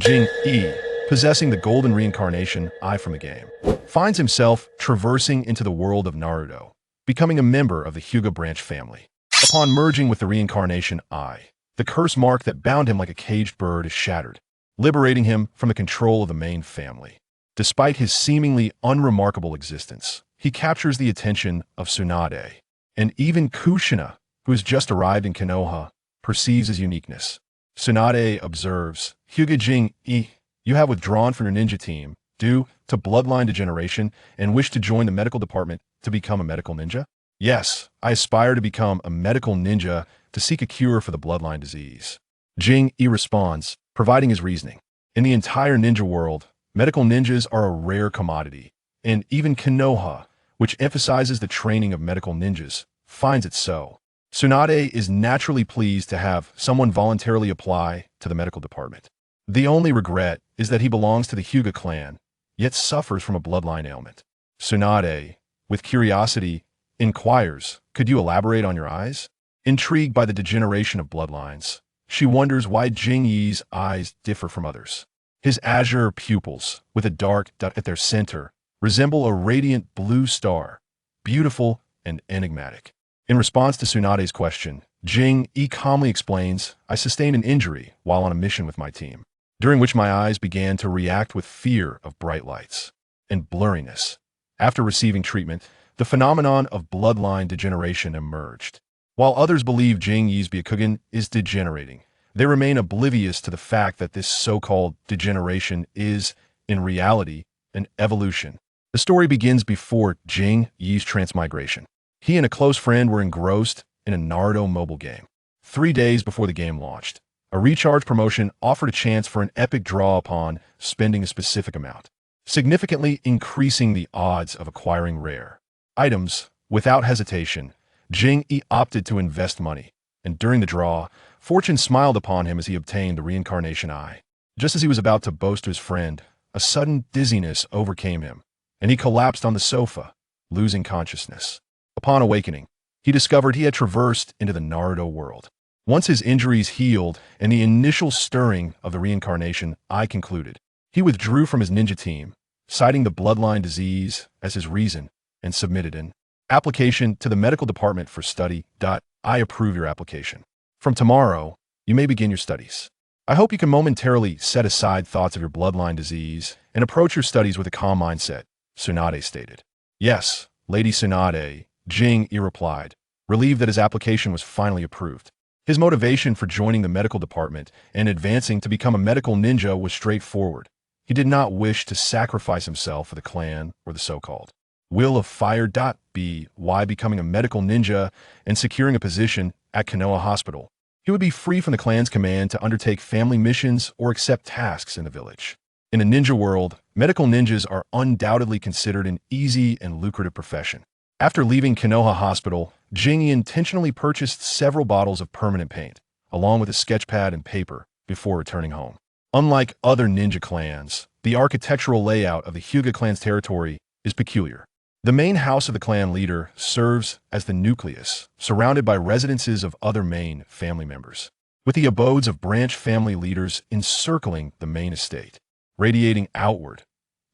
Jing-E, possessing the golden reincarnation eye from the game, finds himself traversing into the world of Naruto, becoming a member of the Hyuga branch family. Upon merging with the reincarnation eye, the curse mark that bound him like a caged bird is shattered, liberating him from the control of the main family. Despite his seemingly unremarkable existence, he captures the attention of Tsunade, and even Kushina, who has just arrived in Konoha, perceives his uniqueness. Tsunade observes, "Hyuga Jing-E, you have withdrawn from your ninja team due to bloodline degeneration and wish to join the medical department to become a medical ninja?" "Yes, I aspire to become a medical ninja to seek a cure for the bloodline disease." Jing-E responds, providing his reasoning. In the entire ninja world, medical ninjas are a rare commodity, and even Konoha, which emphasizes the training of medical ninjas, finds it so. Tsunade is naturally pleased to have someone voluntarily apply to the medical department. The only regret is that he belongs to the Hyuga clan, yet suffers from a bloodline ailment. Tsunade, with curiosity, inquires, "Could you elaborate on your eyes?" Intrigued by the degeneration of bloodlines, she wonders why Jing-Yi's eyes differ from others. His azure pupils, with a dark dot at their center, resemble a radiant blue star, beautiful and enigmatic. In response to Tsunade's question, Jing-E calmly explains, "I sustained an injury while on a mission with my team, during which my eyes began to react with fear of bright lights and blurriness. After receiving treatment, the phenomenon of bloodline degeneration emerged. While others believe Jing-Yi's Byakugan is degenerating, they remain oblivious to the fact that this so-called degeneration is, in reality, an evolution." The story begins before Jing-Yi's transmigration. He and a close friend were engrossed in a Naruto mobile game. 3 days before the game launched, a recharge promotion offered a chance for an epic draw upon spending a specific amount, significantly increasing the odds of acquiring rare items. Without hesitation, Jing-E opted to invest money, and during the draw, fortune smiled upon him as he obtained the reincarnation eye. Just as he was about to boast to his friend, a sudden dizziness overcame him, and he collapsed on the sofa, losing consciousness. Upon awakening, he discovered he had traversed into the Naruto world. Once his injuries healed and the initial stirring of the reincarnation eye concluded, he withdrew from his ninja team, citing the bloodline disease as his reason, and submitted an application to the medical department for study. I approve your application. From tomorrow, you may begin your studies. I hope you can momentarily set aside thoughts of your bloodline disease and approach your studies with a calm mindset, Tsunade stated. "Yes, Lady Tsunade," Jing-E replied, relieved that his application was finally approved. His motivation for joining the medical department and advancing to become a medical ninja was straightforward. He did not wish to sacrifice himself for the clan or the so-called will of fire. By becoming a medical ninja and securing a position at Konoha Hospital, he would be free from the clan's command to undertake family missions or accept tasks in the village. In a ninja world, medical ninjas are undoubtedly considered an easy and lucrative profession. After leaving Konoha Hospital, Jing-E intentionally purchased several bottles of permanent paint, along with a sketchpad and paper, before returning home. Unlike other ninja clans, the architectural layout of the Hyuga clan's territory is peculiar. The main house of the clan leader serves as the nucleus, surrounded by residences of other main family members, with the abodes of branch family leaders encircling the main estate. Radiating outward,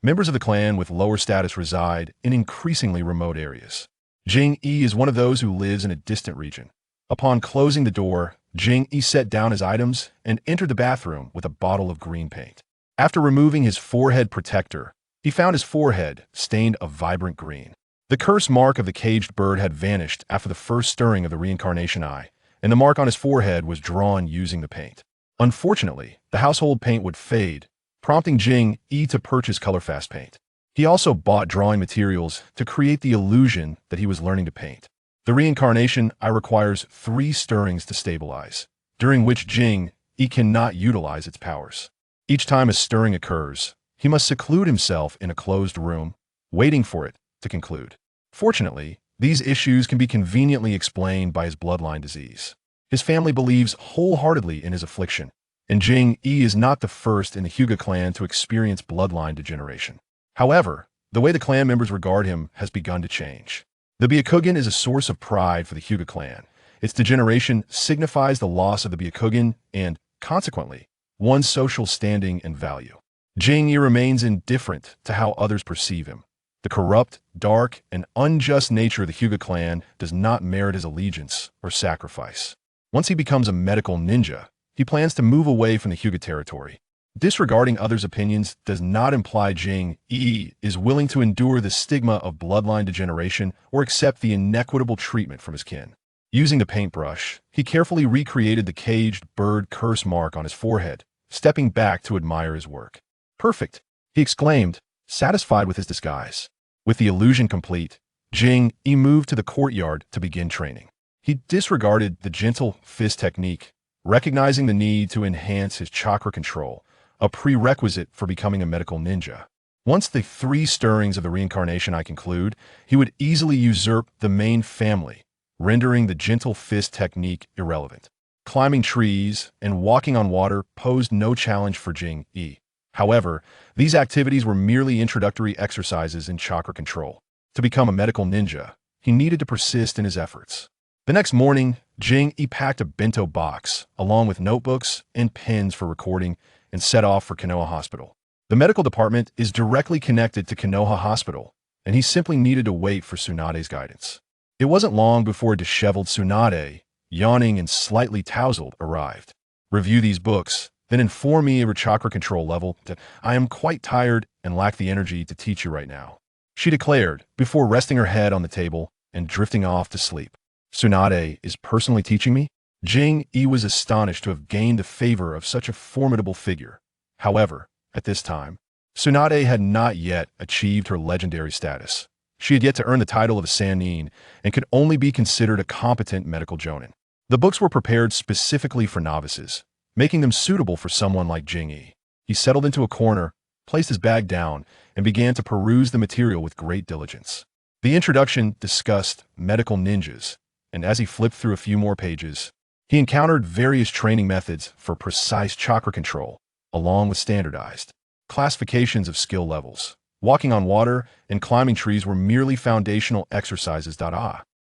members of the clan with lower status reside in increasingly remote areas. Jing-E is one of those who lives in a distant region. Upon closing the door, Jing-E set down his items and entered the bathroom with a bottle of green paint. After removing his forehead protector, he found his forehead stained a vibrant green. The curse mark of the caged bird had vanished after the first stirring of the reincarnation eye, and the mark on his forehead was drawn using the paint. Unfortunately, the household paint would fade, prompting Jing-E to purchase color-fast paint. He also bought drawing materials to create the illusion that he was learning to paint. The reincarnation eye requires 3 stirrings to stabilize, during which Jing-E cannot utilize its powers. Each time a stirring occurs, he must seclude himself in a closed room, waiting for it to conclude. Fortunately, these issues can be conveniently explained by his bloodline disease. His family believes wholeheartedly in his affliction, and Jing-E is not the first in the Hyuga clan to experience bloodline degeneration. However, the way the clan members regard him has begun to change. The Byakugan is a source of pride for the Hyuga clan. Its degeneration signifies the loss of the Byakugan and, consequently, one's social standing and value. Jing Yi remains indifferent to how others perceive him. The corrupt, dark, and unjust nature of the Hyuga clan does not merit his allegiance or sacrifice. Once he becomes a medical ninja, he plans to move away from the Hyuga territory. Disregarding others' opinions does not imply Jing Yi is willing to endure the stigma of bloodline degeneration or accept the inequitable treatment from his kin. Using the paintbrush, he carefully recreated the caged bird curse mark on his forehead, stepping back to admire his work. "Perfect," he exclaimed, satisfied with his disguise. With the illusion complete, Jing Yi moved to the courtyard to begin training. He disregarded the gentle fist technique, recognizing the need to enhance his chakra control, a prerequisite for becoming a medical ninja. Once the 3 stirrings of the reincarnation eye conclude, he would easily usurp the main family, rendering the gentle fist technique irrelevant. Climbing trees and walking on water posed no challenge for Jing Yi. However, these activities were merely introductory exercises in chakra control. To become a medical ninja, he needed to persist in his efforts. The next morning, Jing Yi packed a bento box, along with notebooks and pens for recording, and set off for Konoha Hospital. The medical department is directly connected to Konoha Hospital, and he simply needed to wait for Tsunade's guidance. It wasn't long before a disheveled Tsunade, yawning and slightly tousled, arrived. "Review these books, then inform me of your chakra control level. I am quite tired and lack the energy to teach you right now," she declared, before resting her head on the table and drifting off to sleep. "Tsunade is personally teaching me?" Jing Yi was astonished to have gained the favor of such a formidable figure. However, at this time, Tsunade had not yet achieved her legendary status. She had yet to earn the title of a Sannin and could only be considered a competent medical jonin. The books were prepared specifically for novices, making them suitable for someone like Jing Yi. He settled into a corner, placed his bag down, and began to peruse the material with great diligence. The introduction discussed medical ninjas, and as he flipped through a few more pages, he encountered various training methods for precise chakra control, along with standardized classifications of skill levels. Walking on water and climbing trees were merely foundational exercises.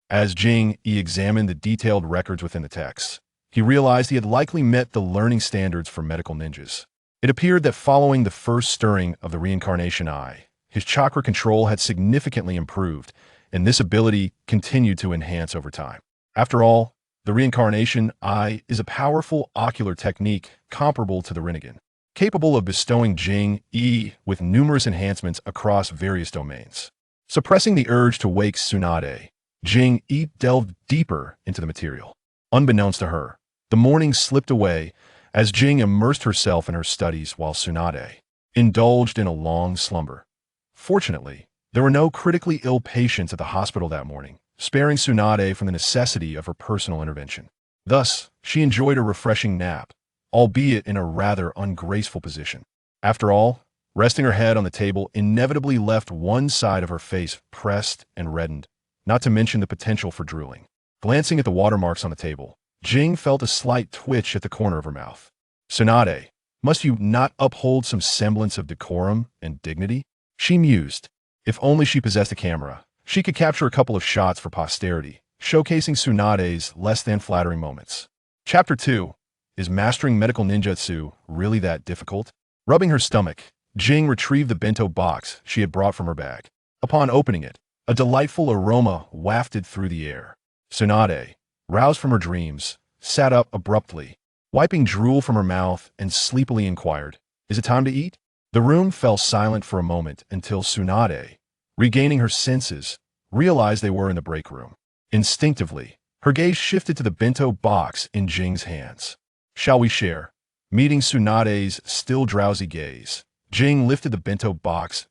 As Jing Yi examined the detailed records within the texts, he realized he had likely met the learning standards for medical ninjas. It appeared that following the first stirring of the reincarnation eye, his chakra control had significantly improved, and this ability continued to enhance over time. After all, the reincarnation eye is a powerful ocular technique comparable to the Rinnegan, capable of bestowing Jing Yi with numerous enhancements across various domains. Suppressing the urge to wake Tsunade, Jing Yi delved deeper into the material. Unbeknownst to her, the morning slipped away as Jing immersed herself in her studies while Tsunade indulged in a long slumber. Fortunately, there were no critically ill patients at the hospital that morning, sparing Tsunade from the necessity of her personal intervention. Thus, she enjoyed a refreshing nap, albeit in a rather ungraceful position. After all, resting her head on the table inevitably left one side of her face pressed and reddened, not to mention the potential for drooling. Glancing at the watermarks on the table, Jing felt a slight twitch at the corner of her mouth. "Tsunade, must you not uphold some semblance of decorum and dignity?" she mused. If only she possessed a camera, she could capture a couple of shots for posterity, showcasing Tsunade's less than flattering moments. Chapter 2. Is mastering medical ninjutsu really that difficult? Rubbing her stomach, Jing retrieved the bento box she had brought from her bag. Upon opening it, a delightful aroma wafted through the air. Tsunade, roused from her dreams, sat up abruptly, wiping drool from her mouth and sleepily inquired, "Is it time to eat?" The room fell silent for a moment until Tsunade, regaining her senses, realized they were in the break room. Instinctively, her gaze shifted to the bento box in Jing's hands. "Shall we share?" Meeting Tsunade's still drowsy gaze, Jing lifted the bento box.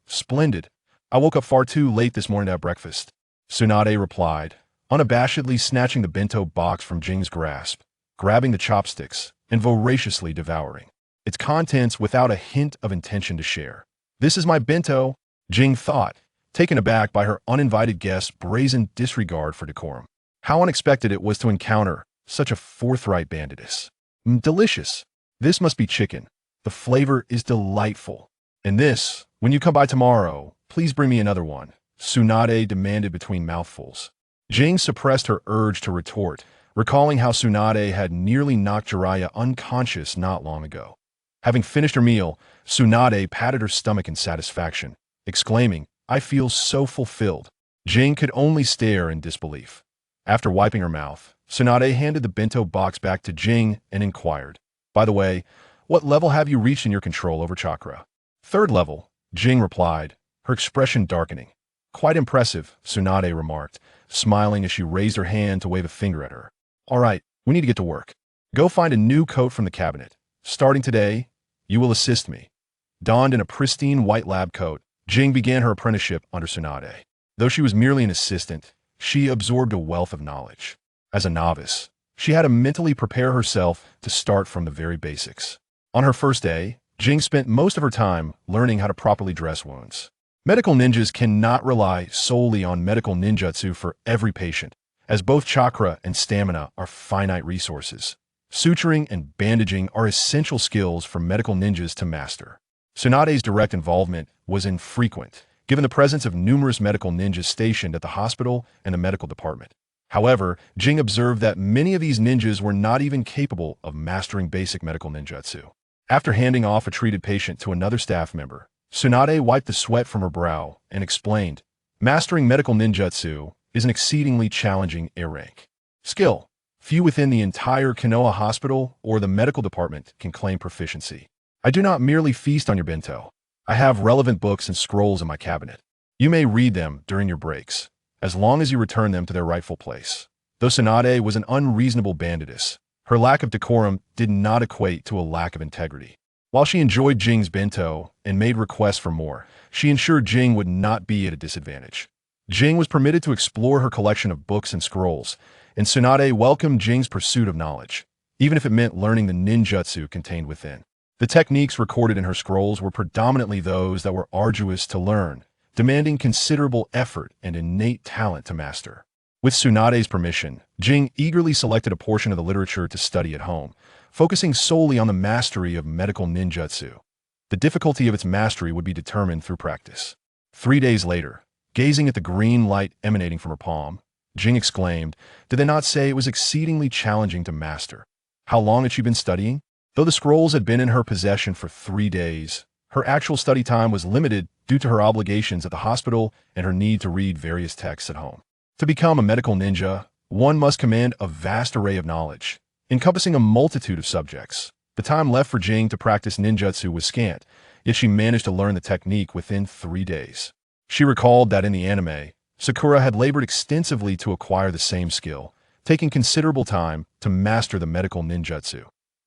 Splendid. I woke up far too late this morning to have breakfast," Tsunade replied, unabashedly snatching the bento box from Jing's grasp, grabbing the chopsticks, and voraciously devouring its contents without a hint of intention to share. "This is my bento," Jing thought, taken aback by her uninvited guest's brazen disregard for decorum. How unexpected it was to encounter such a forthright banditess. Delicious. This must be chicken. The flavor is delightful. And this, when you come by tomorrow, please bring me another one," Tsunade demanded between mouthfuls. Jing suppressed her urge to retort, recalling how Tsunade had nearly knocked Jiraiya unconscious not long ago. Having finished her meal, Tsunade patted her stomach in satisfaction, exclaiming, "I feel so fulfilled." Jing could only stare in disbelief. After wiping her mouth, Tsunade handed the bento box back to Jing and inquired, "By the way, what level have you reached in your control over chakra?" "Third level," Jing replied, her expression darkening. "Quite impressive," Tsunade remarked, smiling as she raised her hand to wave a finger at her. "All right, we need to get to work. Go find a new coat from the cabinet. Starting today, you will assist me." Donned in a pristine white lab coat, Jing began her apprenticeship under Tsunade. Though she was merely an assistant, she absorbed a wealth of knowledge. As a novice, she had to mentally prepare herself to start from the very basics. On her first day, Jing spent most of her time learning how to properly dress wounds. Medical ninjas cannot rely solely on medical ninjutsu for every patient, as both chakra and stamina are finite resources. Suturing and bandaging are essential skills for medical ninjas to master. Tsunade's direct involvement was infrequent, given the presence of numerous medical ninjas stationed at the hospital and the medical department. However, Jing observed that many of these ninjas were not even capable of mastering basic medical ninjutsu. After handing off a treated patient to another staff member, Tsunade wiped the sweat from her brow and explained, "Mastering medical ninjutsu is an exceedingly challenging A-rank skill. Few within the entire Konoha hospital or the medical department can claim proficiency. I do not merely feast on your bento. I have relevant books and scrolls in my cabinet. You may read them during your breaks, as long as you return them to their rightful place." Though Tsunade was an unreasonable banditess, her lack of decorum did not equate to a lack of integrity. While she enjoyed Jing's bento and made requests for more, she ensured Jing would not be at a disadvantage. Jing was permitted to explore her collection of books and scrolls, and Tsunade welcomed Jing's pursuit of knowledge, even if it meant learning the ninjutsu contained within. The techniques recorded in her scrolls were predominantly those that were arduous to learn, demanding considerable effort and innate talent to master. With Tsunade's permission, Jing eagerly selected a portion of the literature to study at home, focusing solely on the mastery of medical ninjutsu. The difficulty of its mastery would be determined through practice. 3 days later, gazing at the green light emanating from her palm, Jing exclaimed, "Did they not say it was exceedingly challenging to master?" How long had she been studying? Though the scrolls had been in her possession for 3 days, her actual study time was limited due to her obligations at the hospital and her need to read various texts at home. To become a medical ninja, one must command a vast array of knowledge, encompassing a multitude of subjects. The time left for Jing to practice ninjutsu was scant, yet she managed to learn the technique within 3 days. She recalled that in the anime, Sakura had labored extensively to acquire the same skill, taking considerable time to master the medical ninjutsu.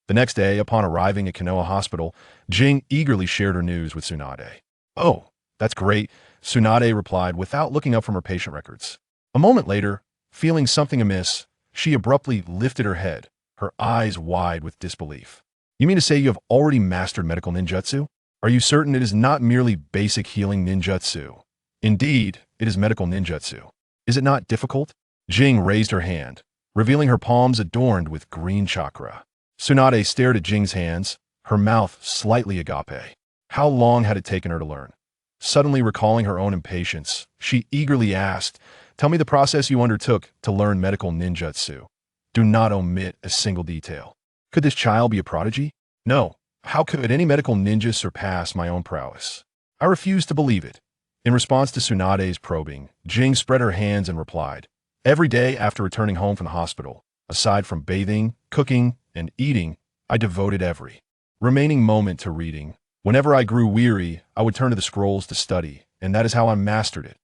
The next day, upon arriving at Konoha Hospital, Jing eagerly shared her news with Tsunade. "Oh, that's great," Tsunade replied without looking up from her patient records. A moment later, feeling something amiss, she abruptly lifted her head, her eyes wide with disbelief. "You mean to say you have already mastered medical ninjutsu? Are you certain it is not merely basic healing ninjutsu?" "Indeed, it is medical ninjutsu. Is it not difficult?" Jing raised her hand, revealing her palms adorned with green chakra. Tsunade stared at Jing's hands, her mouth slightly agape. How long had it taken her to learn? Suddenly recalling her own impatience, she eagerly asked, "Tell me the process you undertook to learn medical ninjutsu. Do not omit a single detail." Could this child be a prodigy? No. How could any medical ninja surpass my own prowess? I refuse to believe it. In response to Tsunade's probing, Jing spread her hands and replied, "Every day after returning home from the hospital, aside from bathing, cooking, and eating, I devoted every remaining moment to reading. Whenever I grew weary, I would turn to the scrolls to study, and that is how I mastered it."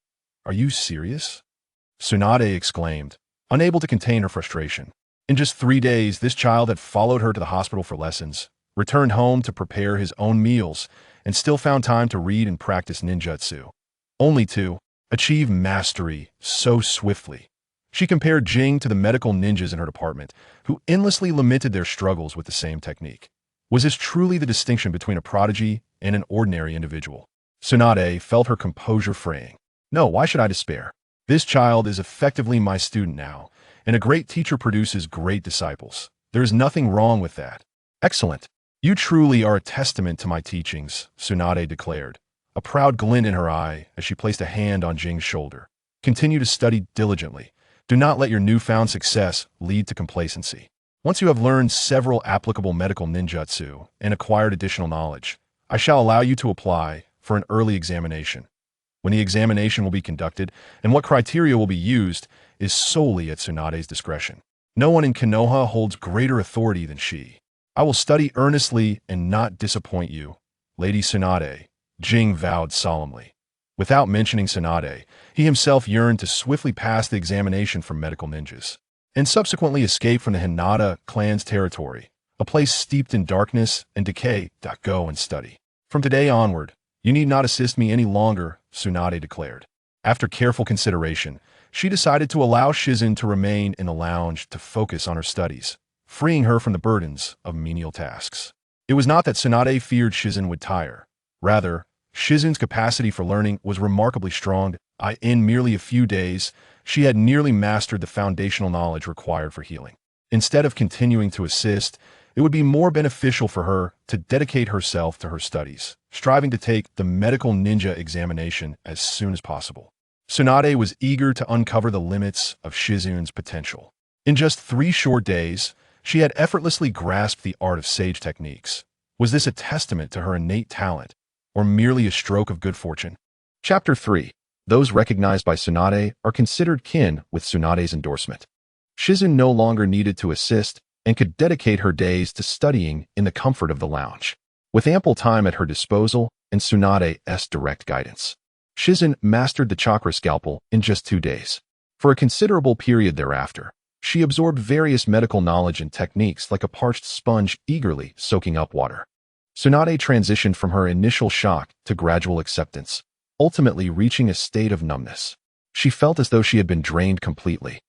"Are you serious?" Tsunade exclaimed, unable to contain her frustration. In just 3 days, this child had followed her to the hospital for lessons, returned home to prepare his own meals, and still found time to read and practice ninjutsu. Only to achieve mastery so swiftly. She compared Jing to the medical ninjas in her department, who endlessly lamented their struggles with the same technique. Was this truly the distinction between a prodigy and an ordinary individual? Tsunade felt her composure fraying. "No, why should I despair? This child is effectively my student now, and a great teacher produces great disciples. There is nothing wrong with that." "Excellent. You truly are a testament to my teachings," Tsunade declared, a proud glint in her eye as she placed a hand on Jing's shoulder. "Continue to study diligently. Do not let your newfound success lead to complacency. Once you have learned several applicable medical ninjutsu and acquired additional knowledge, I shall allow you to apply for an early examination. When the examination will be conducted and what criteria will be used is solely at Tsunade's discretion. No one in Konoha holds greater authority than she. I will study earnestly and not disappoint you, Lady Tsunade, Jing vowed solemnly. Without mentioning Tsunade, he himself yearned to swiftly pass the examination for medical ninjas, and subsequently escape from the Hinata clan's territory, a place steeped in darkness and decay. Go and study. From today onward, you need not assist me any longer, Tsunade declared. After careful consideration, she decided to allow Shizun to remain in the lounge to focus on her studies, freeing her from the burdens of menial tasks. It was not that Tsunade feared Shizun would tire. Rather, Shizun's capacity for learning was remarkably strong. In merely a few days, she had nearly mastered the foundational knowledge required for healing. Instead of continuing to assist, it would be more beneficial for her to dedicate herself to her studies, striving to take the medical ninja examination as soon as possible. Tsunade was eager to uncover the limits of Shizun's potential. In just 3 short days, she had effortlessly grasped the art of sage techniques. Was this a testament to her innate talent, or merely a stroke of good fortune? Chapter 3. Those recognized by Tsunade are considered kin with Tsunade's endorsement. Shizun no longer needed to assist and could dedicate her days to studying in the comfort of the lounge. With ample time at her disposal and Tsunade's direct guidance, Shizun mastered the chakra scalpel in just 2 days. For a considerable period thereafter, she absorbed various medical knowledge and techniques like a parched sponge eagerly soaking up water. Tsunade transitioned from her initial shock to gradual acceptance, ultimately reaching a state of numbness. She felt as though she had been drained completely,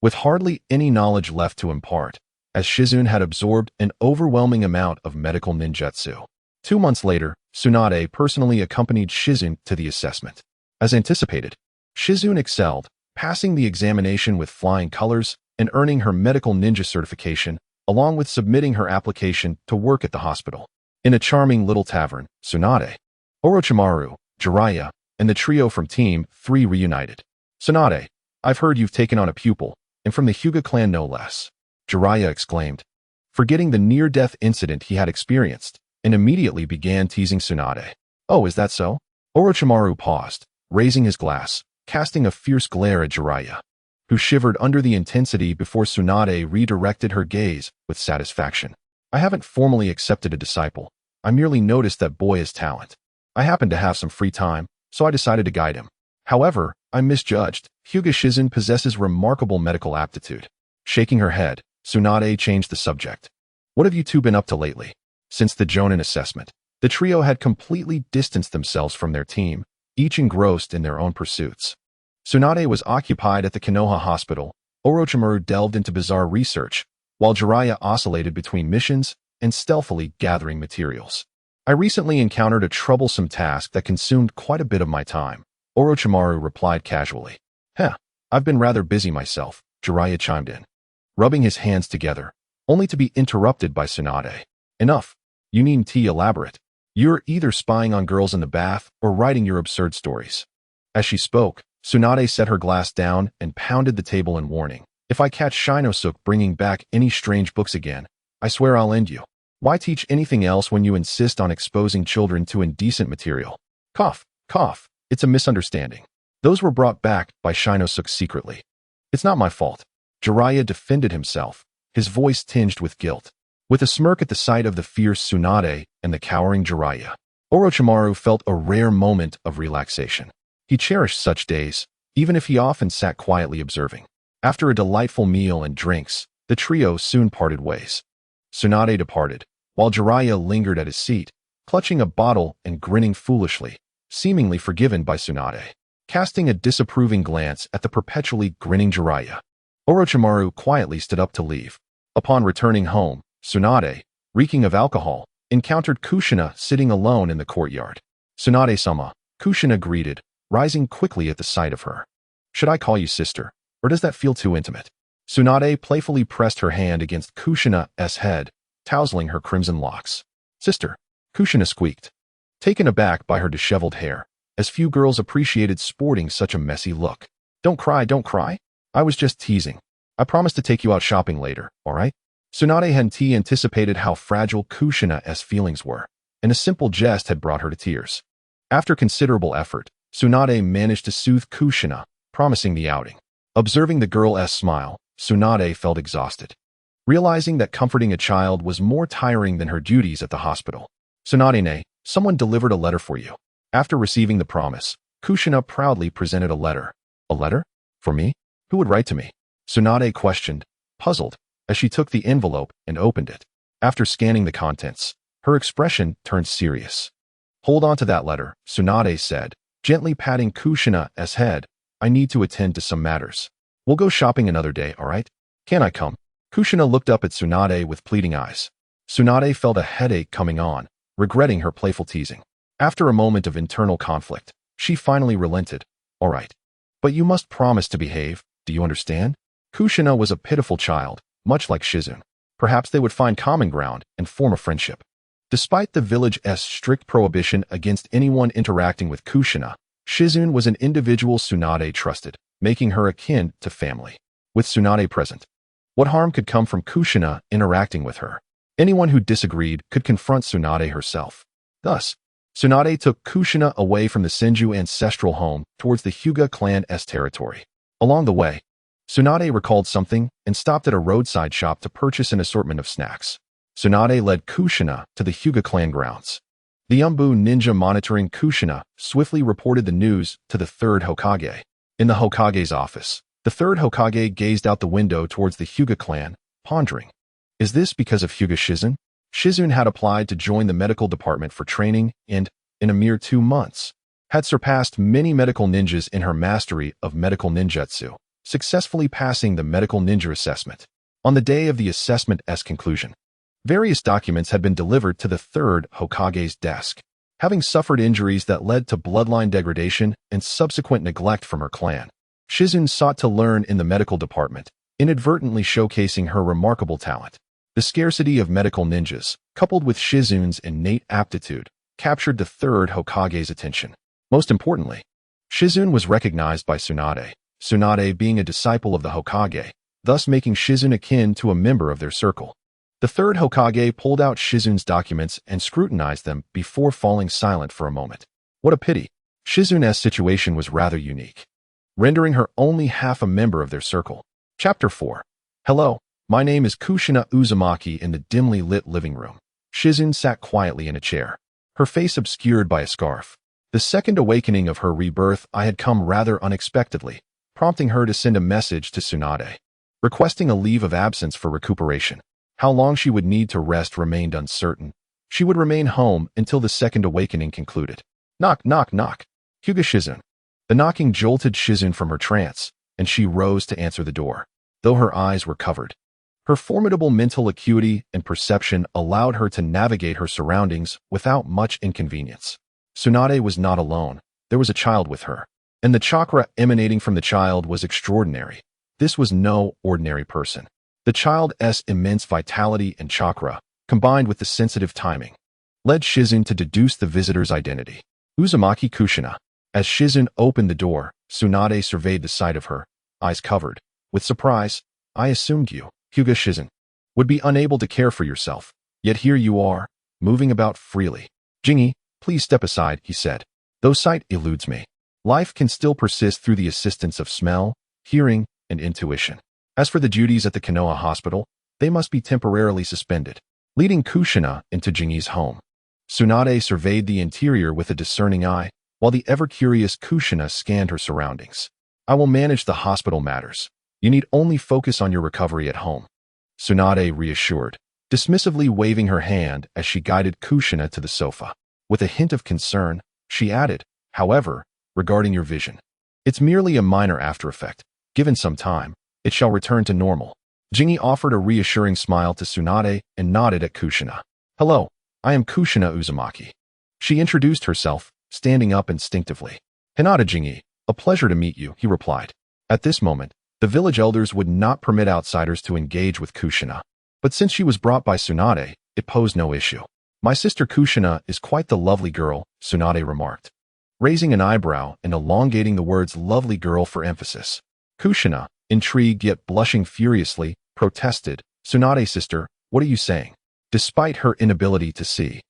with hardly any knowledge left to impart, as Shizun had absorbed an overwhelming amount of medical ninjutsu. 2 months later, Tsunade personally accompanied Shizun to the assessment. As anticipated, Shizun excelled, passing the examination with flying colors and earning her medical ninja certification, along with submitting her application to work at the hospital. In a charming little tavern, Tsunade, Orochimaru, Jiraiya, and the trio from Team 3 reunited. Tsunade, I've heard you've taken on a pupil, and from the Hyuga clan no less, Jiraiya exclaimed, forgetting the near-death incident he had experienced, and immediately began teasing Tsunade. Oh, is that so? Orochimaru paused, raising his glass, casting a fierce glare at Jiraiya, who shivered under the intensity before Tsunade redirected her gaze with satisfaction. I haven't formally accepted a disciple. I merely noticed that boy has talent. I happened to have some free time, so I decided to guide him. However, I misjudged. Hyuga Shizun possesses remarkable medical aptitude. Shaking her head, Tsunade changed the subject. What have you two been up to lately? Since the Jonin assessment, the trio had completely distanced themselves from their team, each engrossed in their own pursuits. Tsunade was occupied at the Konoha hospital. Orochimaru delved into bizarre research, while Jiraiya oscillated between missions and stealthily gathering materials. I recently encountered a troublesome task that consumed quite a bit of my time, Orochimaru replied casually. I've been rather busy myself, Jiraiya chimed in, rubbing his hands together, only to be interrupted by Tsunade. Enough. You needn't elaborate. You're either spying on girls in the bath or writing your absurd stories. As she spoke, Tsunade set her glass down and pounded the table in warning. If I catch Shinosuke bringing back any strange books again, I swear I'll end you. Why teach anything else when you insist on exposing children to indecent material? Cough, cough. It's a misunderstanding. Those were brought back by Shinosuke secretly. It's not my fault. Jiraiya defended himself, his voice tinged with guilt. With a smirk at the sight of the fierce Tsunade and the cowering Jiraiya, Orochimaru felt a rare moment of relaxation. He cherished such days, even if he often sat quietly observing. After a delightful meal and drinks, the trio soon parted ways. Tsunade departed, while Jiraiya lingered at his seat, clutching a bottle and grinning foolishly, seemingly forgiven by Tsunade. Casting a disapproving glance at the perpetually grinning Jiraiya, Orochimaru quietly stood up to leave. Upon returning home, Tsunade, reeking of alcohol, encountered Kushina sitting alone in the courtyard. Tsunade-sama, Kushina greeted, rising quickly at the sight of her. Should I call you sister, or does that feel too intimate? Tsunade playfully pressed her hand against Kushina's head, tousling her crimson locks. Sister, Kushina squeaked, taken aback by her disheveled hair, as few girls appreciated sporting such a messy look. Don't cry, don't cry. I was just teasing. I promise to take you out shopping later, alright? Tsunade Henti anticipated how fragile Kushina's feelings were, and a simple jest had brought her to tears. After considerable effort, Tsunade managed to soothe Kushina, promising the outing. Observing the girl's smile, Tsunade felt exhausted. Realizing that comforting a child was more tiring than her duties at the hospital. Tsunade, someone delivered a letter for you. After receiving the promise, Kushina proudly presented a letter. A letter? For me? Who would write to me? Tsunade questioned, puzzled, as she took the envelope and opened it. After scanning the contents, her expression turned serious. Hold on to that letter, Tsunade said, gently patting Kushina's head. I need to attend to some matters. We'll go shopping another day, alright? Can I come? Kushina looked up at Tsunade with pleading eyes. Tsunade felt a headache coming on, regretting her playful teasing. After a moment of internal conflict, she finally relented. Alright. But you must promise to behave, do you understand? Kushina was a pitiful child, much like Shizune. Perhaps they would find common ground and form a friendship. Despite the village's strict prohibition against anyone interacting with Kushina, Shizune was an individual Tsunade trusted, making her akin to family. With Tsunade present, what harm could come from Kushina interacting with her? Anyone who disagreed could confront Tsunade herself. Thus, Tsunade took Kushina away from the Senju ancestral home towards the Hyuga clan's territory. Along the way, Tsunade recalled something and stopped at a roadside shop to purchase an assortment of snacks. Tsunade led Kushina to the Hyuga clan grounds. The Umbu ninja monitoring Kushina swiftly reported the news to the third Hokage. In the Hokage's office, the third Hokage gazed out the window towards the Hyuga clan, pondering. Is this because of Hyuga Shizune? Shizune had applied to join the medical department for training and, in a mere 2 months, had surpassed many medical ninjas in her mastery of medical ninjutsu, successfully passing the medical ninja assessment. On the day of the assessment's conclusion, various documents had been delivered to the third Hokage's desk. Having suffered injuries that led to bloodline degradation and subsequent neglect from her clan, Shizune sought to learn in the medical department, inadvertently showcasing her remarkable talent. The scarcity of medical ninjas, coupled with Shizune's innate aptitude, captured the third Hokage's attention. Most importantly, Shizune was recognized by Tsunade, Tsunade being a disciple of the Hokage, thus making Shizune akin to a member of their circle. The third Hokage pulled out Shizune's documents and scrutinized them before falling silent for a moment. What a pity. Shizune's situation was rather unique, rendering her only half a member of their circle. Chapter 4. Hello, my name is Kushina Uzumaki. In the dimly lit living room, Shizune sat quietly in a chair, her face obscured by a scarf. The second awakening of her rebirth had come rather unexpectedly, prompting her to send a message to Tsunade, requesting a leave of absence for recuperation. How long she would need to rest remained uncertain. She would remain home until the second awakening concluded. Knock, knock, knock. Hyuga Shizune. The knocking jolted Shizune from her trance, and she rose to answer the door, though her eyes were covered. Her formidable mental acuity and perception allowed her to navigate her surroundings without much inconvenience. Tsunade was not alone. There was a child with her, and the chakra emanating from the child was extraordinary. This was no ordinary person. The child's immense vitality and chakra, combined with the sensitive timing, led Shizune to deduce the visitor's identity. Uzumaki Kushina. As Shizune opened the door, Tsunade surveyed the sight of her, eyes covered. With surprise, I assumed you, Hyuga Shizune, would be unable to care for yourself, yet here you are, moving about freely. Jingi, please step aside, he said. Though sight eludes me, life can still persist through the assistance of smell, hearing, and intuition. As for the duties at the Konoha hospital, they must be temporarily suspended. Leading Kushina into Jingi's home, Tsunade surveyed the interior with a discerning eye, while the ever-curious Kushina scanned her surroundings. I will manage the hospital matters. You need only focus on your recovery at home, Tsunade reassured, dismissively waving her hand as she guided Kushina to the sofa. With a hint of concern, she added, however, regarding your vision, it's merely a minor after-effect. Given some time, it shall return to normal. Jingi offered a reassuring smile to Tsunade and nodded at Kushina. Hello, I am Kushina Uzumaki. She introduced herself, standing up instinctively. Hinata Jingi, a pleasure to meet you, he replied. At this moment, the village elders would not permit outsiders to engage with Kushina, but since she was brought by Tsunade, it posed no issue. My sister Kushina is quite the lovely girl, Tsunade remarked, raising an eyebrow and elongating the words lovely girl for emphasis. Kushina, Intrigued yet blushing furiously, protested, "Tsunade sister, what are you saying?" Despite her inability to see,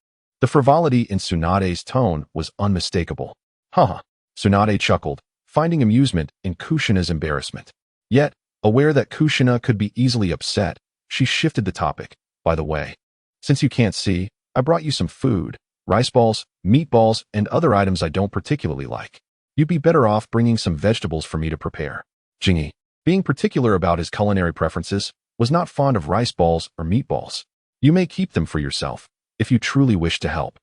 the frivolity in Tsunade's tone was unmistakable. Haha. Tsunade chuckled, finding amusement in Kushina's embarrassment. Yet, aware that Kushina could be easily upset, she shifted the topic. "By the way, since you can't see, I brought you some food, rice balls, meatballs, and other items I don't particularly like. You'd be better off bringing some vegetables for me to prepare." Jingy, being particular about his culinary preferences, was not fond of rice balls or meatballs. "You may keep them for yourself, if you truly wish to help.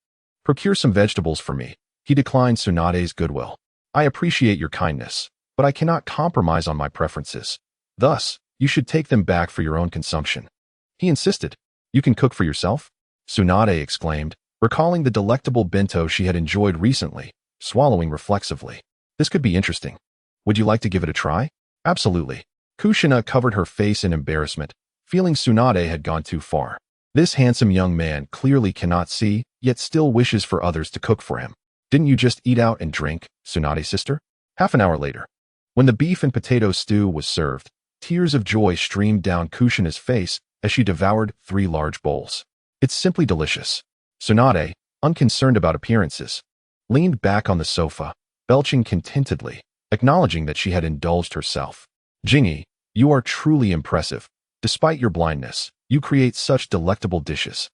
Procure some vegetables for me." He declined Tsunade's goodwill. "I appreciate your kindness, but I cannot compromise on my preferences. Thus, you should take them back for your own consumption." He insisted. "You can cook for yourself?" Tsunade exclaimed, recalling the delectable bento she had enjoyed recently, swallowing reflexively. "This could be interesting. Would you like to give it a try?" "Absolutely." Kushina covered her face in embarrassment, feeling Tsunade had gone too far. This handsome young man clearly cannot see, yet still wishes for others to cook for him. "Didn't you just eat out and drink, Tsunade sister?" Half an hour later, when the beef and potato stew was served, tears of joy streamed down Kushina's face as she devoured 3 large bowls. "It's simply delicious." Tsunade, unconcerned about appearances, leaned back on the sofa, belching contentedly, acknowledging that she had indulged herself. "Jingy, you are truly impressive. Despite your blindness, you create such delectable dishes."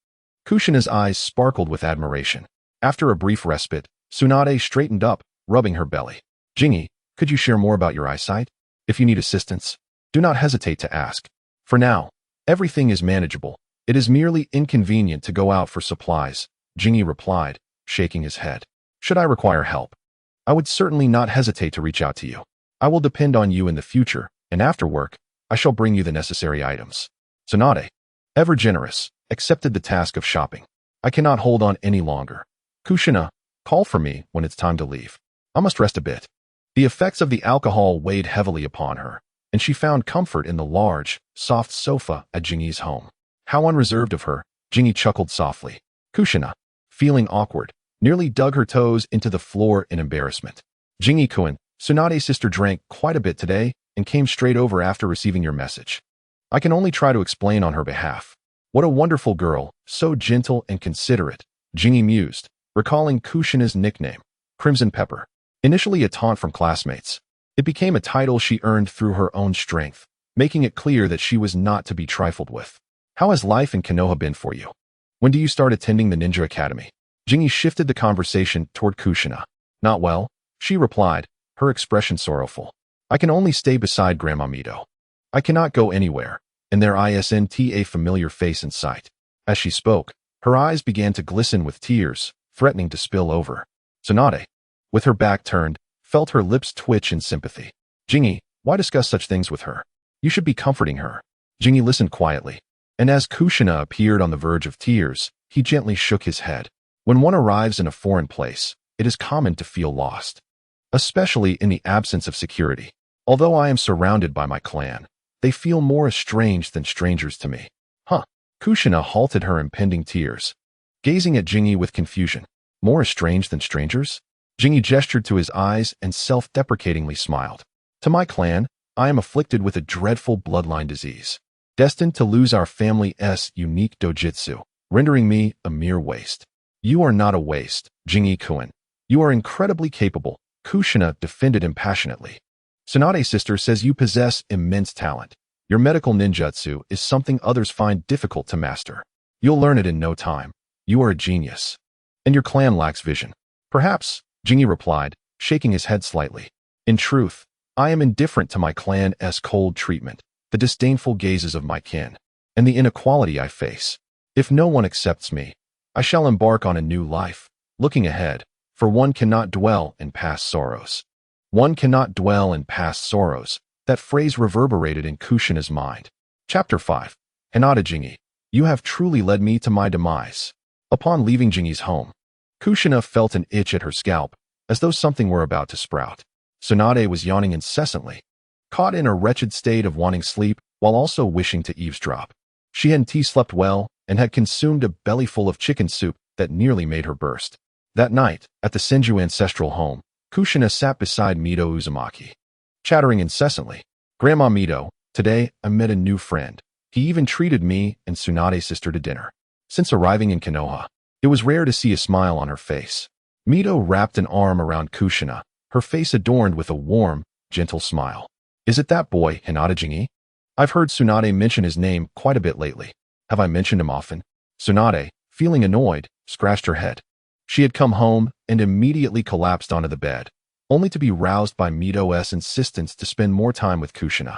Kushina's eyes sparkled with admiration. After a brief respite, Tsunade straightened up, rubbing her belly. "Jingy, could you share more about your eyesight? If you need assistance, do not hesitate to ask. For now, everything is manageable. It is merely inconvenient to go out for supplies," Jingy replied, shaking his head. "Should I require help, I would certainly not hesitate to reach out to you. I will depend on you in the future, and after work, I shall bring you the necessary items." Tsunade, ever generous, accepted the task of shopping. "I cannot hold on any longer. Kushina, call for me when it's time to leave. I must rest a bit." The effects of the alcohol weighed heavily upon her, and she found comfort in the large, soft sofa at Jingy's home. How unreserved of her, Jingy chuckled softly. Kushina, feeling awkward, nearly dug her toes into the floor in embarrassment. "Jingy-kun, Tsunade's sister drank quite a bit today and came straight over after receiving your message. I can only try to explain on her behalf. What a wonderful girl, so gentle and considerate," Jingy mused, recalling Kushina's nickname, Crimson Pepper. Initially a taunt from classmates, it became a title she earned through her own strength, making it clear that she was not to be trifled with. "How has life in Konoha been for you? When do you start attending the Ninja Academy?" Jingy shifted the conversation toward Kushina. "Not well," she replied, her expression sorrowful. "I can only stay beside Grandma Mito. I cannot go anywhere, and there isn't a familiar face in sight." As she spoke, her eyes began to glisten with tears, threatening to spill over. Tsunade, with her back turned, felt her lips twitch in sympathy. "Jingy, why discuss such things with her? You should be comforting her." Jingy listened quietly, and as Kushina appeared on the verge of tears, he gently shook his head. When one arrives in a foreign place, it is common to feel lost, especially in the absence of security. Although I am surrounded by my clan, they feel more estranged than strangers to me. Huh. Kushina halted her impending tears, gazing at Jingy with confusion. More estranged than strangers? Jingy gestured to his eyes and self-deprecatingly smiled. "To my clan, I am afflicted with a dreadful bloodline disease, destined to lose our family's unique dojutsu, rendering me a mere waste." "You are not a waste, Jingy-kun. You are incredibly capable," Kushina defended him passionately. "Tsunade's sister says you possess immense talent. Your medical ninjutsu is something others find difficult to master. You'll learn it in no time. You are a genius. And your clan lacks vision." "Perhaps," Jingy replied, shaking his head slightly. "In truth, I am indifferent to my clan's cold treatment, the disdainful gazes of my kin, and the inequality I face. If no one accepts me, I shall embark on a new life, looking ahead, for one cannot dwell in past sorrows." One cannot dwell in past sorrows. That phrase reverberated in Kushina's mind. Chapter 5. Hinata Jingy, you have truly led me to my demise. Upon leaving Jingy's home, Kushina felt an itch at her scalp, as though something were about to sprout. Tsunade was yawning incessantly, caught in a wretched state of wanting sleep while also wishing to eavesdrop. She hadn't slept well and had consumed a bellyful of chicken soup that nearly made her burst. That night, at the Senju ancestral home, Kushina sat beside Mito Uzumaki, chattering incessantly. Grandma Mito, today I met a new friend. He even treated me and Tsunade's sister to dinner. Since arriving in Konoha, it was rare to see a smile on her face. Mito wrapped an arm around Kushina, her face adorned with a warm, gentle smile. Is it that boy, Hinata Jingi? I've heard Tsunade mention his name quite a bit lately. Have I mentioned him often? Tsunade, feeling annoyed, scratched her head. She had come home and immediately collapsed onto the bed, only to be roused by Mito's insistence to spend more time with Kushina,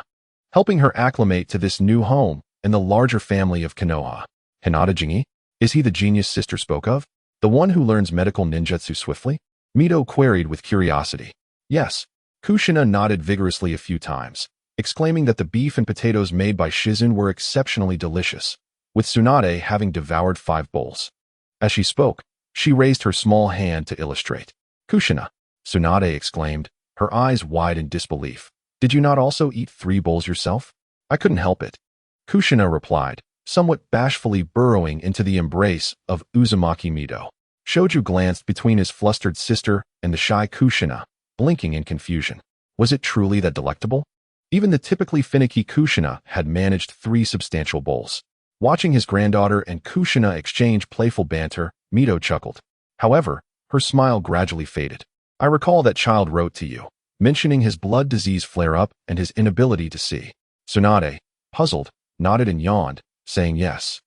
helping her acclimate to this new home and the larger family of Konoha. Hinata Jingi? Is he the genius sister spoke of? The one who learns medical ninjutsu swiftly? Mito queried with curiosity. Yes. Kushina nodded vigorously a few times, exclaiming that the beef and potatoes made by Shizun were exceptionally delicious, with Tsunade having devoured 5 bowls. As she spoke, she raised her small hand to illustrate. Kushina, Tsunade exclaimed, her eyes wide in disbelief. Did you not also eat 3 bowls yourself? I couldn't help it. Kushina replied, somewhat bashfully burrowing into the embrace of Uzumaki Mito. Shoju glanced between his flustered sister and the shy Kushina, blinking in confusion. Was it truly that delectable? Even the typically finicky Kushina had managed 3 substantial bowls. Watching his granddaughter and Kushina exchange playful banter, Mito chuckled. However, her smile gradually faded. I recall that child wrote to you, mentioning his blood disease flare-up and his inability to see. Tsunade, puzzled, nodded and yawned, saying yes.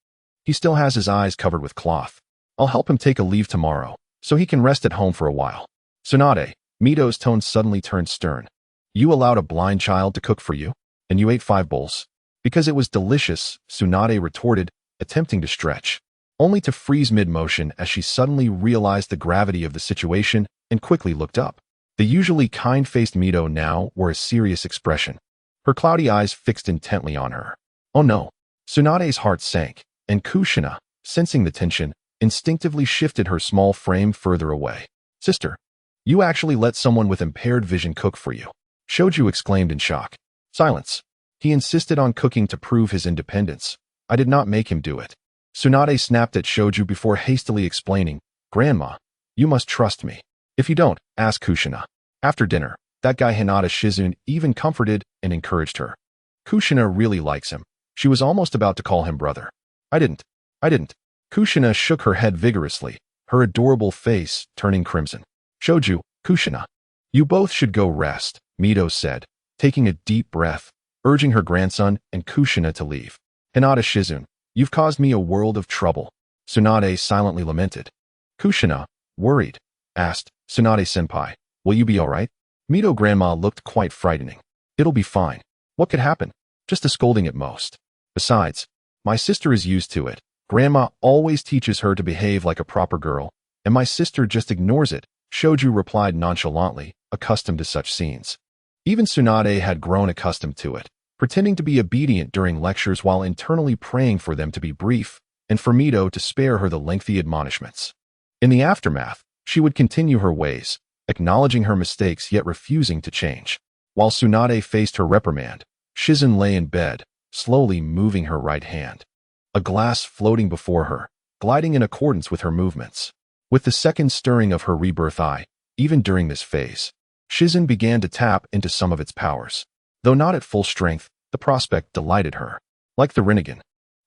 He still has his eyes covered with cloth. I'll help him take a leave tomorrow, so he can rest at home for a while. Tsunade, Mito's tone suddenly turned stern. You allowed a blind child to cook for you, and you ate 5 bowls? Because it was delicious, Tsunade retorted, attempting to stretch, only to freeze mid-motion as she suddenly realized the gravity of the situation and quickly looked up. The usually kind-faced Mito now wore a serious expression, her cloudy eyes fixed intently on her. Oh no. Tsunade's heart sank, and Kushina, sensing the tension, instinctively shifted her small frame further away. Sister, you actually let someone with impaired vision cook for you. Shoju exclaimed in shock. Silence. He insisted on cooking to prove his independence. I did not make him do it. Tsunade snapped at Shoju before hastily explaining, Grandma, you must trust me. If you don't, ask Kushina. After dinner, that guy Hinata Shizun even comforted and encouraged her. Kushina really likes him. She was almost about to call him brother. I didn't. Kushina shook her head vigorously, her adorable face turning crimson. Shoju, Kushina, you both should go rest, Mito said, taking a deep breath, urging her grandson and Kushina to leave. Hinata Shizun, you've caused me a world of trouble, Tsunade silently lamented. Kushina, worried, asked, Tsunade-senpai, will you be alright? Mito grandma looked quite frightening. It'll be fine. What could happen? Just a scolding at most. Besides, my sister is used to it. Grandma always teaches her to behave like a proper girl, and my sister just ignores it, Shoju replied nonchalantly, accustomed to such scenes. Even Tsunade had grown accustomed to it, pretending to be obedient during lectures while internally praying for them to be brief, and for Mito to spare her the lengthy admonishments. In the aftermath, she would continue her ways, acknowledging her mistakes yet refusing to change. While Tsunade faced her reprimand, Shizun lay in bed, slowly moving her right hand. A glass floating before her, gliding in accordance with her movements. With the second stirring of her rebirth eye, even during this phase, Shizun began to tap into some of its powers. Though not at full strength, the prospect delighted her. Like the Rinnegan,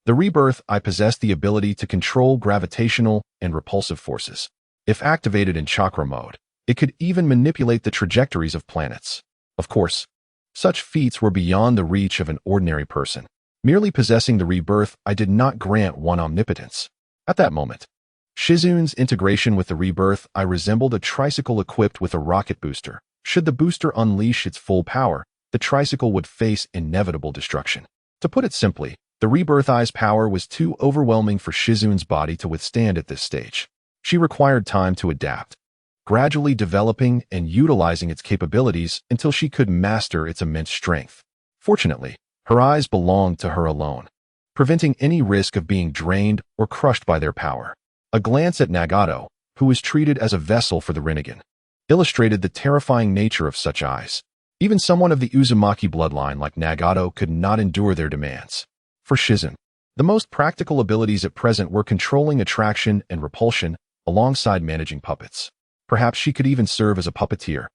the rebirth eye possessed the ability to control gravitational and repulsive forces. If activated in chakra mode, it could even manipulate the trajectories of planets. Of course, such feats were beyond the reach of an ordinary person. Merely possessing the rebirth eye did not grant one omnipotence. At that moment, Shizun's integration with the rebirth eye resembled a tricycle equipped with a rocket booster. Should the booster unleash its full power, the tricycle would face inevitable destruction. To put it simply, the rebirth eye's power was too overwhelming for Shizun's body to withstand at this stage. She required time to adapt, gradually developing and utilizing its capabilities until she could master its immense strength. Fortunately, her eyes belonged to her alone, preventing any risk of being drained or crushed by their power. A glance at Nagato, who was treated as a vessel for the Rinnegan, illustrated the terrifying nature of such eyes. Even someone of the Uzumaki bloodline like Nagato could not endure their demands. For Shizun, the most practical abilities at present were controlling attraction and repulsion alongside managing puppets. Perhaps she could even serve as a puppeteer,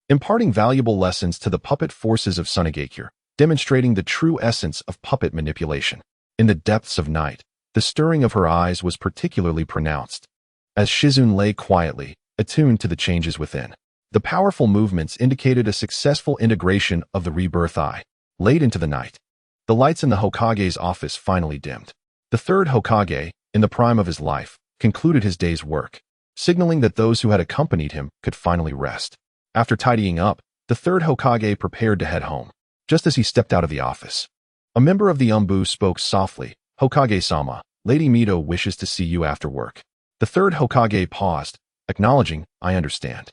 imparting valuable lessons to the puppet forces of Sunagakure. demonstrating the true essence of puppet manipulation. In the depths of night, the stirring of her eyes was particularly pronounced, as Shizune lay quietly, attuned to the changes within. The powerful movements indicated a successful integration of the rebirth eye. Late into the night, the lights in the Hokage's office finally dimmed. The third Hokage, in the prime of his life, concluded his day's work, signaling that those who had accompanied him could finally rest. After tidying up, the third Hokage prepared to head home. Just as he stepped out of the office, a member of the Umbu spoke softly. "Hokage-sama, Lady Mito wishes to see you after work." The third Hokage paused, acknowledging, "I understand."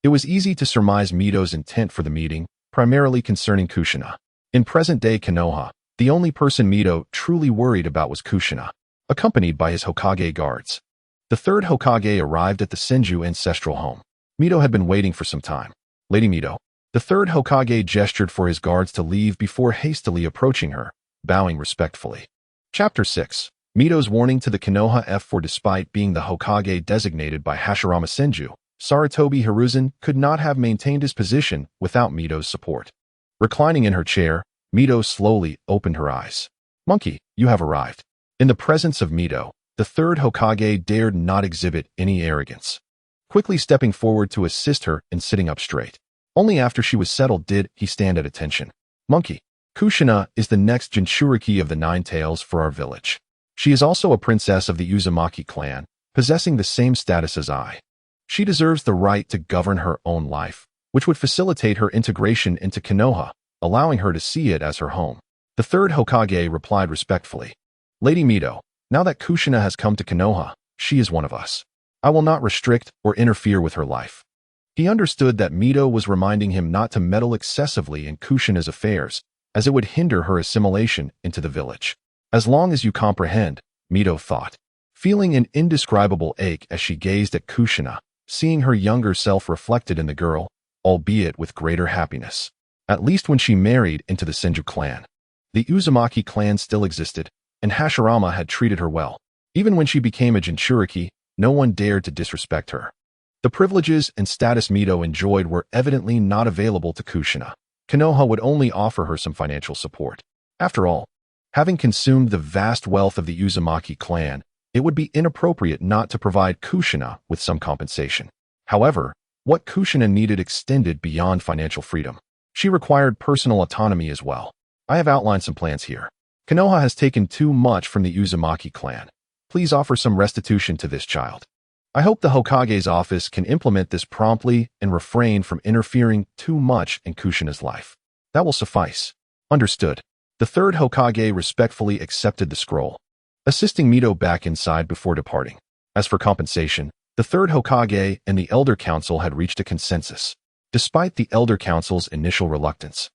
It was easy to surmise Mito's intent for the meeting, primarily concerning Kushina. In present-day Konoha, the only person Mito truly worried about was Kushina, accompanied by his Hokage guards. The third Hokage arrived at the Senju ancestral home. Mito had been waiting for some time. "Lady Mito." The third Hokage gestured for his guards to leave before hastily approaching her, bowing respectfully. Chapter 6. Mito's warning to the Konoha F4. Despite being the Hokage designated by Hashirama Senju, Sarutobi Hiruzen could not have maintained his position without Mito's support. Reclining in her chair, Mito slowly opened her eyes. "Monkey, you have arrived." In the presence of Mito, the third Hokage dared not exhibit any arrogance. Quickly stepping forward to assist her in sitting up straight. Only after she was settled did he stand at attention. "Monkey, Kushina is the next Jinchuriki of the Nine Tails for our village. She is also a princess of the Uzumaki clan, possessing the same status as I. She deserves the right to govern her own life, which would facilitate her integration into Konoha, allowing her to see it as her home." The third Hokage replied respectfully. "Lady Mito, now that Kushina has come to Konoha, she is one of us. I will not restrict or interfere with her life." He understood that Mito was reminding him not to meddle excessively in Kushina's affairs, as it would hinder her assimilation into the village. "As long as you comprehend," Mito thought, feeling an indescribable ache as she gazed at Kushina, seeing her younger self reflected in the girl, albeit with greater happiness. At least when she married into the Senju clan. The Uzumaki clan still existed, and Hashirama had treated her well. Even when she became a Jinchuriki, no one dared to disrespect her. The privileges and status Mito enjoyed were evidently not available to Kushina. Konoha would only offer her some financial support. After all, having consumed the vast wealth of the Uzumaki clan, it would be inappropriate not to provide Kushina with some compensation. However, what Kushina needed extended beyond financial freedom. She required personal autonomy as well. "I have outlined some plans here. Konoha has taken too much from the Uzumaki clan. Please offer some restitution to this child. I hope the Hokage's office can implement this promptly and refrain from interfering too much in Kushina's life. That will suffice." "Understood." The third Hokage respectfully accepted the scroll, assisting Mito back inside before departing. As for compensation, the third Hokage and the Elder Council had reached a consensus. Despite the Elder Council's initial reluctance,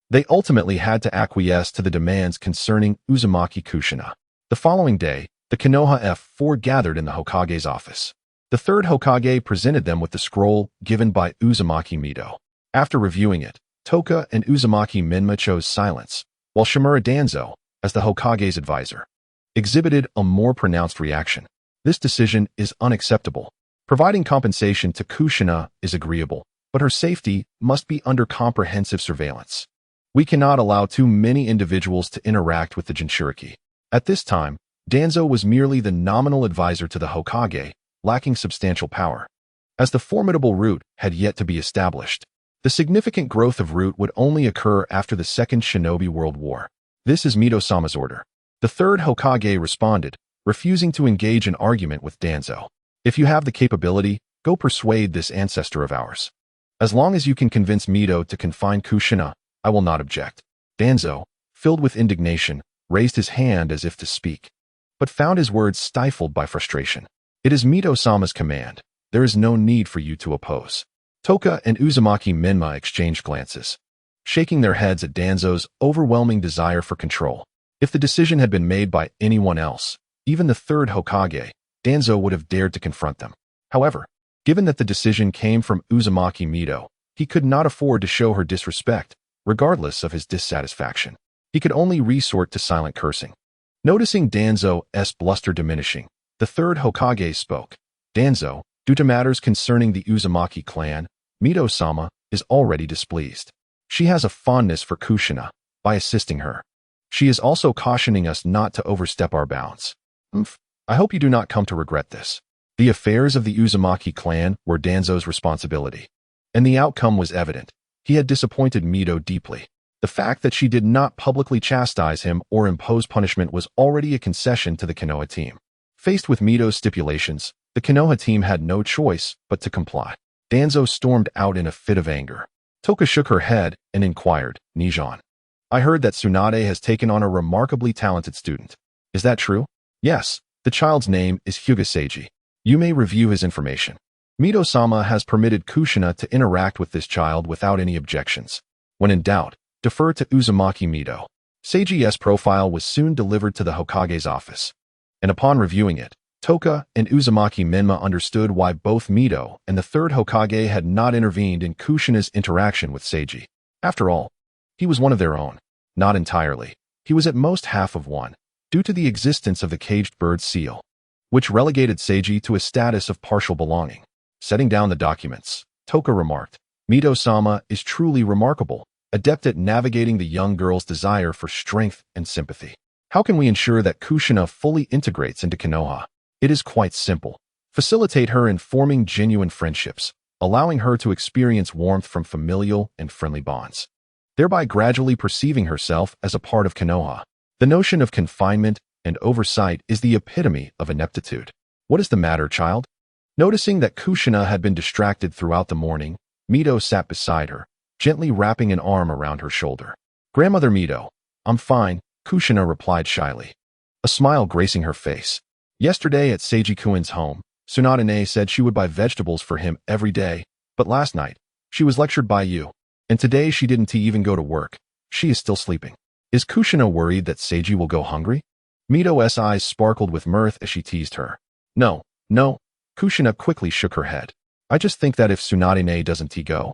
they ultimately had to acquiesce to the demands concerning Uzumaki Kushina. The following day, the Konoha F4 gathered in the Hokage's office. The third Hokage presented them with the scroll given by Uzumaki Mito. After reviewing it, Toka and Uzumaki Minma chose silence, while Shimura Danzo, as the Hokage's advisor, exhibited a more pronounced reaction. "This decision is unacceptable. Providing compensation to Kushina is agreeable, but her safety must be under comprehensive surveillance. We cannot allow too many individuals to interact with the Jinchuriki." At this time, Danzo was merely the nominal advisor to the Hokage, lacking substantial power, as the formidable root had yet to be established. The significant growth of root would only occur after the Second Shinobi World War. "This is Mito-sama's order." The third Hokage responded, refusing to engage in argument with Danzo. "If you have the capability, go persuade this ancestor of ours. As long as you can convince Mito to confine Kushina, I will not object." Danzo, filled with indignation, raised his hand as if to speak, but found his words stifled by frustration. "It is Mito-sama's command. There is no need for you to oppose." Toka and Uzumaki Minma exchanged glances, shaking their heads at Danzo's overwhelming desire for control. If the decision had been made by anyone else, even the third Hokage, Danzo would have dared to confront them. However, given that the decision came from Uzumaki Mito, he could not afford to show her disrespect, regardless of his dissatisfaction. He could only resort to silent cursing. Noticing Danzo's bluster diminishing, the third Hokage spoke. "Danzo, due to matters concerning the Uzumaki clan, Mito-sama is already displeased. She has a fondness for Kushina. by assisting her. She is also cautioning us not to overstep our bounds. I hope you do not come to regret this. The affairs of the Uzumaki clan were Danzo's responsibility, and the outcome was evident. He had disappointed Mito deeply. The fact that she did not publicly chastise him or impose punishment was already a concession to the Konoha team. Faced with Mito's stipulations, the Konoha team had no choice but to comply. Danzo stormed out in a fit of anger. Toka shook her head and inquired, "Nijan, I heard that Tsunade has taken on a remarkably talented student. Is that true?" "Yes, the child's name is Hyuga Seiji. You may review his information. Mito-sama has permitted Kushina to interact with this child without any objections. When in doubt, defer to Uzumaki Mito." Seiji's profile was soon delivered to the Hokage's office, and upon reviewing it, Toka and Uzumaki Menma understood why both Mito and the third Hokage had not intervened in Kushina's interaction with Seiji. After all, he was one of their own. Not entirely. He was at most half of one, due to the existence of the caged bird seal, which relegated Seiji to a status of partial belonging. Setting down the documents, Toka remarked, "Mito-sama is truly remarkable, adept at navigating the young girl's desire for strength and sympathy. How can we ensure that Kushina fully integrates into Konoha? It is quite simple. Facilitate her in forming genuine friendships, allowing her to experience warmth from familial and friendly bonds, thereby gradually perceiving herself as a part of Konoha. The notion of confinement and oversight is the epitome of ineptitude. What is the matter, child?" Noticing that Kushina had been distracted throughout the morning, Mito sat beside her, gently wrapping an arm around her shoulder. "Grandmother Mito, I'm fine," Kushina replied shyly, a smile gracing her face. "Yesterday at Seiji-kun's home, Tsunade said she would buy vegetables for him every day, but last night, she was lectured by you, and today she didn't even go to work. She is still sleeping. Is Kushina worried that Seiji will go hungry?" Mito's eyes sparkled with mirth as she teased her. No, Kushina quickly shook her head. "I just think that if Tsunade doesn't go,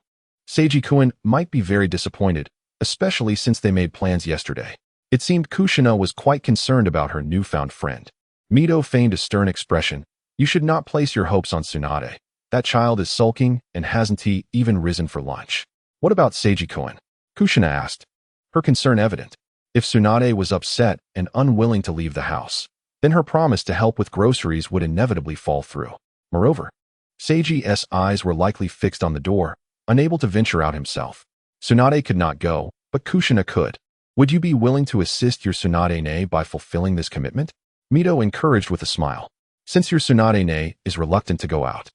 Seiji-kun might be very disappointed, especially since they made plans yesterday." It seemed Kushina was quite concerned about her newfound friend. Mito feigned a stern expression. "You should not place your hopes on Tsunade. That child is sulking and hasn't even risen for lunch." "What about Seiji-kun?" Kushina asked, her concern evident. If Tsunade was upset and unwilling to leave the house, then her promise to help with groceries would inevitably fall through. Moreover, Seiji's eyes were likely fixed on the door, unable to venture out himself. Tsunade could not go, but Kushina could. "Would you be willing to assist your Tsunade by fulfilling this commitment?" Mito encouraged with a smile. "Since your Tsunade is reluctant to go out,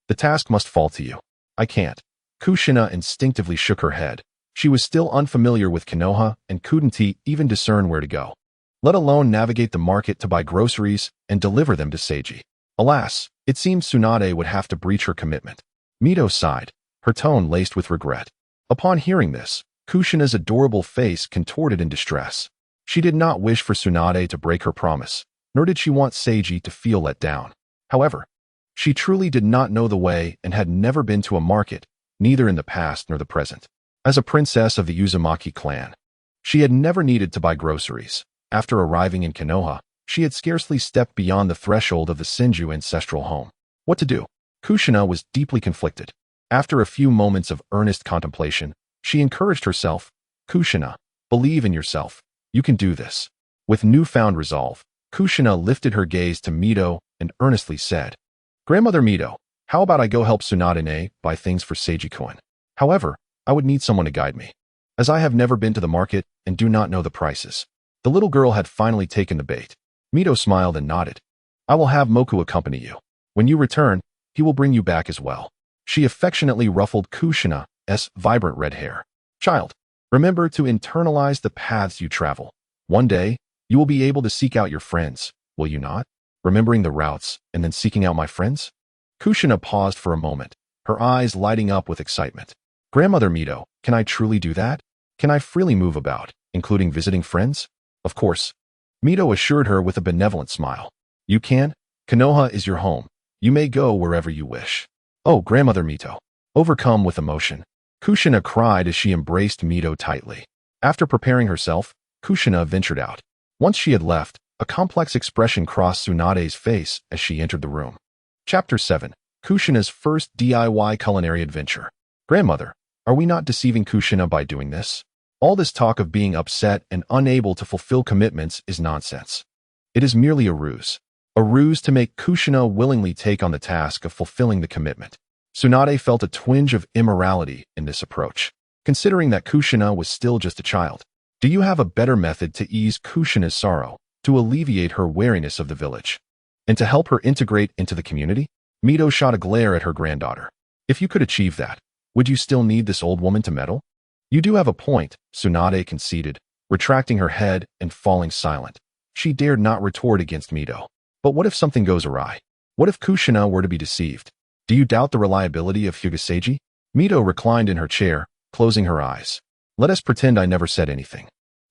the task must fall to you." "I can't." Kushina instinctively shook her head. She was still unfamiliar with Konoha and couldn't even discern where to go, let alone navigate the market to buy groceries and deliver them to Seiji. Alas, it seemed Tsunade would have to breach her commitment. Mito sighed, her tone laced with regret. Upon hearing this, Kushina's adorable face contorted in distress. She did not wish for Tsunade to break her promise, nor did she want Seiji to feel let down. However, she truly did not know the way and had never been to a market, neither in the past nor the present. As a princess of the Uzumaki clan, she had never needed to buy groceries. After arriving in Konoha, she had scarcely stepped beyond the threshold of the Senju ancestral home. What to do? Kushina was deeply conflicted. After a few moments of earnest contemplation, she encouraged herself. "Kushina, believe in yourself. You can do this." With newfound resolve, Kushina lifted her gaze to Mito and earnestly said, "Grandmother Mito, how about I go help Tsunade buy things for Seiji-kun? However, I would need someone to guide me, as I have never been to the market and do not know the prices." The little girl had finally taken the bait. Mito smiled and nodded. "I will have Moku accompany you. When you return, he will bring you back as well." She affectionately ruffled Kushina's vibrant red hair. "Child, remember to internalize the paths you travel. One day, you will be able to seek out your friends, will you not? Remembering the routes and then seeking out my friends?" Kushina paused for a moment, her eyes lighting up with excitement. "Grandmother Mito, can I truly do that? Can I freely move about, including visiting friends?" "Of course," Mito assured her with a benevolent smile. "You can. Konoha is your home. You may go wherever you wish." "Oh, Grandmother Mito." Overcome with emotion, Kushina cried as she embraced Mito tightly. After preparing herself, Kushina ventured out. Once she had left, a complex expression crossed Tsunade's face as she entered the room. Chapter 7. Kushina's first DIY culinary adventure. "Grandmother, are we not deceiving Kushina by doing this?" All this talk of being upset and unable to fulfill commitments is nonsense. It is merely a ruse. A ruse to make Kushina willingly take on the task of fulfilling the commitment. Tsunade felt a twinge of immorality in this approach, considering that Kushina was still just a child. Do you have a better method to ease Kushina's sorrow, to alleviate her wariness of the village, and to help her integrate into the community? Mito shot a glare at her granddaughter. If you could achieve that, would you still need this old woman to meddle? You do have a point, Tsunade conceded, retracting her head and falling silent. She dared not retort against Mito. But what if something goes awry? What if Kushina were to be deceived? Do you doubt the reliability of Hyuga? Mito reclined in her chair, closing her eyes. Let us pretend I never said anything.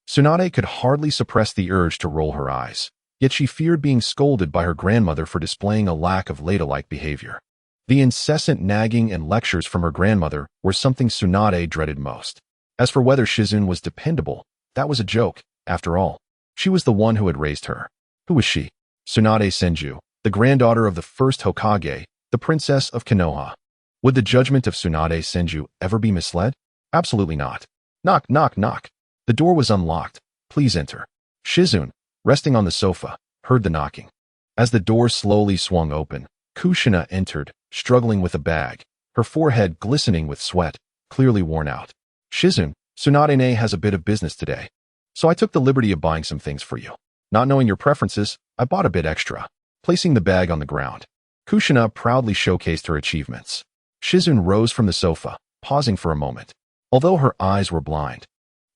Tsunade could hardly suppress the urge to roll her eyes, yet she feared being scolded by her grandmother for displaying a lack of ladylike behavior. The incessant nagging and lectures from her grandmother were something Tsunade dreaded most. As for whether Shizune was dependable, that was a joke, after all. She was the one who had raised her. Who was she? Tsunade Senju, the granddaughter of the first Hokage, the princess of Konoha. Would the judgment of Tsunade Senju ever be misled? Absolutely not. Knock, knock, knock. The door was unlocked. Please enter. Shizune, resting on the sofa, heard the knocking. As the door slowly swung open, Kushina entered, struggling with a bag, her forehead glistening with sweat, clearly worn out. Shizune, Tsunade has a bit of business today, so I took the liberty of buying some things for you. Not knowing your preferences, I bought a bit extra. Placing the bag on the ground, Kushina proudly showcased her achievements. Shizune rose from the sofa, pausing for a moment. Although her eyes were blind,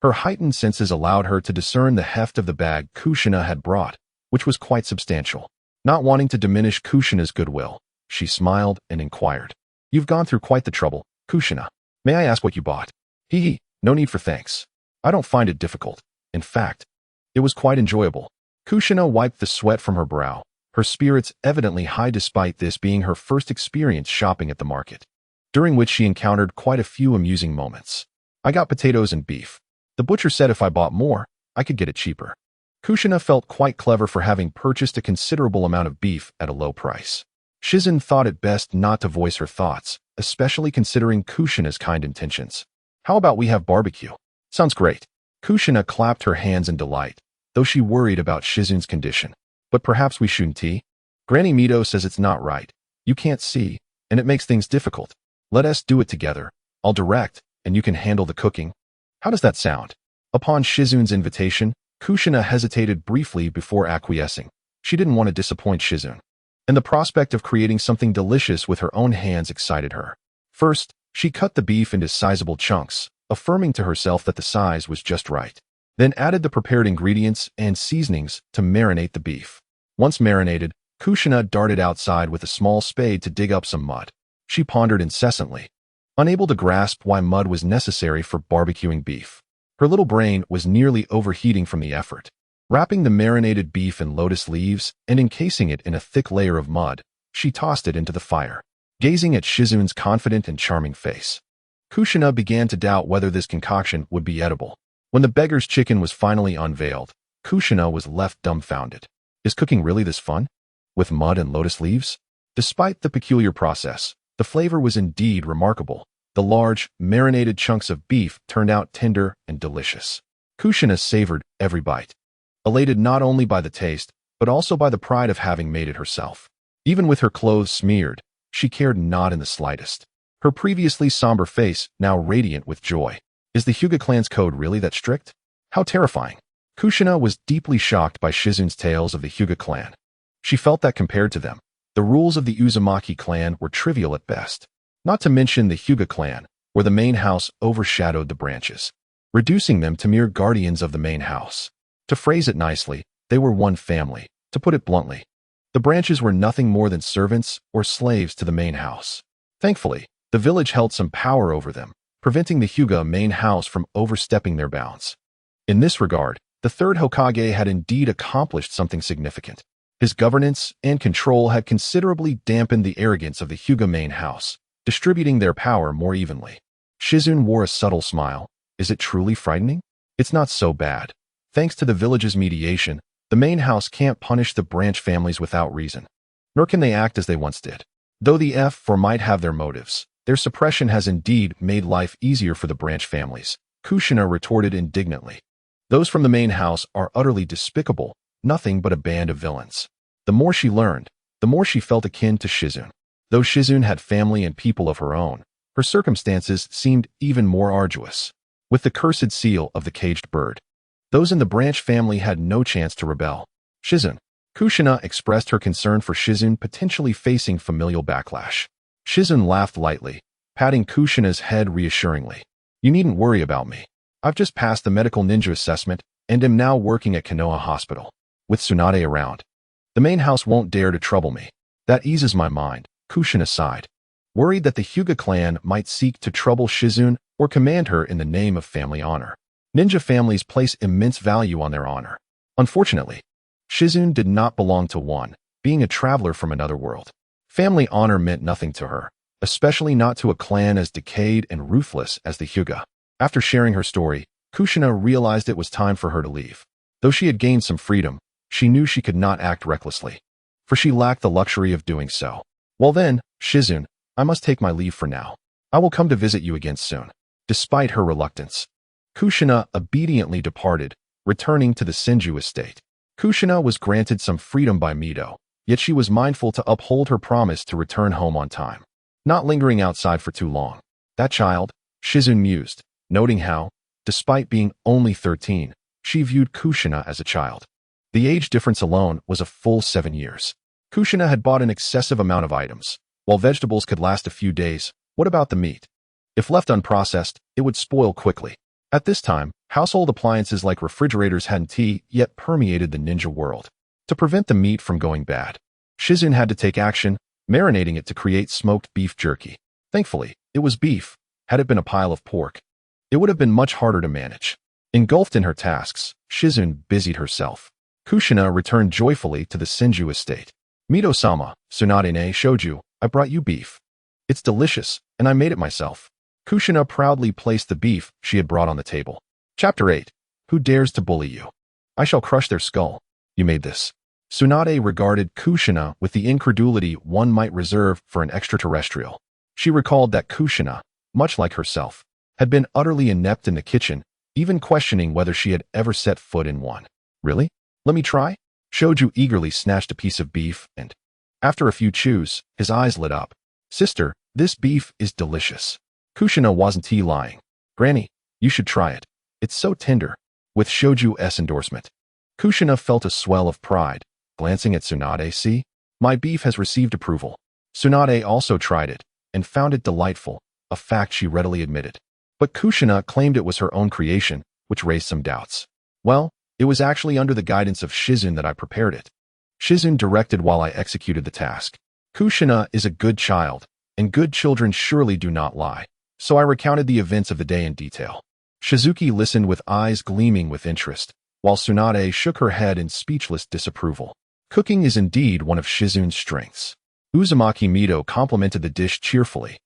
her heightened senses allowed her to discern the heft of the bag Kushina had brought, which was quite substantial. Not wanting to diminish Kushina's goodwill, she smiled and inquired. You've gone through quite the trouble, Kushina. May I ask what you bought? Hee, no need for thanks. I don't find it difficult. In fact, it was quite enjoyable. Kushina wiped the sweat from her brow, her spirits evidently high despite this being her first experience shopping at the market, during which she encountered quite a few amusing moments. I got potatoes and beef. The butcher said if I bought more, I could get it cheaper. Kushina felt quite clever for having purchased a considerable amount of beef at a low price. Shizune thought it best not to voice her thoughts, especially considering Kushina's kind intentions. How about we have barbecue? Sounds great. Kushina clapped her hands in delight, though she worried about Shizune's condition. But perhaps we shouldn't tea? Granny Mito says it's not right. You can't see, and it makes things difficult. Let us do it together. I'll direct, and you can handle the cooking. How does that sound? Upon Shizune's invitation, Kushina hesitated briefly before acquiescing. She didn't want to disappoint Shizune, and the prospect of creating something delicious with her own hands excited her. First, she cut the beef into sizable chunks, affirming to herself that the size was just right. Then added the prepared ingredients and seasonings to marinate the beef. Once marinated, Kushina darted outside with a small spade to dig up some mud. She pondered incessantly, unable to grasp why mud was necessary for barbecuing beef. Her little brain was nearly overheating from the effort. Wrapping the marinated beef in lotus leaves and encasing it in a thick layer of mud, she tossed it into the fire. Gazing at Shizune's confident and charming face, Kushina began to doubt whether this concoction would be edible. When the beggar's chicken was finally unveiled, Kushina was left dumbfounded. Is cooking really this fun? With mud and lotus leaves? Despite the peculiar process, the flavor was indeed remarkable. The large, marinated chunks of beef turned out tender and delicious. Kushina savored every bite, elated not only by the taste, but also by the pride of having made it herself. Even with her clothes smeared, she cared not in the slightest. Her previously somber face now radiant with joy. Is the Hyuga clan's code really that strict? How terrifying. Kushina was deeply shocked by Shizune's tales of the Hyuga clan. She felt that compared to them, the rules of the Uzumaki clan were trivial at best. Not to mention the Hyuga clan, where the main house overshadowed the branches, reducing them to mere guardians of the main house. To phrase it nicely, they were one family. To put it bluntly, the branches were nothing more than servants or slaves to the main house. Thankfully, the village held some power over them, preventing the Hyuga main house from overstepping their bounds. In this regard, the third Hokage had indeed accomplished something significant. His governance and control had considerably dampened the arrogance of the Hyuga main house, distributing their power more evenly. Shizune wore a subtle smile. Is it truly frightening? It's not so bad. Thanks to the village's mediation, the main house can't punish the branch families without reason, nor can they act as they once did. Though the F4 might have their motives, their suppression has indeed made life easier for the branch families. Kushina retorted indignantly. Those from the main house are utterly despicable, nothing but a band of villains. The more she learned, the more she felt akin to Shizune. Though Shizune had family and people of her own, her circumstances seemed even more arduous. With the cursed seal of the caged bird, those in the branch family had no chance to rebel. Shizune. Kushina expressed her concern for Shizune potentially facing familial backlash. Shizune laughed lightly, patting Kushina's head reassuringly. You needn't worry about me. I've just passed the medical ninja assessment and am now working at Konoha Hospital. With Tsunade around, the main house won't dare to trouble me. That eases my mind, Kushina sighed, worried that the Hyuga clan might seek to trouble Shizune or command her in the name of family honor. Ninja families place immense value on their honor. Unfortunately, Shizune did not belong to one, being a traveler from another world. Family honor meant nothing to her, especially not to a clan as decayed and ruthless as the Hyuga. After sharing her story, Kushina realized it was time for her to leave. Though she had gained some freedom, she knew she could not act recklessly, for she lacked the luxury of doing so. Well then, Shizune, I must take my leave for now. I will come to visit you again soon. Despite her reluctance, Kushina obediently departed, returning to the Senju estate. Kushina was granted some freedom by Mito, yet she was mindful to uphold her promise to return home on time, not lingering outside for too long. That child, Shizune mused, noting how, despite being only 13, she viewed Kushina as a child. The age difference alone was a full 7 years. Kushina had bought an excessive amount of items. While vegetables could last a few days, what about the meat? If left unprocessed, it would spoil quickly. At this time, household appliances like refrigerators hadn't yet permeated the ninja world. To prevent the meat from going bad, Shizune had to take action, marinating it to create smoked beef jerky. Thankfully, it was beef. Had it been a pile of pork, it would have been much harder to manage. Engulfed in her tasks, Shizune busied herself. Kushina returned joyfully to the Senju estate. Mito-sama, Tsunade-ne shouju, I brought you beef. It's delicious, and I made it myself. Kushina proudly placed the beef she had brought on the table. Chapter 8. Who dares to bully you? I shall crush their skull. You made this. Tsunade regarded Kushina with the incredulity one might reserve for an extraterrestrial. She recalled that Kushina, much like herself, had been utterly inept in the kitchen, even questioning whether she had ever set foot in one. Really? Let me try? Shoju eagerly snatched a piece of beef and, after a few chews, his eyes lit up. Sister, this beef is delicious. Kushina wasn't lying. Granny, you should try it. It's so tender. With Shoju's endorsement, Kushina felt a swell of pride, glancing at Tsunade. See? My beef has received approval. Tsunade also tried it, and found it delightful, a fact she readily admitted. But Kushina claimed it was her own creation, which raised some doubts. Well, it was actually under the guidance of Shizune that I prepared it. Shizune directed while I executed the task. Kushina is a good child, and good children surely do not lie, so I recounted the events of the day in detail. Shizuki listened with eyes gleaming with interest, while Tsunade shook her head in speechless disapproval. Cooking is indeed one of Shizune's strengths. Uzumaki Mito complimented the dish cheerfully,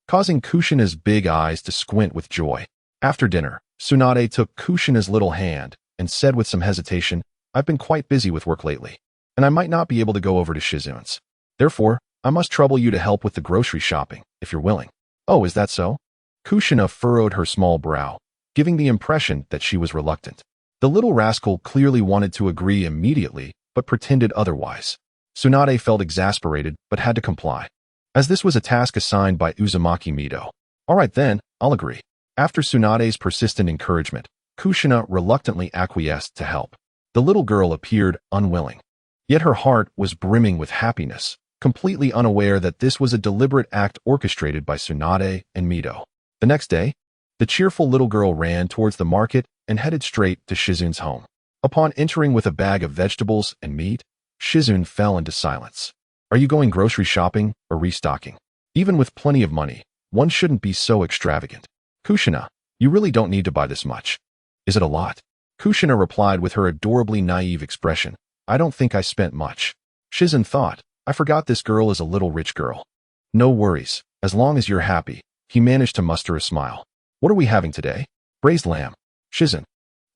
causing Kushina's big eyes to squint with joy. After dinner, Tsunade took Kushina's little hand and said with some hesitation, I've been quite busy with work lately, and I might not be able to go over to Shizune's. Therefore, I must trouble you to help with the grocery shopping, if you're willing. Oh, is that so? Kushina furrowed her small brow, giving the impression that she was reluctant. The little rascal clearly wanted to agree immediately, but pretended otherwise. Tsunade felt exasperated, but had to comply, as this was a task assigned by Uzumaki Mito. All right then, I'll agree. After Tsunade's persistent encouragement, Kushina reluctantly acquiesced to help. The little girl appeared unwilling, yet her heart was brimming with happiness, completely unaware that this was a deliberate act orchestrated by Tsunade and Mito. The next day, the cheerful little girl ran towards the market and headed straight to Shizune's home. Upon entering with a bag of vegetables and meat, Shizune fell into silence. Are you going grocery shopping or restocking? Even with plenty of money, one shouldn't be so extravagant. Kushina, you really don't need to buy this much. Is it a lot? Kushina replied with her adorably naive expression. I don't think I spent much. Shizune thought, I forgot this girl is a little rich girl. No worries, as long as you're happy. He managed to muster a smile. What are we having today? Braised lamb. Shizune.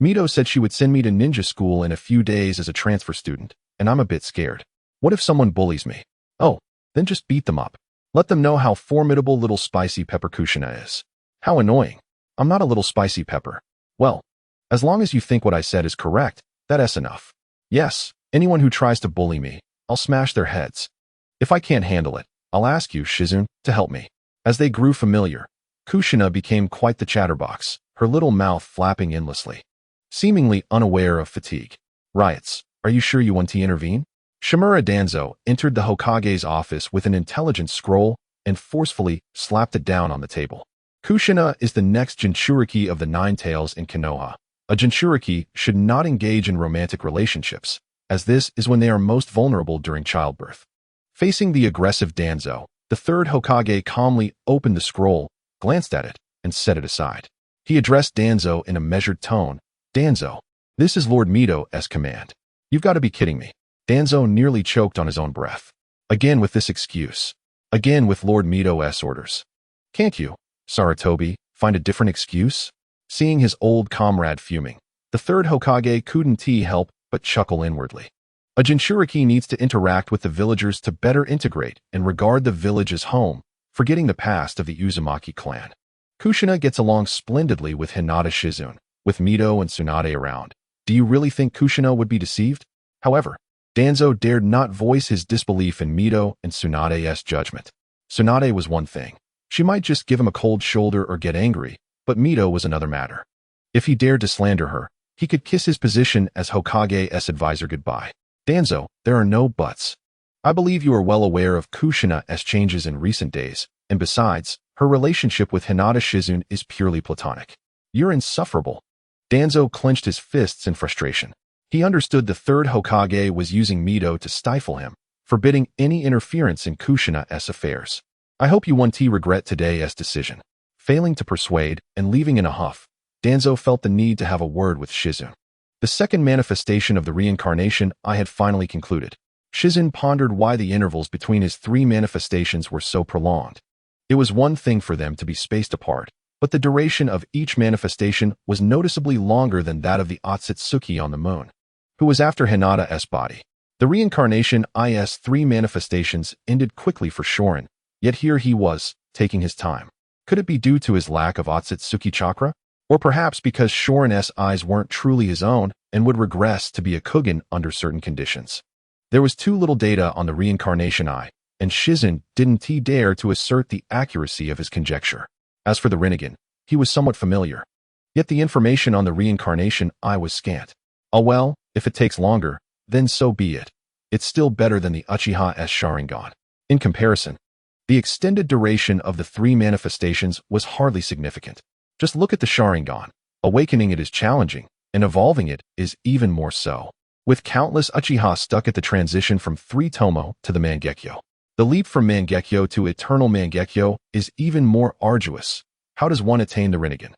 Mito said she would send me to ninja school in a few days as a transfer student, and I'm a bit scared. What if someone bullies me? Oh, then just beat them up. Let them know how formidable little spicy pepper Kushina is. How annoying. I'm not a little spicy pepper. Well, as long as you think what I said is correct, that's enough. Yes, anyone who tries to bully me, I'll smash their heads. If I can't handle it, I'll ask you, Shizune, to help me. As they grew familiar, Kushina became quite the chatterbox, her little mouth flapping endlessly, seemingly unaware of fatigue. Riots, are you sure you want to intervene? Shimura Danzo entered the Hokage's office with an intelligent scroll and forcefully slapped it down on the table. Kushina is the next Jinchuriki of the Nine Tails in Konoha. A Jinchuriki should not engage in romantic relationships, as this is when they are most vulnerable during childbirth. Facing the aggressive Danzo, the third Hokage calmly opened the scroll, glanced at it, and set it aside. He addressed Danzo in a measured tone. Danzo, this is Lord Mito's command. You've got to be kidding me. Danzo nearly choked on his own breath. Again with this excuse. Again with Lord Mito's orders. Can't you, Sarutobi, find a different excuse? Seeing his old comrade fuming, the third Hokage couldn't help but chuckle inwardly. A Jinchuriki needs to interact with the villagers to better integrate and regard the village as home, forgetting the past of the Uzumaki clan. Kushina gets along splendidly with Hinata Shizune, with Mito and Tsunade around. Do you really think Kushina would be deceived? However, Danzo dared not voice his disbelief in Mito and Tsunade's judgment. Tsunade was one thing. She might just give him a cold shoulder or get angry, but Mito was another matter. If he dared to slander her, he could kiss his position as Hokage's advisor goodbye. Danzo, there are no buts. I believe you are well aware of Kushina's changes in recent days, and besides, her relationship with Hinata Shizune is purely platonic. You're insufferable. Danzo clenched his fists in frustration. He understood the third Hokage was using Mito to stifle him, forbidding any interference in Kushina's affairs. I hope you won't regret today's decision. Failing to persuade and leaving in a huff, Danzo felt the need to have a word with Shizune. The second manifestation of the reincarnation I had finally concluded. Shizune pondered why the intervals between his three manifestations were so prolonged. It was one thing for them to be spaced apart, but the duration of each manifestation was noticeably longer than that of the Otsutsuki on the moon, who was after Hinata's body. The reincarnation is three manifestations ended quickly for Shorin, yet here he was, taking his time. Could it be due to his lack of Otsutsuki chakra? Or perhaps because Shorin's eyes weren't truly his own and would regress to be a Kugen under certain conditions. There was too little data on the reincarnation eye, and Shizune didn't dare to assert the accuracy of his conjecture. As for the Rinnegan, he was somewhat familiar. Yet the information on the reincarnation eye was scant. Oh well, if it takes longer, then so be it. It's still better than the Uchiha's Sharingan. In comparison, the extended duration of the three manifestations was hardly significant. Just look at the Sharingan. Awakening it is challenging, and evolving it is even more so. With countless Uchiha stuck at the transition from 3 Tomo to the Mangekyo. The leap from Mangekyo to Eternal Mangekyo is even more arduous. How does one attain the Rinnegan?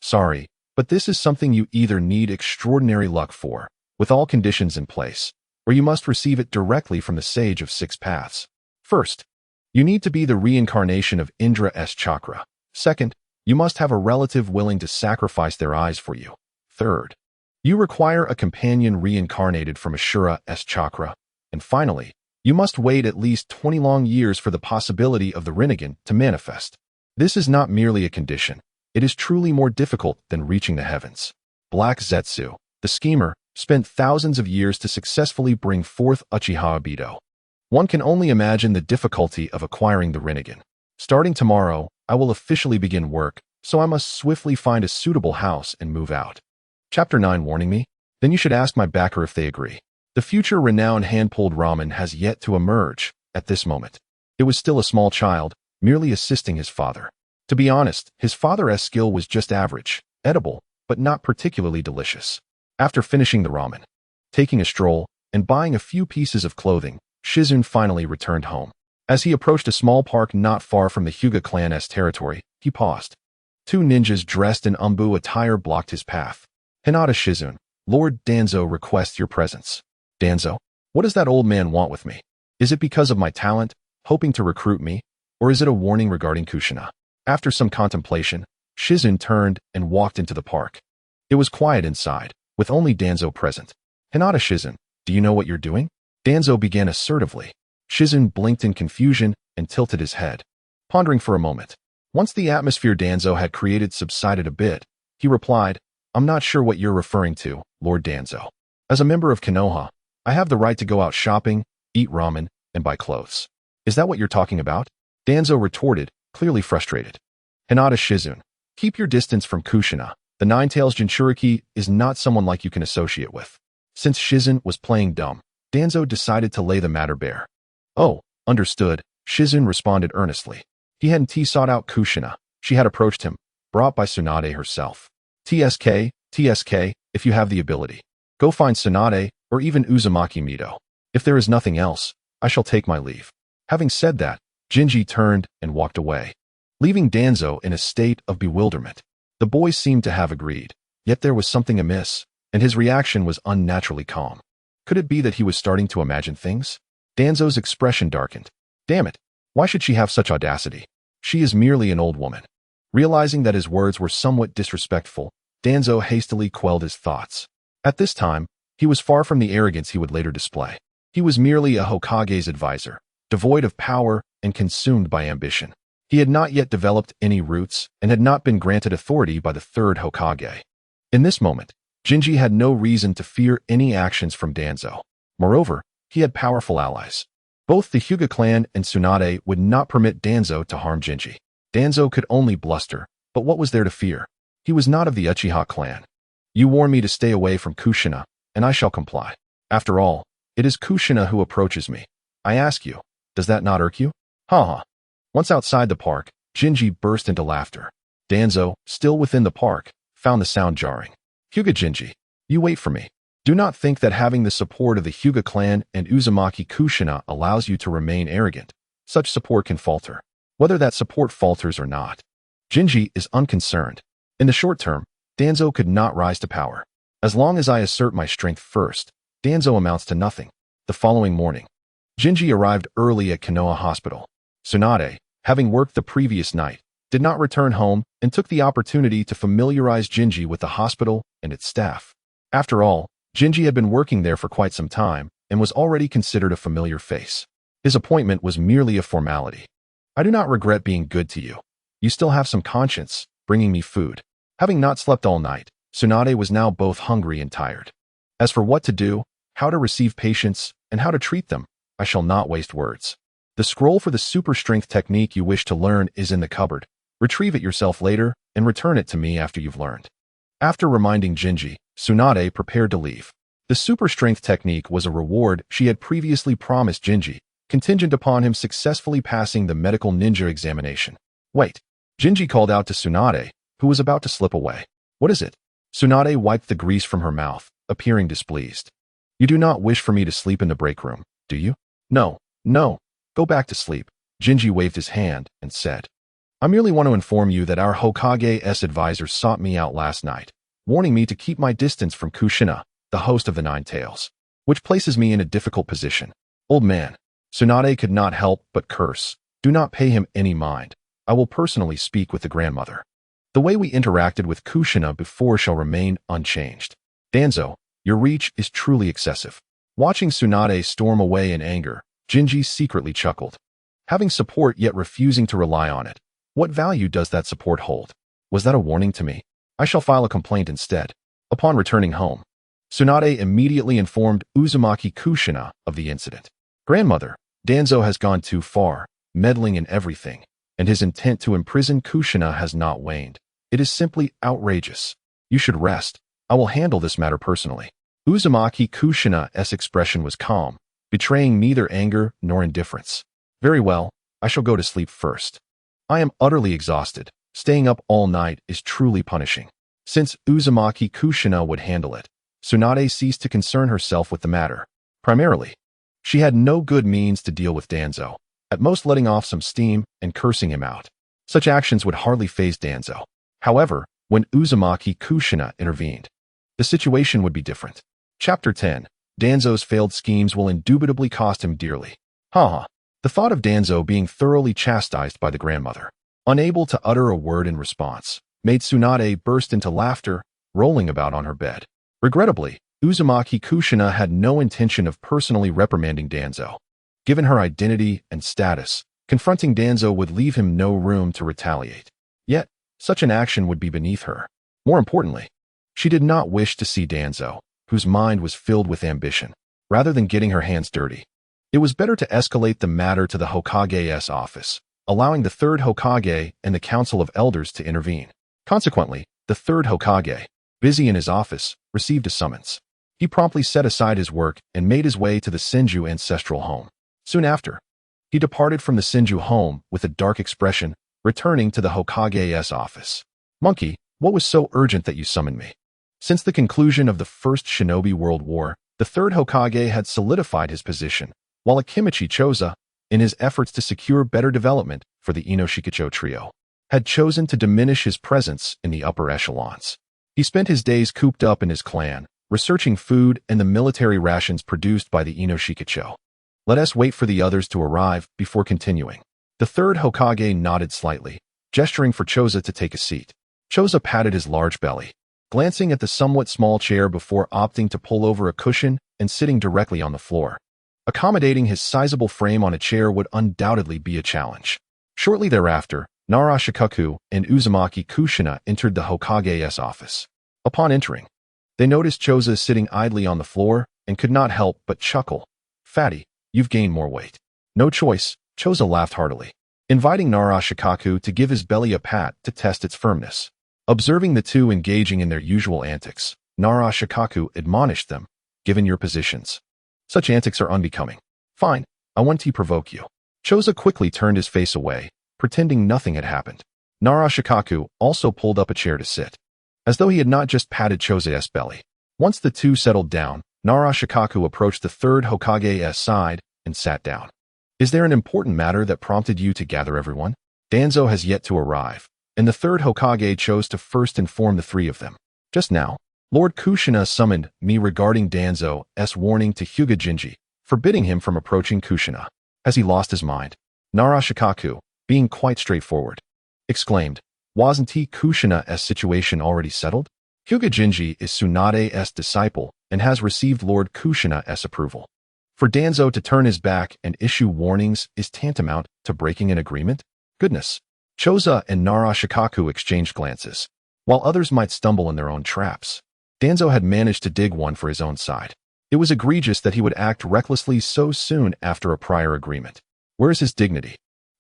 Sorry, but this is something you either need extraordinary luck for, with all conditions in place, or you must receive it directly from the Sage of Six Paths. First, you need to be the reincarnation of Indra's chakra. Second, you must have a relative willing to sacrifice their eyes for you. Third, you require a companion reincarnated from Ashura's chakra. And finally, you must wait at least 20 long years for the possibility of the Rinnegan to manifest. This is not merely a condition. It is truly more difficult than reaching the heavens. Black Zetsu, the schemer, spent thousands of years to successfully bring forth Uchiha Obito. One can only imagine the difficulty of acquiring the Rinnegan. Starting tomorrow, I will officially begin work, so I must swiftly find a suitable house and move out. Chapter 9 warning me? Then you should ask my backer if they agree. The future renowned hand-pulled ramen has yet to emerge at this moment. It was still a small child, merely assisting his father. To be honest, his father's skill was just average, edible, but not particularly delicious. After finishing the ramen, taking a stroll, and buying a few pieces of clothing, Shizune finally returned home. As he approached a small park not far from the Hyuga clan's territory, he paused. 2 ninjas dressed in umbu attire blocked his path. Hinata Shizune, Lord Danzo requests your presence. Danzo, what does that old man want with me? Is it because of my talent, hoping to recruit me, or is it a warning regarding Kushina? After some contemplation, Shizune turned and walked into the park. It was quiet inside, with only Danzo present. Hinata Shizune, do you know what you're doing? Danzo began assertively. Shizune blinked in confusion and tilted his head. Pondering for a moment, Once the atmosphere Danzo had created subsided a bit, he replied, I'm not sure what you're referring to, Lord Danzo. As a member of Konoha, I have the right to go out shopping, eat ramen, and buy clothes. Is that what you're talking about? Danzo retorted, clearly frustrated. Hinata Shizune, keep your distance from Kushina. The Nine-Tails Jinchuriki is not someone like you can associate with. Since Shizune was playing dumb, Danzo decided to lay the matter bare. Oh, understood, Shizune responded earnestly. He hadn't sought out Kushina. She had approached him, brought by Tsunade herself. TSK, if you have the ability. Go find Tsunade or even Uzumaki Mido. If there is nothing else, I shall take my leave. Having said that, Jinji turned and walked away, leaving Danzo in a state of bewilderment. The boy seemed to have agreed, yet there was something amiss, and his reaction was unnaturally calm. Could it be that he was starting to imagine things? Danzo's expression darkened. Damn it, why should she have such audacity? She is merely an old woman. Realizing that his words were somewhat disrespectful, Danzo hastily quelled his thoughts. At this time, he was far from the arrogance he would later display. He was merely a Hokage's advisor, devoid of power and consumed by ambition. He had not yet developed any roots and had not been granted authority by the third Hokage. In this moment, Jinji had no reason to fear any actions from Danzo. Moreover, he had powerful allies. Both the Hyuga clan and Tsunade would not permit Danzo to harm Jinji. Danzo could only bluster, but what was there to fear? He was not of the Uchiha clan. You warn me to stay away from Kushina, and I shall comply. After all, it is Kushina who approaches me. I ask you, does that not irk you? Ha ha. Once outside the park, Jinji burst into laughter. Danzo, still within the park, found the sound jarring. Hyuga Jinji, you wait for me. Do not think that having the support of the Hyuga clan and Uzumaki Kushina allows you to remain arrogant. Such support can falter. Whether that support falters or not, Jinji is unconcerned. In the short term, Danzo could not rise to power. As long as I assert my strength first, Danzo amounts to nothing. The following morning, Jinji arrived early at Konoha Hospital. Tsunade, having worked the previous night, did not return home and took the opportunity to familiarize Jinji with the hospital and its staff. After all, Jinji had been working there for quite some time and was already considered a familiar face. His appointment was merely a formality. I do not regret being good to you. You still have some conscience, bringing me food. Having not slept all night, Tsunade was now both hungry and tired. As for what to do, how to receive patients, and how to treat them, I shall not waste words. The scroll for the super strength technique you wish to learn is in the cupboard. Retrieve it yourself later and return it to me after you've learned. After reminding Jinji, Tsunade prepared to leave. The super strength technique was a reward she had previously promised Jinji, contingent upon him successfully passing the medical ninja examination. Wait. Jinji called out to Tsunade, who was about to slip away. What is it? Tsunade wiped the grease from her mouth, appearing displeased. You do not wish for me to sleep in the break room, do you? No. Go back to sleep. Jinji waved his hand and said, I merely want to inform you that our Hokage's advisor sought me out last night, warning me to keep my distance from Kushina, the host of the Nine Tails, which places me in a difficult position. Old man. Tsunade could not help but curse. Do not pay him any mind. I will personally speak with the grandmother. The way we interacted with Kushina before shall remain unchanged. Danzo, your reach is truly excessive. Watching Tsunade storm away in anger, Jinji secretly chuckled. Having support yet refusing to rely on it, what value does that support hold? Was that a warning to me? I shall file a complaint instead. Upon returning home, Tsunade immediately informed Uzumaki Kushina of the incident. Grandmother, Danzo has gone too far, meddling in everything, and his intent to imprison Kushina has not waned. It is simply outrageous. You should rest. I will handle this matter personally. Uzumaki Kushina's expression was calm, betraying neither anger nor indifference. Very well, I shall go to sleep first. I am utterly exhausted. Staying up all night is truly punishing. Since Uzumaki Kushina would handle it, Tsunade ceased to concern herself with the matter. Primarily, she had no good means to deal with Danzo, at most letting off some steam and cursing him out. Such actions would hardly faze Danzo. However, when Uzumaki Kushina intervened, the situation would be different. Chapter 10. Danzo's failed schemes will indubitably cost him dearly. Ha. The thought of Danzo being thoroughly chastised by the grandmother, unable to utter a word in response, made Tsunade burst into laughter, rolling about on her bed. Regrettably, Uzumaki Kushina had no intention of personally reprimanding Danzo. Given her identity and status, Confronting Danzo would leave him no room to retaliate. Yet, such an action would be beneath her. More importantly, she did not wish to see Danzo, whose mind was filled with ambition, rather than getting her hands dirty. It was better to escalate the matter to the Hokage's office, allowing the third Hokage and the Council of Elders to intervene. Consequently, the third Hokage, busy in his office, received a summons. He promptly set aside his work and made his way to the Senju ancestral home. Soon after, he departed from the Senju home with a dark expression, returning to the Hokage's office. Monkey, what was so urgent that you summoned me? Since the conclusion of the First Shinobi World War, the third Hokage had solidified his position, while Akimichi Choza, in his efforts to secure better development for the Inoshikacho trio, had chosen to diminish his presence in the upper echelons. He spent his days cooped up in his clan, researching food and the military rations produced by the Inoshikacho. Let us wait for the others to arrive before continuing. The third Hokage nodded slightly, gesturing for Choza to take a seat. Choza patted his large belly, glancing at the somewhat small chair before opting to pull over a cushion and sitting directly on the floor. Accommodating his sizable frame on a chair would undoubtedly be a challenge. Shortly thereafter, Nara Shikaku and Uzumaki Kushina entered the Hokage's office. Upon entering, they noticed Choza sitting idly on the floor and could not help but chuckle. Fatty, you've gained more weight. No choice, Choza laughed heartily, inviting Nara Shikaku to give his belly a pat to test its firmness. Observing the two engaging in their usual antics, Nara Shikaku admonished them, given your positions. Such antics are unbecoming. Fine, I want to provoke you. Choza quickly turned his face away, pretending nothing had happened. Nara Shikaku also pulled up a chair to sit, as though he had not just patted Choza's belly. Once the two settled down, Nara Shikaku approached the third Hokage's side and sat down. Is there an important matter that prompted you to gather everyone? Danzo has yet to arrive, and the third Hokage chose to first inform the three of them. Just now, Lord Kushina summoned me regarding Danzo's warning to Hyuga Jinji, forbidding him from approaching Kushina. Has he lost his mind? Nara Shikaku, being quite straightforward, exclaimed, wasn't Kushina's situation already settled? Hyuga Jinji is Tsunade's disciple and has received Lord Kushina's approval. For Danzo to turn his back and issue warnings is tantamount to breaking an agreement? Goodness. Choza and Nara Shikaku exchanged glances. While others might stumble in their own traps, Danzo had managed to dig one for his own side. It was egregious that he would act recklessly so soon after a prior agreement. Where is his dignity?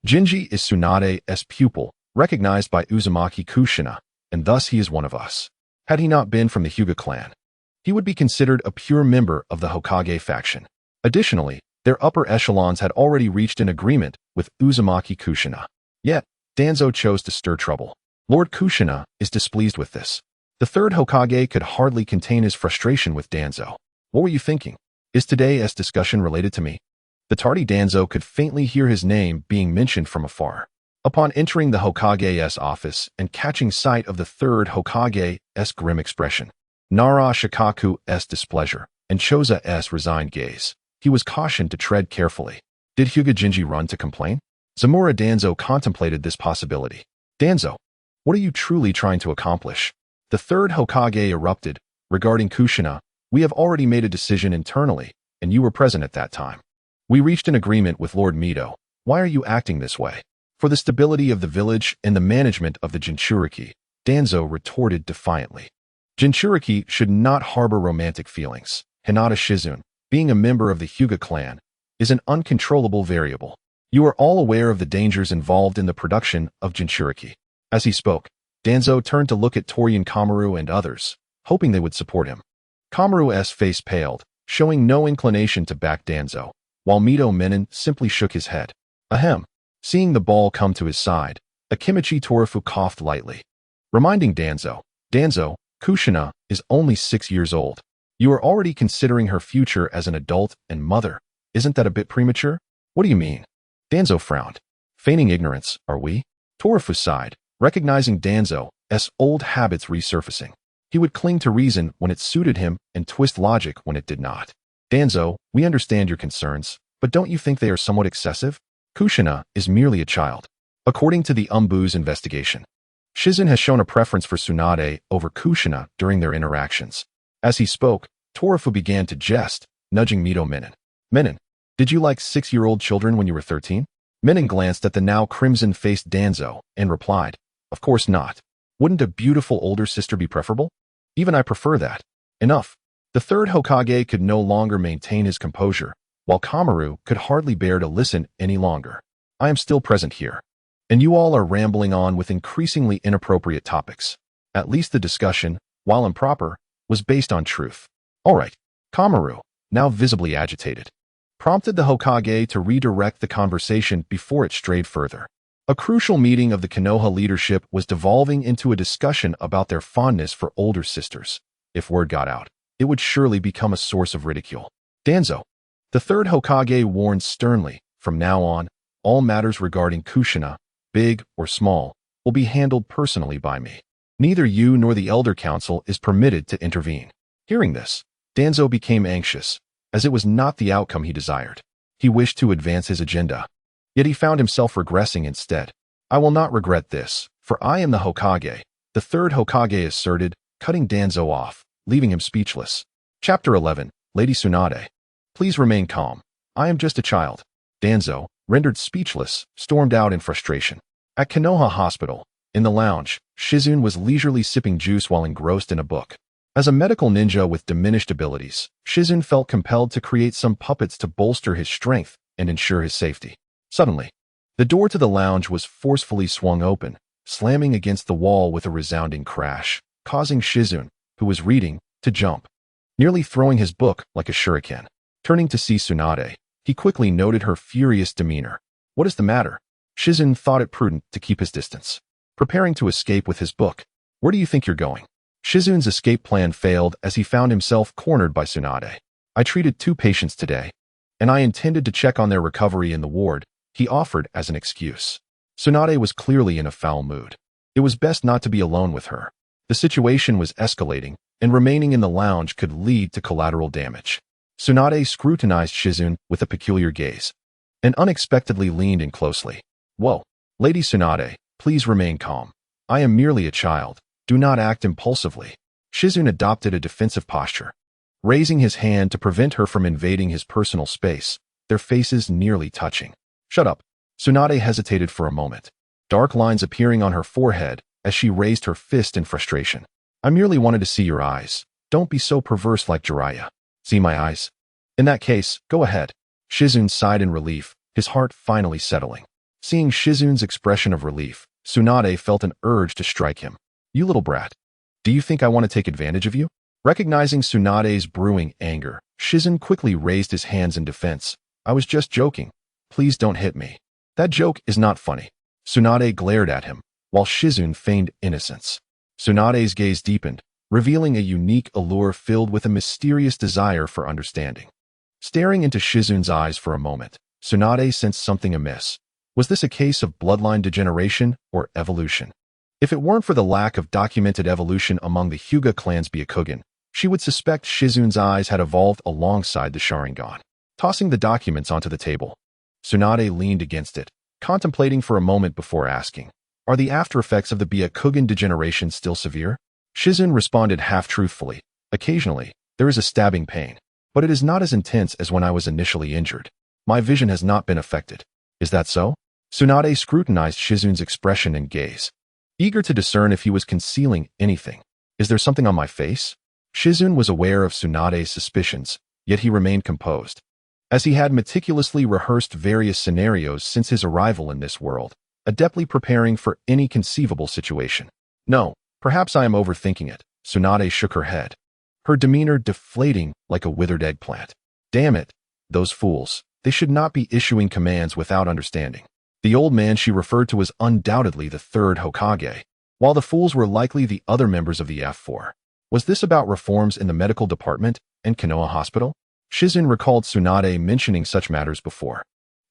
Jinji is Tsunade's pupil, recognized by Uzumaki Kushina, and thus he is one of us. Had he not been from the Hyuga clan, he would be considered a pure member of the Hokage faction. Additionally, their upper echelons had already reached an agreement with Uzumaki Kushina. Yet, Danzo chose to stir trouble. Lord Kushina is displeased with this. The third Hokage could hardly contain his frustration with Danzo. What were you thinking? Is today's discussion related to me? The tardy Danzo could faintly hear his name being mentioned from afar. Upon entering the Hokage's office and catching sight of the third Hokage's grim expression, Nara Shikaku's displeasure, and Choza's resigned gaze, he was cautioned to tread carefully. Did Hyuga Jinji run to complain? Zamora Danzo contemplated this possibility. Danzo, what are you truly trying to accomplish? The third Hokage erupted. Regarding Kushina, we have already made a decision internally, and you were present at that time. We reached an agreement with Lord Mito. Why are you acting this way? For the stability of the village and the management of the Jinchuriki, Danzo retorted defiantly. Jinchuriki should not harbor romantic feelings. Hinata Shizune, being a member of the Hyuga clan, is an uncontrollable variable. You are all aware of the dangers involved in the production of Jinchuriki. As he spoke, Danzo turned to look at Torian Kamaru and others, hoping they would support him. Kamaru's face paled, showing no inclination to back Danzo, while Mito Menon simply shook his head. Ahem. Seeing the ball come to his side, Akimichi Torafu coughed lightly, reminding Danzo, Kushina is only 6 years old. You are already considering her future as an adult and mother. Isn't that a bit premature? What do you mean? Danzo frowned. Feigning ignorance, are we? Torafu sighed, recognizing Danzo's old habits resurfacing. He would cling to reason when it suited him and twist logic when it did not. Danzo, we understand your concerns, but don't you think they are somewhat excessive? Kushina is merely a child. According to the Umbu's investigation, Shizun has shown a preference for Tsunade over Kushina during their interactions. As he spoke, Torafu began to jest, nudging Mito Menon. Menon, did you like 6-year-old children when you were 13? Menon glanced at the now crimson-faced Danzo and replied, "Of course not. Wouldn't a beautiful older sister be preferable? Even I prefer that." Enough. The third Hokage could no longer maintain his composure, while Kamaru could hardly bear to listen any longer. "I am still present here, and you all are rambling on with increasingly inappropriate topics. At least the discussion, while improper, was based on truth." "All right." Kamaru, now visibly agitated, prompted the Hokage to redirect the conversation before it strayed further. A crucial meeting of the Konoha leadership was devolving into a discussion about their fondness for older sisters. If word got out, it would surely become a source of ridicule. "Danzo," the third Hokage warned sternly, "from now on, all matters regarding Kushina, big or small, will be handled personally by me. Neither you nor the Elder Council is permitted to intervene." Hearing this, Danzo became anxious, as it was not the outcome he desired. He wished to advance his agenda, yet he found himself regressing instead. "I will not regret this, for I am the Hokage," the third Hokage asserted, cutting Danzo off, leaving him speechless. Chapter 11. Lady Tsunade. "Please remain calm. I am just a child." Danzo, rendered speechless, stormed out in frustration. At Konoha Hospital, in the lounge, Shizune was leisurely sipping juice while engrossed in a book. As a medical ninja with diminished abilities, Shizune felt compelled to create some puppets to bolster his strength and ensure his safety. Suddenly, the door to the lounge was forcefully swung open, slamming against the wall with a resounding crash, causing Shizune, who was reading, to jump, nearly throwing his book like a shuriken. Turning to see Tsunade, he quickly noted her furious demeanor. "What is the matter?" Shizune thought it prudent to keep his distance. "Preparing to escape with his book. Where do you think you're going?" Shizune's escape plan failed as he found himself cornered by Tsunade. "I treated 2 patients today, and I intended to check on their recovery in the ward," he offered as an excuse. Tsunade was clearly in a foul mood. It was best not to be alone with her. The situation was escalating, and remaining in the lounge could lead to collateral damage. Tsunade scrutinized Shizune with a peculiar gaze, and unexpectedly leaned in closely. "Whoa, Lady Tsunade, please remain calm. I am merely a child. Do not act impulsively." Shizune adopted a defensive posture, raising his hand to prevent her from invading his personal space, their faces nearly touching. "Shut up." Tsunade hesitated for a moment, dark lines appearing on her forehead as she raised her fist in frustration. "I merely wanted to see your eyes. Don't be so perverse like Jiraiya." "See my eyes? In that case, go ahead." Shizune sighed in relief, his heart finally settling. Seeing Shizune's expression of relief, Tsunade felt an urge to strike him. "You little brat. Do you think I want to take advantage of you?" Recognizing Tsunade's brewing anger, Shizune quickly raised his hands in defense. "I was just joking. Please don't hit me." "That joke is not funny." Tsunade glared at him, while Shizune feigned innocence. Tsunade's gaze deepened, revealing a unique allure filled with a mysterious desire for understanding. Staring into Shizune's eyes for a moment, Tsunade sensed something amiss. Was this a case of bloodline degeneration or evolution? If it weren't for the lack of documented evolution among the Hyuga clan's Byakugan, she would suspect Shizune's eyes had evolved alongside the Sharingan. Tossing the documents onto the table, Tsunade leaned against it, contemplating for a moment before asking, "Are the aftereffects of the Byakugan degeneration still severe?" Shizune responded half-truthfully, "Occasionally, there is a stabbing pain, but it is not as intense as when I was initially injured. My vision has not been affected." "Is that so?" Tsunade scrutinized Shizune's expression and gaze, eager to discern if he was concealing anything. "Is there something on my face?" Shizune was aware of Tsunade's suspicions, yet he remained composed, as he had meticulously rehearsed various scenarios since his arrival in this world, adeptly preparing for any conceivable situation. "No, perhaps I am overthinking it." Tsunade shook her head, her demeanor deflating like a withered eggplant. "Damn it, those fools. They should not be issuing commands without understanding." The old man she referred to was undoubtedly the third Hokage, while the fools were likely the other members of the F4. Was this about reforms in the medical department and Konoha Hospital? Shizune recalled Tsunade mentioning such matters before,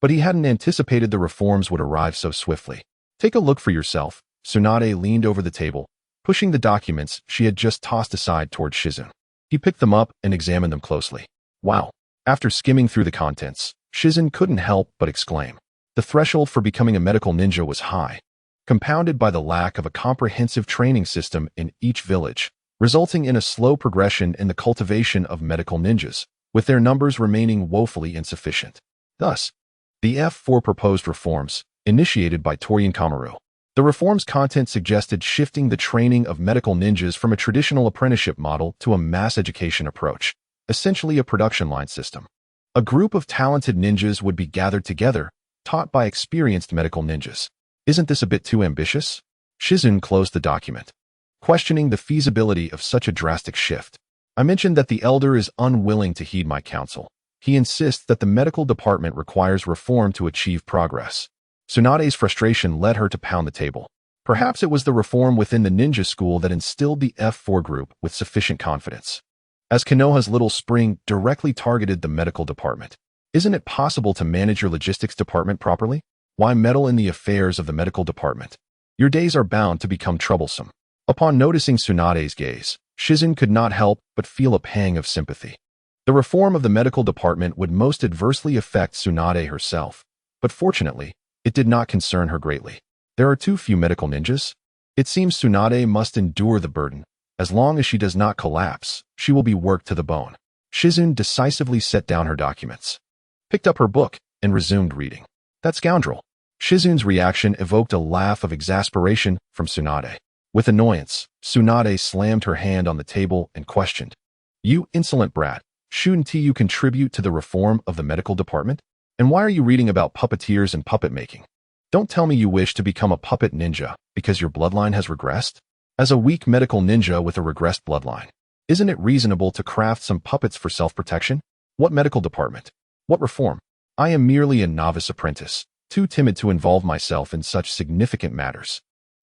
but he hadn't anticipated the reforms would arrive so swiftly. "Take a look for yourself." Tsunade leaned over the table, pushing the documents she had just tossed aside toward Shizune. He picked them up and examined them closely. "Wow." After skimming through the contents, Shizune couldn't help but exclaim. The threshold for becoming a medical ninja was high, compounded by the lack of a comprehensive training system in each village, resulting in a slow progression in the cultivation of medical ninjas, with their numbers remaining woefully insufficient. Thus, The F4 proposed reforms, initiated by Torian Kamaru. The reform's content suggested shifting the training of medical ninjas from a traditional apprenticeship model to a mass education approach, essentially a production line system. A group of talented ninjas would be gathered together, taught by experienced medical ninjas. Isn't this a bit too ambitious? Shizun closed the document, questioning the feasibility of such a drastic shift. I mentioned that the elder is unwilling to heed my counsel. He insists that the medical department requires reform to achieve progress. Tsunade's frustration led her to pound the table. Perhaps it was the reform within the ninja school that instilled the F4 group with sufficient confidence. As Konoha's little spring directly targeted the medical department, isn't it possible to manage your logistics department properly? Why meddle in the affairs of the medical department? Your days are bound to become troublesome. Upon noticing Tsunade's gaze, Shizun could not help but feel a pang of sympathy. The reform of the medical department would most adversely affect Tsunade herself, but fortunately, it did not concern her greatly. There are too few medical ninjas. It seems Tsunade must endure the burden. As long as she does not collapse, she will be worked to the bone. Shizun decisively set down her documents, picked up her book, and resumed reading. That scoundrel. Shizun's reaction evoked a laugh of exasperation from Tsunade. With annoyance, Tsunade slammed her hand on the table and questioned, "You insolent brat, shouldn't you contribute to the reform of the medical department? And why are you reading about puppeteers and puppet making? Don't tell me you wish to become a puppet ninja because your bloodline has regressed? As a weak medical ninja with a regressed bloodline, isn't it reasonable to craft some puppets for self-protection? What medical department? What reform? I am merely a novice apprentice, too timid to involve myself in such significant matters.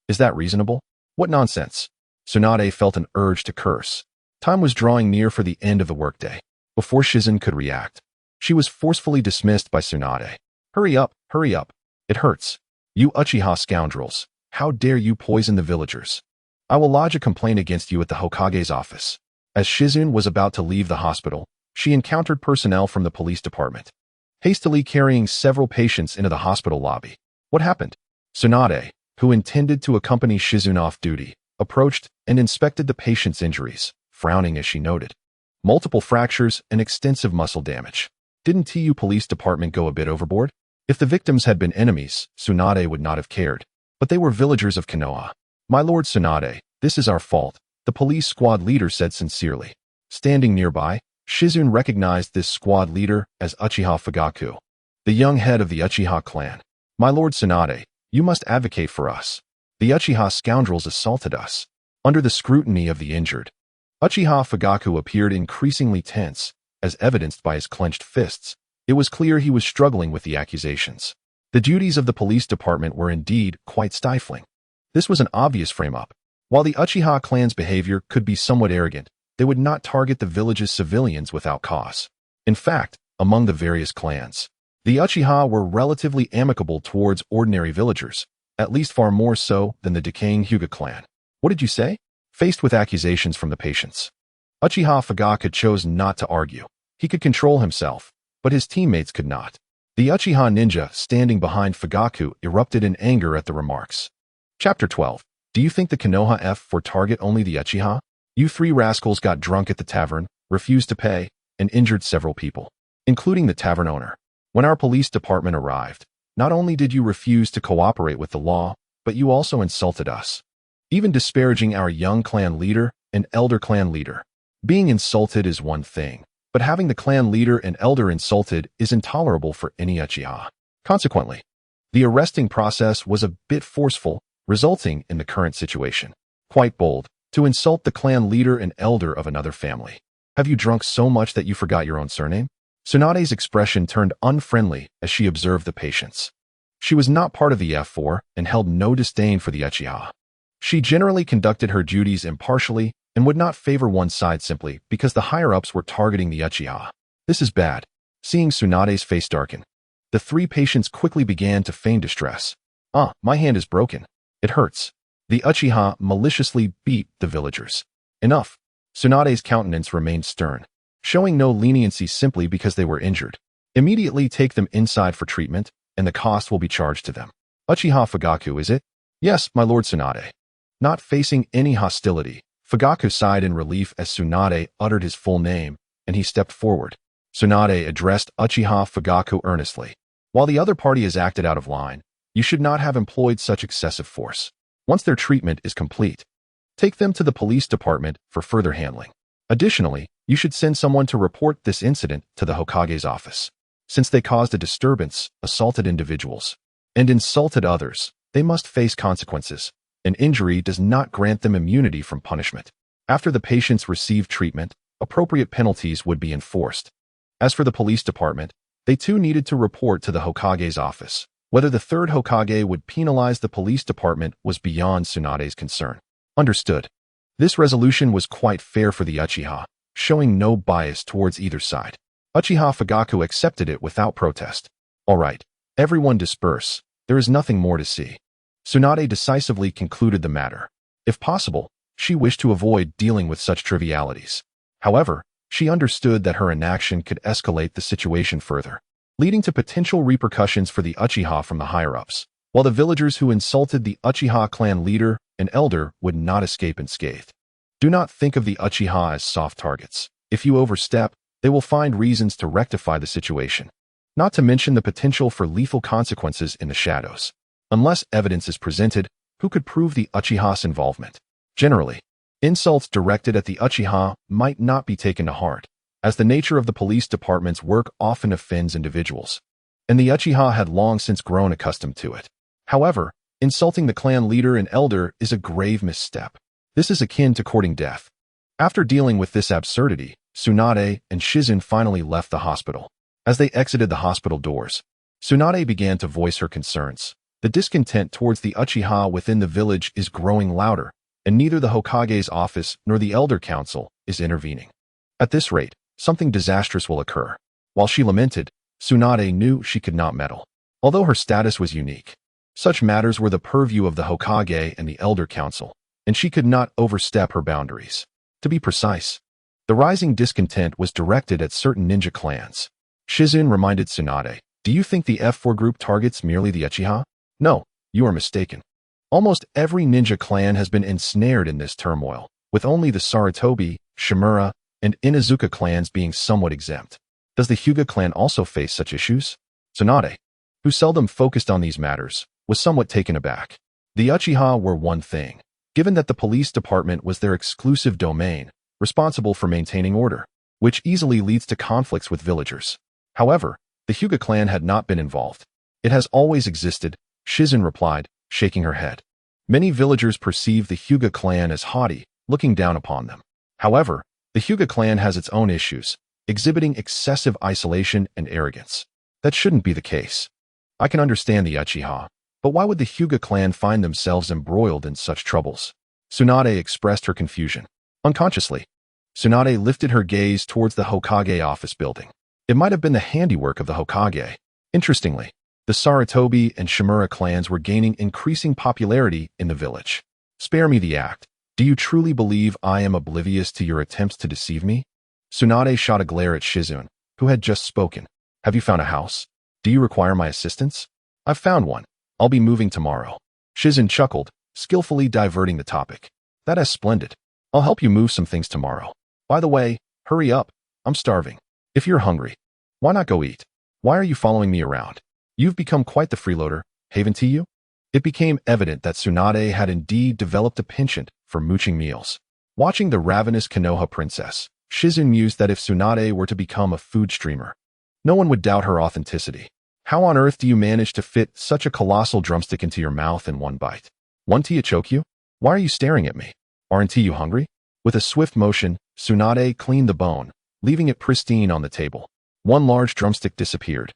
Is that reasonable? What nonsense." Tsunade felt an urge to curse. Time was drawing near for the end of the workday. Before Shizun could react, she was forcefully dismissed by Tsunade. Hurry up, hurry up. It hurts. You Uchiha scoundrels. How dare you poison the villagers? I will lodge a complaint against you at the Hokage's office." As Shizun was about to leave the hospital, she encountered personnel from the police department, hastily carrying several patients into the hospital lobby. What happened? Tsunade, who intended to accompany Shizun off duty, approached and inspected the patient's injuries, frowning as she noted multiple fractures and extensive muscle damage. Didn't TU police department go a bit overboard? If the victims had been enemies, Tsunade would not have cared. But they were villagers of Konoha. "My lord Tsunade, this is our fault," the police squad leader said sincerely. Standing nearby, Shizun recognized this squad leader as Uchiha Fugaku, the young head of the Uchiha clan. "My lord Tsunade, you must advocate for us. The Uchiha scoundrels assaulted us." Under the scrutiny of the injured, Uchiha Fugaku appeared increasingly tense, as evidenced by his clenched fists. It was clear he was struggling with the accusations. The duties of the police department were indeed quite stifling. This was an obvious frame-up. While the Uchiha clan's behavior could be somewhat arrogant, they would not target the village's civilians without cause. In fact, among the various clans, the Uchiha were relatively amicable towards ordinary villagers, at least far more so than the decaying Hyuga clan. What did you say? Faced with accusations from the patients, Uchiha Fugaku chose not to argue. He could control himself, but his teammates could not. The Uchiha ninja standing behind Fugaku erupted in anger at the remarks. Chapter 12. Do you think the Konoha F4 target only the Uchiha? You three rascals got drunk at the tavern, refused to pay, and injured several people, including the tavern owner. When our police department arrived, not only did you refuse to cooperate with the law, but you also insulted us, even disparaging our young clan leader and elder clan leader. Being insulted is one thing, but having the clan leader and elder insulted is intolerable for any Uchiha. Consequently, the arresting process was a bit forceful, resulting in the current situation. Quite bold, to insult the clan leader and elder of another family. Have you drunk so much that you forgot your own surname? Tsunade's expression turned unfriendly as she observed the patients. She was not part of the F4 and held no disdain for the Uchiha. She generally conducted her duties impartially and would not favor one side simply because the higher-ups were targeting the Uchiha. This is bad. Seeing Tsunade's face darken, the three patients quickly began to feign distress. My hand is broken. It hurts. The Uchiha maliciously beat the villagers. Enough. Tsunade's countenance remained stern, showing no leniency simply because they were injured. Immediately take them inside for treatment, and the cost will be charged to them. Uchiha Fugaku, is it? Yes, my lord Tsunade. Not facing any hostility, Fugaku sighed in relief as Tsunade uttered his full name, and he stepped forward. Tsunade addressed Uchiha Fugaku earnestly. While the other party has acted out of line, you should not have employed such excessive force. Once their treatment is complete, take them to the police department for further handling. Additionally, you should send someone to report this incident to the Hokage's office. Since they caused a disturbance, assaulted individuals, and insulted others, they must face consequences. An injury does not grant them immunity from punishment. After the patients receive treatment, appropriate penalties would be enforced. As for the police department, they too needed to report to the Hokage's office. Whether the third Hokage would penalize the police department was beyond Tsunade's concern. Understood. This resolution was quite fair for the Uchiha, showing no bias towards either side. Uchiha Fugaku accepted it without protest. All right, everyone disperse. There is nothing more to see. Tsunade decisively concluded the matter. If possible, she wished to avoid dealing with such trivialities. However, she understood that her inaction could escalate the situation further, leading to potential repercussions for the Uchiha from the higher-ups, while the villagers who insulted the Uchiha clan leader and elder would not escape unscathed. Do not think of the Uchiha as soft targets. If you overstep, they will find reasons to rectify the situation, not to mention the potential for lethal consequences in the shadows. Unless evidence is presented, who could prove the Uchiha's involvement? Generally, insults directed at the Uchiha might not be taken to heart, as the nature of the police department's work often offends individuals, and the Uchiha had long since grown accustomed to it. However, insulting the clan leader and elder is a grave misstep. This is akin to courting death. After dealing with this absurdity, Tsunade and Shizun finally left the hospital. As they exited the hospital doors, Tsunade began to voice her concerns. The discontent towards the Uchiha within the village is growing louder, and neither the Hokage's office nor the Elder Council is intervening. At this rate, something disastrous will occur. While she lamented, Tsunade knew she could not meddle. Although her status was unique, such matters were the purview of the Hokage and the Elder Council, and she could not overstep her boundaries. To be precise, the rising discontent was directed at certain ninja clans. Shizun reminded Tsunade, "Do you think the F4 group targets merely the Uchiha? No, you are mistaken. Almost every ninja clan has been ensnared in this turmoil, with only the Sarutobi, Shimura, and Inuzuka clans being somewhat exempt. Does the Hyuga clan also face such issues?" Tsunade, who seldom focused on these matters, was somewhat taken aback. The Uchiha were one thing, given that the police department was their exclusive domain, responsible for maintaining order, which easily leads to conflicts with villagers. However, the Hyuga clan had not been involved. "It has always existed," Shizun replied, shaking her head. Many villagers perceive the Hyuga clan as haughty, looking down upon them. However, the Hyuga clan has its own issues, exhibiting excessive isolation and arrogance. That shouldn't be the case. I can understand the Uchiha, but why would the Hyuga clan find themselves embroiled in such troubles? Tsunade expressed her confusion. Unconsciously, Tsunade lifted her gaze towards the Hokage office building. It might have been the handiwork of the Hokage. Interestingly, the Sarutobi and Shimura clans were gaining increasing popularity in the village. "Spare me the act. Do you truly believe I am oblivious to your attempts to deceive me?" Tsunade shot a glare at Shizun, who had just spoken. "Have you found a house? Do you require my assistance?" "I've found one. I'll be moving tomorrow." Shizun chuckled, skillfully diverting the topic. "That is splendid. I'll help you move some things tomorrow. By the way, hurry up. I'm starving. If you're hungry, why not go eat? Why are you following me around? You've become quite the freeloader, haven't you?" It became evident that Tsunade had indeed developed a penchant for mooching meals. Watching the ravenous Konoha princess, Shizun mused that if Tsunade were to become a food streamer, no one would doubt her authenticity. How on earth do you manage to fit such a colossal drumstick into your mouth in one bite? Won't it choke you? Why are you staring at me? Aren't you hungry? With a swift motion, Tsunade cleaned the bone, leaving it pristine on the table. One large drumstick disappeared,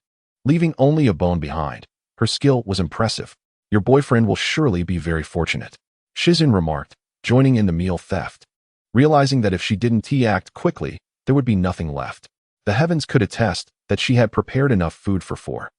leaving only a bone behind. Her skill was impressive. "Your boyfriend will surely be very fortunate," Shizun remarked, joining in the meal theft. Realizing that if she didn't act quickly, there would be nothing left. The heavens could attest that she had prepared enough food for 4.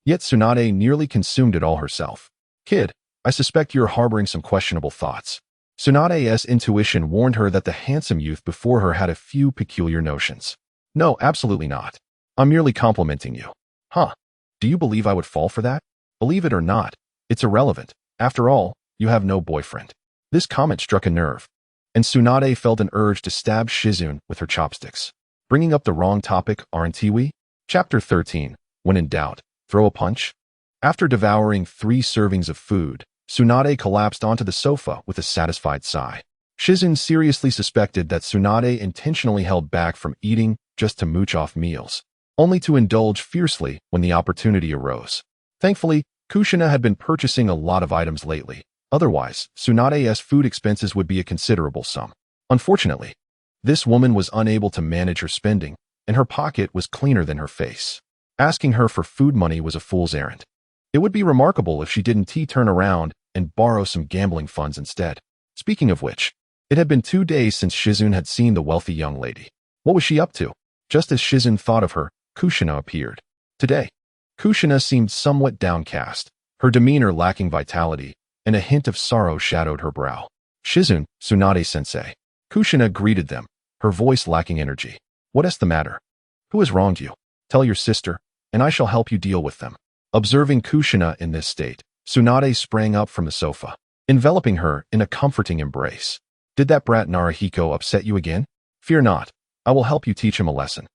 Yet Tsunade nearly consumed it all herself. "Kid, I suspect you're harboring some questionable thoughts." Tsunade's intuition warned her that the handsome youth before her had a few peculiar notions. "No, absolutely not. I'm merely complimenting you." "Huh? Do you believe I would fall for that?" "Believe it or not, it's irrelevant. After all, you have no boyfriend." This comment struck a nerve, and Tsunade felt an urge to stab Shizun with her chopsticks. Bringing up the wrong topic, aren't we? Chapter 13. When in doubt, Throw a punch? After devouring 3 servings of food, Tsunade collapsed onto the sofa with a satisfied sigh. Shizun seriously suspected that Tsunade intentionally held back from eating just to mooch off meals, only to indulge fiercely when the opportunity arose. Thankfully, Kushina had been purchasing a lot of items lately. Otherwise, Tsunade's food expenses would be a considerable sum. Unfortunately, this woman was unable to manage her spending, and her pocket was cleaner than her face. Asking her for food money was a fool's errand. It would be remarkable if she didn't turn around and borrow some gambling funds instead. Speaking of which, it had been 2 days since Shizun had seen the wealthy young lady. What was she up to? Just as Shizun thought of her, Kushina appeared. Today, Kushina seemed somewhat downcast, her demeanor lacking vitality, and a hint of sorrow shadowed her brow. Shizun, Tsunade-sensei. Kushina greeted them, her voice lacking energy. What is the matter? Who has wronged you? Tell your sister, and I shall help you deal with them. Observing Kushina in this state, Tsunade sprang up from the sofa, enveloping her in a comforting embrace. Did that brat Narahiko upset you again? Fear not, I will help you teach him a lesson.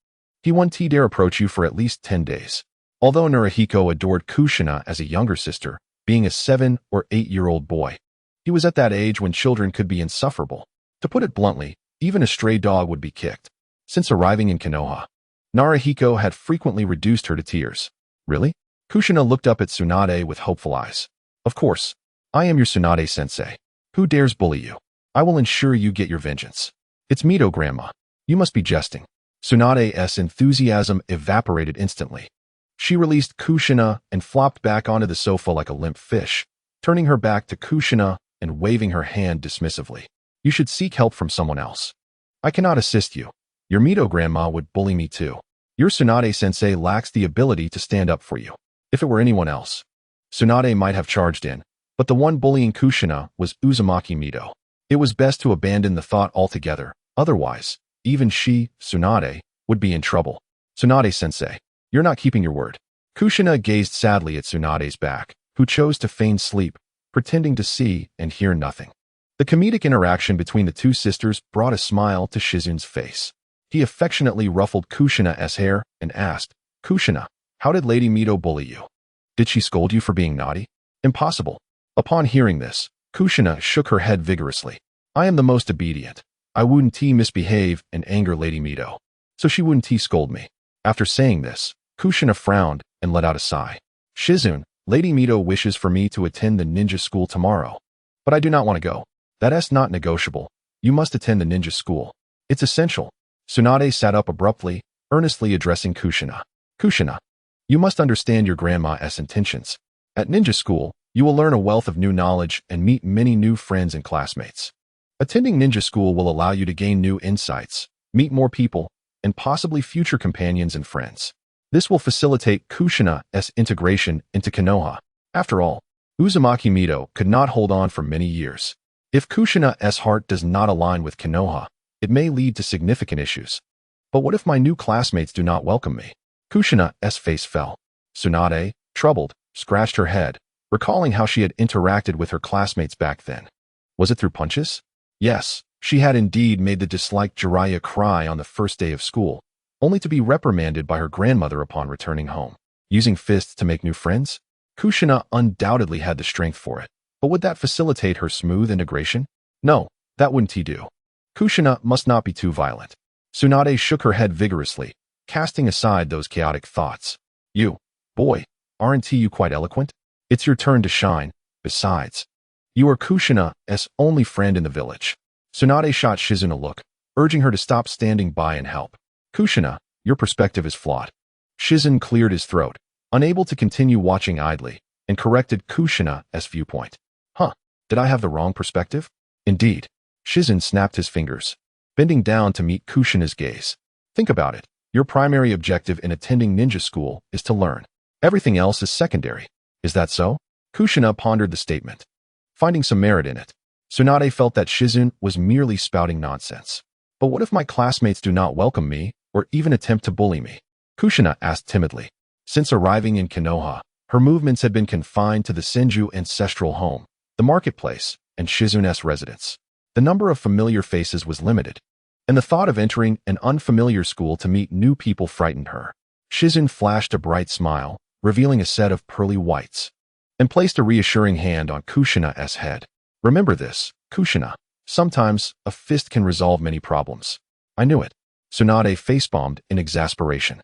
He won't dare approach you for at least 10 days. Although Narahiko adored Kushina as a younger sister, being a 7 or 8-year-old boy, he was at that age when children could be insufferable. To put it bluntly, even a stray dog would be kicked. Since arriving in Konoha, Narahiko had frequently reduced her to tears. Really? Kushina looked up at Tsunade with hopeful eyes. Of course, I am your Tsunade-sensei. Who dares bully you? I will ensure you get your vengeance. It's Mito, Grandma. You must be jesting. Tsunade's enthusiasm evaporated instantly. She released Kushina and flopped back onto the sofa like a limp fish, turning her back to Kushina and waving her hand dismissively. You should seek help from someone else. I cannot assist you. Your Mito grandma would bully me too. Your Tsunade-sensei lacks the ability to stand up for you. If it were anyone else, Tsunade might have charged in, but the one bullying Kushina was Uzumaki Mito. It was best to abandon the thought altogether, otherwise, even she, Tsunade, would be in trouble. Tsunade-sensei, you're not keeping your word. Kushina gazed sadly at Tsunade's back, who chose to feign sleep, pretending to see and hear nothing. The comedic interaction between the two sisters brought a smile to Shizun's face. He affectionately ruffled Kushina's hair and asked, Kushina, how did Lady Mito bully you? Did she scold you for being naughty? Impossible. Upon hearing this, Kushina shook her head vigorously. I am the most obedient. I wouldn't misbehave and anger Lady Mito, so she wouldn't scold me. After saying this, Kushina frowned and let out a sigh. Shizun, Lady Mito wishes for me to attend the ninja school tomorrow, but I do not want to go. That's not negotiable. You must attend the ninja school. It's essential. Tsunade sat up abruptly, earnestly addressing Kushina. Kushina, you must understand your grandma's intentions. At ninja school, you will learn a wealth of new knowledge and meet many new friends and classmates. Attending ninja school will allow you to gain new insights, meet more people, and possibly future companions and friends. This will facilitate Kushina's integration into Konoha. After all, Uzumaki Mito could not hold on for many years. If Kushina's heart does not align with Konoha, it may lead to significant issues. But what if my new classmates do not welcome me? Kushina's face fell. Tsunade, troubled, scratched her head, recalling how she had interacted with her classmates back then. Was it through punches? Yes, she had indeed made the disliked Jiraiya cry on the first day of school, only to be reprimanded by her grandmother upon returning home. Using fists to make new friends? Kushina undoubtedly had the strength for it, but would that facilitate her smooth integration? No, that wouldn't do. Kushina must not be too violent. Tsunade shook her head vigorously, casting aside those chaotic thoughts. You, boy, aren't you quite eloquent? It's your turn to shine. Besides, you are Kushina's only friend in the village. Tsunade shot Shizun a look, urging her to stop standing by and help. Kushina, your perspective is flawed. Shizun cleared his throat, unable to continue watching idly, and corrected Kushina's viewpoint. Huh, did I have the wrong perspective? Indeed. Shizun snapped his fingers, bending down to meet Kushina's gaze. Think about it. Your primary objective in attending ninja school is to learn. Everything else is secondary. Is that so? Kushina pondered the statement, finding some merit in it. Tsunade felt that Shizun was merely spouting nonsense. But what if my classmates do not welcome me or even attempt to bully me? Kushina asked timidly. Since arriving in Konoha, her movements had been confined to the Senju ancestral home, the marketplace, and Shizun's residence. The number of familiar faces was limited, and the thought of entering an unfamiliar school to meet new people frightened her. Shizun flashed a bright smile, revealing a set of pearly whites, and placed a reassuring hand on Kushina's head. Remember this, Kushina. Sometimes, a fist can resolve many problems. I knew it. Tsunade facepalmed in exasperation.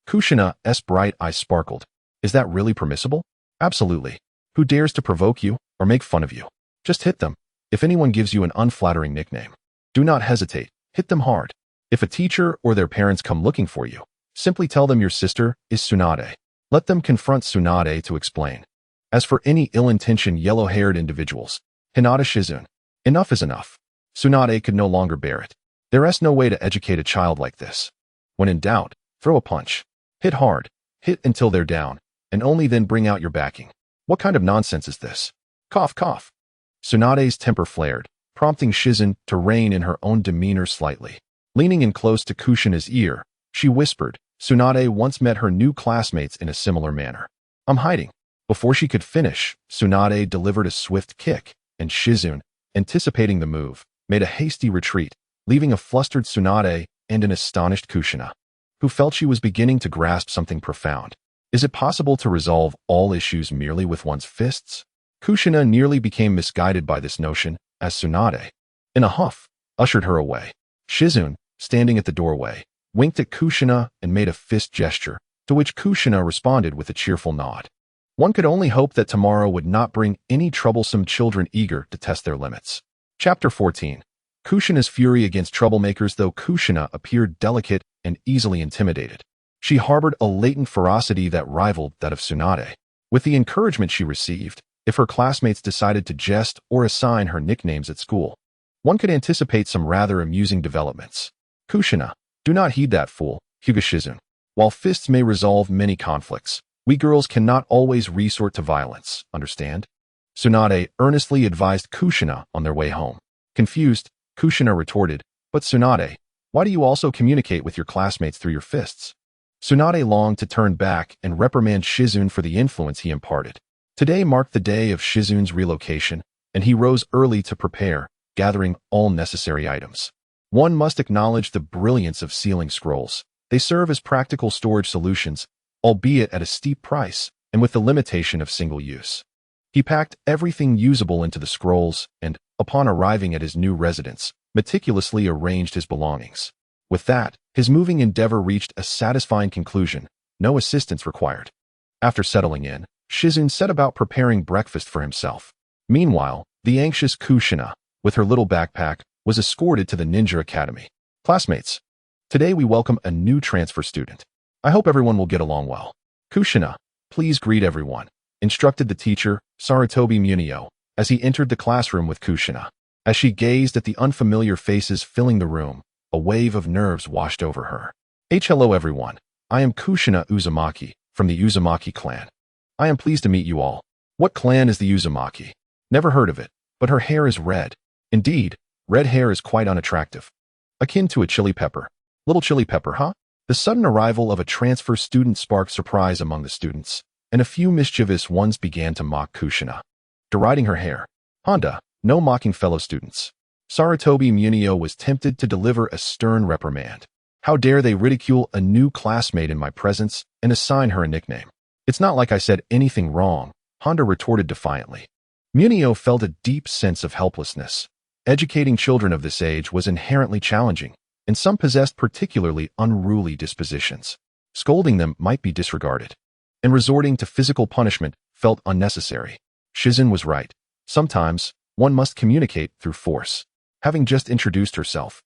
Kushina's bright eyes sparkled. Is that really permissible? Absolutely. Who dares to provoke you or make fun of you? Just hit them. If anyone gives you an unflattering nickname, do not hesitate. Hit them hard. If a teacher or their parents come looking for you, simply tell them your sister is Tsunade. Let them confront Tsunade to explain. As for any ill-intentioned yellow-haired individuals, Hinata Shizune, enough is enough. Tsunade could no longer bear it. There is no way to educate a child like this. When in doubt, throw a punch. Hit hard. Hit until they're down, and only then bring out your backing. What kind of nonsense is this? Cough, cough. Tsunade's temper flared, prompting Shizune to rein in her own demeanor slightly. Leaning in close to Kushina's ear, she whispered, Tsunade once met her new classmates in a similar manner. I'm hiding. Before she could finish, Tsunade delivered a swift kick, and Shizune, anticipating the move, made a hasty retreat, leaving a flustered Tsunade and an astonished Kushina, who felt she was beginning to grasp something profound. Is it possible to resolve all issues merely with one's fists? Kushina nearly became misguided by this notion, as Tsunade, in a huff, ushered her away. Shizune, standing at the doorway, winked at Kushina and made a fist gesture, to which Kushina responded with a cheerful nod. One could only hope that tomorrow would not bring any troublesome children eager to test their limits. Chapter 14. Kushina's fury against troublemakers. Though Kushina appeared delicate and easily intimidated, she harbored a latent ferocity that rivaled that of Tsunade. With the encouragement she received, if her classmates decided to jest or assign her nicknames at school, one could anticipate some rather amusing developments. Kushina, do not heed that fool, Hyuga Shizune. While fists may resolve many conflicts, we girls cannot always resort to violence, understand? Tsunade earnestly advised Kushina on their way home. Confused, Kushina retorted, but Tsunade, why do you also communicate with your classmates through your fists? Tsunade longed to turn back and reprimand Shizune for the influence he imparted. Today marked the day of Shizune's relocation, and he rose early to prepare, gathering all necessary items. One must acknowledge the brilliance of sealing scrolls. They serve as practical storage solutions, albeit at a steep price, and with the limitation of single use. He packed everything usable into the scrolls and, upon arriving at his new residence, meticulously arranged his belongings. With that, his moving endeavor reached a satisfying conclusion, no assistance required. After settling in, Shizune set about preparing breakfast for himself. Meanwhile, the anxious Kushina, with her little backpack, was escorted to the Ninja Academy. Classmates, today we welcome a new transfer student. I hope everyone will get along well. Kushina, please greet everyone, instructed the teacher, Sarutobi Munio, as he entered the classroom with Kushina. As she gazed at the unfamiliar faces filling the room, a wave of nerves washed over her. Hello everyone. I am Kushina Uzumaki, from the Uzumaki clan. I am pleased to meet you all. What clan is the Uzumaki? Never heard of it, but her hair is red. Indeed, red hair is quite unattractive. Akin to a chili pepper. Little chili pepper, huh? The sudden arrival of a transfer student sparked surprise among the students, and a few mischievous ones began to mock Kushina, deriding her hair. Honda, no mocking fellow students. Sarutobi Munio was tempted to deliver a stern reprimand. How dare they ridicule a new classmate in my presence and assign her a nickname? It's not like I said anything wrong, Honda retorted defiantly. Munio felt a deep sense of helplessness. Educating children of this age was inherently challenging, and some possessed particularly unruly dispositions. Scolding them might be disregarded, and resorting to physical punishment felt unnecessary. Shizune was right. Sometimes, one must communicate through force. Having just introduced herself,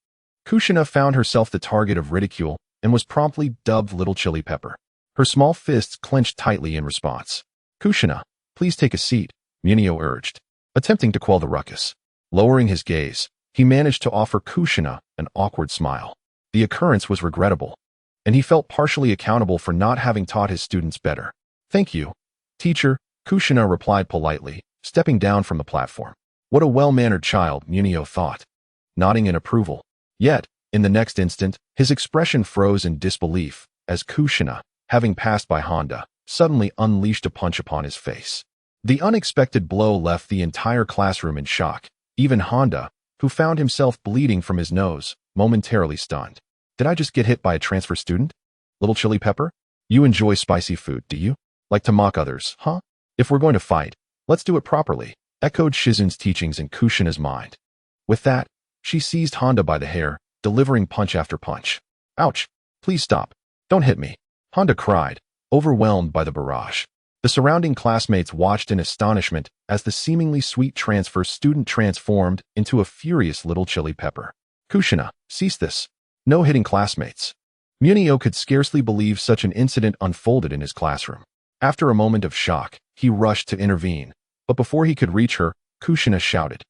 Kushina found herself the target of ridicule and was promptly dubbed Little Chili Pepper. Her small fists clenched tightly in response. Kushina, please take a seat, Munio urged, attempting to quell the ruckus. Lowering his gaze, he managed to offer Kushina an awkward smile. The occurrence was regrettable, and he felt partially accountable for not having taught his students better. Thank you, teacher, Kushina replied politely, stepping down from the platform. What a well-mannered child, Munio thought, nodding in approval. Yet, in the next instant, his expression froze in disbelief, as Kushina, having passed by Honda, suddenly unleashed a punch upon his face. The unexpected blow left the entire classroom in shock. Even Honda, who found himself bleeding from his nose, momentarily stunned. Did I just get hit by a transfer student? Little Chili Pepper? You enjoy spicy food, do you? Like to mock others, huh? If we're going to fight, let's do it properly, echoed Shizun's teachings in Kushina's mind. With that, she seized Honda by the hair, delivering punch after punch. Ouch! Please stop. Don't hit me, Honda cried, overwhelmed by the barrage. The surrounding classmates watched in astonishment as the seemingly sweet transfer student transformed into a furious little chili pepper. Kushina, cease this. No hitting classmates. Munio could scarcely believe such an incident unfolded in his classroom. After a moment of shock, he rushed to intervene, but before he could reach her, Kushina shouted,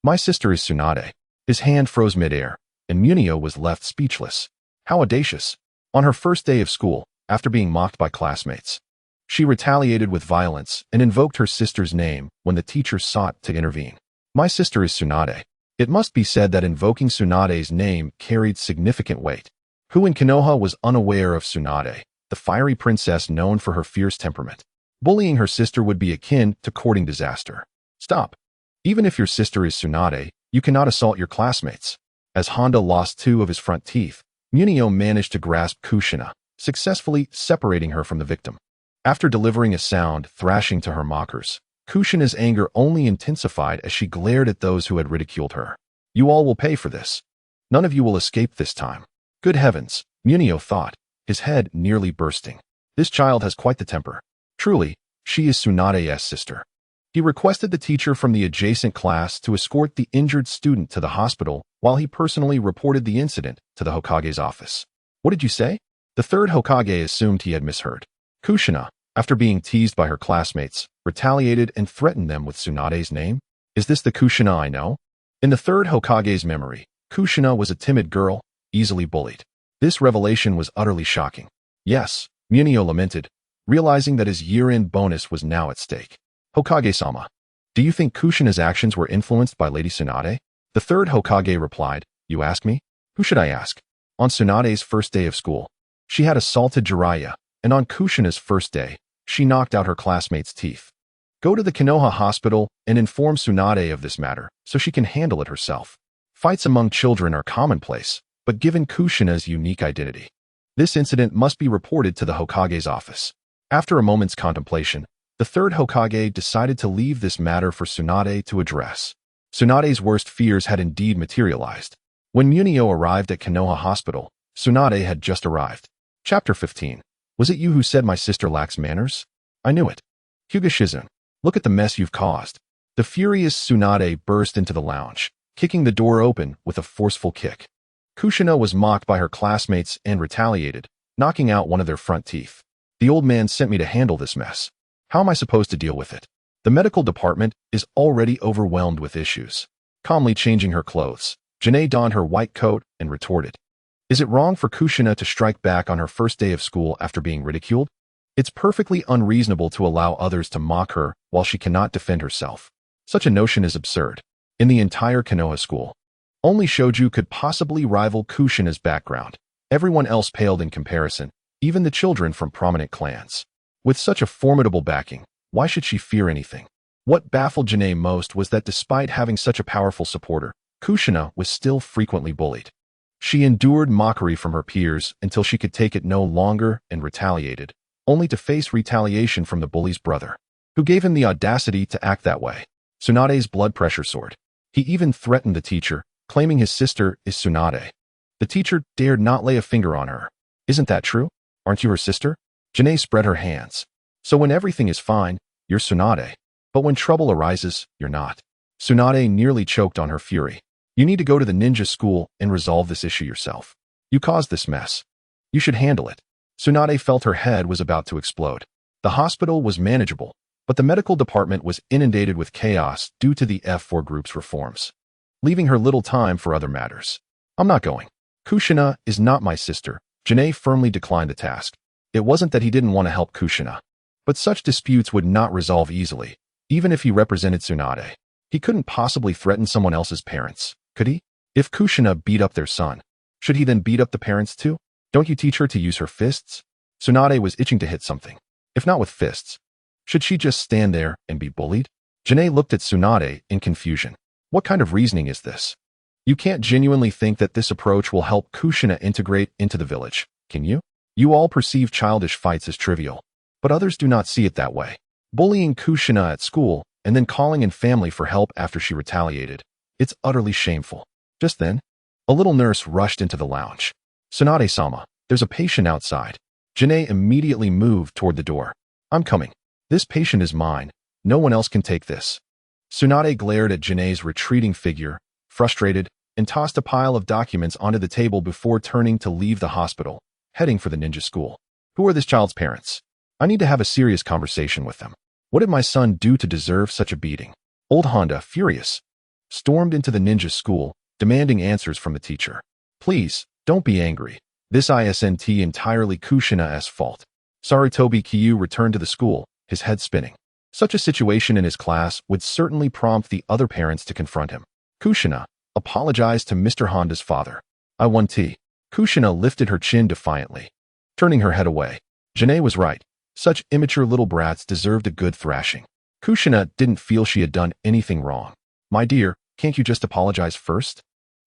"My sister is Tsunade." His hand froze midair, and Munio was left speechless. How audacious! On her first day of school, after being mocked by classmates, she retaliated with violence and invoked her sister's name when the teacher sought to intervene. My sister is Tsunade. It must be said that invoking Tsunade's name carried significant weight. Who in Konoha was unaware of Tsunade, the fiery princess known for her fierce temperament? Bullying her sister would be akin to courting disaster. Stop. Even if your sister is Tsunade, you cannot assault your classmates. As Honda lost 2 of his front teeth, Munio managed to grasp Kushina, successfully separating her from the victim. After delivering a sound thrashing to her mockers, Kushina's anger only intensified as she glared at those who had ridiculed her. You all will pay for this. None of you will escape this time. Good heavens, Munio thought, his head nearly bursting. This child has quite the temper. Truly, she is Tsunade's sister. He requested the teacher from the adjacent class to escort the injured student to the hospital while he personally reported the incident to the Hokage's office. What did you say? The third Hokage assumed he had misheard. Kushina, after being teased by her classmates, retaliated and threatened them with Tsunade's name? Is this the Kushina I know? In the third Hokage's memory, Kushina was a timid girl, easily bullied. This revelation was utterly shocking. Yes, Munio lamented, realizing that his year-end bonus was now at stake. Hokage-sama, do you think Kushina's actions were influenced by Lady Tsunade? The third Hokage replied, You ask me? Who should I ask? On Tsunade's first day of school, she had assaulted Jiraiya, and on Kushina's first day, she knocked out her classmate's teeth. Go to the Konoha hospital and inform Tsunade of this matter so she can handle it herself. Fights among children are commonplace, but given Kushina's unique identity, this incident must be reported to the Hokage's office. After a moment's contemplation, the third Hokage decided to leave this matter for Tsunade to address. Tsunade's worst fears had indeed materialized. When Munio arrived at Konoha Hospital, Tsunade had just arrived. Chapter 15. Was it you who said my sister lacks manners? I knew it. Hyuga Shizun, look at the mess you've caused. The furious Tsunade burst into the lounge, kicking the door open with a forceful kick. Kushina was mocked by her classmates and retaliated, knocking out one of their front teeth. The old man sent me to handle this mess. How am I supposed to deal with it? The medical department is already overwhelmed with issues. Calmly changing her clothes, Janae donned her white coat and retorted. Is it wrong for Kushina to strike back on her first day of school after being ridiculed? It's perfectly unreasonable to allow others to mock her while she cannot defend herself. Such a notion is absurd. In the entire Konoha school, only Shoju could possibly rival Kushina's background. Everyone else paled in comparison, even the children from prominent clans. With such a formidable backing, why should she fear anything? What baffled Janae most was that despite having such a powerful supporter, Kushina was still frequently bullied. She endured mockery from her peers until she could take it no longer and retaliated, only to face retaliation from the bully's brother, who gave him the audacity to act that way. Tsunade's blood pressure soared. He even threatened the teacher, claiming his sister is Tsunade. The teacher dared not lay a finger on her. Isn't that true? Aren't you her sister? Janae spread her hands. So when everything is fine, you're Tsunade. But when trouble arises, you're not. Tsunade nearly choked on her fury. You need to go to the ninja school and resolve this issue yourself. You caused this mess. You should handle it. Tsunade felt her head was about to explode. The hospital was manageable, but the medical department was inundated with chaos due to the F4 group's reforms, leaving her little time for other matters. I'm not going. Kushina is not my sister. Janae firmly declined the task. It wasn't that he didn't want to help Kushina, but such disputes would not resolve easily, even if he represented Tsunade. He couldn't possibly threaten someone else's parents, could he? If Kushina beat up their son, should he then beat up the parents too? Don't you teach her to use her fists? Tsunade was itching to hit something. If not with fists, should she just stand there and be bullied? Janae looked at Tsunade in confusion. What kind of reasoning is this? You can't genuinely think that this approach will help Kushina integrate into the village, can you? You all perceive childish fights as trivial. But others do not see it that way. Bullying Kushina at school and then calling in family for help after she retaliated. It's utterly shameful. Just then, a little nurse rushed into the lounge. Tsunade-sama, there's a patient outside. Janae immediately moved toward the door. I'm coming. This patient is mine. No one else can take this. Tsunade glared at Janae's retreating figure, frustrated, and tossed a pile of documents onto the table before turning to leave the hospital, heading for the ninja school. Who are this child's parents? I need to have a serious conversation with them. What did my son do to deserve such a beating? Old Honda, furious, stormed into the ninja school, demanding answers from the teacher. Please, don't be angry. This isn't entirely Kushina's fault. Sarutobi Kyu returned to the school, his head spinning. Such a situation in his class would certainly prompt the other parents to confront him. Kushina, apologized to Mr. Honda's father. I won tea. Kushina lifted her chin defiantly, turning her head away. Janae was right. Such immature little brats deserved a good thrashing. Kushina didn't feel she had done anything wrong. My dear, can't you just apologize first?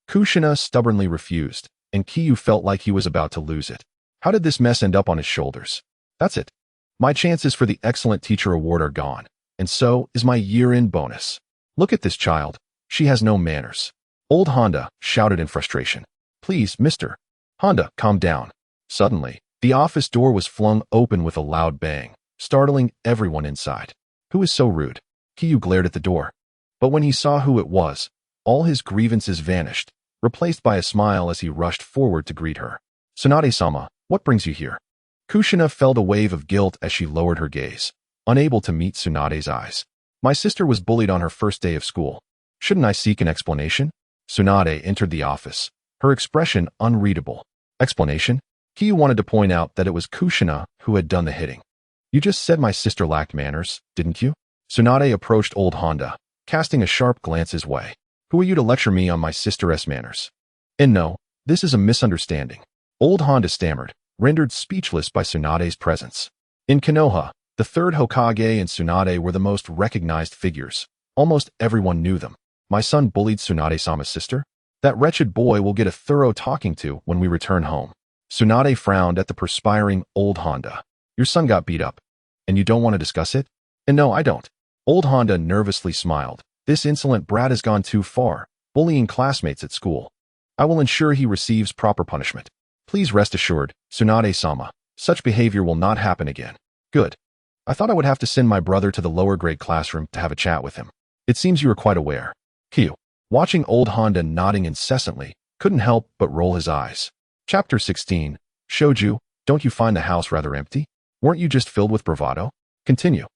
Kushina stubbornly refused, and Kyu felt like he was about to lose it. How did this mess end up on his shoulders? That's it. My chances for the Excellent Teacher Award are gone, and so is my year-end bonus. Look at this child. She has no manners. Old Honda shouted in frustration. Please, Mr. Honda, calm down. Suddenly, the office door was flung open with a loud bang, startling everyone inside. Who is so rude? Kyu glared at the door. But when he saw who it was, all his grievances vanished, replaced by a smile as he rushed forward to greet her. Tsunade-sama, what brings you here? Kushina felt a wave of guilt as she lowered her gaze, unable to meet Tsunade's eyes. My sister was bullied on her first day of school. Shouldn't I seek an explanation? Tsunade entered the office, her expression unreadable. Explanation? Kyu wanted to point out that it was Kushina who had done the hitting. You just said my sister lacked manners, didn't you? Tsunade approached old Honda, casting a sharp glance his way. Who are you to lecture me on my sister's manners? And no, this is a misunderstanding. Old Honda stammered, rendered speechless by Tsunade's presence. In Konoha, the third Hokage and Tsunade were the most recognized figures. Almost everyone knew them. My son bullied Tsunade-sama's sister? That wretched boy will get a thorough talking to when we return home. Tsunade frowned at the perspiring old Honda. Your son got beat up, and you don't want to discuss it? And no, I don't. Old Honda nervously smiled. This insolent brat has gone too far, bullying classmates at school. I will ensure he receives proper punishment. Please rest assured, Tsunade-sama, such behavior will not happen again. Good. I thought I would have to send my brother to the lower grade classroom to have a chat with him. It seems you are quite aware. Kyu, watching old Honda nodding incessantly, couldn't help but roll his eyes. Chapter 16. Shoju, don't you find the house rather empty? Weren't you just filled with bravado? Continue.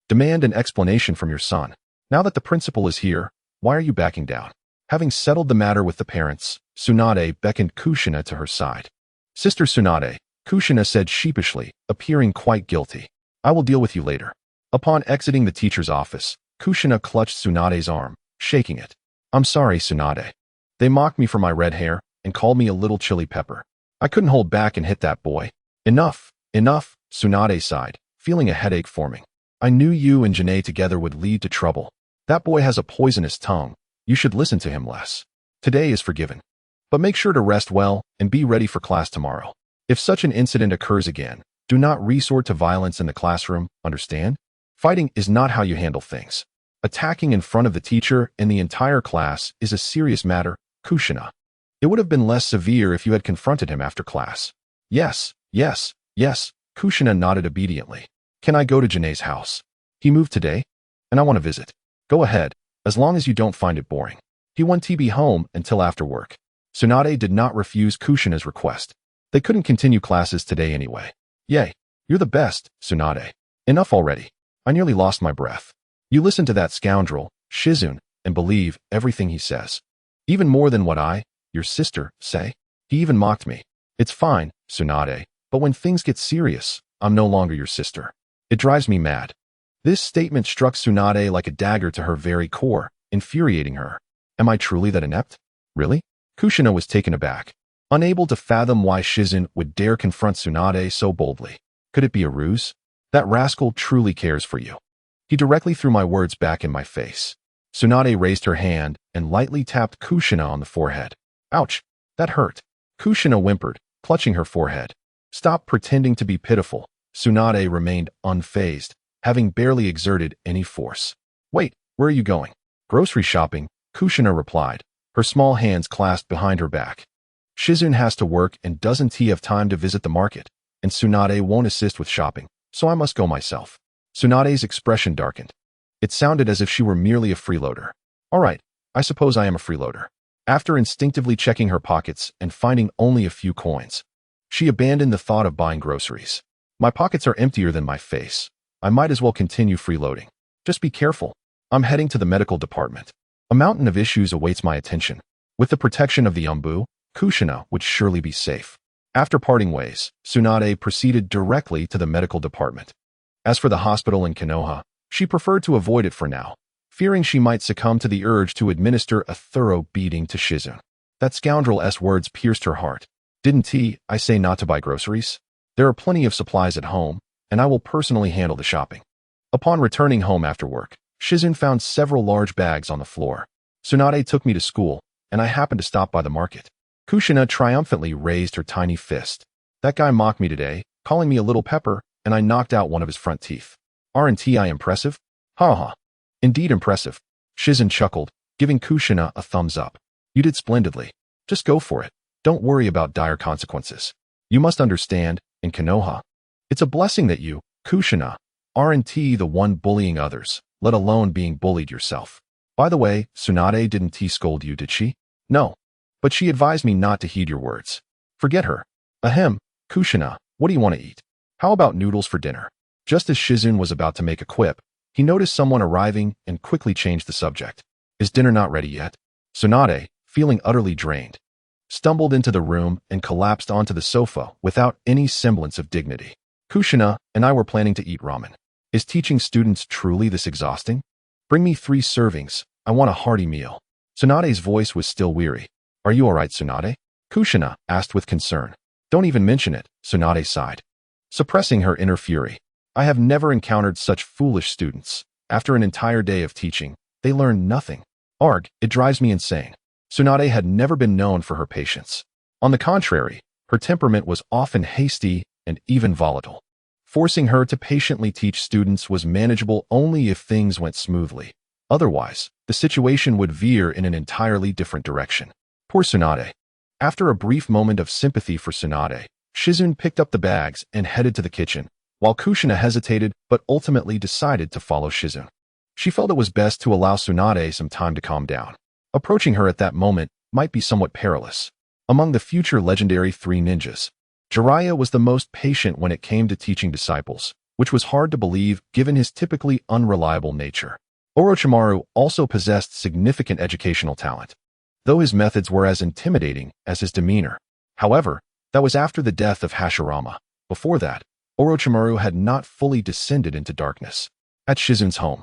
Demand an explanation from your son. Now that the principal is here, why are you backing down? Having settled the matter with the parents, Tsunade beckoned Kushina to her side. Sister Tsunade, Kushina said sheepishly, appearing quite guilty. I will deal with you later. Upon exiting the teacher's office, Kushina clutched Tsunade's arm, shaking it. I'm sorry, Tsunade. They mocked me for my red hair and called me a little chili pepper. I couldn't hold back and hit that boy. Enough, enough, Tsunade sighed, feeling a headache forming. I knew you and Janae together would lead to trouble. That boy has a poisonous tongue. You should listen to him less. Today is forgiven. But make sure to rest well and be ready for class tomorrow. If such an incident occurs again, do not resort to violence in the classroom, understand? Fighting is not how you handle things. Attacking in front of the teacher and the entire class is a serious matter, Kushina. It would have been less severe if you had confronted him after class. Yes, yes, yes, Kushina nodded obediently. Can I go to Janae's house? He moved today, and I want to visit. Go ahead, as long as you don't find it boring. He won't be home until after work. Tsunade did not refuse Kushina's request. They couldn't continue classes today anyway. Yay, you're the best, Tsunade. Enough already. I nearly lost my breath. You listen to that scoundrel, Shizune, and believe everything he says. Even more than what I, your sister, say. He even mocked me. It's fine, Tsunade, but when things get serious, I'm no longer your sister. It drives me mad. This statement struck Tsunade like a dagger to her very core, infuriating her. Am I truly that inept? Really? Kushina was taken aback, unable to fathom why Shizune would dare confront Tsunade so boldly. Could it be a ruse? That rascal truly cares for you. He directly threw my words back in my face. Tsunade raised her hand and lightly tapped Kushina on the forehead. Ouch, that hurt. Kushina whimpered, clutching her forehead. Stop pretending to be pitiful. Tsunade remained unfazed, having barely exerted any force. Wait, where are you going? Grocery shopping, Kushina replied, her small hands clasped behind her back. Shizune has to work and doesn't he have time to visit the market, and Tsunade won't assist with shopping, so I must go myself. Tsunade's expression darkened. It sounded as if she were merely a freeloader. All right, I suppose I am a freeloader. After instinctively checking her pockets and finding only a few coins, she abandoned the thought of buying groceries. My pockets are emptier than my face. I might as well continue freeloading. Just be careful. I'm heading to the medical department. A mountain of issues awaits my attention. With the protection of the Umbu, Kushina would surely be safe. After parting ways, Tsunade proceeded directly to the medical department. As for the hospital in Konoha, she preferred to avoid it for now, fearing she might succumb to the urge to administer a thorough beating to Shizune. That scoundrel's words pierced her heart. Didn't I say not to buy groceries? There are plenty of supplies at home, and I will personally handle the shopping. Upon returning home after work, Shizune found several large bags on the floor. Tsunade took me to school, and I happened to stop by the market. Kushina triumphantly raised her tiny fist. That guy mocked me today, calling me a little pepper, and I knocked out one of his front teeth. Aren't I impressive? Ha ha. Indeed impressive. Shizune chuckled, giving Kushina a thumbs up. You did splendidly. Just go for it. Don't worry about dire consequences. You must understand, in Konoha, it's a blessing that you, Kushina, aren't the one bullying others, let alone being bullied yourself. By the way, Tsunade didn't scold you, did she? No. But she advised me not to heed your words. Forget her. Ahem, Kushina, what do you want to eat? How about noodles for dinner? Just as Shizune was about to make a quip, he noticed someone arriving and quickly changed the subject. Is dinner not ready yet? Tsunade, feeling utterly drained, stumbled into the room and collapsed onto the sofa without any semblance of dignity. Kushina and I were planning to eat ramen. Is teaching students truly this exhausting? Bring me 3 servings. I want a hearty meal. Tsunade's voice was still weary. Are you all right, Tsunade? Kushina asked with concern. Don't even mention it, Tsunade sighed, suppressing her inner fury. I have never encountered such foolish students. After an entire day of teaching, they learn nothing. Arg, it drives me insane. Tsunade had never been known for her patience. On the contrary, her temperament was often hasty and even volatile. Forcing her to patiently teach students was manageable only if things went smoothly. Otherwise, the situation would veer in an entirely different direction. Poor Tsunade. After a brief moment of sympathy for Tsunade, Shizune picked up the bags and headed to the kitchen, while Kushina hesitated but ultimately decided to follow Shizune. She felt it was best to allow Tsunade some time to calm down. Approaching her at that moment might be somewhat perilous. Among the future legendary 3 ninjas, Jiraiya was the most patient when it came to teaching disciples, which was hard to believe given his typically unreliable nature. Orochimaru also possessed significant educational talent, though his methods were as intimidating as his demeanor. However, that was after the death of Hashirama. Before that, Orochimaru had not fully descended into darkness. At Shizune's home,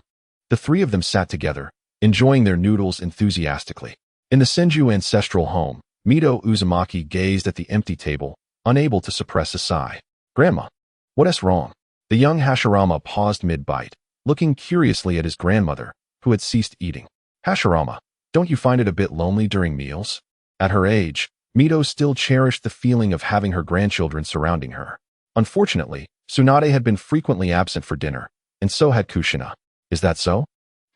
the 3 of them sat together, enjoying their noodles enthusiastically. In the Senju ancestral home, Mito Uzumaki gazed at the empty table, unable to suppress a sigh. Grandma, what's wrong? The young Hashirama paused mid-bite, looking curiously at his grandmother, who had ceased eating. Hashirama, don't you find it a bit lonely during meals? At her age, Mito still cherished the feeling of having her grandchildren surrounding her. Unfortunately, Tsunade had been frequently absent for dinner, and so had Kushina. Is that so?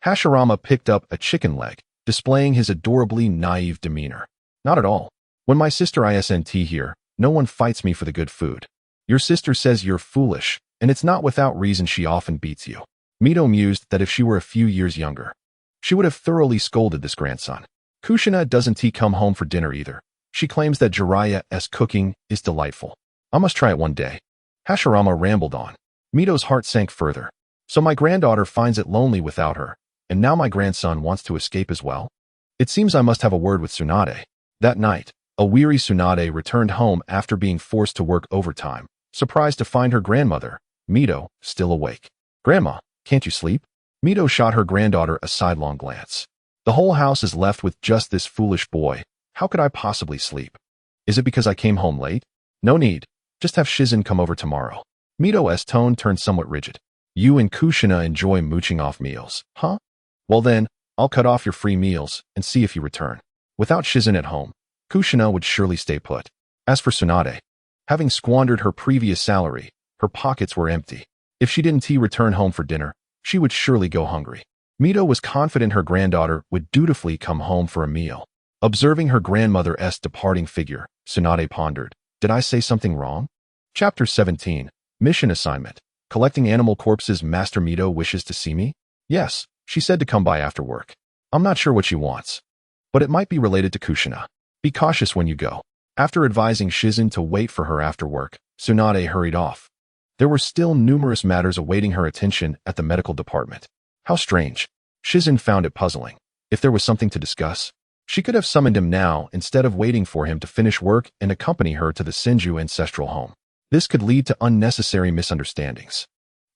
Hashirama picked up a chicken leg, displaying his adorably naive demeanor. Not at all. When my sister isn't here, no one fights me for the good food. Your sister says you're foolish, and it's not without reason she often beats you. Mito mused that if she were a few years younger, she would have thoroughly scolded this grandson. Kushina doesn't come home for dinner either. She claims that Jiraiya's cooking is delightful. I must try it one day. Hashirama rambled on. Mito's heart sank further. So my granddaughter finds it lonely without her, and now my grandson wants to escape as well? It seems I must have a word with Tsunade. That night, a weary Tsunade returned home after being forced to work overtime, surprised to find her grandmother, Mito, still awake. Grandma, can't you sleep? Mito shot her granddaughter a sidelong glance. The whole house is left with just this foolish boy. How could I possibly sleep? Is it because I came home late? No need. Just have Shizune come over tomorrow. Mito's tone turned somewhat rigid. You and Kushina enjoy mooching off meals, huh? Well then, I'll cut off your free meals and see if you return. Without Shizune at home, Kushina would surely stay put. As for Tsunade, having squandered her previous salary, Her pockets were empty. If she didn't return home for dinner, she would surely go hungry. Mito was confident her granddaughter would dutifully come home for a meal. Observing her grandmother's departing figure, Tsunade pondered, "Did I say something wrong?" Chapter 17. Mission Assignment. Collecting animal corpses. Master Mito wishes to see me? Yes, she said to come by after work. I'm not sure what she wants, but it might be related to Kushina. Be cautious when you go. After advising Shizun to wait for her after work, Tsunade hurried off. There were still numerous matters awaiting her attention at the medical department. How strange. Shizun found it puzzling. If there was something to discuss, she could have summoned him now instead of waiting for him to finish work and accompany her to the Senju ancestral home. This could lead to unnecessary misunderstandings.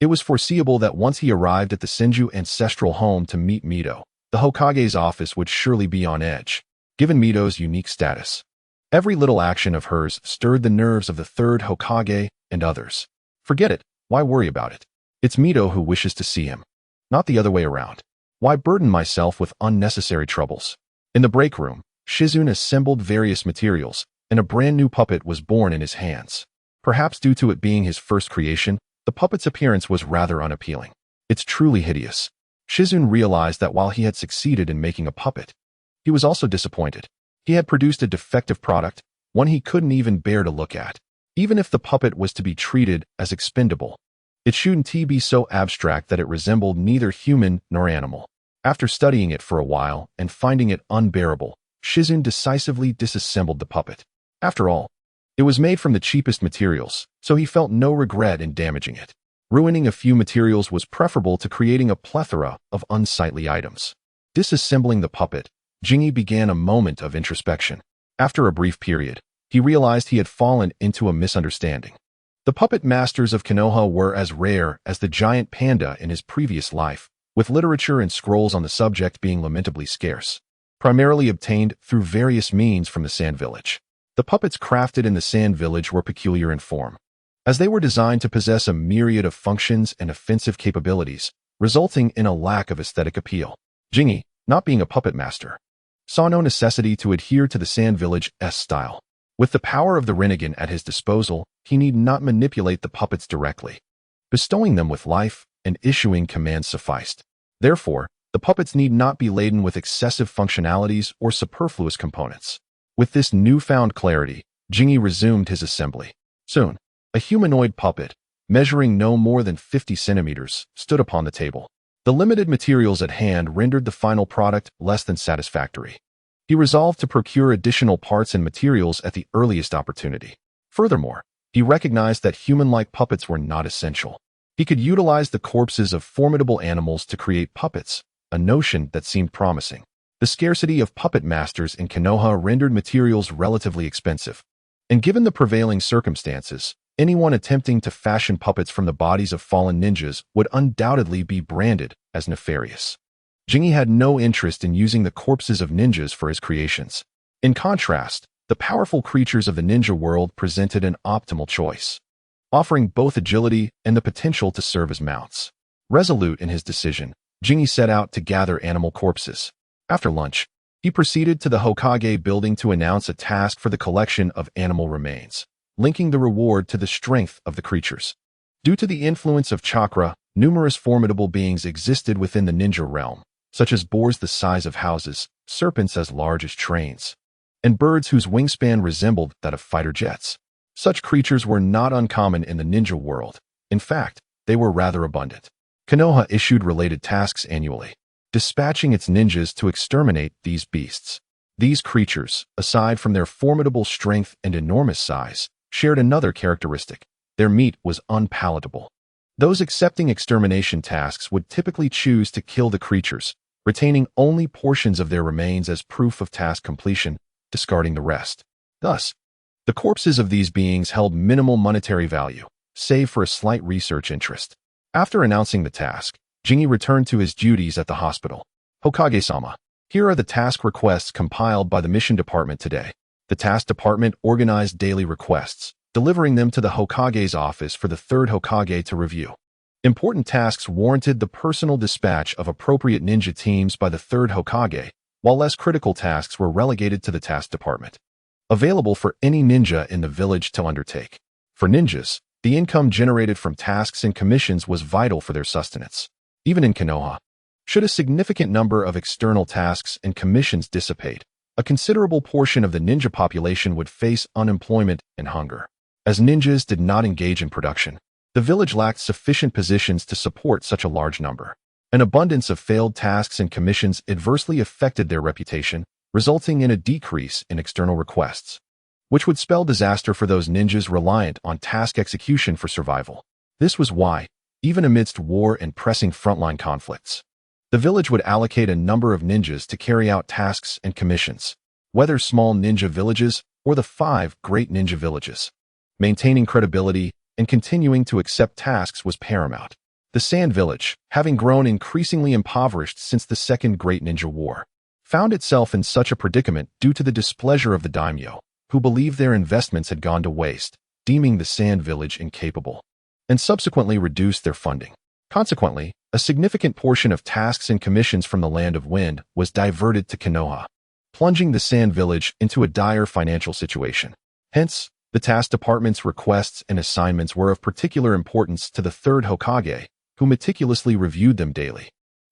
It was foreseeable that once he arrived at the Senju ancestral home to meet Mito, the Hokage's office would surely be on edge, given Mito's unique status. Every little action of hers stirred the nerves of the third Hokage and others. Forget it. Why worry about it? It's Mito who wishes to see him, not the other way around. Why burden myself with unnecessary troubles? In the break room, Shizun assembled various materials, and a brand new puppet was born in his hands. Perhaps due to it being his first creation, the puppet's appearance was rather unappealing. It's truly hideous. Shizun realized that while he had succeeded in making a puppet, he was also disappointed. He had produced a defective product, one he couldn't even bear to look at. Even if the puppet was to be treated as expendable, it shouldn't be so abstract that it resembled neither human nor animal. After studying it for a while and finding it unbearable, Shizun decisively disassembled the puppet. After all, it was made from the cheapest materials, so he felt no regret in damaging it. Ruining a few materials was preferable to creating a plethora of unsightly items. Disassembling the puppet, Jingi began a moment of introspection. After a brief period, he realized he had fallen into a misunderstanding. The puppet masters of Konoha were as rare as the giant panda in his previous life, with literature and scrolls on the subject being lamentably scarce, primarily obtained through various means from the Sand Village. The puppets crafted in the Sand Village were peculiar in form, as they were designed to possess a myriad of functions and offensive capabilities, resulting in a lack of aesthetic appeal. Jingi, not being a puppet master, saw no necessity to adhere to the Sand Village's style. With the power of the Rinnegan at his disposal, he need not manipulate the puppets directly. Bestowing them with life and issuing commands sufficed. Therefore, the puppets need not be laden with excessive functionalities or superfluous components. With this newfound clarity, Jingi resumed his assembly. Soon, a humanoid puppet, measuring no more than 50 centimeters, stood upon the table. The limited materials at hand rendered the final product less than satisfactory. He resolved to procure additional parts and materials at the earliest opportunity. Furthermore, he recognized that human-like puppets were not essential. He could utilize the corpses of formidable animals to create puppets, a notion that seemed promising. The scarcity of puppet masters in Konoha rendered materials relatively expensive, and given the prevailing circumstances, anyone attempting to fashion puppets from the bodies of fallen ninjas would undoubtedly be branded as nefarious. Jingi had no interest in using the corpses of ninjas for his creations. In contrast, the powerful creatures of the ninja world presented an optimal choice, offering both agility and the potential to serve as mounts. Resolute in his decision, Jingi set out to gather animal corpses. After lunch, he proceeded to the Hokage building to announce a task for the collection of animal remains, linking the reward to the strength of the creatures. Due to the influence of chakra, numerous formidable beings existed within the ninja realm, such as boars the size of houses, serpents as large as trains, and birds whose wingspan resembled that of fighter jets. Such creatures were not uncommon in the ninja world. In fact, they were rather abundant. Konoha issued related tasks annually, dispatching its ninjas to exterminate these beasts. These creatures, aside from their formidable strength and enormous size, shared another characteristic. Their meat was unpalatable. Those accepting extermination tasks would typically choose to kill the creatures, retaining only portions of their remains as proof of task completion, discarding the rest. Thus, the corpses of these beings held minimal monetary value, save for a slight research interest. After announcing the task, Jingi returned to his duties at the hospital. Hokage-sama, here are the task requests compiled by the mission department today. The task department organized daily requests, delivering them to the Hokage's office for the third Hokage to review. Important tasks warranted the personal dispatch of appropriate ninja teams by the third Hokage, while less critical tasks were relegated to the task department, available for any ninja in the village to undertake. For ninjas, The income generated from tasks and commissions was vital for their sustenance. Even in Konoha, should a significant number of external tasks and commissions dissipate, a considerable portion of the ninja population would face unemployment and hunger. As ninjas did not engage in production, the village lacked sufficient positions to support such a large number. An abundance of failed tasks and commissions adversely affected their reputation, resulting in a decrease in external requests, which would spell disaster for those ninjas reliant on task execution for survival. This was why, even amidst war and pressing frontline conflicts, the village would allocate a number of ninjas to carry out tasks and commissions, whether small ninja villages or the 5 great ninja villages. Maintaining credibility and continuing to accept tasks was paramount. The Sand Village, having grown increasingly impoverished since the Second Great Ninja War, found itself in such a predicament due to the displeasure of the daimyo, who believed their investments had gone to waste, deeming the Sand Village incapable, and subsequently reduced their funding. Consequently, a significant portion of tasks and commissions from the Land of Wind was diverted to Konoha, plunging the Sand Village into a dire financial situation. Hence, the task department's requests and assignments were of particular importance to the third Hokage, who meticulously reviewed them daily,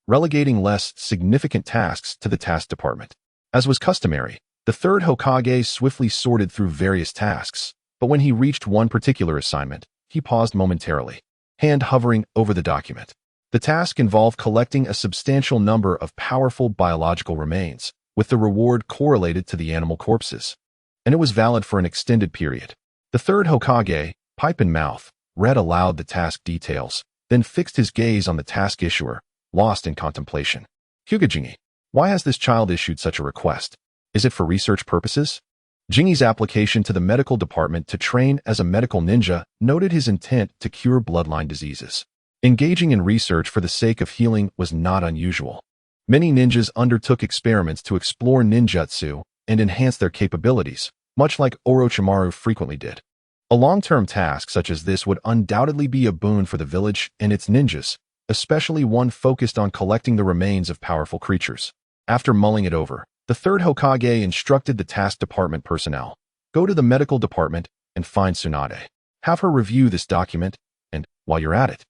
relegating less significant tasks to the task department. As was customary, the third Hokage swiftly sorted through various tasks, but when he reached one particular assignment, he paused momentarily, hand hovering over the document. The task involved collecting a substantial number of powerful biological remains, with the reward correlated to the animal corpses, and it was valid for an extended period. The third Hokage, pipe in mouth, read aloud the task details, then fixed his gaze on the task issuer, lost in contemplation. Hyuga Jingi, why has this child issued such a request? Is it for research purposes? Jingi's application to the medical department to train as a medical ninja noted his intent to cure bloodline diseases. Engaging in research for the sake of healing was not unusual. Many ninjas undertook experiments to explore ninjutsu and enhance their capabilities, much like Orochimaru frequently did. A long-term task such as this would undoubtedly be a boon for the village and its ninjas, especially one focused on collecting the remains of powerful creatures. After mulling it over, the third Hokage instructed the task department personnel, go to the medical department and find Tsunade. Have her review this document, and, while you're at it,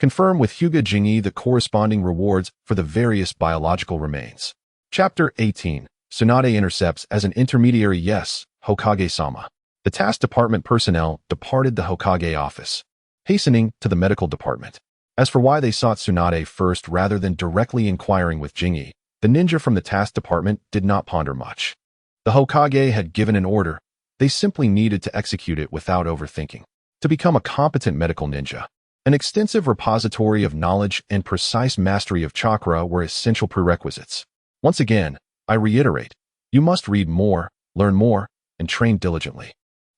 confirm with Hyuga Jingi the corresponding rewards for the various biological remains. Chapter 18. Tsunade intercepts as an intermediary. Yes, Hokage-sama. The task department personnel departed the Hokage office, hastening to the medical department. As for why they sought Tsunade first rather than directly inquiring with Jingi, the ninja from the task department did not ponder much. The Hokage had given an order. They simply needed to execute it without overthinking. To become a competent medical ninja, an extensive repository of knowledge and precise mastery of chakra were essential prerequisites. Once again, I reiterate, you must read more, learn more, and train diligently.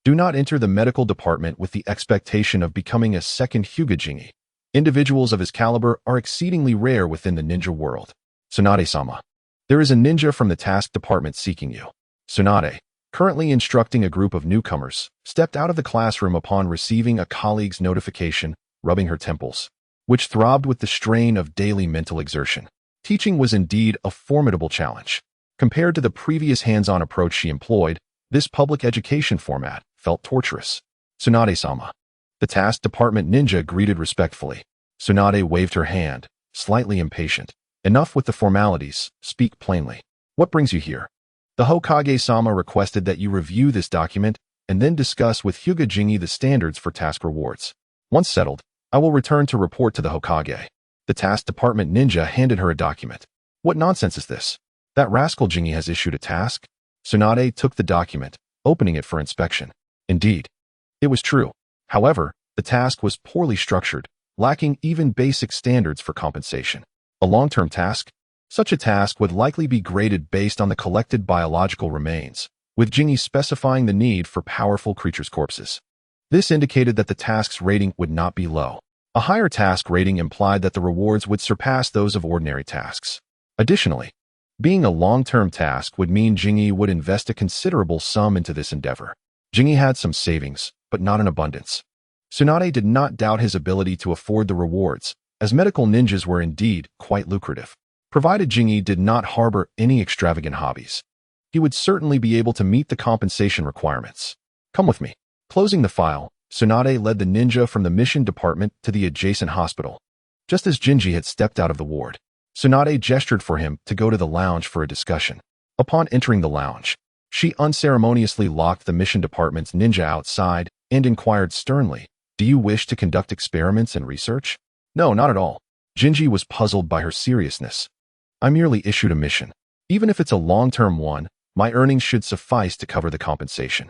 Do not enter the medical department with the expectation of becoming a second Hyuga Jingi. Individuals of his caliber are exceedingly rare within the ninja world. Tsunade-sama. There is a ninja from the task department seeking you. Tsunade, currently instructing a group of newcomers, stepped out of the classroom upon receiving a colleague's notification, rubbing her temples, which throbbed with the strain of daily mental exertion. Teaching was indeed a formidable challenge. Compared to the previous hands-on approach she employed, this public education format felt torturous. Tsunade-sama. The task department ninja greeted respectfully. Tsunade waved her hand, slightly impatient. Enough with the formalities, speak plainly. What brings you here? The Hokage-sama requested that you review this document and then discuss with Hyuga Jingi the standards for task rewards. Once settled, I will return to report to the Hokage. The task department ninja handed her a document. What nonsense is this? That rascal Jingi has issued a task? Tsunade took the document, opening it for inspection. Indeed, it was true. However, the task was poorly structured, lacking even basic standards for compensation. A long-term task? Such a task would likely be graded based on the collected biological remains, with Jingi specifying the need for powerful creatures' corpses. This indicated that the task's rating would not be low. A higher task rating implied that the rewards would surpass those of ordinary tasks. Additionally, being a long-term task would mean Jingi would invest a considerable sum into this endeavor. Jingi had some savings, but not in abundance. Tsunade did not doubt his ability to afford the rewards, as medical ninjas were indeed quite lucrative. Provided Jingi did not harbor any extravagant hobbies, he would certainly be able to meet the compensation requirements. Come with me. Closing the file, Tsunade led the ninja from the mission department to the adjacent hospital. Just as Jinji had stepped out of the ward, Tsunade gestured for him to go to the lounge for a discussion. Upon entering the lounge, she unceremoniously locked the mission department's ninja outside and inquired sternly, "Do you wish to conduct experiments and research?" "No, not at all." Jinji was puzzled by her seriousness. "I merely issued a mission. Even if it's a long-term one, my earnings should suffice to cover the compensation."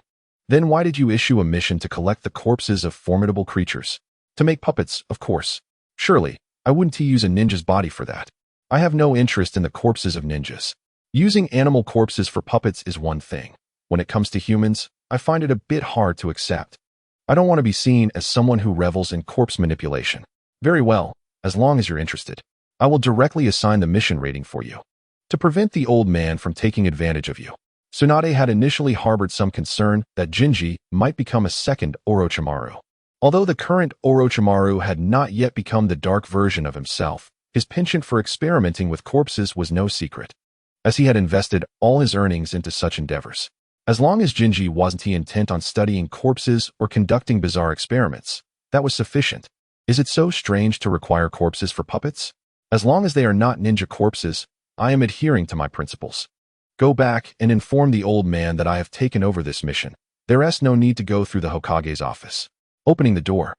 "Then why did you issue a mission to collect the corpses of formidable creatures?" "To make puppets, of course." "Surely, I wouldn't use a ninja's body for that. I have no interest in the corpses of ninjas. Using animal corpses for puppets is one thing. When it comes to humans, I find it a bit hard to accept. I don't want to be seen as someone who revels in corpse manipulation." "Very well, as long as you're interested. I will directly assign the mission rating for you." To prevent the old man from taking advantage of you, Tsunade had initially harbored some concern that Jinji might become a second Orochimaru. Although the current Orochimaru had not yet become the dark version of himself, his penchant for experimenting with corpses was no secret, as he had invested all his earnings into such endeavors. As long as Jinji wasn't intent on studying corpses or conducting bizarre experiments, that was sufficient. Is it so strange to require corpses for puppets? As long as they are not ninja corpses, I am adhering to my principles. Go back and inform the old man that I have taken over this mission. There is no need to go through the Hokage's office. Opening the door,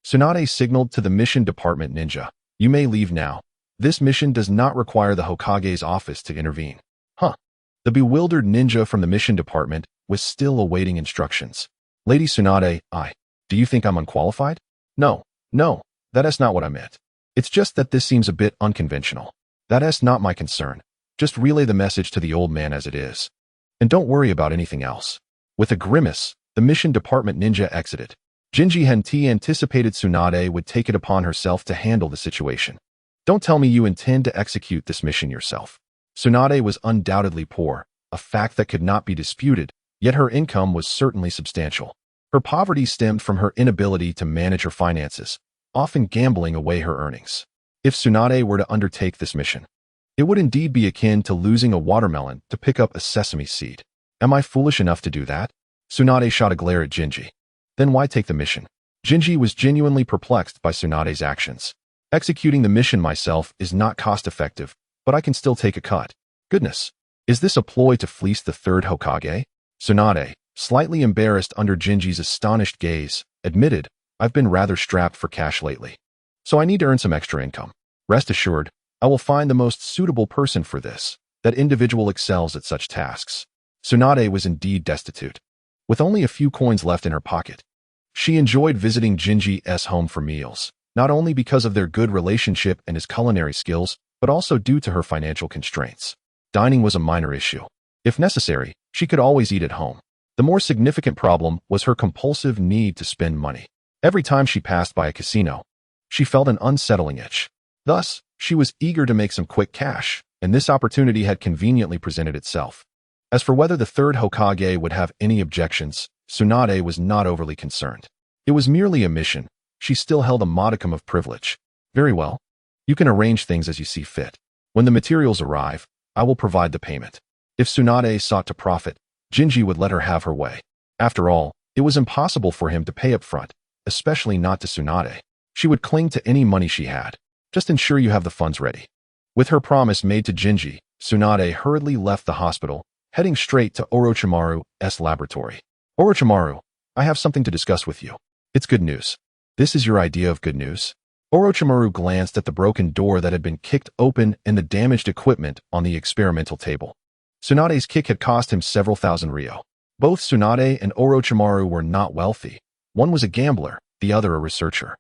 Tsunade signaled to the mission department ninja, "You may leave now. This mission does not require the Hokage's office to intervene." Huh. The bewildered ninja from the mission department was still awaiting instructions. "Lady Tsunade, do you think I'm unqualified?" No, that is not what I meant. It's just that this seems a bit unconventional. That is not my concern. Just relay the message to the old man as it is. And don't worry about anything else." With a grimace, the mission department ninja exited. Jinji Henti anticipated Tsunade would take it upon herself to handle the situation. "Don't tell me you intend to execute this mission yourself." Tsunade was undoubtedly poor, a fact that could not be disputed, yet her income was certainly substantial. Her poverty stemmed from her inability to manage her finances, often gambling away her earnings. If Tsunade were to undertake this mission, it would indeed be akin to losing a watermelon to pick up a sesame seed. Am I foolish enough to do that? Tsunade shot a glare at Jinji. Then why take the mission? Jinji was genuinely perplexed by Tsunade's actions. Executing the mission myself is not cost-effective, but I can still take a cut. Goodness, is this a ploy to fleece the third Hokage? Tsunade, slightly embarrassed under Jinji's astonished gaze, admitted, "I've been rather strapped for cash lately, so I need to earn some extra income. Rest assured, I will find the most suitable person for this. That individual excels at such tasks." Tsunade was indeed destitute. With only a few coins left in her pocket, she enjoyed visiting Jinji's home for meals, not only because of their good relationship and his culinary skills, but also due to her financial constraints. Dining was a minor issue. If necessary, she could always eat at home. The more significant problem was her compulsive need to spend money. Every time she passed by a casino, she felt an unsettling itch. Thus, she was eager to make some quick cash, and this opportunity had conveniently presented itself. As for whether the third Hokage would have any objections, Tsunade was not overly concerned. It was merely a mission. She still held a modicum of privilege. "Very well. You can arrange things as you see fit. When the materials arrive, I will provide the payment." If Tsunade sought to profit, Jinji would let her have her way. After all, it was impossible for him to pay up front, especially not to Tsunade. She would cling to any money she had. "Just ensure you have the funds ready." With her promise made to Jinji, Tsunade hurriedly left the hospital, heading straight to Orochimaru's laboratory. "Orochimaru, I have something to discuss with you. It's good news." "This is your idea of good news?" Orochimaru glanced at the broken door that had been kicked open and the damaged equipment on the experimental table. Tsunade's kick had cost him several thousand ryo. Both Tsunade and Orochimaru were not wealthy. One was a gambler, the other a researcher.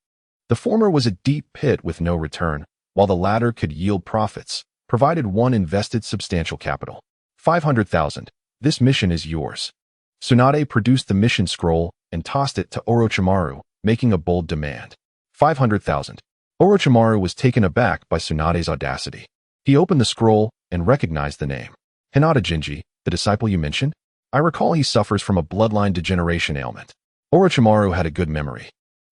The former was a deep pit with no return, while the latter could yield profits, provided one invested substantial capital. 500,000. This mission is yours. Tsunade produced the mission scroll and tossed it to Orochimaru, making a bold demand. 500,000. Orochimaru was taken aback by Tsunade's audacity. He opened the scroll and recognized the name. "Hinata Jinji, the disciple you mentioned? I recall he suffers from a bloodline degeneration ailment." Orochimaru had a good memory.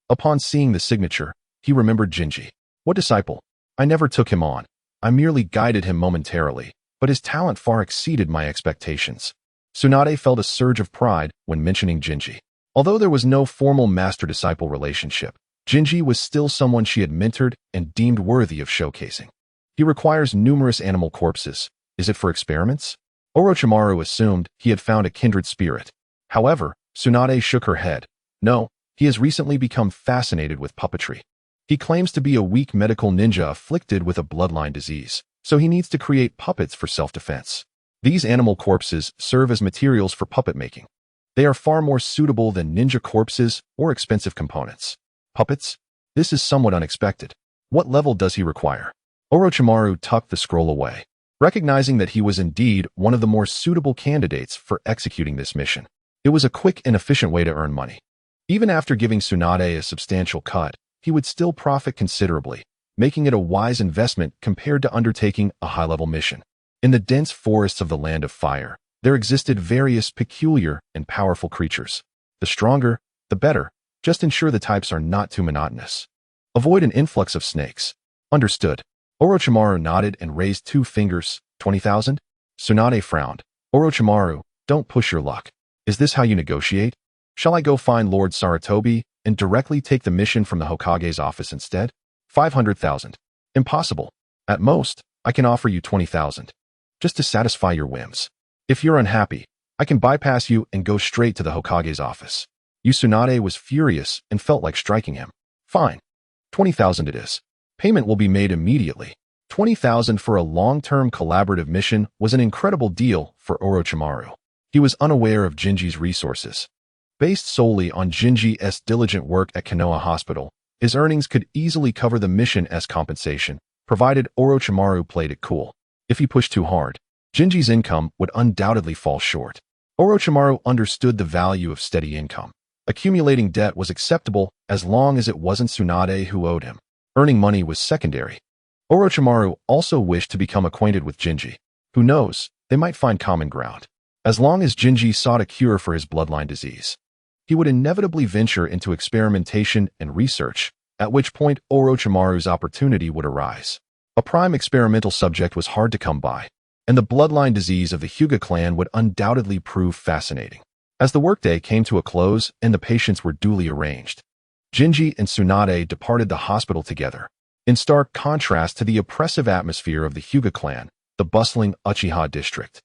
Upon seeing the signature, he remembered Jinji. "What disciple? I never took him on. I merely guided him momentarily, but his talent far exceeded my expectations." Tsunade felt a surge of pride when mentioning Jinji. Although there was no formal master-disciple relationship, Jinji was still someone she had mentored and deemed worthy of showcasing. He requires numerous animal corpses. Is it for experiments? Orochimaru assumed he had found a kindred spirit. However, Tsunade shook her head. No, he has recently become fascinated with puppetry. He claims to be a weak medical ninja afflicted with a bloodline disease, so he needs to create puppets for self-defense. These animal corpses serve as materials for puppet making. They are far more suitable than ninja corpses or expensive components. Puppets? This is somewhat unexpected. What level does he require? Orochimaru tucked the scroll away, recognizing that he was indeed one of the more suitable candidates for executing this mission. It was a quick and efficient way to earn money. Even after giving Tsunade a substantial cut, he would still profit considerably, making it a wise investment compared to undertaking a high-level mission. In the dense forests of the Land of Fire, there existed various peculiar and powerful creatures. The stronger, the better. Just ensure the types are not too monotonous. Avoid an influx of snakes. Understood. Orochimaru nodded and raised 2 fingers. 20,000? Tsunade frowned. Orochimaru, don't push your luck. Is this how you negotiate? Shall I go find Lord Sarutobi and directly take the mission from the Hokage's office instead? 500,000. Impossible. At most, I can offer you 20,000. Just to satisfy your whims. If you're unhappy, I can bypass you and go straight to the Hokage's office. Tsunade was furious and felt like striking him. Fine. 20,000 it is. Payment will be made immediately. 20,000 for a long-term collaborative mission was an incredible deal for Orochimaru. He was unaware of Jinji's resources. Based solely on Jinji's diligent work at Konoha Hospital, his earnings could easily cover the mission's compensation, provided Orochimaru played it cool. If he pushed too hard, Jinji's income would undoubtedly fall short. Orochimaru understood the value of steady income. Accumulating debt was acceptable as long as it wasn't Tsunade who owed him. Earning money was secondary. Orochimaru also wished to become acquainted with Jinji. Who knows, they might find common ground. As long as Jinji sought a cure for his bloodline disease, he would inevitably venture into experimentation and research, at which point Orochimaru's opportunity would arise. A prime experimental subject was hard to come by, and the bloodline disease of the Hyuga clan would undoubtedly prove fascinating. As the workday came to a close and the patients were duly arranged, Jinji and Tsunade departed the hospital together. In stark contrast to the oppressive atmosphere of the Hyuga clan, the bustling Uchiha district,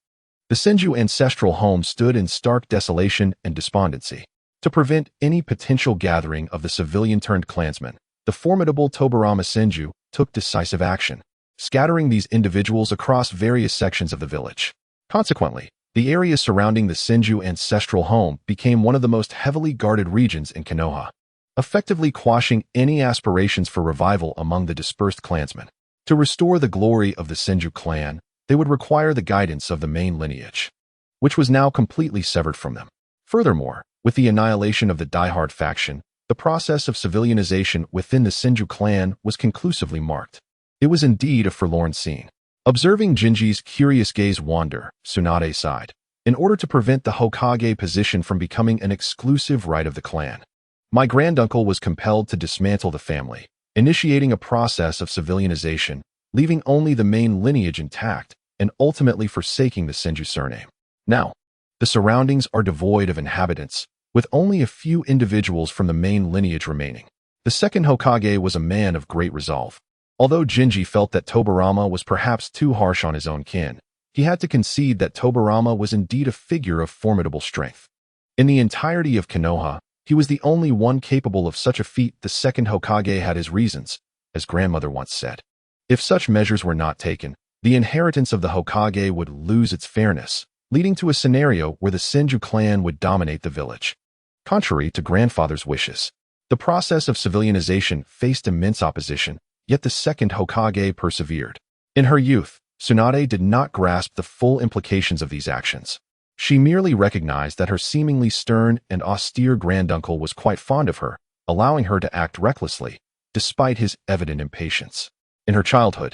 the Senju ancestral home stood in stark desolation and despondency. To prevent any potential gathering of the civilian-turned-clansmen, the formidable Tobirama Senju took decisive action, scattering these individuals across various sections of the village. Consequently, the area surrounding the Senju ancestral home became one of the most heavily guarded regions in Konoha, effectively quashing any aspirations for revival among the dispersed clansmen. To restore the glory of the Senju clan, they would require the guidance of the main lineage, which was now completely severed from them. Furthermore, with the annihilation of the diehard faction, the process of civilianization within the Senju clan was conclusively marked. It was indeed a forlorn scene. Observing Jinji's curious gaze wander, Tsunade sighed. In order to prevent the Hokage position from becoming an exclusive right of the clan, my granduncle was compelled to dismantle the family, initiating a process of civilianization, leaving only the main lineage intact, and ultimately forsaking the Senju surname. Now, the surroundings are devoid of inhabitants, with only a few individuals from the main lineage remaining. The second Hokage was a man of great resolve. Although Jinji felt that Tobirama was perhaps too harsh on his own kin, he had to concede that Tobirama was indeed a figure of formidable strength. In the entirety of Konoha, he was the only one capable of such a feat. The second Hokage had his reasons, as grandmother once said. If such measures were not taken, the inheritance of the Hokage would lose its fairness, leading to a scenario where the Senju clan would dominate the village. Contrary to grandfather's wishes, the process of civilianization faced immense opposition, yet the second Hokage persevered. In her youth, Tsunade did not grasp the full implications of these actions. She merely recognized that her seemingly stern and austere granduncle was quite fond of her, allowing her to act recklessly, despite his evident impatience. In her childhood,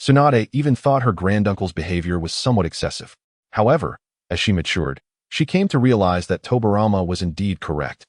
Tsunade even thought her granduncle's behavior was somewhat excessive. However, as she matured, she came to realize that Tobirama was indeed correct.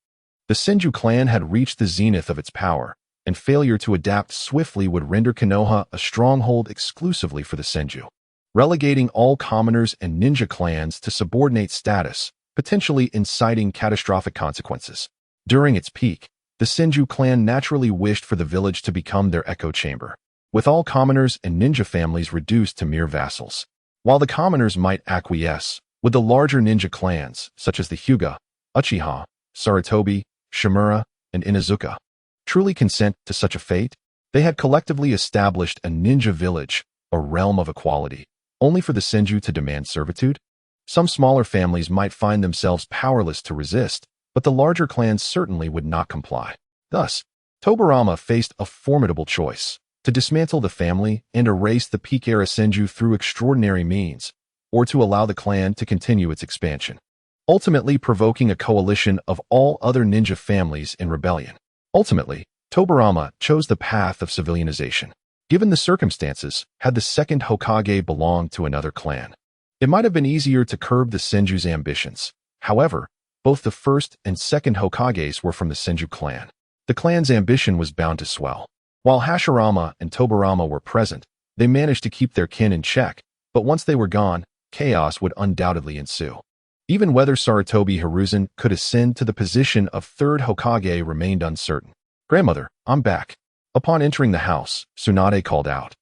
The Senju clan had reached the zenith of its power, and failure to adapt swiftly would render Konoha a stronghold exclusively for the Senju. Relegating all commoners and ninja clans to subordinate status potentially inciting catastrophic consequences. During its peak, the Senju clan naturally wished for the village to become their echo chamber, with all commoners and ninja families reduced to mere vassals. While the commoners might acquiesce, with the larger ninja clans, such as the Hyuga, Uchiha, Sarutobi, Shimura, and Inazuka, truly consent to such a fate, they had collectively established a ninja village, a realm of equality, only for the Senju to demand servitude. Some smaller families might find themselves powerless to resist, but the larger clans certainly would not comply. Thus, Tobirama faced a formidable choice: to dismantle the family and erase the peak-era Senju through extraordinary means, or to allow the clan to continue its expansion, ultimately provoking a coalition of all other ninja families in rebellion. Ultimately, Tobirama chose the path of civilianization. Given the circumstances, had the second Hokage belonged to another clan, it might have been easier to curb the Senju's ambitions. However, both the first and second Hokages were from the Senju clan. The clan's ambition was bound to swell. While Hashirama and Tobirama were present, they managed to keep their kin in check, but once they were gone, chaos would undoubtedly ensue. Even whether Sarutobi Hiruzen could ascend to the position of third Hokage remained uncertain. "Grandmother, I'm back." Upon entering the house, Tsunade called out,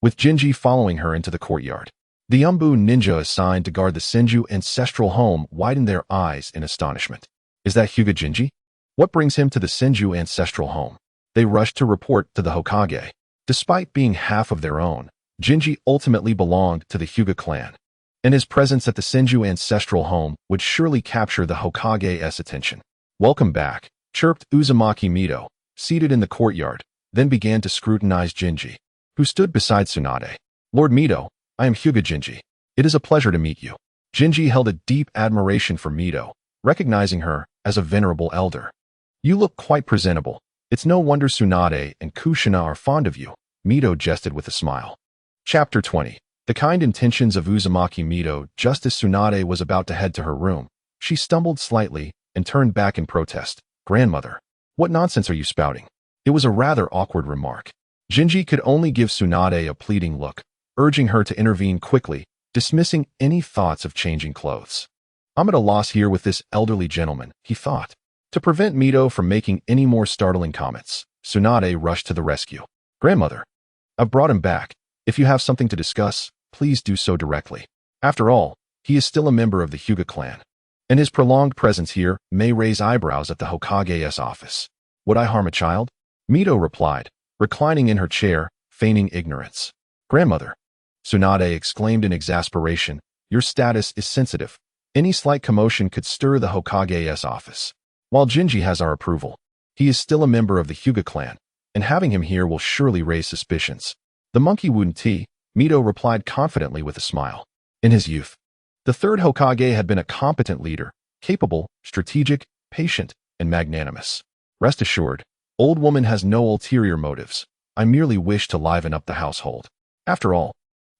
with Jinji following her into the courtyard. The Umbu ninja assigned to guard the Senju ancestral home widened their eyes in astonishment. "Is that Hyuga Jinji? What brings him to the Senju ancestral home?" They rushed to report to the Hokage. Despite being half of their own, Jinji ultimately belonged to the Hyuga clan, and his presence at the Senju ancestral home would surely capture the Hokage's attention. "Welcome back," chirped Uzumaki Mito, seated in the courtyard, then began to scrutinize Jinji, who stood beside Tsunade. "Lord Mito, I am Hyuga Jinji. It is a pleasure to meet you." Jinji held a deep admiration for Mito, recognizing her as a venerable elder. "You look quite presentable. It's no wonder Tsunade and Kushina are fond of you," Mito jested with a smile. Chapter 20. The kind intentions of Uzumaki Mito. Just as Tsunade was about to head to her room, she stumbled slightly and turned back in protest. "Grandmother, what nonsense are you spouting?" It was a rather awkward remark. Jinji could only give Tsunade a pleading look, urging her to intervene quickly, dismissing any thoughts of changing clothes. "I'm at a loss here with this elderly gentleman," he thought. To prevent Mito from making any more startling comments, Tsunade rushed to the rescue. "Grandmother, I've brought him back. If you have something to discuss, please do so directly. After all, he is still a member of the Hyuga clan, and his prolonged presence here may raise eyebrows at the Hokage's office." "Would I harm a child?" Mito replied, reclining in her chair, feigning ignorance. "Grandmother," Tsunade exclaimed in exasperation, "your status is sensitive. Any slight commotion could stir the Hokage's office. While Jinji has our approval, he is still a member of the Hyuga clan, and having him here will surely raise suspicions." "The monkey wouldn't tea," Mito replied confidently with a smile. In his youth, the third Hokage had been a competent leader, capable, strategic, patient, and magnanimous. "Rest assured, old woman has no ulterior motives. I merely wish to liven up the household. After all,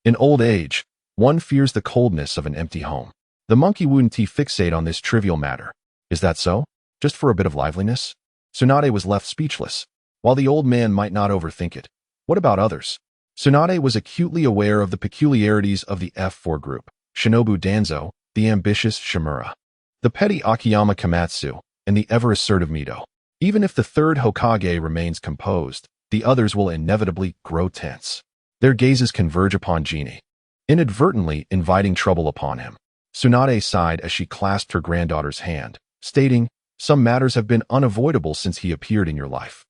in old age, one fears the coldness of an empty home." The monkey wouldn't fixate on this trivial matter. "Is that so? Just for a bit of liveliness?" Tsunade was left speechless. While the old man might not overthink it, what about others? Tsunade was acutely aware of the peculiarities of the F4 group: Shinobu Danzo, the ambitious Shimura, the petty Akiyama Kamatsu, and the ever-assertive Mito. Even if the third Hokage remains composed, the others will inevitably grow tense. Their gazes converge upon Genie, inadvertently inviting trouble upon him. Tsunade sighed as she clasped her granddaughter's hand, stating, "Some matters have been unavoidable since he appeared in your life,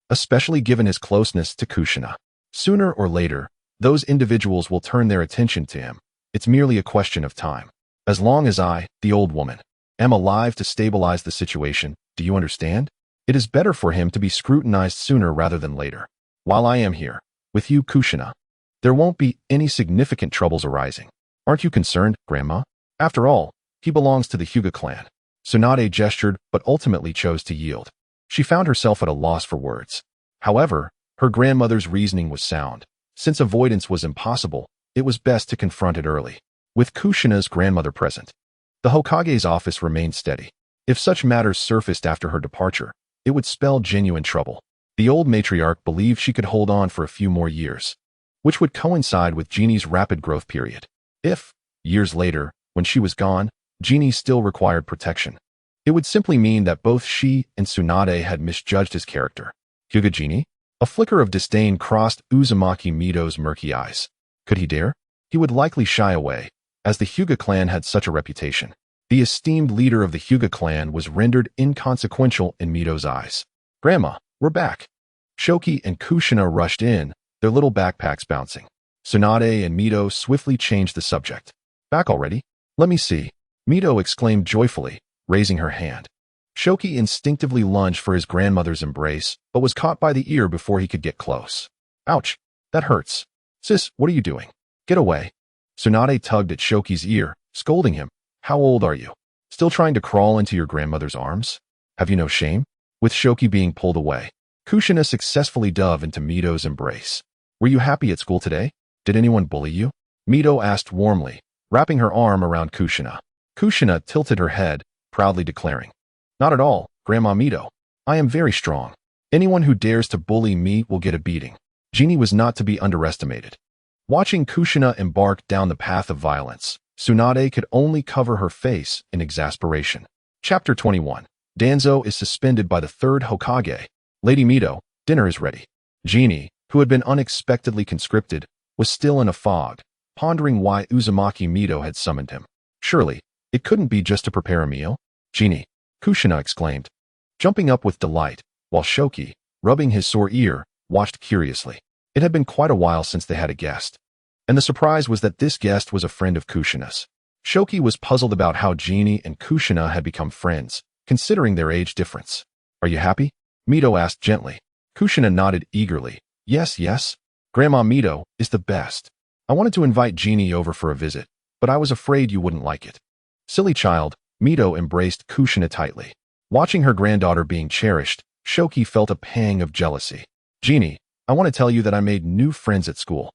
especially given his closeness to Kushina. Sooner or later, those individuals will turn their attention to him. It's merely a question of time. As long as I, the old woman, am alive to stabilize the situation, do you understand? It is better for him to be scrutinized sooner rather than later. While I am here, with you, Kushina, there won't be any significant troubles arising. Aren't you concerned, Grandma? After all, he belongs to the Hyuga clan." Tsunade gestured but ultimately chose to yield. She found herself at a loss for words. However, her grandmother's reasoning was sound. Since avoidance was impossible, it was best to confront it early. With Kushina's grandmother present, the Hokage's office remained steady. If such matters surfaced after her departure, it would spell genuine trouble. The old matriarch believed she could hold on for a few more years, which would coincide with Genie's rapid growth period. If, years later, when she was gone, Genie still required protection. It would simply mean that both she and Tsunade had misjudged his character. Hyuga Genie? A flicker of disdain crossed Uzumaki Mito's murky eyes. Could he dare? He would likely shy away, as the Hyuga clan had such a reputation. The esteemed leader of the Hyuga clan was rendered inconsequential in Mito's eyes. Grandma, we're back. Shoki and Kushina rushed in, their little backpacks bouncing. Tsunade and Mito swiftly changed the subject. Back already? Let me see. Mito exclaimed joyfully, raising her hand. Shoki instinctively lunged for his grandmother's embrace, but was caught by the ear before he could get close. Ouch, that hurts. Sis, what are you doing? Get away. Tsunade tugged at Shoki's ear, scolding him. How old are you? Still trying to crawl into your grandmother's arms? Have you no shame? With Shoki being pulled away, Kushina successfully dove into Mito's embrace. Were you happy at school today? Did anyone bully you? Mito asked warmly, wrapping her arm around Kushina. Kushina tilted her head, proudly declaring, Not at all, Grandma Mito. I am very strong. Anyone who dares to bully me will get a beating. Genie was not to be underestimated. Watching Kushina embark down the path of violence, Tsunade could only cover her face in exasperation. Chapter 21. Danzo is suspended by the third Hokage. Lady Mito, dinner is ready. Genie, who had been unexpectedly conscripted, was still in a fog, pondering why Uzumaki Mito had summoned him. Surely, it couldn't be just to prepare a meal? Genie, Kushina exclaimed, jumping up with delight, while Shoki, rubbing his sore ear, watched curiously. It had been quite a while since they had a guest. And the surprise was that this guest was a friend of Kushina's. Shoki was puzzled about how Genie and Kushina had become friends, considering their age difference. Are you happy? Mito asked gently. Kushina nodded eagerly. Yes, yes. Grandma Mito is the best. I wanted to invite Genie over for a visit, but I was afraid you wouldn't like it. Silly child, Mito embraced Kushina tightly. Watching her granddaughter being cherished, Shoki felt a pang of jealousy. Genie, I want to tell you that I made new friends at school.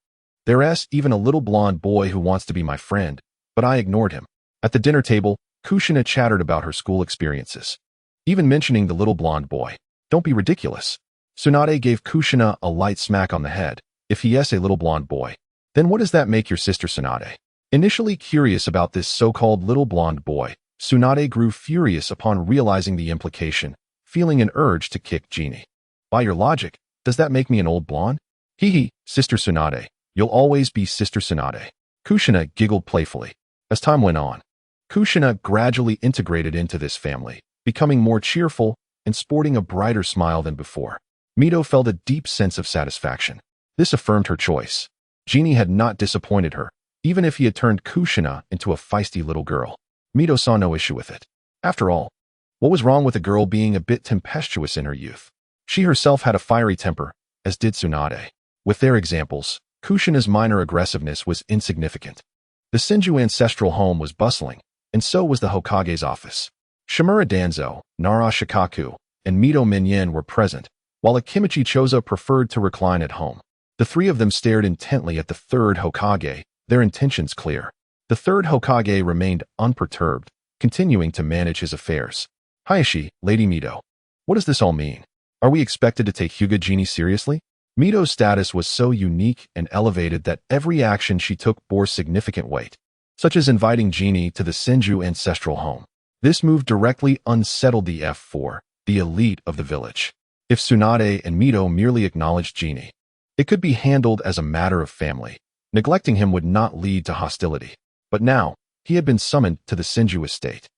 There's even a little blonde boy who wants to be my friend, but I ignored him. At the dinner table, Kushina chattered about her school experiences, even mentioning the little blonde boy. Don't be ridiculous. Tsunade gave Kushina a light smack on the head. If he is a little blonde boy, then what does that make your sister Tsunade? Initially curious about this so-called little blonde boy, Tsunade grew furious upon realizing the implication, feeling an urge to kick Genie. By your logic, does that make me an old blonde? Hee hee, Sister Tsunade. You'll always be Sister Tsunade. Kushina giggled playfully. As time went on, Kushina gradually integrated into this family, becoming more cheerful and sporting a brighter smile than before. Mito felt a deep sense of satisfaction. This affirmed her choice. Genie had not disappointed her, even if he had turned Kushina into a feisty little girl. Mito saw no issue with it. After all, what was wrong with a girl being a bit tempestuous in her youth? She herself had a fiery temper, as did Tsunade. With their examples, Kushina's minor aggressiveness was insignificant. The Senju ancestral home was bustling, and so was the Hokage's office. Shimura Danzo, Nara Shikaku, and Mito Minyen were present, while Akimichi Choza preferred to recline at home. The three of them stared intently at the third Hokage, their intentions clear. The third Hokage remained unperturbed, continuing to manage his affairs. Hayashi, Lady Mito. What does this all mean? Are we expected to take Hyuga Genie seriously? Mito's status was so unique and elevated that every action she took bore significant weight, such as inviting Genie to the Senju ancestral home. This move directly unsettled the F4, the elite of the village. If Tsunade and Mito merely acknowledged Genie, it could be handled as a matter of family. Neglecting him would not lead to hostility. But now, he had been summoned to the Senju estate.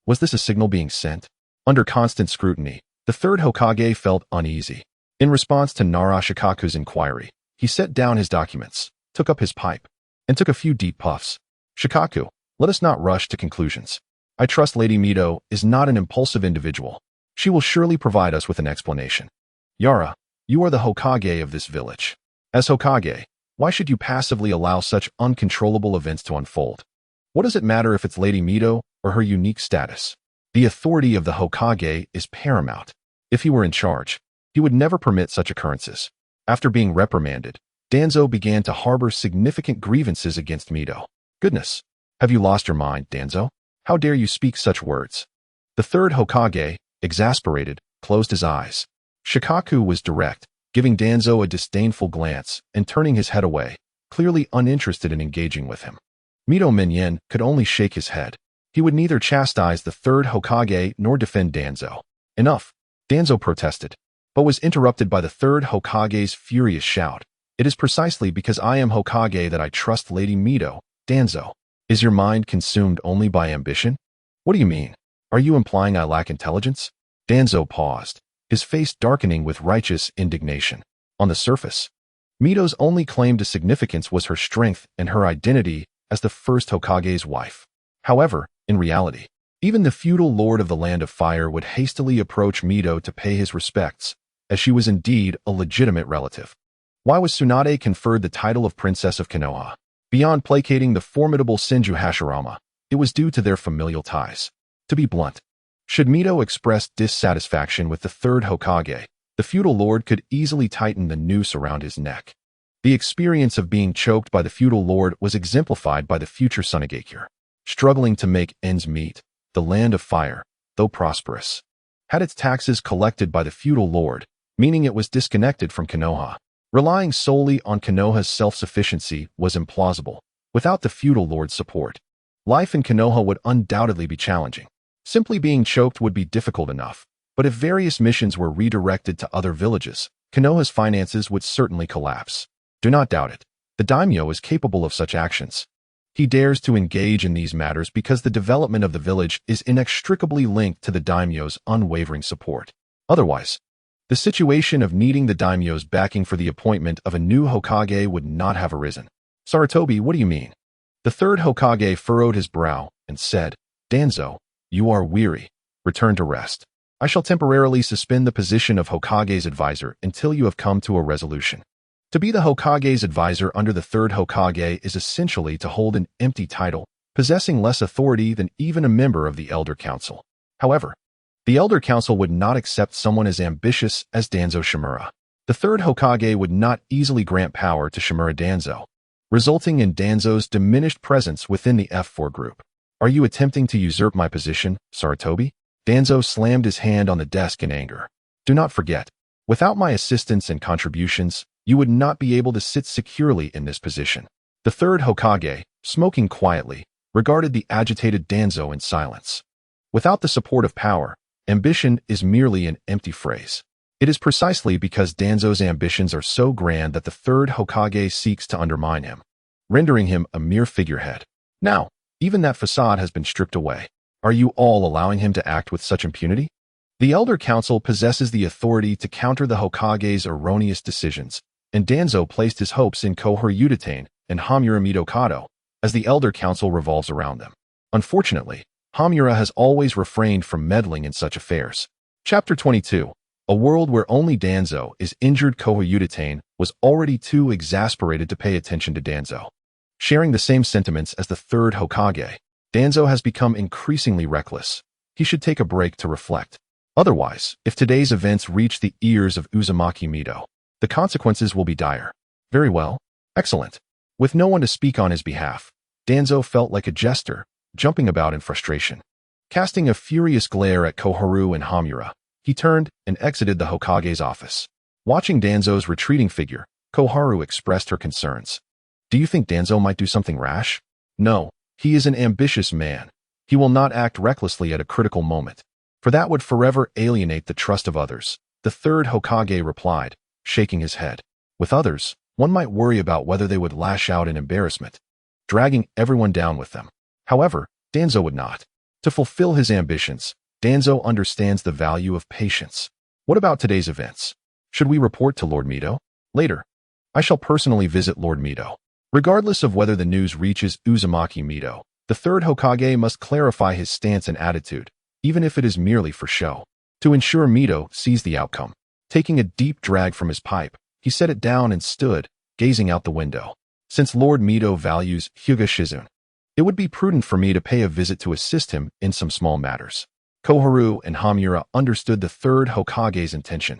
Was this a signal being sent? Under constant scrutiny, the third Hokage felt uneasy. In response to Nara Shikaku's inquiry, he set down his documents, took up his pipe, and took a few deep puffs. Shikaku, let us not rush to conclusions. I trust Lady Mito is not an impulsive individual. She will surely provide us with an explanation. Yara, you are the Hokage of this village. As Hokage, why should you passively allow such uncontrollable events to unfold? What does it matter if it's Lady Mito or her unique status? The authority of the Hokage is paramount. If he were in charge, he would never permit such occurrences. After being reprimanded, Danzo began to harbor significant grievances against Mito. Goodness, have you lost your mind, Danzo? How dare you speak such words? The third Hokage, exasperated, closed his eyes. Shikaku was direct, giving Danzo a disdainful glance and turning his head away, clearly uninterested in engaging with him. Mito Minyen could only shake his head. He would neither chastise the third Hokage nor defend Danzo. Enough, Danzo protested, but was interrupted by the third Hokage's furious shout. It is precisely because I am Hokage that I trust Lady Mito, Danzo. Is your mind consumed only by ambition? What do you mean? Are you implying I lack intelligence? Danzo paused, his face darkening with righteous indignation. On the surface, Mito's only claim to significance was her strength and her identity as the first Hokage's wife. However, in reality, even the feudal lord of the Land of Fire would hastily approach Mito to pay his respects, as she was indeed a legitimate relative. Why was Tsunade conferred the title of Princess of Konoha? Beyond placating the formidable Senju Hashirama, it was due to their familial ties. To be blunt, should Mito express dissatisfaction with the third Hokage, the feudal lord could easily tighten the noose around his neck. The experience of being choked by the feudal lord was exemplified by the future Sunigakure. Struggling to make ends meet, the Land of Fire, though prosperous, had its taxes collected by the feudal lord, meaning it was disconnected from Konoha. Relying solely on Konoha's self-sufficiency was implausible. Without the feudal lord's support, life in Konoha would undoubtedly be challenging. Simply being choked would be difficult enough, but if various missions were redirected to other villages, Konoha's finances would certainly collapse. Do not doubt it. The daimyo is capable of such actions. He dares to engage in these matters because the development of the village is inextricably linked to the daimyo's unwavering support. Otherwise, the situation of needing the daimyo's backing for the appointment of a new Hokage would not have arisen. Sarutobi, what do you mean? The third Hokage furrowed his brow and said, Danzo, you are weary. Return to rest. I shall temporarily suspend the position of Hokage's advisor until you have come to a resolution. To be the Hokage's advisor under the third Hokage is essentially to hold an empty title, possessing less authority than even a member of the Elder Council. However, the Elder Council would not accept someone as ambitious as Danzo Shimura. The third Hokage would not easily grant power to Shimura Danzo, resulting in Danzo's diminished presence within the F4 group. Are you attempting to usurp my position, Sarutobi? Danzo slammed his hand on the desk in anger. Do not forget, without my assistance and contributions, you would not be able to sit securely in this position. The third Hokage, smoking quietly, regarded the agitated Danzo in silence. Without the support of power, ambition is merely an empty phrase. It is precisely because Danzo's ambitions are so grand that the third Hokage seeks to undermine him, rendering him a mere figurehead. Now, even that facade has been stripped away. Are you all allowing him to act with such impunity? The Elder Council possesses the authority to counter the Hokage's erroneous decisions, and Danzo placed his hopes in Koharu Udatane and Hamura Midokado, as the Elder Council revolves around them. Unfortunately, Hamura has always refrained from meddling in such affairs. Chapter 22. A world where only Danzo is injured. Koharu Udatane was already too exasperated to pay attention to Danzo. Sharing the same sentiments as the third Hokage, Danzo has become increasingly reckless. He should take a break to reflect. Otherwise, if today's events reach the ears of Uzumaki Mito, the consequences will be dire. Very well. Excellent. With no one to speak on his behalf, Danzo felt like a jester, jumping about in frustration. Casting a furious glare at Koharu and Hamura, he turned and exited the Hokage's office. Watching Danzo's retreating figure, Koharu expressed her concerns. Do you think Danzo might do something rash? No, he is an ambitious man. He will not act recklessly at a critical moment, for that would forever alienate the trust of others. The third Hokage replied, shaking his head. With others, one might worry about whether they would lash out in embarrassment, dragging everyone down with them. However, Danzo would not. To fulfill his ambitions, Danzo understands the value of patience. What about today's events? Should we report to Lord Mito? Later, I shall personally visit Lord Mito. Regardless of whether the news reaches Uzumaki Mito, the third Hokage must clarify his stance and attitude, even if it is merely for show, to ensure Mito sees the outcome. Taking a deep drag from his pipe, he set it down and stood, gazing out the window. Since Lord Mito values Hyuga Shizune, it would be prudent for me to pay a visit to assist him in some small matters. Koharu and Hamura understood the third Hokage's intention.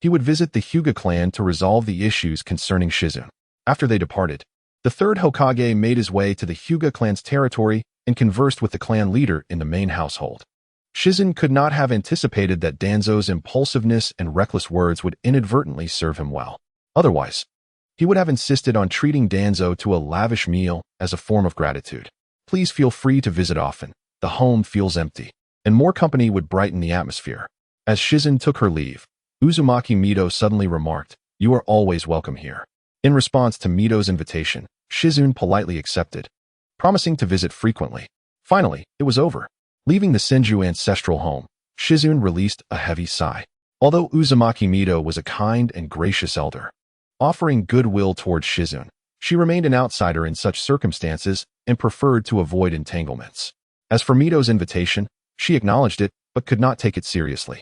He would visit the Hyuga clan to resolve the issues concerning Shizune. After they departed, the third Hokage made his way to the Hyuga clan's territory and conversed with the clan leader in the main household. Shizune could not have anticipated that Danzo's impulsiveness and reckless words would inadvertently serve him well. Otherwise, he would have insisted on treating Danzo to a lavish meal as a form of gratitude. Please feel free to visit often. the home feels empty, and more company would brighten the atmosphere. As Shizun took her leave, Uzumaki Mito suddenly remarked, "You are always welcome here." In response to Mito's invitation, Shizun politely accepted, promising to visit frequently. Finally, it was over. Leaving the Senju ancestral home, Shizun released a heavy sigh. Although Uzumaki Mito was a kind and gracious elder, offering goodwill towards Shizun, she remained an outsider in such circumstances and preferred to avoid entanglements. As for Mito's invitation, she acknowledged it but could not take it seriously.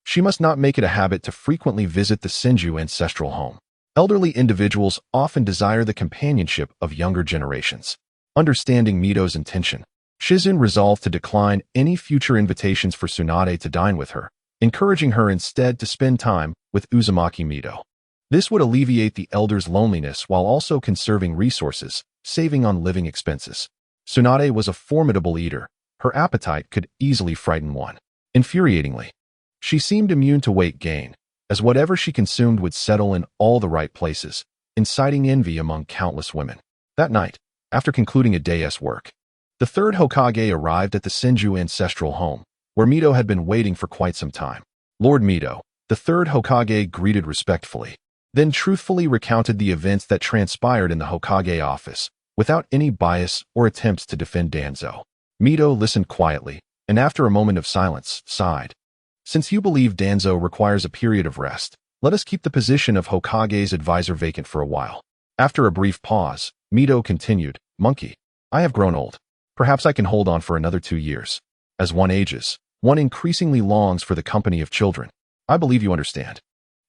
She must not make it a habit to frequently visit the Senju ancestral home. Elderly individuals often desire the companionship of younger generations. Understanding Mito's intention, Shizun resolved to decline any future invitations for Tsunade to dine with her, encouraging her instead to spend time with Uzumaki Mito. This would alleviate the elder's loneliness while also conserving resources, saving on living expenses. Tsunade was a formidable eater. Her appetite could easily frighten one. Infuriatingly, she seemed immune to weight gain, as whatever she consumed would settle in all the right places, inciting envy among countless women. That night, after concluding a day's work, the third Hokage arrived at the Senju ancestral home, where Mito had been waiting for quite some time. Lord Mito, the third Hokage, greeted respectfully, then truthfully recounted the events that transpired in the Hokage office, without any bias or attempts to defend Danzo. Mito listened quietly, and after a moment of silence, sighed. "Since you believe Danzo requires a period of rest, let us keep the position of Hokage's advisor vacant for a while." After a brief pause, Mito continued, "Monkey, I have grown old. Perhaps I can hold on for another 2 years. As one ages, one increasingly longs for the company of children. I believe you understand."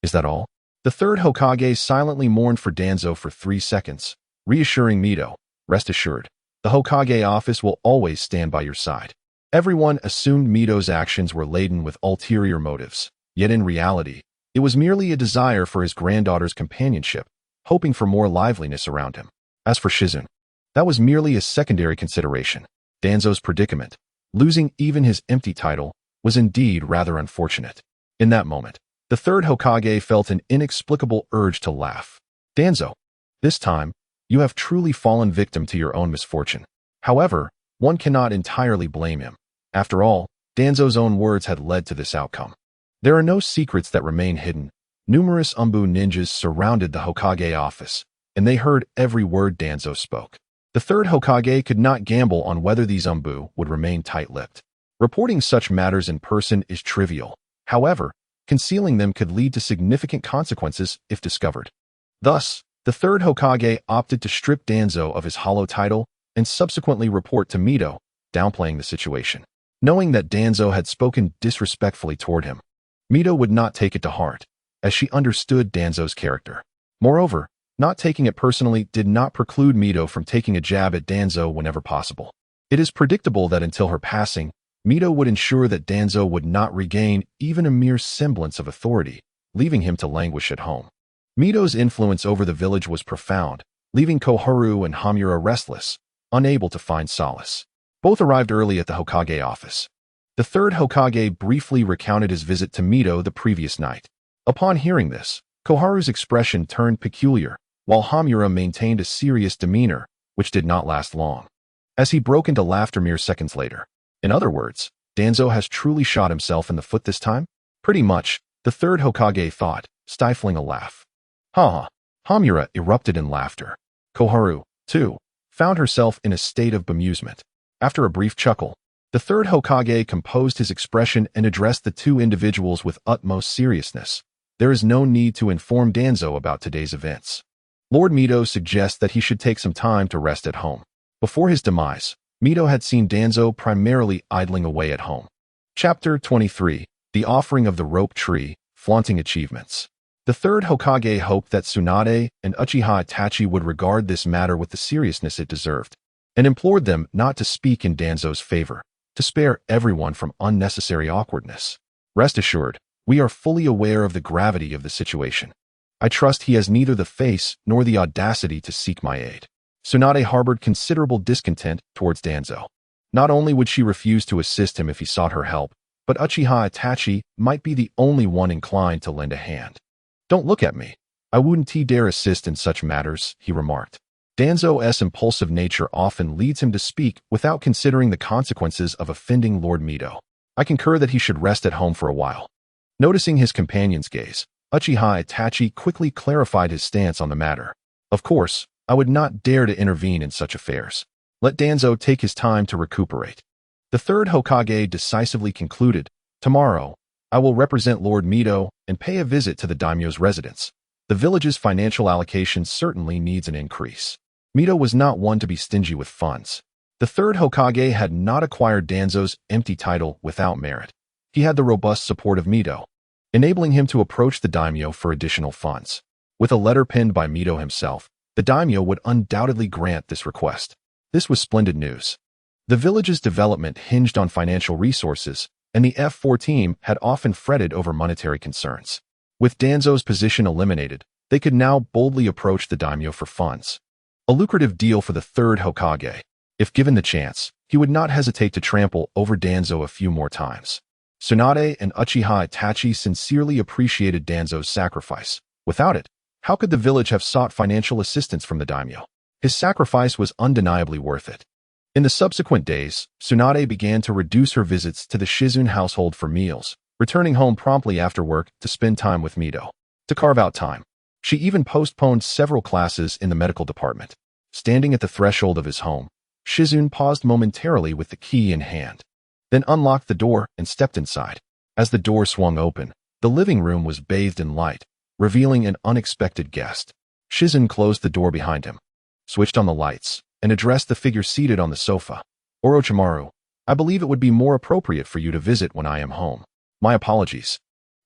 "Is that all?" The third Hokage silently mourned for Danzo for 3 seconds, reassuring Mito, "Rest assured, the Hokage office will always stand by your side." Everyone assumed Mito's actions were laden with ulterior motives, yet in reality, it was merely a desire for his granddaughter's companionship, hoping for more liveliness around him. As for Shizun, that was merely a secondary consideration. Danzo's predicament, losing even his empty title, was indeed rather unfortunate. In that moment, the third Hokage felt an inexplicable urge to laugh. "Danzo, this time, you have truly fallen victim to your own misfortune. However, one cannot entirely blame him. After all, Danzo's own words had led to this outcome. There are no secrets that remain hidden. Numerous Umbu ninjas surrounded the Hokage office, and they heard every word Danzo spoke. The third Hokage could not gamble on whether these Umbu would remain tight-lipped. Reporting such matters in person is trivial. However, concealing them could lead to significant consequences if discovered. Thus, the third Hokage opted to strip Danzo of his hollow title and subsequently report to Mito, downplaying the situation. Knowing that Danzo had spoken disrespectfully toward him, Mito would not take it to heart, as she understood Danzo's character. Moreover, not taking it personally did not preclude Mito from taking a jab at Danzo whenever possible. It is predictable that until her passing, Mito would ensure that Danzo would not regain even a mere semblance of authority, leaving him to languish at home. Mito's influence over the village was profound, leaving Koharu and Hamura restless, unable to find solace. Both arrived early at the Hokage office. The third Hokage briefly recounted his visit to Mito the previous night. Upon hearing this, Koharu's expression turned peculiar, while Hamura maintained a serious demeanor, which did not last long, as he broke into laughter mere seconds later. "In other words, Danzo has truly shot himself in the foot this time?" "Pretty much," the third Hokage thought, stifling a laugh. "Ha ha." Hamura erupted in laughter. Koharu, too, found herself in a state of bemusement. After a brief chuckle, the third Hokage composed his expression and addressed the two individuals with utmost seriousness. "There is no need to inform Danzo about today's events. Lord Mito suggests that he should take some time to rest at home." Before his demise, Mito had seen Danzo primarily idling away at home. Chapter 23, The Offering of the Rope Tree, Flaunting Achievements. The third Hokage hoped that Tsunade and Uchiha Itachi would regard this matter with the seriousness it deserved, and implored them not to speak in Danzo's favor, to spare everyone from unnecessary awkwardness. "Rest assured, we are fully aware of the gravity of the situation. I trust he has neither the face nor the audacity to seek my aid." Tsunade harbored considerable discontent towards Danzo. Not only would she refuse to assist him if he sought her help, but Uchiha Itachi might be the only one inclined to lend a hand. "Don't look at me. I wouldn't dare assist in such matters," he remarked. Danzo's impulsive nature often leads him to speak without considering the consequences of offending Lord Mito. I concur that he should rest at home for a while. Noticing his companion's gaze, Uchiha Itachi quickly clarified his stance on the matter. Of course, I would not dare to intervene in such affairs. Let Danzo take his time to recuperate. The third Hokage decisively concluded, tomorrow, I will represent Lord Mito and pay a visit to the daimyo's residence. The village's financial allocation certainly needs an increase. Mito was not one to be stingy with funds. The third Hokage had not acquired Danzo's empty title without merit. He had the robust support of Mito, enabling him to approach the daimyo for additional funds. With a letter penned by Mito himself, the daimyo would undoubtedly grant this request. This was splendid news. The village's development hinged on financial resources, and the F4 team had often fretted over monetary concerns. With Danzo's position eliminated, they could now boldly approach the daimyo for funds. A lucrative deal for the third Hokage. If given the chance, he would not hesitate to trample over Danzo a few more times. Tsunade and Uchiha Itachi sincerely appreciated Danzo's sacrifice. Without it, how could the village have sought financial assistance from the daimyo? His sacrifice was undeniably worth it. In the subsequent days, Tsunade began to reduce her visits to the Shizune household for meals, returning home promptly after work to spend time with Mito. To carve out time, she even postponed several classes in the medical department. Standing at the threshold of his home, Shizune paused momentarily with the key in hand, then unlocked the door and stepped inside. As the door swung open, the living room was bathed in light, revealing an unexpected guest. Shizune closed the door behind him, switched on the lights, and addressed the figure seated on the sofa. Orochimaru, I believe it would be more appropriate for you to visit when I am home. My apologies.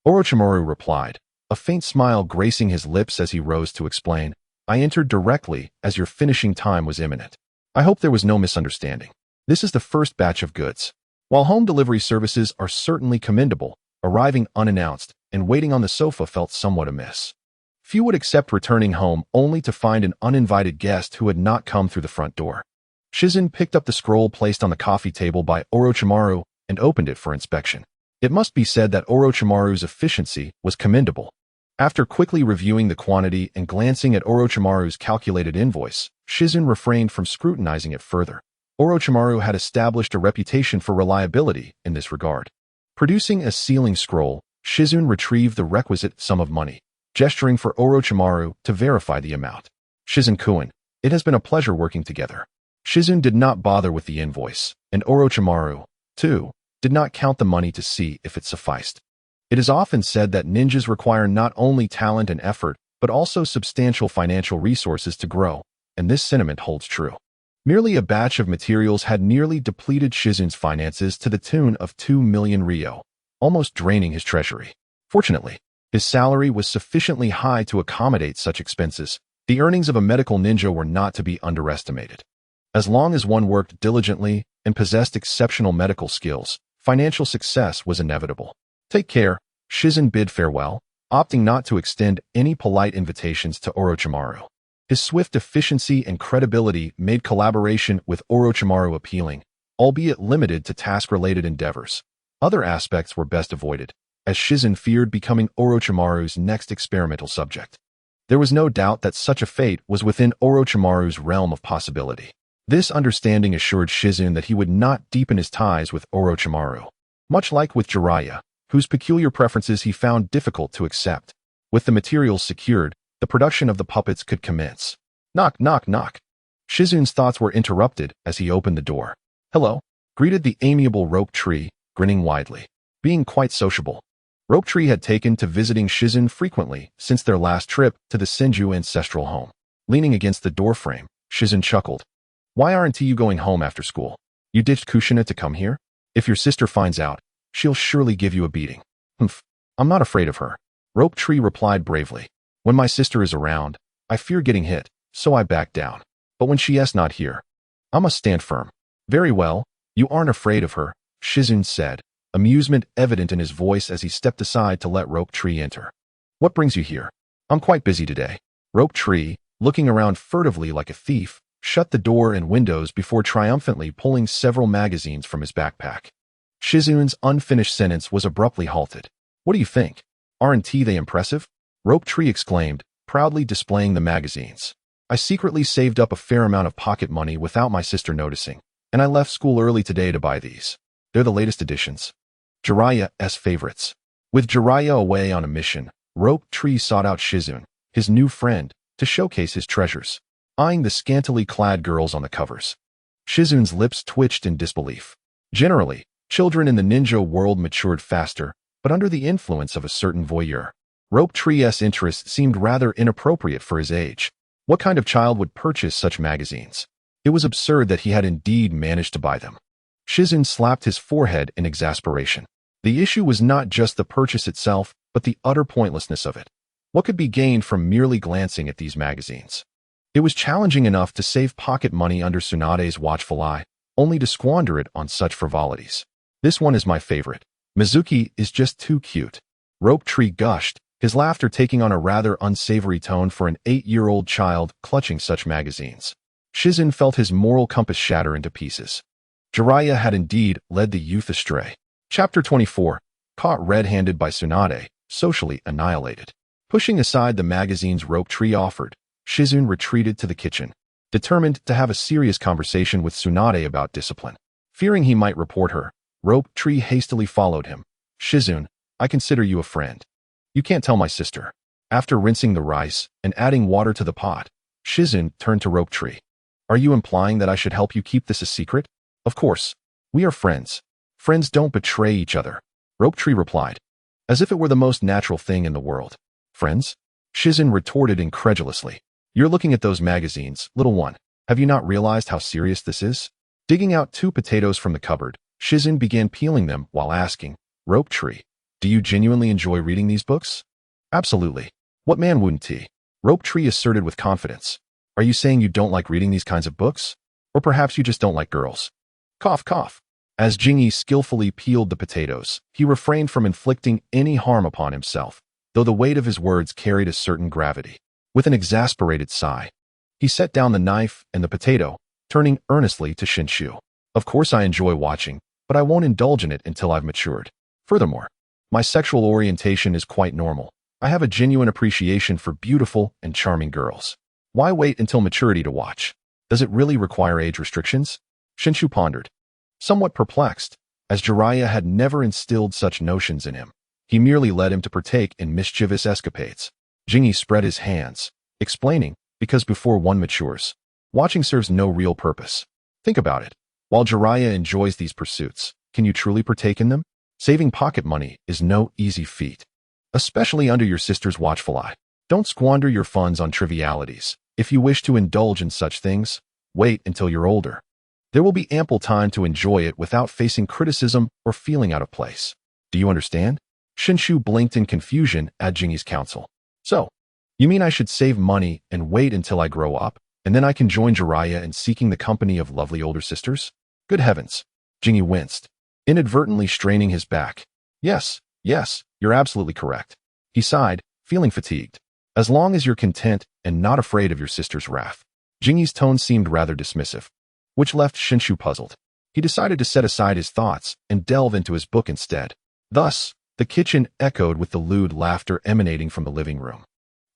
Orochimaru replied, a faint smile gracing his lips as he rose to explain, I entered directly as your finishing time was imminent. I hope there was no misunderstanding. This is the first batch of goods. While home delivery services are certainly commendable, arriving unannounced and waiting on the sofa felt somewhat amiss. Few would accept returning home only to find an uninvited guest who had not come through the front door. Shizune picked up the scroll placed on the coffee table by Orochimaru and opened it for inspection. It must be said that Orochimaru's efficiency was commendable. After quickly reviewing the quantity and glancing at Orochimaru's calculated invoice, Shizune refrained from scrutinizing it further. Orochimaru had established a reputation for reliability in this regard. Producing a sealing scroll, Shizune retrieved the requisite sum of money, gesturing for Orochimaru to verify the amount. Shizune-kun, it has been a pleasure working together. Shizune did not bother with the invoice, and Orochimaru, too, did not count the money to see if it sufficed. It is often said that ninjas require not only talent and effort, but also substantial financial resources to grow, and this sentiment holds true. Merely a batch of materials had nearly depleted Shizune's finances to the tune of 2 million ryo, almost draining his treasury. Fortunately, his salary was sufficiently high to accommodate such expenses. The earnings of a medical ninja were not to be underestimated. As long as one worked diligently and possessed exceptional medical skills, financial success was inevitable. Take care, Shizune bid farewell, opting not to extend any polite invitations to Orochimaru. His swift efficiency and credibility made collaboration with Orochimaru appealing, albeit limited to task-related endeavors. Other aspects were best avoided, as Shizune feared becoming Orochimaru's next experimental subject. There was no doubt that such a fate was within Orochimaru's realm of possibility. This understanding assured Shizune that he would not deepen his ties with Orochimaru. Much like with Jiraiya, whose peculiar preferences he found difficult to accept. With the materials secured, the production of the puppets could commence. Knock, knock, knock. Shizune's thoughts were interrupted as he opened the door. Hello, greeted the amiable Rope Tree, grinning widely. Being quite sociable. Rope Tree had taken to visiting Shizune frequently since their last trip to the Senju ancestral home. Leaning against the doorframe, Shizune chuckled. Why aren't you going home after school? You ditched Kushina to come here? If your sister finds out, she'll surely give you a beating. Humph, I'm not afraid of her. Rope Tree replied bravely. When my sister is around, I fear getting hit, so I back down. But when she's not here, I must stand firm. Very well, you aren't afraid of her, Shizune said, amusement evident in his voice as he stepped aside to let Rope Tree enter. What brings you here? I'm quite busy today. Rope Tree, looking around furtively like a thief, shut the door and windows before triumphantly pulling several magazines from his backpack. Shizune's unfinished sentence was abruptly halted. What do you think? Aren't they impressive? Rope Tree exclaimed, proudly displaying the magazines. I secretly saved up a fair amount of pocket money without my sister noticing, and I left school early today to buy these. They're the latest editions. Jiraiya's favorites. With Jiraiya away on a mission, Rope Tree sought out Shizune, his new friend, to showcase his treasures, eyeing the scantily clad girls on the covers. Shizune's lips twitched in disbelief. Generally, children in the ninja world matured faster, but under the influence of a certain voyeur. Rope Tree's interest seemed rather inappropriate for his age. What kind of child would purchase such magazines? It was absurd that he had indeed managed to buy them. Shizune slapped his forehead in exasperation. The issue was not just the purchase itself, but the utter pointlessness of it. What could be gained from merely glancing at these magazines? It was challenging enough to save pocket money under Tsunade's watchful eye, only to squander it on such frivolities. This one is my favorite. Mizuki is just too cute. Rope Tree gushed, his laughter taking on a rather unsavory tone for an 8-year-old child clutching such magazines. Shizune felt his moral compass shatter into pieces. Jiraiya had indeed led the youth astray. Chapter 24. Caught red-handed by Tsunade, socially annihilated. Pushing aside the magazines Rope Tree offered, Shizune retreated to the kitchen, determined to have a serious conversation with Tsunade about discipline. Fearing he might report her, Rope Tree hastily followed him. Shizune, I consider you a friend. You can't tell my sister. After rinsing the rice and adding water to the pot, Shizune turned to Rope Tree. Are you implying that I should help you keep this a secret? Of course. We are friends. Friends don't betray each other. Rope Tree replied, as if it were the most natural thing in the world. Friends? Shizune retorted incredulously. You're looking at those magazines, little one. Have you not realized how serious this is? Digging out 2 potatoes from the cupboard, Shizune began peeling them while asking, Rope Tree, do you genuinely enjoy reading these books? Absolutely. What man wouldn't he? Rope Tree asserted with confidence. Are you saying you don't like reading these kinds of books? Or perhaps you just don't like girls? Cough, cough. As Jingi skillfully peeled the potatoes, he refrained from inflicting any harm upon himself, though the weight of his words carried a certain gravity. With an exasperated sigh, he set down the knife and the potato, turning earnestly to Shinshu. Of course I enjoy watching, but I won't indulge in it until I've matured. Furthermore, my sexual orientation is quite normal. I have a genuine appreciation for beautiful and charming girls. Why wait until maturity to watch? Does it really require age restrictions? Shinshu pondered, somewhat perplexed, as Jiraiya had never instilled such notions in him. He merely led him to partake in mischievous escapades. Jingi spread his hands, explaining, because before one matures, watching serves no real purpose. Think about it. While Jiraiya enjoys these pursuits, can you truly partake in them? Saving pocket money is no easy feat, especially under your sister's watchful eye. Don't squander your funds on trivialities. If you wish to indulge in such things, wait until you're older. There will be ample time to enjoy it without facing criticism or feeling out of place. Do you understand? Shinshu blinked in confusion at Jingi's counsel. So, you mean I should save money and wait until I grow up, and then I can join Jiraiya in seeking the company of lovely older sisters? Good heavens. Jingi winced, inadvertently straining his back. Yes, you're absolutely correct. He sighed, feeling fatigued. As long as you're content and not afraid of your sister's wrath. Jingi's tone seemed rather dismissive, which left Shinshu puzzled. He decided to set aside his thoughts and delve into his book instead. Thus, the kitchen echoed with the lewd laughter emanating from the living room,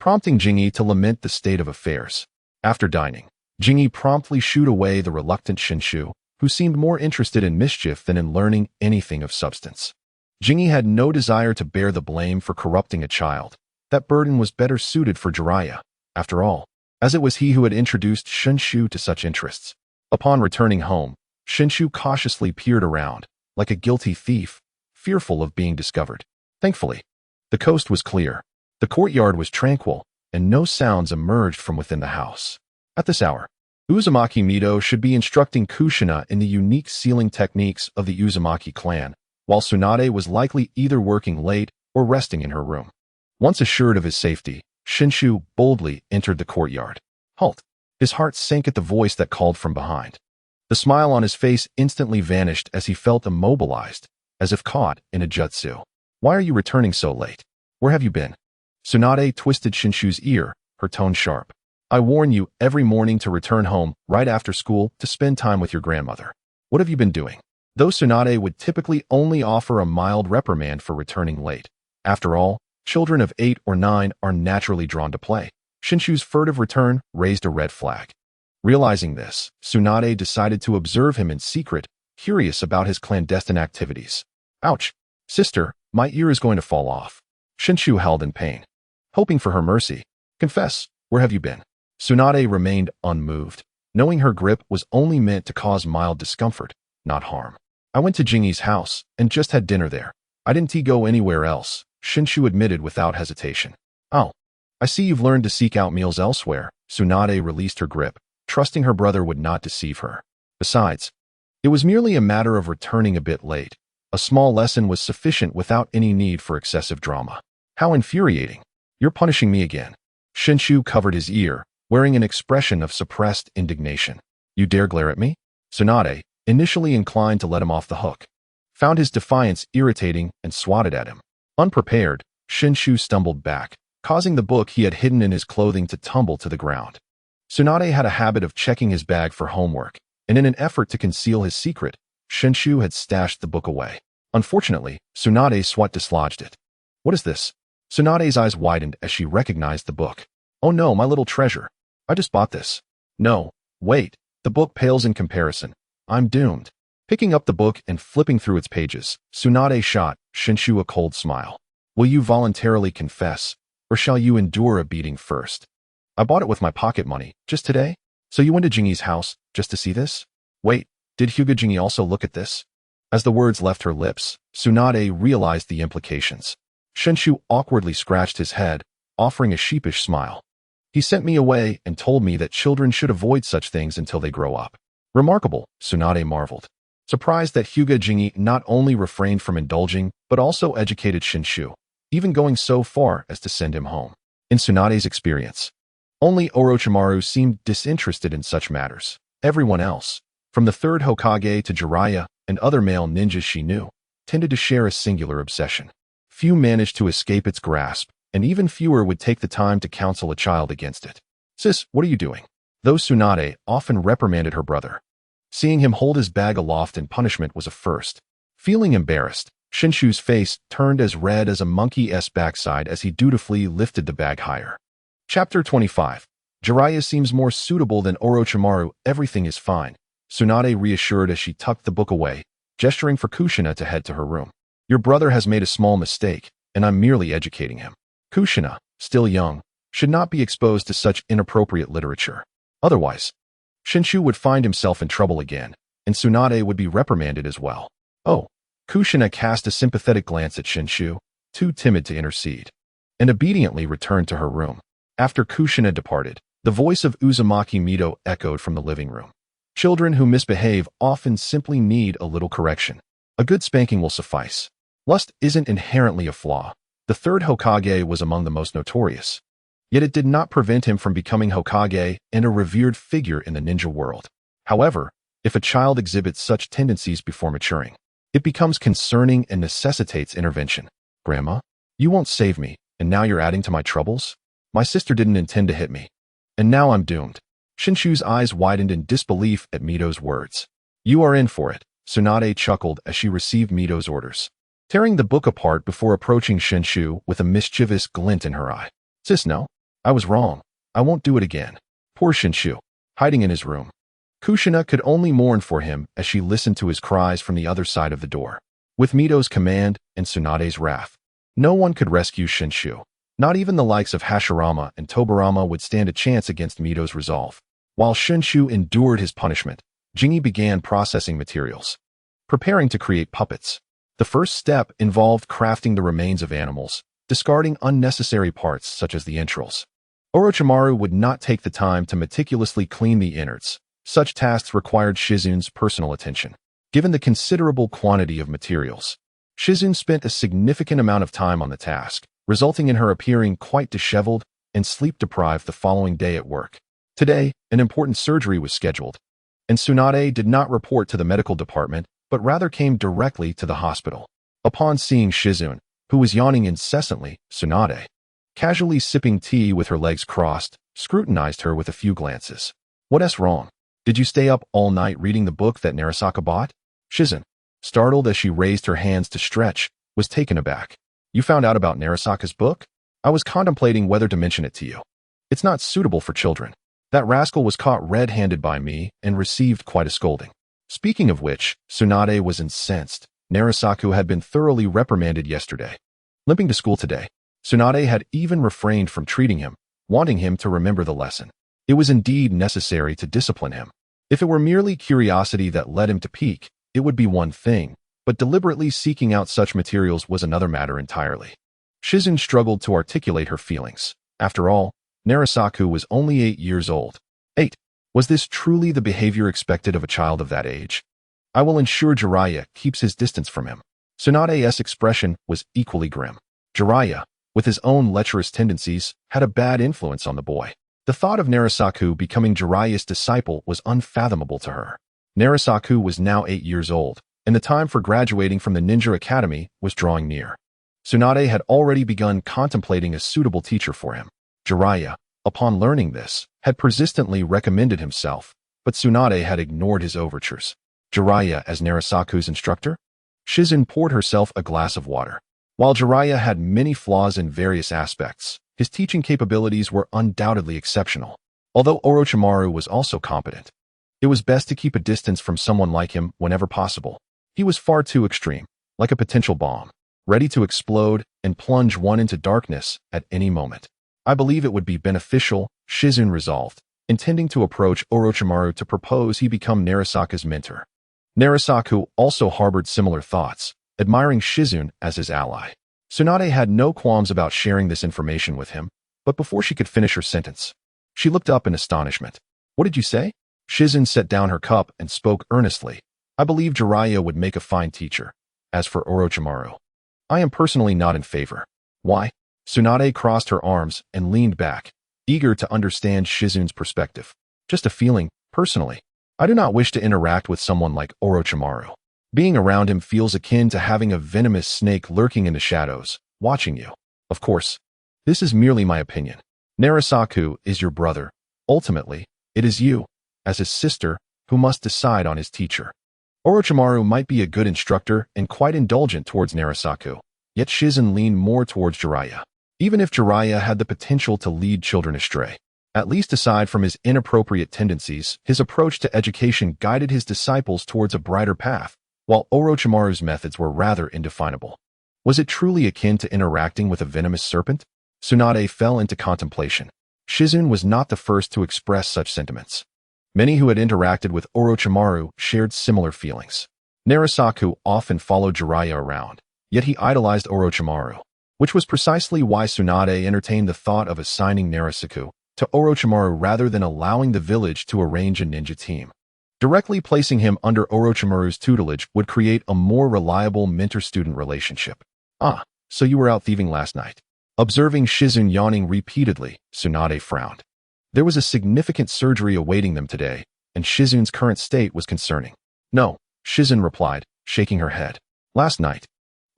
prompting Jingi to lament the state of affairs. After dining, Jingi promptly shooed away the reluctant Shinshu, who seemed more interested in mischief than in learning anything of substance. Jingi had no desire to bear the blame for corrupting a child. That burden was better suited for Jiraiya, after all, as it was he who had introduced Shinshu to such interests. Upon returning home, Shinshu cautiously peered around, like a guilty thief, fearful of being discovered. Thankfully, the coast was clear, the courtyard was tranquil, and no sounds emerged from within the house. At this hour, Uzumaki Mido should be instructing Kushina in the unique sealing techniques of the Uzumaki clan, while Tsunade was likely either working late or resting in her room. Once assured of his safety, Shinshu boldly entered the courtyard. Halt! His heart sank at the voice that called from behind. The smile on his face instantly vanished as he felt immobilized, as if caught in a jutsu. Why are you returning so late? Where have you been? Tsunade twisted Shinshu's ear, her tone sharp. I warn you every morning to return home right after school to spend time with your grandmother. What have you been doing? Though Tsunade would typically only offer a mild reprimand for returning late. After all, children of 8 or 9 are naturally drawn to play. Shinshu's furtive return raised a red flag. Realizing this, Tsunade decided to observe him in secret, curious about his clandestine activities. Ouch! Sister, my ear is going to fall off. Shinshu howled in pain. Hoping for her mercy. Confess, where have you been? Tsunade remained unmoved, knowing her grip was only meant to cause mild discomfort, not harm. I went to Jingi's house and just had dinner there. I didn't go anywhere else, Shinshu admitted without hesitation. Oh, I see you've learned to seek out meals elsewhere. Tsunade released her grip, trusting her brother would not deceive her. Besides, it was merely a matter of returning a bit late. A small lesson was sufficient without any need for excessive drama. How infuriating. You're punishing me again. Shinshu covered his ear, wearing an expression of suppressed indignation. You dare glare at me? Tsunade, initially inclined to let him off the hook, found his defiance irritating and swatted at him. Unprepared, Shinshu stumbled back, causing the book he had hidden in his clothing to tumble to the ground. Tsunade had a habit of checking his bag for homework, and in an effort to conceal his secret, Shinshu had stashed the book away. Unfortunately, Tsunade's swat dislodged it. What is this? Tsunade's eyes widened as she recognized the book. Oh no, my little treasure. I just bought this. No, wait, the book pales in comparison. I'm doomed. Picking up the book and flipping through its pages, Tsunade shot Shinshu a cold smile. Will you voluntarily confess, or shall you endure a beating first? I bought it with my pocket money, just today? So you went to Jingi's house, just to see this? Wait, did Hyuga Jingi also look at this? As the words left her lips, Tsunade realized the implications. Shinshu awkwardly scratched his head, offering a sheepish smile. He sent me away and told me that children should avoid such things until they grow up. Remarkable, Tsunade marveled, surprised that Hyuga Jingi not only refrained from indulging, but also educated Shinshu, even going so far as to send him home. In Tsunade's experience, only Orochimaru seemed disinterested in such matters. Everyone else, from the third Hokage to Jiraiya and other male ninjas she knew, tended to share a singular obsession. Few managed to escape its grasp, and even fewer would take the time to counsel a child against it. Sis, what are you doing? Though Tsunade often reprimanded her brother, seeing him hold his bag aloft in punishment was a first. Feeling embarrassed, Shinshu's face turned as red as a monkey's backside as he dutifully lifted the bag higher. Chapter 25. Jiraiya seems more suitable than Orochimaru. Everything is fine, Tsunade reassured as she tucked the book away, gesturing for Kushina to head to her room. Your brother has made a small mistake, and I'm merely educating him. Kushina, still young, should not be exposed to such inappropriate literature. Otherwise, Shinshu would find himself in trouble again, and Tsunade would be reprimanded as well. Oh, Kushina cast a sympathetic glance at Shinshu, too timid to intercede, and obediently returned to her room. After Kushina departed, the voice of Uzumaki Mito echoed from the living room. Children who misbehave often simply need a little correction. A good spanking will suffice. Lust isn't inherently a flaw. The third Hokage was among the most notorious. Yet it did not prevent him from becoming Hokage and a revered figure in the ninja world. However, if a child exhibits such tendencies before maturing, it becomes concerning and necessitates intervention. Grandma, you won't save me, and now you're adding to my troubles? My sister didn't intend to hit me, and now I'm doomed. Shinshu's eyes widened in disbelief at Mito's words. You are in for it, Tsunade chuckled as she received Mito's orders, tearing the book apart before approaching Shinshu with a mischievous glint in her eye. Sis, no, I was wrong. I won't do it again. Poor Shinshu, hiding in his room. Kushina could only mourn for him as she listened to his cries from the other side of the door. With Mito's command and Tsunade's wrath, no one could rescue Shinshu. Not even the likes of Hashirama and Tobirama would stand a chance against Mito's resolve. While Shinshu endured his punishment, Jingi began processing materials, preparing to create puppets. The first step involved crafting the remains of animals, discarding unnecessary parts such as the entrails. Orochimaru would not take the time to meticulously clean the innards. Such tasks required Shizun's personal attention. Given the considerable quantity of materials, Shizun spent a significant amount of time on the task, resulting in her appearing quite disheveled and sleep-deprived the following day at work. Today, an important surgery was scheduled, and Tsunade did not report to the medical department, but rather came directly to the hospital. Upon seeing Shizun, who was yawning incessantly, Tsunade, casually sipping tea with her legs crossed, scrutinized her with a few glances. What's wrong? Did you stay up all night reading the book that Narasaka bought? Shizun, startled as she raised her hands to stretch, was taken aback. You found out about Narasaka's book? I was contemplating whether to mention it to you. It's not suitable for children. That rascal was caught red-handed by me and received quite a scolding. Speaking of which, Tsunade was incensed. Narasaku had been thoroughly reprimanded yesterday. Limping to school today, Tsunade had even refrained from treating him, wanting him to remember the lesson. It was indeed necessary to discipline him. If it were merely curiosity that led him to peek, it would be one thing, but deliberately seeking out such materials was another matter entirely. Shizune struggled to articulate her feelings. After all, Narasaku was only 8 years old. 8. Was this truly the behavior expected of a child of that age? I will ensure Jiraiya keeps his distance from him. Tsunade's expression was equally grim. Jiraiya, with his own lecherous tendencies, had a bad influence on the boy. The thought of Narasaku becoming Jiraiya's disciple was unfathomable to her. Narasaku was now 8 years old, and the time for graduating from the ninja academy was drawing near. Tsunade had already begun contemplating a suitable teacher for him. Jiraiya, upon learning this, had persistently recommended himself, but Tsunade had ignored his overtures. Jiraiya as Narasaku's instructor? Shizune poured herself a glass of water. While Jiraiya had many flaws in various aspects, his teaching capabilities were undoubtedly exceptional. Although Orochimaru was also competent, it was best to keep a distance from someone like him whenever possible. He was far too extreme, like a potential bomb, ready to explode and plunge one into darkness at any moment. I believe it would be beneficial, Shizune resolved, intending to approach Orochimaru to propose he become Narasaku's mentor. Narasaku also harbored similar thoughts, admiring Shizune as his ally. Tsunade had no qualms about sharing this information with him, but before she could finish her sentence, she looked up in astonishment. What did you say? Shizune set down her cup and spoke earnestly. I believe Jiraiya would make a fine teacher. As for Orochimaru, I am personally not in favor. Why? Tsunade crossed her arms and leaned back, eager to understand Shizune's perspective. Just a feeling, personally. I do not wish to interact with someone like Orochimaru. Being around him feels akin to having a venomous snake lurking in the shadows, watching you. Of course, this is merely my opinion. Narasaku is your brother. Ultimately, it is you, as his sister, who must decide on his teacher. Orochimaru might be a good instructor and quite indulgent towards Narasaku, yet Shizune leaned more towards Jiraiya. Even if Jiraiya had the potential to lead children astray, at least aside from his inappropriate tendencies, his approach to education guided his disciples towards a brighter path, while Orochimaru's methods were rather indefinable. Was it truly akin to interacting with a venomous serpent? Tsunade fell into contemplation. Shizune was not the first to express such sentiments. Many who had interacted with Orochimaru shared similar feelings. Narasaku often followed Jiraiya around, yet he idolized Orochimaru, which was precisely why Tsunade entertained the thought of assigning Narasaku to Orochimaru rather than allowing the village to arrange a ninja team. Directly placing him under Orochimaru's tutelage would create a more reliable mentor-student relationship. Ah, so you were out thieving last night. Observing Shizune yawning repeatedly, Tsunade frowned. There was a significant surgery awaiting them today, and Shizune's current state was concerning. No, Shizune replied, shaking her head. Last night,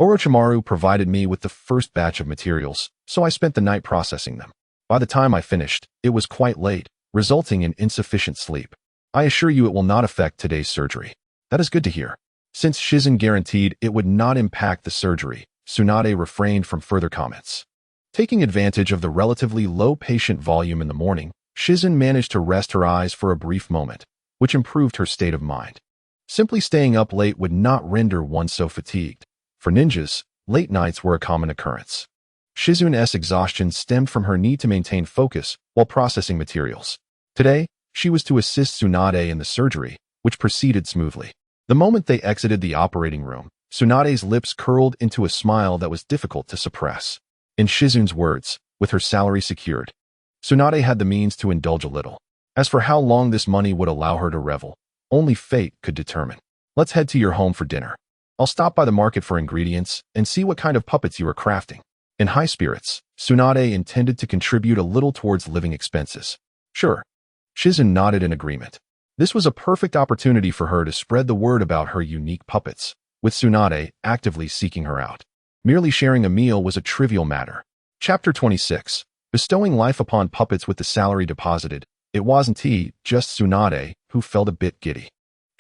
Orochimaru provided me with the first batch of materials, so I spent the night processing them. By the time I finished, it was quite late, resulting in insufficient sleep. I assure you it will not affect today's surgery. That is good to hear. Since Shizune guaranteed it would not impact the surgery, Tsunade refrained from further comments. Taking advantage of the relatively low patient volume in the morning, Shizune managed to rest her eyes for a brief moment, which improved her state of mind. Simply staying up late would not render one so fatigued. For ninjas, late nights were a common occurrence. Shizune's exhaustion stemmed from her need to maintain focus while processing materials. Today, she was to assist Tsunade in the surgery, which proceeded smoothly. The moment they exited the operating room, Tsunade's lips curled into a smile that was difficult to suppress. In Shizune's words, with her salary secured, Tsunade had the means to indulge a little. As for how long this money would allow her to revel, only fate could determine. Let's head to your home for dinner. I'll stop by the market for ingredients and see what kind of puppets you are crafting. In high spirits, Tsunade intended to contribute a little towards living expenses. Sure. Shizune nodded in agreement. This was a perfect opportunity for her to spread the word about her unique puppets, with Tsunade actively seeking her out. Merely sharing a meal was a trivial matter. Chapter 26. Bestowing life upon puppets with the salary deposited. It wasn't he, just Tsunade, who felt a bit giddy.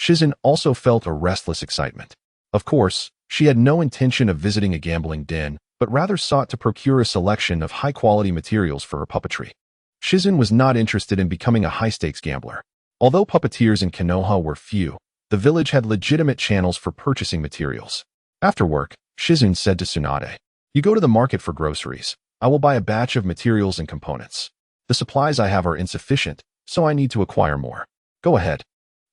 Shizune also felt a restless excitement. Of course, she had no intention of visiting a gambling den, but rather sought to procure a selection of high-quality materials for her puppetry. Shizun was not interested in becoming a high-stakes gambler. Although puppeteers in Konoha were few, the village had legitimate channels for purchasing materials. After work, Shizun said to Tsunade, "You go to the market for groceries. I will buy a batch of materials and components. The supplies I have are insufficient, so I need to acquire more. Go ahead.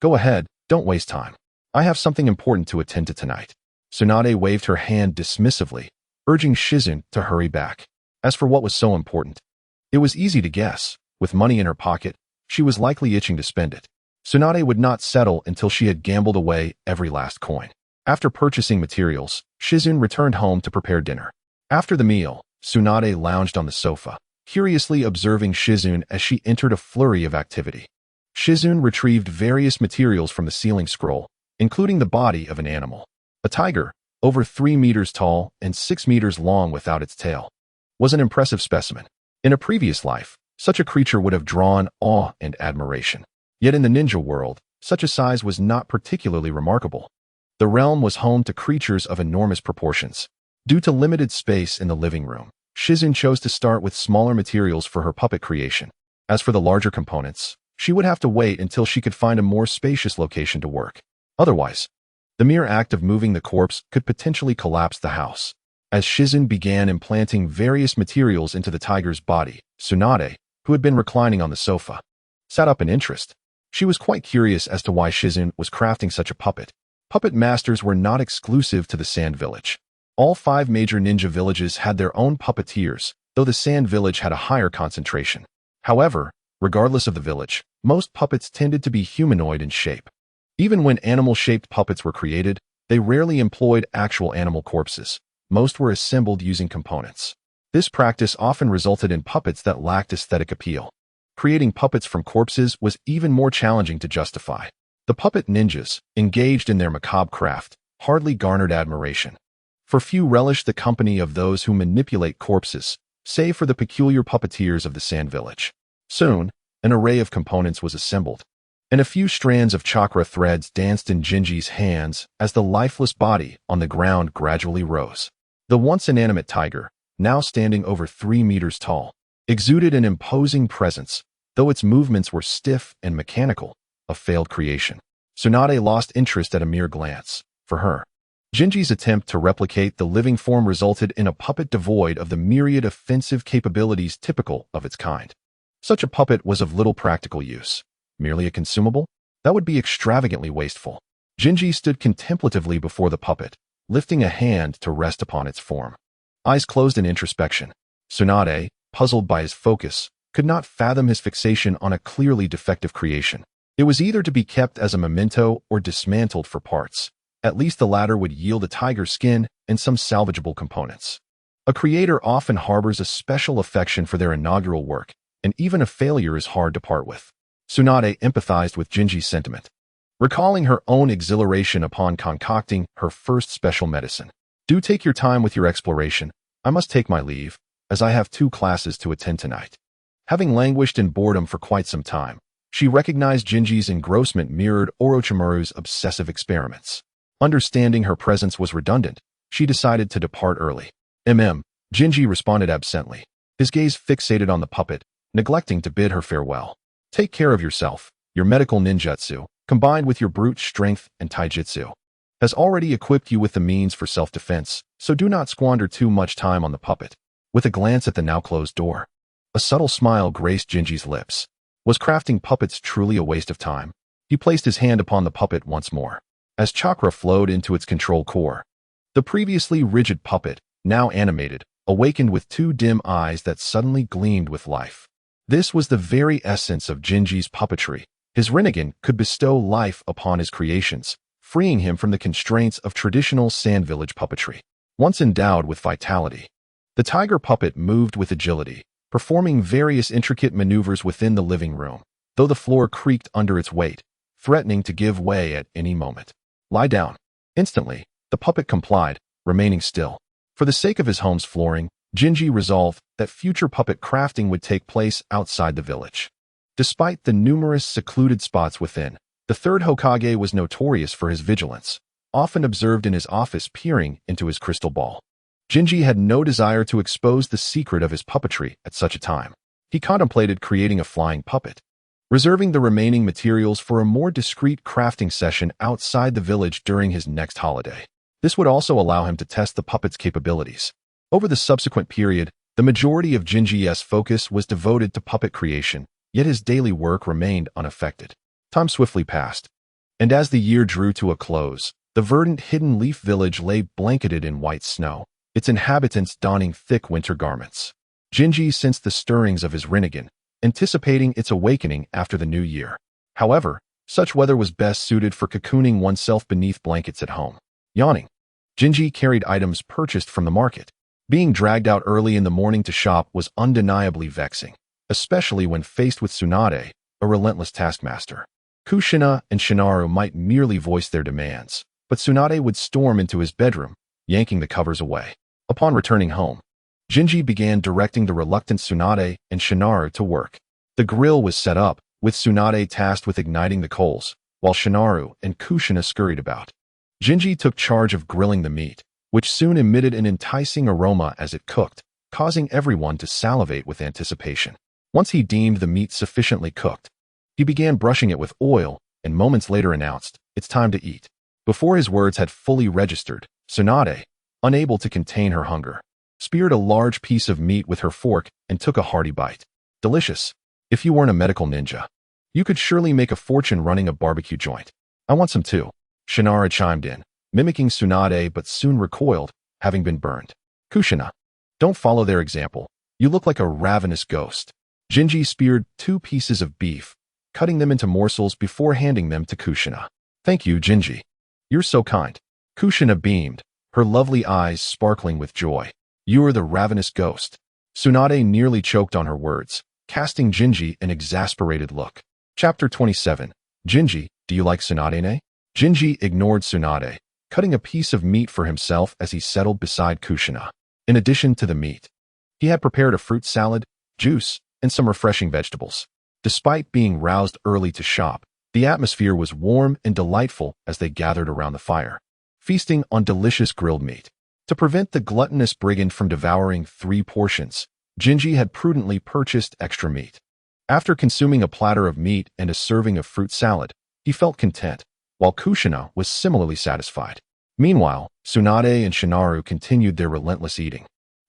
Go ahead, don't waste time. I have something important to attend to tonight." Tsunade waved her hand dismissively, urging Shizun to hurry back. As for what was so important, it was easy to guess. With money in her pocket, she was likely itching to spend it. Tsunade would not settle until she had gambled away every last coin. After purchasing materials, Shizun returned home to prepare dinner. After the meal, Tsunade lounged on the sofa, curiously observing Shizun as she entered a flurry of activity. Shizun retrieved various materials from the ceiling scroll, including the body of an animal. A tiger, over 3 meters tall and 6 meters long without its tail, was an impressive specimen. In a previous life, such a creature would have drawn awe and admiration. Yet in the ninja world, such a size was not particularly remarkable. The realm was home to creatures of enormous proportions. Due to limited space in the living room, Shizun chose to start with smaller materials for her puppet creation. As for the larger components, she would have to wait until she could find a more spacious location to work. Otherwise, the mere act of moving the corpse could potentially collapse the house. As Shizun began implanting various materials into the tiger's body, Tsunade, who had been reclining on the sofa, sat up in interest. She was quite curious as to why Shizun was crafting such a puppet. Puppet masters were not exclusive to the Sand Village. All 5 major ninja villages had their own puppeteers, though the Sand Village had a higher concentration. However, regardless of the village, most puppets tended to be humanoid in shape. Even when animal-shaped puppets were created, they rarely employed actual animal corpses. Most were assembled using components. This practice often resulted in puppets that lacked aesthetic appeal. Creating puppets from corpses was even more challenging to justify. The puppet ninjas, engaged in their macabre craft, hardly garnered admiration. For few relished the company of those who manipulate corpses, save for the peculiar puppeteers of the Sand Village. Soon, an array of components was assembled, and a few strands of chakra threads danced in Jinji's hands as the lifeless body on the ground gradually rose. The once inanimate tiger, now standing over 3 meters tall, exuded an imposing presence, though its movements were stiff and mechanical, a failed creation. Tsunade lost interest at a mere glance. For her, Jinji's attempt to replicate the living form resulted in a puppet devoid of the myriad offensive capabilities typical of its kind. Such a puppet was of little practical use. Merely a consumable? That would be extravagantly wasteful. Jinji stood contemplatively before the puppet, lifting a hand to rest upon its form. Eyes closed in introspection, Tsunade, puzzled by his focus, could not fathom his fixation on a clearly defective creation. It was either to be kept as a memento or dismantled for parts. At least the latter would yield a tiger's skin and some salvageable components. A creator often harbors a special affection for their inaugural work, and even a failure is hard to part with. Tsunade empathized with Jinji's sentiment, recalling her own exhilaration upon concocting her first special medicine. "Do take your time with your exploration. I must take my leave, as I have 2 classes to attend tonight." Having languished in boredom for quite some time, she recognized Jinji's engrossment mirrored Orochimaru's obsessive experiments. Understanding her presence was redundant, she decided to depart early. Jinji responded absently, his gaze fixated on the puppet, neglecting to bid her farewell. "Take care of yourself. Your medical ninjutsu, combined with your brute strength and taijutsu, has already equipped you with the means for self-defense, so do not squander too much time on the puppet." With a glance at the now-closed door, a subtle smile graced Jinji's lips. Was crafting puppets truly a waste of time? He placed his hand upon the puppet once more, as chakra flowed into its control core. The previously rigid puppet, now animated, awakened with 2 dim eyes that suddenly gleamed with life. This was the very essence of Jinji's puppetry. His Rinnegan could bestow life upon his creations, freeing him from the constraints of traditional Sand Village puppetry. Once endowed with vitality, the tiger puppet moved with agility, performing various intricate maneuvers within the living room, though the floor creaked under its weight, threatening to give way at any moment. "Lie down." Instantly, the puppet complied, remaining still. For the sake of his home's flooring, Jinji resolved that future puppet crafting would take place outside the village. Despite the numerous secluded spots within, the 3rd Hokage was notorious for his vigilance, often observed in his office peering into his crystal ball. Jinji had no desire to expose the secret of his puppetry at such a time. He contemplated creating a flying puppet, reserving the remaining materials for a more discreet crafting session outside the village during his next holiday. This would also allow him to test the puppet's capabilities. Over the subsequent period, the majority of Jinji's focus was devoted to puppet creation, yet his daily work remained unaffected. Time swiftly passed, and as the year drew to a close, the verdant Hidden Leaf village lay blanketed in white snow, its inhabitants donning thick winter garments. Jinji sensed the stirrings of his Rinnegan, anticipating its awakening after the new year. However, such weather was best suited for cocooning oneself beneath blankets at home. Yawning, Jinji carried items purchased from the market. Being dragged out early in the morning to shop was undeniably vexing, especially when faced with Tsunade, a relentless taskmaster. Kushina and Shinaru might merely voice their demands, but Tsunade would storm into his bedroom, yanking the covers away. Upon returning home, Jinji began directing the reluctant Tsunade and Shinaru to work. The grill was set up, with Tsunade tasked with igniting the coals, while Shinaru and Kushina scurried about. Jinji took charge of grilling the meat, which soon emitted an enticing aroma as it cooked, causing everyone to salivate with anticipation. Once he deemed the meat sufficiently cooked, he began brushing it with oil and moments later announced, "It's time to eat." Before his words had fully registered, Tsunade, unable to contain her hunger, speared a large piece of meat with her fork and took a hearty bite. Delicious. If you weren't a medical ninja, you could surely make a fortune running a barbecue joint. I want some too. Shinaru chimed in, mimicking Tsunade but soon recoiled, having been burned. Kushina, don't follow their example. You look like a ravenous ghost. Jinji speared 2 pieces of beef, cutting them into morsels before handing them to Kushina. Thank you, Jinji. You're so kind. Kushina beamed, her lovely eyes sparkling with joy. You are the ravenous ghost. Tsunade nearly choked on her words, casting Jinji an exasperated look. Chapter 27. Jinji, do you like Tsunade? Jinji ignored Tsunade, cutting a piece of meat for himself as he settled beside Kushina. In addition to the meat, he had prepared a fruit salad, juice, and some refreshing vegetables. Despite being roused early to shop, the atmosphere was warm and delightful as they gathered around the fire, feasting on delicious grilled meat. To prevent the gluttonous brigand from devouring 3 portions, Jinji had prudently purchased extra meat. After consuming a platter of meat and a serving of fruit salad, he felt content, while Kushina was similarly satisfied. Meanwhile, Tsunade and Shinaru continued their relentless eating,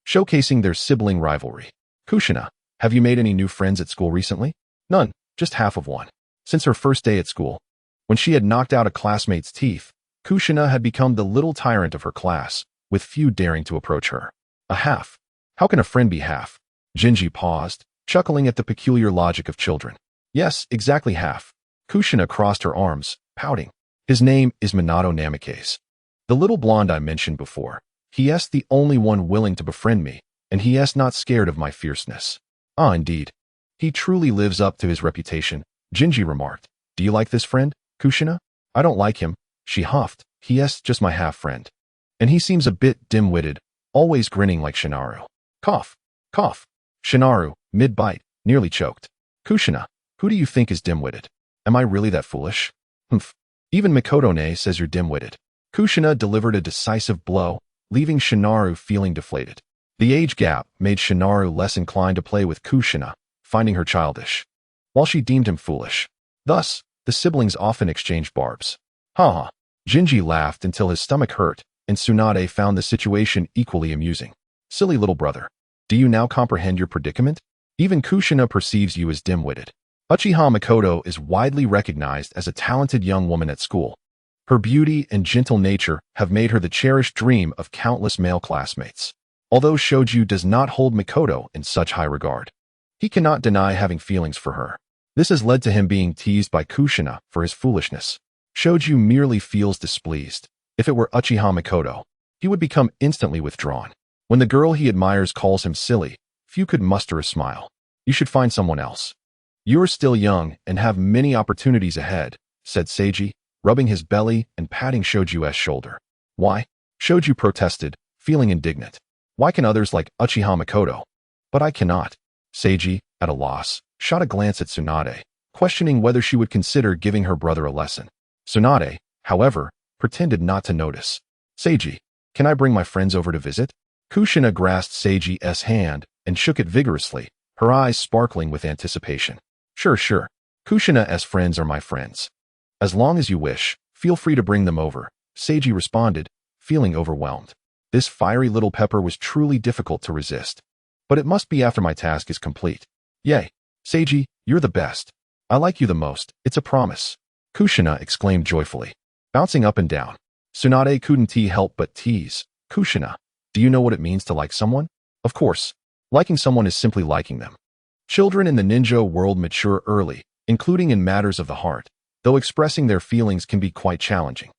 showcasing their sibling rivalry. Kushina, have you made any new friends at school recently? None, just half of one. Since her first day at school, when she had knocked out a classmate's teeth, Kushina had become the little tyrant of her class, with few daring to approach her. A half. How can a friend be half? Jinji paused, chuckling at the peculiar logic of children. Yes, exactly half. Kushina crossed her arms, pouting. His name is Minato Namikaze. The little blonde I mentioned before. He is the only one willing to befriend me, and he is not scared of my fierceness. Ah, indeed. He truly lives up to his reputation, Jinji remarked. Do you like this friend, Kushina? I don't like him, she huffed. He is just my half-friend. And he seems a bit dim-witted, always grinning like Shinaru. Cough, cough. Shinaru, mid-bite, nearly choked. Kushina, who do you think is dim-witted? Am I really that foolish? Humph. Even Mikoto-ne says you're dim-witted. Kushina delivered a decisive blow, leaving Shinaru feeling deflated. The age gap made Shinaru less inclined to play with Kushina, finding her childish, while she deemed him foolish. Thus, the siblings often exchanged barbs. Ha ha. Jinji laughed until his stomach hurt, and Tsunade found the situation equally amusing. Silly little brother. Do you now comprehend your predicament? Even Kushina perceives you as dim-witted. Uchiha Mikoto is widely recognized as a talented young woman at school. Her beauty and gentle nature have made her the cherished dream of countless male classmates. Although Shoju does not hold Mikoto in such high regard, he cannot deny having feelings for her. This has led to him being teased by Kushina for his foolishness. Shoju merely feels displeased. If it were Uchiha Mikoto, he would become instantly withdrawn. When the girl he admires calls him silly, few could muster a smile. You should find someone else. You're still young and have many opportunities ahead, said Seiji, rubbing his belly and patting Shoju's shoulder. Why? Shoju protested, feeling indignant. Why can others like Uchiha Mikoto? But I cannot. Seiji, at a loss, shot a glance at Tsunade, questioning whether she would consider giving her brother a lesson. Tsunade, however, pretended not to notice. Seiji, can I bring my friends over to visit? Kushina grasped Seiji's hand and shook it vigorously, her eyes sparkling with anticipation. Sure, sure. Kushina's friends are my friends. As long as you wish, feel free to bring them over, Seiji responded, feeling overwhelmed. This fiery little pepper was truly difficult to resist. But it must be after my task is complete. Yay. Seiji, you're the best. I like you the most, it's a promise. Kushina exclaimed joyfully, bouncing up and down. Tsunade couldn't help but tease. Kushina, do you know what it means to like someone? Of course. Liking someone is simply liking them. Children in the ninja world mature early, including in matters of the heart, though expressing their feelings can be quite challenging.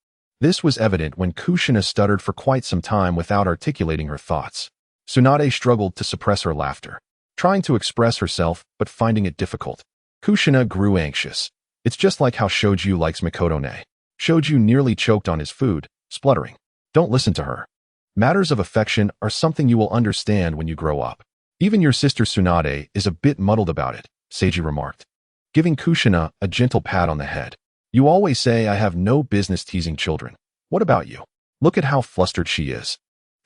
This was evident when Kushina stuttered for quite some time without articulating her thoughts. Tsunade struggled to suppress her laughter, trying to express herself but finding it difficult. Kushina grew anxious. It's just like how Shoju likes Mikoto-ne. Shoju nearly choked on his food, spluttering. Don't listen to her. Matters of affection are something you will understand when you grow up. Even your sister Tsunade is a bit muddled about it, Seiji remarked, giving Kushina a gentle pat on the head. You always say I have no business teasing children. What about you? Look at how flustered she is.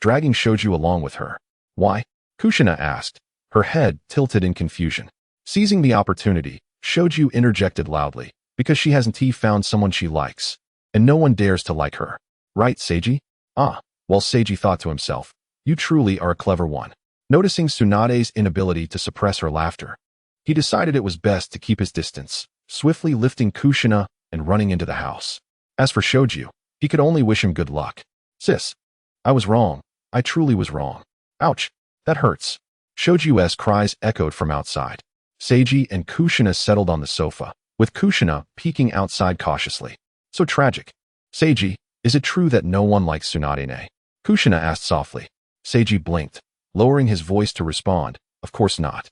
Dragging Shoju along with her. Why? Kushina asked, her head tilted in confusion. Seizing the opportunity, Shoju interjected loudly, because she hasn't found someone she likes, and no one dares to like her. Right, Seiji? Ah, well, Seiji thought to himself, you truly are a clever one. Noticing Tsunade's inability to suppress her laughter, he decided it was best to keep his distance, swiftly lifting Kushina and running into the house. As for Shoju, he could only wish him good luck. Sis, I was wrong. I truly was wrong. Ouch, that hurts. Shoju's cries echoed from outside. Seiji and Kushina settled on the sofa, with Kushina peeking outside cautiously. So tragic. Seiji, is it true that no one likes Tsunade-ne? Kushina asked softly. Seiji blinked, lowering his voice to respond, of course not.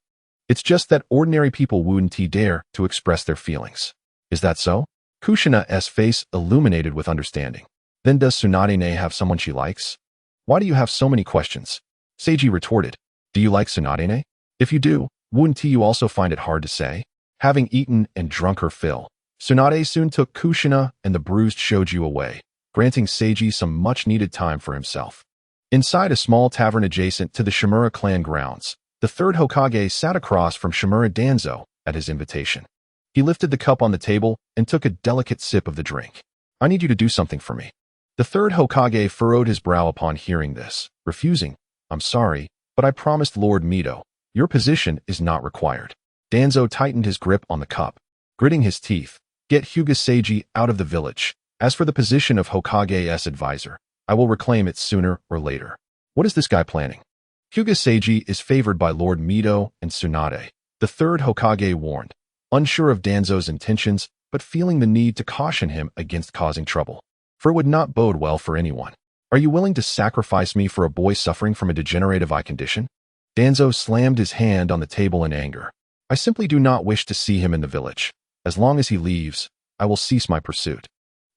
It's just that ordinary people wouldn't dare to express their feelings. Is that so? Kushina's face illuminated with understanding. Then does Tsunade-ne have someone she likes? Why do you have so many questions? Seiji retorted. Do you like Tsunade-ne? If you do, wouldn't you also find it hard to say? Having eaten and drunk her fill, Tsunade soon took Kushina and the bruised Shoju away, granting Seiji some much-needed time for himself. Inside a small tavern adjacent to the Shimura clan grounds, the third Hokage sat across from Shimura Danzo at his invitation. He lifted the cup on the table and took a delicate sip of the drink. I need you to do something for me. The third Hokage furrowed his brow upon hearing this, refusing. I'm sorry, but I promised Lord Mito. Your position is not required. Danzo tightened his grip on the cup, gritting his teeth. Get Hyuga Seiji out of the village. As for the position of Hokage's advisor, I will reclaim it sooner or later. What is this guy planning? Hyuga Seiji is favored by Lord Mito and Tsunade, the third Hokage warned, unsure of Danzo's intentions, but feeling the need to caution him against causing trouble. For it would not bode well for anyone. Are you willing to sacrifice me for a boy suffering from a degenerative eye condition? Danzo slammed his hand on the table in anger. I simply do not wish to see him in the village. As long as he leaves, I will cease my pursuit.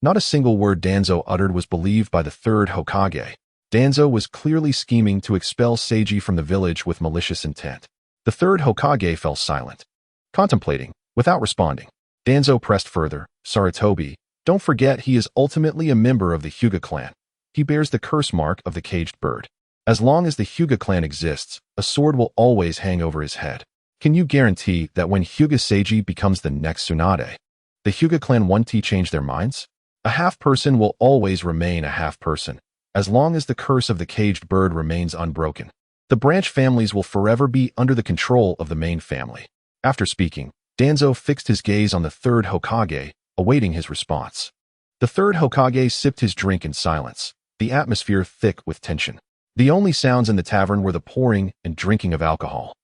Not a single word Danzo uttered was believed by the third Hokage. Danzo was clearly scheming to expel Seiji from the village with malicious intent. The third Hokage fell silent, contemplating, without responding. Danzo pressed further. Sarutobi, don't forget he is ultimately a member of the Hyuga clan. He bears the curse mark of the caged bird. As long as the Hyuga clan exists, a sword will always hang over his head. Can you guarantee that when Hyuga Seiji becomes the next Tsunade, the Hyuga clan won't change their minds? A half-person will always remain a half-person, as long as the curse of the caged bird remains unbroken. The branch families will forever be under the control of the main family. After speaking, Danzo fixed his gaze on the third Hokage, awaiting his response. The third Hokage sipped his drink in silence, the atmosphere thick with tension. The only sounds in the tavern were the pouring and drinking of alcohol.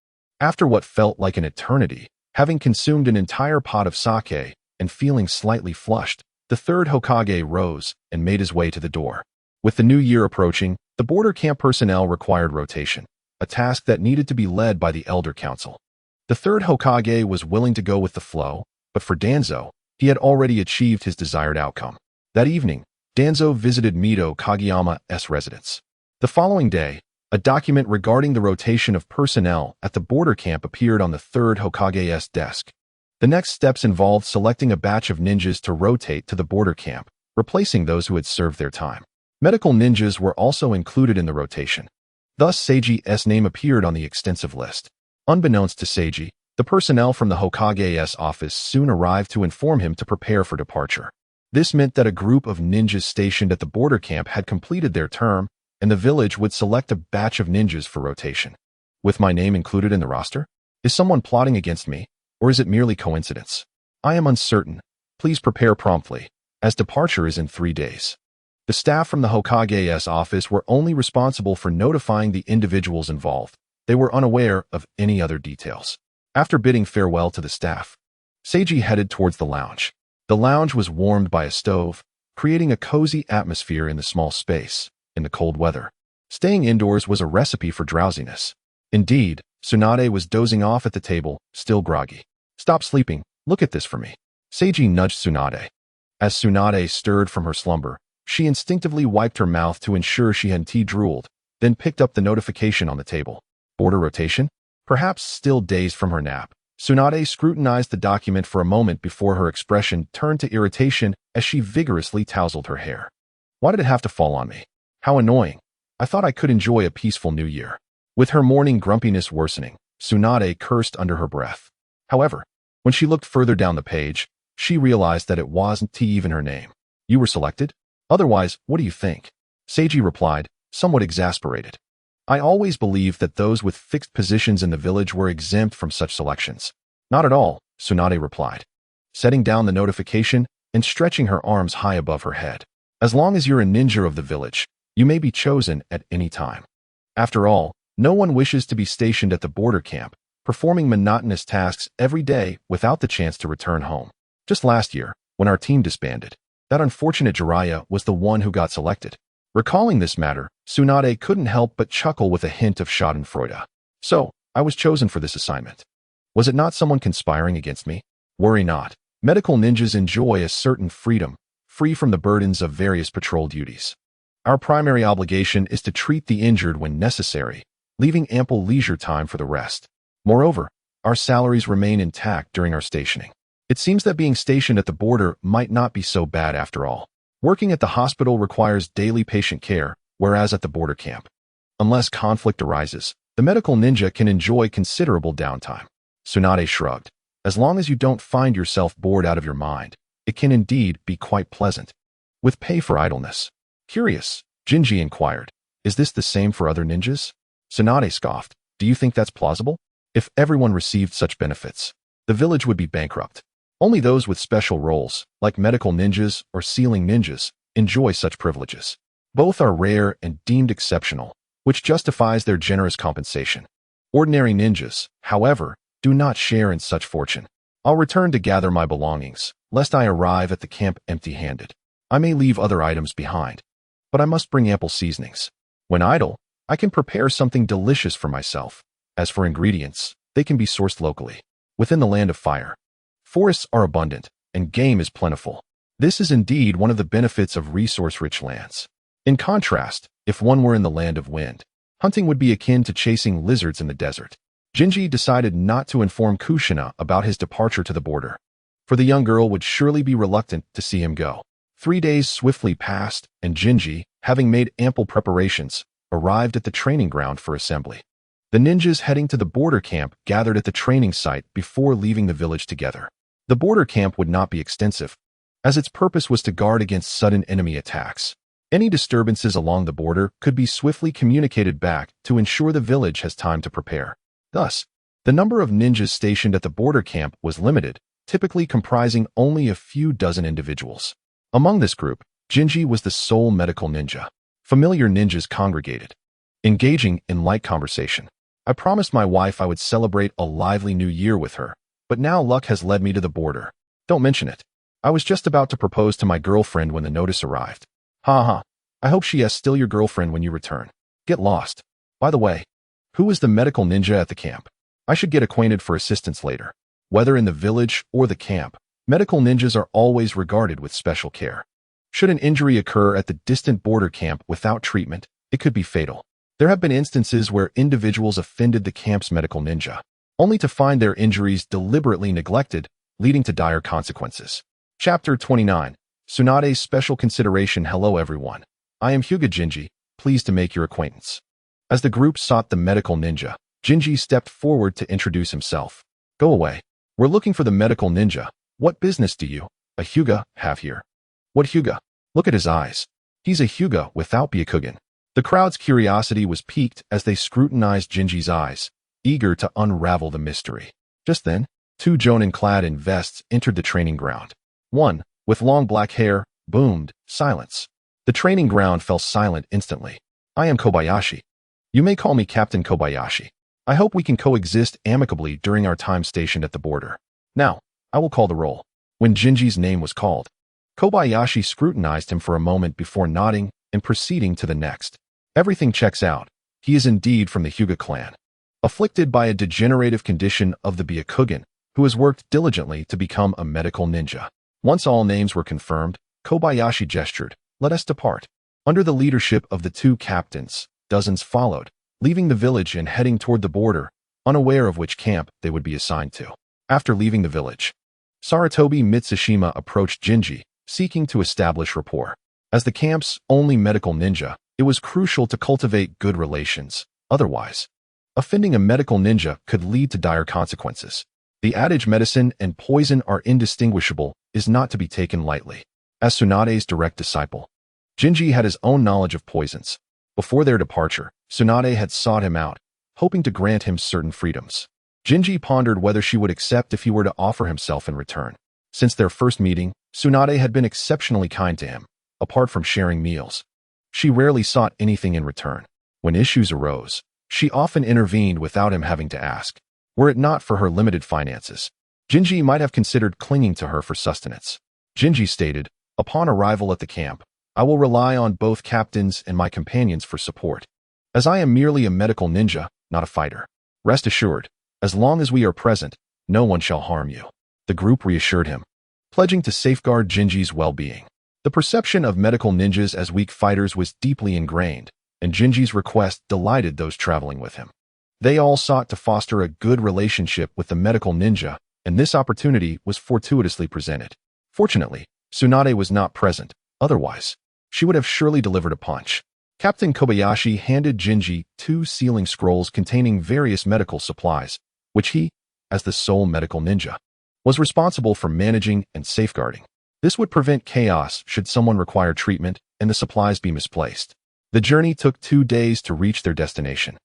After what felt like an eternity, having consumed an entire pot of sake and feeling slightly flushed, the third Hokage rose and made his way to the door. With the new year approaching, the border camp personnel required rotation, a task that needed to be led by the Elder Council. The third Hokage was willing to go with the flow, but for Danzo, he had already achieved his desired outcome. That evening, Danzo visited Mito Kageyama's residence. The following day, a document regarding the rotation of personnel at the border camp appeared on the third Hokage's desk. The next steps involved selecting a batch of ninjas to rotate to the border camp, replacing those who had served their time. Medical ninjas were also included in the rotation. Thus Seiji's name appeared on the extensive list. Unbeknownst to Seiji, the personnel from the Hokage's office soon arrived to inform him to prepare for departure. This meant that a group of ninjas stationed at the border camp had completed their term, and the village would select a batch of ninjas for rotation. With my name included in the roster? Is someone plotting against me, or is it merely coincidence? I am uncertain. Please prepare promptly, as departure is in 3 days. The staff from the Hokage's office were only responsible for notifying the individuals involved. They were unaware of any other details. After bidding farewell to the staff, Seiji headed towards the lounge. The lounge was warmed by a stove, creating a cozy atmosphere in the small space. In the cold weather, staying indoors was a recipe for drowsiness. Indeed, Tsunade was dozing off at the table, still groggy. Stop sleeping, look at this for me. Seiji nudged Tsunade. As Tsunade stirred from her slumber, she instinctively wiped her mouth to ensure she hadn't drooled, then picked up the notification on the table. Border rotation? Perhaps still dazed from her nap, Tsunade scrutinized the document for a moment before her expression turned to irritation as she vigorously tousled her hair. Why did it have to fall on me? How annoying. I thought I could enjoy a peaceful new year. With her morning grumpiness worsening, Tsunade cursed under her breath. However, when she looked further down the page, she realized that it wasn't even her name. You were selected? Otherwise, what do you think? Seiji replied, somewhat exasperated. I always believed that those with fixed positions in the village were exempt from such selections. Not at all, Tsunade replied, setting down the notification and stretching her arms high above her head. As long as you're a ninja of the village, you may be chosen at any time. After all, no one wishes to be stationed at the border camp, performing monotonous tasks every day without the chance to return home. Just last year, when our team disbanded, that unfortunate Jiraiya was the one who got selected. Recalling this matter, Tsunade couldn't help but chuckle with a hint of schadenfreude. So, I was chosen for this assignment. Was it not someone conspiring against me? Worry not. Medical ninjas enjoy a certain freedom, free from the burdens of various patrol duties. Our primary obligation is to treat the injured when necessary, leaving ample leisure time for the rest. Moreover, our salaries remain intact during our stationing. It seems that being stationed at the border might not be so bad after all. Working at the hospital requires daily patient care, whereas at the border camp, unless conflict arises, the medical ninja can enjoy considerable downtime. Tsunade shrugged. As long as you don't find yourself bored out of your mind, it can indeed be quite pleasant. With pay for idleness. Curious, Jinji inquired. Is this the same for other ninjas? Tsunade scoffed. Do you think that's plausible? If everyone received such benefits, the village would be bankrupt. Only those with special roles, like medical ninjas or sealing ninjas, enjoy such privileges. Both are rare and deemed exceptional, which justifies their generous compensation. Ordinary ninjas, however, do not share in such fortune. I'll return to gather my belongings, lest I arrive at the camp empty-handed. I may leave other items behind, but I must bring ample seasonings. When idle, I can prepare something delicious for myself. As for ingredients, they can be sourced locally, within the land of fire. Forests are abundant, and game is plentiful. This is indeed one of the benefits of resource-rich lands. In contrast, if one were in the land of wind, hunting would be akin to chasing lizards in the desert. Jinji decided not to inform Kushina about his departure to the border, for the young girl would surely be reluctant to see him go. 3 days swiftly passed, and Jinji, having made ample preparations, arrived at the training ground for assembly. The ninjas heading to the border camp gathered at the training site before leaving the village together. The border camp would not be extensive, as its purpose was to guard against sudden enemy attacks. Any disturbances along the border could be swiftly communicated back to ensure the village has time to prepare. Thus, the number of ninjas stationed at the border camp was limited, typically comprising only a few dozen individuals. Among this group, Jinji was the sole medical ninja. Familiar ninjas congregated, engaging in light conversation. I promised my wife I would celebrate a lively new year with her, but now luck has led me to the border. Don't mention it. I was just about to propose to my girlfriend when the notice arrived. Ha ha. I hope she is still your girlfriend when you return. Get lost. By the way, who is the medical ninja at the camp? I should get acquainted for assistance later. Whether in the village or the camp, medical ninjas are always regarded with special care. Should an injury occur at the distant border camp without treatment, it could be fatal. There have been instances where individuals offended the camp's medical ninja, only to find their injuries deliberately neglected, leading to dire consequences. Chapter 29. Tsunade's Special Consideration. Hello everyone. I am Hyuga Jinji, pleased to make your acquaintance. As the group sought the medical ninja, Jinji stepped forward to introduce himself. Go away. We're looking for the medical ninja. What business do you, a Hyuga, have here? What Hyuga? Look at his eyes. He's a Hyuga without Byakugan. The crowd's curiosity was piqued as they scrutinized Jinji's eyes, eager to unravel the mystery. Just then, two jonin clad in vests entered the training ground. One, with long black hair, boomed, silence. The training ground fell silent instantly. I am Kobayashi. You may call me Captain Kobayashi. I hope we can coexist amicably during our time stationed at the border. Now, I will call the roll. When Jinji's name was called, Kobayashi scrutinized him for a moment before nodding and proceeding to the next. Everything checks out. He is indeed from the Hyuga clan. Afflicted by a degenerative condition of the Byakugan, who has worked diligently to become a medical ninja. Once all names were confirmed, Kobayashi gestured, "Let us depart." Under the leadership of the two captains, dozens followed, leaving the village and heading toward the border, unaware of which camp they would be assigned to. After leaving the village, Sarutobi Mitsushima approached Jinji, seeking to establish rapport. As the camp's only medical ninja, it was crucial to cultivate good relations. Otherwise, offending a medical ninja could lead to dire consequences. The adage medicine and poison are indistinguishable is not to be taken lightly. As Tsunade's direct disciple, Jinji had his own knowledge of poisons. Before their departure, Tsunade had sought him out, hoping to grant him certain freedoms. Jinji pondered whether she would accept if he were to offer himself in return. Since their first meeting, Tsunade had been exceptionally kind to him, apart from sharing meals. She rarely sought anything in return. When issues arose, she often intervened without him having to ask. Were it not for her limited finances, Jinji might have considered clinging to her for sustenance. Jinji stated, "Upon arrival at the camp, I will rely on both captains and my companions for support, as I am merely a medical ninja, not a fighter. Rest assured, as long as we are present, no one shall harm you." The group reassured him, pledging to safeguard Jinji's well-being. The perception of medical ninjas as weak fighters was deeply ingrained, and Jinji's request delighted those traveling with him. They all sought to foster a good relationship with the medical ninja, and this opportunity was fortuitously presented. Fortunately, Tsunade was not present. Otherwise, she would have surely delivered a punch. Captain Kobayashi handed Jinji 2 sealing scrolls containing various medical supplies, which he, as the sole medical ninja, was responsible for managing and safeguarding. This would prevent chaos should someone require treatment and the supplies be misplaced. The journey took 2 days to reach their destination,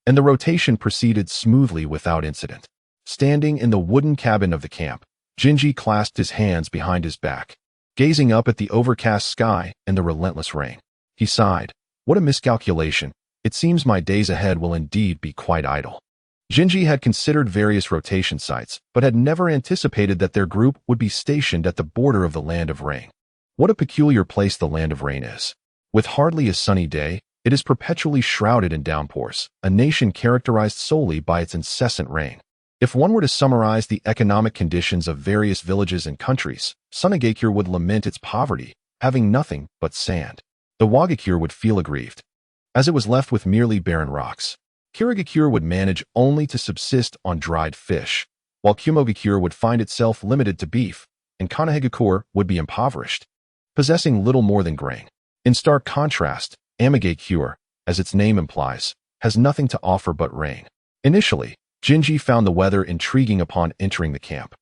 and the rotation proceeded smoothly without incident. Standing in the wooden cabin of the camp, Jinji clasped his hands behind his back, gazing up at the overcast sky and the relentless rain. He sighed, "What a miscalculation. It seems my days ahead will indeed be quite idle." Jinji had considered various rotation sites, but had never anticipated that their group would be stationed at the border of the Land of Rain. What a peculiar place the Land of Rain is. With hardly a sunny day, it is perpetually shrouded in downpours, a nation characterized solely by its incessant rain. If one were to summarize the economic conditions of various villages and countries, Sunagakure would lament its poverty, having nothing but sand. The Wagakure would feel aggrieved, as it was left with merely barren rocks. Kirigakure would manage only to subsist on dried fish, while Kumogakure would find itself limited to beef, and Kanahegakure would be impoverished, possessing little more than grain. In stark contrast, Amigakure, as its name implies, has nothing to offer but rain. Initially, Jinji found the weather intriguing upon entering the camp,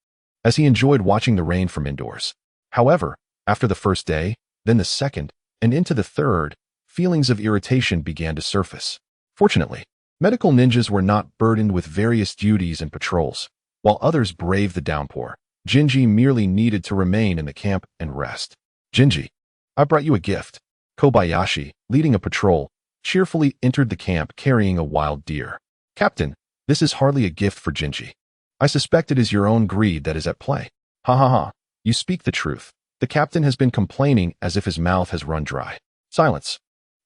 as he enjoyed watching the rain from indoors. However, after the first day, then the second, and into the third, feelings of irritation began to surface. Fortunately, medical ninjas were not burdened with various duties and patrols. While others braved the downpour, Jinji merely needed to remain in the camp and rest. "Jinji, I brought you a gift." Kobayashi, leading a patrol, cheerfully entered the camp carrying a wild deer. "Captain, this is hardly a gift for Jinji. I suspect it is your own greed that is at play." "Ha ha ha, you speak the truth. The captain has been complaining as if his mouth has run dry." "Silence,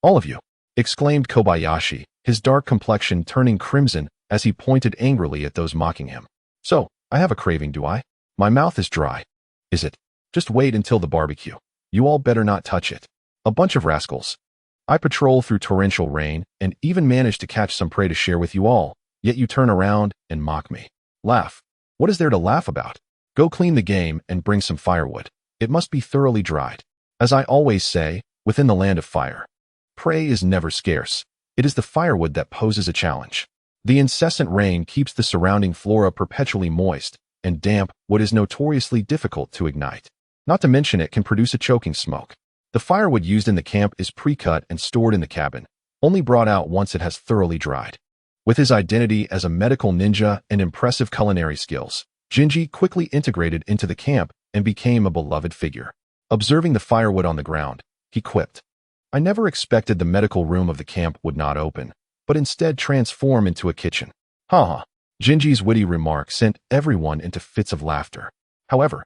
all of you," exclaimed Kobayashi, his dark complexion turning crimson as he pointed angrily at those mocking him. "So, I have a craving, do I? My mouth is dry. Is it? Just wait until the barbecue. You all better not touch it. A bunch of rascals. I patrol through torrential rain and even manage to catch some prey to share with you all, yet you turn around and mock me. Laugh. What is there to laugh about? Go clean the game and bring some firewood. It must be thoroughly dried. As I always say, within the land of fire, prey is never scarce. It is the firewood that poses a challenge." The incessant rain keeps the surrounding flora perpetually moist and damp, what is notoriously difficult to ignite. Not to mention it can produce a choking smoke. The firewood used in the camp is pre-cut and stored in the cabin, only brought out once it has thoroughly dried. With his identity as a medical ninja and impressive culinary skills, Jinji quickly integrated into the camp and became a beloved figure. Observing the firewood on the ground, he quipped, "I never expected the medical room of the camp would not open, but instead transform into a kitchen." Haha. Jinji's witty remark sent everyone into fits of laughter. However,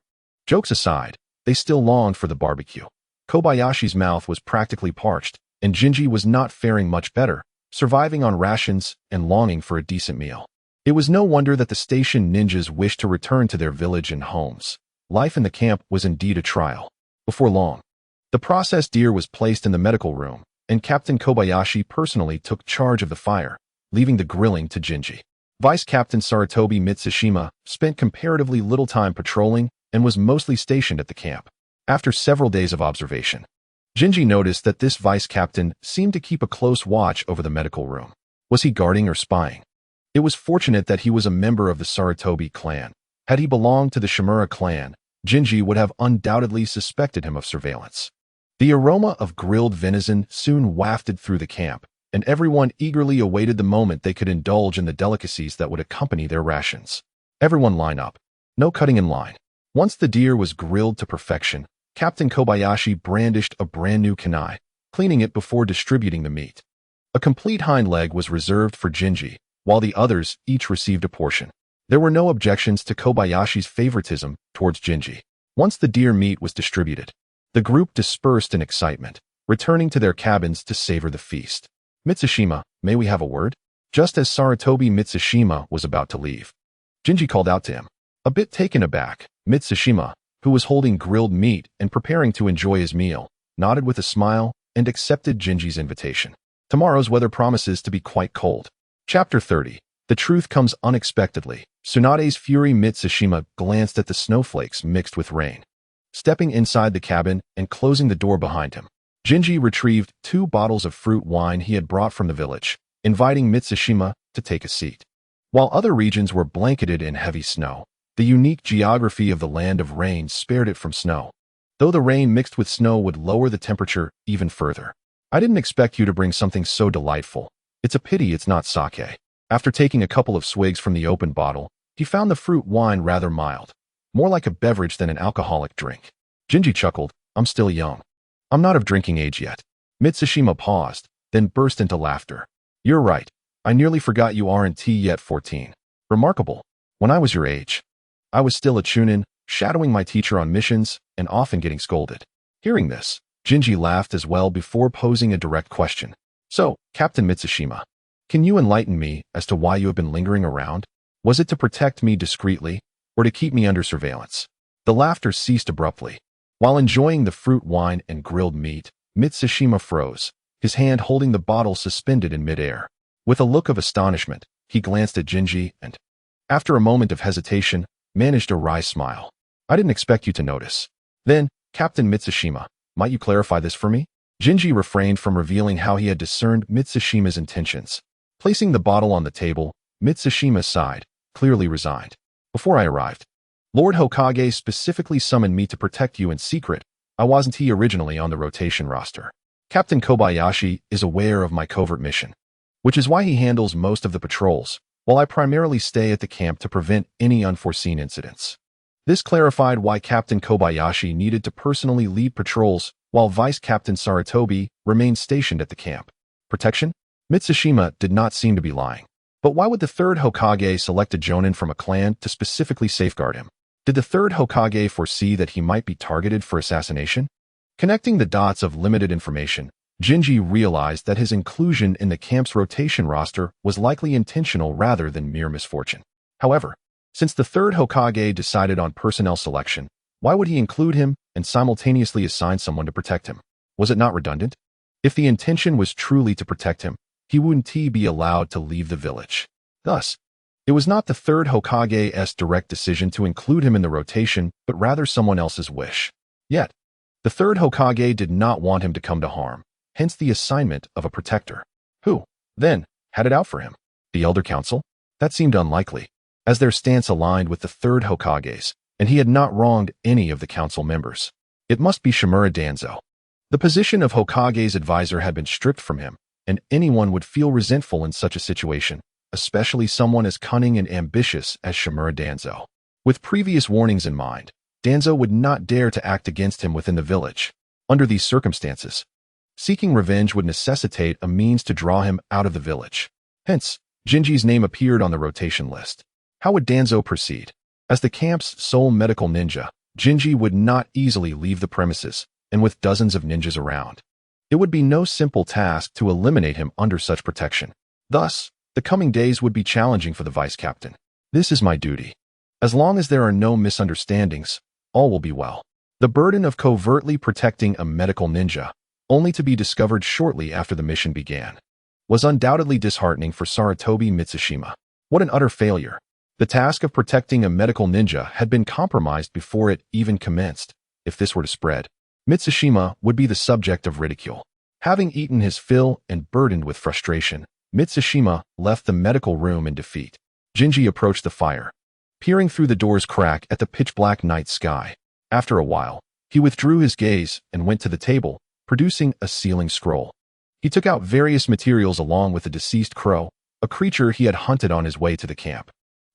jokes aside, they still longed for the barbecue. Kobayashi's mouth was practically parched, and Jinji was not faring much better, surviving on rations and longing for a decent meal. It was no wonder that the station ninjas wished to return to their village and homes. Life in the camp was indeed a trial. Before long, the processed deer was placed in the medical room, and Captain Kobayashi personally took charge of the fire, leaving the grilling to Jinji. Vice Captain Saratobi Mitsushima spent comparatively little time patrolling and was mostly stationed at the camp. After several days of observation, Jinji noticed that this vice captain seemed to keep a close watch over the medical room. Was he guarding or spying? It was fortunate that he was a member of the Saratobi clan. Had he belonged to the Shimura clan, Jinji would have undoubtedly suspected him of surveillance. The aroma of grilled venison soon wafted through the camp, and everyone eagerly awaited the moment they could indulge in the delicacies that would accompany their rations. Everyone line up. No cutting in line. Once the deer was grilled to perfection, Captain Kobayashi brandished a brand new kunai, cleaning it before distributing the meat. A complete hind leg was reserved for Jinji, while the others each received a portion. There were no objections to Kobayashi's favoritism towards Jinji. Once the deer meat was distributed, the group dispersed in excitement, returning to their cabins to savor the feast. "Mitsushima, may we have a word?" Just as Saratobi Mitsushima was about to leave, Jinji called out to him. A bit taken aback, Mitsushima, who was holding grilled meat and preparing to enjoy his meal, nodded with a smile and accepted Jinji's invitation. Tomorrow's weather promises to be quite cold. Chapter 30. The truth comes unexpectedly. Tsunade's fury Mitsushima glanced at the snowflakes mixed with rain. Stepping inside the cabin and closing the door behind him, Jinji retrieved 2 bottles of fruit wine he had brought from the village, inviting Mitsushima to take a seat. While other regions were blanketed in heavy snow, the unique geography of the land of rain spared it from snow, though the rain mixed with snow would lower the temperature even further. "I didn't expect you to bring something so delightful. It's a pity it's not sake." After taking a couple of swigs from the open bottle, he found the fruit wine rather mild, more like a beverage than an alcoholic drink. Jinji chuckled, "I'm still young. I'm not of drinking age yet." Mitsushima paused, then burst into laughter. "You're right. I nearly forgot you aren't yet 14. Remarkable. When I was your age, I was still a chunin, shadowing my teacher on missions, and often getting scolded." Hearing this, Jinji laughed as well before posing a direct question. "So, Captain Mitsushima, can you enlighten me as to why you have been lingering around? Was it to protect me discreetly, or to keep me under surveillance?" The laughter ceased abruptly. While enjoying the fruit wine and grilled meat, Mitsushima froze, his hand holding the bottle suspended in midair. With a look of astonishment, he glanced at Jinji and, after a moment of hesitation, managed a wry smile. "I didn't expect you to notice." "Then, Captain Mitsushima, might you clarify this for me?" Jinji refrained from revealing how he had discerned Mitsushima's intentions. Placing the bottle on the table, Mitsushima sighed, clearly resigned. "Before I arrived, Lord Hokage specifically summoned me to protect you in secret. I wasn't originally on the rotation roster. Captain Kobayashi is aware of my covert mission, which is why he handles most of the patrols, while I primarily stay at the camp to prevent any unforeseen incidents." This clarified why Captain Kobayashi needed to personally lead patrols while Vice Captain Saratobi remained stationed at the camp. Protection? Mitsushima did not seem to be lying. But why would the third Hokage select a jonin from a clan to specifically safeguard him? Did the third Hokage foresee that he might be targeted for assassination? Connecting the dots of limited information, Jinji realized that his inclusion in the camp's rotation roster was likely intentional rather than mere misfortune. However, since the third Hokage decided on personnel selection, why would he include him and simultaneously assign someone to protect him? Was it not redundant? If the intention was truly to protect him, he wouldn't be allowed to leave the village. Thus, it was not the third Hokage's direct decision to include him in the rotation, but rather someone else's wish. Yet, the third Hokage did not want him to come to harm, hence the assignment of a protector. Who, then, had it out for him? The Elder Council? That seemed unlikely, as their stance aligned with the third Hokage's, and he had not wronged any of the council members. It must be Shimura Danzo. The position of Hokage's advisor had been stripped from him, and anyone would feel resentful in such a situation, especially someone as cunning and ambitious as Shimura Danzo. With previous warnings in mind, Danzo would not dare to act against him within the village. Under these circumstances, seeking revenge would necessitate a means to draw him out of the village. Hence, Jinji's name appeared on the rotation list. How would Danzo proceed? As the camp's sole medical ninja, Jinji would not easily leave the premises, and with dozens of ninjas around, it would be no simple task to eliminate him under such protection. Thus, the coming days would be challenging for the vice captain. This is my duty. As long as there are no misunderstandings, all will be well. The burden of covertly protecting a medical ninja, only to be discovered shortly after the mission began, was undoubtedly disheartening for Sarutobi Mitsushima. What an utter failure. The task of protecting a medical ninja had been compromised before it even commenced. If this were to spread, Mitsushima would be the subject of ridicule. Having eaten his fill and burdened with frustration, Mitsushima left the medical room in defeat. Jinji approached the fire, peering through the door's crack at the pitch-black night sky. After a while, he withdrew his gaze and went to the table, producing a sealing scroll. He took out various materials along with the deceased crow, a creature he had hunted on his way to the camp.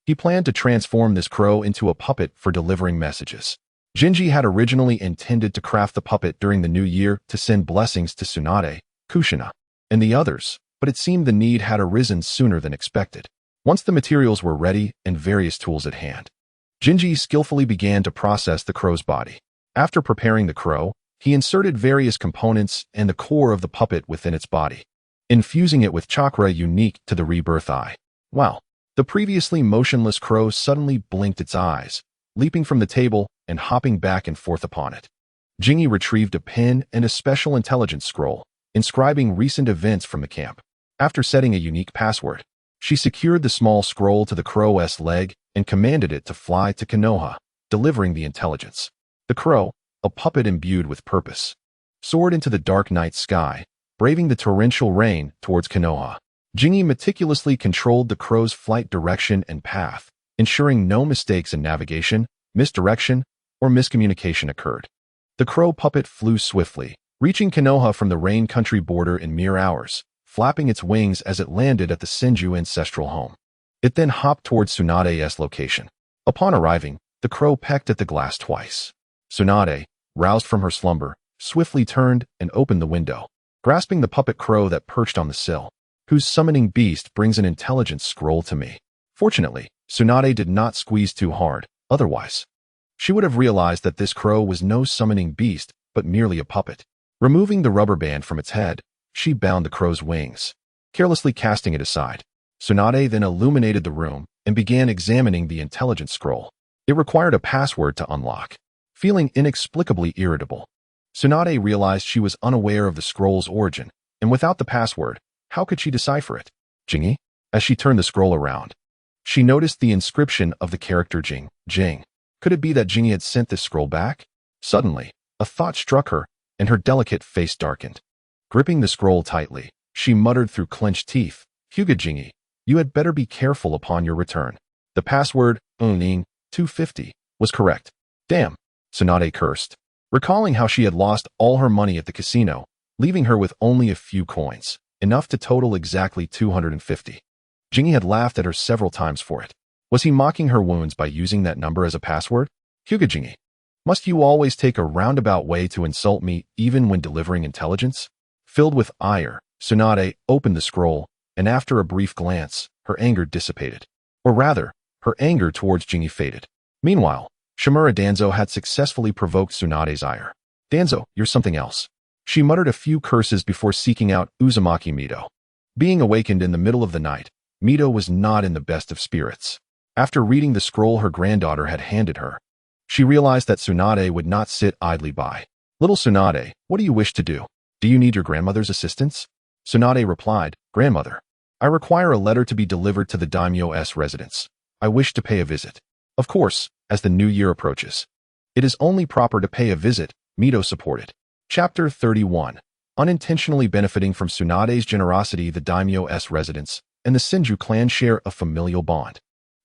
He planned to transform this crow into a puppet for delivering messages. Jinji had originally intended to craft the puppet during the new year to send blessings to Tsunade, Kushina, and the others, but it seemed the need had arisen sooner than expected. Once the materials were ready and various tools at hand, Jinji skillfully began to process the crow's body. After preparing the crow, he inserted various components and the core of the puppet within its body, infusing it with chakra unique to the rebirth eye. Wow! The previously motionless crow suddenly blinked its eyes, leaping from the table and hopping back and forth upon it. Jinji retrieved a pen and a special intelligence scroll, inscribing recent events from the camp. After setting a unique password, she secured the small scroll to the crow's leg and commanded it to fly to Konoha, delivering the intelligence. The crow, a puppet imbued with purpose, soared into the dark night sky, braving the torrential rain towards Konoha. Jinji meticulously controlled the crow's flight direction and path, ensuring no mistakes in navigation, misdirection, or miscommunication occurred. The crow puppet flew swiftly, reaching Konoha from the rain country border in mere hours, flapping its wings as it landed at the Senju ancestral home. It then hopped towards Tsunade's location. Upon arriving, the crow pecked at the glass twice. Tsunade, roused from her slumber, swiftly turned and opened the window, grasping the puppet crow that perched on the sill. Whose summoning beast brings an intelligence scroll to me? Fortunately, Tsunade did not squeeze too hard, otherwise she would have realized that this crow was no summoning beast, but merely a puppet. Removing the rubber band from its head, she bound the crow's wings, carelessly casting it aside. Tsunade then illuminated the room and began examining the intelligence scroll. It required a password to unlock. Feeling inexplicably irritable, Tsunade realized she was unaware of the scroll's origin, and without the password, how could she decipher it? Jingi? As she turned the scroll around, she noticed the inscription of the character Jing. Could it be that Jingi had sent this scroll back? Suddenly, a thought struck her, and her delicate face darkened. Gripping the scroll tightly, she muttered through clenched teeth, Hyuga Jingi, you had better be careful upon your return. The password, Uning 250, was correct. Damn, Tsunade cursed, recalling how she had lost all her money at the casino, leaving her with only a few coins, enough to total exactly 250. Jingi had laughed at her several times for it. Was he mocking her wounds by using that number as a password? Hyuga Jingi, must you always take a roundabout way to insult me even when delivering intelligence? Filled with ire, Tsunade opened the scroll, and after a brief glance, her anger dissipated. Or rather, her anger towards Jingi faded. Meanwhile, Shimura Danzo had successfully provoked Tsunade's ire. Danzo, you're something else. She muttered a few curses before seeking out Uzumaki Mito. Being awakened in the middle of the night, Mito was not in the best of spirits. After reading the scroll her granddaughter had handed her, she realized that Tsunade would not sit idly by. Little Tsunade, what do you wish to do? Do you need your grandmother's assistance? Tsunade replied, Grandmother, I require a letter to be delivered to the daimyo's residence. I wish to pay a visit. Of course, as the new year approaches, it is only proper to pay a visit, Mito supported. Chapter 31. Unintentionally benefiting from Tsunade's generosity, the daimyo's residence, and the Senju clan share a familial bond,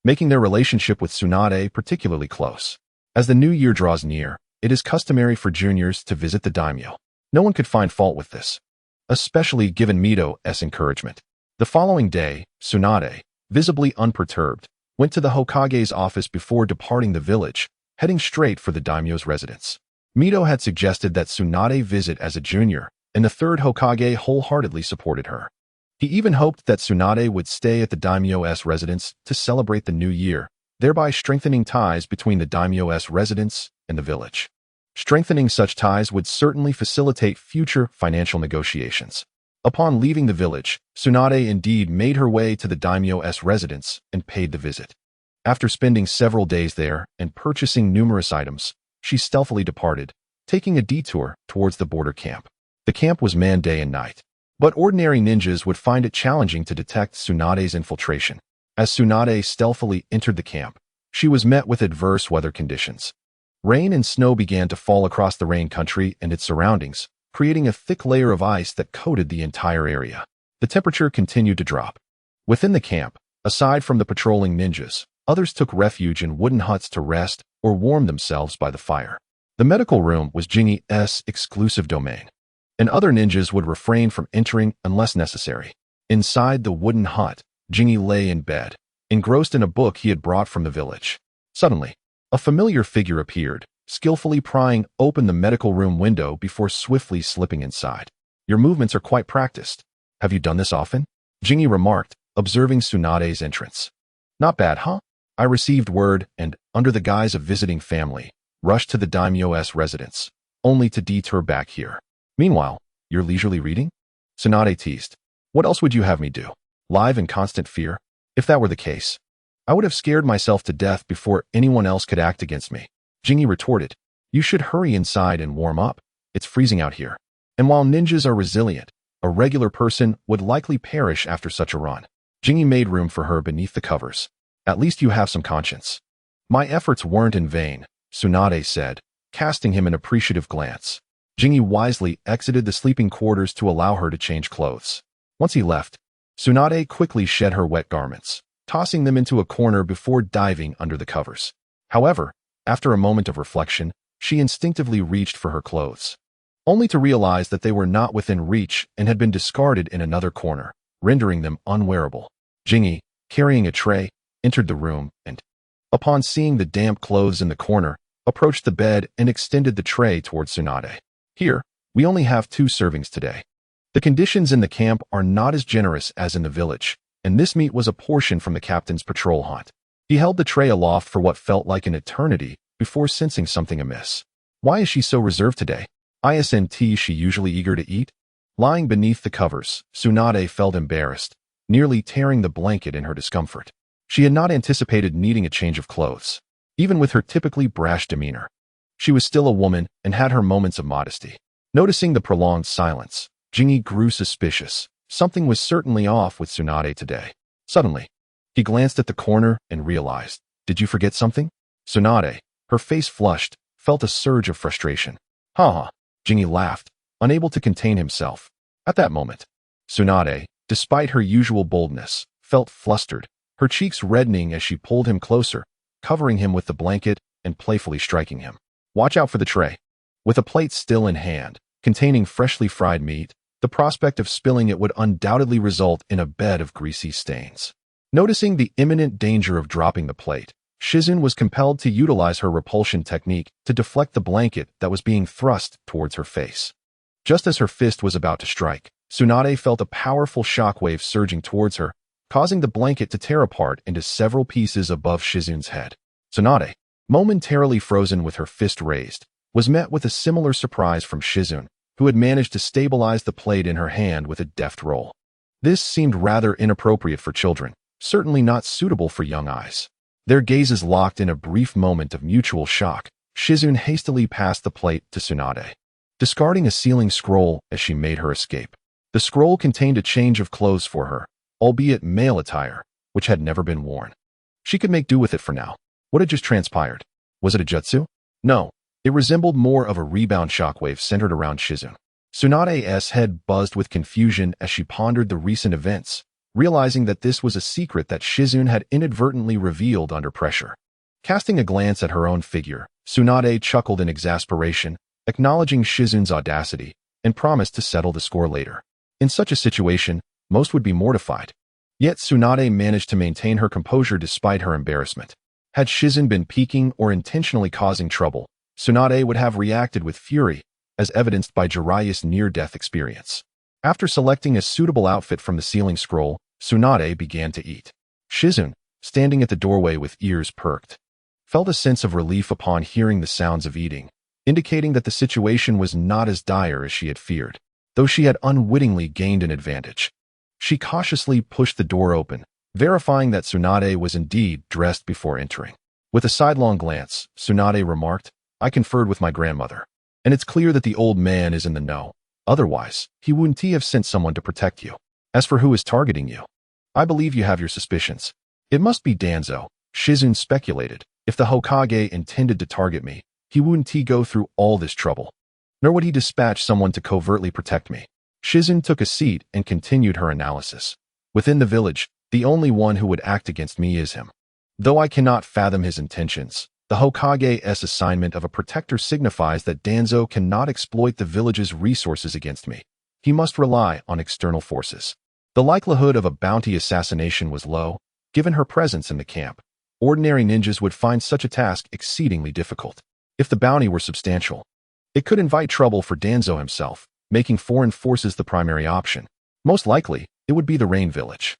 making their relationship with Tsunade particularly close. As the new year draws near, it is customary for juniors to visit the daimyo. No one could find fault with this, especially given Mito's encouragement. The following day, Tsunade, visibly unperturbed, went to the Hokage's office before departing the village, heading straight for the daimyo's residence. Mito had suggested that Tsunade visit as a junior, and the third Hokage wholeheartedly supported her. He even hoped that Tsunade would stay at the daimyo's residence to celebrate the new year, thereby strengthening ties between the daimyo's residence and the village. Strengthening such ties would certainly facilitate future financial negotiations. Upon leaving the village, Tsunade indeed made her way to the daimyo's residence and paid the visit. After spending several days there and purchasing numerous items, she stealthily departed, taking a detour towards the border camp. The camp was manned day and night, but ordinary ninjas would find it challenging to detect Tsunade's infiltration. As Tsunade stealthily entered the camp, she was met with adverse weather conditions. Rain and snow began to fall across the rain country and its surroundings, creating a thick layer of ice that coated the entire area. The temperature continued to drop. Within the camp, aside from the patrolling ninjas, others took refuge in wooden huts to rest or warm themselves by the fire. The medical room was Jingi's exclusive domain, and other ninjas would refrain from entering unless necessary. Inside the wooden hut, Jingi lay in bed, engrossed in a book he had brought from the village. Suddenly, a familiar figure appeared, skillfully prying open the medical room window before swiftly slipping inside. "Your movements are quite practiced. Have you done this often?" Jingi remarked, observing Tsunade's entrance. "Not bad, huh?" I received word and, under the guise of visiting family, rushed to the daimyo's residence, only to detour back here. "Meanwhile, you're leisurely reading?" Tsunade teased. "What else would you have me do? Live in constant fear? If that were the case, I would have scared myself to death before anyone else could act against me." Jingi retorted. "You should hurry inside and warm up. It's freezing out here. And while ninjas are resilient, a regular person would likely perish after such a run." Jingi made room for her beneath the covers. "At least you have some conscience." "My efforts weren't in vain," Tsunade said, casting him an appreciative glance. Jingi wisely exited the sleeping quarters to allow her to change clothes. Once he left, Tsunade quickly shed her wet garments, tossing them into a corner before diving under the covers. However, after a moment of reflection, she instinctively reached for her clothes, only to realize that they were not within reach and had been discarded in another corner, rendering them unwearable. Jingi, carrying a tray, entered the room and, upon seeing the damp clothes in the corner, approached the bed and extended the tray towards Tsunade. "Here, we only have 2 servings today. The conditions in the camp are not as generous as in the village, and this meat was a portion from the captain's patrol hunt." He held the tray aloft for what felt like an eternity before sensing something amiss. Why is she so reserved today? Isn't she usually eager to eat? Lying beneath the covers, Tsunade felt embarrassed, nearly tearing the blanket in her discomfort. She had not anticipated needing a change of clothes. Even with her typically brash demeanor, she was still a woman and had her moments of modesty. Noticing the prolonged silence, Jingi grew suspicious. Something was certainly off with Tsunade today. Suddenly, he glanced at the corner and realized, "Did you forget something?" Tsunade, her face flushed, felt a surge of frustration. "Ha!" Jingi laughed, unable to contain himself. At that moment, Tsunade, despite her usual boldness, felt flustered, her cheeks reddening as she pulled him closer, covering him with the blanket and playfully striking him. "Watch out for the tray." With a plate still in hand, containing freshly fried meat, the prospect of spilling it would undoubtedly result in a bed of greasy stains. Noticing the imminent danger of dropping the plate, Shizune was compelled to utilize her repulsion technique to deflect the blanket that was being thrust towards her face. Just as her fist was about to strike, Tsunade felt a powerful shockwave surging towards her, causing the blanket to tear apart into several pieces above Shizune's head. Tsunade, momentarily frozen with her fist raised, was met with a similar surprise from Shizune, who had managed to stabilize the plate in her hand with a deft roll. This seemed rather inappropriate for children, certainly not suitable for young eyes. Their gazes locked in a brief moment of mutual shock. Shizune hastily passed the plate to Tsunade, discarding a sealing scroll as she made her escape. The scroll contained a change of clothes for her, albeit male attire, which had never been worn. She could make do with it for now. What had just transpired? Was it a jutsu? No, it resembled more of a rebound shockwave centered around Shizune. Tsunade's head buzzed with confusion as she pondered the recent events, realizing that this was a secret that Shizune had inadvertently revealed under pressure. Casting a glance at her own figure, Tsunade chuckled in exasperation, acknowledging Shizune's audacity, and promised to settle the score later. In such a situation, most would be mortified. Yet Tsunade managed to maintain her composure despite her embarrassment. Had Shizune been peeking or intentionally causing trouble, Tsunade would have reacted with fury, as evidenced by Jiraiya's near-death experience. After selecting a suitable outfit from the ceiling scroll, Tsunade began to eat. Shizune, standing at the doorway with ears perked, felt a sense of relief upon hearing the sounds of eating, indicating that the situation was not as dire as she had feared, though she had unwittingly gained an advantage. She cautiously pushed the door open, verifying that Tsunade was indeed dressed before entering. With a sidelong glance, Tsunade remarked, "I conferred with my grandmother, and it's clear that the old man is in the know. Otherwise, he wouldn't have sent someone to protect you. As for who is targeting you, I believe you have your suspicions. It must be Danzo," Shizune speculated. "If the Hokage intended to target me, he wouldn't go through all this trouble. Nor would he dispatch someone to covertly protect me." Shizune took a seat and continued her analysis. "Within the village, the only one who would act against me is him. Though I cannot fathom his intentions, the Hokage's assignment of a protector signifies that Danzo cannot exploit the village's resources against me. He must rely on external forces." The likelihood of a bounty assassination was low, given her presence in the camp. Ordinary ninjas would find such a task exceedingly difficult. If the bounty were substantial, it could invite trouble for Danzo himself, making foreign forces the primary option. Most likely, it would be the Rain Village.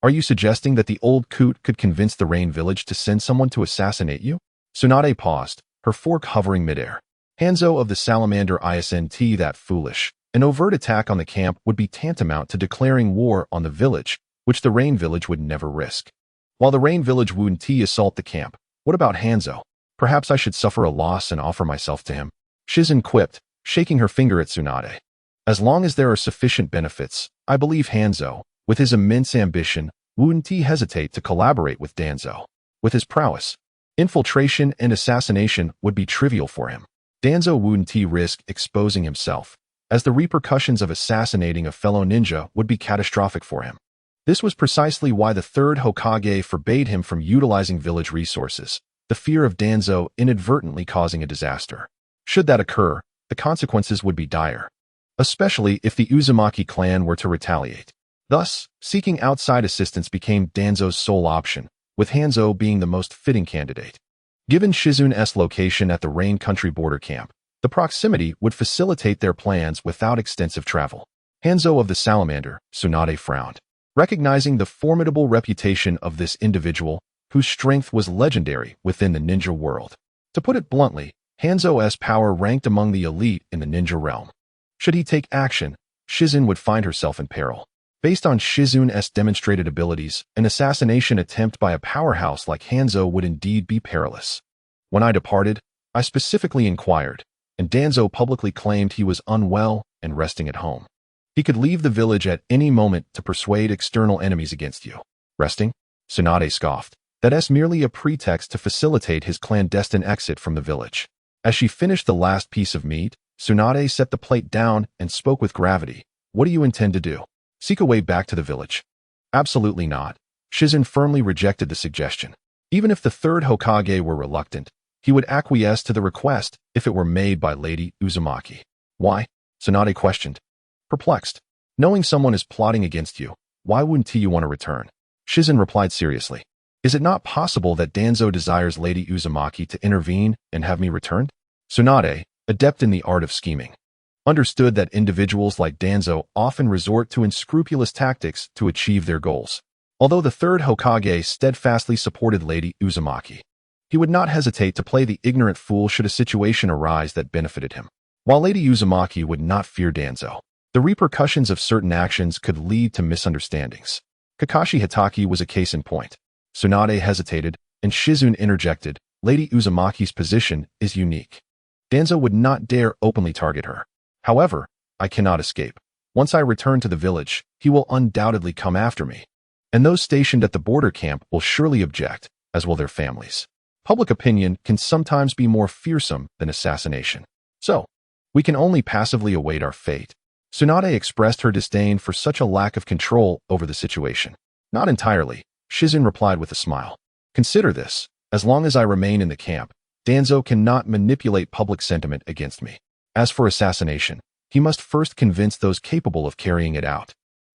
"Are you suggesting that the old coot could convince the Rain Village to send someone to assassinate you?" Tsunade paused, her fork hovering midair. Hanzo of the Salamander isn't that foolish. An overt attack on the camp would be tantamount to declaring war on the village, which the Rain Village would never risk. While the Rain Village wouldn't assault the camp, what about Hanzo? Perhaps I should suffer a loss and offer myself to him. Shizune quipped, shaking her finger at Tsunade. As long as there are sufficient benefits, I believe Hanzo, with his immense ambition, wouldn't hesitate to collaborate with Danzo. With his prowess, infiltration and assassination would be trivial for him. Danzo wouldn't risk exposing himself, as the repercussions of assassinating a fellow ninja would be catastrophic for him. This was precisely why the third Hokage forbade him from utilizing village resources, the fear of Danzo inadvertently causing a disaster. Should that occur, the consequences would be dire, especially if the Uzumaki clan were to retaliate. Thus, seeking outside assistance became Danzo's sole option, with Hanzo being the most fitting candidate. Given Shizune's location at the Rain Country border camp, the proximity would facilitate their plans without extensive travel. Hanzo of the Salamander, Tsunade frowned, recognizing the formidable reputation of this individual, whose strength was legendary within the ninja world. To put it bluntly, Hanzo's power ranked among the elite in the ninja realm. Should he take action, Shizune would find herself in peril. Based on Shizune's demonstrated abilities, an assassination attempt by a powerhouse like Hanzo would indeed be perilous. When I departed, I specifically inquired, and Danzo publicly claimed he was unwell and resting at home. He could leave the village at any moment to persuade external enemies against you. Resting? Tsunade scoffed. That's merely a pretext to facilitate his clandestine exit from the village. As she finished the last piece of meat, Tsunade set the plate down and spoke with gravity. "What do you intend to do? Seek a way back to the village?" "Absolutely not." Shizune firmly rejected the suggestion. Even if the third Hokage were reluctant, he would acquiesce to the request if it were made by Lady Uzumaki. "Why?" Tsunade questioned, perplexed. "Knowing someone is plotting against you, why wouldn't you want to return?" Shizune replied seriously. "Is it not possible that Danzo desires Lady Uzumaki to intervene and have me returned?" Tsunade, adept in the art of scheming, understood that individuals like Danzo often resort to unscrupulous tactics to achieve their goals. Although the third Hokage steadfastly supported Lady Uzumaki, he would not hesitate to play the ignorant fool should a situation arise that benefited him. While Lady Uzumaki would not fear Danzo, the repercussions of certain actions could lead to misunderstandings. Kakashi Hitaki was a case in point. Tsunade hesitated, and Shizune interjected, "Lady Uzumaki's position is unique. Danzo would not dare openly target her. However, I cannot escape. Once I return to the village, he will undoubtedly come after me. And those stationed at the border camp will surely object, as will their families. Public opinion can sometimes be more fearsome than assassination. So, we can only passively await our fate." Tsunade expressed her disdain for such a lack of control over the situation. Not entirely, Shizun replied with a smile. Consider this, as long as I remain in the camp, Danzo cannot manipulate public sentiment against me. As for assassination, he must first convince those capable of carrying it out.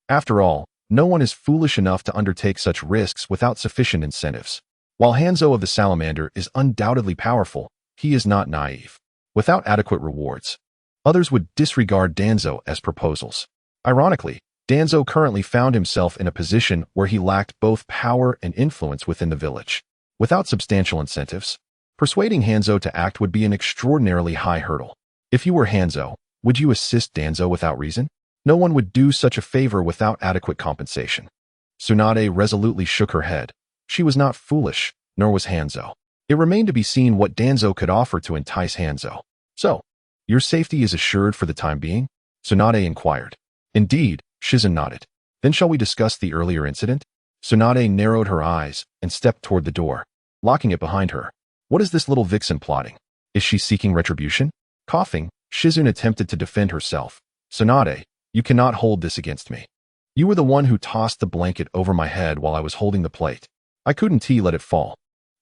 After all, no one is foolish enough to undertake such risks without sufficient incentives. While Hanzo of the Salamander is undoubtedly powerful, he is not naive. Without adequate rewards, others would disregard Danzo as proposals. Ironically, Danzo currently found himself in a position where he lacked both power and influence within the village. Without substantial incentives, persuading Hanzo to act would be an extraordinarily high hurdle. If you were Hanzo, would you assist Danzo without reason? No one would do such a favor without adequate compensation. Tsunade resolutely shook her head. She was not foolish, nor was Hanzo. It remained to be seen what Danzo could offer to entice Hanzo. So, your safety is assured for the time being? Tsunade inquired. Indeed, Shizun nodded. Then shall we discuss the earlier incident? Tsunade narrowed her eyes and stepped toward the door, locking it behind her. What is this little vixen plotting? Is she seeking retribution? Coughing, Shizun attempted to defend herself. Tsunade, you cannot hold this against me. You were the one who tossed the blanket over my head while I was holding the plate. I couldn't let it fall.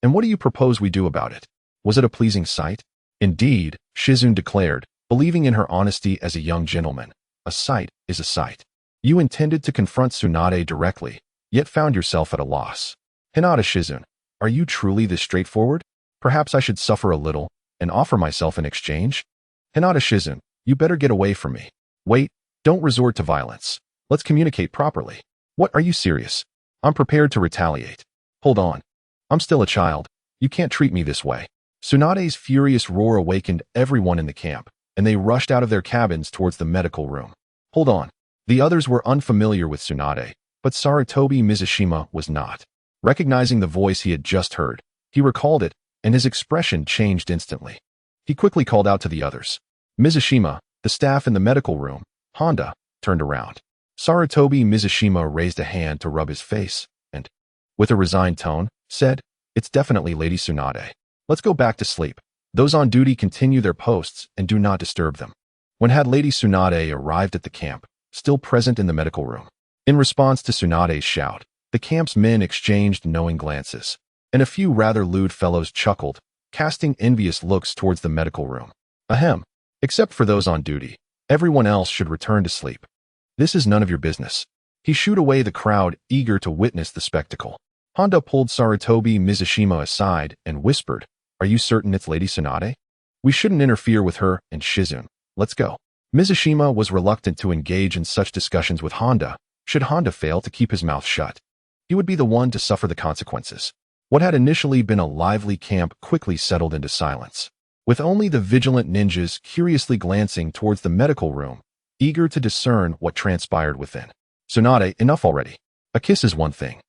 And what do you propose we do about it? Was it a pleasing sight? Indeed, Shizun declared, believing in her honesty as a young gentleman. A sight is a sight. You intended to confront Tsunade directly, yet found yourself at a loss. Hinata Shizun, are you truly this straightforward? Perhaps I should suffer a little and offer myself in exchange? Hinata Shizun, you better get away from me. Wait, don't resort to violence. Let's communicate properly. What, are you serious? I'm prepared to retaliate. Hold on. I'm still a child. You can't treat me this way. Tsunade's furious roar awakened everyone in the camp, and they rushed out of their cabins towards the medical room. Hold on. The others were unfamiliar with Tsunade, but Sarutobi Mizushima was not. Recognizing the voice he had just heard, he recalled it, and his expression changed instantly. He quickly called out to the others. Mizushima, the staff in the medical room, Honda, turned around. Sarutobi Mizushima raised a hand to rub his face, and, with a resigned tone, said, It's definitely Lady Tsunade. Let's go back to sleep. Those on duty continue their posts and do not disturb them. When had Lady Tsunade arrived at the camp, still present in the medical room? In response to Tsunade's shout, the camp's men exchanged knowing glances, and a few rather lewd fellows chuckled, casting envious looks towards the medical room. Ahem. Except for those on duty, everyone else should return to sleep. This is none of your business. He shooed away the crowd, eager to witness the spectacle. Honda pulled Sarutobi Mizushima aside and whispered, Are you certain it's Lady Tsunade? We shouldn't interfere with her and Shizun. Let's go. Mizushima was reluctant to engage in such discussions with Honda. Should Honda fail to keep his mouth shut, he would be the one to suffer the consequences. What had initially been a lively camp quickly settled into silence, with only the vigilant ninjas curiously glancing towards the medical room, eager to discern what transpired within. Tsunade, enough already. A kiss is one thing.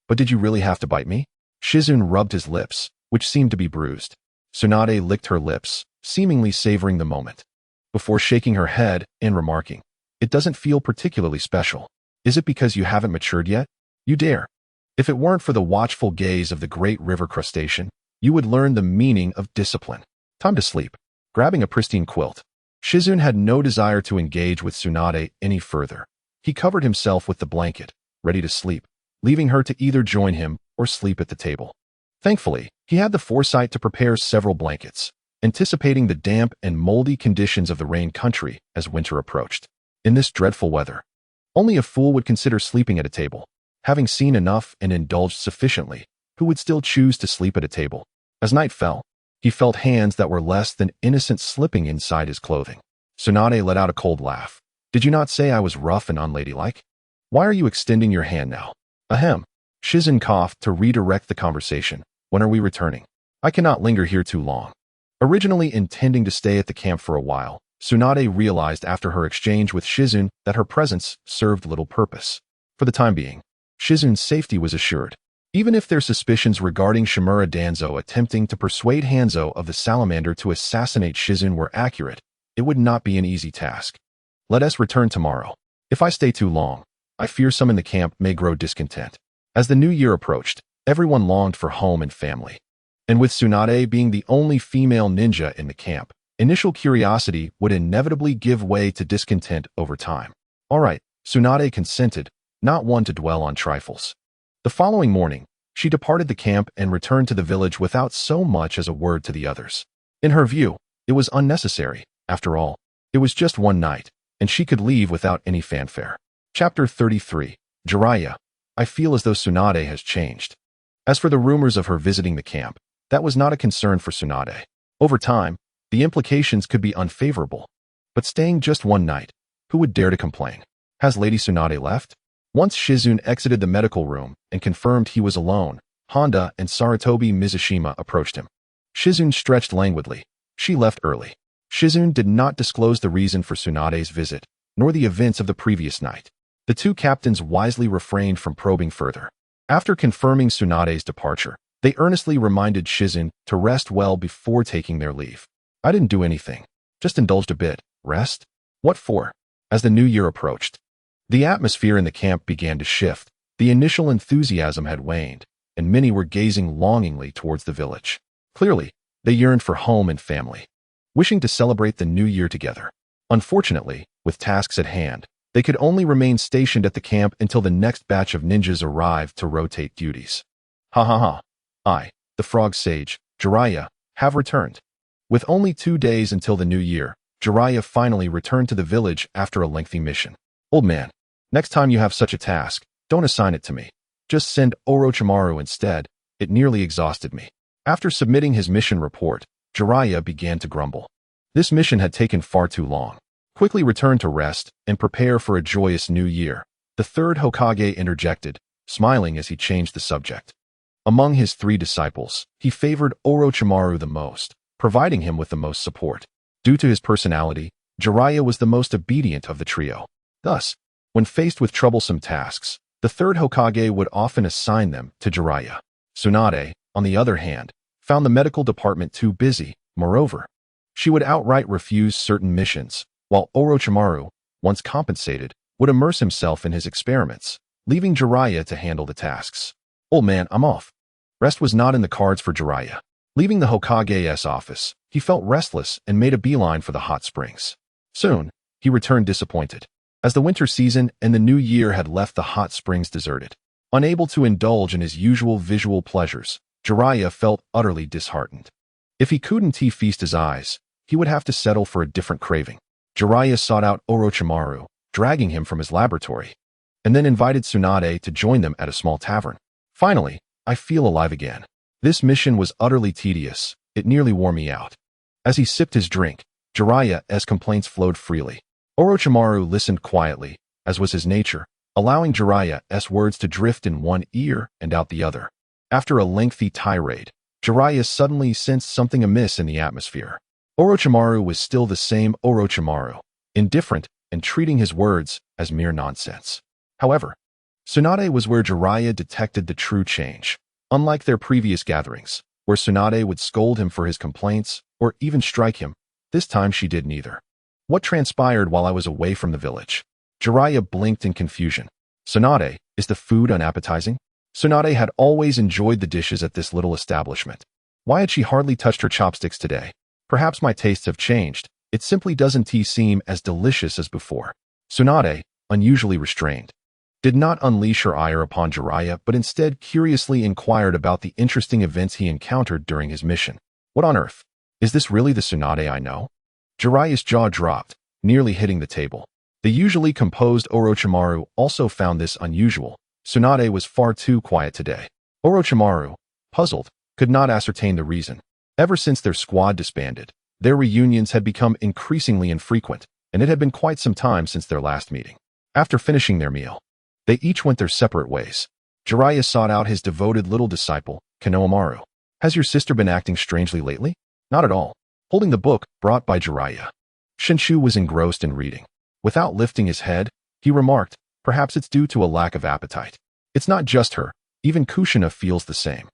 But did you really have to bite me? Shizun rubbed his lips, which seemed to be bruised. Tsunade licked her lips, seemingly savoring the moment, before shaking her head and remarking, It doesn't feel particularly special. Is it because you haven't matured yet? You dare. If it weren't for the watchful gaze of the great river crustacean, you would learn the meaning of discipline. Time to sleep. Grabbing a pristine quilt, Shizun had no desire to engage with Tsunade any further. He covered himself with the blanket, ready to sleep, leaving her to either join him or sleep at the table. Thankfully, he had the foresight to prepare several blankets, anticipating the damp and moldy conditions of the rain country as winter approached. In this dreadful weather, only a fool would consider sleeping at a table. Having seen enough and indulged sufficiently, who would still choose to sleep at a table? As night fell, he felt hands that were less than innocent slipping inside his clothing. Tsunade let out a cold laugh. Did you not say I was rough and unladylike? Why are you extending your hand now? Ahem. Shizun coughed to redirect the conversation. When are we returning? I cannot linger here too long. Originally intending to stay at the camp for a while, Tsunade realized after her exchange with Shizun that her presence served little purpose. For the time being, Shizun's safety was assured. Even if their suspicions regarding Shimura Danzo attempting to persuade Hanzo of the Salamander to assassinate Shizun were accurate, it would not be an easy task. Let us return tomorrow. If I stay too long, I fear some in the camp may grow discontent. As the new year approached, everyone longed for home and family. And with Tsunade being the only female ninja in the camp, Initial curiosity would inevitably give way to discontent over time. All right, Tsunade consented, not one to dwell on trifles. The following morning, she departed the camp and returned to the village without so much as a word to the others. In her view, it was unnecessary. After all, it was just one night, and she could leave without any fanfare. Chapter 33. Jiraiya. I feel as though Tsunade has changed. As for the rumors of her visiting the camp, that was not a concern for Tsunade. Over time, the implications could be unfavorable. But staying just one night, who would dare to complain? Has Lady Tsunade left? Once Shizune exited the medical room and confirmed he was alone, Honda and Saratobi Mizushima approached him. Shizune stretched languidly. She left early. Shizune did not disclose the reason for Tsunade's visit, nor the events of the previous night. The two captains wisely refrained from probing further. After confirming Tsunade's departure, they earnestly reminded Shizune to rest well before taking their leave. I didn't do anything. Just indulged a bit. Rest? What for? As the new year approached, the atmosphere in the camp began to shift. The initial enthusiasm had waned, and many were gazing longingly towards the village. Clearly, they yearned for home and family, wishing to celebrate the new year together. Unfortunately, with tasks at hand, they could only remain stationed at the camp until the next batch of ninjas arrived to rotate duties. Ha ha ha. I, the frog sage, Jiraiya, have returned. With only 2 days until the new year, Jiraiya finally returned to the village after a lengthy mission. Old man, next time you have such a task, don't assign it to me. Just send Orochimaru instead. It nearly exhausted me. After submitting his mission report, Jiraiya began to grumble. This mission had taken far too long. Quickly return to rest and prepare for a joyous new year. The third Hokage interjected, smiling as he changed the subject. Among his 3 disciples, he favored Orochimaru the most, providing him with the most support. Due to his personality, Jiraiya was the most obedient of the trio. Thus, when faced with troublesome tasks, the third Hokage would often assign them to Jiraiya. Tsunade, on the other hand, found the medical department too busy. Moreover, she would outright refuse certain missions, while Orochimaru, once compensated, would immerse himself in his experiments, leaving Jiraiya to handle the tasks. Old man, I'm off. Rest was not in the cards for Jiraiya. Leaving the Hokage's office, he felt restless and made a beeline for the hot springs. Soon, he returned disappointed, as the winter season and the new year had left the hot springs deserted. Unable to indulge in his usual visual pleasures, Jiraiya felt utterly disheartened. If he couldn't feast his eyes, he would have to settle for a different craving. Jiraiya sought out Orochimaru, dragging him from his laboratory, and then invited Tsunade to join them at a small tavern. Finally, I feel alive again. This mission was utterly tedious. It nearly wore me out. As he sipped his drink, Jiraiya's complaints flowed freely. Orochimaru listened quietly, as was his nature, allowing Jiraiya's words to drift in one ear and out the other. After a lengthy tirade, Jiraiya suddenly sensed something amiss in the atmosphere. Orochimaru was still the same Orochimaru, indifferent and treating his words as mere nonsense. However, Tsunade was where Jiraiya detected the true change. Unlike their previous gatherings, where Tsunade would scold him for his complaints or even strike him, this time she did neither. What transpired while I was away from the village? Jiraiya blinked in confusion. Tsunade, is the food unappetizing? Tsunade had always enjoyed the dishes at this little establishment. Why had she hardly touched her chopsticks today? Perhaps my tastes have changed. It simply doesn't seem as delicious as before. Tsunade, unusually restrained, did not unleash her ire upon Jiraiya, but instead curiously inquired about the interesting events he encountered during his mission. What on earth? Is this really the Tsunade I know? Jiraiya's jaw dropped, nearly hitting the table. The usually composed Orochimaru also found this unusual. Tsunade was far too quiet today. Orochimaru, puzzled, could not ascertain the reason. Ever since their squad disbanded, their reunions had become increasingly infrequent, and it had been quite some time since their last meeting. After finishing their meal, they each went their separate ways. Jiraiya sought out his devoted little disciple, Konohamaru. Has your sister been acting strangely lately? Not at all. Holding the book brought by Jiraiya, Shinshu was engrossed in reading. Without lifting his head, he remarked, perhaps it's due to a lack of appetite. It's not just her, even Kushina feels the same.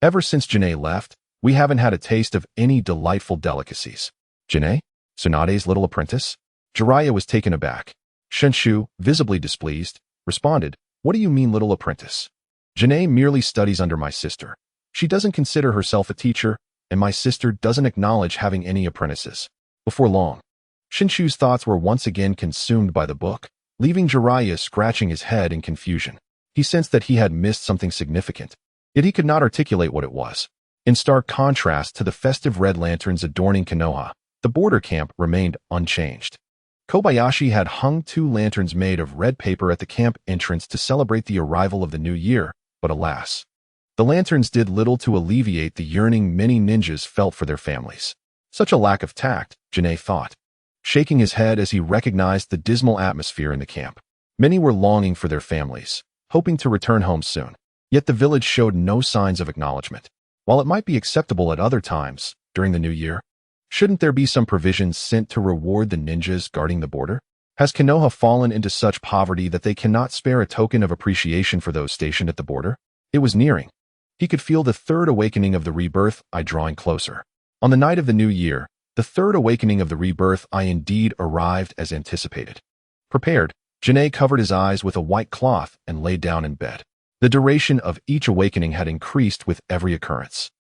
Ever since Janae left, we haven't had a taste of any delightful delicacies. Janae? Tsunade's little apprentice? Jiraiya was taken aback. Shinshu, visibly displeased, responded, what do you mean little apprentice? Janae merely studies under my sister. She doesn't consider herself a teacher, and my sister doesn't acknowledge having any apprentices. Before long, Shinshu's thoughts were once again consumed by the book, leaving Jiraiya scratching his head in confusion. He sensed that he had missed something significant, yet he could not articulate what it was. In stark contrast to the festive red lanterns adorning Konoha, the border camp remained unchanged. Kobayashi had hung 2 lanterns made of red paper at the camp entrance to celebrate the arrival of the new year, but alas, the lanterns did little to alleviate the yearning many ninjas felt for their families. Such a lack of tact, Janae thought, shaking his head as he recognized the dismal atmosphere in the camp. Many were longing for their families, hoping to return home soon. Yet the village showed no signs of acknowledgement. While it might be acceptable at other times, during the new year, shouldn't there be some provisions sent to reward the ninjas guarding the border? Has Konoha fallen into such poverty that they cannot spare a token of appreciation for those stationed at the border? It was nearing. He could feel the third awakening of the rebirth eye drawing closer. On the night of the new year, the third awakening of the rebirth eye indeed arrived as anticipated. Prepared, Janae covered his eyes with a white cloth and lay down in bed. The duration of each awakening had increased with every occurrence.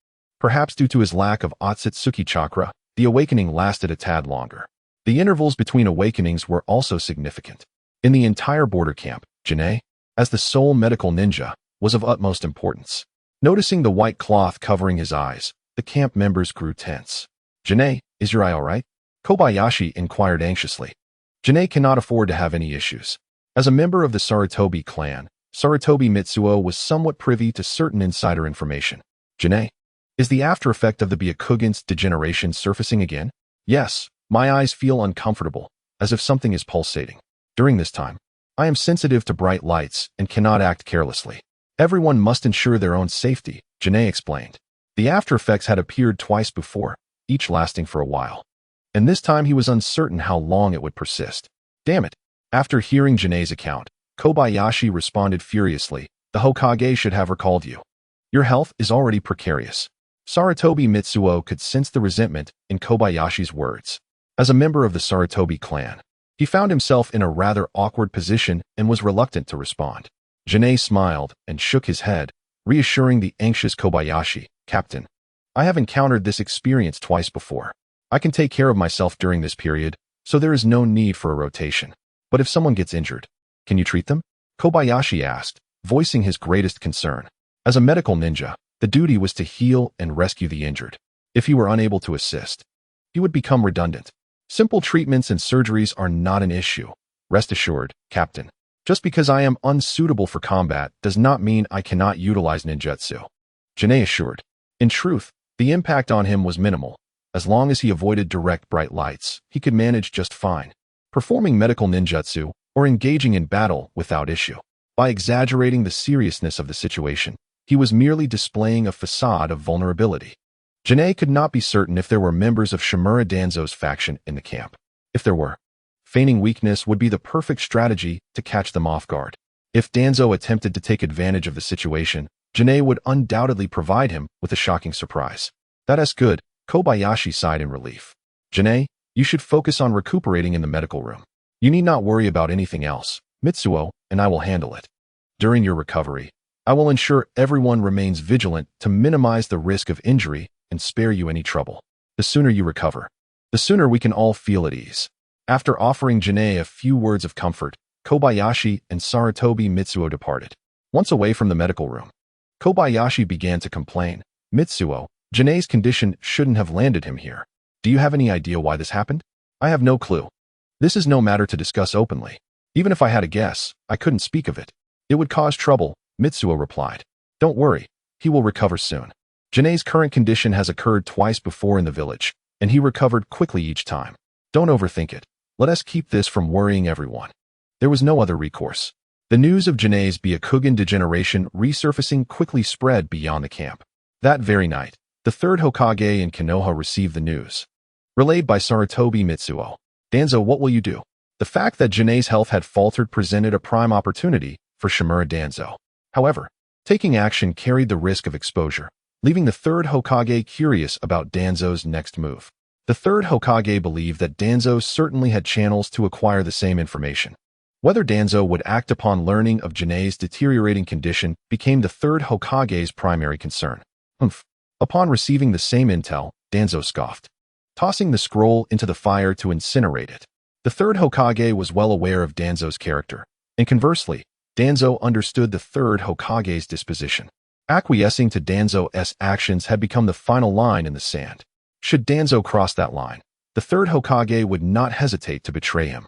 Perhaps due to his lack of Otsutsuki chakra, the awakening lasted a tad longer. The intervals between awakenings were also significant. In the entire border camp, Janae, as the sole medical ninja, was of utmost importance. Noticing the white cloth covering his eyes, the camp members grew tense. "Janae, is your eye all right?" Kobayashi inquired anxiously. Janae cannot afford to have any issues. As a member of the Sarutobi clan, Sarutobi Mitsuo was somewhat privy to certain insider information. "Janae, is the after effect of the Byakugan's degeneration surfacing again?" "Yes, my eyes feel uncomfortable, as if something is pulsating. During this time, I am sensitive to bright lights and cannot act carelessly. Everyone must ensure their own safety," Janae explained. The after effects had appeared twice before, each lasting for a while. And this time he was uncertain how long it would persist. Damn it. After hearing Janae's account, Kobayashi responded furiously, "The Hokage should have recalled you. Your health is already precarious." Sarutobi Mitsuo could sense the resentment in Kobayashi's words. As a member of the Sarutobi clan, he found himself in a rather awkward position and was reluctant to respond. Janae smiled and shook his head, reassuring the anxious Kobayashi. "Captain, I have encountered this experience twice before. I can take care of myself during this period, so there is no need for a rotation. But if someone gets injured, can you treat them?" Kobayashi asked, voicing his greatest concern. As a medical ninja, the duty was to heal and rescue the injured. If he were unable to assist, he would become redundant. "Simple treatments and surgeries are not an issue. Rest assured, Captain. Just because I am unsuitable for combat does not mean I cannot utilize ninjutsu," Janae assured. In truth, the impact on him was minimal. As long as he avoided direct bright lights, he could manage just fine, performing medical ninjutsu or engaging in battle without issue. By exaggerating the seriousness of the situation, he was merely displaying a facade of vulnerability. Janae could not be certain if there were members of Shimura Danzo's faction in the camp. If there were, feigning weakness would be the perfect strategy to catch them off guard. If Danzo attempted to take advantage of the situation, Janae would undoubtedly provide him with a shocking surprise. "That's good," Kobayashi sighed in relief. "Janae, you should focus on recuperating in the medical room. You need not worry about anything else. Mitsuo and I will handle it. During your recovery, I will ensure everyone remains vigilant to minimize the risk of injury and spare you any trouble. The sooner you recover, the sooner we can all feel at ease." After offering Janae a few words of comfort, Kobayashi and Sarutobi Mitsuo departed. Once away from the medical room, Kobayashi began to complain. "Mitsuo, Janae's condition shouldn't have landed him here. Do you have any idea why this happened?" "I have no clue. This is no matter to discuss openly. Even if I had a guess, I couldn't speak of it. It would cause trouble," Mitsuo replied. "Don't worry, he will recover soon. Janae's current condition has occurred twice before in the village, and he recovered quickly each time. Don't overthink it. Let us keep this from worrying everyone." There was no other recourse. The news of Janae's Byakugan degeneration resurfacing quickly spread beyond the camp. That very night, the third Hokage in Konoha received the news. Relayed by Sarutobi Mitsuo. "Danzo, what will you do?" The fact that Janae's health had faltered presented a prime opportunity for Shimura Danzo. However, taking action carried the risk of exposure, leaving the third Hokage curious about Danzo's next move. The third Hokage believed that Danzo certainly had channels to acquire the same information. Whether Danzo would act upon learning of Janae's deteriorating condition became the third Hokage's primary concern. Upon receiving the same intel, Danzo scoffed. tossing the scroll into the fire to incinerate it. The third Hokage was well aware of Danzo's character, and conversely, Danzo understood the third Hokage's disposition. Acquiescing to Danzo's actions had become the final line in the sand. Should Danzo cross that line, the third Hokage would not hesitate to betray him.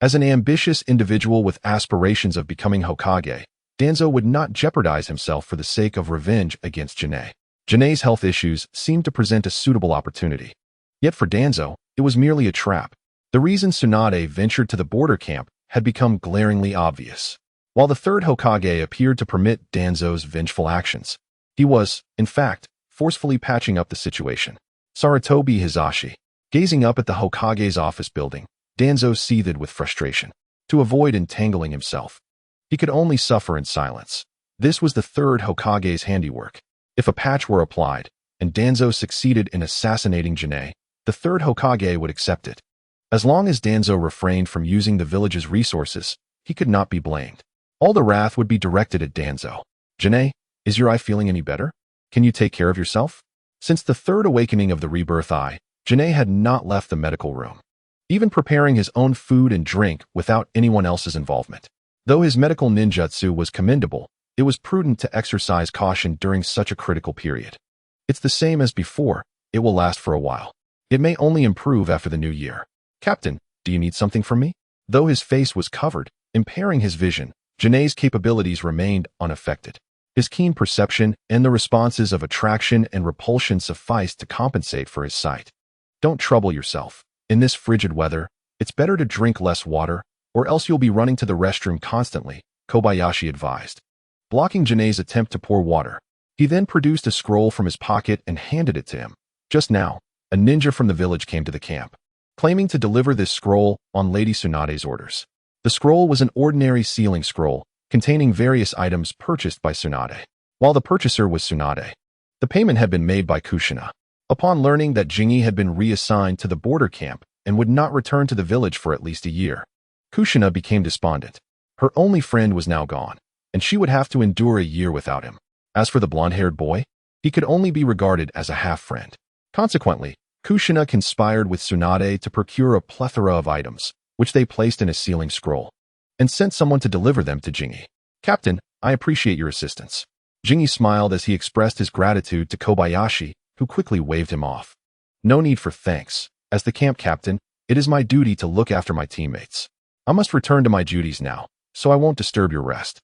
As an ambitious individual with aspirations of becoming Hokage, Danzo would not jeopardize himself for the sake of revenge against Janae. Janae's health issues seemed to present a suitable opportunity. Yet for Danzo, it was merely a trap. The reason Tsunade ventured to the border camp had become glaringly obvious. While the third Hokage appeared to permit Danzo's vengeful actions, he was, in fact, forcefully patching up the situation. Sarutobi Hizashi. Gazing up at the Hokage's office building, Danzo seethed with frustration. To avoid entangling himself, he could only suffer in silence. This was the third Hokage's handiwork. If a patch were applied, and Danzo succeeded in assassinating Janae, the third Hokage would accept it. As long as Danzo refrained from using the village's resources, he could not be blamed. All the wrath would be directed at Danzo. Janae, is your eye feeling any better? Can you take care of yourself? Since the third awakening of the rebirth eye, Janae had not left the medical room, even preparing his own food and drink without anyone else's involvement. Though his medical ninjutsu was commendable, it was prudent to exercise caution during such a critical period. It's the same as before, it will last for a while. It may only improve after the new year. Captain, do you need something from me? Though his face was covered, impairing his vision, Janae's capabilities remained unaffected. His keen perception and the responses of attraction and repulsion sufficed to compensate for his sight. Don't trouble yourself. In this frigid weather, it's better to drink less water, or else you'll be running to the restroom constantly, Kobayashi advised. Blocking Janae's attempt to pour water, he then produced a scroll from his pocket and handed it to him. Just now, a ninja from the village came to the camp, claiming to deliver this scroll on Lady Tsunade's orders. The scroll was an ordinary sealing scroll, containing various items purchased by Tsunade. While the purchaser was Tsunade, the payment had been made by Kushina. Upon learning that Jingi had been reassigned to the border camp and would not return to the village for at least a year, Kushina became despondent. Her only friend was now gone, and she would have to endure a year without him. As for the blonde-haired boy, he could only be regarded as a half-friend. Consequently, Kushina conspired with Tsunade to procure a plethora of items, which they placed in a sealing scroll, and sent someone to deliver them to Jingi. Captain, I appreciate your assistance. Jingi smiled as he expressed his gratitude to Kobayashi, who quickly waved him off. No need for thanks. As the camp captain, it is my duty to look after my teammates. I must return to my duties now, so I won't disturb your rest.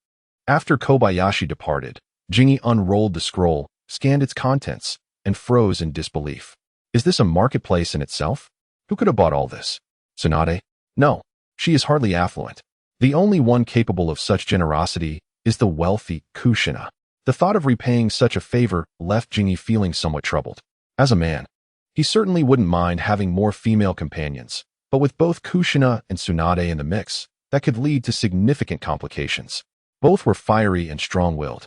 After Kobayashi departed, Jingi unrolled the scroll, scanned its contents, and froze in disbelief. Is this a marketplace in itself? Who could have bought all this? Tsunade? No, she is hardly affluent. The only one capable of such generosity is the wealthy Kushina. The thought of repaying such a favor left Jingi feeling somewhat troubled. As a man, he certainly wouldn't mind having more female companions, but with both Kushina and Tsunade in the mix, that could lead to significant complications. Both were fiery and strong-willed,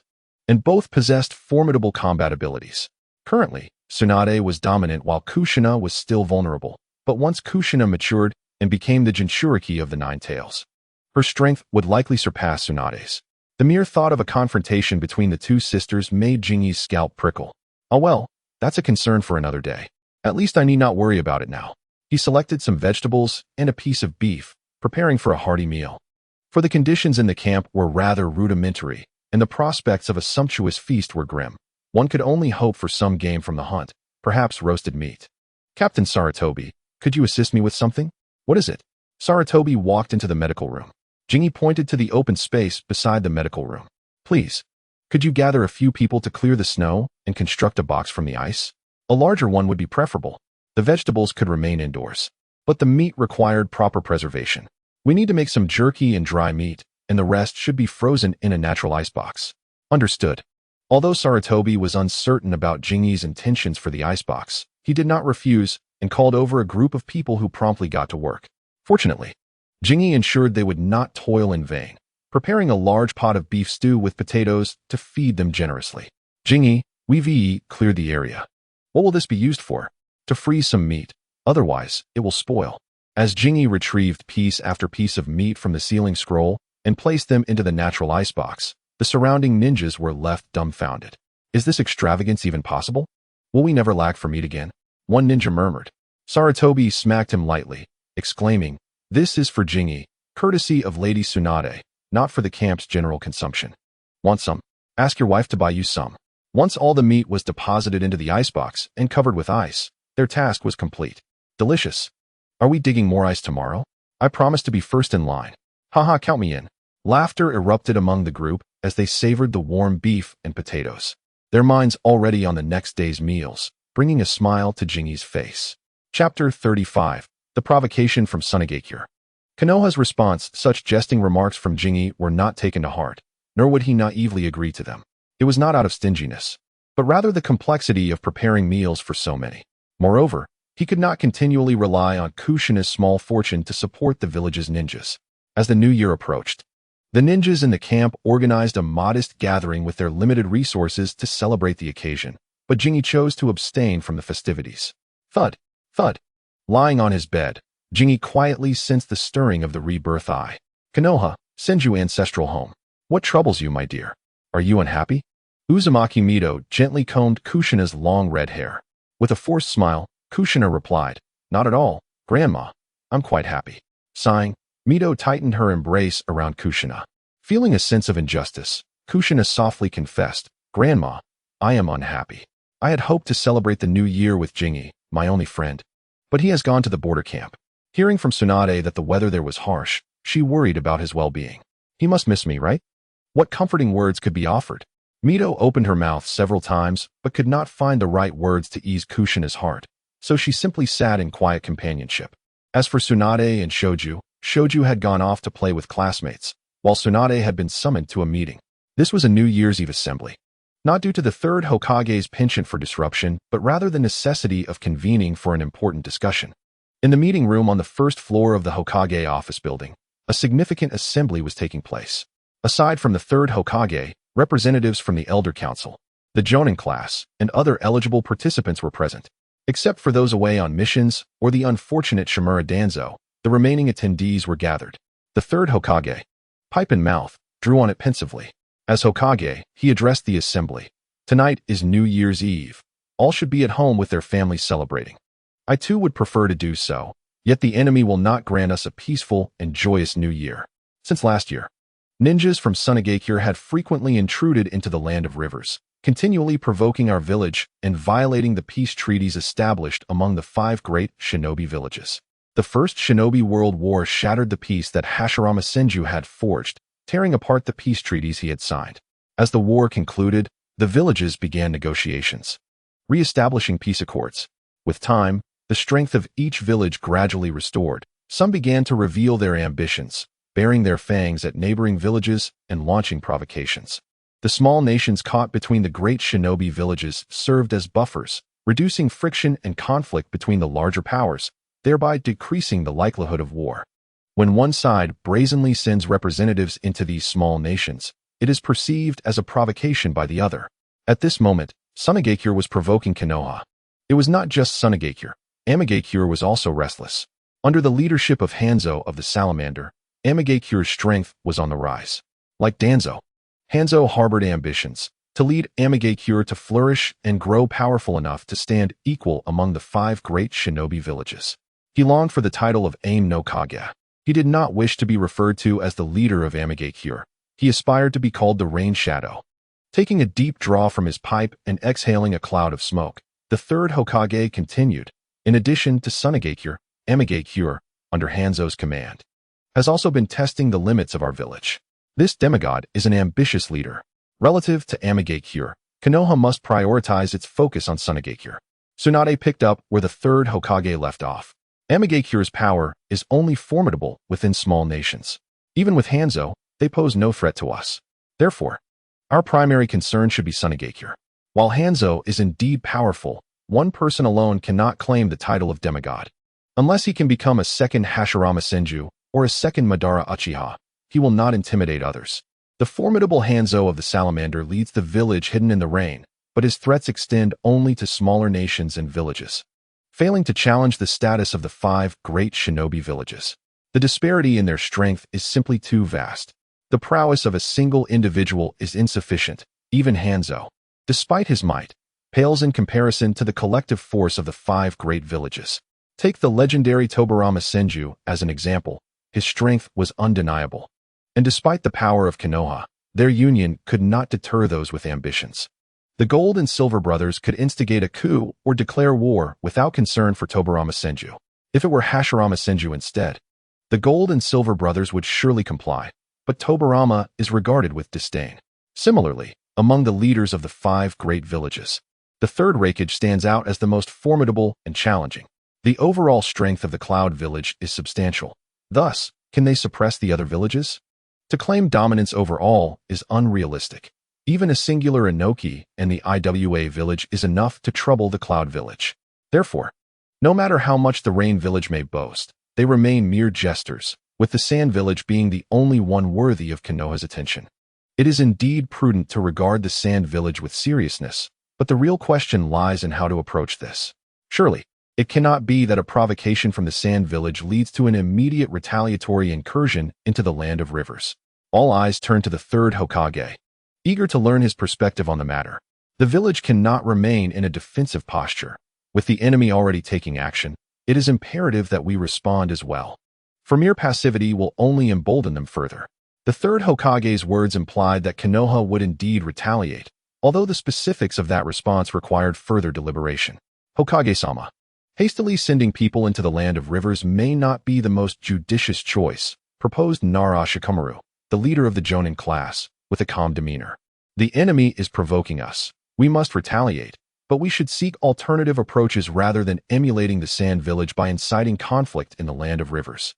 and both possessed formidable combat abilities. Currently, Tsunade was dominant while Kushina was still vulnerable, but once Kushina matured and became the Jinchuriki of the Nine Tails, her strength would likely surpass Tsunade's. The mere thought of a confrontation between the two sisters made Jingi's scalp prickle. Oh well, that's a concern for another day. At least I need not worry about it now. He selected some vegetables and a piece of beef, preparing for a hearty meal. For the conditions in the camp were rather rudimentary, and the prospects of a sumptuous feast were grim. One could only hope for some game from the hunt, perhaps roasted meat. Captain Sarutobi, could you assist me with something? What is it? Sarutobi walked into the medical room. Jingi pointed to the open space beside the medical room. Please, could you gather a few people to clear the snow and construct a box from the ice? A larger one would be preferable. The vegetables could remain indoors, but the meat required proper preservation. We need to make some jerky and dry meat, and the rest should be frozen in a natural icebox. Understood. Although Sarutobi was uncertain about Jingi's intentions for the icebox, he did not refuse and called over a group of people who promptly got to work. Fortunately, Jingi ensured they would not toil in vain, preparing a large pot of beef stew with potatoes to feed them generously. Jingi, we cleared the area. What will this be used for? To freeze some meat, otherwise it will spoil. As Jingi retrieved piece after piece of meat from the sealing scroll and placed them into the natural icebox, the surrounding ninjas were left dumbfounded. Is this extravagance even possible? Will we never lack for meat again? One ninja murmured. Saratobi smacked him lightly, exclaiming, "This is for Jingi, courtesy of Lady Tsunade, not for the camp's general consumption. Want some? Ask your wife to buy you some." Once all the meat was deposited into the icebox and covered with ice, their task was complete. Delicious. Are we digging more ice tomorrow? I promise to be first in line. Haha, count me in. Laughter erupted among the group as they savored the warm beef and potatoes, their minds already on the next day's meals, bringing a smile to Jingi's face. Chapter 35. The Provocation from Sunagakure. Konoha's response, such jesting remarks from Jingi were not taken to heart, nor would he naively agree to them. It was not out of stinginess, but rather the complexity of preparing meals for so many. Moreover, he could not continually rely on Kushina's small fortune to support the village's ninjas. As the new year approached, the ninjas in the camp organized a modest gathering with their limited resources to celebrate the occasion, but Jingi chose to abstain from the festivities. Thud, thud. Lying on his bed, Jingi quietly sensed the stirring of the rebirth eye. Konoha, Senju ancestral home. What troubles you, my dear? Are you unhappy? Uzumaki Mito gently combed Kushina's long red hair. With a forced smile, Kushina replied, "Not at all, Grandma. I'm quite happy." Sighing, Mito tightened her embrace around Kushina. Feeling a sense of injustice, Kushina softly confessed, "Grandma, I am unhappy. I had hoped to celebrate the new year with Jingi, my only friend. But he has gone to the border camp." Hearing from Tsunade that the weather there was harsh, she worried about his well-being. "He must miss me, right?" What comforting words could be offered? Mito opened her mouth several times, but could not find the right words to ease Kushina's heart, so she simply sat in quiet companionship. As for Tsunade and Shoju had gone off to play with classmates, while Tsunade had been summoned to a meeting. This was a New Year's Eve assembly. Not due to the third Hokage's penchant for disruption, but rather the necessity of convening for an important discussion. In the meeting room on the first floor of the Hokage office building, a significant assembly was taking place. Aside from the third Hokage, representatives from the Elder Council, the Jonin class, and other eligible participants were present. Except for those away on missions or the unfortunate Shimura Danzo, the remaining attendees were gathered. The third Hokage, pipe in mouth, drew on it pensively. As Hokage, he addressed the assembly. "Tonight is New Year's Eve. All should be at home with their families celebrating. I too would prefer to do so, yet the enemy will not grant us a peaceful and joyous new year. Since last year, ninjas from Sunagakure had frequently intruded into the land of rivers, continually provoking our village and violating the peace treaties established among the 5 great shinobi villages. The First Shinobi World War shattered the peace that Hashirama Senju had forged, tearing apart the peace treaties he had signed. As the war concluded, the villages began negotiations, re-establishing peace accords. With time, the strength of each village gradually restored. Some began to reveal their ambitions, baring their fangs at neighboring villages and launching provocations. The small nations caught between the great shinobi villages served as buffers, reducing friction and conflict between the larger powers, thereby decreasing the likelihood of war. When one side brazenly sends representatives into these small nations, it is perceived as a provocation by the other. At this moment, Sunagakure was provoking Konoha. It was not just Sunagakure. Amagakure was also restless. Under the leadership of Hanzo of the Salamander, Amagakure's strength was on the rise. Like Danzo, Hanzo harbored ambitions to lead Amagakure to flourish and grow powerful enough to stand equal among the 5 great shinobi villages. He longed for the title of Aim no Kage. He did not wish to be referred to as the leader of Amagakure. He aspired to be called the Rain Shadow. Taking a deep draw from his pipe and exhaling a cloud of smoke, the third Hokage continued. In addition to Sunagakure, Amagakure, under Hanzo's command, has also been testing the limits of our village. This demigod is an ambitious leader. Relative to Amagakure, Konoha must prioritize its focus on Sunagakure. Tsunade picked up where the third Hokage left off. Amagakure's power is only formidable within small nations. Even with Hanzo, they pose no threat to us. Therefore, our primary concern should be Sunagakure. While Hanzo is indeed powerful, one person alone cannot claim the title of demigod. Unless he can become a second Hashirama Senju or a second Madara Uchiha, he will not intimidate others. The formidable Hanzo of the Salamander leads the village hidden in the rain, but his threats extend only to smaller nations and villages, failing to challenge the status of the 5 great shinobi villages. The disparity in their strength is simply too vast. The prowess of a single individual is insufficient. Even Hanzo, despite his might, pales in comparison to the collective force of the 5 great villages. Take the legendary Tobarama Senju as an example. His strength was undeniable. And despite the power of Konoha, their union could not deter those with ambitions. The Gold and Silver brothers could instigate a coup or declare war without concern for Tobarama Senju. If it were Hashirama Senju instead, the Gold and Silver brothers would surely comply, but Tobarama is regarded with disdain. Similarly, among the leaders of the 5 great villages, the third Raikage stands out as the most formidable and challenging. The overall strength of the Cloud Village is substantial. Thus, can they suppress the other villages? To claim dominance over all is unrealistic. Even a singular Inoki and the Iwa village is enough to trouble the Cloud Village. Therefore, no matter how much the Rain Village may boast, they remain mere jesters, with the Sand Village being the only one worthy of Konoha's attention. It is indeed prudent to regard the Sand Village with seriousness, but the real question lies in how to approach this. Surely, it cannot be that a provocation from the Sand Village leads to an immediate retaliatory incursion into the Land of Rivers. All eyes turn to the third Hokage, eager to learn his perspective on the matter. The village cannot remain in a defensive posture. With the enemy already taking action, it is imperative that we respond as well. For mere passivity will only embolden them further. The third Hokage's words implied that Konoha would indeed retaliate, although the specifics of that response required further deliberation. Hokage-sama, hastily sending people into the Land of Rivers may not be the most judicious choice, proposed Nara Shikamaru, the leader of the Jonin class, with a calm demeanor. The enemy is provoking us. We must retaliate, but we should seek alternative approaches rather than emulating the Sand Village by inciting conflict in the Land of Rivers.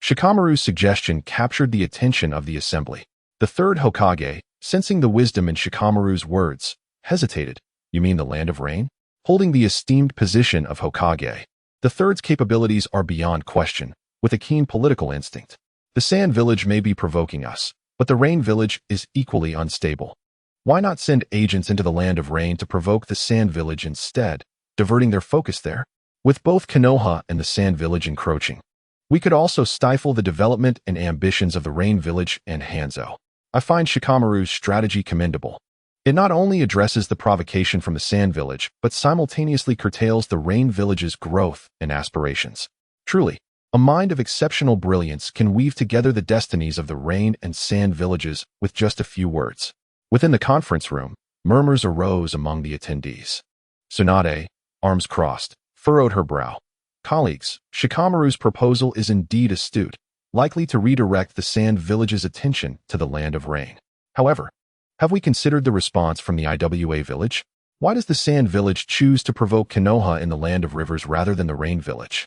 Shikamaru's suggestion captured the attention of the assembly. The third Hokage, sensing the wisdom in Shikamaru's words, hesitated. You mean the Land of Rain? Holding the esteemed position of Hokage, the third's capabilities are beyond question, with a keen political instinct. The Sand Village may be provoking us, but the Rain Village is equally unstable. Why not send agents into the Land of Rain to provoke the Sand Village instead, diverting their focus there? With both Konoha and the Sand Village encroaching, we could also stifle the development and ambitions of the Rain Village and Hanzo. I find Shikamaru's strategy commendable. It not only addresses the provocation from the Sand Village, but simultaneously curtails the Rain Village's growth and aspirations. Truly, a mind of exceptional brilliance can weave together the destinies of the Rain and Sand Villages with just a few words. Within the conference room, murmurs arose among the attendees. Tsunade, arms crossed, furrowed her brow. Colleagues, Shikamaru's proposal is indeed astute, likely to redirect the Sand Village's attention to the Land of Rain. However, have we considered the response from the Iwa village? Why does the Sand Village choose to provoke Konoha in the Land of Rivers rather than the Rain Village?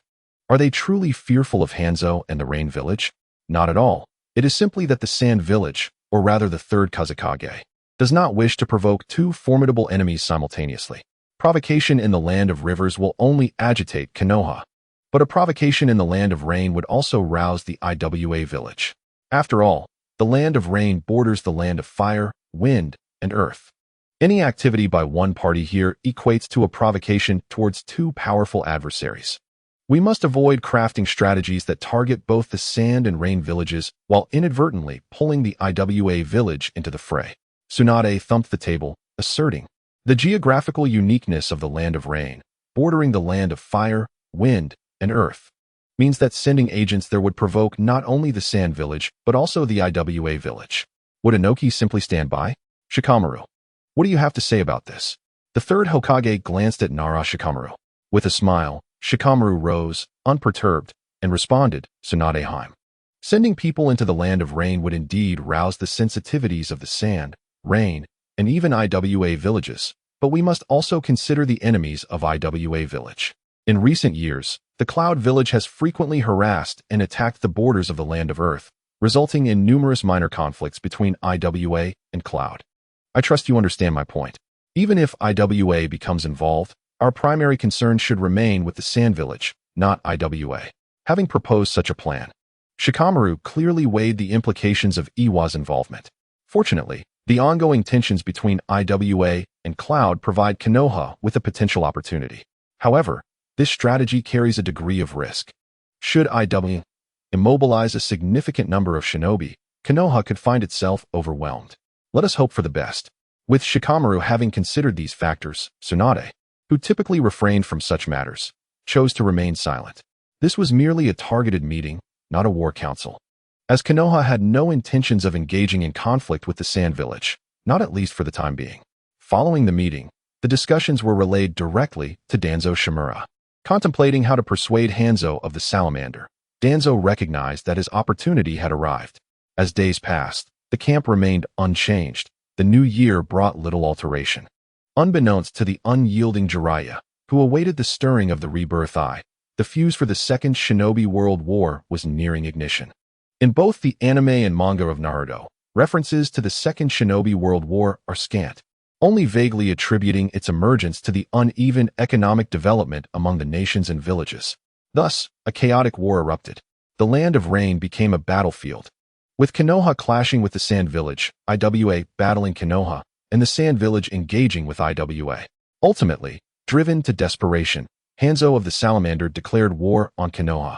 Are they truly fearful of Hanzo and the Rain Village? Not at all. It is simply that the Sand Village, or rather the third Kazekage, does not wish to provoke 2 formidable enemies simultaneously. Provocation in the Land of Rivers will only agitate Konoha, but a provocation in the Land of Rain would also rouse the Iwa village. After all, the Land of Rain borders the Land of Fire, Wind, and Earth. Any activity by one party here equates to a provocation towards 2 powerful adversaries. We must avoid crafting strategies that target both the Sand and Rain villages while inadvertently pulling the Iwa village into the fray. Tsunade thumped the table, asserting, the geographical uniqueness of the Land of Rain, bordering the Land of Fire, Wind, and Earth, means that sending agents there would provoke not only the Sand Village, but also the Iwa village. Would Inoki simply stand by? Shikamaru, what do you have to say about this? The third Hokage glanced at Nara Shikamaru. With a smile, Shikamaru rose, unperturbed, and responded, Tsunade-heim. Sending people into the Land of Rain would indeed rouse the sensitivities of the Sand, Rain, and even Iwa villages, but we must also consider the enemies of Iwa village. In recent years, the Cloud Village has frequently harassed and attacked the borders of the Land of Earth, resulting in numerous minor conflicts between Iwa and Cloud. I trust you understand my point. Even if Iwa becomes involved, our primary concern should remain with the Sand Village, not Iwa. Having proposed such a plan, Shikamaru clearly weighed the implications of Iwa's involvement. Fortunately, the ongoing tensions between Iwa and Cloud provide Konoha with a potential opportunity. However, this strategy carries a degree of risk. Should Iwa immobilize a significant number of shinobi, Konoha could find itself overwhelmed. Let us hope for the best. With Shikamaru having considered these factors, Tsunade, who typically refrained from such matters, chose to remain silent. This was merely a targeted meeting, not a war council, as Konoha had no intentions of engaging in conflict with the Sand Village, not at least for the time being. Following the meeting, the discussions were relayed directly to Danzo Shimura. Contemplating how to persuade Hanzo of the salamander, Danzo recognized that his opportunity had arrived. As days passed, the camp remained unchanged. The new year brought little alteration. Unbeknownst to the unyielding Jiraiya, who awaited the stirring of the rebirth eye, the fuse for the Second Shinobi World War was nearing ignition. In both the anime and manga of Naruto, references to the Second Shinobi World War are scant, only vaguely attributing its emergence to the uneven economic development among the nations and villages. Thus, a chaotic war erupted. The Land of Rain became a battlefield, with Konoha clashing with the Sand Village, Iwa battling Konoha, and the Sand Village engaging with Iwa. Ultimately, driven to desperation, Hanzo of the Salamander declared war on Konoha,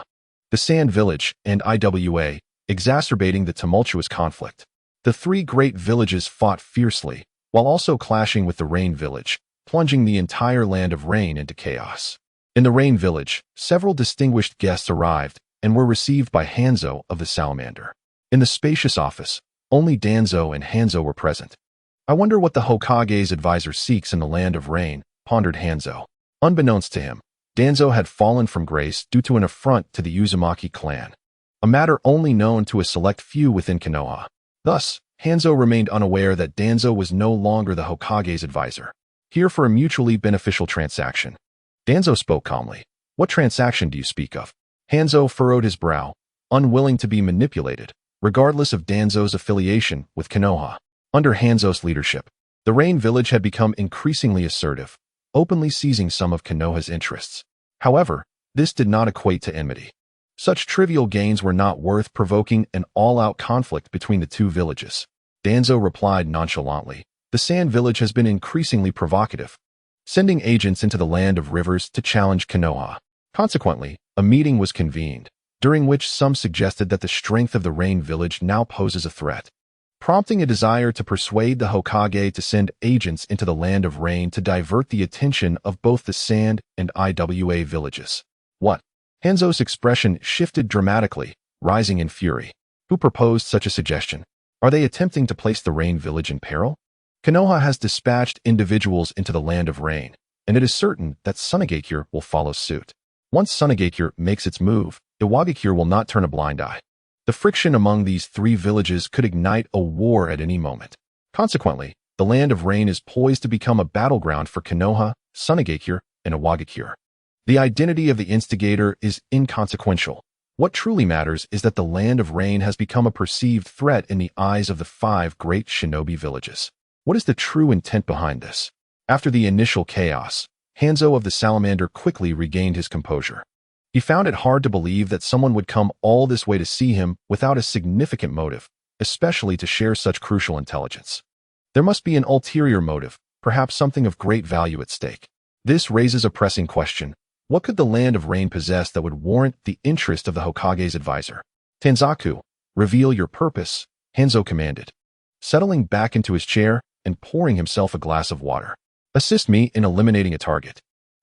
the Sand Village, and Iwa, exacerbating the tumultuous conflict. The three great villages fought fiercely, while also clashing with the Rain Village, plunging the entire Land of Rain into chaos. In the Rain Village, several distinguished guests arrived and were received by Hanzo of the Salamander. In the spacious office, only Danzo and Hanzo were present. "I wonder what the Hokage's advisor seeks in the Land of Rain," pondered Hanzo. Unbeknownst to him, Danzo had fallen from grace due to an affront to the Uzumaki clan, a matter only known to a select few within Konoha. Thus, Hanzo remained unaware that Danzo was no longer the Hokage's advisor, here for a mutually beneficial transaction. Danzo spoke calmly. "What transaction do you speak of?" Hanzo furrowed his brow, unwilling to be manipulated, regardless of Danzo's affiliation with Konoha. Under Hanzo's leadership, the Rain Village had become increasingly assertive, openly seizing some of Konoha's interests. However, this did not equate to enmity. Such trivial gains were not worth provoking an all-out conflict between the two villages. Danzo replied nonchalantly, "The Sand Village has been increasingly provocative, sending agents into the Land of Rivers to challenge Konoha." Consequently, a meeting was convened, during which some suggested that the strength of the Rain Village now poses a threat, prompting a desire to persuade the Hokage to send agents into the Land of Rain to divert the attention of both the Sand and Iwa villages. "What?" Hanzo's expression shifted dramatically, rising in fury. "Who proposed such a suggestion? Are they attempting to place the Rain Village in peril?" "Konoha has dispatched individuals into the Land of Rain, and it is certain that Sunagakure will follow suit. Once Sunagakure makes its move, Iwagakure will not turn a blind eye. The friction among these three villages could ignite a war at any moment. Consequently, the Land of Rain is poised to become a battleground for Konoha, Sunagakure, and Iwagakure. The identity of the instigator is inconsequential. What truly matters is that the Land of Rain has become a perceived threat in the eyes of the five great shinobi villages. What is the true intent behind this?" After the initial chaos, Hanzo of the Salamander quickly regained his composure. He found it hard to believe that someone would come all this way to see him without a significant motive, especially to share such crucial intelligence. There must be an ulterior motive, perhaps something of great value at stake. This raises a pressing question. What could the Land of Rain possess that would warrant the interest of the Hokage's advisor? "Tenzaku, reveal your purpose," Hanzo commanded, settling back into his chair and pouring himself a glass of water. "Assist me in eliminating a target,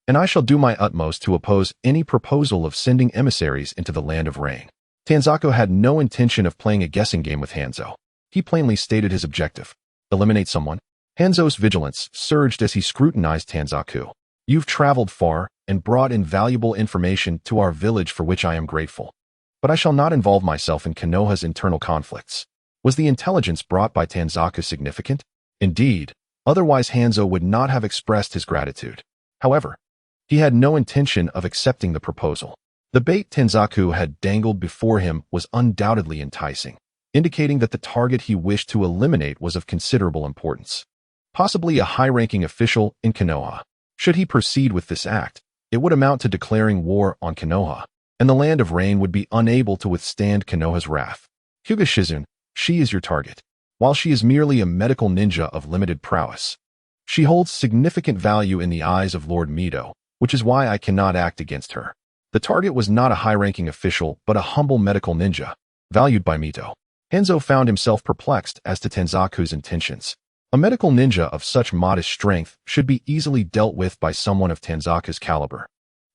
and I shall do my utmost to oppose any proposal of sending emissaries into the Land of Rain." Tenzaku had no intention of playing a guessing game with Hanzo. He plainly stated his objective: eliminate someone. Hanzo's vigilance surged as he scrutinized Tenzaku. "You've traveled far and brought invaluable information to our village, for which I am grateful. But I shall not involve myself in Konoha's internal conflicts." Was the intelligence brought by Tenzaku significant? Indeed, otherwise Hanzo would not have expressed his gratitude. However, he had no intention of accepting the proposal. The bait Tenzaku had dangled before him was undoubtedly enticing, indicating that the target he wished to eliminate was of considerable importance, possibly a high-ranking official in Konoha. Should he proceed with this act, it would amount to declaring war on Konoha, and the Land of Rain would be unable to withstand Konoha's wrath. "Hyuga Shizune, she is your target. While she is merely a medical ninja of limited prowess, she holds significant value in the eyes of Lord Mito, which is why I cannot act against her." The target was not a high-ranking official, but a humble medical ninja, valued by Mito. Hanzo found himself perplexed as to Tenzaku's intentions. A medical ninja of such modest strength should be easily dealt with by someone of Tenzaku's caliber.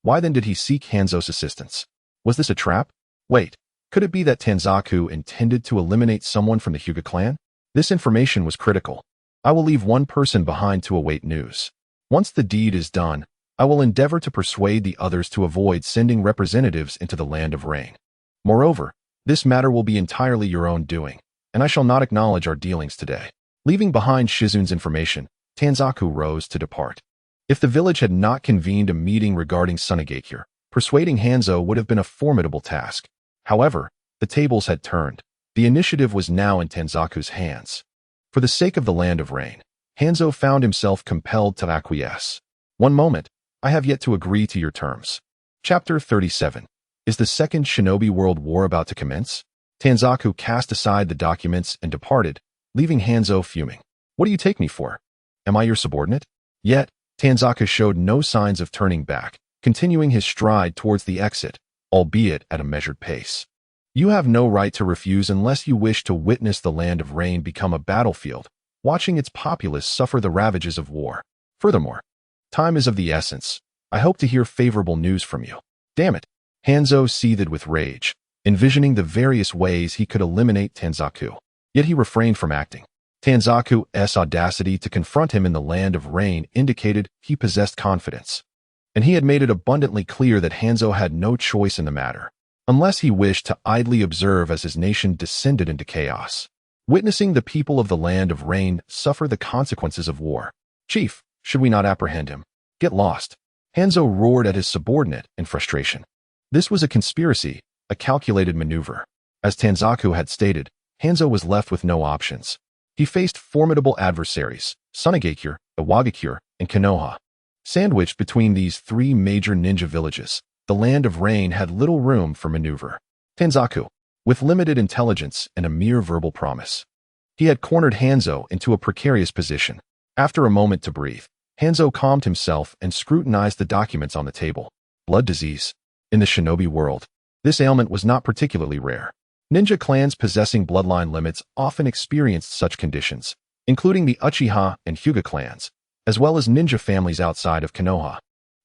Why then did he seek Hanzo's assistance? Was this a trap? Wait, could it be that Tenseigan intended to eliminate someone from the Hyuga clan? This information was critical. I will leave one person behind to await news. Once the deed is done, I will endeavor to persuade the others to avoid sending representatives into the land of rain. Moreover, this matter will be entirely your own doing, and I shall not acknowledge our dealings today. Leaving behind Shizun's information, Tenseigan rose to depart. If the village had not convened a meeting regarding Tsunegakure, persuading Hanzo would have been a formidable task. However, the tables had turned. The initiative was now in Tenseigan's hands. For the sake of the land of rain, Hanzo found himself compelled to acquiesce. One moment, I have yet to agree to your terms. Chapter 37. Is the Second Shinobi World War about to commence? Tenseigan cast aside the documents and departed, leaving Hanzo fuming. What do you take me for? Am I your subordinate? Yet, Tenseigan showed no signs of turning back, continuing his stride towards the exit, albeit at a measured pace. You have no right to refuse unless you wish to witness the land of rain become a battlefield, watching its populace suffer the ravages of war. Furthermore, time is of the essence. I hope to hear favorable news from you. Damn it. Hanzo seethed with rage, envisioning the various ways he could eliminate Tenseigan. Yet he refrained from acting. Tenseigan's audacity to confront him in the land of rain indicated he possessed confidence. And he had made it abundantly clear that Hanzo had no choice in the matter, unless he wished to idly observe as his nation descended into chaos, witnessing the people of the land of rain suffer the consequences of war. Chief, should we not apprehend him? Get lost. Hanzo roared at his subordinate in frustration. This was a conspiracy, a calculated maneuver. As Tenseigan had stated, Hanzo was left with no options. He faced formidable adversaries, Tsunegakure, Iwagakure, and Konoha. Sandwiched between these three major ninja villages, the land of rain had little room for maneuver. Tenseigan, with limited intelligence and a mere verbal promise. He had cornered Hanzo into a precarious position. After a moment to breathe, Hanzo calmed himself and scrutinized the documents on the table. Blood disease. In the shinobi world, this ailment was not particularly rare. Ninja clans possessing bloodline limits often experienced such conditions, including the Uchiha and Hyuga clans, as well as ninja families outside of Konoha.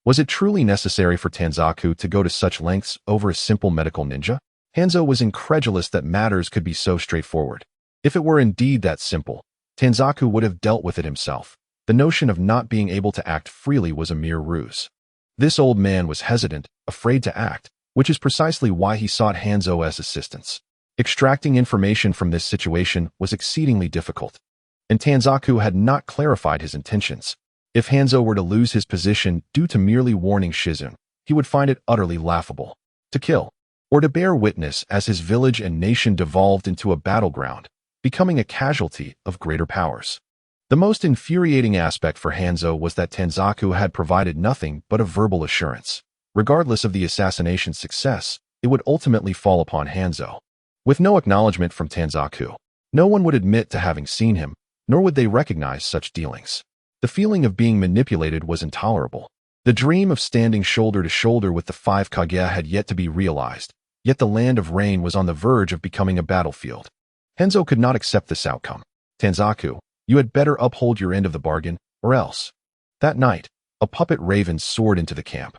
Was it truly necessary for Tenseigan to go to such lengths over a simple medical ninja? Hanzo was incredulous that matters could be so straightforward. If it were indeed that simple, Tenseigan would have dealt with it himself. The notion of not being able to act freely was a mere ruse. This old man was hesitant, afraid to act, which is precisely why he sought Hanzo's assistance. Extracting information from this situation was exceedingly difficult, and Tenseigan had not clarified his intentions. If Hanzo were to lose his position due to merely warning Shizun, he would find it utterly laughable. To kill, or to bear witness as his village and nation devolved into a battleground, becoming a casualty of greater powers. The most infuriating aspect for Hanzo was that Tenseigan had provided nothing but a verbal assurance. Regardless of the assassination's success, it would ultimately fall upon Hanzo. With no acknowledgement from Tenseigan, no one would admit to having seen him, nor would they recognize such dealings. The feeling of being manipulated was intolerable. The dream of standing shoulder to shoulder with the five Kage had yet to be realized, yet the land of rain was on the verge of becoming a battlefield. Hanzo could not accept this outcome. Tenseigan, you had better uphold your end of the bargain, or else. That night, a puppet raven soared into the camp,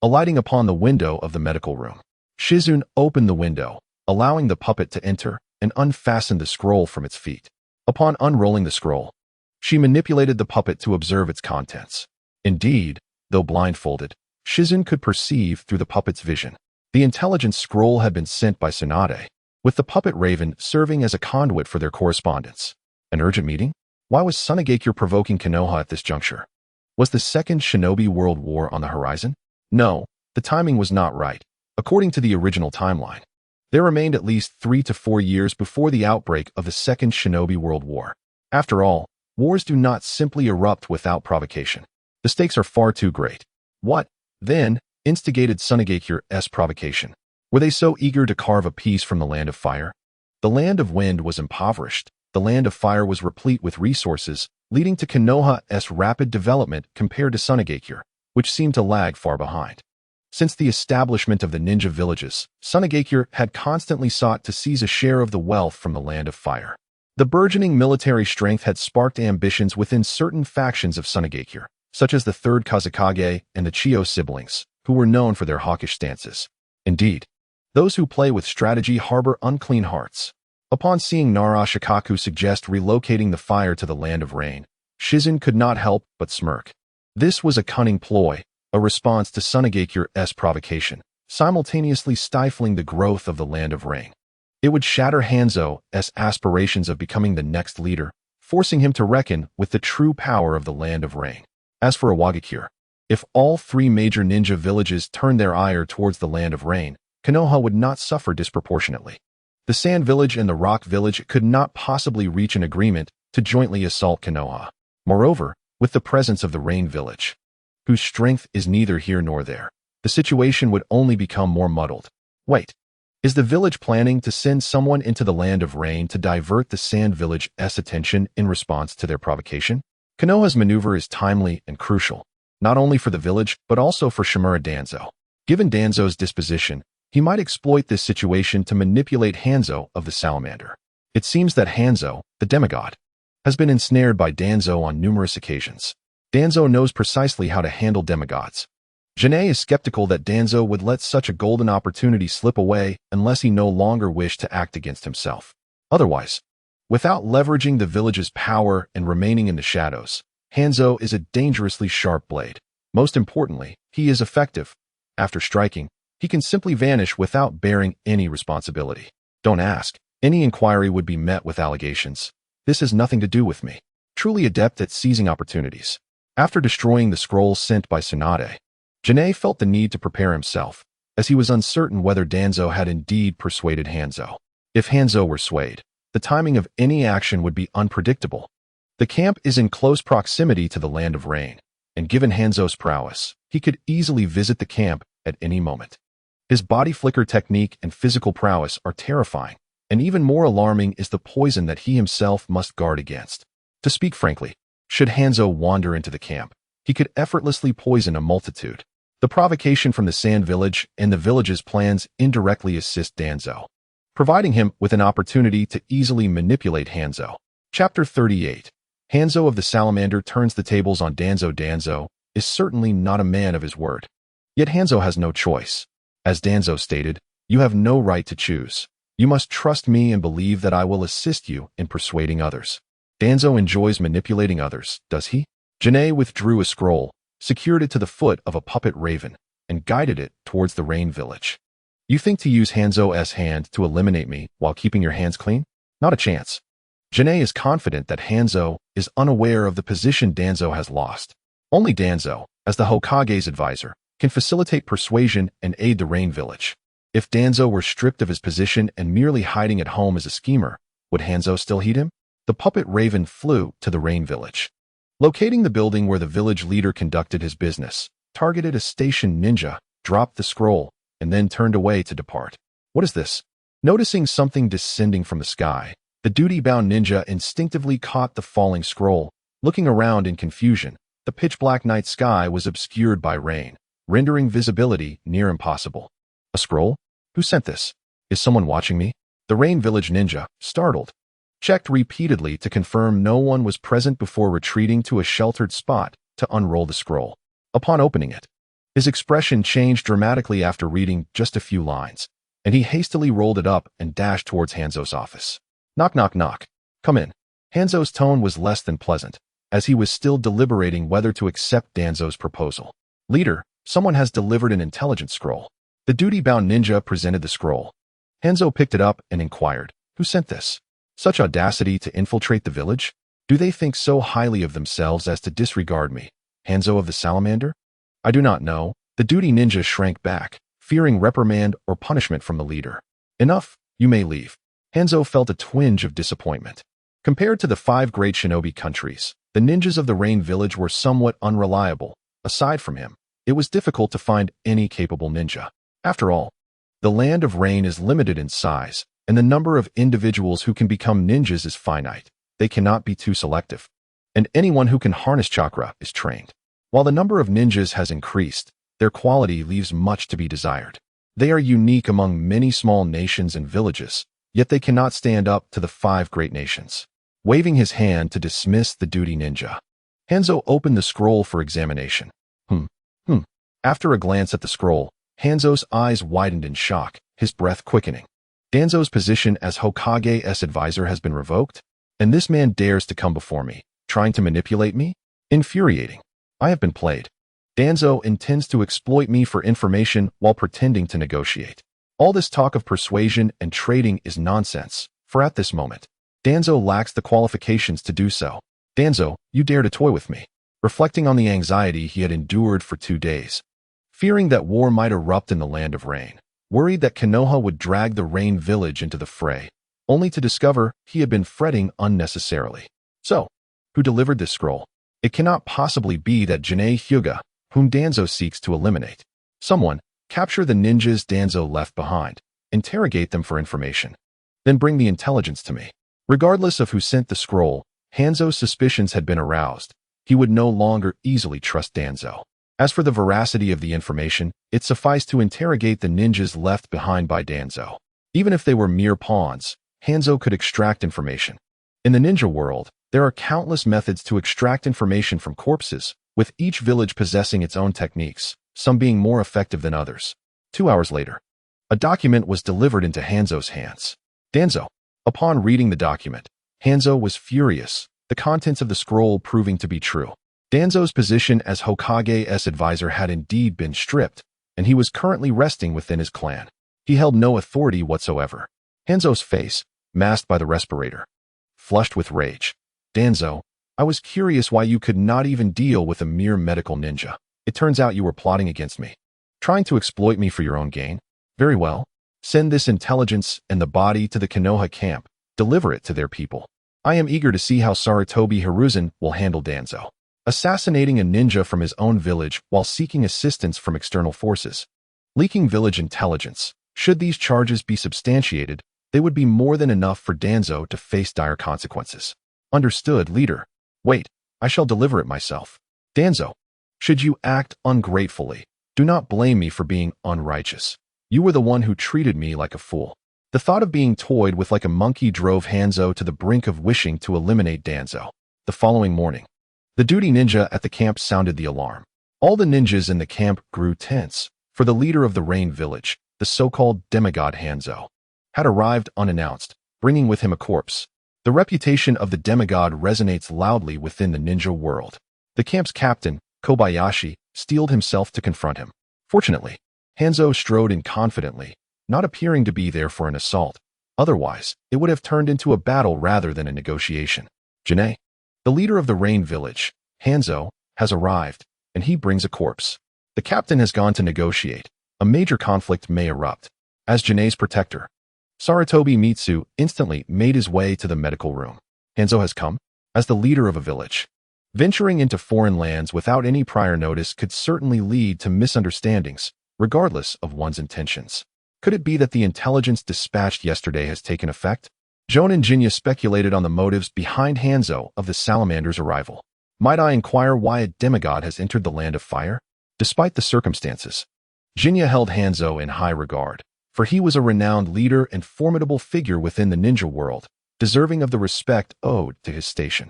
alighting upon the window of the medical room. Shizun opened the window, allowing the puppet to enter, and unfastened the scroll from its feet. Upon unrolling the scroll, she manipulated the puppet to observe its contents. Indeed, though blindfolded, Shizun could perceive through the puppet's vision. The intelligence scroll had been sent by Tsunade, with the puppet raven serving as a conduit for their correspondence. An urgent meeting? Why was Tsunegakure provoking Konoha at this juncture? Was the Second Shinobi World War on the horizon? No, the timing was not right, according to the original timeline. There remained at least 3 to 4 years before the outbreak of the Second Shinobi World War. After all, wars do not simply erupt without provocation. The stakes are far too great. What, then, instigated Tsunegakure's provocation? Were they so eager to carve a piece from the land of fire? The land of wind was impoverished. The land of fire was replete with resources, leading to Konoha's rapid development compared to Tsunegakure, which seemed to lag far behind. Since the establishment of the ninja villages, Tsunegakure had constantly sought to seize a share of the wealth from the land of fire. The burgeoning military strength had sparked ambitions within certain factions of Tsunegakure, such as the Third Kazekage and the Chiyo siblings, who were known for their hawkish stances. Indeed, those who play with strategy harbor unclean hearts. Upon seeing Nara Shikaku suggest relocating the fire to the Land of Rain, Shizen could not help but smirk. This was a cunning ploy, a response to Sunegakure's provocation, simultaneously stifling the growth of the Land of Rain. It would shatter Hanzo's aspirations of becoming the next leader, forcing him to reckon with the true power of the Land of Rain. As for Iwagakure, if all three major ninja villages turned their ire towards the Land of Rain, Konoha would not suffer disproportionately. The Sand Village and the Rock Village could not possibly reach an agreement to jointly assault Konoha. Moreover, with the presence of the Rain Village, whose strength is neither here nor there, the situation would only become more muddled. Wait, is the village planning to send someone into the Land of Rain to divert the Sand Village's attention in response to their provocation? Konoha's maneuver is timely and crucial, not only for the village but also for Shimura Danzo. Given Danzo's disposition, he might exploit this situation to manipulate Hanzo of the Salamander. It seems that Hanzo, the demigod, has been ensnared by Danzo on numerous occasions. Danzo knows precisely how to handle demigods. Janae is skeptical that Danzo would let such a golden opportunity slip away unless he no longer wished to act against himself. Otherwise, without leveraging the village's power and remaining in the shadows, Hanzo is a dangerously sharp blade. Most importantly, he is effective. After striking, he can simply vanish without bearing any responsibility. Don't ask. Any inquiry would be met with allegations. This has nothing to do with me. Truly adept at seizing opportunities. After destroying the scroll sent by Tsunade, Janae felt the need to prepare himself, as he was uncertain whether Danzo had indeed persuaded Hanzo. If Hanzo were swayed, the timing of any action would be unpredictable. The camp is in close proximity to the Land of Rain, and given Hanzo's prowess, he could easily visit the camp at any moment. His body flicker technique and physical prowess are terrifying, and even more alarming is the poison that he himself must guard against. To speak frankly, should Hanzo wander into the camp, he could effortlessly poison a multitude. The provocation from the Sand Village and the village's plans indirectly assist Danzo, providing him with an opportunity to easily manipulate Hanzo. Chapter 38. Hanzo of the Salamander turns the tables on Danzo. Danzo is certainly not a man of his word. Yet Hanzo has no choice. As Danzo stated, you have no right to choose. You must trust me and believe that I will assist you in persuading others. Danzo enjoys manipulating others, does he? Janae withdrew a scroll, secured it to the foot of a puppet raven, and guided it towards the Rain Village. You think to use Hanzo's hand to eliminate me while keeping your hands clean? Not a chance. Janae is confident that Hanzo is unaware of the position Danzo has lost. Only Danzo, as the Hokage's advisor, can facilitate persuasion and aid the Rain Village. If Danzo were stripped of his position and merely hiding at home as a schemer, would Hanzo still heed him? The puppet raven flew to the Rain Village. Locating the building where the village leader conducted his business, targeted a station ninja, dropped the scroll, and then turned away to depart. What is this? Noticing something descending from the sky, the duty-bound ninja instinctively caught the falling scroll. Looking around in confusion, the pitch-black night sky was obscured by rain, rendering visibility near impossible. A scroll? Who sent this? Is someone watching me? The Rain Village ninja, startled, checked repeatedly to confirm no one was present before retreating to a sheltered spot to unroll the scroll. Upon opening it, his expression changed dramatically after reading just a few lines, and he hastily rolled it up and dashed towards Hanzo's office. Knock, knock, knock. Come in. Hanzo's tone was less than pleasant, as he was still deliberating whether to accept Danzo's proposal. Leader, someone has delivered an intelligence scroll. The duty-bound ninja presented the scroll. Hanzo picked it up and inquired, who sent this? Such audacity to infiltrate the village? Do they think so highly of themselves as to disregard me, Hanzo of the Salamander? I do not know. The duty ninja shrank back, fearing reprimand or punishment from the leader. Enough, you may leave. Hanzo felt a twinge of disappointment. Compared to the 5 great shinobi countries, the ninjas of the Rain Village were somewhat unreliable. Aside from him, it was difficult to find any capable ninja. After all, the Land of Rain is limited in size, and the number of individuals who can become ninjas is finite. They cannot be too selective. And anyone who can harness chakra is trained. While the number of ninjas has increased, their quality leaves much to be desired. They are unique among many small nations and villages, yet they cannot stand up to the 5 great nations. Waving his hand to dismiss the duty ninja, Hanzo opened the scroll for examination. After a glance at the scroll, Hanzo's eyes widened in shock, his breath quickening. Danzo's position as Hokage's advisor has been revoked, and this man dares to come before me, trying to manipulate me? Infuriating. I have been played. Danzo intends to exploit me for information while pretending to negotiate. All this talk of persuasion and trading is nonsense, for at this moment, Danzo lacks the qualifications to do so. Danzo, you dare to toy with me. Reflecting on the anxiety he had endured for 2 days, fearing that war might erupt in the land of rain, worried that Konoha would drag the rain village into the fray, only to discover he had been fretting unnecessarily. So, who delivered this scroll? It cannot possibly be that Hyuga, whom Danzo seeks to eliminate. Someone, capture the ninjas Danzo left behind, interrogate them for information, then bring the intelligence to me. Regardless of who sent the scroll, Hanzo's suspicions had been aroused. He would no longer easily trust Danzo. As for the veracity of the information, it sufficed to interrogate the ninjas left behind by Danzo. Even if they were mere pawns, Hanzo could extract information. In the ninja world, there are countless methods to extract information from corpses, with each village possessing its own techniques, some being more effective than others. 2 hours later, a document was delivered into Hanzo's hands. Danzo. Upon reading the document, Hanzo was furious, the contents of the scroll proving to be true. Danzo's position as Hokage's advisor had indeed been stripped, and he was currently resting within his clan. He held no authority whatsoever. Hanzo's face, masked by the respirator, flushed with rage. Danzo, I was curious why you could not even deal with a mere medical ninja. It turns out you were plotting against me, trying to exploit me for your own gain. Very well. Send this intelligence and the body to the Konoha camp. Deliver it to their people. I am eager to see how Sarutobi Hiruzen will handle Danzo. Assassinating a ninja from his own village while seeking assistance from external forces. Leaking village intelligence. Should these charges be substantiated, they would be more than enough for Danzo to face dire consequences. Understood, leader. Wait, I shall deliver it myself. Danzo, should you act ungratefully, do not blame me for being unrighteous. You were the one who treated me like a fool. The thought of being toyed with like a monkey drove Hanzo to the brink of wishing to eliminate Danzo. The following morning, the duty ninja at the camp sounded the alarm. All the ninjas in the camp grew tense, for the leader of the Rain Village, the so-called demigod Hanzo, had arrived unannounced, bringing with him a corpse. The reputation of the demigod resonates loudly within the ninja world. The camp's captain, Kobayashi, steeled himself to confront him. Fortunately, Hanzo strode in confidently, not appearing to be there for an assault. Otherwise, it would have turned into a battle rather than a negotiation. Janae, the leader of the Rain Village, Hanzo, has arrived, and he brings a corpse. The captain has gone to negotiate. A major conflict may erupt. As Janae's protector, Sarutobi Mitsu instantly made his way to the medical room. Hanzo has come as the leader of a village. Venturing into foreign lands without any prior notice could certainly lead to misunderstandings, regardless of one's intentions. Could it be that the intelligence dispatched yesterday has taken effect? Joan and Jinya speculated on the motives behind Hanzo of the salamander's arrival. Might I inquire why a demigod has entered the land of fire? Despite the circumstances, Jinya held Hanzo in high regard, for he was a renowned leader and formidable figure within the ninja world, deserving of the respect owed to his station.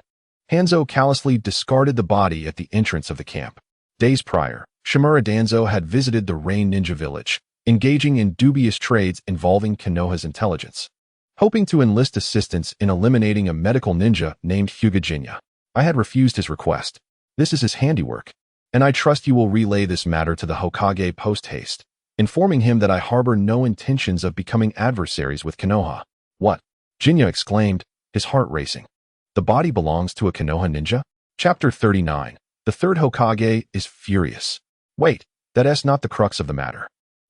Hanzo callously discarded the body at the entrance of the camp. Days prior, Shimura Danzo had visited the Rain Ninja Village, engaging in dubious trades involving Konoha's intelligence, hoping to enlist assistance in eliminating a medical ninja named Hyuga Jinya. I had refused his request. This is his handiwork, and I trust you will relay this matter to the Hokage post-haste, informing him that I harbor no intentions of becoming adversaries with Konoha. What? Jinya exclaimed, his heart racing. The body belongs to a Konoha ninja? Chapter 39. The third Hokage is furious. Wait, that's not the crux of the matter.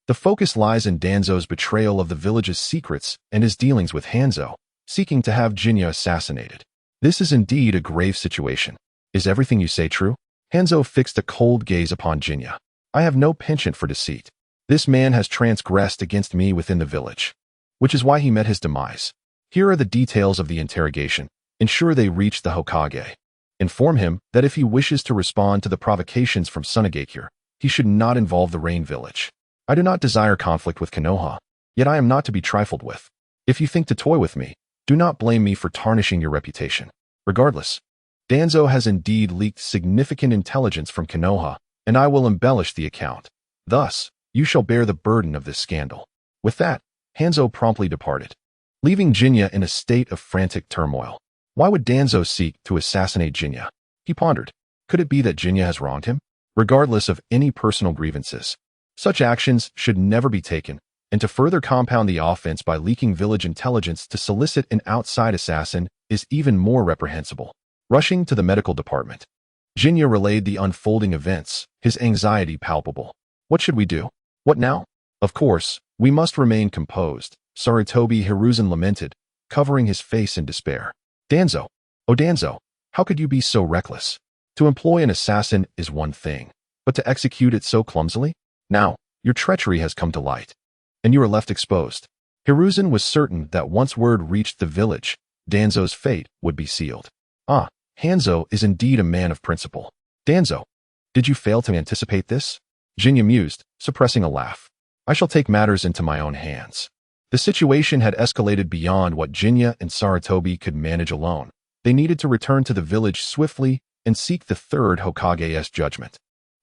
The focus lies in Danzo's betrayal of the village's secrets and his dealings with Hanzo, seeking to have Jinya assassinated. This is indeed a grave situation. Is everything you say true? Hanzo fixed a cold gaze upon Jinya. I have no penchant for deceit. This man has transgressed against me within the village, which is why he met his demise. Here are the details of the interrogation. Ensure they reach the Hokage. Inform him that if he wishes to respond to the provocations from Sunagakure, he should not involve the Rain Village. I do not desire conflict with Konoha, yet I am not to be trifled with. If you think to toy with me, do not blame me for tarnishing your reputation. Regardless, Danzo has indeed leaked significant intelligence from Konoha, and I will embellish the account. Thus, you shall bear the burden of this scandal." With that, Hanzo promptly departed, leaving Jinya in a state of frantic turmoil. Why would Danzo seek to assassinate Jinya? He pondered. Could it be that Jinya has wronged him? Regardless of any personal grievances, such actions should never be taken, and to further compound the offense by leaking village intelligence to solicit an outside assassin is even more reprehensible. Rushing to the medical department, Jinya relayed the unfolding events, his anxiety palpable. "What should we do? What now?" "Of course, we must remain composed," Sarutobi Hiruzen lamented, covering his face in despair. "Danzo, oh Danzo, how could you be so reckless? To employ an assassin is one thing, but to execute it so clumsily? Now, your treachery has come to light, and you are left exposed." Hiruzen was certain that once word reached the village, Danzo's fate would be sealed. Ah, Hanzo is indeed a man of principle. "Danzo, did you fail to anticipate this?" Jinya mused, suppressing a laugh. "I shall take matters into my own hands." The situation had escalated beyond what Jinya and Sarutobi could manage alone. They needed to return to the village swiftly and seek the third Hokage's judgment.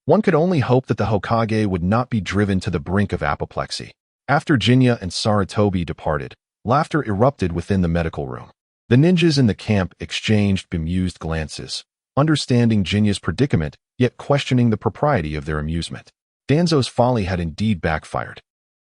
One could only hope that the Hokage would not be driven to the brink of apoplexy. After Jinya and Sarutobi departed, laughter erupted within the medical room. The ninjas in the camp exchanged bemused glances, understanding Jinya's predicament, yet questioning the propriety of their amusement. Danzo's folly had indeed backfired.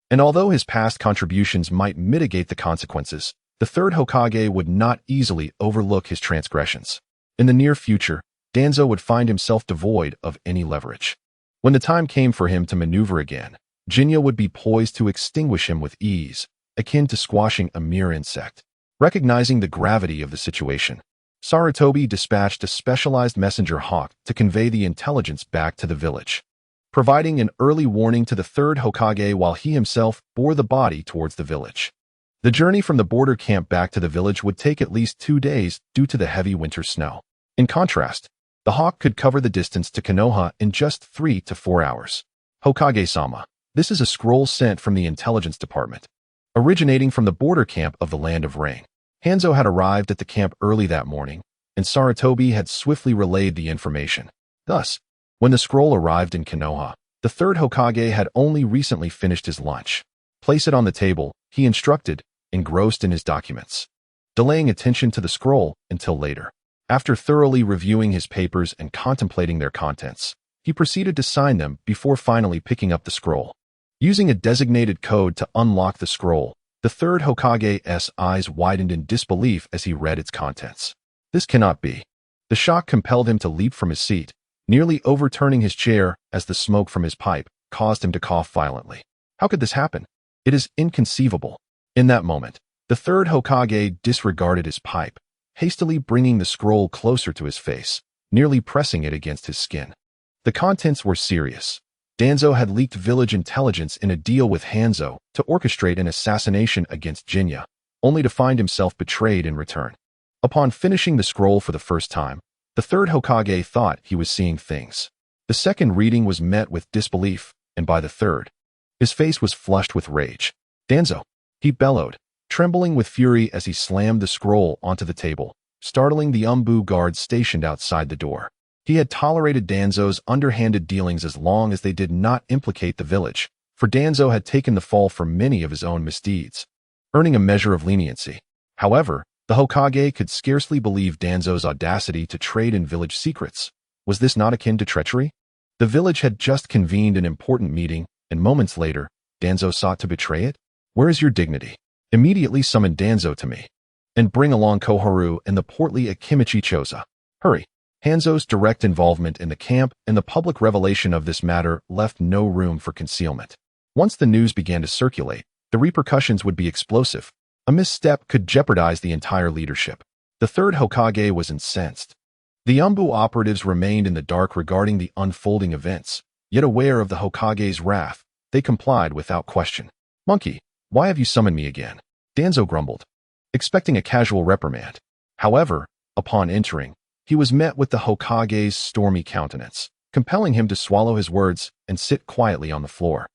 And although his past contributions might mitigate the consequences, the third Hokage would not easily overlook his transgressions. In the near future, Danzo would find himself devoid of any leverage. When the time came for him to maneuver again, Jinya would be poised to extinguish him with ease, akin to squashing a mere insect. Recognizing the gravity of the situation, Sarutobi dispatched a specialized messenger hawk to convey the intelligence back to the village, providing an early warning to the third Hokage while he himself bore the body towards the village. The journey from the border camp back to the village would take at least 2 days due to the heavy winter snow. In contrast, the hawk could cover the distance to Konoha in just 3 to 4 hours. "Hokage-sama, this is a scroll sent from the intelligence department, originating from the border camp of the Land of Rain." Hanzo had arrived at the camp early that morning, and Sarutobi had swiftly relayed the information. Thus, when the scroll arrived in Konoha, the third Hokage had only recently finished his lunch. "Place it on the table," he instructed, engrossed in his documents, delaying attention to the scroll until later. After thoroughly reviewing his papers and contemplating their contents, he proceeded to sign them before finally picking up the scroll. Using a designated code to unlock the scroll, the third Hokage's eyes widened in disbelief as he read its contents. This cannot be. The shock compelled him to leap from his seat, nearly overturning his chair as the smoke from his pipe caused him to cough violently. How could this happen? It is inconceivable. In that moment, the third Hokage disregarded his pipe, hastily bringing the scroll closer to his face, nearly pressing it against his skin. The contents were serious. Danzo had leaked village intelligence in a deal with Hanzo to orchestrate an assassination against Jinya, only to find himself betrayed in return. Upon finishing the scroll for the first time, the third Hokage thought he was seeing things. The second reading was met with disbelief, and by the third, his face was flushed with rage. "Danzo!" he bellowed, trembling with fury as he slammed the scroll onto the table, startling the Umbu guards stationed outside the door. He had tolerated Danzo's underhanded dealings as long as they did not implicate the village, for Danzo had taken the fall for many of his own misdeeds, earning a measure of leniency. However, the Hokage could scarcely believe Danzo's audacity to trade in village secrets. Was this not akin to treachery? The village had just convened an important meeting, and moments later, Danzo sought to betray it? "Where is your dignity? Immediately summon Danzo to me, and bring along Koharu and the portly Akimichi Choza. Hurry." Hanzo's direct involvement in the camp and the public revelation of this matter left no room for concealment. Once the news began to circulate, the repercussions would be explosive. A misstep could jeopardize the entire leadership. The third Hokage was incensed. The Umbu operatives remained in the dark regarding the unfolding events, yet aware of the Hokage's wrath, they complied without question. "Monkey, why have you summoned me again?" Danzo grumbled, expecting a casual reprimand. However, upon entering, he was met with the Hokage's stormy countenance, compelling him to swallow his words and sit quietly on the floor,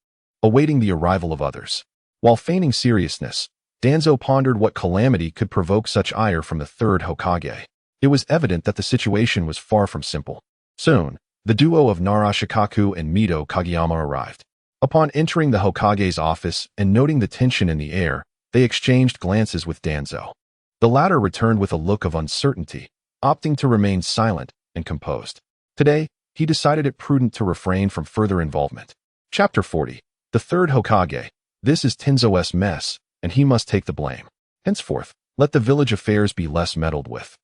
awaiting the arrival of others. While feigning seriousness, Danzo pondered what calamity could provoke such ire from the third Hokage. It was evident that the situation was far from simple. Soon, the duo of Nara Shikaku and Mito Kageyama arrived. Upon entering the Hokage's office and noting the tension in the air, they exchanged glances with Danzo. The latter returned with a look of uncertainty, opting to remain silent and composed. Today, he decided it prudent to refrain from further involvement. Chapter 40. The Third Hokage. This is Tenzo's mess, and he must take the blame. Henceforth, let the village affairs be less meddled with,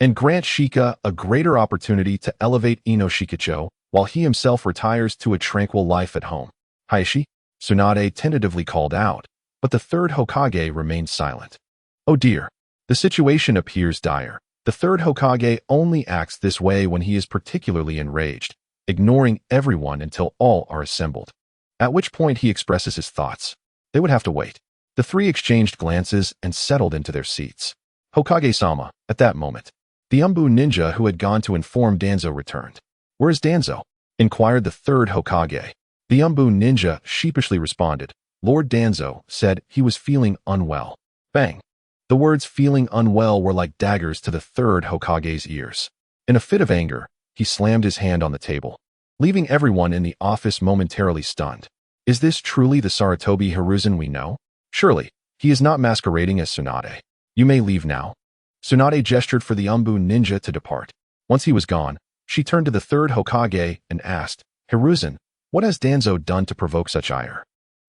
and grant Shika a greater opportunity to elevate Ino Shikicho, while he himself retires to a tranquil life at home. Hayashi? Tsunade tentatively called out, but the third Hokage remained silent. Oh dear. The situation appears dire. The third Hokage only acts this way when he is particularly enraged, ignoring everyone until all are assembled, at which point he expresses his thoughts. They would have to wait. The three exchanged glances and settled into their seats. Hokage-sama, at that moment, the Umbu ninja who had gone to inform Danzo returned. Where is Danzo? Inquired the third Hokage. The Umbu ninja sheepishly responded. Lord Danzo said he was feeling unwell. Bang! The words feeling unwell were like daggers to the third Hokage's ears. In a fit of anger, he slammed his hand on the table, leaving everyone in the office momentarily stunned. Is this truly the Sarutobi Hiruzen we know? Surely, he is not masquerading as Tsunade. You may leave now. Tsunade gestured for the Umbu ninja to depart. Once he was gone, she turned to the third Hokage and asked, Hiruzen, what has Danzo done to provoke such ire?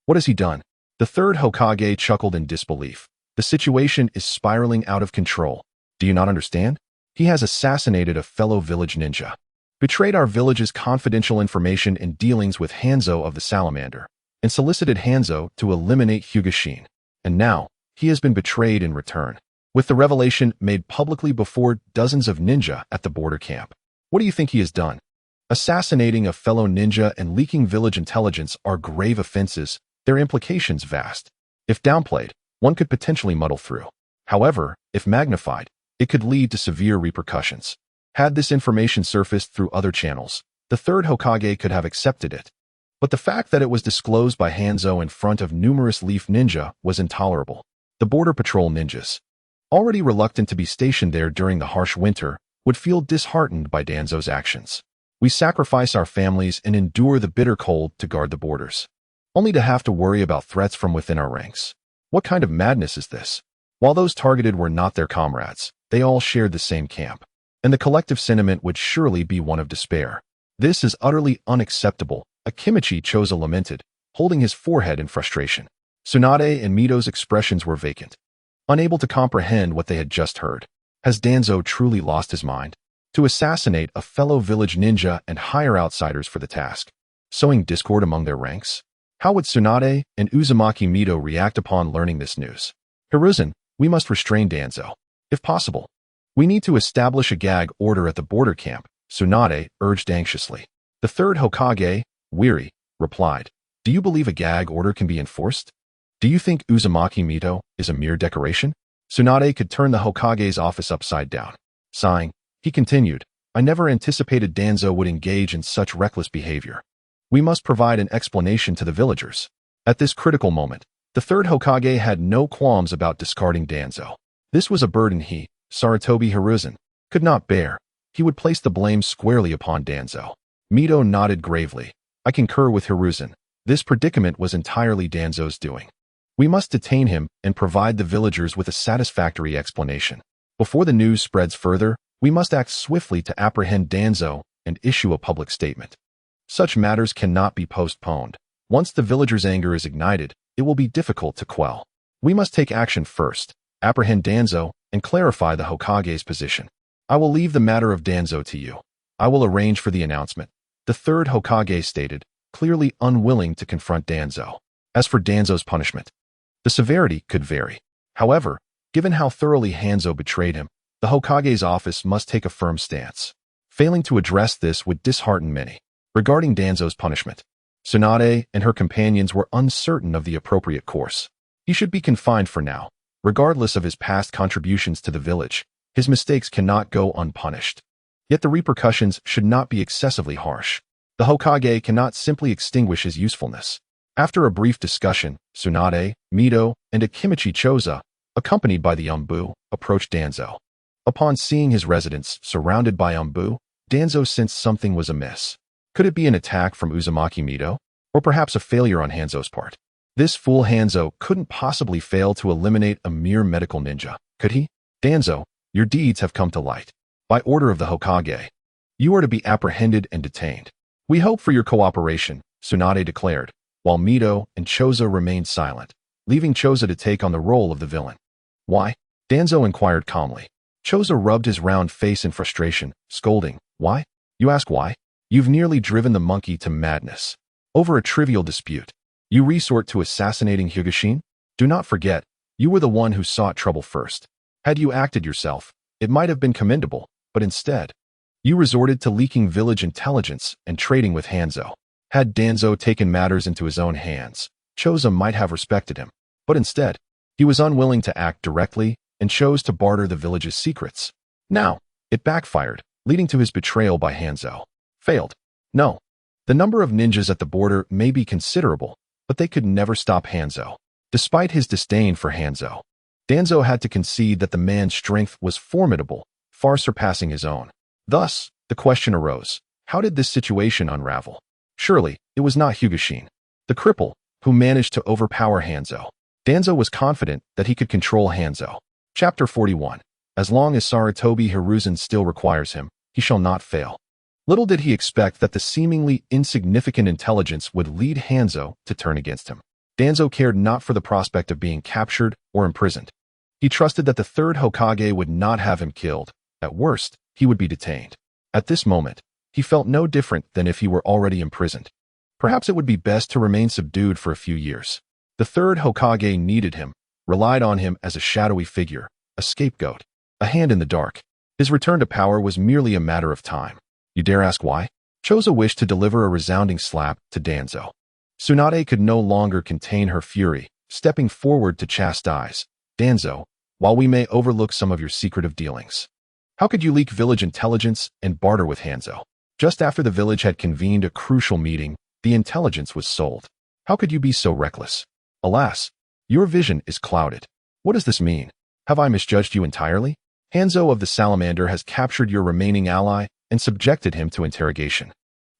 What has he done? The third Hokage chuckled in disbelief. The situation is spiraling out of control. Do you not understand? He has assassinated a fellow village ninja, betrayed our village's confidential information in dealings with Hanzo of the Salamander, and solicited Hanzo to eliminate Hyuga. And now, he has been betrayed in return, with the revelation made publicly before dozens of ninja at the border camp. What do you think he has done? Assassinating a fellow ninja and leaking village intelligence are grave offenses, their implications vast. If downplayed, one could potentially muddle through. However, if magnified, it could lead to severe repercussions. Had this information surfaced through other channels, the third Hokage could have accepted it. But the fact that it was disclosed by Hanzo in front of numerous Leaf Ninja was intolerable. The Border Patrol ninjas, already reluctant to be stationed there during the harsh winter, would feel disheartened by Danzo's actions. We sacrifice our families and endure the bitter cold to guard the borders, only to have to worry about threats from within our ranks. What kind of madness is this? While those targeted were not their comrades, they all shared the same camp, and the collective sentiment would surely be one of despair. This is utterly unacceptable, Akimichi Choza lamented, holding his forehead in frustration. Tsunade and Mito's expressions were vacant, unable to comprehend what they had just heard. Has Danzo truly lost his mind? To assassinate a fellow village ninja and hire outsiders for the task, sowing discord among their ranks? How would Tsunade and Uzumaki Mito react upon learning this news? Hiruzen, we must restrain Danzo. If possible, we need to establish a gag order at the border camp, Tsunade urged anxiously. The third Hokage, weary, replied, do you believe a gag order can be enforced? Do you think Uzumaki Mito is a mere decoration? Tsunade could turn the Hokage's office upside down. Sighing, he continued, I never anticipated Danzo would engage in such reckless behavior. We must provide an explanation to the villagers. At this critical moment, the third Hokage had no qualms about discarding Danzo. This was a burden he, Sarutobi Hiruzen, could not bear. He would place the blame squarely upon Danzo. Mito nodded gravely. I concur with Hiruzen. This predicament was entirely Danzo's doing. We must detain him and provide the villagers with a satisfactory explanation. Before the news spreads further, we must act swiftly to apprehend Danzo and issue a public statement. Such matters cannot be postponed. Once the villagers' anger is ignited, it will be difficult to quell. We must take action first, apprehend Danzo, and clarify the Hokage's position. I will leave the matter of Danzo to you. I will arrange for the announcement. The third Hokage stated, clearly unwilling to confront Danzo. As for Danzo's punishment, the severity could vary. However, given how thoroughly Hanzo betrayed him, the Hokage's office must take a firm stance. Failing to address this would dishearten many. Regarding Danzo's punishment, Tsunade and her companions were uncertain of the appropriate course. He should be confined for now. Regardless of his past contributions to the village, his mistakes cannot go unpunished. Yet the repercussions should not be excessively harsh. The Hokage cannot simply extinguish his usefulness. After a brief discussion, Tsunade, Mito, and Akimichi Choza, accompanied by the Umbu, approached Danzo. Upon seeing his residence surrounded by Umbu, Danzo sensed something was amiss. Could it be an attack from Uzumaki Mido? Or perhaps a failure on Hanzo's part? This fool Hanzo couldn't possibly fail to eliminate a mere medical ninja, could he? Danzo, your deeds have come to light. By order of the Hokage, you are to be apprehended and detained. We hope for your cooperation, Tsunade declared, while Mido and Choza remained silent, leaving Choza to take on the role of the villain. Why? Danzo inquired calmly. Choza rubbed his round face in frustration, scolding. Why? You ask why? You've nearly driven the monkey to madness. Over a trivial dispute, you resort to assassinating Hyuga? Do not forget, you were the one who sought trouble first. Had you acted yourself, it might have been commendable, but instead, you resorted to leaking village intelligence and trading with Hanzo. Had Danzo taken matters into his own hands, Choza might have respected him, but instead, he was unwilling to act directly and chose to barter the village's secrets. Now, it backfired, leading to his betrayal by Hanzo. Failed. No. The number of ninjas at the border may be considerable, but they could never stop Hanzo. Despite his disdain for Hanzo, Danzo had to concede that the man's strength was formidable, far surpassing his own. Thus, the question arose, how did this situation unravel? Surely, it was not Hyuga, the cripple, who managed to overpower Hanzo. Danzo was confident that he could control Hanzo. Chapter 41. As long as Sarutobi Hiruzen still requires him, he shall not fail. Little did he expect that the seemingly insignificant intelligence would lead Hanzo to turn against him. Danzo cared not for the prospect of being captured or imprisoned. He trusted that the third Hokage would not have him killed. At worst, he would be detained. At this moment, he felt no different than if he were already imprisoned. Perhaps it would be best to remain subdued for a few years. The third Hokage needed him, relied on him as a shadowy figure, a scapegoat, a hand in the dark. His return to power was merely a matter of time. You dare ask why? Choza wished to deliver a resounding slap to Danzo. Tsunade could no longer contain her fury, stepping forward to chastise. Danzo, while we may overlook some of your secretive dealings, how could you leak village intelligence and barter with Hanzo? Just after the village had convened a crucial meeting, the intelligence was sold. How could you be so reckless? Alas, your vision is clouded. What does this mean? Have I misjudged you entirely? Hanzo of the Salamander has captured your remaining ally and subjected him to interrogation,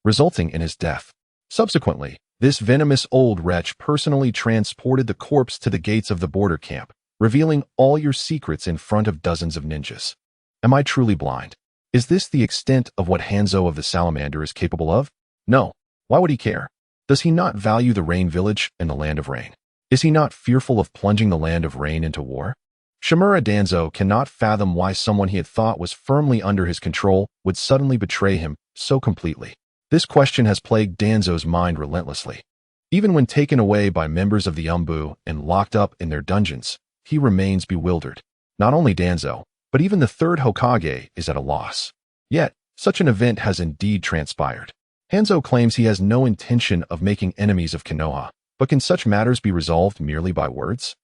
resulting in his death. Subsequently, this venomous old wretch personally transported the corpse to the gates of the border camp, revealing all your secrets in front of dozens of ninjas. Am I truly blind? Is this the extent of what Hanzo of the Salamander is capable of? No. Why would he care? Does he not value the Rain Village and the Land of Rain? Is he not fearful of plunging the Land of Rain into war? Shimura Danzo cannot fathom why someone he had thought was firmly under his control would suddenly betray him so completely. This question has plagued Danzo's mind relentlessly. Even when taken away by members of the Umbu and locked up in their dungeons, he remains bewildered. Not only Danzo, but even the third Hokage is at a loss. Yet, such an event has indeed transpired. Hanzo claims he has no intention of making enemies of Konoha, but can such matters be resolved merely by words?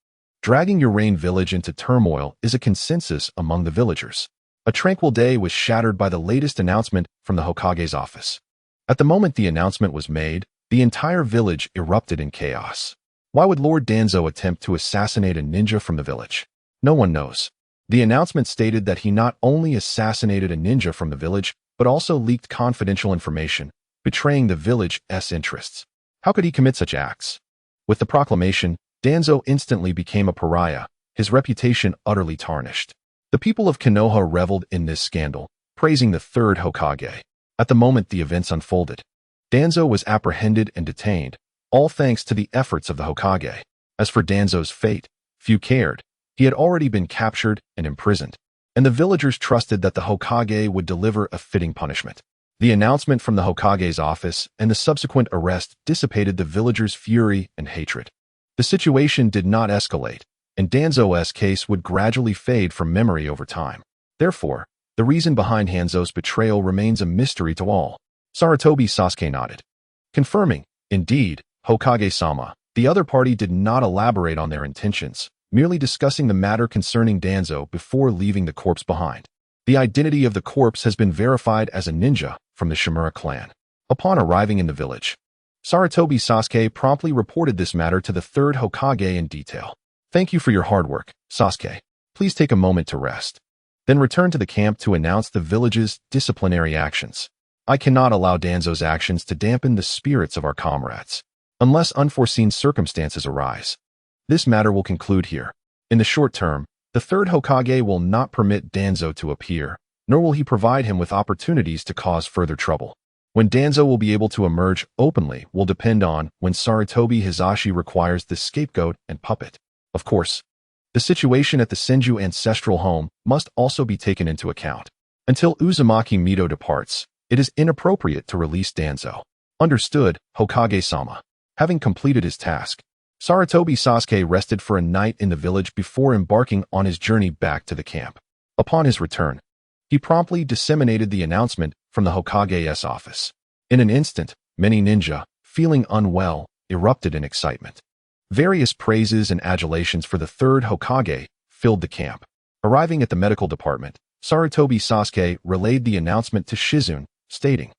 Dragging your Rain Village into turmoil is a consensus among the villagers. A tranquil day was shattered by the latest announcement from the Hokage's office. At the moment the announcement was made, the entire village erupted in chaos. Why would Lord Danzo attempt to assassinate a ninja from the village? No one knows. The announcement stated that he not only assassinated a ninja from the village, but also leaked confidential information, betraying the village's interests. How could he commit such acts? With the proclamation, Danzo instantly became a pariah, his reputation utterly tarnished. The people of Konoha reveled in this scandal, praising the third Hokage. At the moment the events unfolded, Danzo was apprehended and detained, all thanks to the efforts of the Hokage. As for Danzo's fate, few cared. He had already been captured and imprisoned, and the villagers trusted that the Hokage would deliver a fitting punishment. The announcement from the Hokage's office and the subsequent arrest dissipated the villagers' fury and hatred. The situation did not escalate, and Danzo's case would gradually fade from memory over time. Therefore, the reason behind Hanzo's betrayal remains a mystery to all. Sarutobi Sasuke nodded, confirming, indeed, Hokage-sama. The other party did not elaborate on their intentions, merely discussing the matter concerning Danzo before leaving the corpse behind. The identity of the corpse has been verified as a ninja from the Shimura clan. Upon arriving in the village, Sarutobi Sasuke promptly reported this matter to the third Hokage in detail. Thank you for your hard work, Sasuke. Please take a moment to rest. then returned to the camp to announce the village's disciplinary actions. I cannot allow Danzo's actions to dampen the spirits of our comrades, unless unforeseen circumstances arise. This matter will conclude here. In the short term, the third Hokage will not permit Danzo to appear, nor will he provide him with opportunities to cause further trouble. When Danzo will be able to emerge openly will depend on when Sarutobi Hizashi requires the scapegoat and puppet. Of course, the situation at the Senju ancestral home must also be taken into account. Until Uzumaki Mito departs, it is inappropriate to release Danzo. Understood, Hokage-sama. Having completed his task, Sarutobi Sasuke rested for a night in the village before embarking on his journey back to the camp. Upon his return, he promptly disseminated the announcement from the Hokage's office. In an instant, many ninja, feeling unwell, erupted in excitement. Various praises and adulations for the third Hokage filled the camp. Arriving at the medical department, Sarutobi Sasuke relayed the announcement to Shizune, stating,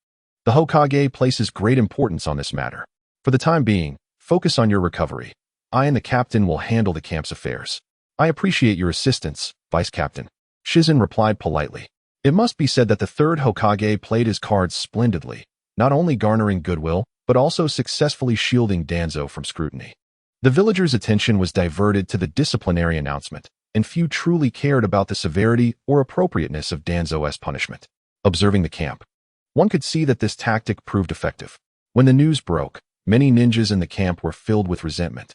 "The Hokage places great importance on this matter. For the time being, focus on your recovery. I and the captain will handle the camp's affairs." "I appreciate your assistance, Vice Captain," Shizune replied politely. It must be said that the third Hokage played his cards splendidly, not only garnering goodwill, but also successfully shielding Danzo from scrutiny. The villagers' attention was diverted to the disciplinary announcement, and few truly cared about the severity or appropriateness of Danzo's punishment. Observing the camp, one could see that this tactic proved effective. When the news broke, many ninjas in the camp were filled with resentment.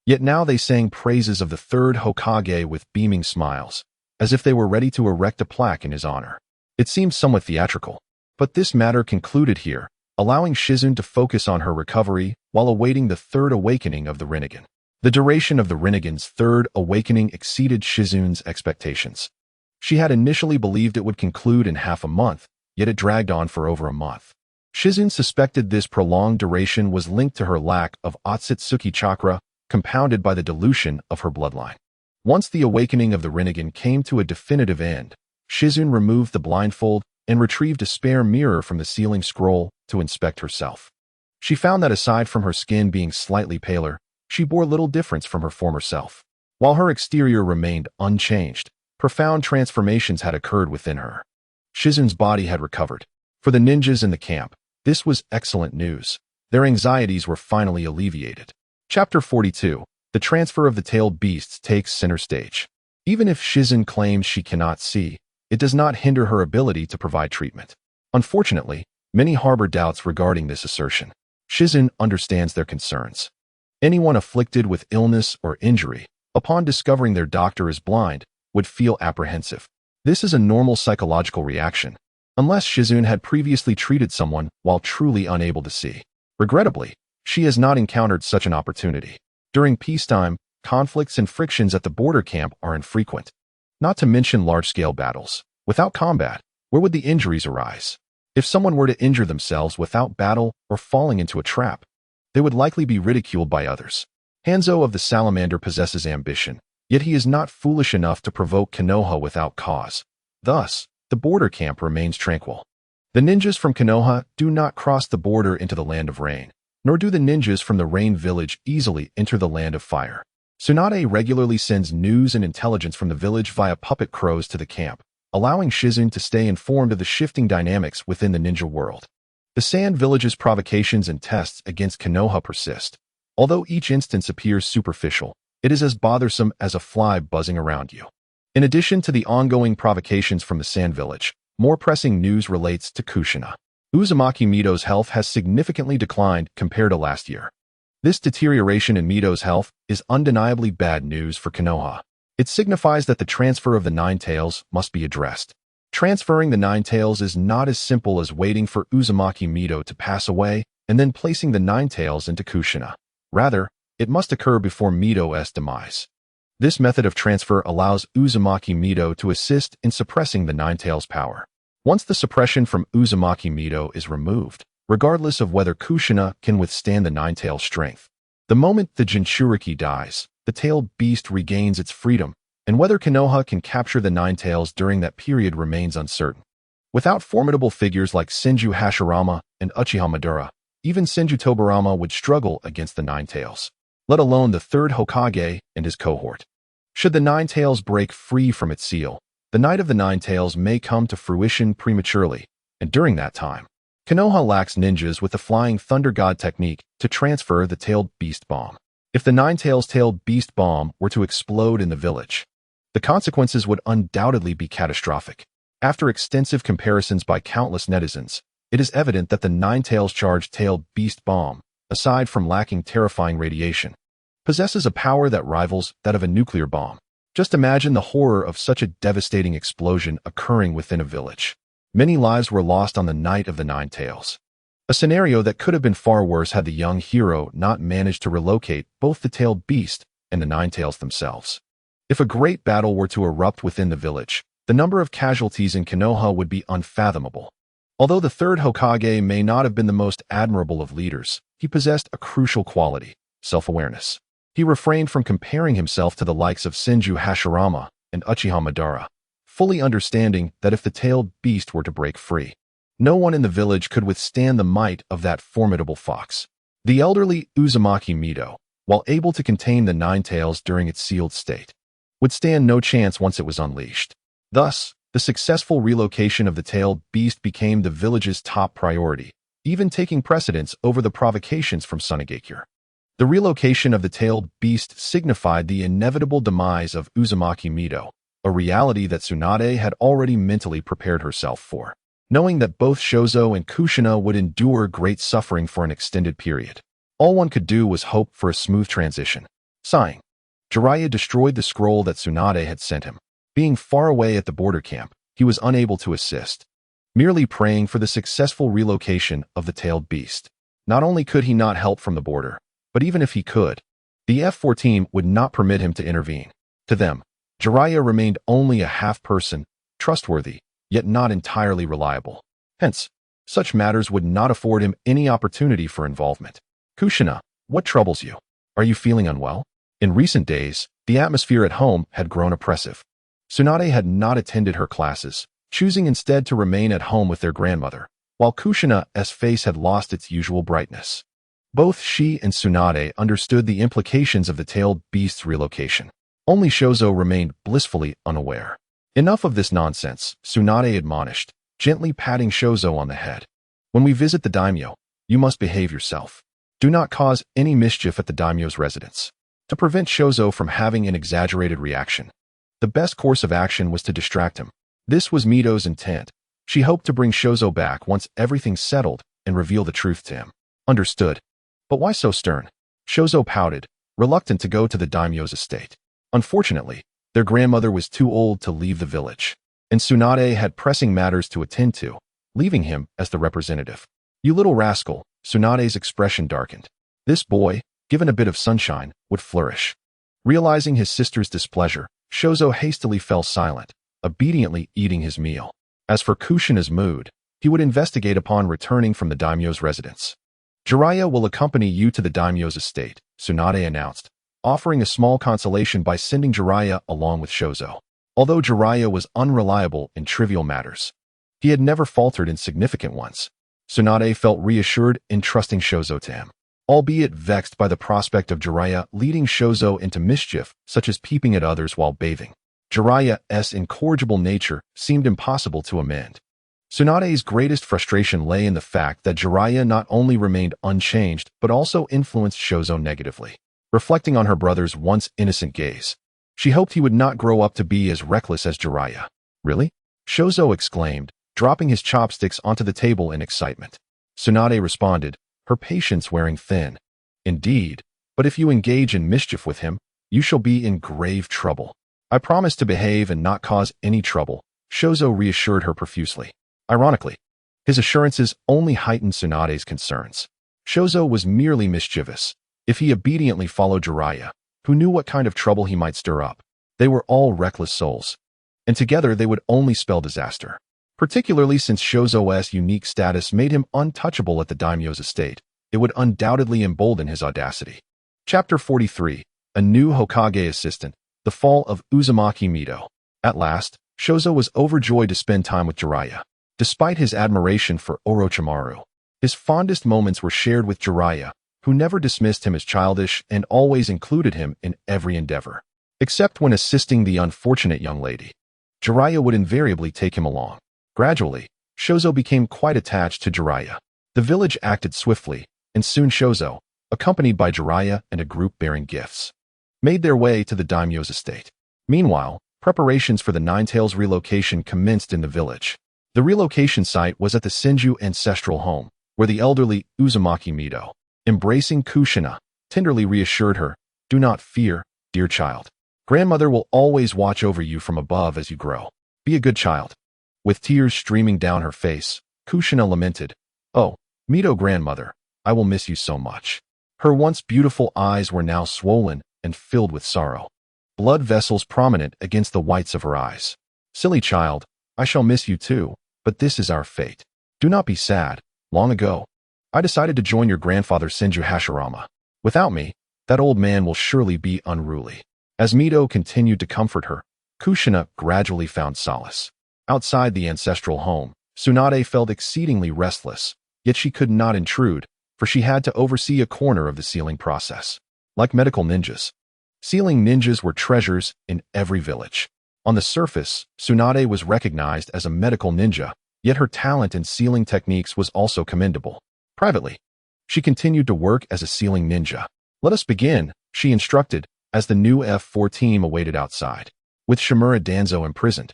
Yet now they sang praises of the third Hokage with beaming smiles, as if they were ready to erect a plaque in his honor. It seemed somewhat theatrical, but this matter concluded here, allowing Shizune to focus on her recovery while awaiting the third awakening of the Rinnegan. The duration of the Rinnegan's third awakening exceeded Shizune's expectations. She had initially believed it would conclude in half a month, yet it dragged on for over a month. Shizune suspected this prolonged duration was linked to her lack of Otsutsuki chakra, compounded by the dilution of her bloodline. Once the awakening of the Rinnegan came to a definitive end, Shizune removed the blindfold and retrieved a spare mirror from the ceiling scroll to inspect herself. She found that aside from her skin being slightly paler, she bore little difference from her former self. While her exterior remained unchanged, profound transformations had occurred within her. Shizune's body had recovered. For the ninjas in the camp, this was excellent news. Their anxieties were finally alleviated. Chapter 42. The transfer of the tailed beasts takes center stage. Even if Shizune claims she cannot see, it does not hinder her ability to provide treatment. Unfortunately, many harbor doubts regarding this assertion. Shizune understands their concerns. Anyone afflicted with illness or injury, upon discovering their doctor is blind, would feel apprehensive. This is a normal psychological reaction, unless Shizune had previously treated someone while truly unable to see. Regrettably, she has not encountered such an opportunity. During peacetime, conflicts and frictions at the border camp are infrequent. Not to mention large-scale battles. Without combat, where would the injuries arise? If someone were to injure themselves without battle or falling into a trap, they would likely be ridiculed by others. Hanzo of the Salamander possesses ambition, yet he is not foolish enough to provoke Konoha without cause. Thus, the border camp remains tranquil. The ninjas from Konoha do not cross the border into the land of rain, nor do the ninjas from the rain village easily enter the land of fire. Tsunade regularly sends news and intelligence from the village via puppet crows to the camp, allowing Shizune to stay informed of the shifting dynamics within the ninja world. The Sand Village's provocations and tests against Konoha persist. Although each instance appears superficial, it is as bothersome as a fly buzzing around you. In addition to the ongoing provocations from the Sand Village, more pressing news relates to Kushina. Uzumaki Mito's health has significantly declined compared to last year. This deterioration in Mito's health is undeniably bad news for Konoha. It signifies that the transfer of the Nine Tails must be addressed. Transferring the Nine Tails is not as simple as waiting for Uzumaki Mito to pass away and then placing the Nine Tails into Kushina. Rather, it must occur before Mito's demise. This method of transfer allows Uzumaki Mito to assist in suppressing the Nine Tails' power. Once the suppression from Uzumaki Mito is removed, regardless of whether Kushina can withstand the Nine Tails' strength, the moment the Jinchuriki dies, the tailed beast regains its freedom, and whether Konoha can capture the Nine Tails during that period remains uncertain. Without formidable figures like Senju Hashirama and Uchiha Madara, even Senju Tobarama would struggle against the Nine Tails, let alone the third Hokage and his cohort. Should the Nine Tails break free from its seal, the Night of the Nine Tails may come to fruition prematurely, and during that time, Konoha lacks ninjas with the Flying Thunder God technique to transfer the Tailed Beast Bomb. If the Nine Tails Tailed Beast Bomb were to explode in the village, the consequences would undoubtedly be catastrophic. After extensive comparisons by countless netizens, it is evident that the Nine Tails charged Tailed Beast Bomb, aside from lacking terrifying radiation, possesses a power that rivals that of a nuclear bomb. Just imagine the horror of such a devastating explosion occurring within a village. Many lives were lost on the Night of the Nine Tails. A scenario that could have been far worse had the young hero not managed to relocate both the Tailed Beast and the Nine Tails themselves. If a great battle were to erupt within the village, the number of casualties in Konoha would be unfathomable. Although the third Hokage may not have been the most admirable of leaders, he possessed a crucial quality: self-awareness. He refrained from comparing himself to the likes of Senju Hashirama and Uchiha Madara, fully understanding that if the Tailed Beast were to break free, no one in the village could withstand the might of that formidable fox. The elderly Uzumaki Mido, while able to contain the Nine Tails during its sealed state, would stand no chance once it was unleashed. Thus, the successful relocation of the Tailed Beast became the village's top priority, even taking precedence over the provocations from Sunagakure. The relocation of the Tailed Beast signified the inevitable demise of Uzumaki Mido, a reality that Tsunade had already mentally prepared herself for. Knowing that both Shozo and Kushina would endure great suffering for an extended period, all one could do was hope for a smooth transition. Sighing, Jiraiya destroyed the scroll that Tsunade had sent him. Being far away at the border camp, he was unable to assist, merely praying for the successful relocation of the Tailed Beast. Not only could he not help from the border, but even if he could, the F-14 would not permit him to intervene. To them, Jiraiya remained only a half-person, trustworthy, yet not entirely reliable. Hence, such matters would not afford him any opportunity for involvement. Kushina, what troubles you? Are you feeling unwell? In recent days, the atmosphere at home had grown oppressive. Tsunade had not attended her classes, choosing instead to remain at home with their grandmother, while Kushina's face had lost its usual brightness. Both she and Tsunade understood the implications of the Tailed Beast's relocation. Only Shozo remained blissfully unaware. Enough of this nonsense, Tsunade admonished, gently patting Shozo on the head. When we visit the daimyo, you must behave yourself. Do not cause any mischief at the daimyo's residence. To prevent Shozo from having an exaggerated reaction, the best course of action was to distract him. This was Mido's intent. She hoped to bring Shozo back once everything's settled and reveal the truth to him. Understood. But why so stern? Shozo pouted, reluctant to go to the daimyo's estate. Unfortunately, their grandmother was too old to leave the village, and Tsunade had pressing matters to attend to, leaving him as the representative. You little rascal, Tsunade's expression darkened. This boy, given a bit of sunshine, would flourish. Realizing his sister's displeasure, Shozo hastily fell silent, obediently eating his meal. As for Kushina's mood, he would investigate upon returning from the daimyo's residence. Jiraiya will accompany you to the daimyo's estate, Tsunade announced, offering a small consolation by sending Jiraiya along with Shozo. Although Jiraiya was unreliable in trivial matters, he had never faltered in significant ones. Tsunade felt reassured in trusting Shozo to him. Albeit vexed by the prospect of Jiraiya leading Shozo into mischief, such as peeping at others while bathing, Jiraiya's incorrigible nature seemed impossible to amend. Tsunade's greatest frustration lay in the fact that Jiraiya not only remained unchanged but also influenced Shozo negatively. Reflecting on her brother's once innocent gaze, she hoped he would not grow up to be as reckless as Jiraiya. Really? Shozo exclaimed, dropping his chopsticks onto the table in excitement. Tsunade responded, her patience wearing thin. Indeed, but if you engage in mischief with him, you shall be in grave trouble. I promise to behave and not cause any trouble, Shozo reassured her profusely. Ironically, his assurances only heightened Tsunade's concerns. Shozo was merely mischievous. If he obediently followed Jiraiya, who knew what kind of trouble he might stir up, they were all reckless souls, and together they would only spell disaster. Particularly since Shozo's unique status made him untouchable at the daimyo's estate, it would undoubtedly embolden his audacity. Chapter 43, A New Hokage Assistant, The Fall of Uzumaki Mido. At last, Shozo was overjoyed to spend time with Jiraiya. Despite his admiration for Orochimaru, his fondest moments were shared with Jiraiya, who never dismissed him as childish and always included him in every endeavor. Except when assisting the unfortunate young lady. Jiraiya would invariably take him along. Gradually, Shozo became quite attached to Jiraiya. The village acted swiftly, and soon Shozo, accompanied by Jiraiya and a group bearing gifts, made their way to the daimyo's estate. Meanwhile, preparations for the Ninetales relocation commenced in the village. The relocation site was at the Senju ancestral home, where the elderly Uzumaki Mito, embracing Kushina, tenderly reassured her, "Do not fear, dear child. Grandmother will always watch over you from above as you grow. Be a good child." With tears streaming down her face, Kushina lamented, "Oh, Mito grandmother, I will miss you so much." Her once beautiful eyes were now swollen and filled with sorrow, blood vessels prominent against the whites of her eyes. "Silly child, I shall miss you too, but this is our fate. Do not be sad. Long ago, I decided to join your grandfather Senju Hashirama. Without me, that old man will surely be unruly." As Mito continued to comfort her, Kushina gradually found solace. Outside the ancestral home, Tsunade felt exceedingly restless, yet she could not intrude, for she had to oversee a corner of the sealing process. Like medical ninjas, sealing ninjas were treasures in every village. On the surface, Tsunade was recognized as a medical ninja, yet her talent in sealing techniques was also commendable. Privately, she continued to work as a sealing ninja. "Let us begin," she instructed, as the new F4 team awaited outside. With Shimura Danzo imprisoned,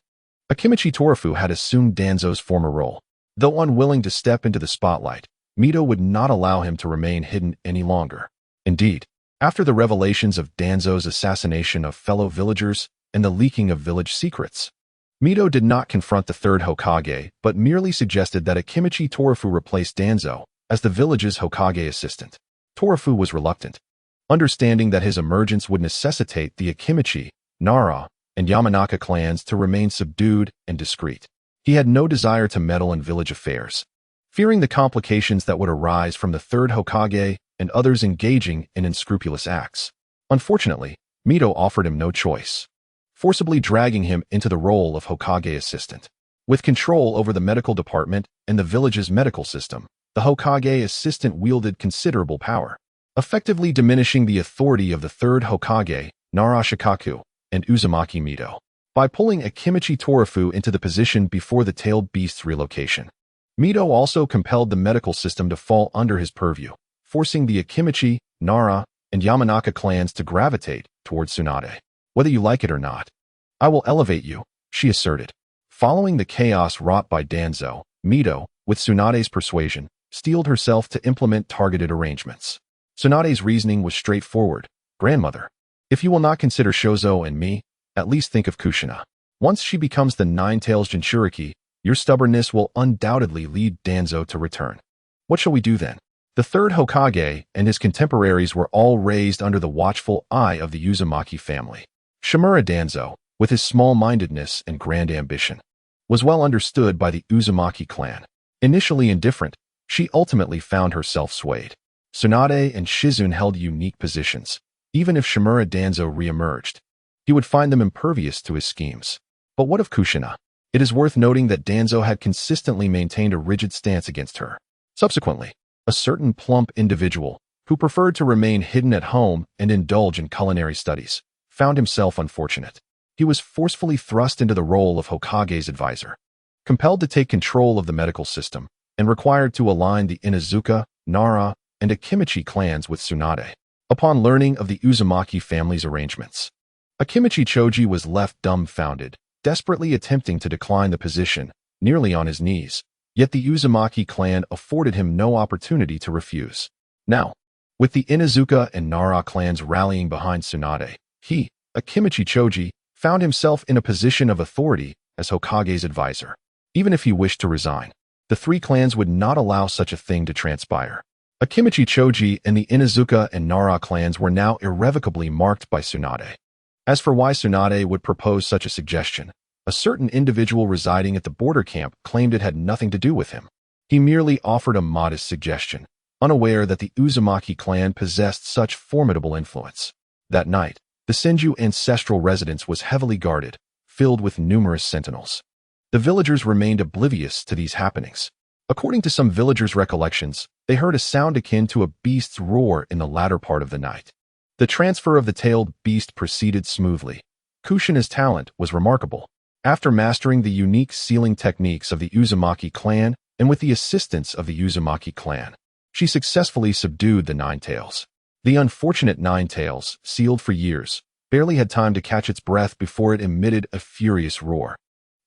Akimichi Torafu had assumed Danzo's former role. Though unwilling to step into the spotlight, Mito would not allow him to remain hidden any longer. Indeed, after the revelations of Danzo's assassination of fellow villagers and the leaking of village secrets, Mito did not confront the third Hokage, but merely suggested that Akimichi Torafu replace Danzo as the village's Hokage assistant. Torafu was reluctant, understanding that his emergence would necessitate the Akimichi, Nara, and Yamanaka clans to remain subdued and discreet. He had no desire to meddle in village affairs, fearing the complications that would arise from the third Hokage and others engaging in unscrupulous acts. Unfortunately, Mito offered him no choice, forcibly dragging him into the role of Hokage assistant. With control over the medical department and the village's medical system, the Hokage assistant wielded considerable power, effectively diminishing the authority of the third Hokage, Nara Shikaku, and Uzumaki Mito. By pulling Akimichi Torafu into the position before the tailed beast's relocation, Mito also compelled the medical system to fall under his purview, forcing the Akimichi, Nara, and Yamanaka clans to gravitate towards Tsunade. "Whether you like it or not, I will elevate you," she asserted. Following the chaos wrought by Danzo, Mito, with Tsunade's persuasion, steeled herself to implement targeted arrangements. Tsunade's reasoning was straightforward. "Grandmother, if you will not consider Shozo and me, at least think of Kushina. Once she becomes the Ninetales Jinchuriki, your stubbornness will undoubtedly lead Danzo to return. What shall we do then?" The third Hokage and his contemporaries were all raised under the watchful eye of the Uzumaki family. Shimura Danzo, with his small-mindedness and grand ambition, was well understood by the Uzumaki clan. Initially indifferent, she ultimately found herself swayed. Tsunade and Shizune held unique positions. Even if Shimura Danzo re-emerged, he would find them impervious to his schemes. But what of Kushina? It is worth noting that Danzo had consistently maintained a rigid stance against her. Subsequently, a certain plump individual, who preferred to remain hidden at home and indulge in culinary studies, found himself unfortunate. He was forcefully thrust into the role of Hokage's advisor, compelled to take control of the medical system, and required to align the Inuzuka, Nara, and Akimichi clans with Tsunade. Upon learning of the Uzumaki family's arrangements, Akimichi Choji was left dumbfounded, desperately attempting to decline the position, nearly on his knees. Yet the Uzumaki clan afforded him no opportunity to refuse. Now, with the Inuzuka and Nara clans rallying behind Tsunade, he, Akimichi Choji, found himself in a position of authority as Hokage's advisor. Even if he wished to resign, the three clans would not allow such a thing to transpire. Akimichi Choji and the Inuzuka and Nara clans were now irrevocably marked by Tsunade. As for why Tsunade would propose such a suggestion, a certain individual residing at the border camp claimed it had nothing to do with him. He merely offered a modest suggestion, unaware that the Uzumaki clan possessed such formidable influence. That night, the Senju ancestral residence was heavily guarded, filled with numerous sentinels. The villagers remained oblivious to these happenings. According to some villagers' recollections, they heard a sound akin to a beast's roar in the latter part of the night. The transfer of the tailed beast proceeded smoothly. Kushina's talent was remarkable. After mastering the unique sealing techniques of the Uzumaki clan and with the assistance of the Uzumaki clan, she successfully subdued the Ninetales. The unfortunate Ninetales, sealed for years, barely had time to catch its breath before it emitted a furious roar,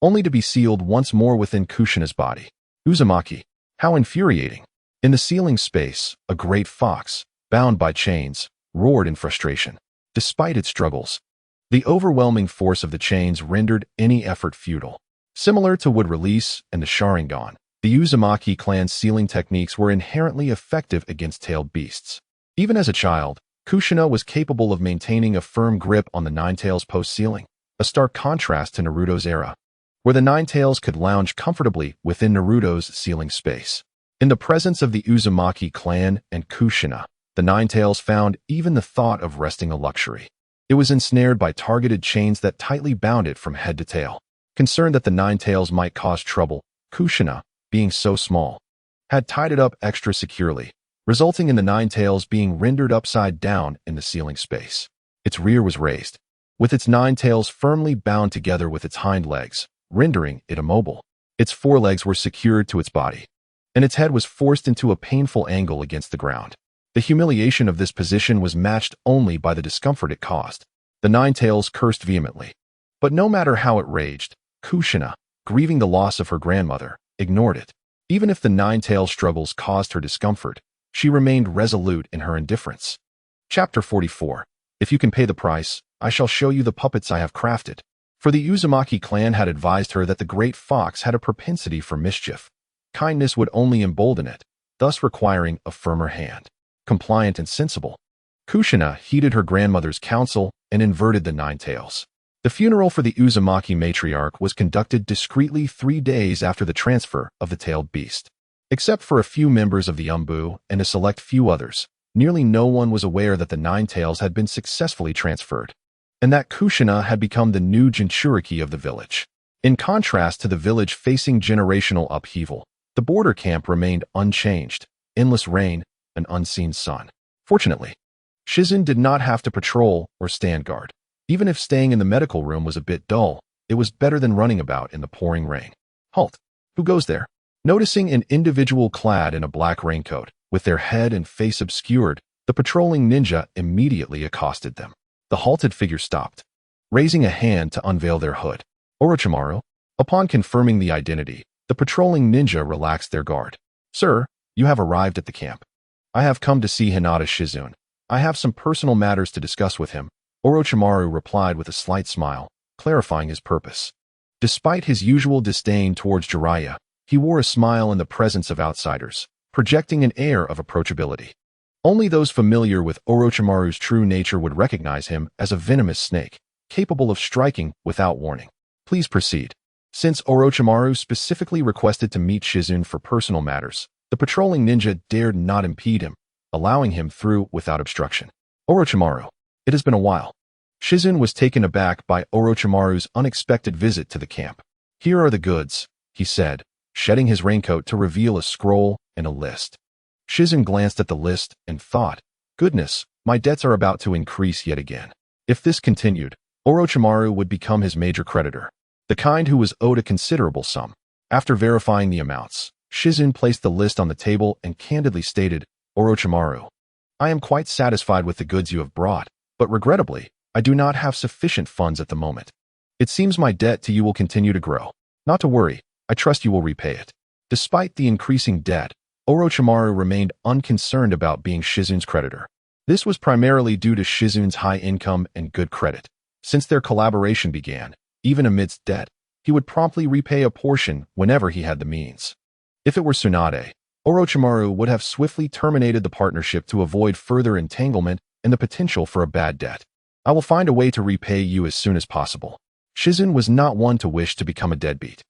only to be sealed once more within Kushina's body. Uzumaki. How infuriating. In the sealing space, a great fox, bound by chains, roared in frustration. Despite its struggles, the overwhelming force of the chains rendered any effort futile. Similar to wood release and the Sharingan, the Uzumaki clan's sealing techniques were inherently effective against tailed beasts. Even as a child, Kushina was capable of maintaining a firm grip on the Ninetales post-sealing, a stark contrast to Naruto's era, where the Ninetales could lounge comfortably within Naruto's sealing space. In the presence of the Uzumaki clan and Kushina, the Ninetales found even the thought of resting a luxury. It was ensnared by targeted chains that tightly bound it from head to tail. Concerned that the Ninetales might cause trouble, Kushina, being so small, had tied it up extra securely, resulting in the Ninetales being rendered upside down in the sealing space. Its rear was raised, with its 9 tails firmly bound together with its hind legs, rendering it immobile. Its forelegs were secured to its body, and its head was forced into a painful angle against the ground. The humiliation of this position was matched only by the discomfort it caused. The Ninetales cursed vehemently. But no matter how it raged, Kushina, grieving the loss of her grandmother, ignored it. Even if the Ninetales' struggles caused her discomfort, she remained resolute in her indifference. Chapter 44. If you can pay the price, I shall show you the puppets I have crafted. For the Uzumaki clan had advised her that the great fox had a propensity for mischief. Kindness would only embolden it, thus requiring a firmer hand. Compliant and sensible, Kushina heeded her grandmother's counsel and inverted the Ninetales. The funeral for the Uzumaki matriarch was conducted discreetly 3 days after the transfer of the tailed beast. Except for a few members of the Umbu and a select few others, nearly no one was aware that the Ninetales had been successfully transferred, and that Kushina had become the new Jinchuriki of the village. In contrast to the village facing generational upheaval, the border camp remained unchanged, endless rain, an unseen sun. Fortunately, Shizun did not have to patrol or stand guard. Even if staying in the medical room was a bit dull, it was better than running about in the pouring rain. Halt! Who goes there? Noticing an individual clad in a black raincoat, with their head and face obscured, the patrolling ninja immediately accosted them. The halted figure stopped, raising a hand to unveil their hood. Orochimaru. Upon confirming the identity, the patrolling ninja relaxed their guard. Sir, you have arrived at the camp. I have come to see Hinata Shizun. I have some personal matters to discuss with him, Orochimaru replied with a slight smile, clarifying his purpose. Despite his usual disdain towards Jiraiya, he wore a smile in the presence of outsiders, projecting an air of approachability. Only those familiar with Orochimaru's true nature would recognize him as a venomous snake, capable of striking without warning. Please proceed. Since Orochimaru specifically requested to meet Shizun for personal matters, the patrolling ninja dared not impede him, allowing him through without obstruction. Orochimaru. It has been a while. Shizun was taken aback by Orochimaru's unexpected visit to the camp. Here are the goods, he said, shedding his raincoat to reveal a scroll and a list. Shizun glanced at the list and thought, goodness, my debts are about to increase yet again. If this continued, Orochimaru would become his major creditor, the kind who was owed a considerable sum. After verifying the amounts, Shizun placed the list on the table and candidly stated, Orochimaru, I am quite satisfied with the goods you have brought, but regrettably, I do not have sufficient funds at the moment. It seems my debt to you will continue to grow. Not to worry, I trust you will repay it. Despite the increasing debt, Orochimaru remained unconcerned about being Shizun's creditor. This was primarily due to Shizun's high income and good credit. Since their collaboration began, even amidst debt, he would promptly repay a portion whenever he had the means. If it were Tsunade, Orochimaru would have swiftly terminated the partnership to avoid further entanglement and the potential for a bad debt. I will find a way to repay you as soon as possible. Shizun was not one to wish to become a deadbeat.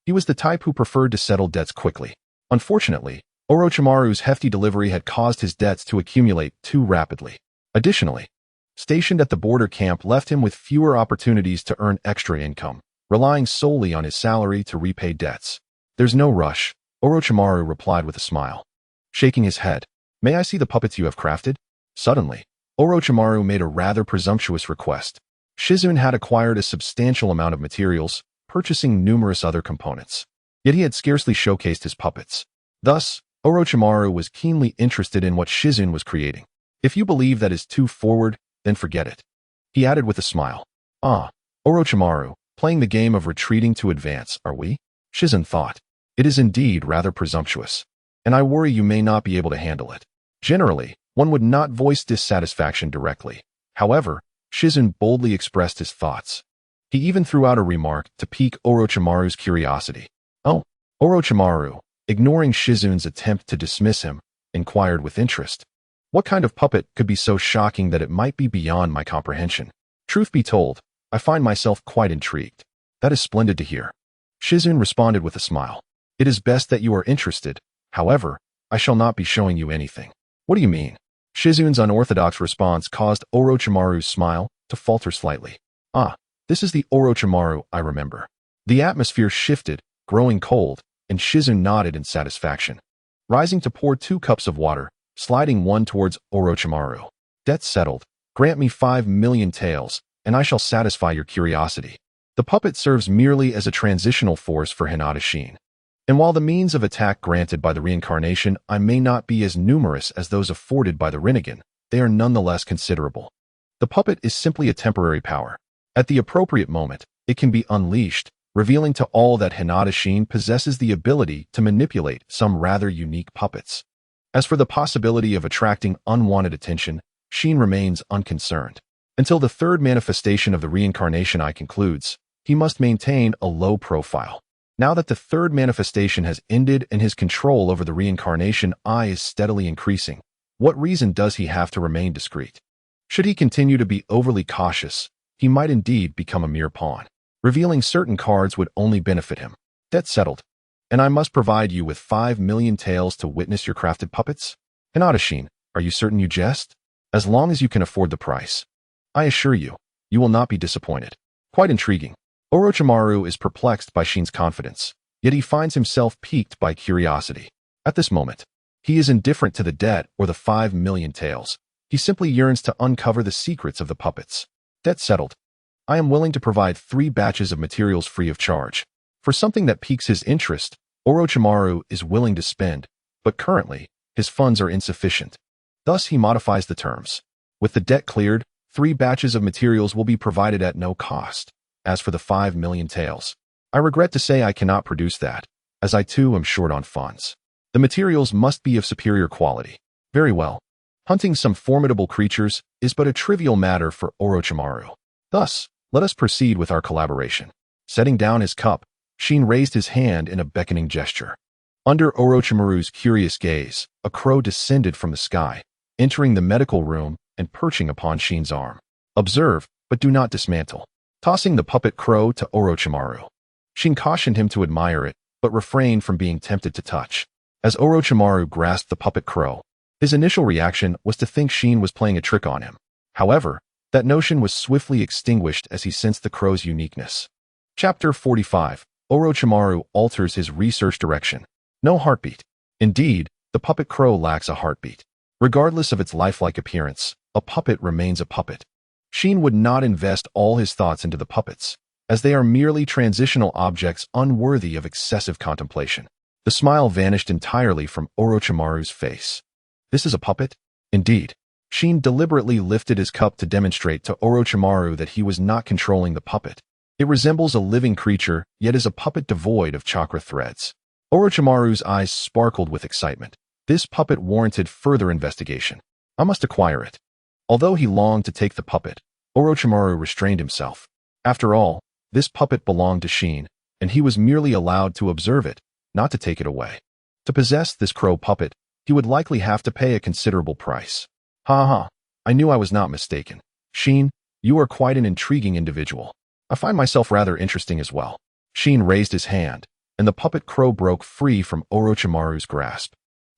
He was the type who preferred to settle debts quickly. Unfortunately, Orochimaru's hefty delivery had caused his debts to accumulate too rapidly. Additionally, stationed at the border camp left him with fewer opportunities to earn extra income, relying solely on his salary to repay debts. There's no rush, Orochimaru replied with a smile. Shaking his head, may I see the puppets you have crafted? Suddenly, Orochimaru made a rather presumptuous request. Shizun had acquired a substantial amount of materials, purchasing numerous other components. Yet he had scarcely showcased his puppets. Thus, Orochimaru was keenly interested in what Shizune was creating. If you believe that is too forward, then forget it. He added with a smile. Ah, Orochimaru, playing the game of retreating to advance, are we? Shizune thought. It is indeed rather presumptuous, and I worry you may not be able to handle it. Generally, one would not voice dissatisfaction directly. However, Shizune boldly expressed his thoughts. He even threw out a remark to pique Orochimaru's curiosity. Oh, Orochimaru, ignoring Shizune's attempt to dismiss him, inquired with interest. What kind of puppet could be so shocking that it might be beyond my comprehension? Truth be told, I find myself quite intrigued. That is splendid to hear. Shizune responded with a smile. It is best that you are interested. However, I shall not be showing you anything. What do you mean? Shizune's unorthodox response caused Orochimaru's smile to falter slightly. Ah, this is the Orochimaru I remember. The atmosphere shifted, growing cold, and Shizune nodded in satisfaction. Rising to pour 2 cups of water, sliding one towards Orochimaru. Debt settled. Grant me 5 million taels, and I shall satisfy your curiosity. The puppet serves merely as a transitional force for Hinata Shin. And while the means of attack granted by the reincarnation I may not be as numerous as those afforded by the Rinnegan, they are nonetheless considerable. The puppet is simply a temporary power. At the appropriate moment, it can be unleashed, revealing to all that Hinata Shin possesses the ability to manipulate some rather unique puppets. As for the possibility of attracting unwanted attention, Shin remains unconcerned. Until the 3rd manifestation of the reincarnation eye concludes, he must maintain a low profile. Now that the 3rd manifestation has ended and his control over the reincarnation eye is steadily increasing, what reason does he have to remain discreet? Should he continue to be overly cautious, he might indeed become a mere pawn. Revealing certain cards would only benefit him. Debt settled. And I must provide you with 5 million taels to witness your crafted puppets? Hinata Shin, are you certain you jest? As long as you can afford the price. I assure you, you will not be disappointed. Quite intriguing. Orochimaru is perplexed by Shin's confidence, yet he finds himself piqued by curiosity. At this moment, he is indifferent to the debt or the 5 million taels. He simply yearns to uncover the secrets of the puppets. Debt settled. I am willing to provide 3 batches of materials free of charge. For something that piques his interest, Orochimaru is willing to spend, but currently, his funds are insufficient. Thus, he modifies the terms. With the debt cleared, 3 batches of materials will be provided at no cost. As for the 5 million taels, I regret to say I cannot produce that, as I too am short on funds. The materials must be of superior quality. Very well. Hunting some formidable creatures is but a trivial matter for Orochimaru. Thus, let us proceed with our collaboration. Setting down his cup, Shin raised his hand in a beckoning gesture. Under Orochimaru's curious gaze, a crow descended from the sky, entering the medical room and perching upon Shin's arm. Observe, but do not dismantle. Tossing the puppet crow to Orochimaru. Shin cautioned him to admire it, but refrained from being tempted to touch. As Orochimaru grasped the puppet crow, his initial reaction was to think Shin was playing a trick on him. However, that notion was swiftly extinguished as he sensed the crow's uniqueness. Chapter 45. Orochimaru alters his research direction. No heartbeat. Indeed, the puppet crow lacks a heartbeat. Regardless of its lifelike appearance, a puppet remains a puppet. Shin would not invest all his thoughts into the puppets, as they are merely transitional objects unworthy of excessive contemplation. The smile vanished entirely from Orochimaru's face. This is a puppet? Indeed. Shin deliberately lifted his cup to demonstrate to Orochimaru that he was not controlling the puppet. It resembles a living creature, yet is a puppet devoid of chakra threads. Orochimaru's eyes sparkled with excitement. This puppet warranted further investigation. I must acquire it. Although he longed to take the puppet, Orochimaru restrained himself. After all, this puppet belonged to Shin, and he was merely allowed to observe it, not to take it away. To possess this crow puppet, he would likely have to pay a considerable price. Ha ha, I knew I was not mistaken. Shin, you are quite an intriguing individual. I find myself rather interesting as well. Shin raised his hand, and the puppet crow broke free from Orochimaru's grasp.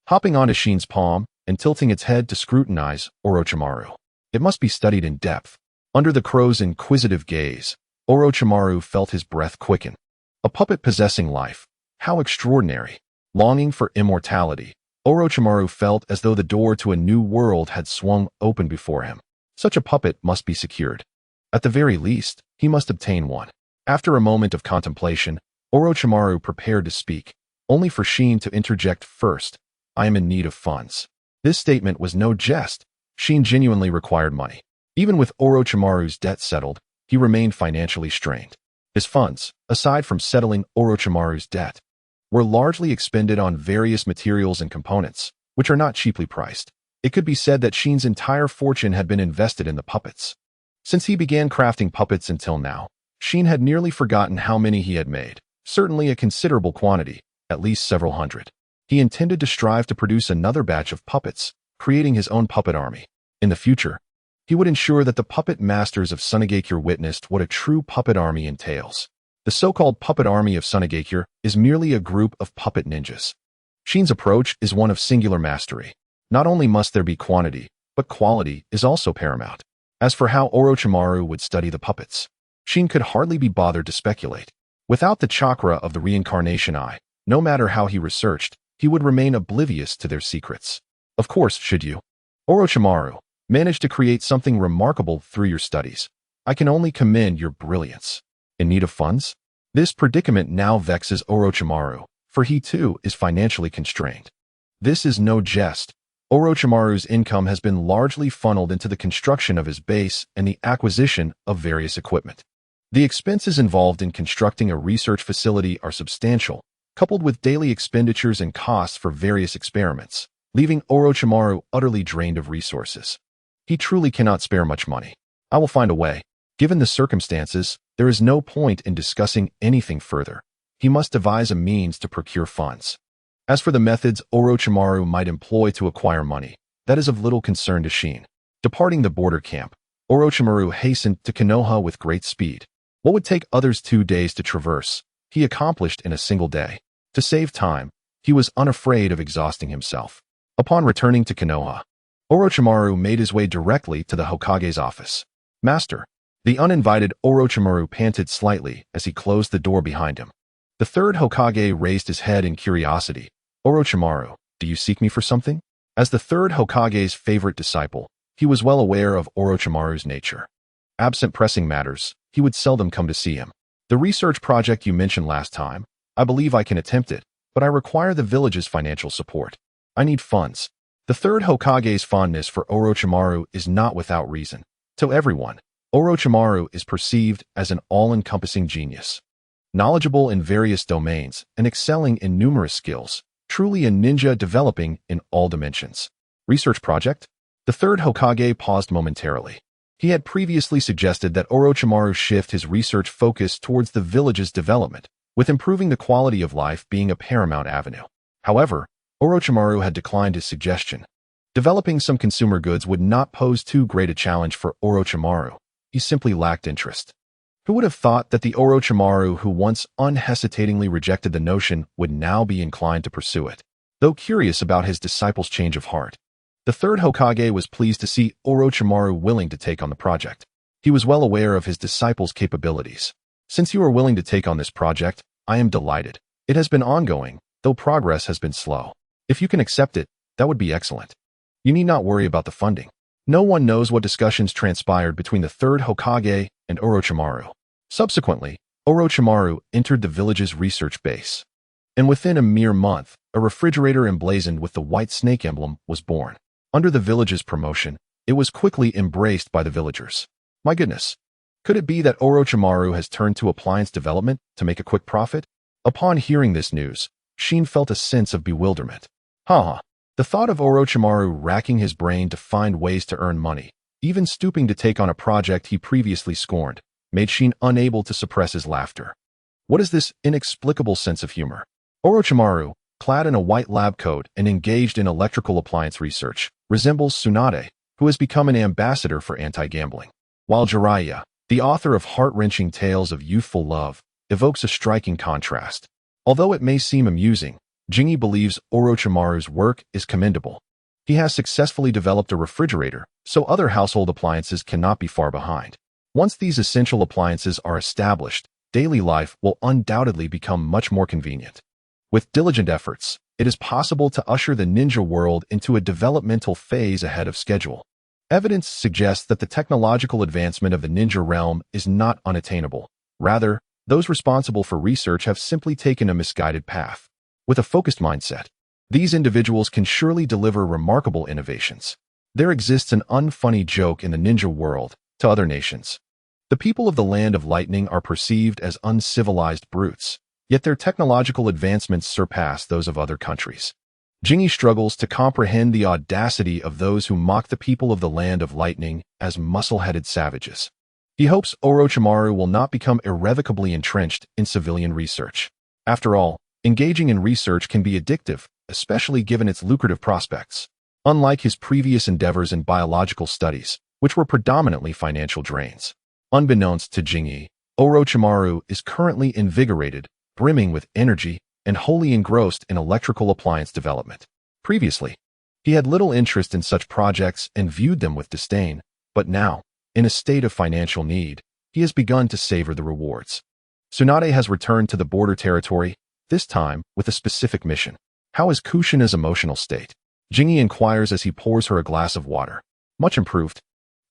Hopping onto Shin's palm and tilting its head to scrutinize Orochimaru. It must be studied in depth. Under the crow's inquisitive gaze, Orochimaru felt his breath quicken. A puppet possessing life. How extraordinary. Longing for immortality, Orochimaru felt as though the door to a new world had swung open before him. Such a puppet must be secured. At the very least, he must obtain one. After a moment of contemplation, Orochimaru prepared to speak, only for Shin to interject first. I am in need of funds. This statement was no jest. Shin genuinely required money. Even with Orochimaru's debt settled, he remained financially strained. His funds, aside from settling Orochimaru's debt, were largely expended on various materials and components, which are not cheaply priced. It could be said that Shin's entire fortune had been invested in the puppets. Since he began crafting puppets until now, Shin had nearly forgotten how many he had made, certainly a considerable quantity, at least several hundred. He intended to strive to produce another batch of puppets, creating his own puppet army. In the future, he would ensure that the puppet masters of Tenseigan witnessed what a true puppet army entails. The so-called puppet army of Tenseigan is merely a group of puppet ninjas. Shin's approach is one of singular mastery. Not only must there be quantity, but quality is also paramount. As for how Orochimaru would study the puppets, Shin could hardly be bothered to speculate. Without the chakra of the reincarnation eye, no matter how he researched, he would remain oblivious to their secrets. Of course, should you, Orochimaru, manage to create something remarkable through your studies, I can only commend your brilliance. In need of funds? This predicament now vexes Orochimaru, for he too is financially constrained. This is no jest. Orochimaru's income has been largely funneled into the construction of his base and the acquisition of various equipment. The expenses involved in constructing a research facility are substantial, coupled with daily expenditures and costs for various experiments, leaving Orochimaru utterly drained of resources. He truly cannot spare much money. I will find a way. Given the circumstances, there is no point in discussing anything further. He must devise a means to procure funds. As for the methods Orochimaru might employ to acquire money, that is of little concern to Shin. Departing the border camp, Orochimaru hastened to Konoha with great speed. What would take others 2 days to traverse, he accomplished in a single day. To save time, he was unafraid of exhausting himself. Upon returning to Konoha, Orochimaru made his way directly to the Hokage's office. Master. The uninvited Orochimaru panted slightly as he closed the door behind him. The third Hokage raised his head in curiosity. Orochimaru, do you seek me for something? As the third Hokage's favorite disciple, he was well aware of Orochimaru's nature. Absent pressing matters, he would seldom come to see him. The research project you mentioned last time, I believe I can attempt it, but I require the village's financial support. I need funds. The third Hokage's fondness for Orochimaru is not without reason. To everyone, Orochimaru is perceived as an all-encompassing genius. Knowledgeable in various domains and excelling in numerous skills, truly a ninja developing in all dimensions. Research project? The third Hokage paused momentarily. He had previously suggested that Orochimaru shift his research focus towards the village's development, with improving the quality of life being a paramount avenue. However, Orochimaru had declined his suggestion. Developing some consumer goods would not pose too great a challenge for Orochimaru. He simply lacked interest. Who would have thought that the Orochimaru who once unhesitatingly rejected the notion would now be inclined to pursue it? Though curious about his disciple's change of heart, the third Hokage was pleased to see Orochimaru willing to take on the project. He was well aware of his disciple's capabilities. Since you are willing to take on this project, I am delighted. It has been ongoing, though progress has been slow. If you can accept it, that would be excellent. You need not worry about the funding. No one knows what discussions transpired between the third Hokage and Orochimaru. Subsequently, Orochimaru entered the village's research base. And within a mere month, a refrigerator emblazoned with the white snake emblem was born. Under the village's promotion, it was quickly embraced by the villagers. My goodness, could it be that Orochimaru has turned to appliance development to make a quick profit? Upon hearing this news, Shin felt a sense of bewilderment. The thought of Orochimaru racking his brain to find ways to earn money, even stooping to take on a project he previously scorned, made Shin unable to suppress his laughter. What is this inexplicable sense of humor? Orochimaru, clad in a white lab coat and engaged in electrical appliance research, resembles Tsunade, who has become an ambassador for anti-gambling. While Jiraiya, the author of heart-wrenching tales of youthful love, evokes a striking contrast. Although it may seem amusing, Jingi believes Orochimaru's work is commendable. He has successfully developed a refrigerator, so other household appliances cannot be far behind. Once these essential appliances are established, daily life will undoubtedly become much more convenient. With diligent efforts, it is possible to usher the ninja world into a developmental phase ahead of schedule. Evidence suggests that the technological advancement of the ninja realm is not unattainable. Rather, Those responsible for research have simply taken a misguided path. With a focused mindset, these individuals can surely deliver remarkable innovations. There exists an unfunny joke in the ninja world to other nations. The people of the Land of Lightning are perceived as uncivilized brutes, yet their technological advancements surpass those of other countries. Jingi struggles to comprehend the audacity of those who mock the people of the Land of Lightning as muscle-headed savages. He hopes Orochimaru will not become irrevocably entrenched in civilian research. After all, engaging in research can be addictive, especially given its lucrative prospects. Unlike his previous endeavors in biological studies, which were predominantly financial drains. Unbeknownst to Jingi, Orochimaru is currently invigorated, brimming with energy, and wholly engrossed in electrical appliance development. Previously, he had little interest in such projects and viewed them with disdain, but now, in a state of financial need, he has begun to savor the rewards. Tsunade has returned to the border territory, this time with a specific mission. How is Kushina's emotional state? Jingi inquires as he pours her a glass of water. Much improved.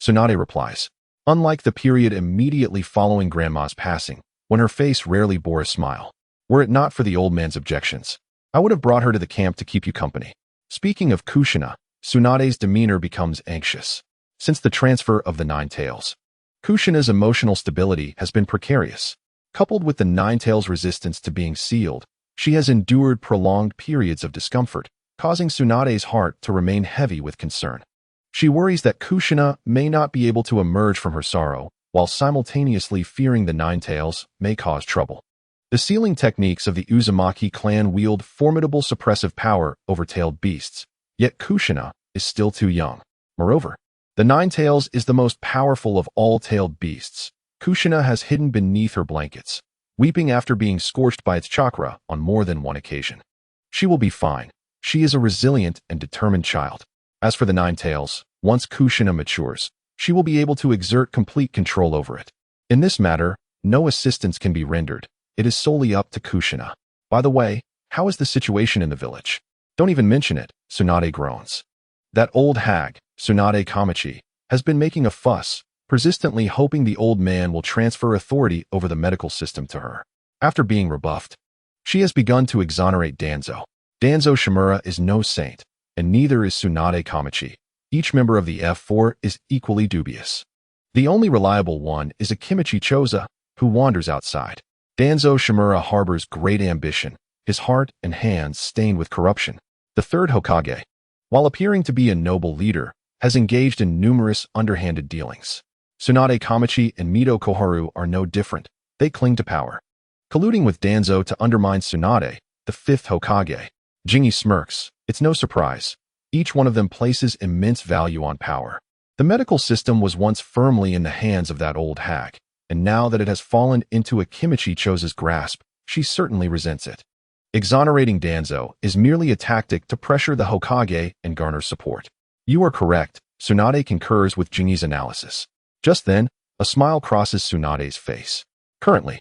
Tsunade replies. Unlike the period immediately following Grandma's passing, when her face rarely bore a smile. Were it not for the old man's objections, I would have brought her to the camp to keep you company. Speaking of Kushina, Tsunade's demeanor becomes anxious. Since the transfer of the Nine Tails, Kushina's emotional stability has been precarious. Coupled with the Nine Tails' resistance to being sealed, she has endured prolonged periods of discomfort, causing Tsunade's heart to remain heavy with concern. She worries that Kushina may not be able to emerge from her sorrow, while simultaneously fearing the Nine Tails may cause trouble. The sealing techniques of the Uzumaki clan wield formidable suppressive power over tailed beasts, yet Kushina is still too young. Moreover, the Nine Tails is the most powerful of all tailed beasts. Kushina has hidden beneath her blankets, weeping after being scorched by its chakra on more than one occasion. She will be fine. She is a resilient and determined child. As for the Nine Tails, once Kushina matures, she will be able to exert complete control over it. In this matter, no assistance can be rendered. It is solely up to Kushina. By the way, how is the situation in the village? Don't even mention it, Tsunade groans. That old hag, Tsunade Kamachi, has been making a fuss, persistently hoping the old man will transfer authority over the medical system to her. After being rebuffed, she has begun to exonerate Danzo. Danzo Shimura is no saint, and neither is Tsunade Kamachi. Each member of the F4 is equally dubious. The only reliable one is Akimichi Choza, who wanders outside. Danzo Shimura harbors great ambition, his heart and hands stained with corruption. The third Hokage, while appearing to be a noble leader, has engaged in numerous underhanded dealings. Tsunade Kamachi and Mito Koharu are no different. They cling to power, colluding with Danzo to undermine Tsunade, the fifth Hokage. Jingi smirks. It's no surprise. Each one of them places immense value on power. The medical system was once firmly in the hands of that old hag, and now that it has fallen into Akimichi Choza's grasp, she certainly resents it. Exonerating Danzo is merely a tactic to pressure the Hokage and garner support. You are correct, Tsunade concurs with Jingi's analysis. Just then, a smile crosses Tsunade's face. Currently,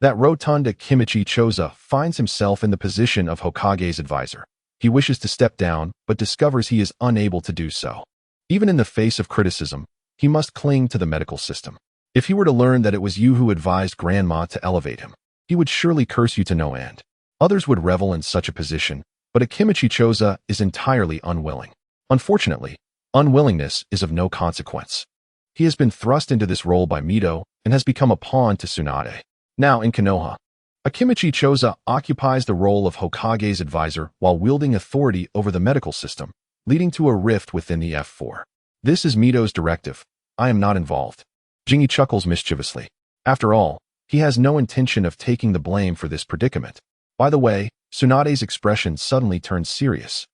that rotund Akimichi Choza finds himself in the position of Hokage's advisor. He wishes to step down, but discovers he is unable to do so. Even in the face of criticism, he must cling to the medical system. If he were to learn that it was you who advised Grandma to elevate him, he would surely curse you to no end. Others would revel in such a position, but Akimichi Choza is entirely unwilling. Unfortunately, unwillingness is of no consequence. He has been thrust into this role by Mito and has become a pawn to Tsunade. Now in Konoha, Akimichi Choza occupies the role of Hokage's advisor while wielding authority over the medical system, leading to a rift within the F4. This is Mito's directive. I am not involved. Jingi chuckles mischievously. After all, he has no intention of taking the blame for this predicament. By the way, Tsunade's expression suddenly turns serious.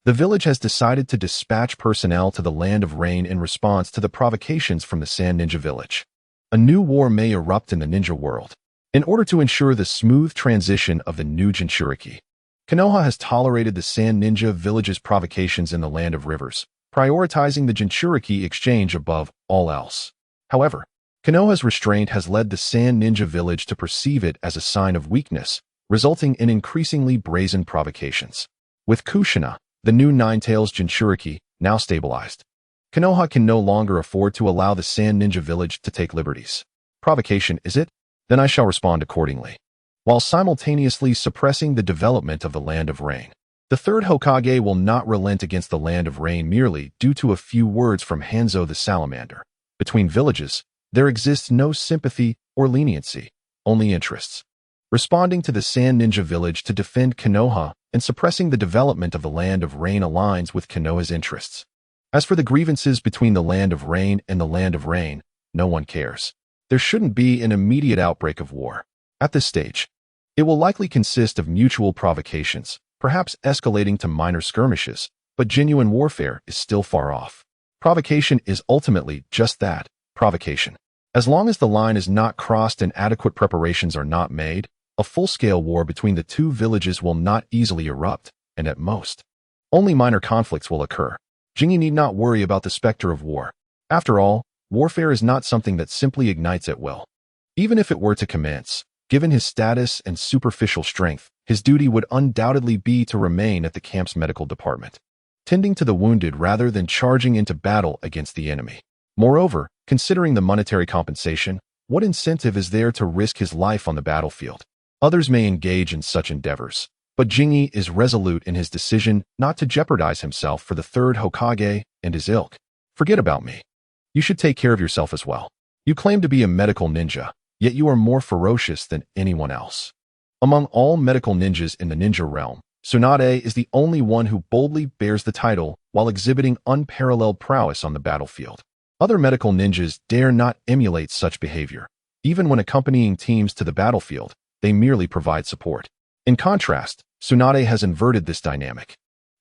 The village has decided to dispatch personnel to the Land of Rain in response to the provocations from the Sand Ninja Village. A new war may erupt in the ninja world. In order to ensure the smooth transition of the new Jinchuriki, Konoha has tolerated the Sand Ninja Village's provocations in the Land of Rivers, prioritizing the Jinchuriki exchange above all else. However, Konoha's restraint has led the Sand Ninja Village to perceive it as a sign of weakness, resulting in increasingly brazen provocations. With Kushina, the new Nine-Tails Jinchuriki, now stabilized, Konoha can no longer afford to allow the Sand Ninja Village to take liberties. Provocation, is it? then I shall respond accordingly, while simultaneously suppressing the development of the Land of Rain. The third Hokage will not relent against the Land of Rain merely due to a few words from Hanzo the Salamander. Between villages, there exists no sympathy or leniency, only interests. Responding to the Sand Ninja village to defend Konoha and suppressing the development of the Land of Rain aligns with Konoha's interests. As for the grievances between the Land of Rain and the Land of Rain, no one cares. There shouldn't be an immediate outbreak of war. At this stage, it will likely consist of mutual provocations, perhaps escalating to minor skirmishes, but genuine warfare is still far off. Provocation is ultimately just that, provocation. As long as the line is not crossed and adequate preparations are not made, a full-scale war between the two villages will not easily erupt, and at most, only minor conflicts will occur. Jingi need not worry about the specter of war. After all, warfare is not something that simply ignites at will. Even if it were to commence, given his status and superficial strength, his duty would undoubtedly be to remain at the camp's medical department, tending to the wounded rather than charging into battle against the enemy. Moreover, considering the monetary compensation, what incentive is there to risk his life on the battlefield? Others may engage in such endeavors, but Jingi is resolute in his decision not to jeopardize himself for the third Hokage and his ilk. Forget about me. You should take care of yourself as well. You claim to be a medical ninja, yet you are more ferocious than anyone else. Among all medical ninjas in the ninja realm, Tsunade is the only one who boldly bears the title while exhibiting unparalleled prowess on the battlefield. Other medical ninjas dare not emulate such behavior. Even when accompanying teams to the battlefield, they merely provide support. In contrast, Tsunade has inverted this dynamic,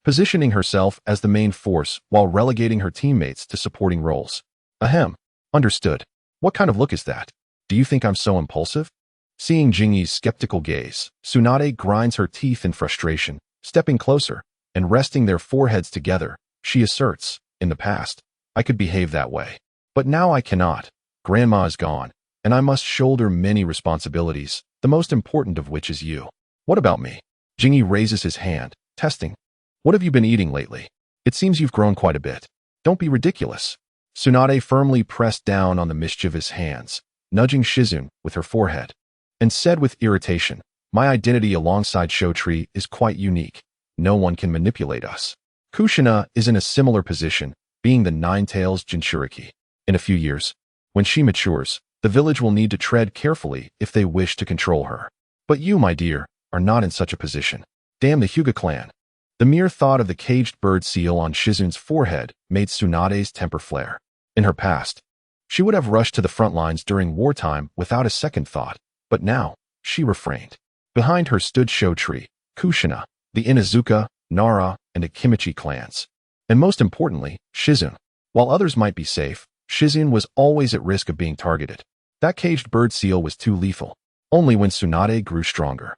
positioning herself as the main force while relegating her teammates to supporting roles. Ahem. Understood. What kind of look is that? Do you think I'm so impulsive? Seeing Jingi's skeptical gaze, Tsunade grinds her teeth in frustration, stepping closer and resting their foreheads together. She asserts, in the past, I could behave that way. But now I cannot. Grandma is gone, and I must shoulder many responsibilities, the most important of which is you. What about me? Jingi raises his hand, testing. What have you been eating lately? It seems you've grown quite a bit. Don't be ridiculous. Tsunade firmly pressed down on the mischievous hands, nudging Shizune with her forehead, and said with irritation, my identity alongside Shotree is quite unique. No one can manipulate us. Kushina is in a similar position, being the Nine-Tails Jinchuriki. In a few years, when she matures, the village will need to tread carefully if they wish to control her. But you, my dear, are not in such a position. Damn the Hyuga clan. The mere thought of the caged bird seal on Shizune's forehead made Tsunade's temper flare. In her past, she would have rushed to the front lines during wartime without a second thought, but now, she refrained. Behind her stood Shotree, Kushina, the Inuzuka, Nara, and Akimichi clans. And most importantly, Shizune. While others might be safe, Shizune was always at risk of being targeted. That caged bird seal was too lethal. Only when Tsunade grew stronger.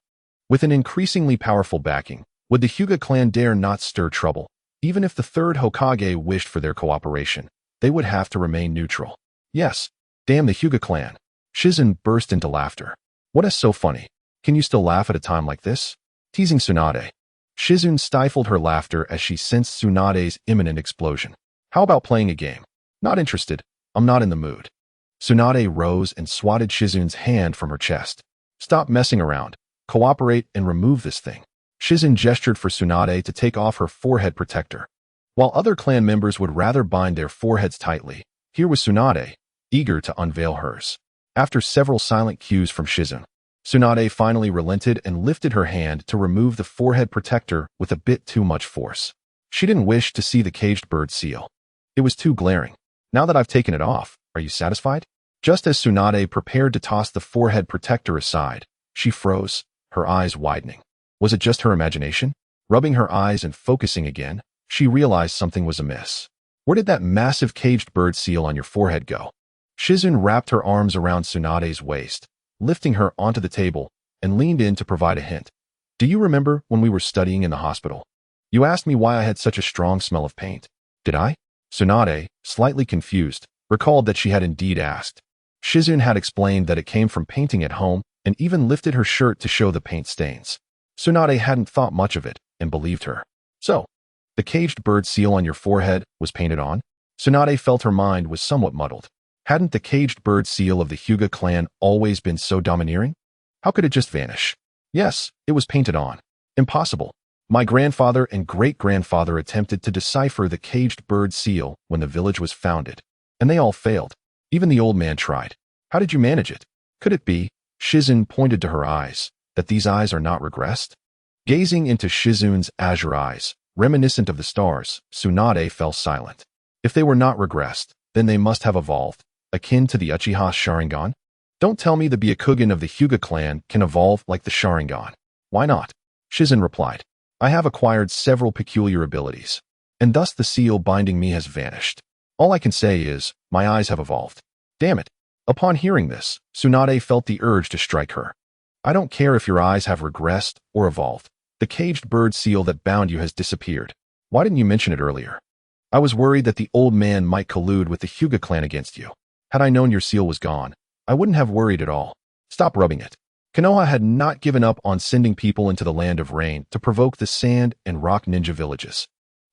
With an increasingly powerful backing, would the Hyuga clan dare not stir trouble? Even if the third Hokage wished for their cooperation, they would have to remain neutral. Yes, damn the Hyuga clan. Shizune burst into laughter. What is so funny? Can you still laugh at a time like this? Teasing Tsunade. Shizune stifled her laughter as she sensed Tsunade's imminent explosion. How about playing a game? Not interested. I'm not in the mood. Tsunade rose and swatted Shizune's hand from her chest. Stop messing around. Cooperate and remove this thing. Shizune gestured for Tsunade to take off her forehead protector. While other clan members would rather bind their foreheads tightly, here was Tsunade, eager to unveil hers. After several silent cues from Shizune, Tsunade finally relented and lifted her hand to remove the forehead protector with a bit too much force. She didn't wish to see the caged bird seal. It was too glaring. Now that I've taken it off, are you satisfied? Just as Tsunade prepared to toss the forehead protector aside, she froze, her eyes widening. Was it just her imagination? Rubbing her eyes and focusing again, she realized something was amiss. Where did that massive caged bird seal on your forehead go? Shizune wrapped her arms around Tsunade's waist, lifting her onto the table, and leaned in to provide a hint. Do you remember when we were studying in the hospital? You asked me why I had such a strong smell of paint. Did I? Tsunade, slightly confused, recalled that she had indeed asked. Shizune had explained that it came from painting at home and even lifted her shirt to show the paint stains. Tsunade hadn't thought much of it and believed her. So, the caged bird seal on your forehead was painted on? Tsunade felt her mind was somewhat muddled. Hadn't the caged bird seal of the Hyuga clan always been so domineering? How could it just vanish? Yes, it was painted on. Impossible. My grandfather and great-grandfather attempted to decipher the caged bird seal when the village was founded, and they all failed. Even the old man tried. How did you manage it? Could it be, Shizun pointed to her eyes, that these eyes are not regressed? Gazing into Shizun's azure eyes, reminiscent of the stars, Tsunade fell silent. If they were not regressed, then they must have evolved, akin to the Uchiha Sharingan? Don't tell me the Byakugan of the Hyuga clan can evolve like the Sharingan. Why not? Shizun replied. I have acquired several peculiar abilities, and thus the seal binding me has vanished. All I can say is, my eyes have evolved. Damn it. Upon hearing this, Tsunade felt the urge to strike her. I don't care if your eyes have regressed or evolved. The caged bird seal that bound you has disappeared. Why didn't you mention it earlier? I was worried that the old man might collude with the Hyuga clan against you. Had I known your seal was gone, I wouldn't have worried at all. Stop rubbing it. Konoha had not given up on sending people into the land of rain to provoke the sand and rock ninja villages.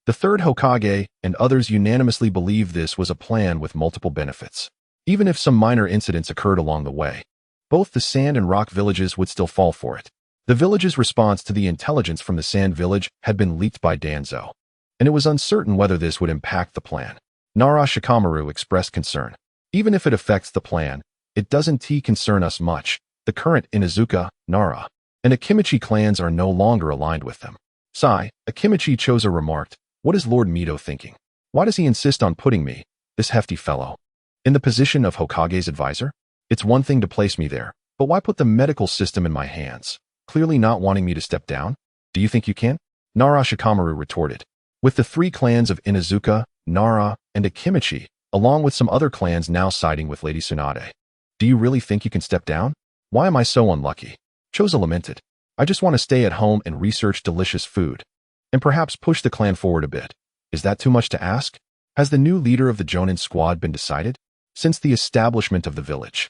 The third Hokage and others unanimously believed this was a plan with multiple benefits. Even if some minor incidents occurred along the way, both the sand and rock villages would still fall for it. The village's response to the intelligence from the sand village had been leaked by Danzo, and it was uncertain whether this would impact the plan. Nara Shikamaru expressed concern. Even if it affects the plan, it doesn't concern us much. The current Inuzuka, Nara, and Akimichi clans are no longer aligned with them. Sigh, Akimichi Choza remarked, what is Lord Mito thinking? Why does he insist on putting me, this hefty fellow, in the position of Hokage's advisor? It's one thing to place me there, but why put the medical system in my hands? Clearly not wanting me to step down? Do you think you can? Nara Shikamaru retorted. With the three clans of Inuzuka, Nara, and Akimichi, along with some other clans now siding with Lady Tsunade. Do you really think you can step down? Why am I so unlucky? Choza lamented. I just want to stay at home and research delicious food, and perhaps push the clan forward a bit. Is that too much to ask? Has the new leader of the Jonin squad been decided? Since the establishment of the village,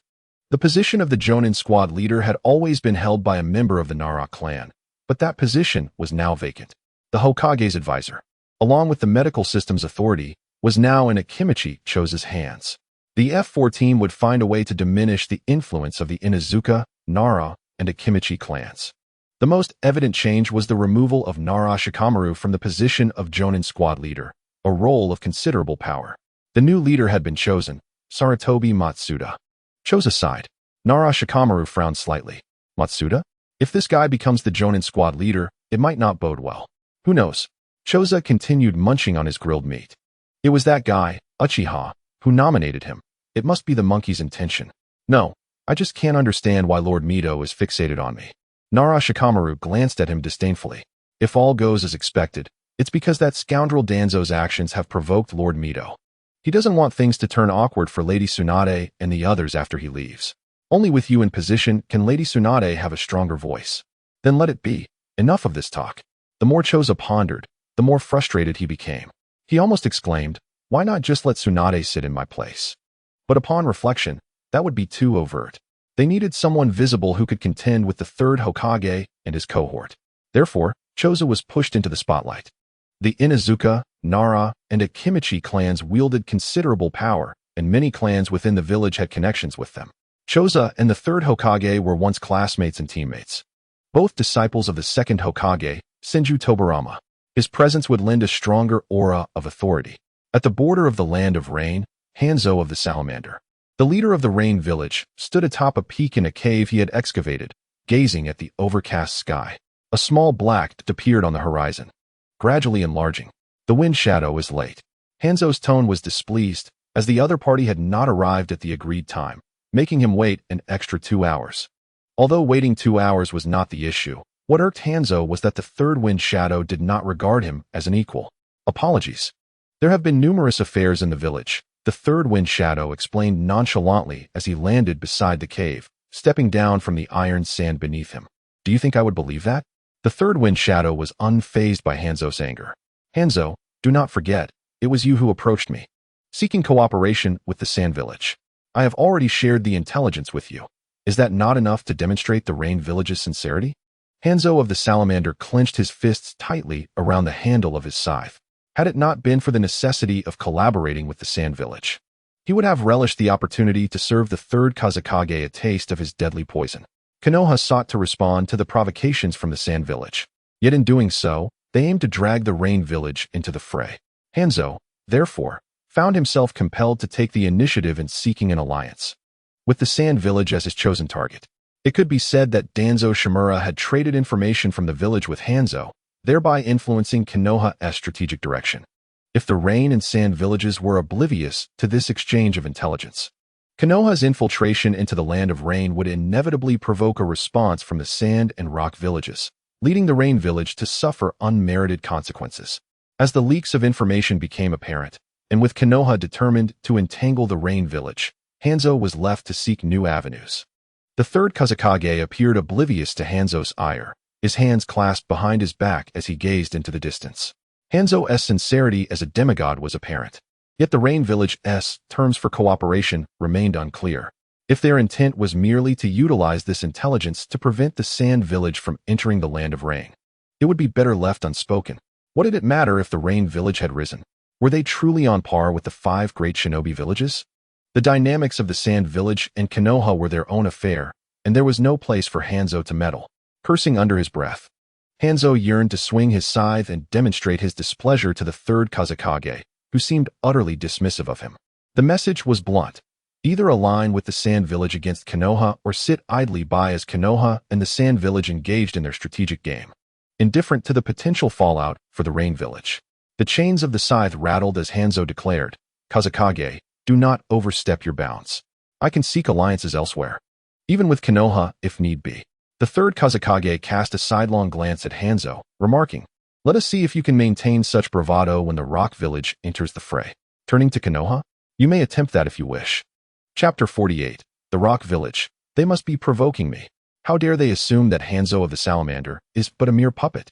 the position of the Jonin squad leader had always been held by a member of the Nara clan, but that position was now vacant. The Hokage's advisor, along with the medical system's authority, was now in Akimichi Choza's hands. The F4 team would find a way to diminish the influence of the Inuzuka, Nara, and Akimichi clans. The most evident change was the removal of Nara Shikamaru from the position of Jonin squad leader, a role of considerable power. The new leader had been chosen, Saratobi Matsuda. Choza sighed. Nara Shikamaru frowned slightly. Matsuda? If this guy becomes the Jonin squad leader, it might not bode well. Who knows? Choza continued munching on his grilled meat. It was that guy, Uchiha, who nominated him. It must be the monkey's intention. No, I just can't understand why Lord Mito is fixated on me. Nara Shikamaru glanced at him disdainfully. If all goes as expected, it's because that scoundrel Danzo's actions have provoked Lord Mito. He doesn't want things to turn awkward for Lady Tsunade and the others after he leaves. Only with you in position can Lady Tsunade have a stronger voice. Then let it be. Enough of this talk. The more Choza pondered, the more frustrated he became. He almost exclaimed, why not just let Tsunade sit in my place? But upon reflection, that would be too overt. They needed someone visible who could contend with the third Hokage and his cohort. Therefore, Choza was pushed into the spotlight. The Inuzuka, Nara, and Akimichi clans wielded considerable power, and many clans within the village had connections with them. Choza and the third Hokage were once classmates and teammates. Both disciples of the second Hokage, Senju Tobarama. His presence would lend a stronger aura of authority. At the border of the land of rain, Hanzo of the Salamander, the leader of the Rain Village, stood atop a peak in a cave he had excavated, gazing at the overcast sky. A small black dot appeared on the horizon, gradually enlarging. The wind shadow is late. Hanzo's tone was displeased, as the other party had not arrived at the agreed time, making him wait an extra 2 hours. Although waiting 2 hours was not the issue, what irked Hanzo was that the third wind shadow did not regard him as an equal. Apologies. There have been numerous affairs in the village, the third wind shadow explained nonchalantly as he landed beside the cave, stepping down from the iron sand beneath him. Do you think I would believe that? The third wind shadow was unfazed by Hanzo's anger. Hanzo, do not forget, it was you who approached me, seeking cooperation with the Sand Village. I have already shared the intelligence with you. Is that not enough to demonstrate the Rain Village's sincerity? Hanzo of the Salamander clenched his fists tightly around the handle of his scythe. Had it not been for the necessity of collaborating with the Sand Village, He would have relished the opportunity to serve the third Kazekage a taste of his deadly poison. Konoha sought to respond to the provocations from the Sand Village. Yet in doing so, they aimed to drag the Rain Village into the fray. Hanzo, therefore, found himself compelled to take the initiative in seeking an alliance. With the Sand Village as his chosen target, it could be said that Danzo Shimura had traded information from the village with Hanzo, thereby influencing Konoha's strategic direction. If the Rain and Sand villages were oblivious to this exchange of intelligence, Konoha's infiltration into the Land of Rain would inevitably provoke a response from the Sand and Rock villages, leading the Rain village to suffer unmerited consequences. As the leaks of information became apparent, and with Konoha determined to entangle the Rain village, Hanzo was left to seek new avenues. The third Kazekage appeared oblivious to Hanzo's ire, his hands clasped behind his back as he gazed into the distance. Hanzo's sincerity as a demigod was apparent, yet the Rain Village's terms for cooperation remained unclear. If their intent was merely to utilize this intelligence to prevent the Sand Village from entering the Land of Rain, it would be better left unspoken. What did it matter if the Rain Village had risen? Were they truly on par with the 5 great shinobi villages? The dynamics of the Sand Village and Konoha were their own affair, and there was no place for Hanzo to meddle. Cursing under his breath, Hanzo yearned to swing his scythe and demonstrate his displeasure to the third Kazekage, who seemed utterly dismissive of him. The message was blunt. Either align with the Sand Village against Konoha or sit idly by as Konoha and the Sand Village engaged in their strategic game, indifferent to the potential fallout for the Rain Village. The chains of the scythe rattled as Hanzo declared, "Kazekage, do not overstep your bounds. I can seek alliances elsewhere, even with Konoha if need be." The third Kazekage cast a sidelong glance at Hanzo, remarking, "Let us see if you can maintain such bravado when the Rock Village enters the fray." Turning to Konoha, "You may attempt that if you wish." Chapter 48. The Rock Village. They must be provoking me. How dare they assume that Hanzo of the Salamander is but a mere puppet?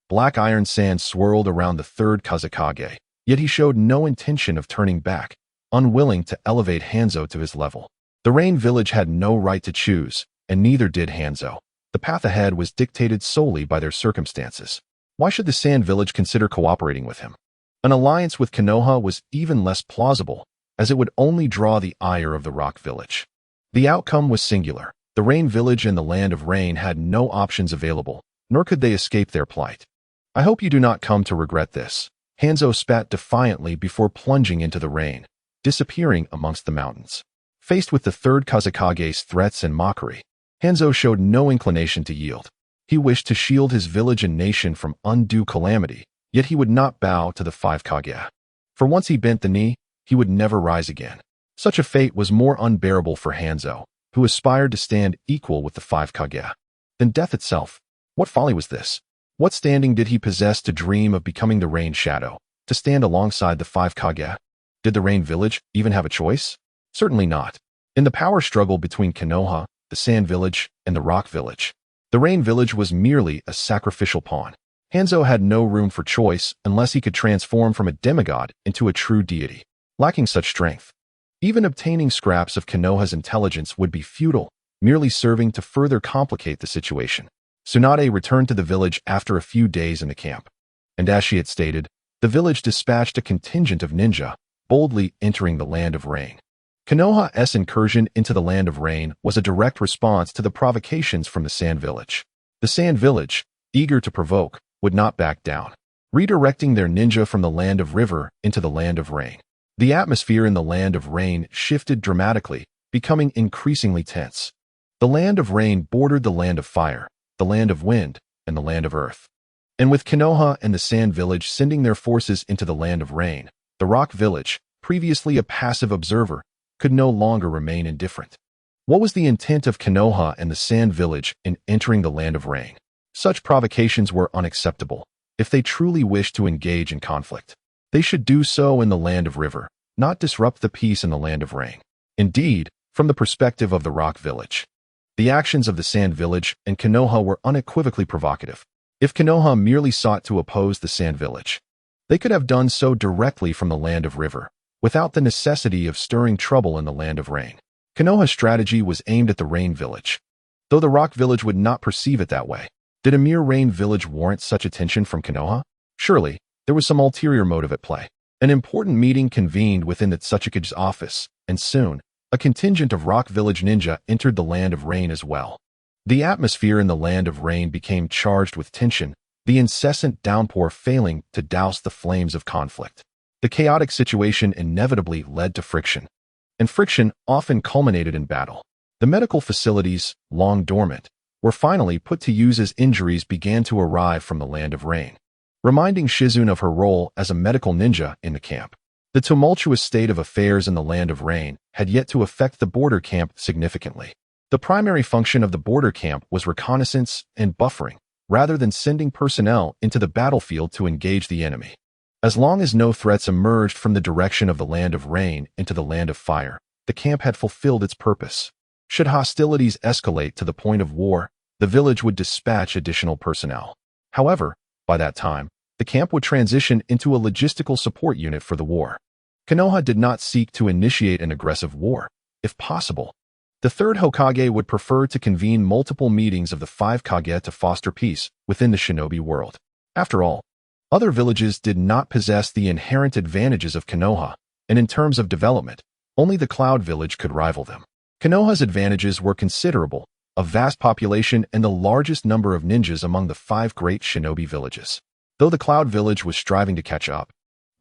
Black iron sand swirled around the third Kazekage, yet he showed no intention of turning back, unwilling to elevate Hanzo to his level. The Rain Village had no right to choose, and neither did Hanzo. The path ahead was dictated solely by their circumstances. Why should the Sand Village consider cooperating with him? An alliance with Konoha was even less plausible, as it would only draw the ire of the Rock Village. The outcome was singular. The Rain Village and the Land of Rain had no options available, nor could they escape their plight. "I hope you do not come to regret this." Hanzo spat defiantly before plunging into the rain, disappearing amongst the mountains. Faced with the third Kazekage's threats and mockery, Hanzo showed no inclination to yield. He wished to shield his village and nation from undue calamity, yet he would not bow to the 5 Kage. For once he bent the knee, he would never rise again. Such a fate was more unbearable for Hanzo, who aspired to stand equal with the 5 Kage, than death itself. What folly was this? What standing did he possess to dream of becoming the Rain Shadow, to stand alongside the 5 Kage? Did the Rain Village even have a choice? Certainly not. In the power struggle between Konoha, the Sand Village, and the Rock Village, the Rain Village was merely a sacrificial pawn. Hanzo had no room for choice unless he could transform from a demigod into a true deity. Lacking such strength, even obtaining scraps of Konoha's intelligence would be futile, merely serving to further complicate the situation. Tsunade returned to the village after a few days in the camp, and as she had stated, the village dispatched a contingent of ninja, boldly entering the Land of Rain. Konoha's incursion into the Land of Rain was a direct response to the provocations from the Sand Village. The Sand Village, eager to provoke, would not back down, redirecting their ninja from the Land of River into the Land of Rain. The atmosphere in the Land of Rain shifted dramatically, becoming increasingly tense. The Land of Rain bordered the Land of Fire, the Land of Wind, and the Land of Earth. And with Konoha and the Sand Village sending their forces into the Land of Rain, the Rock Village, previously a passive observer, could no longer remain indifferent. What was the intent of Konoha and the Sand Village in entering the Land of Rain? Such provocations were unacceptable. If they truly wished to engage in conflict, they should do so in the Land of River, not disrupt the peace in the Land of Rain. Indeed, from the perspective of the Rock Village, the actions of the Sand Village and Konoha were unequivocally provocative. If Konoha merely sought to oppose the Sand Village, they could have done so directly from the Land of River, without the necessity of stirring trouble in the Land of Rain. Konoha's strategy was aimed at the Rain Village, though the Rock Village would not perceive it that way. Did a mere Rain Village warrant such attention from Konoha? Surely, there was some ulterior motive at play. An important meeting convened within the Tsuchikage's office, and soon, a contingent of Rock Village ninja entered the Land of Rain as well. The atmosphere in the Land of Rain became charged with tension, the incessant downpour failing to douse the flames of conflict. The chaotic situation inevitably led to friction, and friction often culminated in battle. The medical facilities, long dormant, were finally put to use as injuries began to arrive from the Land of Rain, reminding Shizune of her role as a medical ninja in the camp. The tumultuous state of affairs in the Land of Rain had yet to affect the border camp significantly. The primary function of the border camp was reconnaissance and buffering, rather than sending personnel into the battlefield to engage the enemy. As long as no threats emerged from the direction of the Land of Rain into the Land of Fire, the camp had fulfilled its purpose. Should hostilities escalate to the point of war, the village would dispatch additional personnel. However, by that time, the camp would transition into a logistical support unit for the war. Konoha did not seek to initiate an aggressive war. If possible, the third Hokage would prefer to convene multiple meetings of the 5 Kage to foster peace within the shinobi world. After all, other villages did not possess the inherent advantages of Konoha, and in terms of development, only the Cloud Village could rival them. Konoha's advantages were considerable, a vast population and the largest number of ninjas among the 5 great shinobi villages. Though the Cloud Village was striving to catch up,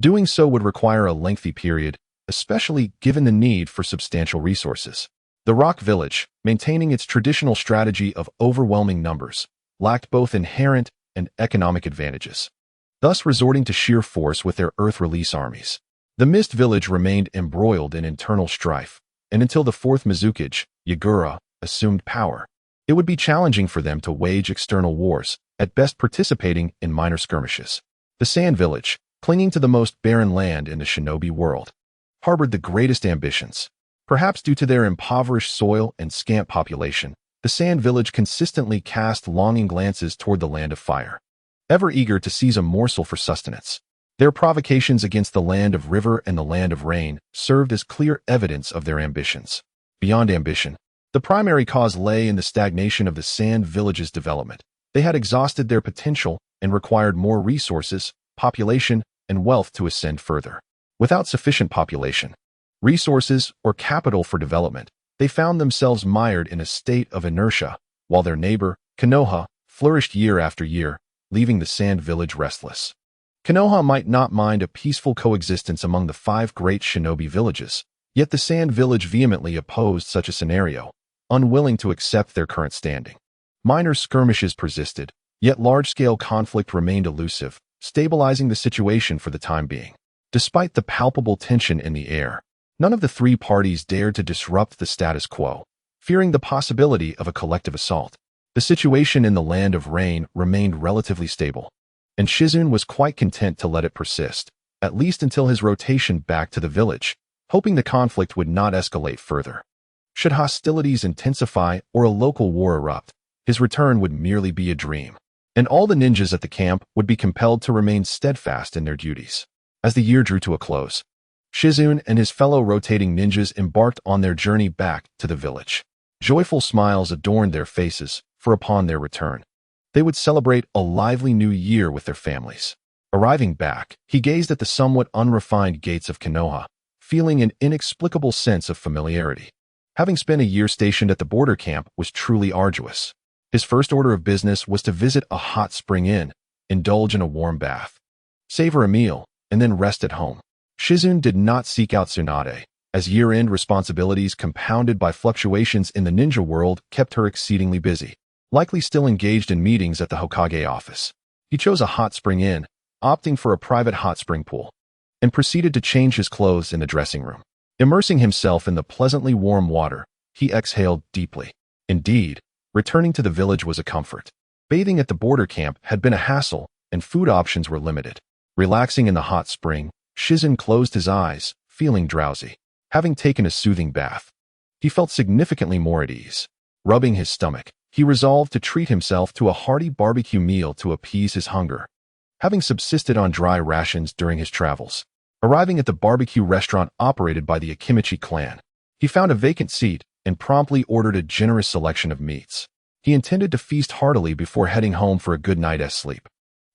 doing so would require a lengthy period, especially given the need for substantial resources. The Rock Village, maintaining its traditional strategy of overwhelming numbers, lacked both inherent and economic advantages, thus resorting to sheer force with their Earth Release armies. The Mist Village remained embroiled in internal strife, and until the 4th Mizukage, Yagura, assumed power, it would be challenging for them to wage external wars, at best participating in minor skirmishes. The Sand Village, clinging to the most barren land in the shinobi world, harbored the greatest ambitions. Perhaps due to their impoverished soil and scant population, the Sand Village consistently cast longing glances toward the Land of Fire, ever eager to seize a morsel for sustenance. Their provocations against the Land of River and the Land of Rain served as clear evidence of their ambitions. Beyond ambition, the primary cause lay in the stagnation of the Sand Village's development. They had exhausted their potential and required more resources, population, and wealth to ascend further. Without sufficient population, resources, or capital for development, they found themselves mired in a state of inertia, while their neighbor, Konoha, flourished year after year, leaving the Sand Village restless. Konoha might not mind a peaceful coexistence among the 5 great shinobi villages, yet the Sand Village vehemently opposed such a scenario, unwilling to accept their current standing. Minor skirmishes persisted, yet large-scale conflict remained elusive, stabilizing the situation for the time being. Despite the palpable tension in the air, none of the 3 parties dared to disrupt the status quo, fearing the possibility of a collective assault. The situation in the Land of Rain remained relatively stable, and Shizune was quite content to let it persist, at least until his rotation back to the village, hoping the conflict would not escalate further. Should hostilities intensify or a local war erupt, his return would merely be a dream, and all the ninjas at the camp would be compelled to remain steadfast in their duties. As the year drew to a close, Shizune and his fellow rotating ninjas embarked on their journey back to the village. Joyful smiles adorned their faces, for upon their return, they would celebrate a lively new year with their families. Arriving back, he gazed at the somewhat unrefined gates of Konoha, feeling an inexplicable sense of familiarity. Having spent a year stationed at the border camp was truly arduous. His first order of business was to visit a hot spring inn, indulge in a warm bath, savor a meal, and then rest at home. Shizune did not seek out Tsunade, as year-end responsibilities compounded by fluctuations in the ninja world kept her exceedingly busy, likely still engaged in meetings at the Hokage office. He chose a hot spring inn, opting for a private hot spring pool, and proceeded to change his clothes in the dressing room. Immersing himself in the pleasantly warm water, he exhaled deeply. Indeed, returning to the village was a comfort. Bathing at the border camp had been a hassle, and food options were limited. Relaxing in the hot spring, Shizune closed his eyes, feeling drowsy. Having taken a soothing bath, he felt significantly more at ease. Rubbing his stomach, he resolved to treat himself to a hearty barbecue meal to appease his hunger. Having subsisted on dry rations during his travels, arriving at the barbecue restaurant operated by the Akimichi clan, he found a vacant seat and promptly ordered a generous selection of meats. He intended to feast heartily before heading home for a good night's sleep.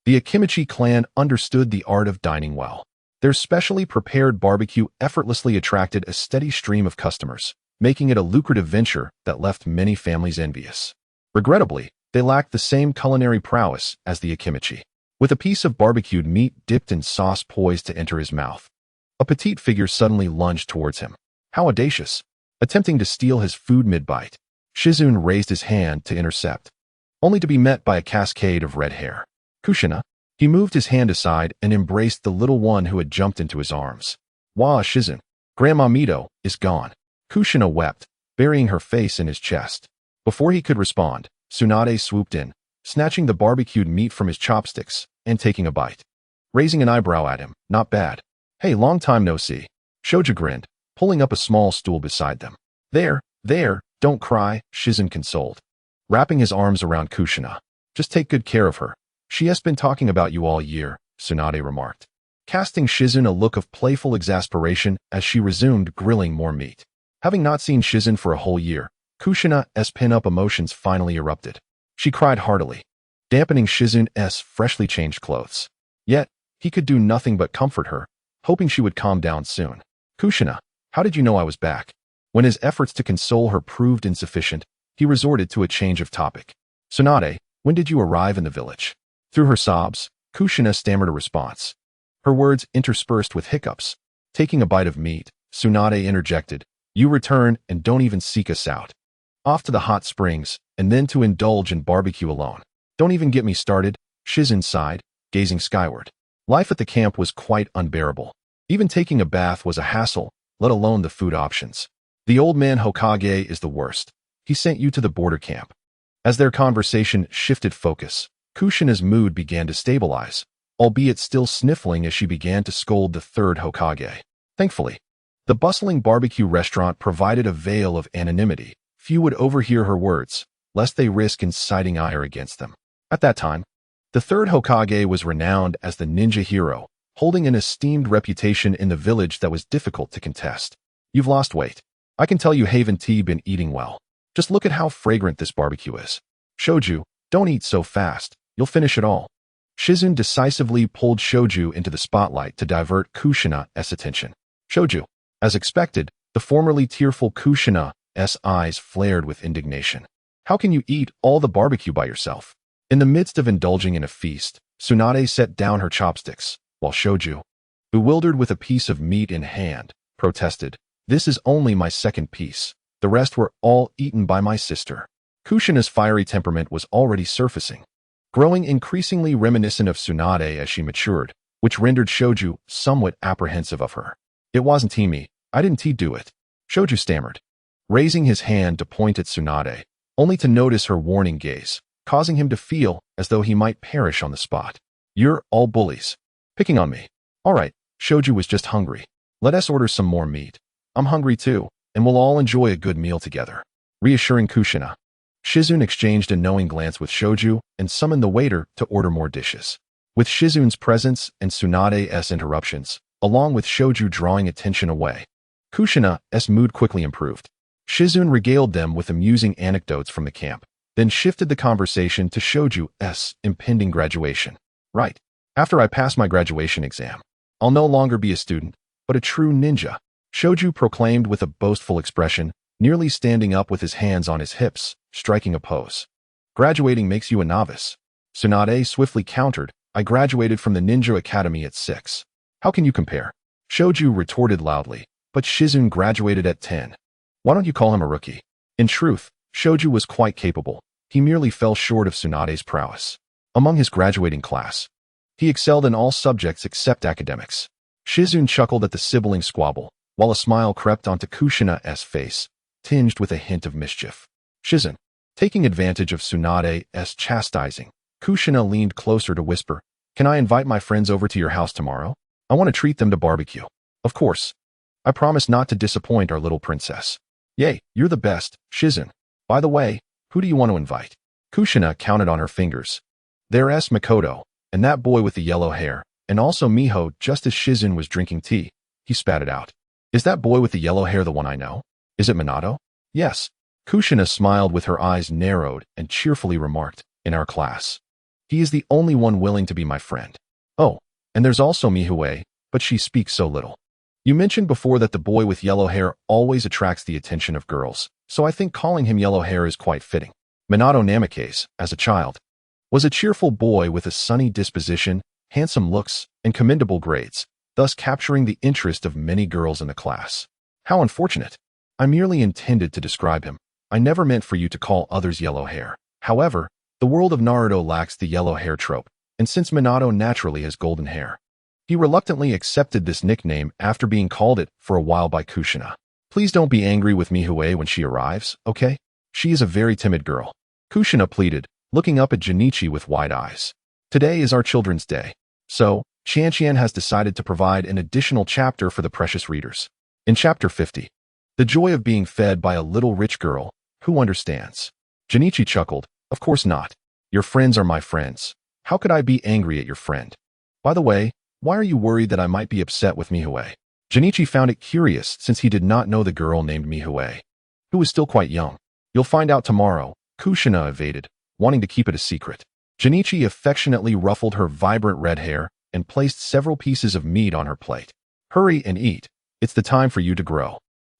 The Akimichi clan understood the art of dining well. Their specially prepared barbecue effortlessly attracted a steady stream of customers, making it a lucrative venture that left many families envious. Regrettably, they lacked the same culinary prowess as the Akimichi. With a piece of barbecued meat dipped in sauce poised to enter his mouth, a petite figure suddenly lunged towards him. How audacious! Attempting to steal his food mid-bite, Shizune raised his hand to intercept, only to be met by a cascade of red hair. Kushina. He moved his hand aside and embraced the little one who had jumped into his arms. Wah, Shizune. Grandma Mito is gone. Kushina wept, burying her face in his chest. Before he could respond, Tsunade swooped in, snatching the barbecued meat from his chopsticks and taking a bite. Raising an eyebrow at him, not bad. Hey, long time no see. Shoju grinned, pulling up a small stool beside them. There, don't cry, Shizune consoled, wrapping his arms around Kushina. Just take good care of her. She has been talking about you all year, Tsunade remarked, casting Shizune a look of playful exasperation as she resumed grilling more meat. Having not seen Shizune for a whole year, Kushina's pin-up emotions finally erupted. She cried heartily, dampening Shizune's freshly changed clothes. Yet, he could do nothing but comfort her, hoping she would calm down soon. Kushina, how did you know I was back? When his efforts to console her proved insufficient, he resorted to a change of topic. Tsunade, when did you arrive in the village? Through her sobs, Kushina stammered a response, her words interspersed with hiccups. Taking a bite of meat, Tsunade interjected, you return and don't even seek us out. Off to the hot springs, and then to indulge in barbecue alone. Don't even get me started, Shizune sighed, gazing skyward. Life at the camp was quite unbearable. Even taking a bath was a hassle, let alone the food options. The old man Hokage is the worst. He sent you to the border camp. As their conversation shifted focus, Kushina's mood began to stabilize, albeit still sniffling as she began to scold the third Hokage. Thankfully, the bustling barbecue restaurant provided a veil of anonymity. Few would overhear her words, lest they risk inciting ire against them. At that time, the third Hokage was renowned as the ninja hero, holding an esteemed reputation in the village that was difficult to contest. You've lost weight. I can tell you haven't been eating well. Just look at how fragrant this barbecue is. Shoju, don't eat so fast. You'll finish it all. Shizune decisively pulled Shoju into the spotlight to divert Kushina's attention. Shoju. As expected, the formerly tearful Kushina's eyes flared with indignation. How can you eat all the barbecue by yourself? In the midst of indulging in a feast, Tsunade set down her chopsticks, while Shoju, bewildered with a piece of meat in hand, protested, this is only my second piece. The rest were all eaten by my sister. Kushina's fiery temperament was already surfacing, growing increasingly reminiscent of Tsunade as she matured, which rendered Shoju somewhat apprehensive of her. It wasn't me. I didn't do it. Shoju stammered, raising his hand to point at Tsunade, only to notice her warning gaze, causing him to feel as though he might perish on the spot. You're all bullies. Picking on me. All right, Shoju was just hungry. Let us order some more meat. I'm hungry too, and we'll all enjoy a good meal together. Reassuring Kushina, Shizune exchanged a knowing glance with Shoju and summoned the waiter to order more dishes. With Shizune's presence and Tsunade's interruptions, along with Shoju drawing attention away, Kushina's mood quickly improved. Shizune regaled them with amusing anecdotes from the camp, then shifted the conversation to Shoju's impending graduation. Right. After I pass my graduation exam, I'll no longer be a student, but a true ninja, Shoju proclaimed with a boastful expression, nearly standing up with his hands on his hips, striking a pose. Graduating makes you a novice. Tsunade swiftly countered, I graduated from the ninja academy at 6. How can you compare? Shoju retorted loudly, but Shizune graduated at 10. Why don't you call him a rookie? In truth, Shoju was quite capable. He merely fell short of Tsunade's prowess. Among his graduating class, he excelled in all subjects except academics. Shizune chuckled at the sibling squabble, while a smile crept onto Kushina's face, tinged with a hint of mischief. Shizune, taking advantage of Tsunade's chastising, Kushina leaned closer to whisper, can I invite my friends over to your house tomorrow? I want to treat them to barbecue. Of course. I promise not to disappoint our little princess. Yay, you're the best, Shizune. By the way, who do you want to invite? Kushina counted on her fingers. There's Makoto, and that boy with the yellow hair, and also Miho. Just as Shizune was drinking tea, he spat it out. Is that boy with the yellow hair the one I know? Is it Minato? Yes. Kushina smiled with her eyes narrowed and cheerfully remarked, in our class. He is the only one willing to be my friend. Oh, and there's also Mihue, but she speaks so little. You mentioned before that the boy with yellow hair always attracts the attention of girls, so I think calling him yellow hair is quite fitting. Minato Namikaze, as a child, was a cheerful boy with a sunny disposition, handsome looks, and commendable grades, thus capturing the interest of many girls in the class. How unfortunate. I merely intended to describe him. I never meant for you to call others yellow hair. However, the world of Naruto lacks the yellow hair trope, and since Minato naturally has golden hair, he reluctantly accepted this nickname after being called it for a while by Kushina. Please don't be angry with Mihue when she arrives, okay? She is a very timid girl. Kushina pleaded, looking up at Junichi with wide eyes. Today is our Children's Day, so Qianqian has decided to provide an additional chapter for the precious readers. In Chapter 50, the joy of being fed by a little rich girl, who understands? Junichi chuckled, of course not. Your friends are my friends. How could I be angry at your friend? By the way, why are you worried that I might be upset with Mihue? Junichi found it curious since he did not know the girl named Mihue, who was still quite young. You'll find out tomorrow, Kushina evaded, wanting to keep it a secret. Junichi affectionately ruffled her vibrant red hair and placed several pieces of meat on her plate. Hurry and eat. It's the time for you to grow.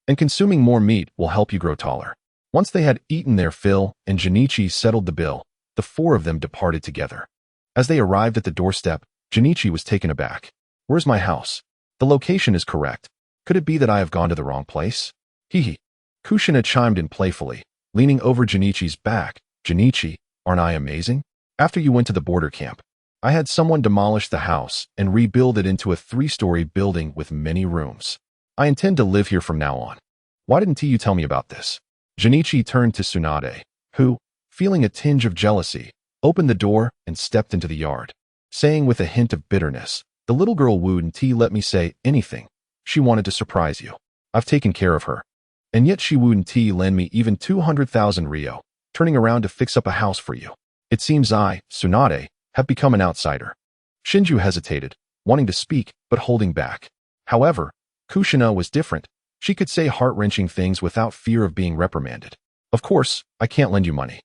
And consuming more meat will help you grow taller. Once they had eaten their fill and Junichi settled the bill, the four of them departed together. As they arrived at the doorstep, Junichi was taken aback. Where's my house? The location is correct. Could it be that I have gone to the wrong place? Hee. Kushina chimed in playfully, leaning over Junichi's back. Junichi, aren't I amazing? After you went to the border camp, I had someone demolish the house and rebuild it into a 3-story building with many rooms. I intend to live here from now on. Why didn't you tell me about this? Junichi turned to Tsunade, who, feeling a tinge of jealousy, opened the door and stepped into the yard, saying with a hint of bitterness, the little girl wouldn't let me say anything. She wanted to surprise you. I've taken care of her. And yet she wouldn't lend me even 200,000 Rio, turning around to fix up a house for you. It seems I, Tsunade, have become an outsider. Shinju hesitated, wanting to speak, but holding back. However, Kushina was different. She could say heart-wrenching things without fear of being reprimanded. Of course, I can't lend you money.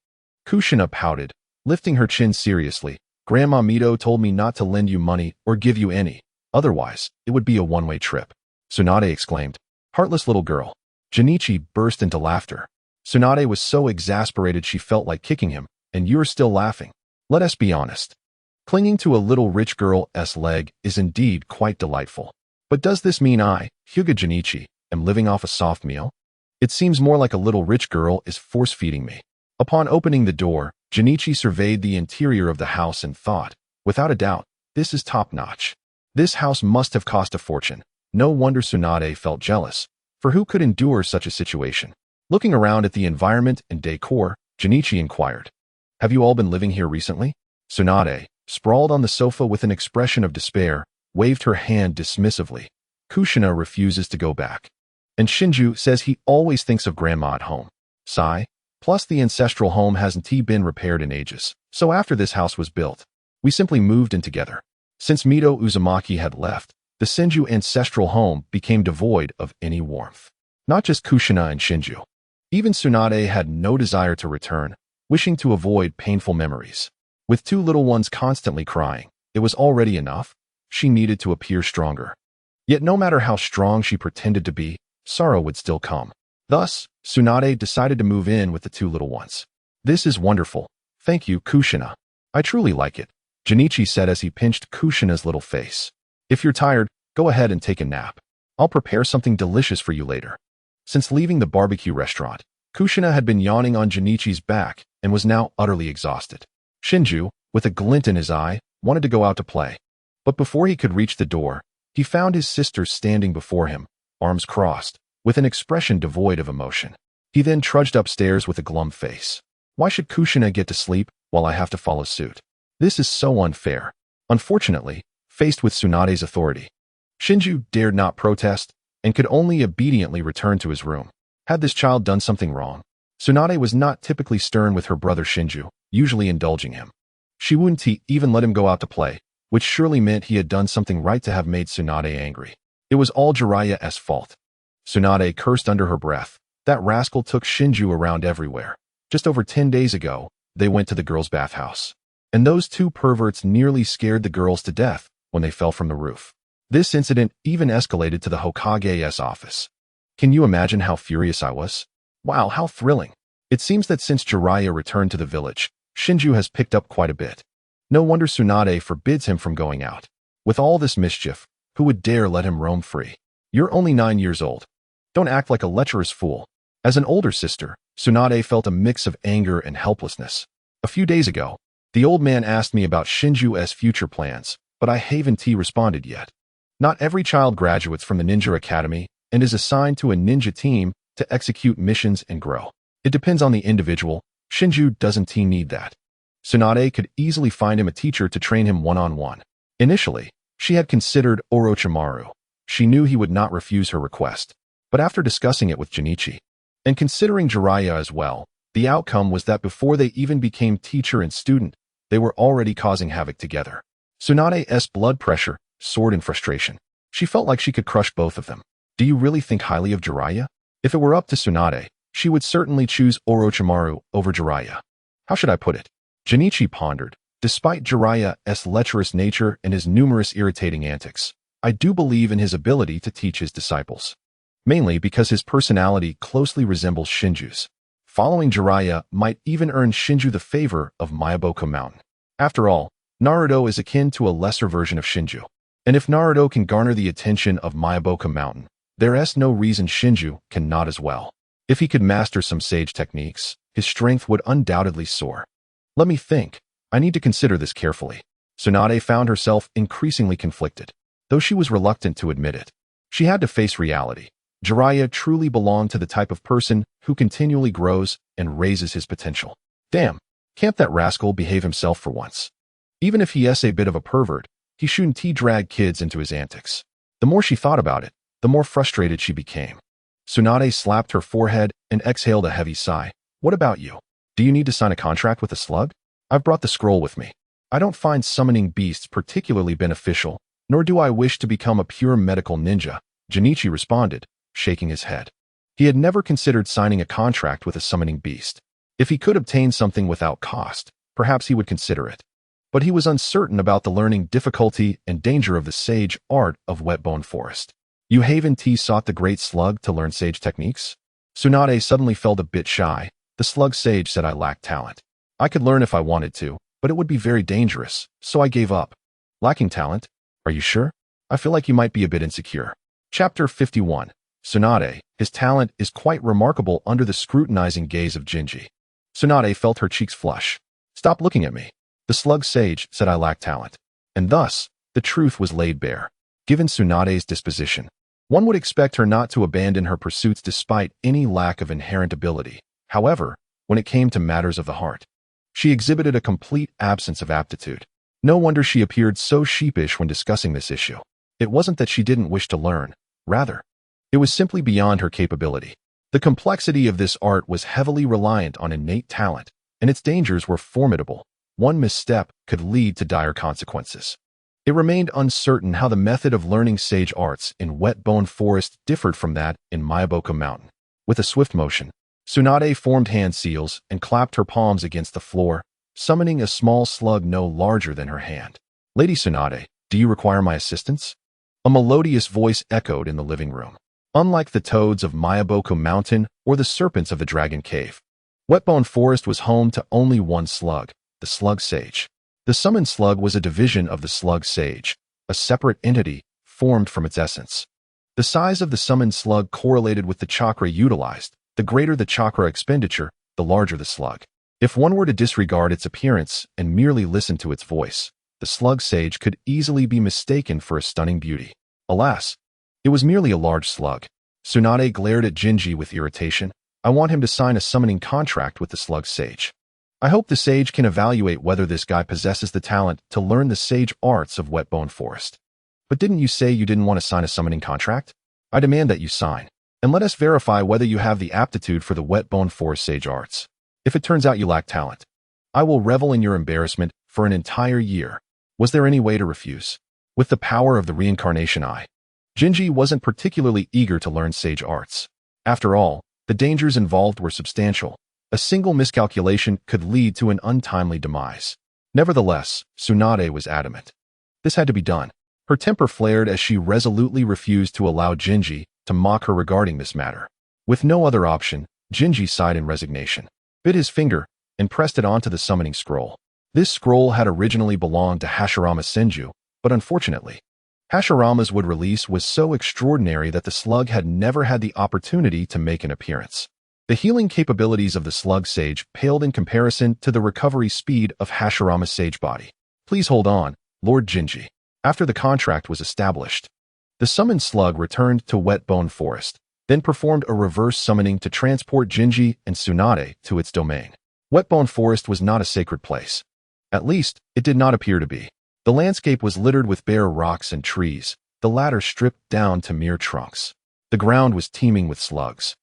Kushina pouted, lifting her chin seriously. Grandma Mito told me not to lend you money or give you any. Otherwise, it would be a one-way trip. Tsunade exclaimed. Heartless little girl. Junichi burst into laughter. Tsunade was so exasperated she felt like kicking him, and you're still laughing. Let us be honest. Clinging to a little rich girl's leg is indeed quite delightful. But does this mean I, Hyuga Junichi, am living off a soft meal? It seems more like a little rich girl is force-feeding me. Upon opening the door, Junichi surveyed the interior of the house and thought, without a doubt, this is top-notch. This house must have cost a fortune. No wonder Tsunade felt jealous, for who could endure such a situation? Looking around at the environment and decor, Junichi inquired, have you all been living here recently? Tsunade, sprawled on the sofa with an expression of despair, waved her hand dismissively. Kushina refuses to go back. And Shinju says he always thinks of grandma at home. Sigh. Plus the ancestral home hasn't been repaired in ages, so after this house was built, we simply moved in together. Since Mito Uzumaki had left, the Senju ancestral home became devoid of any warmth. Not just Kushina and Shinju. Even Tsunade had no desire to return, wishing to avoid painful memories. With 2 little ones constantly crying, it was already enough. She needed to appear stronger. Yet no matter how strong she pretended to be, sorrow would still come. Thus, Tsunade decided to move in with the 2 little ones. This is wonderful. Thank you, Kushina. I truly like it, Junichi said as he pinched Kushina's little face. If you're tired, go ahead and take a nap. I'll prepare something delicious for you later. Since leaving the barbecue restaurant, Kushina had been yawning on Junichi's back and was now utterly exhausted. Shinju, with a glint in his eye, wanted to go out to play. But before he could reach the door, he found his sister standing before him, arms crossed, with an expression devoid of emotion. He then trudged upstairs with a glum face. Why should Kushina get to sleep while I have to follow suit? This is so unfair. Unfortunately, faced with Tsunade's authority, Shinju dared not protest and could only obediently return to his room. Had this child done something wrong? Tsunade was not typically stern with her brother Shinju, usually indulging him. She wouldn't even let him go out to play, which surely meant he had done something right to have made Tsunade angry. It was all Jiraiya's fault. Tsunade cursed under her breath. That rascal took Shinju around everywhere. Just over 10 days ago, they went to the girls' bathhouse. And those 2 perverts nearly scared the girls to death when they fell from the roof. This incident even escalated to the Hokage's office. Can you imagine how furious I was? Wow, how thrilling. It seems that since Jiraiya returned to the village, Shinju has picked up quite a bit. No wonder Tsunade forbids him from going out. With all this mischief, who would dare let him roam free? You're only 9 years old. Don't act like a lecherous fool. As an older sister, Tsunade felt a mix of anger and helplessness. A few days ago, the old man asked me about Shinju's future plans, but I haven't responded yet. Not every child graduates from the Ninja Academy and is assigned to a ninja team to execute missions and grow. It depends on the individual. Shinju doesn't need that. Tsunade could easily find him a teacher to train him one-on-one. Initially, she had considered Orochimaru. She knew he would not refuse her request. But after discussing it with Junichi, and considering Jiraiya as well, the outcome was that before they even became teacher and student, they were already causing havoc together. Tsunade's blood pressure soared in frustration. She felt like she could crush both of them. Do you really think highly of Jiraiya? If it were up to Tsunade, she would certainly choose Orochimaru over Jiraiya. How should I put it? Junichi pondered. Despite Jiraiya's lecherous nature and his numerous irritating antics, I do believe in his ability to teach his disciples. Mainly because his personality closely resembles Shinju's. Following Jiraiya might even earn Shinju the favor of Myaboku Mountain. After all, Naruto is akin to a lesser version of Shinju. And if Naruto can garner the attention of Myaboku Mountain, there's no reason Shinju cannot as well. If he could master some sage techniques, his strength would undoubtedly soar. Let me think. I need to consider this carefully. Tsunade found herself increasingly conflicted, though she was reluctant to admit it. She had to face reality. Jiraiya truly belonged to the type of person who continually grows and raises his potential. Damn, can't that rascal behave himself for once? Even if he is a bit of a pervert, he shouldn't drag kids into his antics. The more she thought about it, the more frustrated she became. Tsunade slapped her forehead and exhaled a heavy sigh. What about you? Do you need to sign a contract with a slug? I've brought the scroll with me. I don't find summoning beasts particularly beneficial, nor do I wish to become a pure medical ninja, Junichi responded, shaking his head. He had never considered signing a contract with a summoning beast. If he could obtain something without cost, perhaps he would consider it. But he was uncertain about the learning difficulty and danger of the sage art of Wetbone Forest. You haven't sought the great slug to learn sage techniques? Tsunade suddenly felt a bit shy. The slug sage said I lacked talent. I could learn if I wanted to, but it would be very dangerous, so I gave up. Lacking talent? Are you sure? I feel like you might be a bit insecure. Chapter 51. Tsunade, his talent is quite remarkable under the scrutinizing gaze of Jinji. Tsunade felt her cheeks flush. Stop looking at me. The slug sage said I lacked talent. And thus, the truth was laid bare. Given Tsunade's disposition, one would expect her not to abandon her pursuits despite any lack of inherent ability. However, when it came to matters of the heart, she exhibited a complete absence of aptitude. No wonder she appeared so sheepish when discussing this issue. It wasn't that she didn't wish to learn. Rather, it was simply beyond her capability. The complexity of this art was heavily reliant on innate talent, and its dangers were formidable. One misstep could lead to dire consequences. It remained uncertain how the method of learning sage arts in Wetbone Forest differed from that in Myaboku Mountain. With a swift motion, Tsunade formed hand seals and clapped her palms against the floor, summoning a small slug no larger than her hand. Lady Tsunade, do you require my assistance? A melodious voice echoed in the living room. Unlike the toads of Myaboku Mountain or the serpents of the Dragon Cave, Wetbone Forest was home to only one slug, the slug sage. The summoned slug was a division of the slug sage, a separate entity formed from its essence. The size of the summoned slug correlated with the chakra utilized. The greater the chakra expenditure, the larger the slug. If one were to disregard its appearance and merely listen to its voice, the slug sage could easily be mistaken for a stunning beauty. Alas, it was merely a large slug. Tsunade glared at Jinji with irritation. I want him to sign a summoning contract with the slug sage. I hope the sage can evaluate whether this guy possesses the talent to learn the sage arts of Wetbone Forest. But didn't you say you didn't want to sign a summoning contract? I demand that you sign. And let us verify whether you have the aptitude for the Wetbone Forest sage arts. If it turns out you lack talent, I will revel in your embarrassment for an entire year. Was there any way to refuse? With the power of the reincarnation eye, Jinji wasn't particularly eager to learn sage arts. After all, the dangers involved were substantial. A single miscalculation could lead to an untimely demise. Nevertheless, Tsunade was adamant. This had to be done. Her temper flared as she resolutely refused to allow Jinji to mock her regarding this matter. With no other option, Jinji sighed in resignation, bit his finger, and pressed it onto the summoning scroll. This scroll had originally belonged to Hashirama Senju, but unfortunately, Hashirama's wood release was so extraordinary that the slug had never had the opportunity to make an appearance. The healing capabilities of the slug sage paled in comparison to the recovery speed of Hashirama's sage body. Please hold on, Lord Jinji. After the contract was established, the summoned slug returned to Wetbone Forest, then performed a reverse summoning to transport Jinji and Tsunade to its domain. Wetbone Forest was not a sacred place. At least, it did not appear to be. The landscape was littered with bare rocks and trees, the latter stripped down to mere trunks. The ground was teeming with slugs,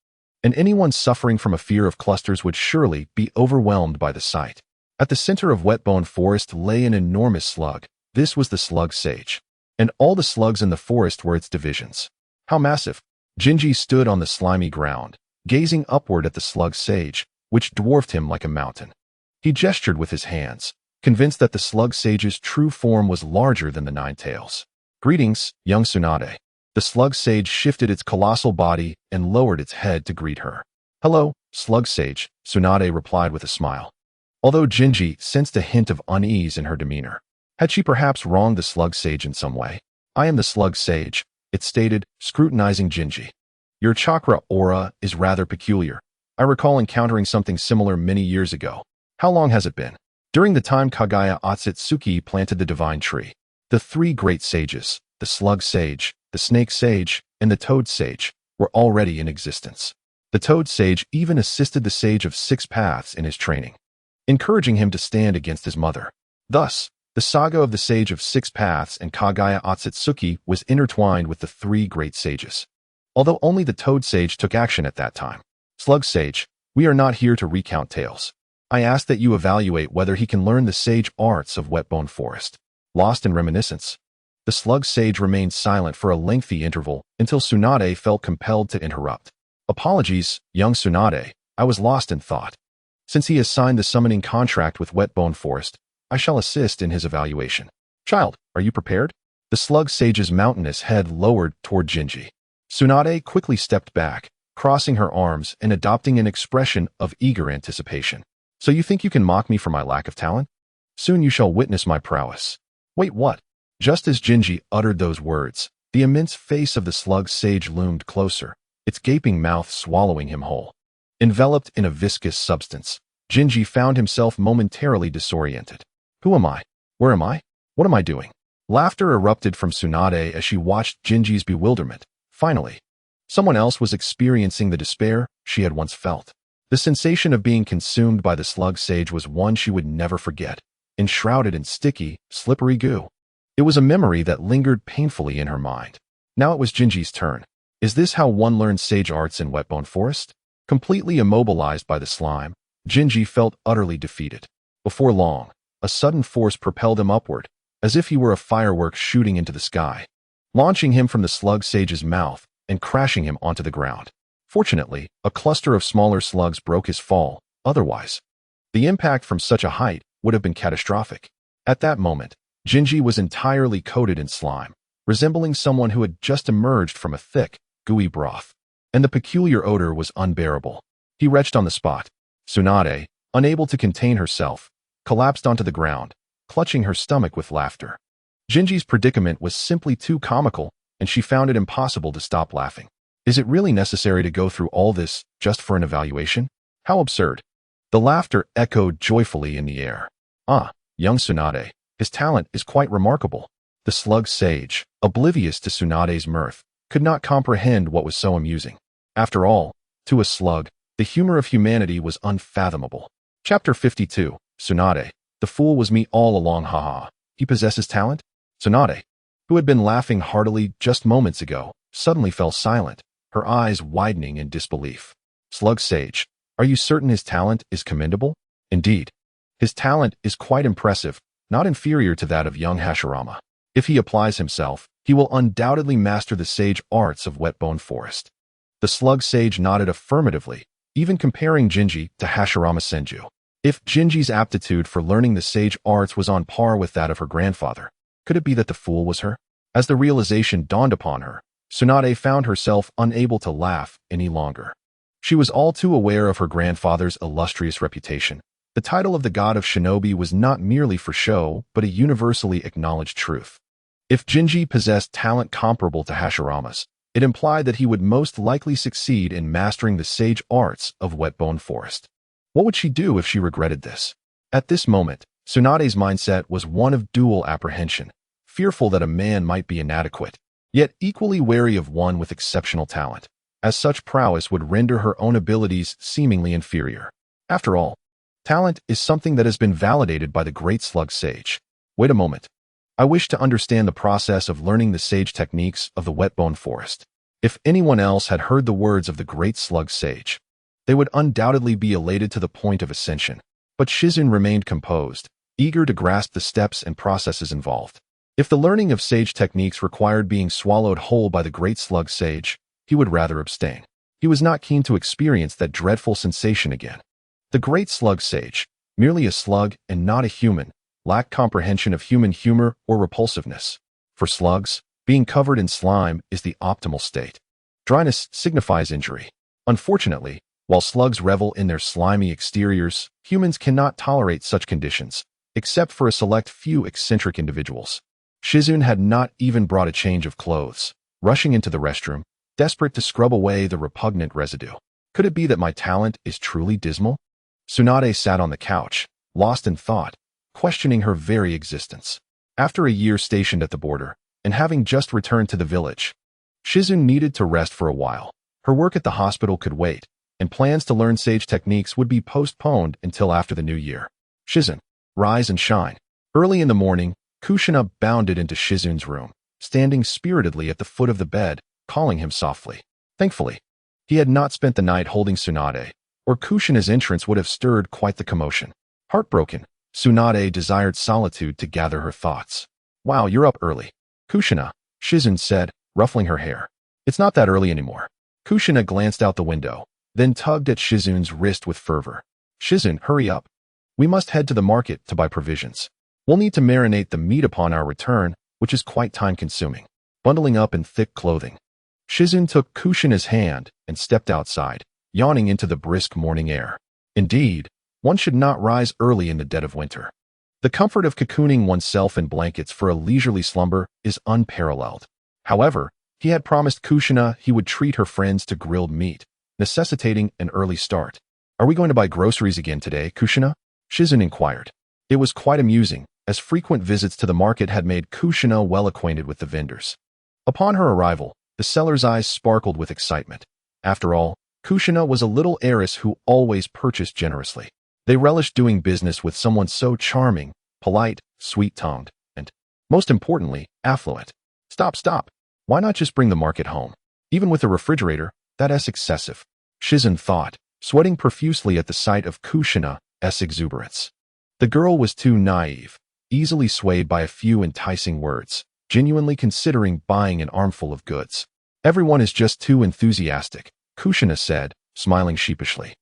and anyone suffering from a fear of clusters would surely be overwhelmed by the sight. At the center of Wetbone Forest lay an enormous slug. This was the slug sage, and all the slugs in the forest were its divisions. How massive! Jinji stood on the slimy ground, gazing upward at the slug sage, which dwarfed him like a mountain. He gestured with his hands, convinced that the slug sage's true form was larger than the nine tails. Greetings, young Tsunade. The slug sage shifted its colossal body and lowered its head to greet her. Hello, slug sage, Tsunade replied with a smile. Although Jinji sensed a hint of unease in her demeanor. Had she perhaps wronged the slug sage in some way? I am the slug sage, it stated, scrutinizing Jinji. Your chakra aura is rather peculiar. I recall encountering something similar many years ago. How long has it been? During the time Kagaya Otsutsuki planted the divine tree. The three great sages, the slug sage, the snake sage, and the toad sage, were already in existence. The toad sage even assisted the sage of six paths in his training, encouraging him to stand against his mother. Thus, the saga of the sage of six paths and Kagaya Otsutsuki was intertwined with the three great sages. Although only the toad sage took action at that time. Slug sage, we are not here to recount tales. I ask that you evaluate whether he can learn the sage arts of Wetbone Forest. Lost in reminiscence, the slug sage remained silent for a lengthy interval until Tsunade felt compelled to interrupt. Apologies, young Tsunade, I was lost in thought. Since he has signed the summoning contract with Wetbone Forest, I shall assist in his evaluation. Child, are you prepared? The slug sage's mountainous head lowered toward Jinji. Tsunade quickly stepped back, crossing her arms and adopting an expression of eager anticipation. So you think you can mock me for my lack of talent? Soon you shall witness my prowess. Wait, what? Just as Jinji uttered those words, the immense face of the slug sage loomed closer, its gaping mouth swallowing him whole. Enveloped in a viscous substance, Jinji found himself momentarily disoriented. Who am I? Where am I? What am I doing? Laughter erupted from Tsunade as she watched Jinji's bewilderment. Finally, someone else was experiencing the despair she had once felt. The sensation of being consumed by the slug sage was one she would never forget, enshrouded in sticky, slippery goo. It was a memory that lingered painfully in her mind. Now it was Jinji's turn. Is this how one learns sage arts in Wetbone Forest? Completely immobilized by the slime, Jinji felt utterly defeated. Before long, a sudden force propelled him upward, as if he were a firework shooting into the sky, launching him from the slug sage's mouth and crashing him onto the ground. Fortunately, a cluster of smaller slugs broke his fall. Otherwise, the impact from such a height would have been catastrophic. At that moment, Jinji was entirely coated in slime, resembling someone who had just emerged from a thick, gooey broth. And the peculiar odor was unbearable. He retched on the spot. Tsunade, unable to contain herself, collapsed onto the ground, clutching her stomach with laughter. Jinji's predicament was simply too comical, and she found it impossible to stop laughing. Is it really necessary to go through all this just for an evaluation? How absurd. The laughter echoed joyfully in the air. Ah, young Tsunade, his talent is quite remarkable. The slug sage, oblivious to Tsunade's mirth, could not comprehend what was so amusing. After all, to a slug, the humor of humanity was unfathomable. Chapter 52, Tsunade. The fool was me all along, haha. He possesses talent? Tsunade, who had been laughing heartily just moments ago, suddenly fell silent, her eyes widening in disbelief. Slug sage, are you certain his talent is commendable? Indeed. His talent is quite impressive, not inferior to that of young Hashirama. If he applies himself, he will undoubtedly master the sage arts of Wetbone Forest. The slug sage nodded affirmatively, even comparing Jinji to Hashirama Senju. If Jinji's aptitude for learning the sage arts was on par with that of her grandfather, could it be that the fool was her? As the realization dawned upon her, Tsunade found herself unable to laugh any longer. She was all too aware of her grandfather's illustrious reputation. The title of the god of shinobi was not merely for show, but a universally acknowledged truth. If Jinji possessed talent comparable to Hashirama's, it implied that he would most likely succeed in mastering the sage arts of Wetbone Forest. What would she do if she regretted this? At this moment, Tsunade's mindset was one of dual apprehension, fearful that a man might be inadequate, yet equally wary of one with exceptional talent, as such prowess would render her own abilities seemingly inferior. After all, talent is something that has been validated by the great slug sage. Wait a moment. I wish to understand the process of learning the sage techniques of the Wetbone Forest. If anyone else had heard the words of the great slug sage, they would undoubtedly be elated to the point of ascension. But Shizune remained composed, eager to grasp the steps and processes involved. If the learning of sage techniques required being swallowed whole by the great slug sage, he would rather abstain. He was not keen to experience that dreadful sensation again. The great slug sage, merely a slug and not a human, lacked comprehension of human humor or repulsiveness. For slugs, being covered in slime is the optimal state. Dryness signifies injury. Unfortunately, while slugs revel in their slimy exteriors, humans cannot tolerate such conditions, except for a select few eccentric individuals. Shizune had not even brought a change of clothes, rushing into the restroom, desperate to scrub away the repugnant residue. Could it be that my talent is truly dismal? Tsunade sat on the couch, lost in thought, questioning her very existence. After a year stationed at the border, and having just returned to the village, Shizune needed to rest for a while. Her work at the hospital could wait, and plans to learn sage techniques would be postponed until after the new year. Shizune, rise and shine. Early in the morning, Kushina bounded into Shizune's room, standing spiritedly at the foot of the bed, calling him softly. Thankfully, he had not spent the night holding Tsunade, or Kushina's entrance would have stirred quite the commotion. Heartbroken, Tsunade desired solitude to gather her thoughts. Wow, you're up early. Kushina, Shizune said, ruffling her hair. It's not that early anymore. Kushina glanced out the window, then tugged at Shizune's wrist with fervor. Shizune, hurry up. We must head to the market to buy provisions. We'll need to marinate the meat upon our return, which is quite time-consuming. Bundling up in thick clothing, Shizune took Kushina's hand and stepped outside, yawning into the brisk morning air. Indeed, one should not rise early in the dead of winter. The comfort of cocooning oneself in blankets for a leisurely slumber is unparalleled. However, he had promised Kushina he would treat her friends to grilled meat, necessitating an early start. Are we going to buy groceries again today, Kushina? Shizune inquired. It was quite amusing, as frequent visits to the market had made Kushina well acquainted with the vendors. Upon her arrival, the seller's eyes sparkled with excitement. After all, Kushina was a little heiress who always purchased generously. They relished doing business with someone so charming, polite, sweet-tongued, and, most importantly, affluent. Stop. Why not just bring the market home? Even with a refrigerator, that's excessive. Shizune thought, sweating profusely at the sight of Kushina's exuberance. The girl was too naive, easily swayed by a few enticing words, genuinely considering buying an armful of goods. Everyone is just too enthusiastic, Kushina said, smiling sheepishly.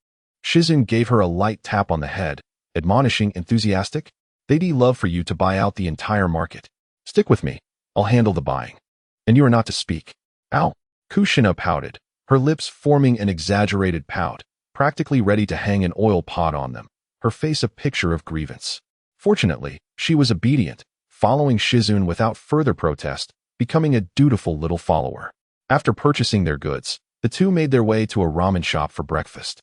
Shizune gave her a light tap on the head, admonishing enthusiastic, they'd love for you to buy out the entire market. Stick with me, I'll handle the buying. And you are not to speak. Ow! Kushina pouted, her lips forming an exaggerated pout, practically ready to hang an oil pot on them, her face a picture of grievance. Fortunately, she was obedient, following Shizune without further protest, becoming a dutiful little follower. After purchasing their goods, the two made their way to a ramen shop for breakfast.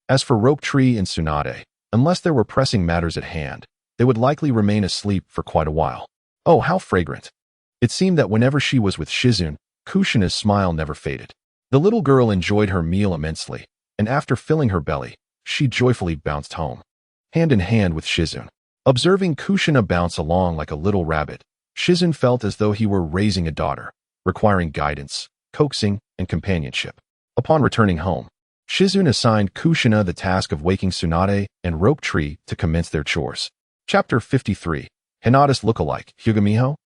As for Rope Tree and Tsunade, unless there were pressing matters at hand, they would likely remain asleep for quite a while. Oh, how fragrant! It seemed that whenever she was with Shizune, Kushina's smile never faded. The little girl enjoyed her meal immensely, and after filling her belly, she joyfully bounced home, hand in hand with Shizune. Observing Kushina bounce along like a little rabbit, Shizune felt as though he were raising a daughter, requiring guidance, coaxing, and companionship. Upon returning home, Shizune assigned Kushina the task of waking Tsunade and Rope Tree to commence their chores. Chapter 53. Hinata's lookalike, Hyuga Miho?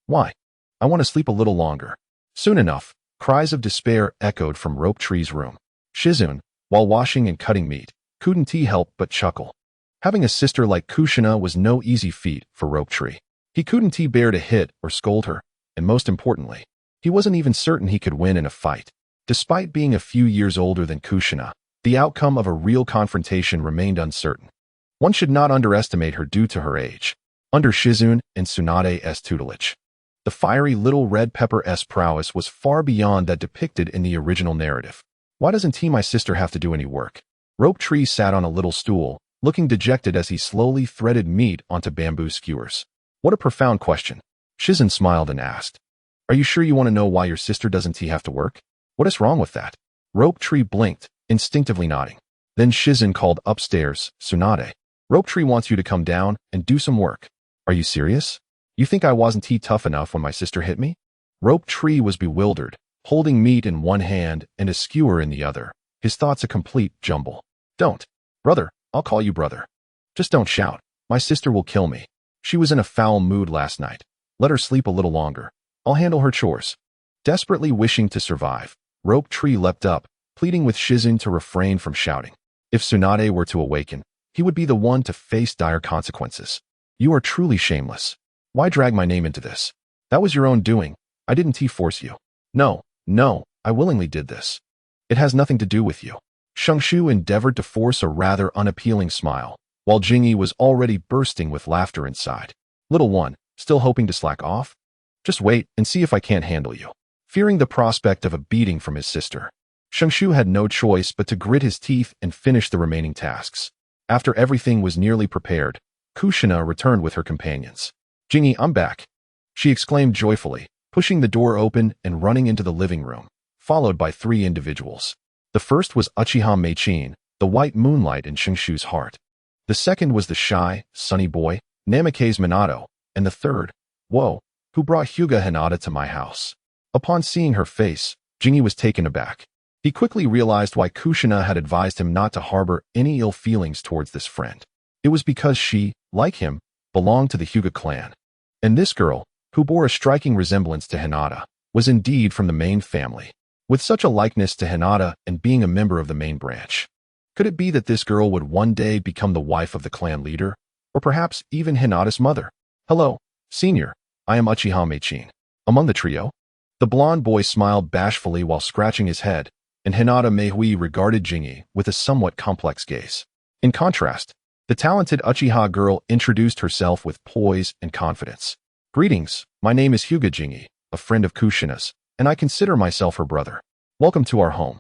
Why? I want to sleep a little longer. Soon enough, cries of despair echoed from Rope Tree's room. Shizune, while washing and cutting meat, couldn't help but chuckle. Having a sister like Kushina was no easy feat for Rope Tree. He couldn't bear to hit or scold her, and most importantly, he wasn't even certain he could win in a fight. Despite being a few years older than Kushina, the outcome of a real confrontation remained uncertain. One should not underestimate her due to her age. Under Shizune and Tsunade's tutelage, the fiery little red pepper's prowess was far beyond that depicted in the original narrative. Why doesn't my sister have to do any work? Rope Tree sat on a little stool, looking dejected as he slowly threaded meat onto bamboo skewers. What a profound question. Shizune smiled and asked, "Are you sure you want to know why your sister doesn't have to work? What is wrong with that?" Rope Tree blinked, instinctively nodding. Then Shizune called upstairs, "Tsunade, Rope Tree wants you to come down and do some work." "Are you serious? You think I wasn't tough enough when my sister hit me?" Rope Tree was bewildered, holding meat in one hand and a skewer in the other, his thoughts a complete jumble. "Don't. Brother, I'll call you brother. Just don't shout. My sister will kill me. She was in a foul mood last night. Let her sleep a little longer. I'll handle her chores." Desperately wishing to survive, Rope Tree leapt up, pleading with Shizune to refrain from shouting. If Tsunade were to awaken, he would be the one to face dire consequences. "You are truly shameless. Why drag my name into this? That was your own doing. I didn't force you." No, I willingly did this. It has nothing to do with you." Shungshu endeavored to force a rather unappealing smile, while Jingyi was already bursting with laughter inside. "Little one, still hoping to slack off? Just wait and see if I can't handle you." Fearing the prospect of a beating from his sister, Shungshu had no choice but to grit his teeth and finish the remaining tasks. After everything was nearly prepared, Kushina returned with her companions. "Jingyi, I'm back," she exclaimed joyfully, pushing the door open and running into the living room, followed by 3 individuals. The first was Uchiha Meichin, the white moonlight in Shungshu's heart. The second was the shy, sunny boy, Namikaze Minato, and the third, Wo, who brought Hyuga Hinata to my house. Upon seeing her face, Jingyi was taken aback. He quickly realized why Kushina had advised him not to harbor any ill feelings towards this friend. It was because she, like him, belonged to the Hyuga clan. And this girl, who bore a striking resemblance to Hinata, was indeed from the main family. With such a likeness to Hinata and being a member of the main branch, could it be that this girl would one day become the wife of the clan leader, or perhaps even Hinata's mother? "Hello, senior, I am Uchiha Meichin." Among the trio, the blonde boy smiled bashfully while scratching his head, and Hinata Meihui regarded Jingyi with a somewhat complex gaze. In contrast, the talented Uchiha girl introduced herself with poise and confidence. "Greetings, my name is Hyuga Jingyi, a friend of Kushina's, and I consider myself her brother. Welcome to our home."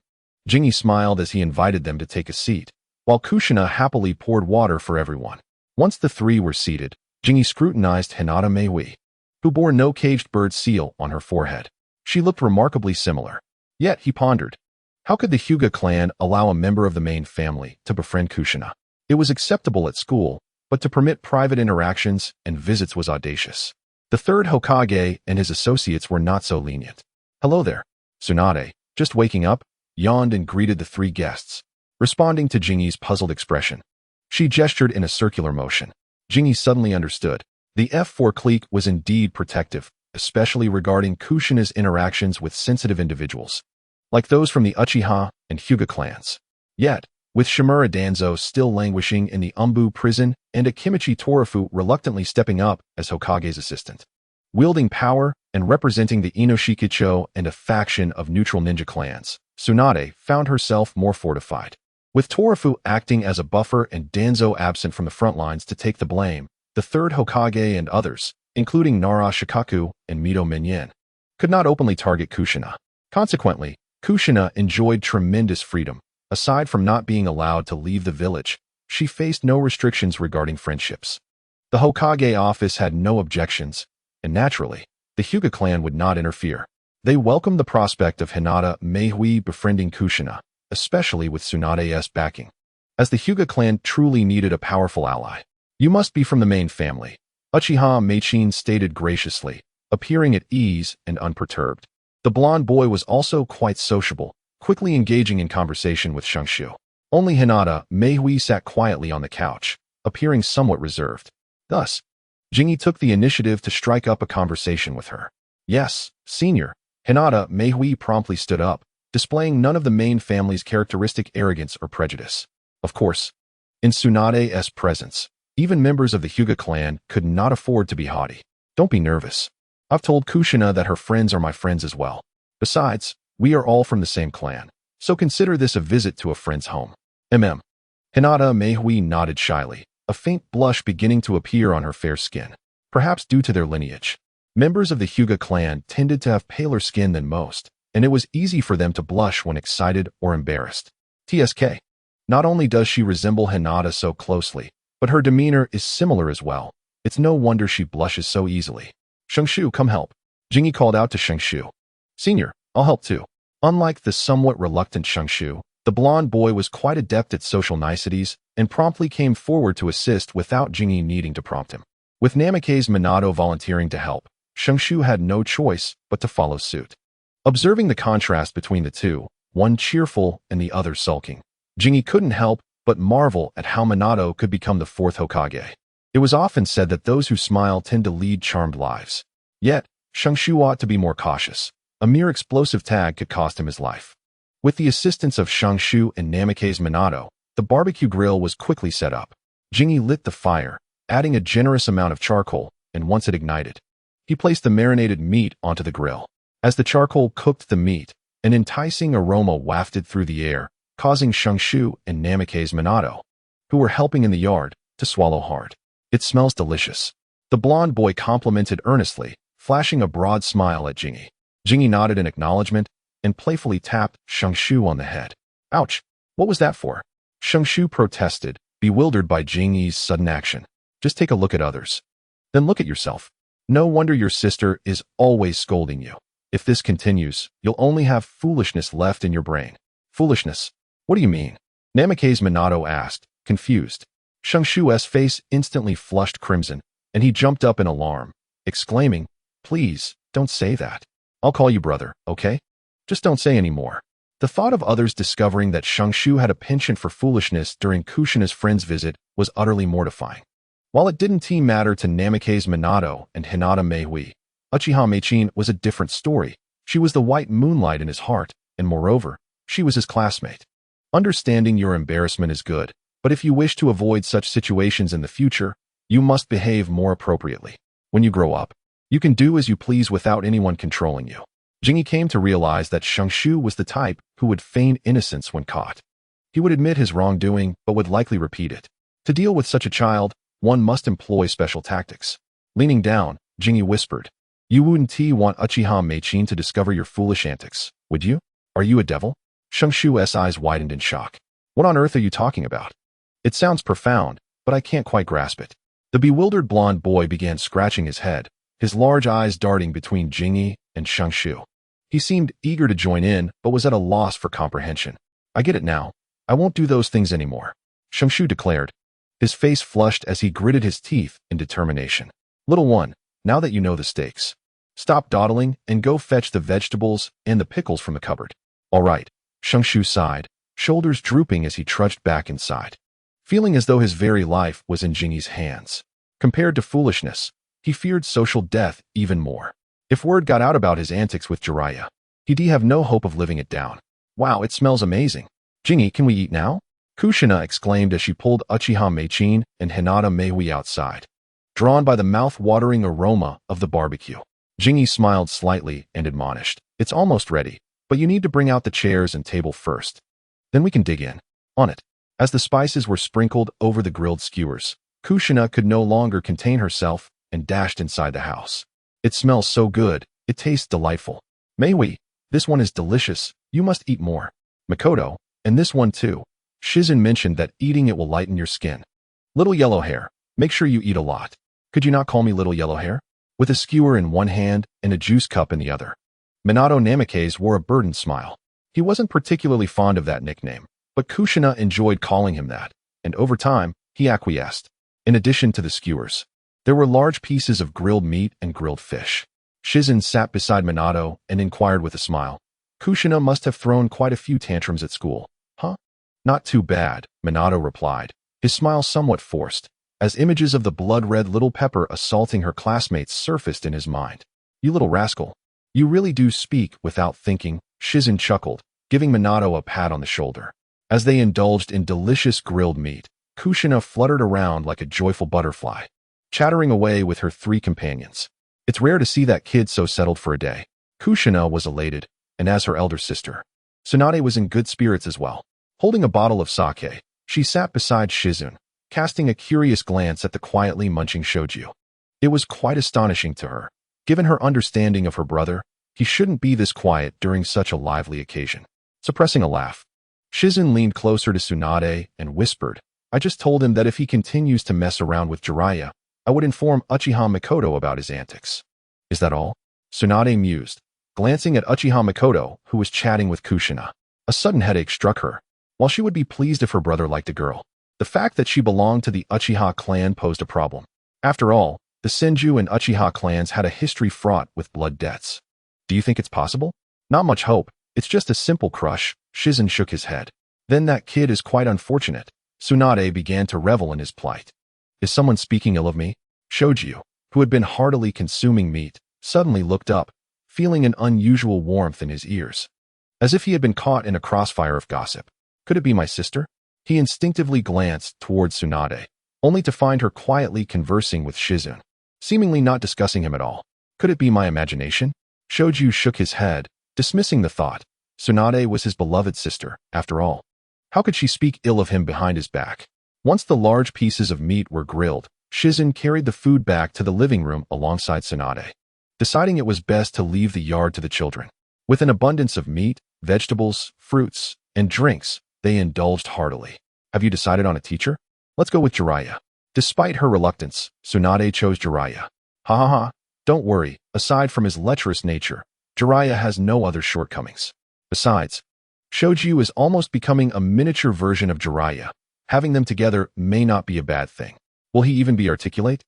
Jingyi smiled as he invited them to take a seat, while Kushina happily poured water for everyone. Once the 3 were seated, Jingyi scrutinized Hinata Meihui, who bore no caged bird seal on her forehead. She looked remarkably similar. Yet, he pondered, how could the Hyuga clan allow a member of the main family to befriend Kushina? It was acceptable at school, but to permit private interactions and visits was audacious. The third Hokage and his associates were not so lenient. "Hello there, Tsunade, just waking up," yawned and greeted the 3 guests, responding to Jingyi's puzzled expression. She gestured in a circular motion. Jingyi suddenly understood. The F4 clique was indeed protective, especially regarding Kushina's interactions with sensitive individuals, like those from the Uchiha and Hyuga clans. Yet, with Shimura Danzo still languishing in the Umbu prison and Akimichi Torafu reluctantly stepping up as Hokage's assistant, wielding power and representing the Inoshikicho and a faction of neutral ninja clans, Tsunade found herself more fortified. With Torafu acting as a buffer and Danzo absent from the front lines to take the blame, the third Hokage and others, including Nara Shikaku and Mito Minyin, could not openly target Kushina. Consequently, Kushina enjoyed tremendous freedom. Aside from not being allowed to leave the village, she faced no restrictions regarding friendships. The Hokage office had no objections, and naturally, the Hyuga clan would not interfere. They welcomed the prospect of Hinata Meihui befriending Kushina, especially with Tsunade's backing, as the Hyuga clan truly needed a powerful ally. "You must be from the main family," Uchiha Meichin stated graciously, appearing at ease and unperturbed. The blonde boy was also quite sociable, quickly engaging in conversation with Shungshu. Only Hinata Meihui sat quietly on the couch, appearing somewhat reserved. Thus, Jingyi took the initiative to strike up a conversation with her. "Yes, senior." Hinata Meihui promptly stood up, displaying none of the main family's characteristic arrogance or prejudice. Of course, in Tsunade's presence, even members of the Hyuga clan could not afford to be haughty. "Don't be nervous. I've told Kushina that her friends are my friends as well. Besides, we are all from the same clan, so consider this a visit to a friend's home. Hinata Meihui nodded shyly, a faint blush beginning to appear on her fair skin, perhaps due to their lineage. Members of the Hyuga clan tended to have paler skin than most, and it was easy for them to blush when excited or embarrassed. TSK. Not only does she resemble Hinata so closely, but her demeanor is similar as well. It's no wonder she blushes so easily. Shengshu, come help. Jingi called out to Shengshu. Senior, I'll help too. Unlike the somewhat reluctant Shengshu, the blonde boy was quite adept at social niceties and promptly came forward to assist without Jingi needing to prompt him. With Namikaze Minato volunteering to help, Shengshu had no choice but to follow suit. Observing the contrast between the two, one cheerful and the other sulking, Jingi couldn't help but marvel at how Minato could become the fourth Hokage. It was often said that those who smile tend to lead charmed lives. Yet, Shengshu ought to be more cautious. A mere explosive tag could cost him his life. With the assistance of Shengshu and Namikaze Minato, the barbecue grill was quickly set up. Jingi lit the fire, adding a generous amount of charcoal, and once it ignited, he placed the marinated meat onto the grill. As the charcoal cooked the meat, an enticing aroma wafted through the air, causing Shengshu and Namikaze Minato, who were helping in the yard, to swallow hard. It smells delicious. The blonde boy complimented earnestly, flashing a broad smile at Jingi. Jingi nodded in acknowledgement and playfully tapped Shengshu on the head. Ouch! What was that for? Shengshu protested, bewildered by Jingi's sudden action. Just take a look at others. Then look at yourself. No wonder your sister is always scolding you. If this continues, you'll only have foolishness left in your brain. Foolishness? What do you mean? Namikaze Minato asked, confused. Shengshu's face instantly flushed crimson, and he jumped up in alarm, exclaiming, Please, don't say that. I'll call you brother, okay? Just don't say any more. The thought of others discovering that Shengshu had a penchant for foolishness during Kushina's friend's visit was utterly mortifying. While it didn't matter to Namikaze Minato and Hinata Meihui, Uchiha Meichin was a different story. She was the white moonlight in his heart, and moreover, she was his classmate. Understanding your embarrassment is good, but if you wish to avoid such situations in the future, you must behave more appropriately. When you grow up, you can do as you please without anyone controlling you. Jingi came to realize that Shengshu was the type who would feign innocence when caught. He would admit his wrongdoing, but would likely repeat it. To deal with such a child, one must employ special tactics. Leaning down, Jingi whispered, You wouldn't want Uchiha Meichin to discover your foolish antics, would you? Are you a devil? Shengshu's eyes widened in shock. What on earth are you talking about? It sounds profound, but I can't quite grasp it. The bewildered blonde boy began scratching his head, his large eyes darting between Jingi and Shengshu. He seemed eager to join in, but was at a loss for comprehension. I get it now. I won't do those things anymore, Shengshu declared. His face flushed as he gritted his teeth in determination. Little one, now that you know the stakes, stop dawdling and go fetch the vegetables and the pickles from the cupboard. All right, Shengshu sighed, shoulders drooping as he trudged back inside, feeling as though his very life was in Jingi's hands. Compared to foolishness, he feared social death even more. If word got out about his antics with Jiraiya, he'd have no hope of living it down. Wow, it smells amazing. Jingi, can we eat now? Kushina exclaimed as she pulled Uchiha Meichin and Hinata Meihui outside, drawn by the mouth-watering aroma of the barbecue. Jingi smiled slightly and admonished, It's almost ready, but you need to bring out the chairs and table first. Then we can dig in. On it. As the spices were sprinkled over the grilled skewers, Kushina could no longer contain herself and dashed inside the house. It smells so good, it tastes delightful. Meihui, this one is delicious, you must eat more. Makoto, and this one too. Shizen mentioned that eating it will lighten your skin. Little yellow hair, make sure you eat a lot. Could you not call me little yellow hair? With a skewer in one hand and a juice cup in the other. Minato Namikaze wore a burdened smile. He wasn't particularly fond of that nickname, but Kushina enjoyed calling him that, and over time, he acquiesced. In addition to the skewers, there were large pieces of grilled meat and grilled fish. Shizen sat beside Minato and inquired with a smile. Kushina must have thrown quite a few tantrums at school. Huh? Not too bad, Minato replied, his smile somewhat forced, as images of the blood-red little pepper assaulting her classmates surfaced in his mind. You little rascal. You really do speak without thinking, Shizen chuckled, giving Minato a pat on the shoulder. As they indulged in delicious grilled meat, Kushina fluttered around like a joyful butterfly, chattering away with her three companions. It's rare to see that kid so settled for a day. Kushina was elated, and as her elder sister, Tsunade was in good spirits as well. Holding a bottle of sake, she sat beside Shizune, casting a curious glance at the quietly munching shoju. It was quite astonishing to her. Given her understanding of her brother, he shouldn't be this quiet during such a lively occasion. Suppressing a laugh, Shizune leaned closer to Tsunade and whispered, I just told him that if he continues to mess around with Jiraiya, I would inform Uchiha Mikoto about his antics. Is that all? Tsunade mused, glancing at Uchiha Mikoto, who was chatting with Kushina. A sudden headache struck her. While she would be pleased if her brother liked a girl, the fact that she belonged to the Uchiha clan posed a problem. After all, the Senju and Uchiha clans had a history fraught with blood debts. Do you think it's possible? Not much hope. It's just a simple crush. Shizune shook his head. Then that kid is quite unfortunate. Tsunade began to revel in his plight. Is someone speaking ill of me? Shoju, who had been heartily consuming meat, suddenly looked up, feeling an unusual warmth in his ears, as if he had been caught in a crossfire of gossip. Could it be my sister? He instinctively glanced towards Tsunade, only to find her quietly conversing with Shizune, seemingly not discussing him at all. Could it be my imagination? Shoju shook his head, dismissing the thought. Tsunade was his beloved sister, after all. How could she speak ill of him behind his back? Once the large pieces of meat were grilled, Shizune carried the food back to the living room alongside Tsunade, deciding it was best to leave the yard to the children. With an abundance of meat, vegetables, fruits, and drinks, they indulged heartily. Have you decided on a teacher? Let's go with Jiraiya. Despite her reluctance, Tsunade chose Jiraiya. Ha ha ha, don't worry, aside from his lecherous nature, Jiraiya has no other shortcomings. Besides, Shoju is almost becoming a miniature version of Jiraiya. Having them together may not be a bad thing. Will he even be articulate?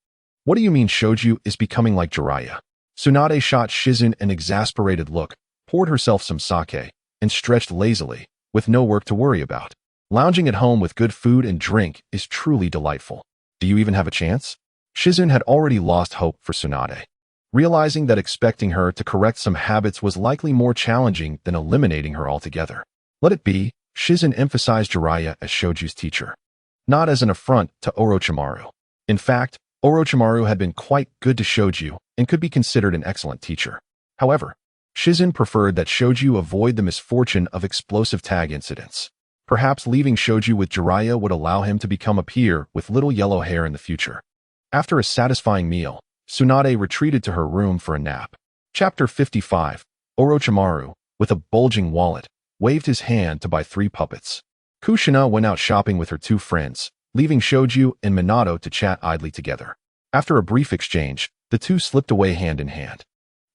What do you mean Shoju is becoming like Jiraiya? Tsunade shot Shizune an exasperated look, poured herself some sake, and stretched lazily, with no work to worry about. Lounging at home with good food and drink is truly delightful. Do you even have a chance? Shizune had already lost hope for Tsunade, realizing that expecting her to correct some habits was likely more challenging than eliminating her altogether. Let it be, Shizune emphasized Jiraiya as Shoju's teacher, not as an affront to Orochimaru. In fact, Orochimaru had been quite good to Shoju and could be considered an excellent teacher. However, Shizune preferred that Shoju avoid the misfortune of explosive tag incidents. Perhaps leaving Shoju with Jiraiya would allow him to become a peer with little yellow hair in the future. After a satisfying meal, Tsunade retreated to her room for a nap. Chapter 55. Orochimaru, with a bulging wallet, waved his hand to buy 3 puppets. Kushina went out shopping with her 2 friends, leaving Shoju and Minato to chat idly together. After a brief exchange, the two slipped away hand in hand.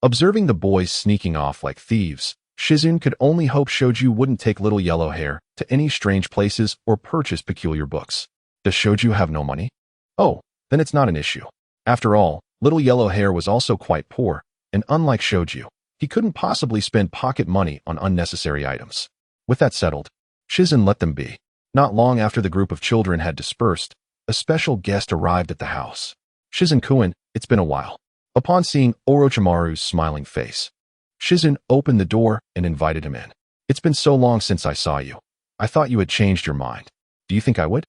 Observing the boys sneaking off like thieves, Shizune could only hope Shoju wouldn't take little yellow hair to any strange places or purchase peculiar books. Does Shoju have no money? Oh, then it's not an issue. After all, little yellow hair was also quite poor, and unlike Shoju, he couldn't possibly spend pocket money on unnecessary items. With that settled, Shizune let them be. Not long after the group of children had dispersed, a special guest arrived at the house. Shizune-kun, it's been a while. Upon seeing Orochimaru's smiling face, Shizune opened the door and invited him in. It's been so long since I saw you. I thought you had changed your mind. Do you think I would?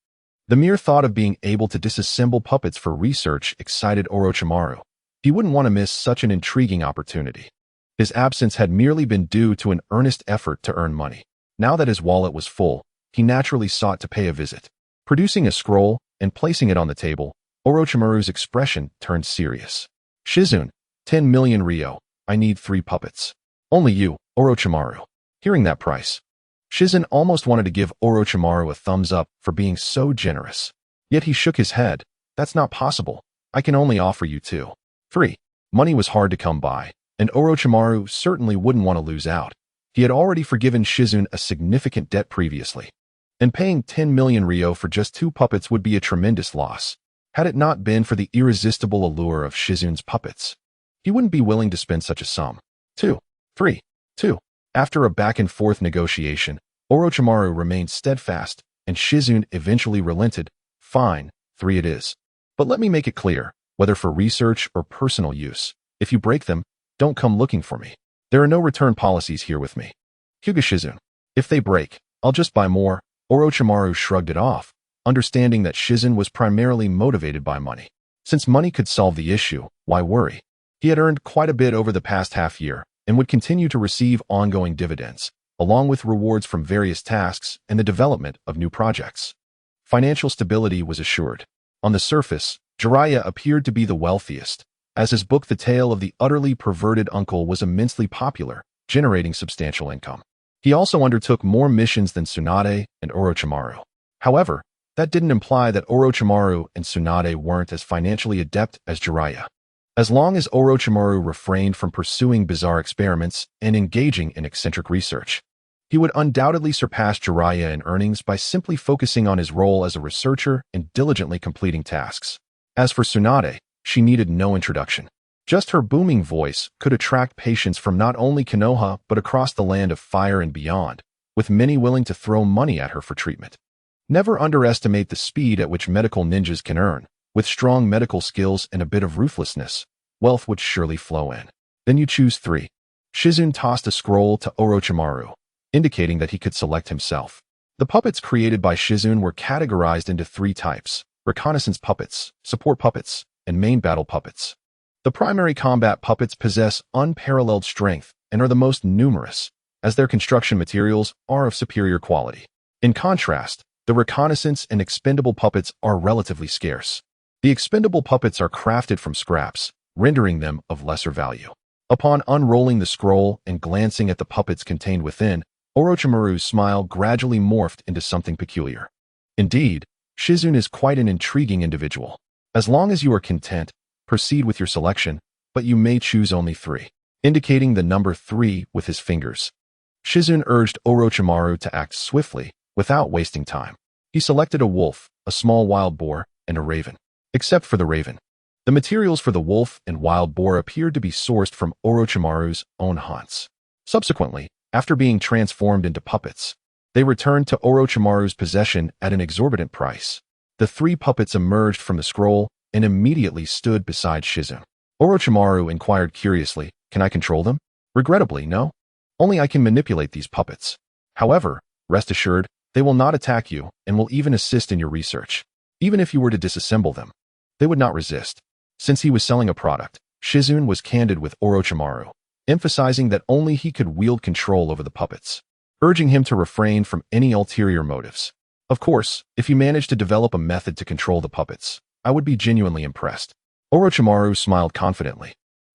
The mere thought of being able to disassemble puppets for research excited Orochimaru. He wouldn't want to miss such an intriguing opportunity. His absence had merely been due to an earnest effort to earn money. Now that his wallet was full, he naturally sought to pay a visit. Producing a scroll and placing it on the table, Orochimaru's expression turned serious. Shizune, 10 million ryo. I need 3 puppets. Only you, Orochimaru. Hearing that price, Shizune almost wanted to give Orochimaru a thumbs up for being so generous. Yet he shook his head. That's not possible. I can only offer you 2. 3. Money was hard to come by, and Orochimaru certainly wouldn't want to lose out. He had already forgiven Shizune a significant debt previously, and paying 10 million ryo for just 2 puppets would be a tremendous loss. Had it not been for the irresistible allure of Shizune's puppets, he wouldn't be willing to spend such a sum. 2. 3. 2. After a back-and-forth negotiation, Orochimaru remained steadfast, and Shizune eventually relented. Fine, 3 it is. But let me make it clear, whether for research or personal use, if you break them, don't come looking for me. There are no return policies here with me. Hyuga Shizune. If they break, I'll just buy more. Orochimaru shrugged it off, understanding that Shizune was primarily motivated by money. Since money could solve the issue, why worry? He had earned quite a bit over the past half year and would continue to receive ongoing dividends, along with rewards from various tasks and the development of new projects. Financial stability was assured. On the surface, Jiraiya appeared to be the wealthiest, as his book The Tale of the Utterly Perverted Uncle was immensely popular, generating substantial income. He also undertook more missions than Tsunade and Orochimaru. However, that didn't imply that Orochimaru and Tsunade weren't as financially adept as Jiraiya. As long as Orochimaru refrained from pursuing bizarre experiments and engaging in eccentric research, he would undoubtedly surpass Jiraiya in earnings by simply focusing on his role as a researcher and diligently completing tasks. As for Tsunade, she needed no introduction. Just her booming voice could attract patients from not only Konoha but across the land of fire and beyond, with many willing to throw money at her for treatment. Never underestimate the speed at which medical ninjas can earn. With strong medical skills and a bit of ruthlessness, wealth would surely flow in. Then you choose 3. Shizune tossed a scroll to Orochimaru, indicating that he could select himself. The puppets created by Shizune were categorized into 3 types: reconnaissance puppets, support puppets, and main battle puppets. The primary combat puppets possess unparalleled strength and are the most numerous, as their construction materials are of superior quality. In contrast, the reconnaissance and expendable puppets are relatively scarce. The expendable puppets are crafted from scraps, rendering them of lesser value. Upon unrolling the scroll and glancing at the puppets contained within, Orochimaru's smile gradually morphed into something peculiar. Indeed, Shizune is quite an intriguing individual. As long as you are content, proceed with your selection, but you may choose only 3, indicating the number 3 with his fingers. Shizune urged Orochimaru to act swiftly, without wasting time. He selected a wolf, a small wild boar, and a raven. Except for the raven, the materials for the wolf and wild boar appeared to be sourced from Orochimaru's own haunts. Subsequently, after being transformed into puppets, they returned to Orochimaru's possession at an exorbitant price. The 3 puppets emerged from the scroll and immediately stood beside Shizune. Orochimaru inquired curiously, "Can I control them?" "Regrettably, no. Only I can manipulate these puppets. However, rest assured, they will not attack you and will even assist in your research. Even if you were to disassemble them, they would not resist." Since he was selling a product, Shizune was candid with Orochimaru, emphasizing that only he could wield control over the puppets, urging him to refrain from any ulterior motives. "Of course, if you manage to develop a method to control the puppets, I would be genuinely impressed." Orochimaru smiled confidently,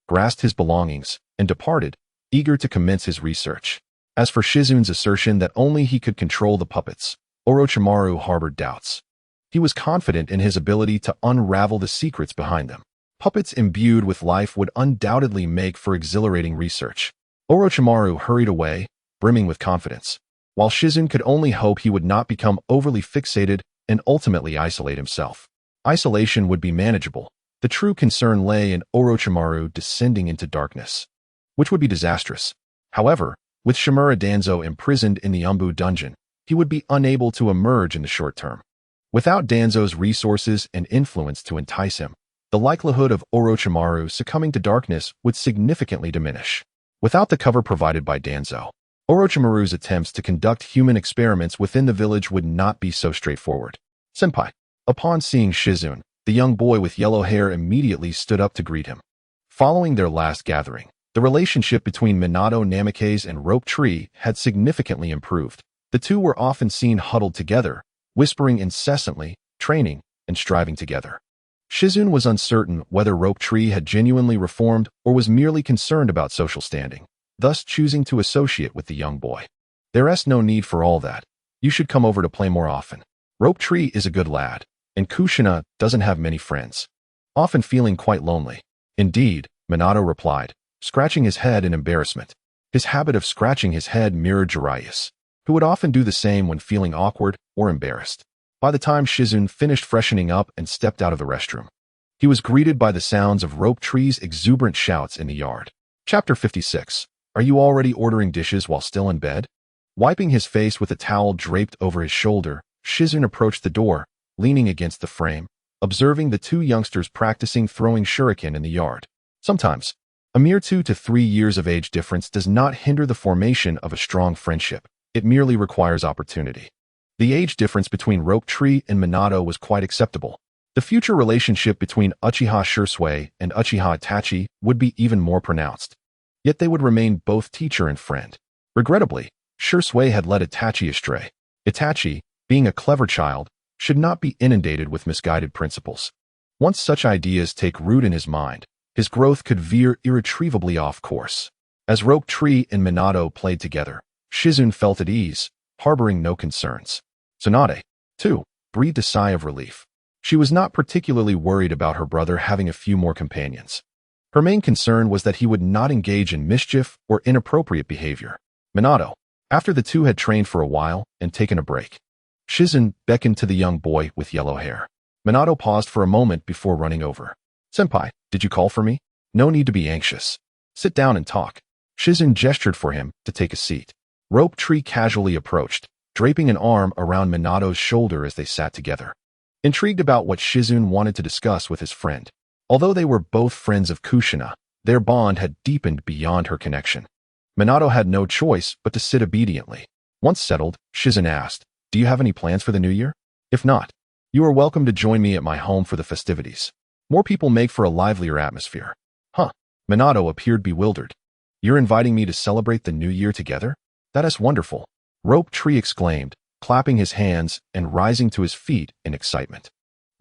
grasped his belongings, and departed, eager to commence his research. As for Shizune's assertion that only he could control the puppets, Orochimaru harbored doubts. He was confident in his ability to unravel the secrets behind them. Puppets imbued with life would undoubtedly make for exhilarating research. Orochimaru hurried away, brimming with confidence, while Shizune could only hope he would not become overly fixated and ultimately isolate himself. Isolation would be manageable. The true concern lay in Orochimaru descending into darkness, which would be disastrous. However, with Shimura Danzo imprisoned in the Umbu dungeon, he would be unable to emerge in the short term. Without Danzo's resources and influence to entice him, the likelihood of Orochimaru succumbing to darkness would significantly diminish. Without the cover provided by Danzo, Orochimaru's attempts to conduct human experiments within the village would not be so straightforward. "Senpai." Upon seeing Shizune, the young boy with yellow hair immediately stood up to greet him. Following their last gathering, the relationship between Minato Namikaze and Rope Tree had significantly improved. The two were often seen huddled together, whispering incessantly, training, and striving together. Shizune was uncertain whether Rope Tree had genuinely reformed or was merely concerned about social standing, thus choosing to associate with the young boy. "There's no need for all that. You should come over to play more often. Rope Tree is a good lad, and Kushina doesn't have many friends. Often feeling quite lonely." "Indeed," Minato replied, scratching his head in embarrassment. His habit of scratching his head mirrored Jiraiya's, who would often do the same when feeling awkward or embarrassed. By the time Shizune finished freshening up and stepped out of the restroom, he was greeted by the sounds of Rope Tree's exuberant shouts in the yard. Chapter 56. Are you already ordering dishes while still in bed? Wiping his face with a towel draped over his shoulder, Shizune approached the door, leaning against the frame, observing the 2 youngsters practicing throwing shuriken in the yard. Sometimes, a mere 2 to 3 years of age difference does not hinder the formation of a strong friendship. It merely requires opportunity. The age difference between Rope Tree and Minato was quite acceptable. The future relationship between Uchiha Shisui and Uchiha Itachi would be even more pronounced. Yet they would remain both teacher and friend. Regrettably, Shisui had led Itachi astray. Itachi, being a clever child, should not be inundated with misguided principles. Once such ideas take root in his mind, his growth could veer irretrievably off course. As Rope Tree and Minato played together, Shizune felt at ease, harboring no concerns. Tsunade, too, breathed a sigh of relief. She was not particularly worried about her brother having a few more companions. Her main concern was that he would not engage in mischief or inappropriate behavior. Minato, after the two had trained for a while and taken a break, Shizune beckoned to the young boy with yellow hair. Minato paused for a moment before running over. "Senpai, did you call for me? No need to be anxious. Sit down and talk." Shizune gestured for him to take a seat. Rope Tree casually approached, draping an arm around Minato's shoulder as they sat together. Intrigued about what Shizune wanted to discuss with his friend, although they were both friends of Kushina, their bond had deepened beyond her connection. Minato had no choice but to sit obediently. Once settled, Shizune asked, "Do you have any plans for the new year? If not, you are welcome to join me at my home for the festivities. More people make for a livelier atmosphere." "Huh?" Minato appeared bewildered. "You're inviting me to celebrate the new year together? That is wonderful," Rope Tree exclaimed, clapping his hands and rising to his feet in excitement.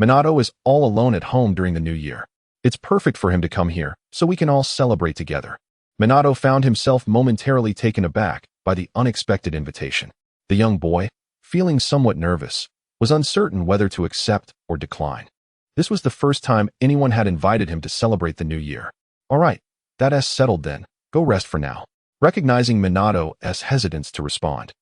"Minato is all alone at home during the new year. It's perfect for him to come here, so we can all celebrate together." Minato found himself momentarily taken aback by the unexpected invitation. The young boy, feeling somewhat nervous, was uncertain whether to accept or decline. This was the first time anyone had invited him to celebrate the new year. "All right, that's settled then. Go rest for now." Recognizing Minato's hesitance to respond,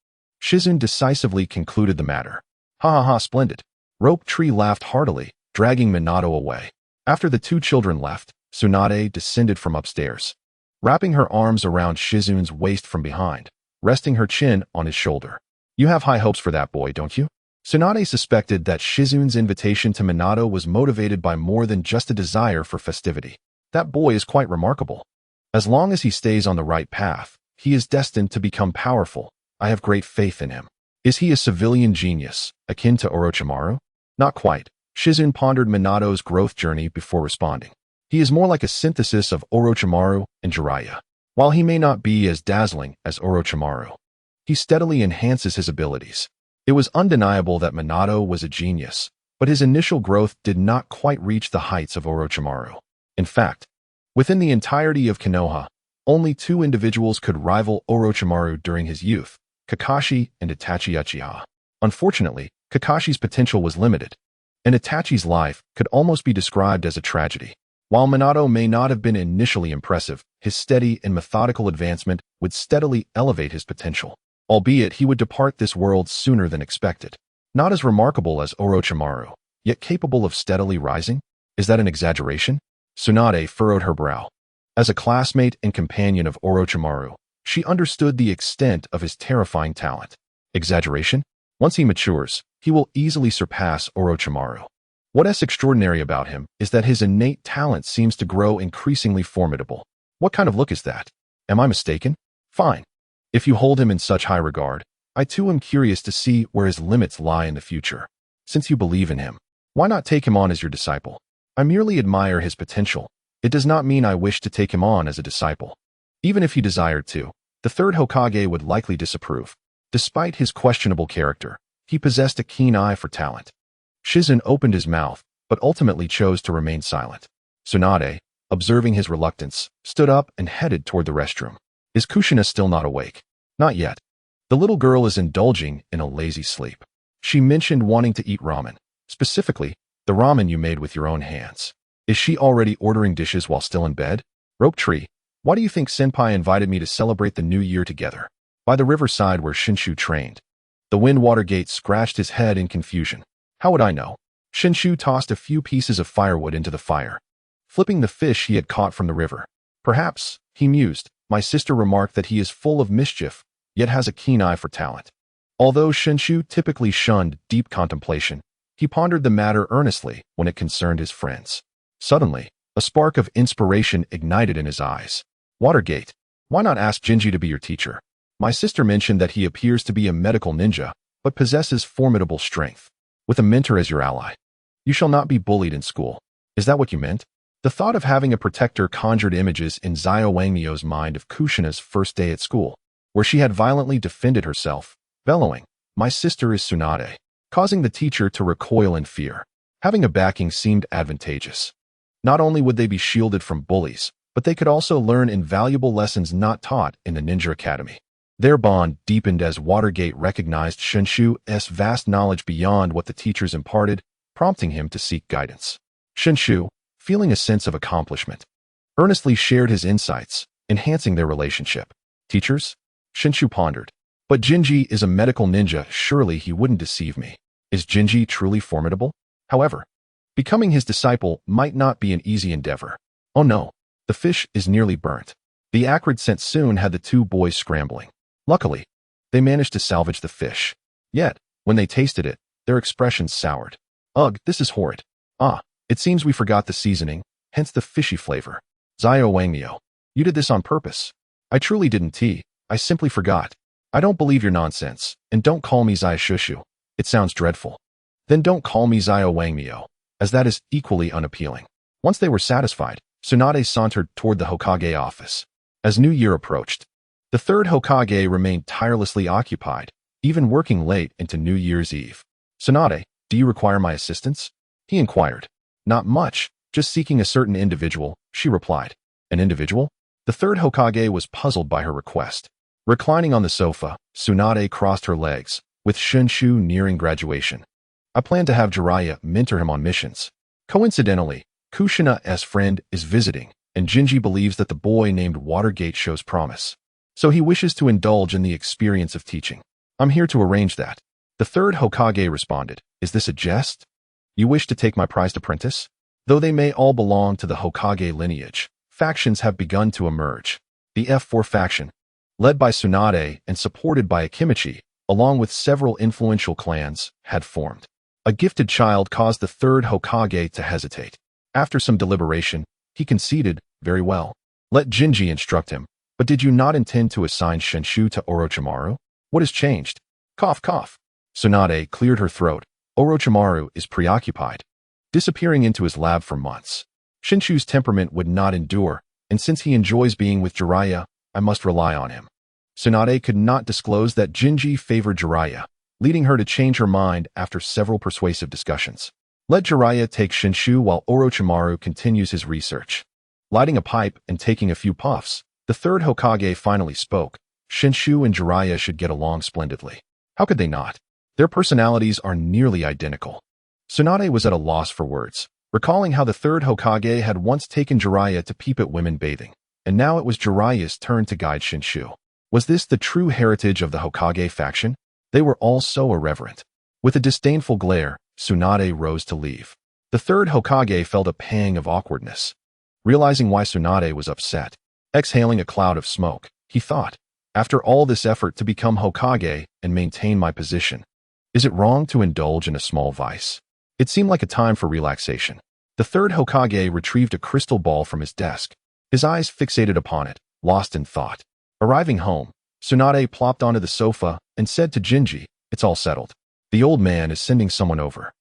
Shizune decisively concluded the matter. "Ha ha ha, splendid." Rope Tree laughed heartily, dragging Minato away. After the two children left, Tsunade descended from upstairs, wrapping her arms around Shizune's waist from behind, resting her chin on his shoulder. "You have high hopes for that boy, don't you?" Tsunade suspected that Shizune's invitation to Minato was motivated by more than just a desire for festivity. "That boy is quite remarkable. As long as he stays on the right path, he is destined to become powerful. I have great faith in him." "Is he a civilian genius, akin to Orochimaru?" "Not quite." Shizune pondered Minato's growth journey before responding. "He is more like a synthesis of Orochimaru and Jiraiya. While he may not be as dazzling as Orochimaru, he steadily enhances his abilities." It was undeniable that Minato was a genius, but his initial growth did not quite reach the heights of Orochimaru. In fact, within the entirety of Konoha, only two individuals could rival Orochimaru during his youth: Kakashi and Itachi Uchiha. Unfortunately, Kakashi's potential was limited, and Itachi's life could almost be described as a tragedy. While Minato may not have been initially impressive, his steady and methodical advancement would steadily elevate his potential, albeit he would depart this world sooner than expected. Not as remarkable as Orochimaru, yet capable of steadily rising? Is that an exaggeration? Tsunade furrowed her brow. As a classmate and companion of Orochimaru, she understood the extent of his terrifying talent. Exaggeration? Once he matures, he will easily surpass Orochimaru. What's extraordinary about him is that his innate talent seems to grow increasingly formidable. What kind of look is that? Am I mistaken? Fine. If you hold him in such high regard, I too am curious to see where his limits lie in the future. Since you believe in him, why not take him on as your disciple? I merely admire his potential. It does not mean I wish to take him on as a disciple. Even if he desired to, the third Hokage would likely disapprove. Despite his questionable character, he possessed a keen eye for talent. Shizune opened his mouth, but ultimately chose to remain silent. Tsunade, observing his reluctance, stood up and headed toward the restroom. Is Kushina still not awake? Not yet. The little girl is indulging in a lazy sleep. She mentioned wanting to eat ramen. Specifically, the ramen you made with your own hands. Is she already ordering dishes while still in bed? Rope Tree, why do you think Senpai invited me to celebrate the new year together? By the riverside where Shinshu trained. The Windwater Gate scratched his head in confusion. How would I know? Shinshu tossed a few pieces of firewood into the fire, flipping the fish he had caught from the river. Perhaps, he mused, my sister remarked that he is full of mischief, yet has a keen eye for talent. Although Shinshu typically shunned deep contemplation, he pondered the matter earnestly when it concerned his friends. Suddenly, a spark of inspiration ignited in his eyes. Watergate, why not ask Jinji to be your teacher? My sister mentioned that he appears to be a medical ninja, but possesses formidable strength. With a mentor as your ally, You shall not be bullied in school. Is that what you meant? The thought of having a protector conjured images in Xiao Wangmio's mind of Kushina's first day at school, where she had violently defended herself, bellowing, "My sister is Tsunade," causing the teacher to recoil in fear. Having a backing seemed advantageous. Not only would they be shielded from bullies, but they could also learn invaluable lessons not taught in the Ninja Academy. Their bond deepened as Watergate recognized Shinshu's vast knowledge beyond what the teachers imparted, prompting him to seek guidance. Shinshu, feeling a sense of accomplishment, earnestly shared his insights, enhancing their relationship. Teachers? Shinshu pondered. But Jinji is a medical ninja, surely he wouldn't deceive me. Is Jinji truly formidable? However, becoming his disciple might not be an easy endeavor. Oh no, the fish is nearly burnt. The acrid scent soon had the two boys scrambling. Luckily, they managed to salvage the fish. Yet, when they tasted it, their expressions soured. Ugh, this is horrid. Ah, it seems we forgot the seasoning, hence the fishy flavor. Xiao Wangmio, you did this on purpose. I truly didn't. I simply forgot. I don't believe your nonsense, and don't call me Xiao Shushu. It sounds dreadful. Then don't call me Xiao Wangmio, as that is equally unappealing. Once they were satisfied, Tsunade sauntered toward the Hokage office. As New Year approached, the third Hokage remained tirelessly occupied, even working late into New Year's Eve. Tsunade, do you require my assistance? He inquired. Not much, just seeking a certain individual, she replied. An individual? The third Hokage was puzzled by her request. Reclining on the sofa, Tsunade crossed her legs, with Shinshu nearing graduation. I plan to have Jiraiya mentor him on missions. Coincidentally, Kushina's friend is visiting, and Jinji believes that the boy named Watergate shows promise. So he wishes to indulge in the experience of teaching. I'm here to arrange that. The third Hokage responded. Is this a jest? You wish to take my prized apprentice? Though they may all belong to the Hokage lineage, factions have begun to emerge. The F4 faction, led by Tsunade and supported by Akimichi, along with several influential clans, had formed. A gifted child caused the third Hokage to hesitate. After some deliberation, he conceded, very well. Let Jinji instruct him. But did you not intend to assign Shinshu to Orochimaru? What has changed? Cough, cough. Tsunade cleared her throat. Orochimaru is preoccupied, disappearing into his lab for months. Shinshu's temperament would not endure, and since he enjoys being with Jiraiya, I must rely on him. Tsunade could not disclose that Jinji favored Jiraiya, leading her to change her mind after several persuasive discussions. Let Jiraiya take Shinshu while Orochimaru continues his research. Lighting a pipe and taking a few puffs, the third Hokage finally spoke. Shinshu and Jiraiya should get along splendidly. How could they not? Their personalities are nearly identical. Tsunade was at a loss for words, recalling how the third Hokage had once taken Jiraiya to peep at women bathing, and now it was Jiraiya's turn to guide Shinshu. Was this the true heritage of the Hokage faction? They were all so irreverent. With a disdainful glare, Tsunade rose to leave. The third Hokage felt a pang of awkwardness. Realizing why Tsunade was upset, exhaling a cloud of smoke, he thought, after all this effort to become Hokage and maintain my position, is it wrong to indulge in a small vice? It seemed like a time for relaxation. The third Hokage retrieved a crystal ball from his desk, his eyes fixated upon it, lost in thought. Arriving home, Tsunade plopped onto the sofa and said to Jinji, it's all settled. The old man is sending someone over.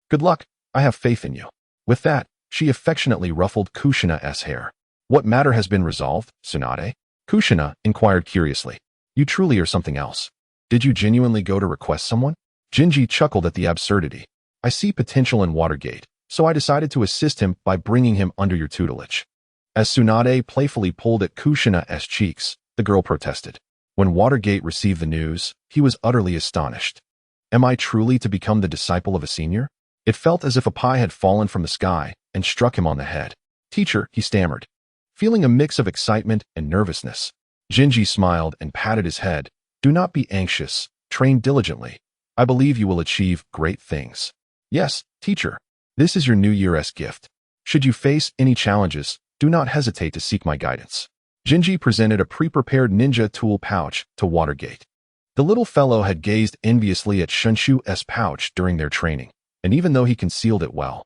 Good luck, I have faith in you. With that, she affectionately ruffled Kushina's hair. What matter has been resolved, Tsunade? Kushina inquired curiously. You truly are something else. Did you genuinely go to request someone? Jinji chuckled at the absurdity. I see potential in Watergate, so I decided to assist him by bringing him under your tutelage. As Tsunade playfully pulled at Kushina's cheeks, the girl protested. When Watergate received the news, he was utterly astonished. Am I truly to become the disciple of a senior? It felt as if a pie had fallen from the sky and struck him on the head. Teacher, he stammered, feeling a mix of excitement and nervousness. Jinji smiled and patted his head. Do not be anxious. Train diligently. I believe you will achieve great things. Yes, teacher. This is your New Year's gift. Should you face any challenges, do not hesitate to seek my guidance. Jinji presented a pre-prepared ninja tool pouch to Watergate. The little fellow had gazed enviously at Shinshu's pouch during their training, and even though he concealed it well,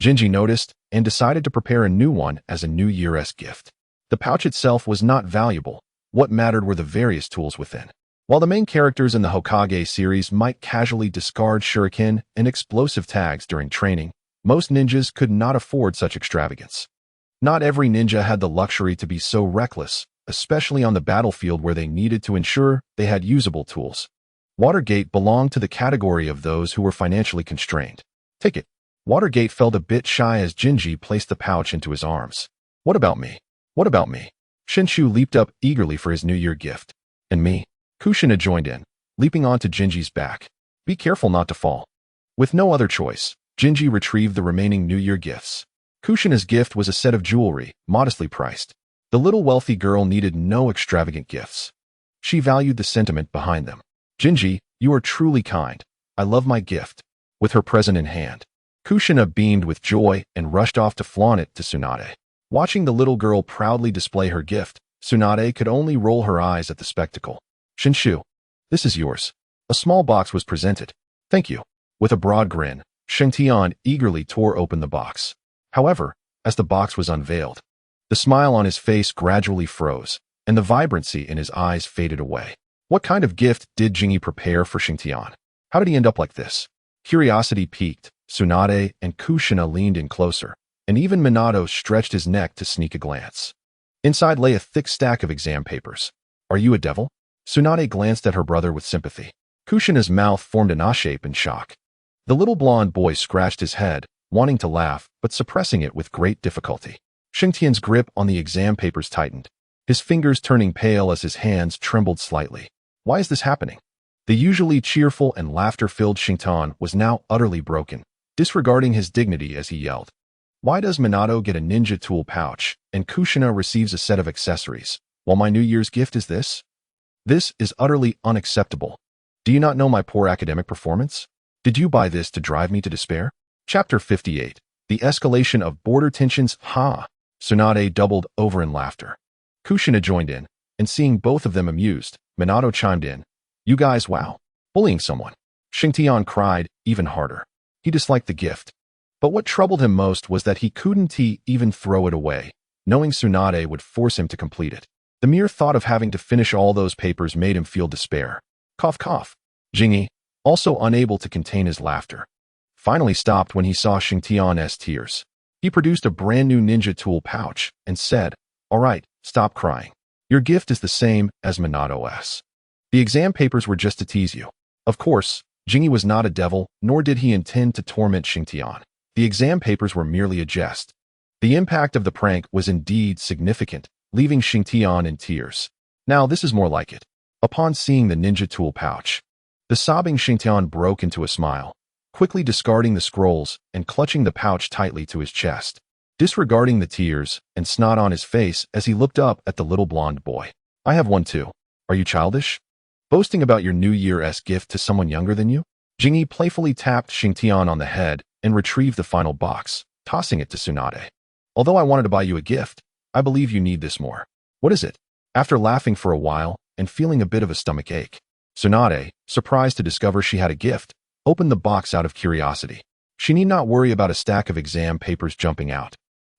Jinji noticed and decided to prepare a new one as a New Year's gift. The pouch itself was not valuable. What mattered were the various tools within. While the main characters in the Hokage series might casually discard shuriken and explosive tags during training, Most ninjas could not afford such extravagance. Not every ninja had the luxury to be so reckless, especially on the battlefield where they needed to ensure they had usable tools. Watergate belonged to the category of those who were financially constrained. Take it. Watergate felt a bit shy as Jinji placed the pouch into his arms. What about me? What about me? Shinshu leaped up eagerly for his New Year gift. And me? Kushina joined in, leaping onto Jinji's back. Be careful not to fall. With no other choice, Jinji retrieved the remaining New Year gifts. Kushina's gift was a set of jewelry, modestly priced. The little wealthy girl needed no extravagant gifts. She valued the sentiment behind them. Jinji, you are truly kind. I love my gift. With her present in hand, Kushina beamed with joy and rushed off to flaunt it to Tsunade. Watching the little girl proudly display her gift, Tsunade could only roll her eyes at the spectacle. Shinshu, this is yours. A small box was presented. Thank you. With a broad grin, Shengtian eagerly tore open the box. However, as the box was unveiled, the smile on his face gradually froze, and the vibrancy in his eyes faded away. What kind of gift did Jingi prepare for Shengtian? How did he end up like this? Curiosity piqued. Tsunade and Kushina leaned in closer, and even Minato stretched his neck to sneak a glance. Inside lay a thick stack of exam papers. Are you a devil? Tsunade glanced at her brother with sympathy. Kushina's mouth formed an A-shape in shock. The little blonde boy scratched his head, wanting to laugh, but suppressing it with great difficulty. Shengtian's grip on the exam papers tightened, his fingers turning pale as his hands trembled slightly. Why is this happening? The usually cheerful and laughter-filled Shengtian was now utterly broken, disregarding his dignity as he yelled. Why does Minato get a ninja tool pouch, and Kushina receives a set of accessories, while my New Year's gift is this? This is utterly unacceptable. Do you not know my poor academic performance? Did you buy this to drive me to despair? Chapter 58. The escalation of border tensions. Ha! Tsunade doubled over in laughter. Kushina joined in, and seeing both of them amused, Minato chimed in. You guys, wow. Bullying someone. Shengtian cried, even harder. He disliked the gift. But what troubled him most was that he couldn't even throw it away, knowing Tsunade would force him to complete it. The mere thought of having to finish all those papers made him feel despair. Cough, cough. Jingi, also unable to contain his laughter, finally stopped when he saw Shengtian's tears. He produced a brand new ninja tool pouch and said, All right, stop crying. Your gift is the same as Minato's. The exam papers were just to tease you. Of course, Jingi was not a devil, nor did he intend to torment Shengtian. The exam papers were merely a jest. The impact of the prank was indeed significant, leaving Shengtian in tears. Now this is more like it. Upon seeing the ninja tool pouch, the sobbing Shengtian broke into a smile, quickly discarding the scrolls and clutching the pouch tightly to his chest, disregarding the tears and snot on his face as he looked up at the little blonde boy. I have one too. Are you childish? Boasting about your New Year's gift to someone younger than you? Jingi playfully tapped Shengtian on the head and retrieved the final box, tossing it to Tsunade. Although I wanted to buy you a gift, I believe you need this more. What is it? After laughing for a while and feeling a bit of a stomach ache, Tsunade, surprised to discover she had a gift, opened the box out of curiosity. She need not worry about a stack of exam papers jumping out,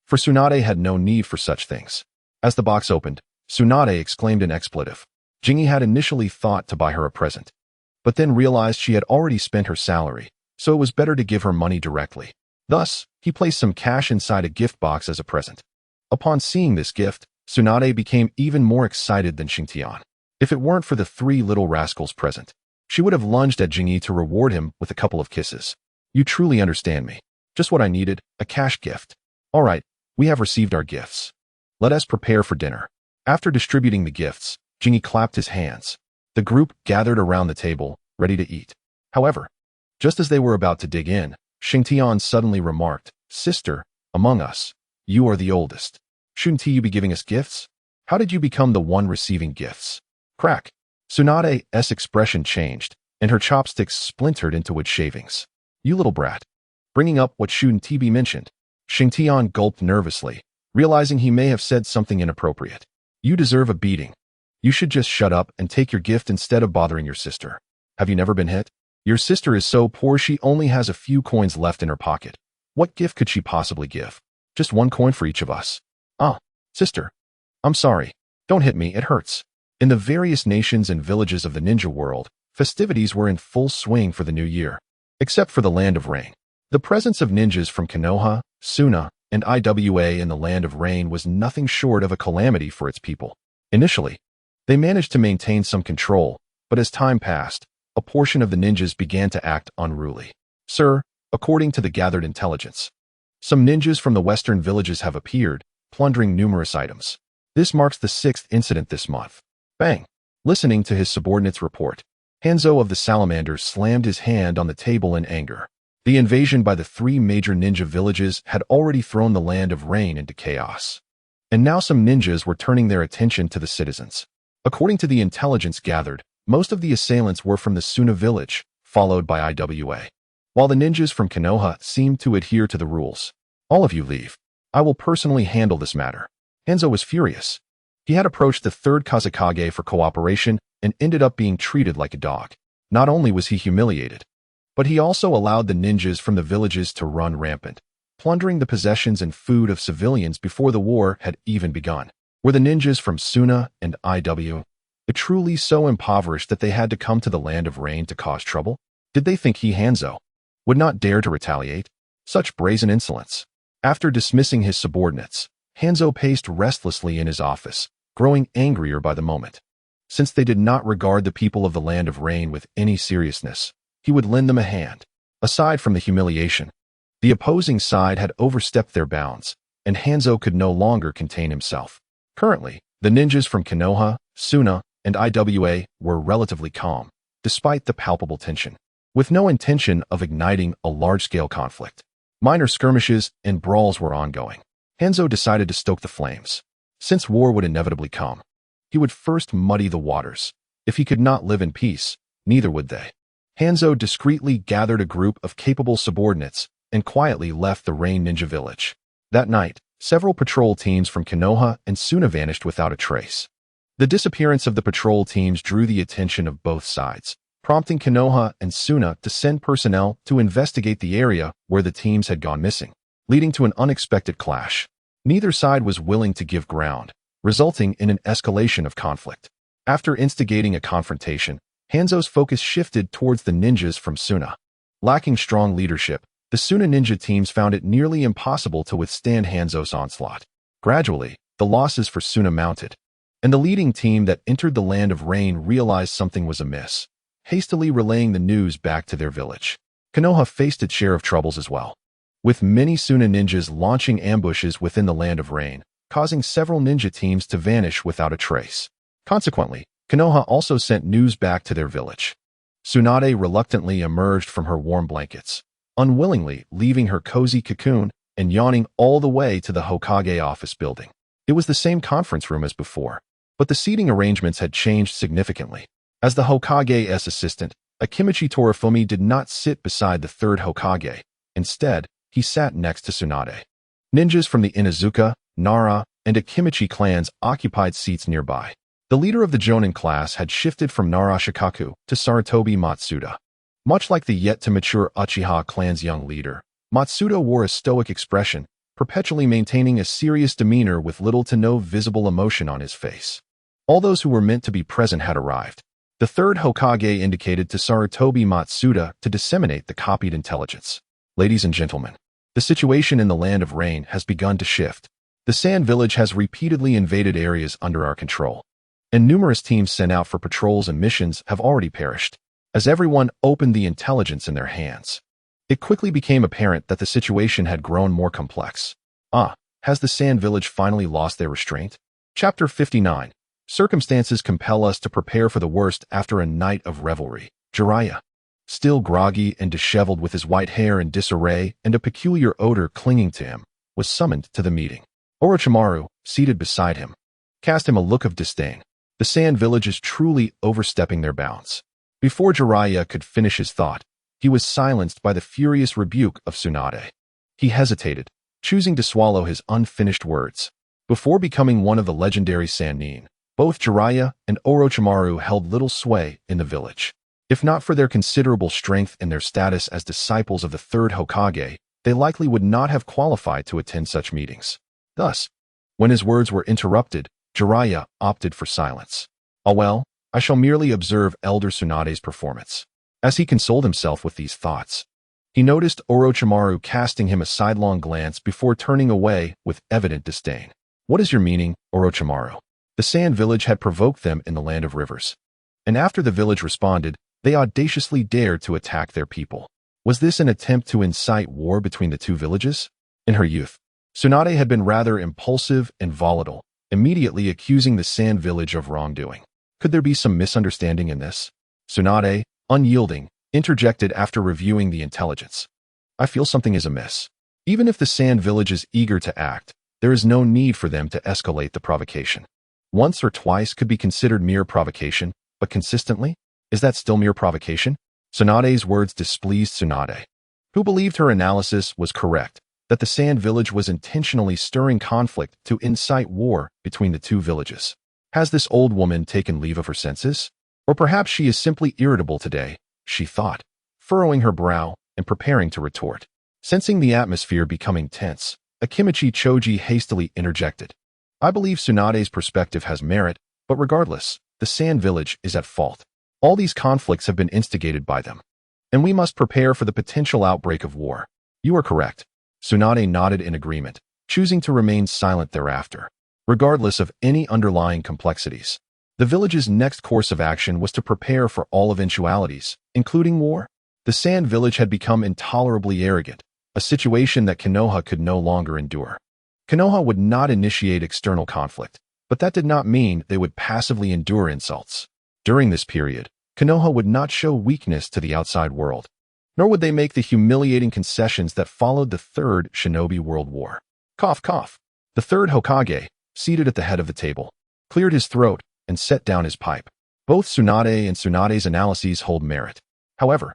for Tsunade had no need for such things. As the box opened, Tsunade exclaimed an expletive. Jingi had initially thought to buy her a present, but then realized she had already spent her salary, so it was better to give her money directly. Thus, he placed some cash inside a gift box as a present. Upon seeing this gift, Tsunade became even more excited than Shengtian. If it weren't for the three little rascals present, she would have lunged at Jingi to reward him with a couple of kisses. You truly understand me. Just what I needed, a cash gift. All right, we have received our gifts. Let us prepare for dinner. After distributing the gifts, Jingi clapped his hands. The group gathered around the table, ready to eat. However, just as they were about to dig in, Shengtian suddenly remarked, Sister, among us, you are the oldest. Shouldn't you be giving us gifts? How did you become the one receiving gifts? Crack. Tsunade's expression changed, and her chopsticks splintered into wood shavings. You little brat. Bringing up what shouldn't be mentioned. Shengtian gulped nervously, realizing he may have said something inappropriate. You deserve a beating. You should just shut up and take your gift instead of bothering your sister. Have you never been hit? Your sister is so poor she only has a few coins left in her pocket. What gift could she possibly give? Just one coin for each of us. Ah, sister. I'm sorry. Don't hit me, it hurts. In the various nations and villages of the ninja world, festivities were in full swing for the new year. Except for the land of rain. The presence of ninjas from Konoha, Suna, and Iwa in the Land of Rain was nothing short of a calamity for its people. Initially, they managed to maintain some control, but as time passed, a portion of the ninjas began to act unruly. Sir, according to the gathered intelligence, some ninjas from the western villages have appeared, plundering numerous items. This marks the 6th incident this month. Bang! Listening to his subordinate's report, Hanzo of the Salamanders slammed his hand on the table in anger. The invasion by the 3 major ninja villages had already thrown the Land of Rain into chaos. And now some ninjas were turning their attention to the citizens. According to the intelligence gathered, most of the assailants were from the Suna village, followed by Iwa. While the ninjas from Konoha seemed to adhere to the rules. All of you leave. I will personally handle this matter. Hanzo was furious. He had approached the 3rd Kazekage for cooperation and ended up being treated like a dog. Not only was he humiliated, but he also allowed the ninjas from the villages to run rampant, plundering the possessions and food of civilians before the war had even begun. Were the ninjas from Suna and Iwa truly so impoverished that they had to come to the Land of Rain to cause trouble? Did they think he, Hanzo, would not dare to retaliate? Such brazen insolence. After dismissing his subordinates, Hanzo paced restlessly in his office, growing angrier by the moment. Since they did not regard the people of the Land of Rain with any seriousness, he would lend them a hand. Aside from the humiliation, the opposing side had overstepped their bounds, and Hanzo could no longer contain himself. Currently, the ninjas from Konoha, Suna, and Iwa were relatively calm, despite the palpable tension. With no intention of igniting a large-scale conflict, minor skirmishes and brawls were ongoing. Hanzo decided to stoke the flames. Since war would inevitably come, he would first muddy the waters. If he could not live in peace, neither would they. Hanzo discreetly gathered a group of capable subordinates and quietly left the Rain Ninja Village. That night, several patrol teams from Konoha and Suna vanished without a trace. The disappearance of the patrol teams drew the attention of both sides, prompting Konoha and Suna to send personnel to investigate the area where the teams had gone missing, leading to an unexpected clash. Neither side was willing to give ground, resulting in an escalation of conflict. After instigating a confrontation, Hanzo's focus shifted towards the ninjas from Suna. Lacking strong leadership, the Suna ninja teams found it nearly impossible to withstand Hanzo's onslaught. Gradually, the losses for Suna mounted, and the leading team that entered the Land of Rain realized something was amiss, hastily relaying the news back to their village. Konoha faced its share of troubles as well, with many Suna ninjas launching ambushes within the Land of Rain, causing several ninja teams to vanish without a trace. Consequently, Konoha also sent news back to their village. Tsunade reluctantly emerged from her warm blankets, unwillingly leaving her cozy cocoon and yawning all the way to the Hokage office building. It was the same conference room as before, but the seating arrangements had changed significantly. As the Hokage's assistant, Akimichi Torifumi did not sit beside the 3rd Hokage. Instead, he sat next to Tsunade. Ninjas from the Inuzuka, Nara, and Akimichi clans occupied seats nearby. The leader of the Jonin class had shifted from Nara Shikaku to Sarutobi Matsuda. Much like the yet-to-mature Uchiha clan's young leader, Matsuda wore a stoic expression, perpetually maintaining a serious demeanor with little to no visible emotion on his face. All those who were meant to be present had arrived. The 3rd Hokage indicated to Sarutobi Matsuda to disseminate the copied intelligence. Ladies and gentlemen, the situation in the Land of Rain has begun to shift. The Sand Village has repeatedly invaded areas under our control, and numerous teams sent out for patrols and missions have already perished. As everyone opened the intelligence in their hands, it quickly became apparent that the situation had grown more complex. Has the Sand Village finally lost their restraint? Chapter 59. Circumstances compel us to prepare for the worst after a night of revelry. Jiraiya, still groggy and disheveled with his white hair in disarray and a peculiar odor clinging to him, was summoned to the meeting. Orochimaru, seated beside him, cast him a look of disdain. The Sand Village is truly overstepping their bounds. Before Jiraiya could finish his thought, he was silenced by the furious rebuke of Tsunade. He hesitated, choosing to swallow his unfinished words. Before becoming one of the legendary Sannin, both Jiraiya and Orochimaru held little sway in the village. If not for their considerable strength and their status as disciples of the 3rd Hokage, they likely would not have qualified to attend such meetings. Thus, when his words were interrupted, Jiraiya opted for silence. Well, I shall merely observe Elder Tsunade's performance. As he consoled himself with these thoughts, He noticed Orochimaru casting him a sidelong glance before turning away with evident disdain. What is your meaning, Orochimaru? The Sand Village had provoked them in the Land of Rivers. And after the village responded, they audaciously dared to attack their people. Was this an attempt to incite war between the two villages? In her youth, Tsunade had been rather impulsive and volatile, immediately accusing the Sand Village of wrongdoing. Could there be some misunderstanding in this? Tsunade, unyielding, interjected after reviewing the intelligence. I feel something is amiss. Even if the Sand Village is eager to act, there is no need for them to escalate the provocation. Once or twice could be considered mere provocation, but consistently? Is that still mere provocation? Tsunade's words displeased Tsunade, who believed her analysis was correct, that the Sand Village was intentionally stirring conflict to incite war between the two villages. Has this old woman taken leave of her senses? Or perhaps she is simply irritable today, she thought, furrowing her brow and preparing to retort. Sensing the atmosphere becoming tense, Akimichi Choji hastily interjected. I believe Tsunade's perspective has merit, but regardless, the Sand Village is at fault. All these conflicts have been instigated by them, and we must prepare for the potential outbreak of war. You are correct. Tsunade nodded in agreement, choosing to remain silent thereafter. Regardless of any underlying complexities, the village's next course of action was to prepare for all eventualities, including war. The Sand Village had become intolerably arrogant, a situation that Konoha could no longer endure. Konoha would not initiate external conflict, but that did not mean they would passively endure insults. During this period, Konoha would not show weakness to the outside world, nor would they make the humiliating concessions that followed the Third Shinobi World War. Cough, cough. The third Hokage, seated at the head of the table, cleared his throat and set down his pipe. Both Tsunade and Tsunade's analyses hold merit. However,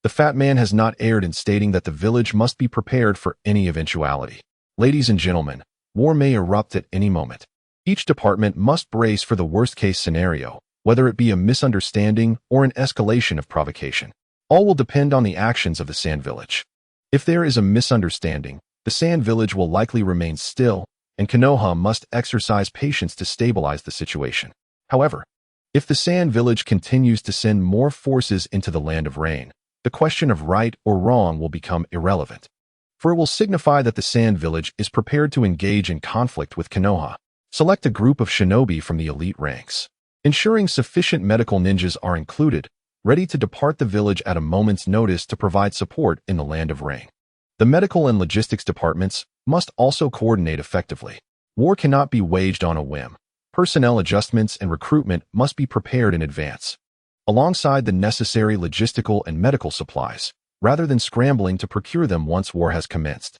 the fat man has not erred in stating that the village must be prepared for any eventuality. Ladies and gentlemen, war may erupt at any moment. Each department must brace for the worst-case scenario, whether it be a misunderstanding or an escalation of provocation. All will depend on the actions of the Sand Village. If there is a misunderstanding, the Sand Village will likely remain still, and Konoha must exercise patience to stabilize the situation. However, if the Sand Village continues to send more forces into the Land of Rain, the question of right or wrong will become irrelevant, for it will signify that the Sand Village is prepared to engage in conflict with Konoha. Select a group of shinobi from the elite ranks, ensuring sufficient medical ninjas are included, ready to depart the village at a moment's notice to provide support in the Land of Rain. The medical and logistics departments must also coordinate effectively. War cannot be waged on a whim. Personnel adjustments and recruitment must be prepared in advance, alongside the necessary logistical and medical supplies, rather than scrambling to procure them once war has commenced.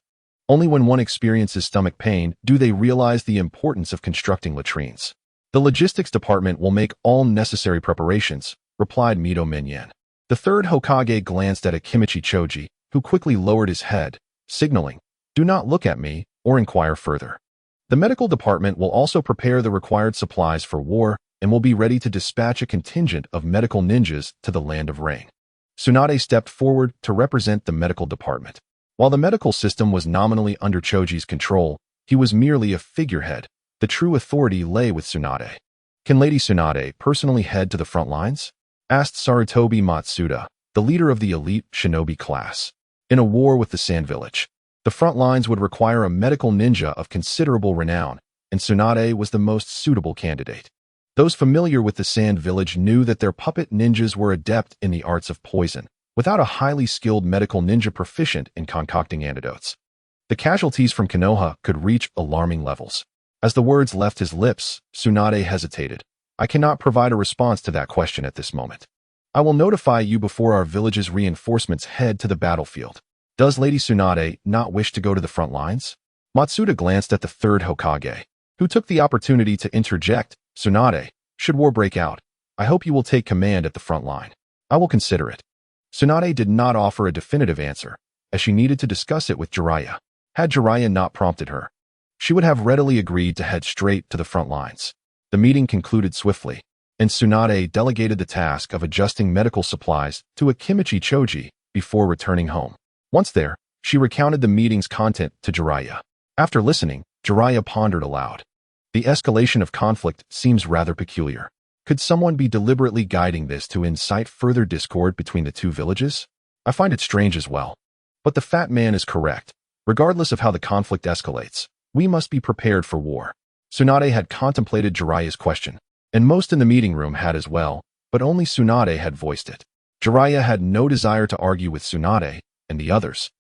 Only when one experiences stomach pain do they realize the importance of constructing latrines. The logistics department will make all necessary preparations, replied Mito Minyan. The third Hokage glanced at Akimichi Choji, who quickly lowered his head, signaling, "Do not look at me or inquire further." The medical department will also prepare the required supplies for war and will be ready to dispatch a contingent of medical ninjas to the Land of Rain. Tsunade stepped forward to represent the medical department. While the medical system was nominally under Choji's control, he was merely a figurehead. The true authority lay with Tsunade. Can Lady Tsunade personally head to the front lines? Asked Sarutobi Matsuda, the leader of the elite shinobi class. In a war with the Sand Village, the front lines would require a medical ninja of considerable renown, and Tsunade was the most suitable candidate. Those familiar with the Sand Village knew that their puppet ninjas were adept in the arts of poison, without a highly skilled medical ninja proficient in concocting antidotes. The casualties from Konoha could reach alarming levels. As the words left his lips, Tsunade hesitated. I cannot provide a response to that question at this moment. I will notify you before our village's reinforcements head to the battlefield. Does Lady Tsunade not wish to go to the front lines? Matsuda glanced at the third Hokage, who took the opportunity to interject. Tsunade, should war break out, I hope you will take command at the front line. I will consider it. Tsunade did not offer a definitive answer, as she needed to discuss it with Jiraiya. Had Jiraiya not prompted her, she would have readily agreed to head straight to the front lines. The meeting concluded swiftly, and Tsunade delegated the task of adjusting medical supplies to Akimichi Choji before returning home. Once there, she recounted the meeting's content to Jiraiya. After listening, Jiraiya pondered aloud. The escalation of conflict seems rather peculiar. Could someone be deliberately guiding this to incite further discord between the two villages? I find it strange as well. But the fat man is correct. Regardless of how the conflict escalates, we must be prepared for war. Tsunade had contemplated Jiraiya's question, and most in the meeting room had as well, but only Tsunade had voiced it. Jiraiya had no desire to argue with Tsunade, and the others,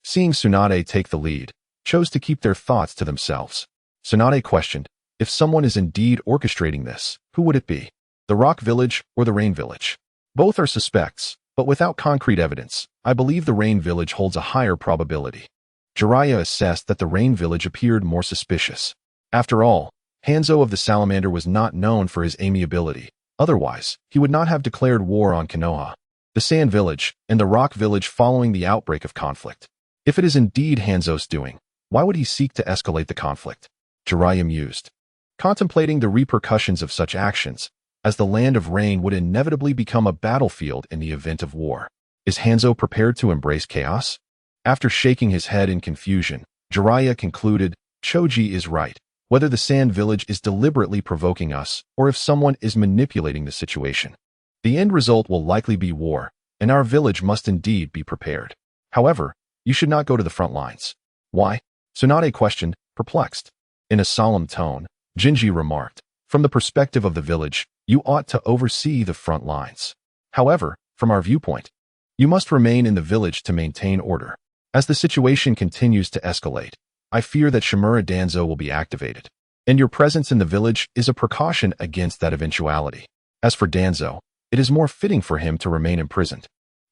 seeing Tsunade take the lead, chose to keep their thoughts to themselves. Tsunade questioned, if someone is indeed orchestrating this, who would it be? The Rock Village or the Rain Village? Both are suspects, but without concrete evidence, I believe the Rain Village holds a higher probability. Jiraiya assessed that the Rain Village appeared more suspicious. After all, Hanzo of the Salamander was not known for his amiability. Otherwise, he would not have declared war on Konoha, the Sand Village, and the Rock Village following the outbreak of conflict. If it is indeed Hanzo's doing, why would he seek to escalate the conflict? Jiraiya mused, contemplating the repercussions of such actions, as the Land of Rain would inevitably become a battlefield in the event of war. Is Hanzo prepared to embrace chaos? After shaking his head in confusion, Jiraiya concluded, Choji is right. Whether the Sand Village is deliberately provoking us, or if someone is manipulating the situation, the end result will likely be war, and our village must indeed be prepared. However, you should not go to the front lines. Why? Tsunade questioned, perplexed. In a solemn tone, Jinji remarked, from the perspective of the village, you ought to oversee the front lines. However, from our viewpoint, you must remain in the village to maintain order. As the situation continues to escalate, I fear that Shimura Danzo will be activated, and your presence in the village is a precaution against that eventuality. As for Danzo, it is more fitting for him to remain imprisoned.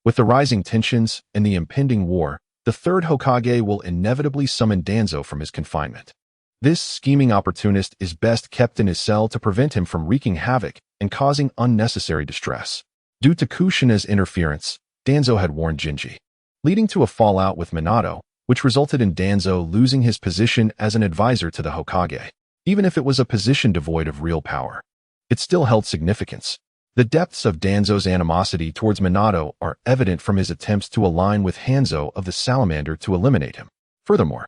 With the rising tensions and the impending war, the third Hokage will inevitably summon Danzo from his confinement. This scheming opportunist is best kept in his cell to prevent him from wreaking havoc and causing unnecessary distress. Due to Kushina's interference, Danzo had warned Jinji, leading to a fallout with Minato, which resulted in Danzo losing his position as an advisor to the Hokage. Even if it was a position devoid of real power, it still held significance. The depths of Danzo's animosity towards Minato are evident from his attempts to align with Hanzo of the Salamander to eliminate him. Furthermore,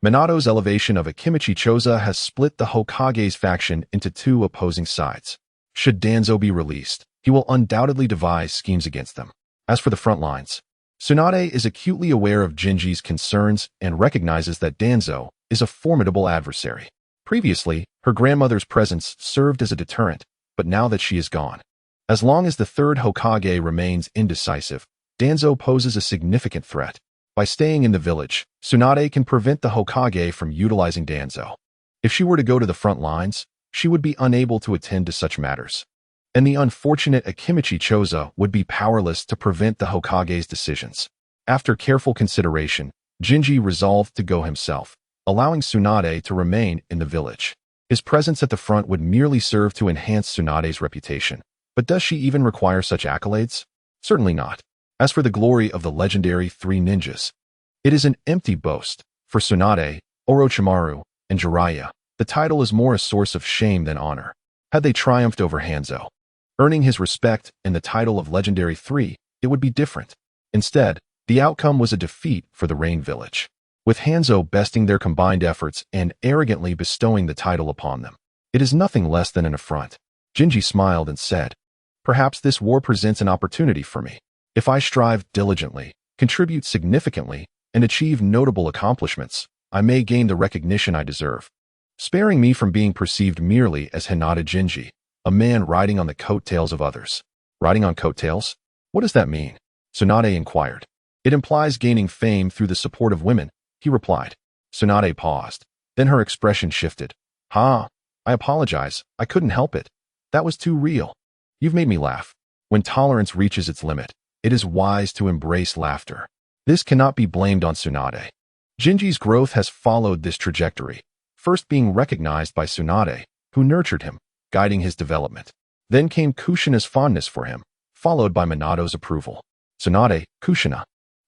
Minato's elevation of Akimichi Choza has split the Hokage's faction into two opposing sides. Should Danzo be released, he will undoubtedly devise schemes against them. As for the front lines, Tsunade is acutely aware of Jinji's concerns and recognizes that Danzo is a formidable adversary. Previously, her grandmother's presence served as a deterrent, but now that she is gone, as long as the third Hokage remains indecisive, Danzo poses a significant threat. By staying in the village, Tsunade can prevent the Hokage from utilizing Danzo. If she were to go to the front lines, she would be unable to attend to such matters, and the unfortunate Akimichi Choza would be powerless to prevent the Hokage's decisions. After careful consideration, Jinji resolved to go himself, allowing Tsunade to remain in the village. His presence at the front would merely serve to enhance Tsunade's reputation. But does she even require such accolades? Certainly not. As for the glory of the legendary three ninjas, it is an empty boast. For Tsunade, Orochimaru, and Jiraiya, the title is more a source of shame than honor. Had they triumphed over Hanzo, earning his respect and the title of Legendary Three, it would be different. Instead, the outcome was a defeat for the Rain Village, with Hanzo besting their combined efforts and arrogantly bestowing the title upon them. It is nothing less than an affront. Jinji smiled and said, perhaps this war presents an opportunity for me. If I strive diligently, contribute significantly, and achieve notable accomplishments, I may gain the recognition I deserve, sparing me from being perceived merely as Hinata Jinji, a man riding on the coattails of others. Riding on coattails? What does that mean? Tsunade inquired. It implies gaining fame through the support of women, he replied. Tsunade paused. Then her expression shifted. I apologize. I couldn't help it. That was too real. You've made me laugh. When tolerance reaches its limit, it is wise to embrace laughter. This cannot be blamed on Tsunade. Jinji's growth has followed this trajectory, first being recognized by Tsunade, who nurtured him, guiding his development. Then came Kushina's fondness for him, followed by Minato's approval. Tsunade, Kushina,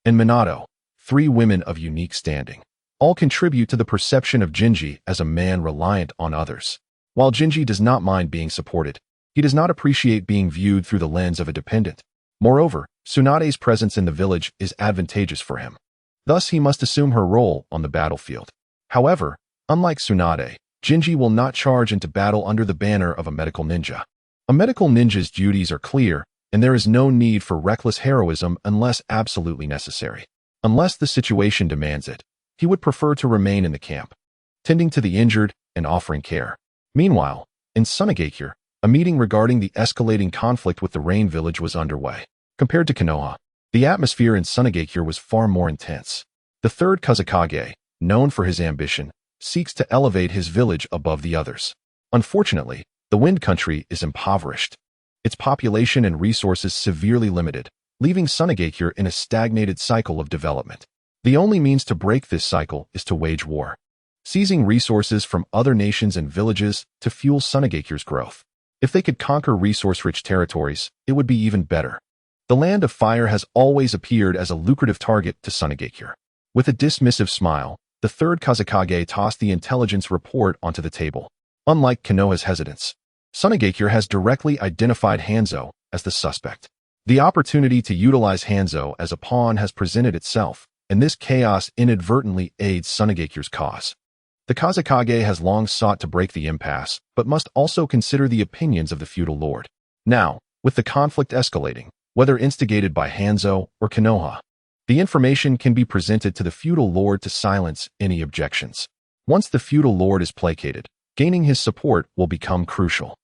and Minato, three women of unique standing, all contribute to the perception of Jinji as a man reliant on others. While Jinji does not mind being supported, he does not appreciate being viewed through the lens of a dependent. Moreover, Tsunade's presence in the village is advantageous for him. Thus, he must assume her role on the battlefield. However, unlike Tsunade, Jinji will not charge into battle under the banner of a medical ninja. A medical ninja's duties are clear, and there is no need for reckless heroism unless absolutely necessary. Unless the situation demands it, he would prefer to remain in the camp, tending to the injured and offering care. Meanwhile, in Sunagakure, a meeting regarding the escalating conflict with the Rain Village was underway. Compared to Konoha, the atmosphere in Sunagakure was far more intense. The third Kazekage, known for his ambition, seeks to elevate his village above the others. Unfortunately, the Wind Country is impoverished. Its population and resources severely limited, leaving Sunagakure in a stagnated cycle of development. The only means to break this cycle is to wage war, seizing resources from other nations and villages to fuel Sunagakure's growth. If they could conquer resource-rich territories, it would be even better. The Land of Fire has always appeared as a lucrative target to Sunagakure. With a dismissive smile, the third Kazekage tossed the intelligence report onto the table. Unlike Konoha's hesitance, Sunagakure has directly identified Hanzo as the suspect. The opportunity to utilize Hanzo as a pawn has presented itself, and this chaos inadvertently aids Sunagakure's cause. The Kazekage has long sought to break the impasse, but must also consider the opinions of the feudal lord. Now, with the conflict escalating, whether instigated by Hanzo or Konoha, the information can be presented to the feudal lord to silence any objections. Once the feudal lord is placated, gaining his support will become crucial.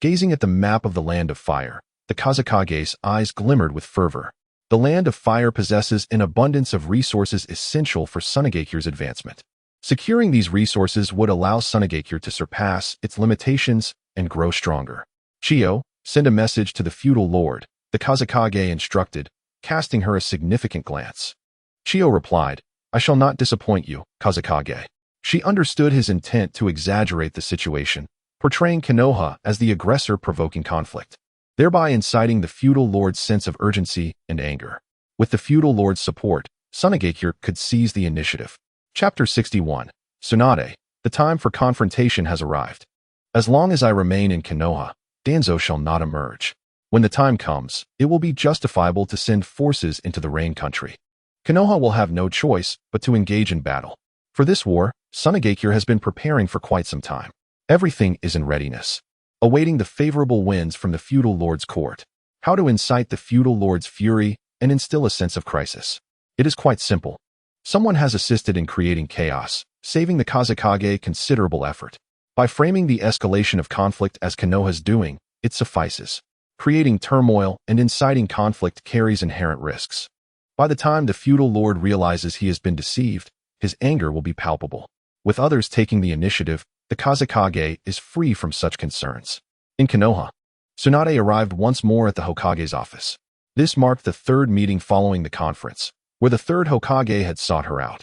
Gazing at the map of the Land of Fire, the Kazekage's eyes glimmered with fervor. The Land of Fire possesses an abundance of resources essential for Sunagakure's advancement. Securing these resources would allow Sunagakure to surpass its limitations and grow stronger. Chiyo, send a message to the feudal lord, the Kazekage instructed, casting her a significant glance. Chiyo replied, I shall not disappoint you, Kazekage. She understood his intent to exaggerate the situation, portraying Konoha as the aggressor provoking conflict, thereby inciting the feudal lord's sense of urgency and anger. With the feudal lord's support, Sunagakure could seize the initiative. Chapter 61. Tsunade, the time for confrontation has arrived. As long as I remain in Konoha, Danzo shall not emerge. When the time comes, it will be justifiable to send forces into the Rain Country. Konoha will have no choice but to engage in battle. For this war, Sunagakure has been preparing for quite some time. Everything is in readiness, awaiting the favorable winds from the feudal lord's court. How to incite the feudal lord's fury and instill a sense of crisis? It is quite simple. Someone has assisted in creating chaos, saving the Kazekage considerable effort. By framing the escalation of conflict as Konoha's doing, it suffices. Creating turmoil and inciting conflict carries inherent risks. By the time the feudal lord realizes he has been deceived, his anger will be palpable. With others taking the initiative, the Kazekage is free from such concerns. In Konoha, Tsunade arrived once more at the Hokage's office. This marked the third meeting following the conference, where the third Hokage had sought her out.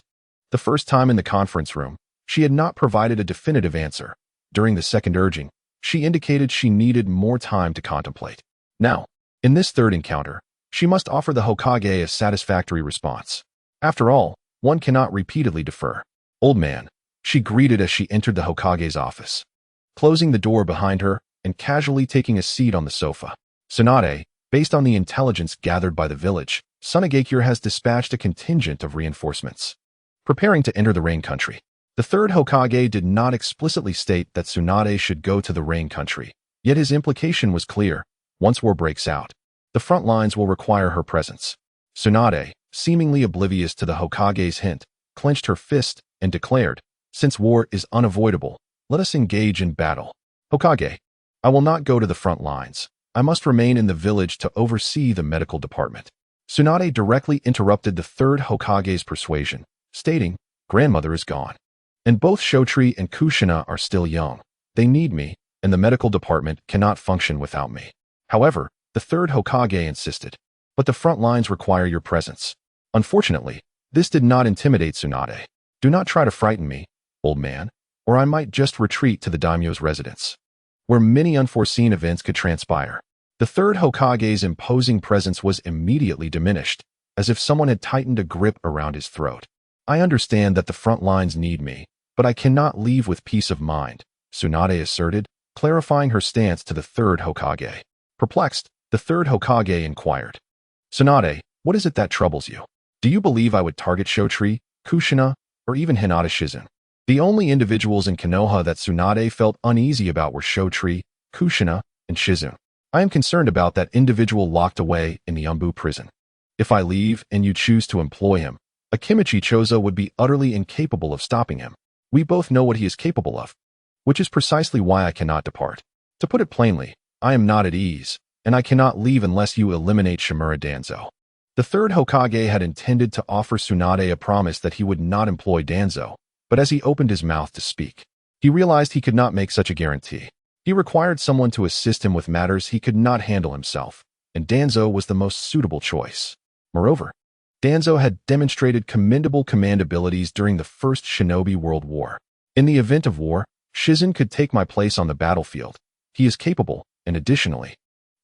The first time in the conference room, she had not provided a definitive answer. During the second urging, she indicated she needed more time to contemplate. Now, in this third encounter, she must offer the Hokage a satisfactory response. After all, one cannot repeatedly defer. Old man, she greeted as she entered the Hokage's office, closing the door behind her and casually taking a seat on the sofa. Tsunade, based on the intelligence gathered by the village, Sunagakure has dispatched a contingent of reinforcements, preparing to enter the Rain Country. The third Hokage did not explicitly state that Tsunade should go to the Rain Country, yet his implication was clear. Once war breaks out, the front lines will require her presence. Tsunade, seemingly oblivious to the Hokage's hint, clenched her fist and declared, since war is unavoidable, let us engage in battle. Hokage, I will not go to the front lines. I must remain in the village to oversee the medical department. Tsunade directly interrupted the third Hokage's persuasion, stating, grandmother is gone, and both Shotri and Kushina are still young. They need me, and the medical department cannot function without me. However, the third Hokage insisted, but the front lines require your presence. Unfortunately, this did not intimidate Tsunade. Do not try to frighten me, old man, or I might just retreat to the daimyo's residence, where many unforeseen events could transpire. The third Hokage's imposing presence was immediately diminished, as if someone had tightened a grip around his throat. I understand that the front lines need me, but I cannot leave with peace of mind, Tsunade asserted, clarifying her stance to the third Hokage. Perplexed, the third Hokage inquired, Tsunade, what is it that troubles you? Do you believe I would target Shotri, Kushina, or even Hinata Shizun? The only individuals in Konoha that Tsunade felt uneasy about were Shotri, Kushina, and Shizun. I am concerned about that individual locked away in the Umbu prison. If I leave and you choose to employ him, Akimichi Chozo would be utterly incapable of stopping him. We both know what he is capable of, which is precisely why I cannot depart. To put it plainly, I am not at ease, and I cannot leave unless you eliminate Shimura Danzo. The third Hokage had intended to offer Tsunade a promise that he would not employ Danzo, but as he opened his mouth to speak, he realized he could not make such a guarantee. He required someone to assist him with matters he could not handle himself, and Danzo was the most suitable choice. Moreover, Danzo had demonstrated commendable command abilities during the First Shinobi World War. In the event of war, Shizun could take my place on the battlefield. He is capable, and additionally,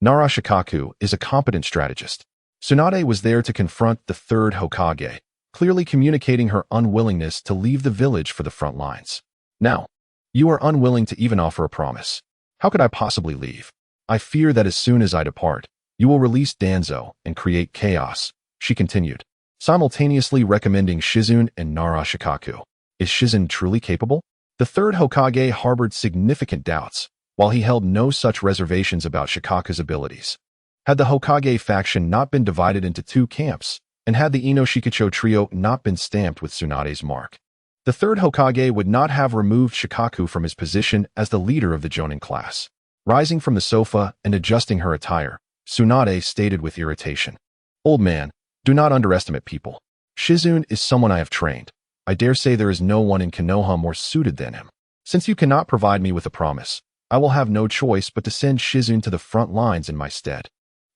Nara Shikaku is a competent strategist. Tsunade was there to confront the third Hokage, clearly communicating her unwillingness to leave the village for the front lines. Now, you are unwilling to even offer a promise. How could I possibly leave? I fear that as soon as I depart, you will release Danzo and create chaos, she continued, simultaneously recommending Shizun and Nara Shikaku. Is Shizun truly capable? The third Hokage harbored significant doubts, while he held no such reservations about Shikaku's abilities. Had the Hokage faction not been divided into two camps, and had the Ino-Shikacho trio not been stamped with Tsunade's mark, the third Hokage would not have removed Shikaku from his position as the leader of the Jonin class. Rising from the sofa and adjusting her attire, Tsunade stated with irritation, "Old man, do not underestimate people. Shizun is someone I have trained. I dare say there is no one in Konoha more suited than him. Since you cannot provide me with a promise, I will have no choice but to send Shizun to the front lines in my stead."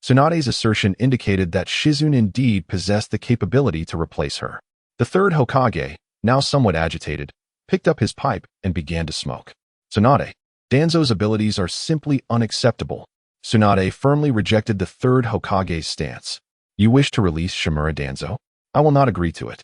Tsunade's assertion indicated that Shizun indeed possessed the capability to replace her. The third Hokage, now somewhat agitated, picked up his pipe and began to smoke. "Tsunade, Danzo's abilities are simply unacceptable." Tsunade firmly rejected the third Hokage's stance. "You wish to release Shimura Danzo? I will not agree to it.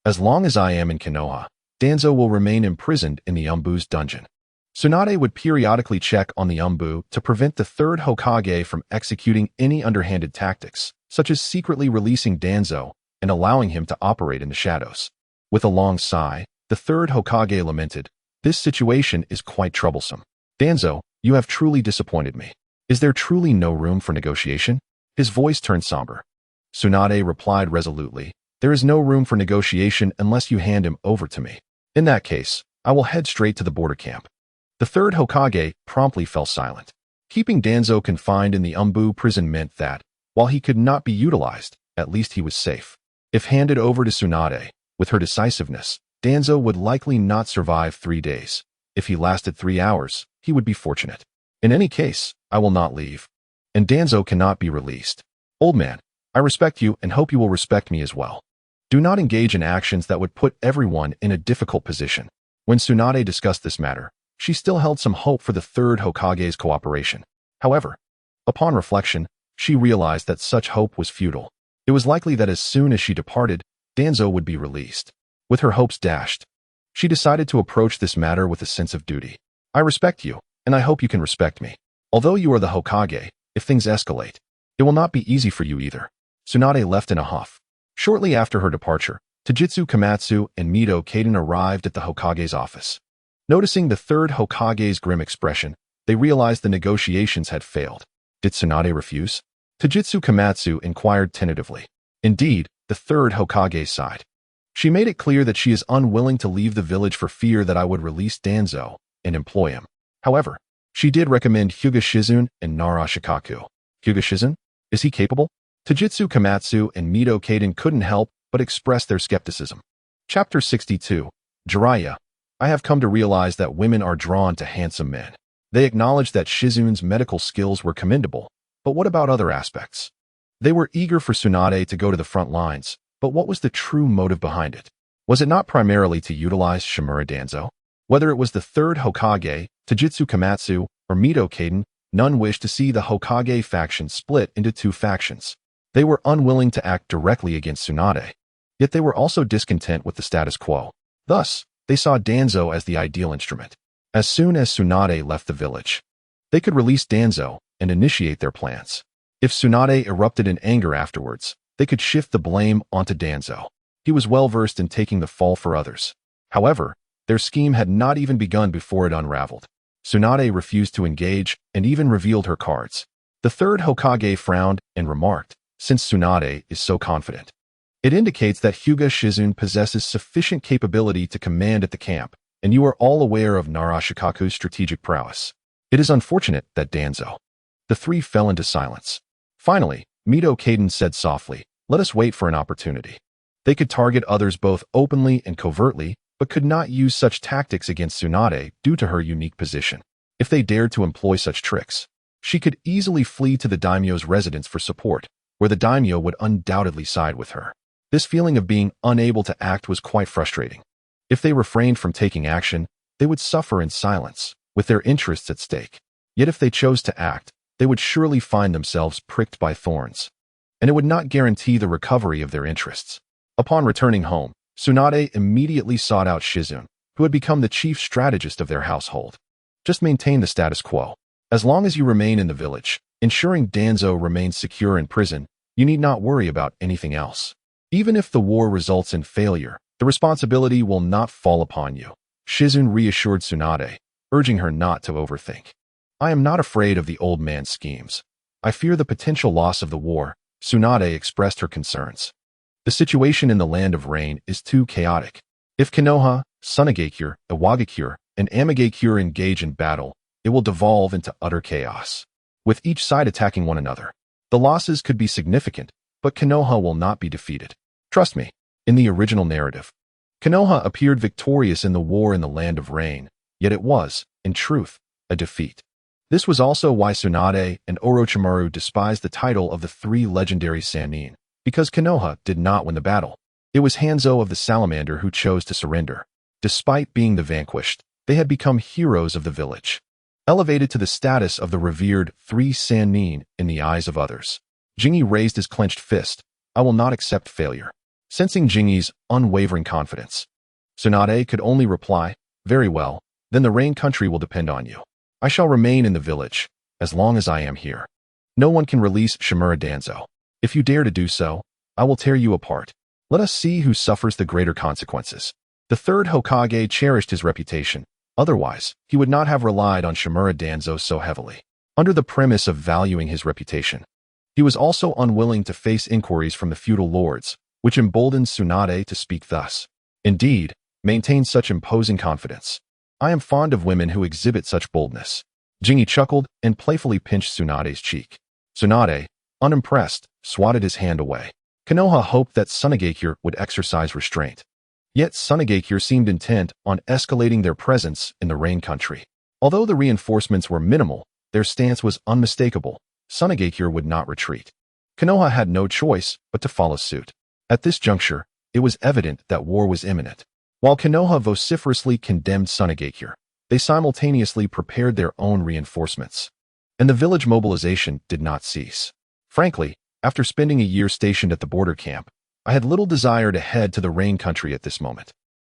As long as I am in Konoha, Danzo will remain imprisoned in the Umbu's dungeon." Tsunade would periodically check on the Umbu to prevent the third Hokage from executing any underhanded tactics, such as secretly releasing Danzo and allowing him to operate in the shadows. With a long sigh, the third Hokage lamented, "This situation is quite troublesome. Danzo, you have truly disappointed me. Is there truly no room for negotiation?" His voice turned somber. Tsunade replied resolutely, "There is no room for negotiation unless you hand him over to me. In that case, I will head straight to the border camp." The third Hokage promptly fell silent. Keeping Danzo confined in the Umbu prison meant that, while he could not be utilized, at least he was safe. If handed over to Tsunade, with her decisiveness, Danzo would likely not survive 3 days. If he lasted 3 hours, he would be fortunate. In any case, I will not leave. And Danzo cannot be released. Old man, I respect you and hope you will respect me as well. Do not engage in actions that would put everyone in a difficult position. When Tsunade discussed this matter, she still held some hope for the third Hokage's cooperation. However, upon reflection, she realized that such hope was futile. It was likely that as soon as she departed, Danzo would be released. With her hopes dashed, she decided to approach this matter with a sense of duty. "I respect you, and I hope you can respect me. Although you are the Hokage, if things escalate, it will not be easy for you either." Tsunade left in a huff. Shortly after her departure, Tajitsu Kamatsu and Mito Kaden arrived at the Hokage's office. Noticing the third Hokage's grim expression, they realized the negotiations had failed. Did Tsunade refuse? Tajitsu Kamatsu inquired tentatively. Indeed, the third Hokage sighed. She made it clear that she is unwilling to leave the village for fear that I would release Danzo and employ him. However, she did recommend Hyuga Shizun and Nara Shikaku. Hyuga Shizun? Is he capable? Tajitsu Kamatsu and Mito Kaden couldn't help but express their skepticism. Chapter 62. Jiraiya. I have come to realize that women are drawn to handsome men. They acknowledged that Shizun's medical skills were commendable, but what about other aspects? They were eager for Tsunade to go to the front lines, but what was the true motive behind it? Was it not primarily to utilize Shimura Danzo? Whether it was the third Hokage, Tajitsu Kamatsu, or Mito Kaden, none wished to see the Hokage faction split into two factions. They were unwilling to act directly against Tsunade, yet they were also discontent with the status quo. Thus, they saw Danzo as the ideal instrument. As soon as Tsunade left the village, they could release Danzo and initiate their plans. If Tsunade erupted in anger afterwards, they could shift the blame onto Danzo. He was well versed in taking the fall for others. However, their scheme had not even begun before it unraveled. Tsunade refused to engage and even revealed her cards. The third Hokage frowned and remarked, "Since Tsunade is so confident, It indicates that Hyuga Shizun possesses sufficient capability to command at the camp, and you are all aware of Narashikaku's strategic prowess. It is unfortunate that Danzo. The three fell into silence. Finally, Mito Kaden said softly, "Let us wait for an opportunity." They could target others both openly and covertly, but could not use such tactics against Tsunade due to her unique position. If they dared to employ such tricks, she could easily flee to the daimyo's residence for support, where the daimyo would undoubtedly side with her. This feeling of being unable to act was quite frustrating. If they refrained from taking action, they would suffer in silence, with their interests at stake. Yet if they chose to act, they would surely find themselves pricked by thorns, and it would not guarantee the recovery of their interests. Upon returning home, Tsunade immediately sought out Shizun, who had become the chief strategist of their household. Just maintain the status quo. As long as you remain in the village, ensuring Danzo remains secure in prison, you need not worry about anything else. Even if the war results in failure, the responsibility will not fall upon you. Shizun reassured Tsunade, urging her not to overthink. I am not afraid of the old man's schemes. I fear the potential loss of the war. Tsunade expressed her concerns. The situation in the Land of Rain is too chaotic. If Konoha, Sunagakure, Iwagakure, and Amagakure engage in battle, it will devolve into utter chaos, with each side attacking one another. The losses could be significant, but Konoha will not be defeated. Trust me, in the original narrative, Konoha appeared victorious in the war in the Land of Rain, yet it was, in truth, a defeat. This was also why Tsunade and Orochimaru despised the title of the three legendary Sannin, because Konoha did not win the battle. It was Hanzo of the Salamander who chose to surrender. Despite being the vanquished, they had become heroes of the village, elevated to the status of the revered three Sannin in the eyes of others. Jingi raised his clenched fist. I will not accept failure. Sensing Jingi's unwavering confidence, Tsunade could only reply, very well, then the Rain Country will depend on you. I shall remain in the village, as long as I am here. No one can release Shimura Danzo. If you dare to do so, I will tear you apart. Let us see who suffers the greater consequences. The third Hokage cherished his reputation. Otherwise, he would not have relied on Shimura Danzo so heavily. Under the premise of valuing his reputation, he was also unwilling to face inquiries from the feudal lords, which emboldened Tsunade to speak thus. Indeed, maintain such imposing confidence. I am fond of women who exhibit such boldness. Jingi chuckled and playfully pinched Tsunade's cheek. Tsunade, unimpressed, swatted his hand away. Konoha hoped that Sunagakure would exercise restraint. Yet Sunagakure seemed intent on escalating their presence in the Rain Country. Although the reinforcements were minimal, their stance was unmistakable. Sunagakure would not retreat. Konoha had no choice but to follow suit. At this juncture, it was evident that war was imminent. While Konoha vociferously condemned Sunagakure, they simultaneously prepared their own reinforcements. And the village mobilization did not cease. Frankly, after spending a year stationed at the border camp, I had little desire to head to the Rain Country at this moment.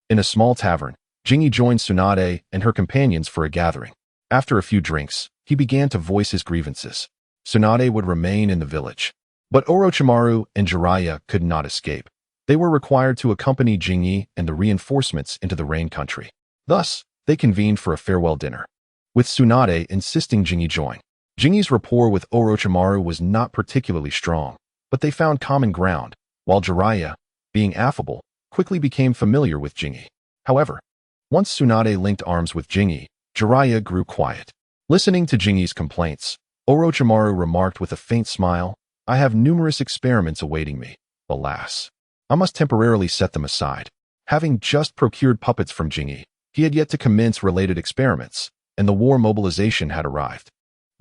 In a small tavern, Jingi joined Tsunade and her companions for a gathering. After a few drinks, he began to voice his grievances. Tsunade would remain in the village, but Orochimaru and Jiraiya could not escape. They were required to accompany Jingi and the reinforcements into the Rain Country. Thus, they convened for a farewell dinner, with Tsunade insisting Jingi join. Jingi's rapport with Orochimaru was not particularly strong, but they found common ground, while Jiraiya, being affable, quickly became familiar with Jingi. However, once Tsunade linked arms with Jingi, Jiraiya grew quiet. Listening to Jingi's complaints, Orochimaru remarked with a faint smile, I have numerous experiments awaiting me. Alas, I must temporarily set them aside. Having just procured puppets from Jingi, he had yet to commence related experiments, and the war mobilization had arrived.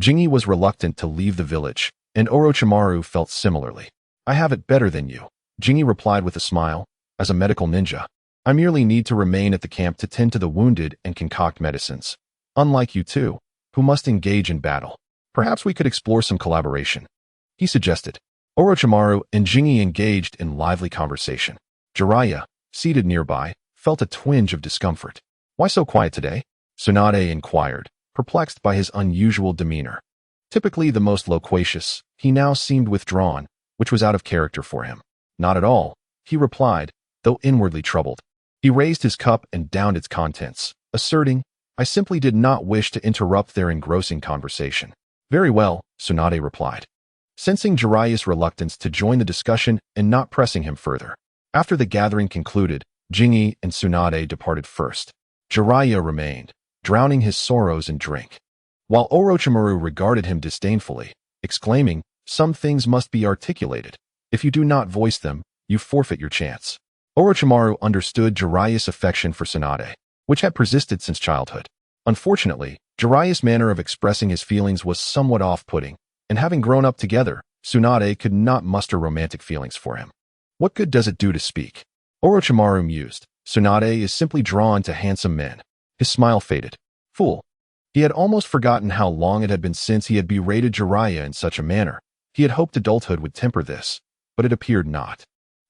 Jingi was reluctant to leave the village, and Orochimaru felt similarly. I have it better than you, Jingi replied with a smile. As a medical ninja, I merely need to remain at the camp to tend to the wounded and concoct medicines. Unlike you two, who must engage in battle. Perhaps we could explore some collaboration, he suggested. Orochimaru and Jingi engaged in lively conversation. Jiraiya, seated nearby, felt a twinge of discomfort. Why so quiet today? Tsunade inquired, perplexed by his unusual demeanor. Typically the most loquacious, he now seemed withdrawn, which was out of character for him. Not at all, he replied, though inwardly troubled. He raised his cup and downed its contents, asserting, I simply did not wish to interrupt their engrossing conversation. Very well, Tsunade replied, sensing Jiraiya's reluctance to join the discussion and not pressing him further. After the gathering concluded, Jingi and Tsunade departed first. Jiraiya remained, drowning his sorrows in drink, while Orochimaru regarded him disdainfully, exclaiming, "Some things must be articulated. If you do not voice them, you forfeit your chance." Orochimaru understood Jiraiya's affection for Tsunade, which had persisted since childhood. Unfortunately, Jiraiya's manner of expressing his feelings was somewhat off-putting, and having grown up together, Tsunade could not muster romantic feelings for him. What good does it do to speak? Orochimaru mused. Tsunade is simply drawn to handsome men. His smile faded. Fool. He had almost forgotten how long it had been since he had berated Jiraiya in such a manner. He had hoped adulthood would temper this, but it appeared not.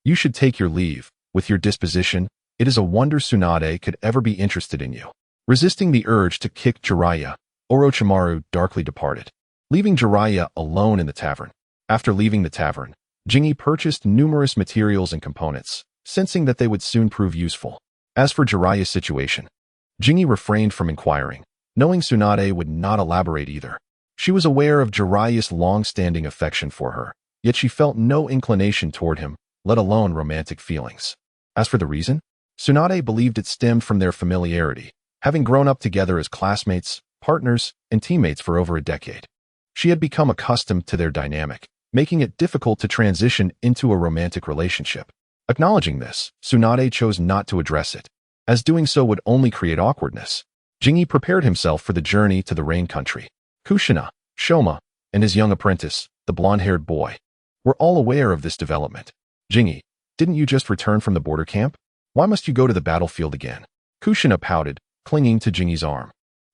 You should take your leave. With your disposition, it is a wonder Tsunade could ever be interested in you. Resisting the urge to kick Jiraiya, Orochimaru darkly departed, leaving Jiraiya alone in the tavern. After leaving the tavern, Jingi purchased numerous materials and components, sensing that they would soon prove useful. As for Jiraiya's situation, Jingi refrained from inquiring, knowing Tsunade would not elaborate either. She was aware of Jiraiya's long-standing affection for her, yet she felt no inclination toward him, let alone romantic feelings. As for the reason, Tsunade believed it stemmed from their familiarity, having grown up together as classmates, partners, and teammates for over a decade. She had become accustomed to their dynamic, making it difficult to transition into a romantic relationship. Acknowledging this, Tsunade chose not to address it, as doing so would only create awkwardness. Jingi prepared himself for the journey to the Rain Country. Kushina, Shoma, and his young apprentice, the blonde-haired boy, were all aware of this development. Jingi, didn't you just return from the border camp? Why must you go to the battlefield again? Kushina pouted, clinging to Jingi's arm.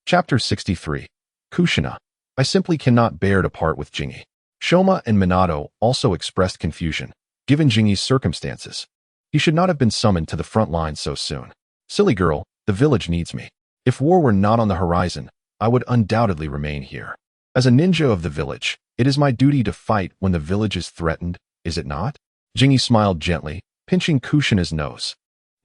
Chapter 63. Kushina. I simply cannot bear to part with Jingi. Shoma and Minato also expressed confusion, given Jingi's circumstances. He should not have been summoned to the front lines so soon. Silly girl, the village needs me. If war were not on the horizon, I would undoubtedly remain here. As a ninja of the village, it is my duty to fight when the village is threatened, is it not? Jingi smiled gently, pinching Kushina's nose.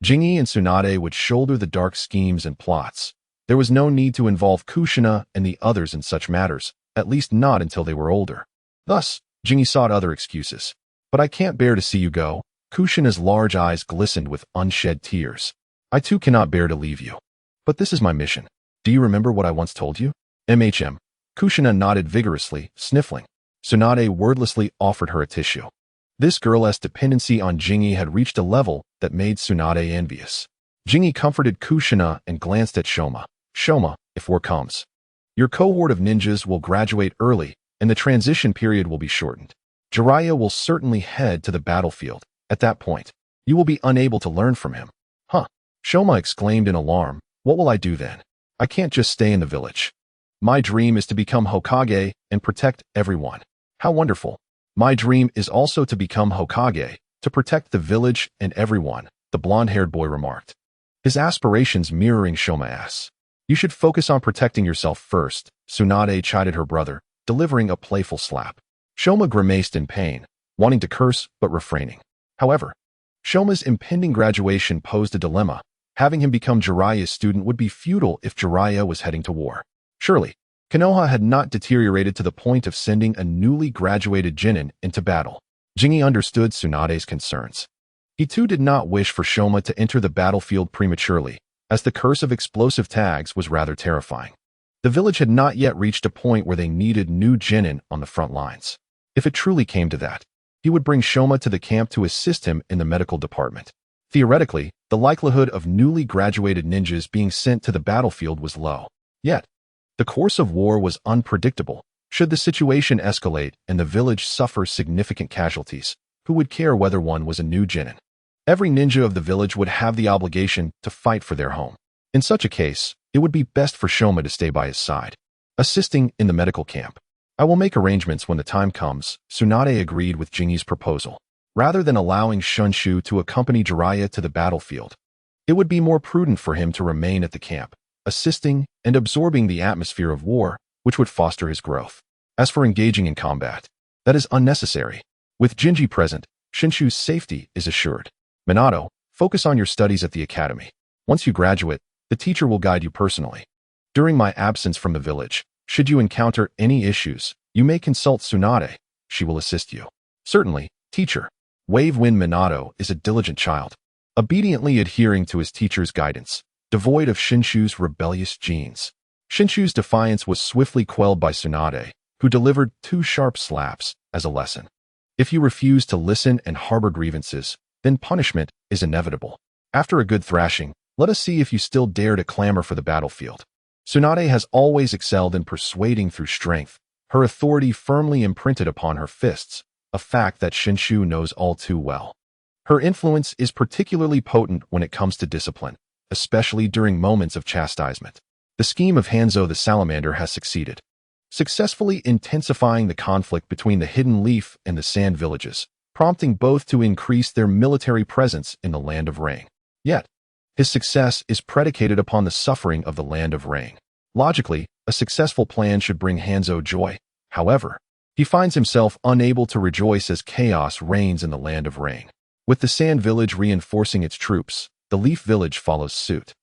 Jingi and Tsunade would shoulder the dark schemes and plots. There was no need to involve Kushina and the others in such matters, at least not until they were older. Thus, Jingi sought other excuses. But I can't bear to see you go. Kushina's large eyes glistened with unshed tears. I too cannot bear to leave you. But this is my mission. Do you remember what I once told you? MHM. Kushina nodded vigorously, sniffling. Tsunade wordlessly offered her a tissue. This girl's dependency on Jingi had reached a level that made Tsunade envious. Jingi comforted Kushina and glanced at Shoma. Shoma, if war comes, your cohort of ninjas will graduate early, and the transition period will be shortened. Jiraiya will certainly head to the battlefield. At that point, you will be unable to learn from him. Huh? Shoma exclaimed in alarm. What will I do then? I can't just stay in the village. My dream is to become Hokage and protect everyone. How wonderful. My dream is also to become Hokage, to protect the village and everyone, the blonde-haired boy remarked, his aspirations mirroring Shoma's. You should focus on protecting yourself first, Tsunade chided her brother, delivering a playful slap. Shoma grimaced in pain, wanting to curse but refraining. However, Shoma's impending graduation posed a dilemma. Having him become Jiraiya's student would be futile if Jiraiya was heading to war. Surely, Konoha had not deteriorated to the point of sending a newly graduated genin into battle. Jingi understood Tsunade's concerns. He too did not wish for Shoma to enter the battlefield prematurely, as the curse of explosive tags was rather terrifying. The village had not yet reached a point where they needed new genin on the front lines. If it truly came to that, he would bring Shoma to the camp to assist him in the medical department. Theoretically, the likelihood of newly graduated ninjas being sent to the battlefield was low. Yet, the course of war was unpredictable. Should the situation escalate and the village suffer significant casualties, who would care whether one was a new genin? Every ninja of the village would have the obligation to fight for their home. In such a case, it would be best for Shoma to stay by his side, assisting in the medical camp. I will make arrangements when the time comes, Tsunade agreed with Jingi's proposal. Rather than allowing Shunshu to accompany Jiraiya to the battlefield, it would be more prudent for him to remain at the camp, assisting and absorbing the atmosphere of war, which would foster his growth. As for engaging in combat, that is unnecessary. With Jinji present, Shunshu's safety is assured. Minato, focus on your studies at the academy. Once you graduate, the teacher will guide you personally. During my absence from the village, should you encounter any issues, you may consult Tsunade. She will assist you. Certainly, teacher. Wave Wind Minato is a diligent child, obediently adhering to his teacher's guidance, devoid of Shinshu's rebellious genes. Shinshu's defiance was swiftly quelled by Tsunade, who delivered 2 sharp slaps as a lesson. If you refuse to listen and harbor grievances, then punishment is inevitable. After a good thrashing, let us see if you still dare to clamor for the battlefield. Tsunade has always excelled in persuading through strength, her authority firmly imprinted upon her fists, a fact that Shinshu knows all too well. Her influence is particularly potent when it comes to discipline, especially during moments of chastisement. The scheme of Hanzo the Salamander has succeeded, successfully intensifying the conflict between the Hidden Leaf and the Sand Villages, prompting both to increase their military presence in the Land of Rain. Yet, his success is predicated upon the suffering of the Land of Rain. Logically, a successful plan should bring Hanzo joy. However, he finds himself unable to rejoice as chaos reigns in the Land of Rain. With the Sand Village reinforcing its troops, the Leaf Village follows suit.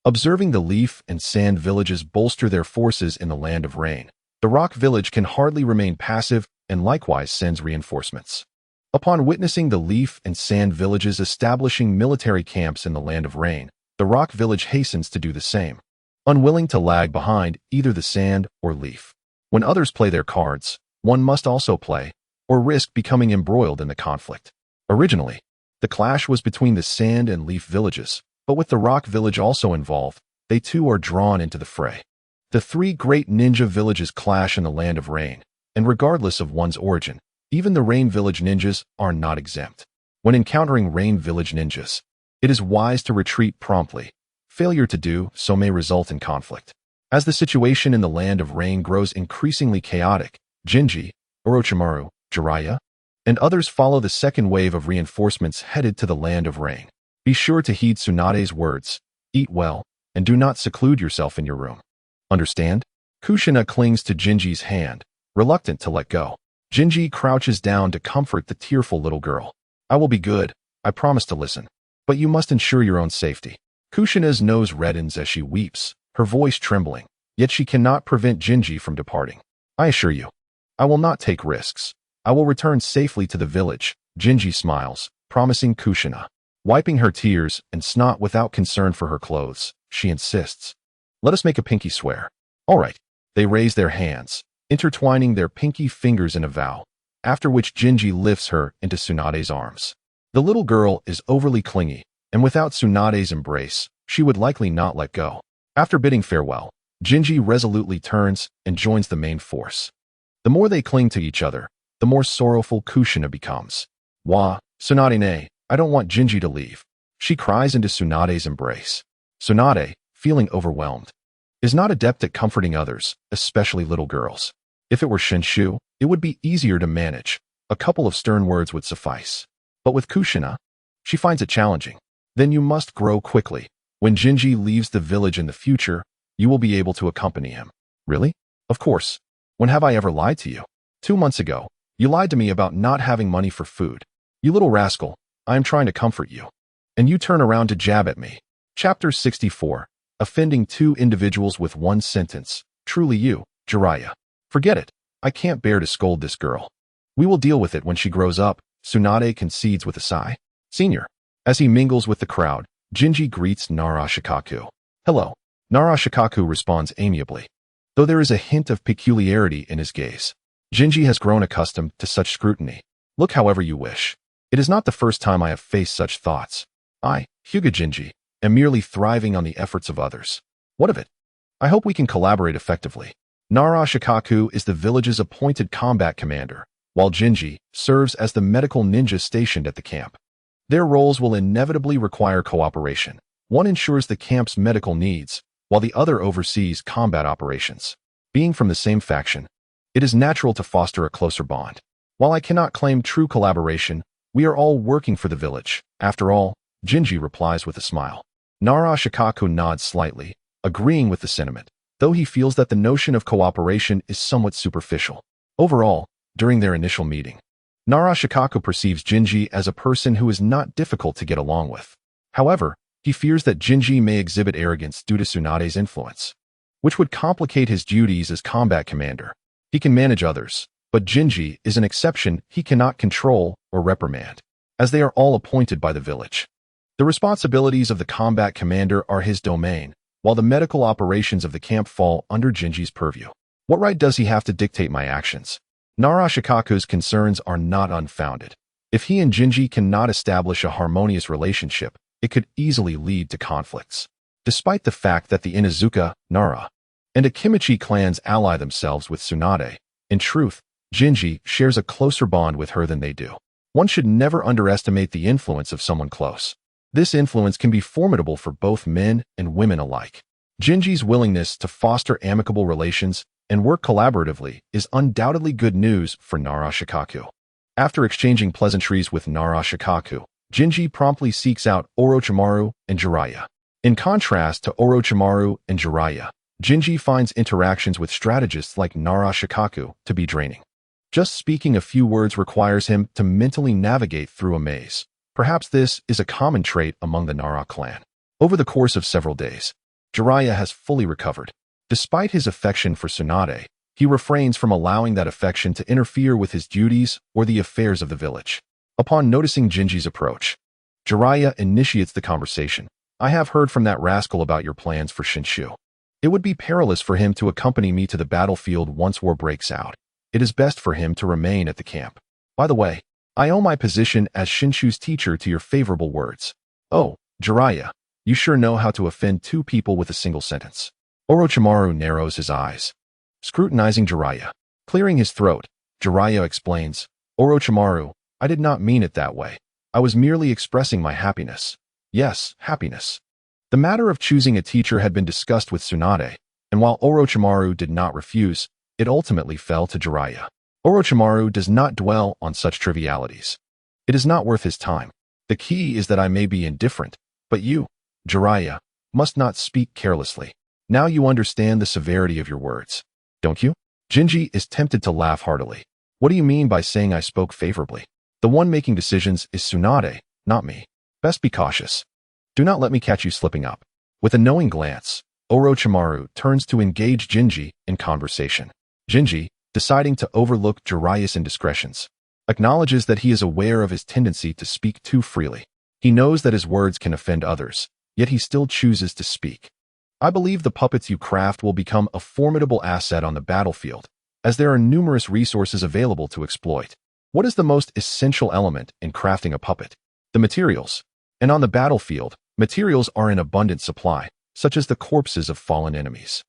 Observing the Leaf and Sand Villages bolster their forces in the Land of Rain, the Rock Village can hardly remain passive and likewise sends reinforcements. Upon witnessing the Leaf and Sand Villages establishing military camps in the Land of Rain, the Rock Village hastens to do the same, unwilling to lag behind either the Sand or Leaf. When others play their cards, one must also play, or risk becoming embroiled in the conflict. Originally, the clash was between the Sand and Leaf Villages, but with the Rock Village also involved, they too are drawn into the fray. The 3 great ninja villages clash in the Land of Rain, and regardless of one's origin, even the Rain Village ninjas are not exempt. When encountering Rain Village ninjas, it is wise to retreat promptly. Failure to do so may result in conflict. As the situation in the Land of Rain grows increasingly chaotic, Jinji, Orochimaru, Jiraiya, and others follow the second wave of reinforcements headed to the Land of Rain. Be sure to heed Tsunade's words, eat well, and do not seclude yourself in your room. Understand? Kushina clings to Jinji's hand, reluctant to let go. Jinji crouches down to comfort the tearful little girl. I will be good, I promise to listen. But you must ensure your own safety. Kushina's nose reddens as she weeps, her voice trembling, yet she cannot prevent Jinji from departing. I assure you, I will not take risks. I will return safely to the village. Jinji smiles, promising Kushina. Wiping her tears and snot without concern for her clothes, she insists. Let us make a pinky swear. All right. They raise their hands, intertwining their pinky fingers in a vow, after which Jinji lifts her into Tsunade's arms. The little girl is overly clingy, and without Tsunade's embrace, she would likely not let go. After bidding farewell, Jinji resolutely turns and joins the main force. The more they cling to each other, the more sorrowful Kushina becomes. Wah, Tsunade, I don't want Jinji to leave. She cries into Tsunade's embrace. Tsunade, feeling overwhelmed, is not adept at comforting others, especially little girls. If it were Shinshu, it would be easier to manage. A couple of stern words would suffice. But with Kushina, she finds it challenging. Then you must grow quickly. When Jinji leaves the village in the future, you will be able to accompany him. Really? Of course. When have I ever lied to you? 2 months ago, you lied to me about not having money for food. You little rascal, I am trying to comfort you. And you turn around to jab at me. Chapter 64. Offending 2 individuals with 1 sentence. Truly you, Jiraiya. Forget it. I can't bear to scold this girl. We will deal with it when she grows up, Tsunade concedes with a sigh. Senior. As he mingles with the crowd, Jinji greets Narashikaku. Hello. Narashikaku responds amiably, though there is a hint of peculiarity in his gaze. Jinji has grown accustomed to such scrutiny. Look however you wish. It is not the first time I have faced such thoughts. I, Hyuga Jinji, am merely thriving on the efforts of others. What of it? I hope we can collaborate effectively. Narashikaku is the village's appointed combat commander, while Jinji serves as the medical ninja stationed at the camp. Their roles will inevitably require cooperation. One ensures the camp's medical needs, while the other oversees combat operations. Being from the same faction, it is natural to foster a closer bond. While I cannot claim true collaboration, we are all working for the village. After all, Jinji replies with a smile. Narashikaku nods slightly, agreeing with the sentiment, though he feels that the notion of cooperation is somewhat superficial. Overall, during their initial meeting, Narashikaku perceives Jinji as a person who is not difficult to get along with. However, he fears that Jinji may exhibit arrogance due to Tsunade's influence, which would complicate his duties as combat commander. He can manage others, but Jinji is an exception he cannot control or reprimand. as they are all appointed by the village. The responsibilities of the combat commander are his domain, while the medical operations of the camp fall under Jinji's purview. What right does he have to dictate my actions? Nara Shikaku's concerns are not unfounded. If he and Jinji cannot establish a harmonious relationship, it could easily lead to conflicts. Despite the fact that the Inuzuka, Nara, and Akimichi clans ally themselves with Tsunade, in truth, Jinji shares a closer bond with her than they do. One should never underestimate the influence of someone close. This influence can be formidable for both men and women alike. Jinji's willingness to foster amicable relations and work collaboratively is undoubtedly good news for Nara Shikaku. After exchanging pleasantries with Nara Shikaku, Jinji promptly seeks out Orochimaru and Jiraiya. In contrast to Orochimaru and Jiraiya, Jinji finds interactions with strategists like Nara Shikaku to be draining. Just speaking a few words requires him to mentally navigate through a maze. Perhaps this is a common trait among the Nara clan. Over the course of several days, Jiraiya has fully recovered. Despite his affection for Tsunade, he refrains from allowing that affection to interfere with his duties or the affairs of the village. Upon noticing Jinji's approach, Jiraiya initiates the conversation. I have heard from that rascal about your plans for Shinshu. It would be perilous for him to accompany me to the battlefield once war breaks out. It is best for him to remain at the camp. By the way, I owe my position as Shinshu's teacher to your favorable words. Oh, Jiraiya, you sure know how to offend two people with a single sentence. Orochimaru narrows his eyes, scrutinizing Jiraiya. Clearing his throat, Jiraiya explains, Orochimaru, I did not mean it that way. I was merely expressing my happiness. Yes, happiness. The matter of choosing a teacher had been discussed with Tsunade, and while Orochimaru did not refuse, it ultimately fell to Jiraiya. Orochimaru does not dwell on such trivialities. It is not worth his time. The key is that I may be indifferent, but you, Jiraiya, must not speak carelessly. Now you understand the severity of your words, don't you? Jinji is tempted to laugh heartily. What do you mean by saying I spoke favorably? The one making decisions is Tsunade, not me. Best be cautious. Do not let me catch you slipping up. With a knowing glance, Orochimaru turns to engage Jinji in conversation. Jinji, deciding to overlook Jiraiya's indiscretions, acknowledges that he is aware of his tendency to speak too freely. He knows that his words can offend others, yet he still chooses to speak. I believe the puppets you craft will become a formidable asset on the battlefield, as there are numerous resources available to exploit. What is the most essential element in crafting a puppet? The materials. And on the battlefield, materials are in abundant supply, such as the corpses of fallen enemies.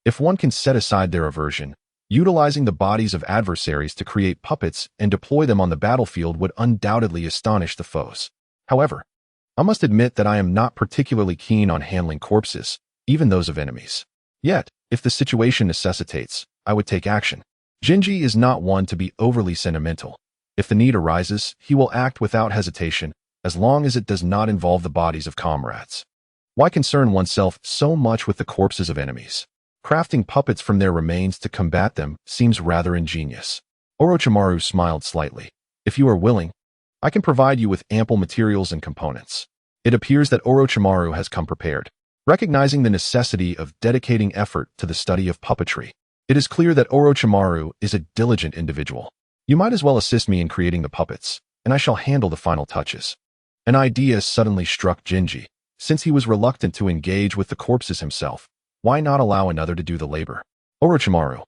If one can set aside their aversion, utilizing the bodies of adversaries to create puppets and deploy them on the battlefield would undoubtedly astonish the foes. However, I must admit that I am not particularly keen on handling corpses, even those of enemies. Yet, if the situation necessitates, I would take action. Jinji is not one to be overly sentimental. If the need arises, he will act without hesitation, as long as it does not involve the bodies of comrades. Why concern oneself so much with the corpses of enemies? Crafting puppets from their remains to combat them seems rather ingenious. Orochimaru smiled slightly. If you are willing, I can provide you with ample materials and components. It appears that Orochimaru has come prepared. Recognizing the necessity of dedicating effort to the study of puppetry, it is clear that Orochimaru is a diligent individual. You might as well assist me in creating the puppets, and I shall handle the final touches. An idea suddenly struck Jinji. Since he was reluctant to engage with the corpses himself, why not allow another to do the labor? Orochimaru,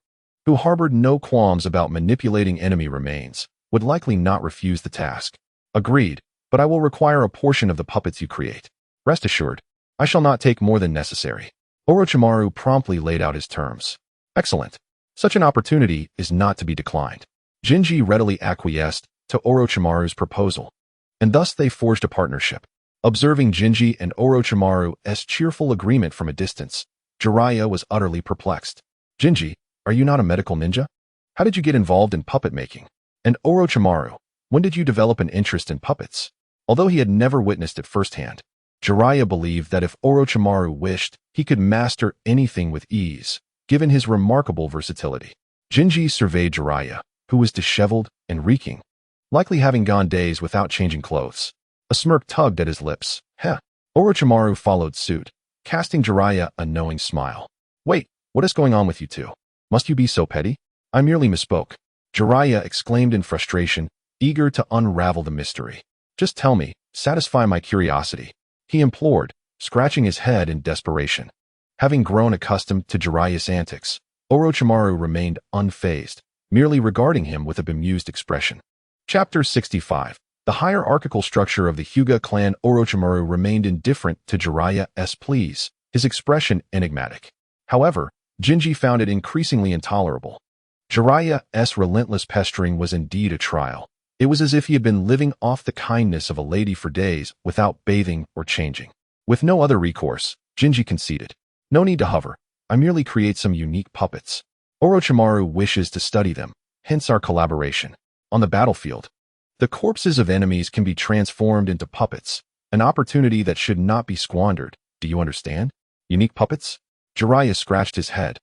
who harbored no qualms about manipulating enemy remains, would likely not refuse the task. Agreed, but I will require a portion of the puppets you create. Rest assured, I shall not take more than necessary. Orochimaru promptly laid out his terms. Excellent. Such an opportunity is not to be declined. Jinji readily acquiesced to Orochimaru's proposal, and thus they forged a partnership. Observing Jinji and Orochimaru's cheerful agreement from a distance, Jiraiya was utterly perplexed. Jinji, are you not a medical ninja? How did you get involved in puppet making? And Orochimaru, when did you develop an interest in puppets? Although he had never witnessed it firsthand, Jiraiya believed that if Orochimaru wished, he could master anything with ease, given his remarkable versatility. Jinji surveyed Jiraiya, who was disheveled and reeking, likely having gone days without changing clothes. A smirk tugged at his lips. Heh. Orochimaru followed suit, casting Jiraiya a knowing smile. Wait, what is going on with you two? Must you be so petty? I merely misspoke. Jiraiya exclaimed in frustration, eager to unravel the mystery. Just tell me, satisfy my curiosity, he implored, scratching his head in desperation. Having grown accustomed to Jiraiya's antics, Orochimaru remained unfazed, merely regarding him with a bemused expression. Chapter 65. The hierarchical structure of the Hyuga clan. Orochimaru remained indifferent to Jiraiya's pleas, his expression enigmatic. However, Jinji found it increasingly intolerable. Jiraiya's relentless pestering was indeed a trial. It was as if he had been living off the kindness of a lady for days without bathing or changing. With no other recourse, Jinji conceded. No need to hover. I merely create some unique puppets. Orochimaru wishes to study them, hence our collaboration. On the battlefield, the corpses of enemies can be transformed into puppets, an opportunity that should not be squandered. Do you understand? Unique puppets? Jiraiya scratched his head,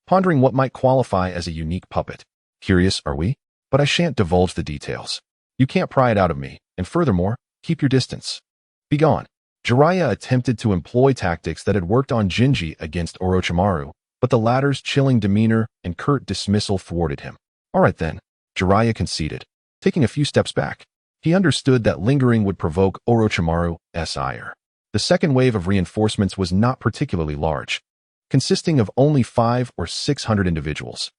pondering what might qualify as a unique puppet. Curious, are we? But I shan't divulge the details. You can't pry it out of me, and furthermore, keep your distance. Begone. Jiraiya attempted to employ tactics that had worked on Jinji against Orochimaru, but the latter's chilling demeanor and curt dismissal thwarted him. All right then, Jiraiya conceded, taking a few steps back. He understood that lingering would provoke Orochimaru's ire. The second wave of reinforcements was not particularly large, consisting of only 500 or 600 individuals.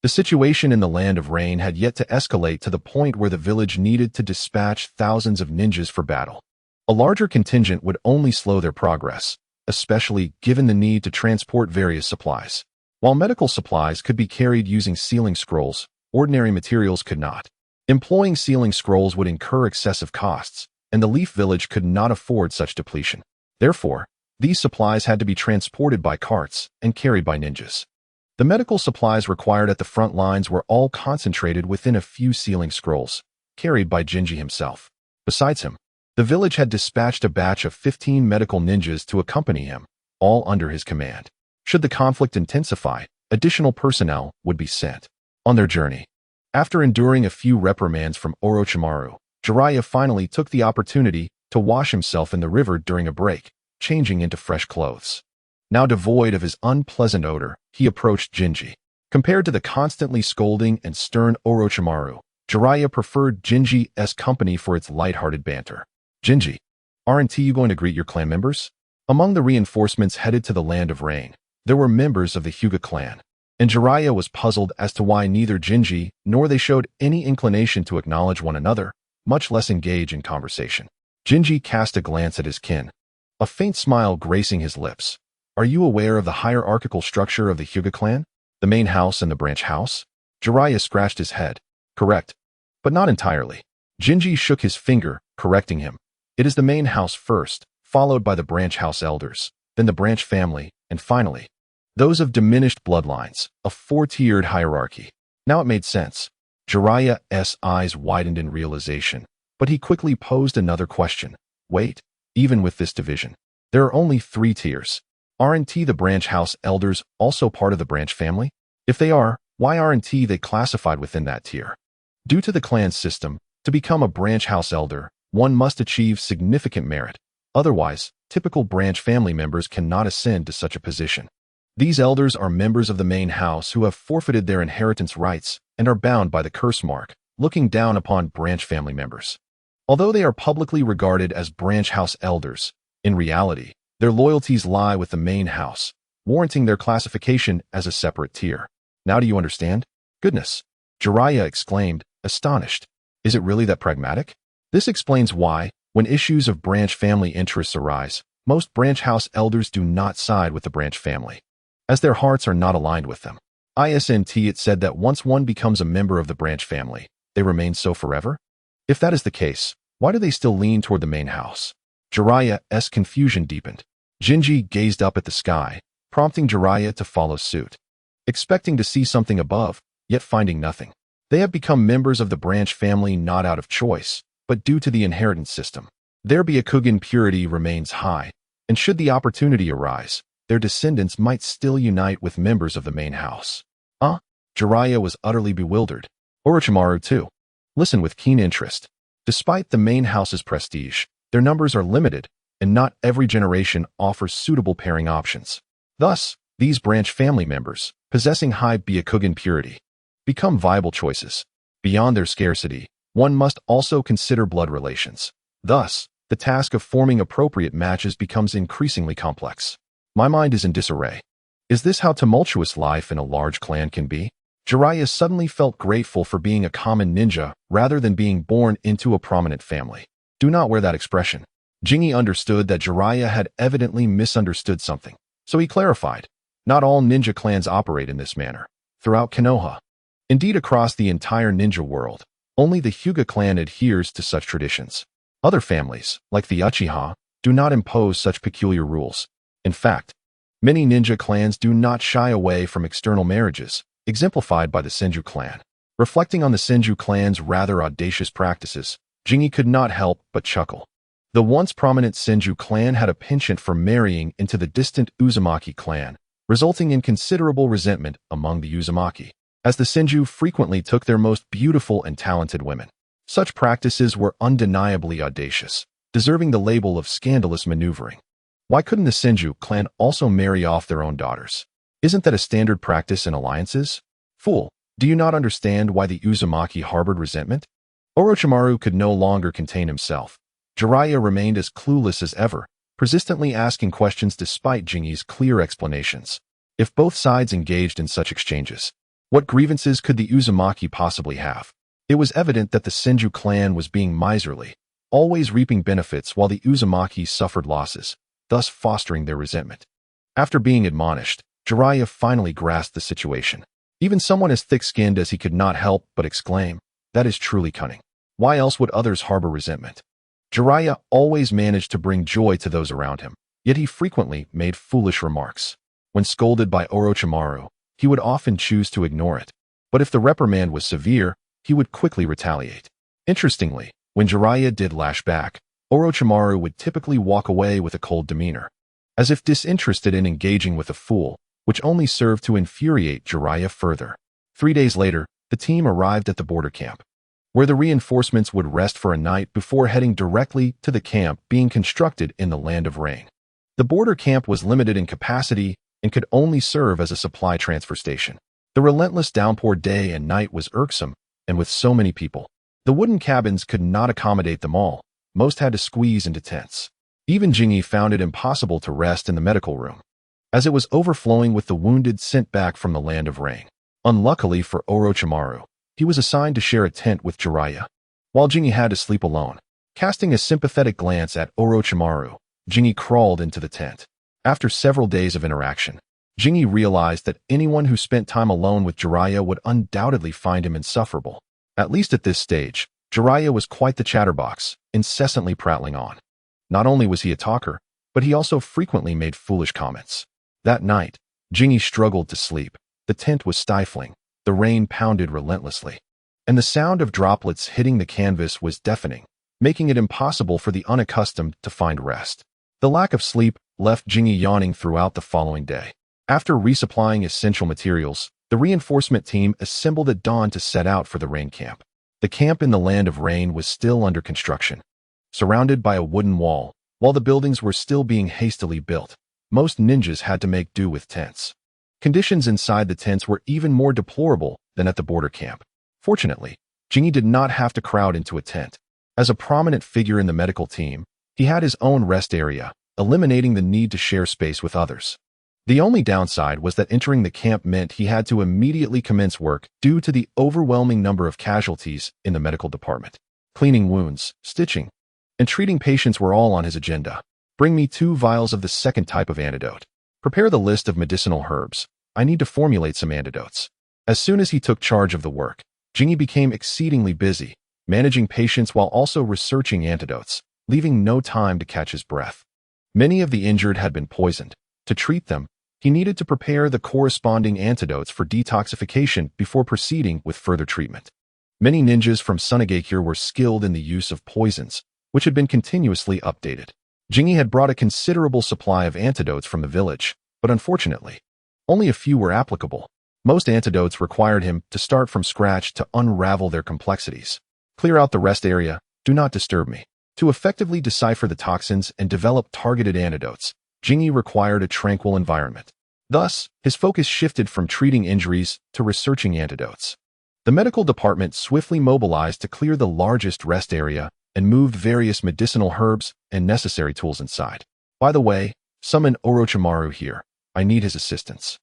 The situation in the Land of Rain had yet to escalate to the point where the village needed to dispatch thousands of ninjas for battle. A larger contingent would only slow their progress, especially given the need to transport various supplies. While medical supplies could be carried using sealing scrolls, ordinary materials could not. Employing sealing scrolls would incur excessive costs, and the Leaf Village could not afford such depletion. Therefore, these supplies had to be transported by carts and carried by ninjas. The medical supplies required at the front lines were all concentrated within a few sealing scrolls, carried by Jinji himself. Besides him, the village had dispatched a batch of 15 medical ninjas to accompany him, all under his command. Should the conflict intensify, additional personnel would be sent. On their journey, after enduring a few reprimands from Orochimaru, Jiraiya finally took the opportunity to wash himself in the river during a break, changing into fresh clothes. Now devoid of his unpleasant odor, he approached Jinji. Compared to the constantly scolding and stern Orochimaru, Jiraiya preferred Jinji's company for its light-hearted banter. Jinji, aren't you going to greet your clan members? Among the reinforcements headed to the Land of Rain, there were members of the Hyuga clan, and Jiraiya was puzzled as to why neither Jinji nor they showed any inclination to acknowledge one another, much less engage in conversation. Jinji cast a glance at his kin, a faint smile gracing his lips. Are you aware of the hierarchical structure of the Hyuga clan? The main house and the branch house? Jiraiya scratched his head. Correct. But not entirely. Jinji shook his finger, correcting him. It is the main house first, followed by the branch house elders, then the branch family, and finally, those of diminished bloodlines, a four-tiered hierarchy. Now it made sense. Jiraiya's eyes widened in realization, but he quickly posed another question. Wait, even with this division, there are only 3 tiers. Aren't the branch house elders also part of the branch family? If they are, why aren't they classified within that tier? Due to the clan system, to become a branch house elder, one must achieve significant merit. Otherwise, typical branch family members cannot ascend to such a position. These elders are members of the main house who have forfeited their inheritance rights and are bound by the curse mark, looking down upon branch family members. Although they are publicly regarded as branch house elders, in reality, their loyalties lie with the main house, warranting their classification as a separate tier. Now do you understand? Goodness! Jiraiya exclaimed, astonished. Is it really that pragmatic? This explains why, when issues of branch family interests arise, most branch house elders do not side with the branch family, as their hearts are not aligned with them. It said that once one becomes a member of the branch family, they remain so forever? If that is the case, why do they still lean toward the main house? Jiraiya's confusion deepened. Jinji gazed up at the sky, prompting Jiraiya to follow suit. Expecting to see something above, yet finding nothing. They have become members of the branch family not out of choice, but due to the inheritance system. Their Byakugan purity remains high, and should the opportunity arise, their descendants might still unite with members of the main house. Jiraiya was utterly bewildered. Orochimaru too. Listen with keen interest. Despite the main house's prestige, their numbers are limited, and not every generation offers suitable pairing options. Thus, these branch family members, possessing high Byakugan purity, become viable choices. Beyond their scarcity, one must also consider blood relations. Thus, the task of forming appropriate matches becomes increasingly complex. My mind is in disarray. Is this how tumultuous life in a large clan can be? Jiraiya suddenly felt grateful for being a common ninja rather than being born into a prominent family. Do not wear that expression. Jingi understood that Jiraiya had evidently misunderstood something, so he clarified. Not all ninja clans operate in this manner. Throughout Konoha, indeed across the entire ninja world, only the Hyuga clan adheres to such traditions. Other families, like the Uchiha, do not impose such peculiar rules. In fact, many ninja clans do not shy away from external marriages, exemplified by the Senju clan. Reflecting on the Senju clan's rather audacious practices, Jingi could not help but chuckle. The once prominent Senju clan had a penchant for marrying into the distant Uzumaki clan, resulting in considerable resentment among the Uzumaki, as the Senju frequently took their most beautiful and talented women. Such practices were undeniably audacious, deserving the label of scandalous maneuvering. Why couldn't the Senju clan also marry off their own daughters? Isn't that a standard practice in alliances? Fool, do you not understand why the Uzumaki harbored resentment? Orochimaru could no longer contain himself. Jiraiya remained as clueless as ever, persistently asking questions despite Jingi's clear explanations. If both sides engaged in such exchanges, what grievances could the Uzumaki possibly have? It was evident that the Senju clan was being miserly, always reaping benefits while the Uzumaki suffered losses, thus fostering their resentment. After being admonished, Jiraiya finally grasped the situation. Even someone as thick-skinned as he could not help but exclaim, "That is truly cunning. Why else would others harbor resentment?" Jiraiya always managed to bring joy to those around him, yet he frequently made foolish remarks. When scolded by Orochimaru, he would often choose to ignore it. But if the reprimand was severe, he would quickly retaliate. Interestingly, when Jiraiya did lash back, Orochimaru would typically walk away with a cold demeanor, as if disinterested in engaging with a fool, which only served to infuriate Jiraiya further. 3 days later, the team arrived at the border camp, where the reinforcements would rest for a night before heading directly to the camp being constructed in the Land of Rain. The border camp was limited in capacity and could only serve as a supply transfer station. The relentless downpour day and night was irksome, and with so many people, the wooden cabins could not accommodate them all. Most had to squeeze into tents. Even Jingi found it impossible to rest in the medical room, as it was overflowing with the wounded sent back from the Land of Rain. Unluckily for Orochimaru, he was assigned to share a tent with Jiraiya, while Jingi had to sleep alone. Casting a sympathetic glance at Orochimaru, Jingi crawled into the tent. After several days of interaction, Jingi realized that anyone who spent time alone with Jiraiya would undoubtedly find him insufferable. At least at this stage, Jiraiya was quite the chatterbox, incessantly prattling on. Not only was he a talker, but he also frequently made foolish comments. That night, Jingi struggled to sleep. The tent was stifling, the rain pounded relentlessly, and the sound of droplets hitting the canvas was deafening, making it impossible for the unaccustomed to find rest. The lack of sleep left Jingi yawning throughout the following day. After resupplying essential materials, the reinforcement team assembled at dawn to set out for the rain camp. The camp in the Land of Rain was still under construction, surrounded by a wooden wall. While the buildings were still being hastily built, most ninjas had to make do with tents. Conditions inside the tents were even more deplorable than at the border camp. Fortunately, Jingi did not have to crowd into a tent. As a prominent figure in the medical team, he had his own rest area, eliminating the need to share space with others. The only downside was that entering the camp meant he had to immediately commence work due to the overwhelming number of casualties in the medical department. Cleaning wounds, stitching, and treating patients were all on his agenda. Bring me 2 vials of the second type of antidote. Prepare the list of medicinal herbs. I need to formulate some antidotes. As soon as he took charge of the work, Jingi became exceedingly busy, managing patients while also researching antidotes, leaving no time to catch his breath. Many of the injured had been poisoned. To treat them, he needed to prepare the corresponding antidotes for detoxification before proceeding with further treatment. Many ninjas from Sunagakure were skilled in the use of poisons, which had been continuously updated. Jingi had brought a considerable supply of antidotes from the village, but unfortunately, only a few were applicable. Most antidotes required him to start from scratch to unravel their complexities. Clear out the rest area, do not disturb me. To effectively decipher the toxins and develop targeted antidotes, Jingi required a tranquil environment. Thus, his focus shifted from treating injuries to researching antidotes. The medical department swiftly mobilized to clear the largest rest area and moved various medicinal herbs and necessary tools inside. By the way, summon Orochimaru here. I need his assistance.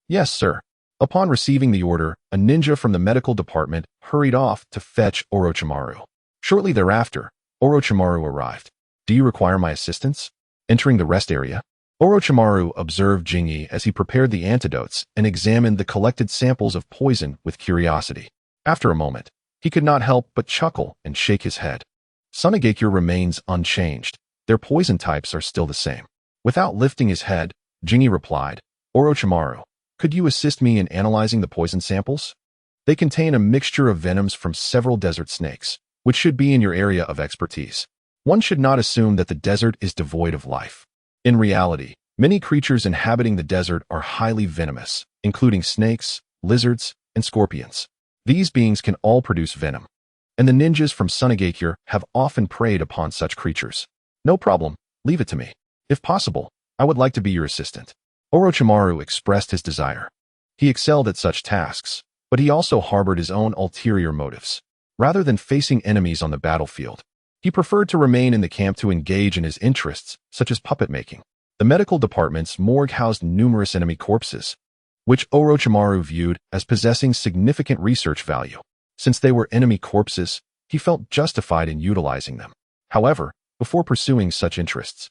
Yes, sir. Upon receiving the order, a ninja from the medical department hurried off to fetch Orochimaru. Shortly thereafter, Orochimaru arrived. Do you require my assistance? Entering the rest area, Orochimaru observed Jinyi as he prepared the antidotes and examined the collected samples of poison with curiosity. After a moment, he could not help but chuckle and shake his head. Sunagakure remains unchanged. Their poison types are still the same. Without lifting his head, Jinyi replied, Orochimaru, could you assist me in analyzing the poison samples? They contain a mixture of venoms from several desert snakes, which should be in your area of expertise. One should not assume that the desert is devoid of life. In reality, many creatures inhabiting the desert are highly venomous, including snakes, lizards, and scorpions. These beings can all produce venom, and the ninjas from Sunagakure have often preyed upon such creatures. No problem, leave it to me. If possible, I would like to be your assistant. Orochimaru expressed his desire. He excelled at such tasks, but he also harbored his own ulterior motives. Rather than facing enemies on the battlefield, he preferred to remain in the camp to engage in his interests, such as puppet making. The medical department's morgue housed numerous enemy corpses, which Orochimaru viewed as possessing significant research value. Since they were enemy corpses, he felt justified in utilizing them. However, before pursuing such interests,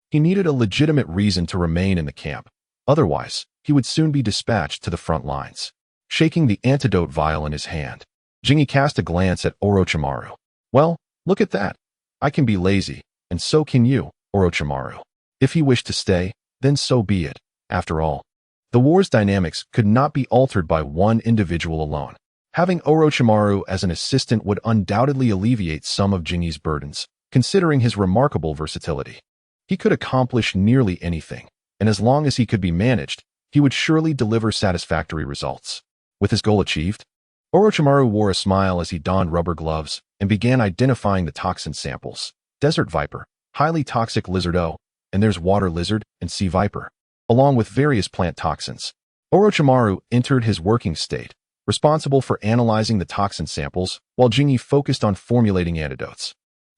he needed a legitimate reason to remain in the camp. Otherwise, he would soon be dispatched to the front lines. Shaking the antidote vial in his hand, Jinyi cast a glance at Orochimaru. Well, look at that. I can be lazy, and so can you, Orochimaru. If he wished to stay, then so be it. After all, the war's dynamics could not be altered by one individual alone. Having Orochimaru as an assistant would undoubtedly alleviate some of Jinyi's burdens, considering his remarkable versatility. He could accomplish nearly anything, and as long as he could be managed, he would surely deliver satisfactory results. With his goal achieved, Orochimaru wore a smile as he donned rubber gloves and began identifying the toxin samples. Desert viper, highly toxic lizardo, and there's water lizard and sea viper, along with various plant toxins. Orochimaru entered his working state, responsible for analyzing the toxin samples, while Jinyi focused on formulating antidotes.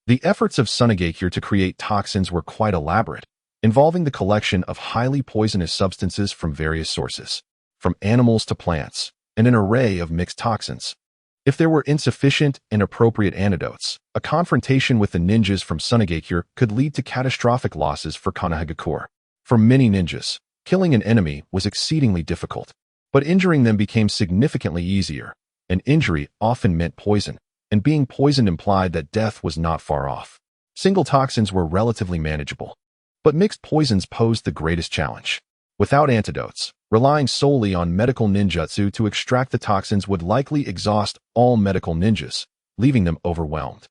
The efforts of Sunagakure to create toxins were quite elaborate, involving the collection of highly poisonous substances from various sources, from animals to plants, and an array of mixed toxins. If there were insufficient and appropriate antidotes, a confrontation with the ninjas from Sunagakure could lead to catastrophic losses for Konohagakure. For many ninjas, killing an enemy was exceedingly difficult, but injuring them became significantly easier. An injury often meant poison, and being poisoned implied that death was not far off. Single toxins were relatively manageable, but mixed poisons posed the greatest challenge. Without antidotes, relying solely on medical ninjutsu to extract the toxins would likely exhaust all medical ninjas, leaving them overwhelmed.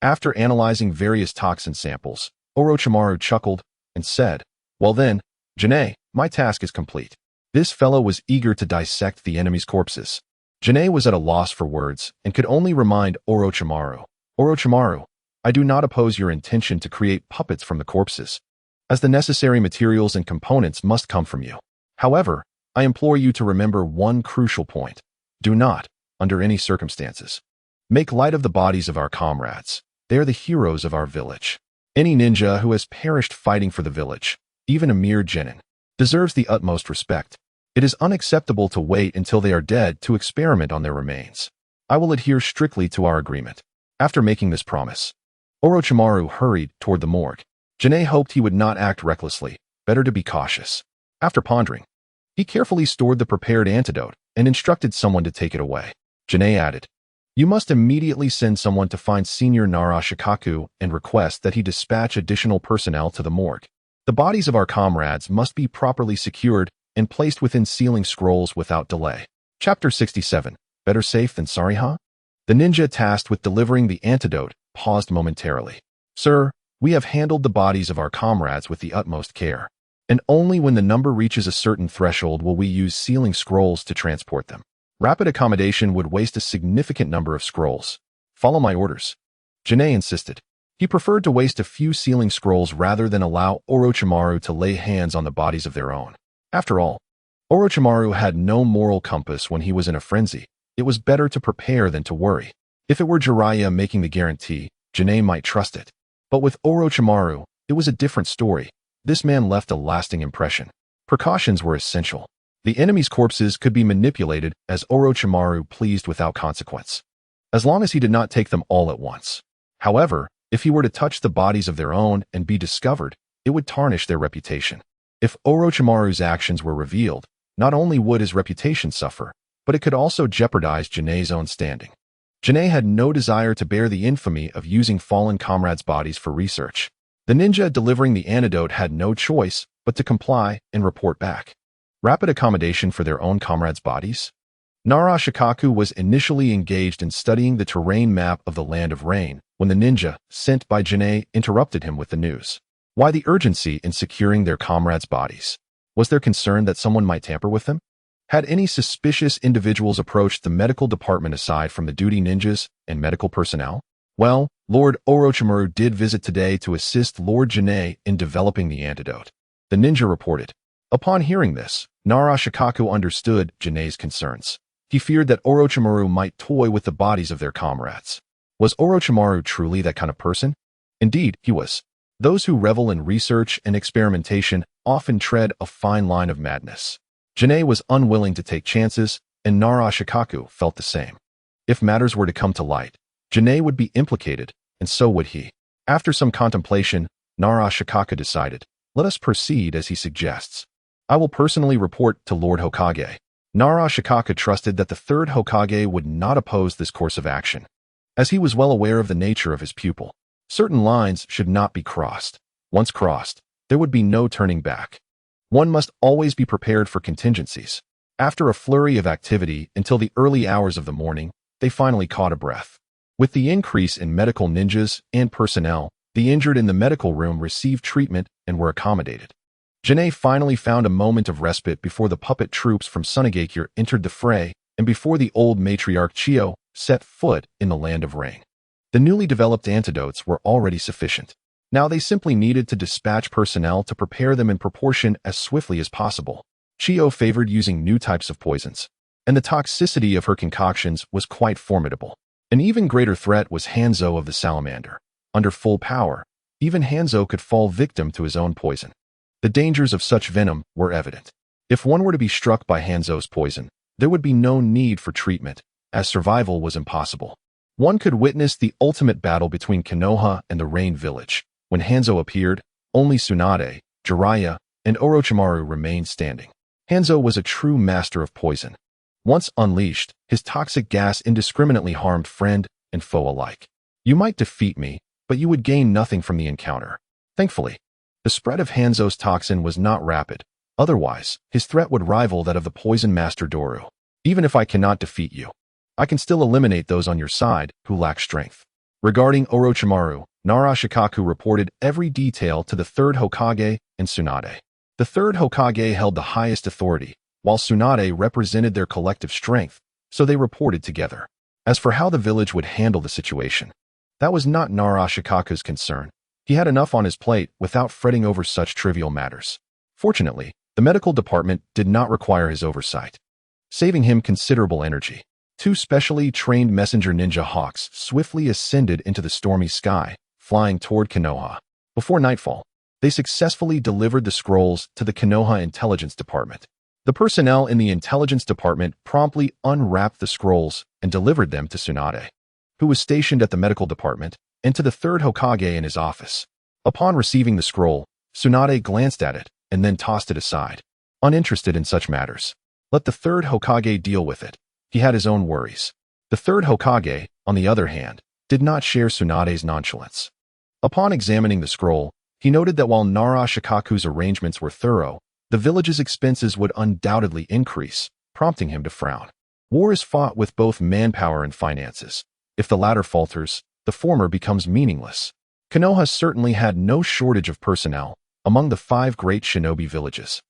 After analyzing various toxin samples, Orochimaru chuckled and said, Well then, Janae, my task is complete. This fellow was eager to dissect the enemy's corpses. Janae was at a loss for words and could only remind Orochimaru, Orochimaru, I do not oppose your intention to create puppets from the corpses, as the necessary materials and components must come from you. However, I implore you to remember one crucial point. Do not, under any circumstances, make light of the bodies of our comrades. They are the heroes of our village. Any ninja who has perished fighting for the village, even a mere genin, deserves the utmost respect. It is unacceptable to wait until they are dead to experiment on their remains. I will adhere strictly to our agreement. After making this promise, Orochimaru hurried toward the morgue. Janae hoped he would not act recklessly, better to be cautious. After pondering, he carefully stored the prepared antidote and instructed someone to take it away. Janae added, You must immediately send someone to find Senior Narashikaku and request that he dispatch additional personnel to the morgue. The bodies of our comrades must be properly secured and placed within sealing scrolls without delay. Chapter 67. Better safe than sorry, huh? The ninja tasked with delivering the antidote paused momentarily. Sir, we have handled the bodies of our comrades with the utmost care, and only when the number reaches a certain threshold will we use sealing scrolls to transport them. Rapid accommodation would waste a significant number of scrolls. Follow my orders. Janae insisted. He preferred to waste a few sealing scrolls rather than allow Orochimaru to lay hands on the bodies of their own. After all, Orochimaru had no moral compass when he was in a frenzy. It was better to prepare than to worry. If it were Jiraiya making the guarantee, Janae might trust it. But with Orochimaru, it was a different story. This man left a lasting impression. Precautions were essential. The enemy's corpses could be manipulated as Orochimaru pleased without consequence, as long as he did not take them all at once. However, if he were to touch the bodies of their own and be discovered, it would tarnish their reputation. If Orochimaru's actions were revealed, not only would his reputation suffer, but it could also jeopardize Janae's own standing. Janae had no desire to bear the infamy of using fallen comrades' bodies for research. The ninja delivering the antidote had no choice but to comply and report back. Rapid accommodation for their own comrades' bodies? Nara Shikaku was initially engaged in studying the terrain map of the Land of Rain when the ninja, sent by Janae, interrupted him with the news. Why the urgency in securing their comrades' bodies? Was there concern that someone might tamper with them? Had any suspicious individuals approached the medical department aside from the duty ninjas and medical personnel? Well, Lord Orochimaru did visit today to assist Lord Janae in developing the antidote. The ninja reported. Upon hearing this, Nara Shikaku understood Janae's concerns. He feared that Orochimaru might toy with the bodies of their comrades. Was Orochimaru truly that kind of person? Indeed, he was. Those who revel in research and experimentation often tread a fine line of madness. Janae was unwilling to take chances, and Nara Shikaku felt the same. If matters were to come to light, Janae would be implicated, and so would he. After some contemplation, Nara Shikaku decided, let us proceed as he suggests. I will personally report to Lord Hokage. Nara Shikaku trusted that the third Hokage would not oppose this course of action, as he was well aware of the nature of his pupil. Certain lines should not be crossed. Once crossed, there would be no turning back. One must always be prepared for contingencies. After a flurry of activity until the early hours of the morning, they finally caught a breath. With the increase in medical ninjas and personnel, the injured in the medical room received treatment and were accommodated. Janae finally found a moment of respite before the puppet troops from Sunagakure entered the fray and before the old matriarch Chiyo set foot in the Land of Rain. The newly developed antidotes were already sufficient. Now they simply needed to dispatch personnel to prepare them in proportion as swiftly as possible. Chiyo favored using new types of poisons, and the toxicity of her concoctions was quite formidable. An even greater threat was Hanzo of the Salamander. Under full power, even Hanzo could fall victim to his own poison. The dangers of such venom were evident. If one were to be struck by Hanzo's poison, there would be no need for treatment, as survival was impossible. One could witness the ultimate battle between Konoha and the Rain Village. When Hanzo appeared, only Tsunade, Jiraiya, and Orochimaru remained standing. Hanzo was a true master of poison. Once unleashed, his toxic gas indiscriminately harmed friend and foe alike. You might defeat me, but you would gain nothing from the encounter. Thankfully, the spread of Hanzo's toxin was not rapid. Otherwise, his threat would rival that of the poison master Doru. Even if I cannot defeat you, I can still eliminate those on your side who lack strength. Regarding Orochimaru, Nara Shikaku reported every detail to the third Hokage and Tsunade. The third Hokage held the highest authority, while Tsunade represented their collective strength, so they reported together. As for how the village would handle the situation, that was not Nara Shikaku's concern. He had enough on his plate without fretting over such trivial matters. Fortunately, the medical department did not require his oversight, saving him considerable energy. Two specially trained messenger ninja hawks swiftly ascended into the stormy sky, flying toward Konoha. Before nightfall, they successfully delivered the scrolls to the Konoha Intelligence Department. The personnel in the Intelligence Department promptly unwrapped the scrolls and delivered them to Tsunade, who was stationed at the medical department, and to the third Hokage in his office. Upon receiving the scroll, Tsunade glanced at it and then tossed it aside. Uninterested in such matters, let the third Hokage deal with it. He had his own worries. The third Hokage, on the other hand, did not share Tsunade's nonchalance. Upon examining the scroll, he noted that while Nara Shikaku's arrangements were thorough, the village's expenses would undoubtedly increase, prompting him to frown. War is fought with both manpower and finances. If the latter falters, the former becomes meaningless. Konoha certainly had no shortage of personnel among the 5 great shinobi villages.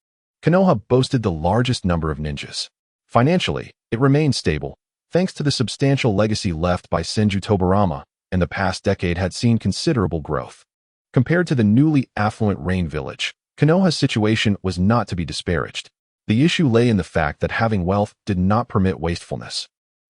Konoha boasted the largest number of ninjas. Financially, it remained stable, thanks to the substantial legacy left by Senju Tobarama, and the past decade had seen considerable growth. Compared to the newly affluent Rain Village, Konoha's situation was not to be disparaged. The issue lay in the fact that having wealth did not permit wastefulness.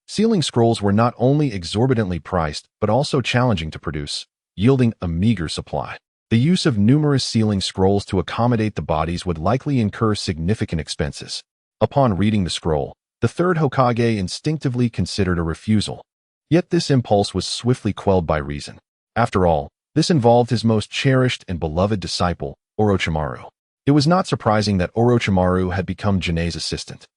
Sealing scrolls were not only exorbitantly priced, but also challenging to produce, yielding a meager supply. The use of numerous sealing scrolls to accommodate the bodies would likely incur significant expenses. Upon reading the scroll, the third Hokage instinctively considered a refusal. Yet this impulse was swiftly quelled by reason. After all, this involved his most cherished and beloved disciple, Orochimaru. It was not surprising that Orochimaru had become Jinei's assistant.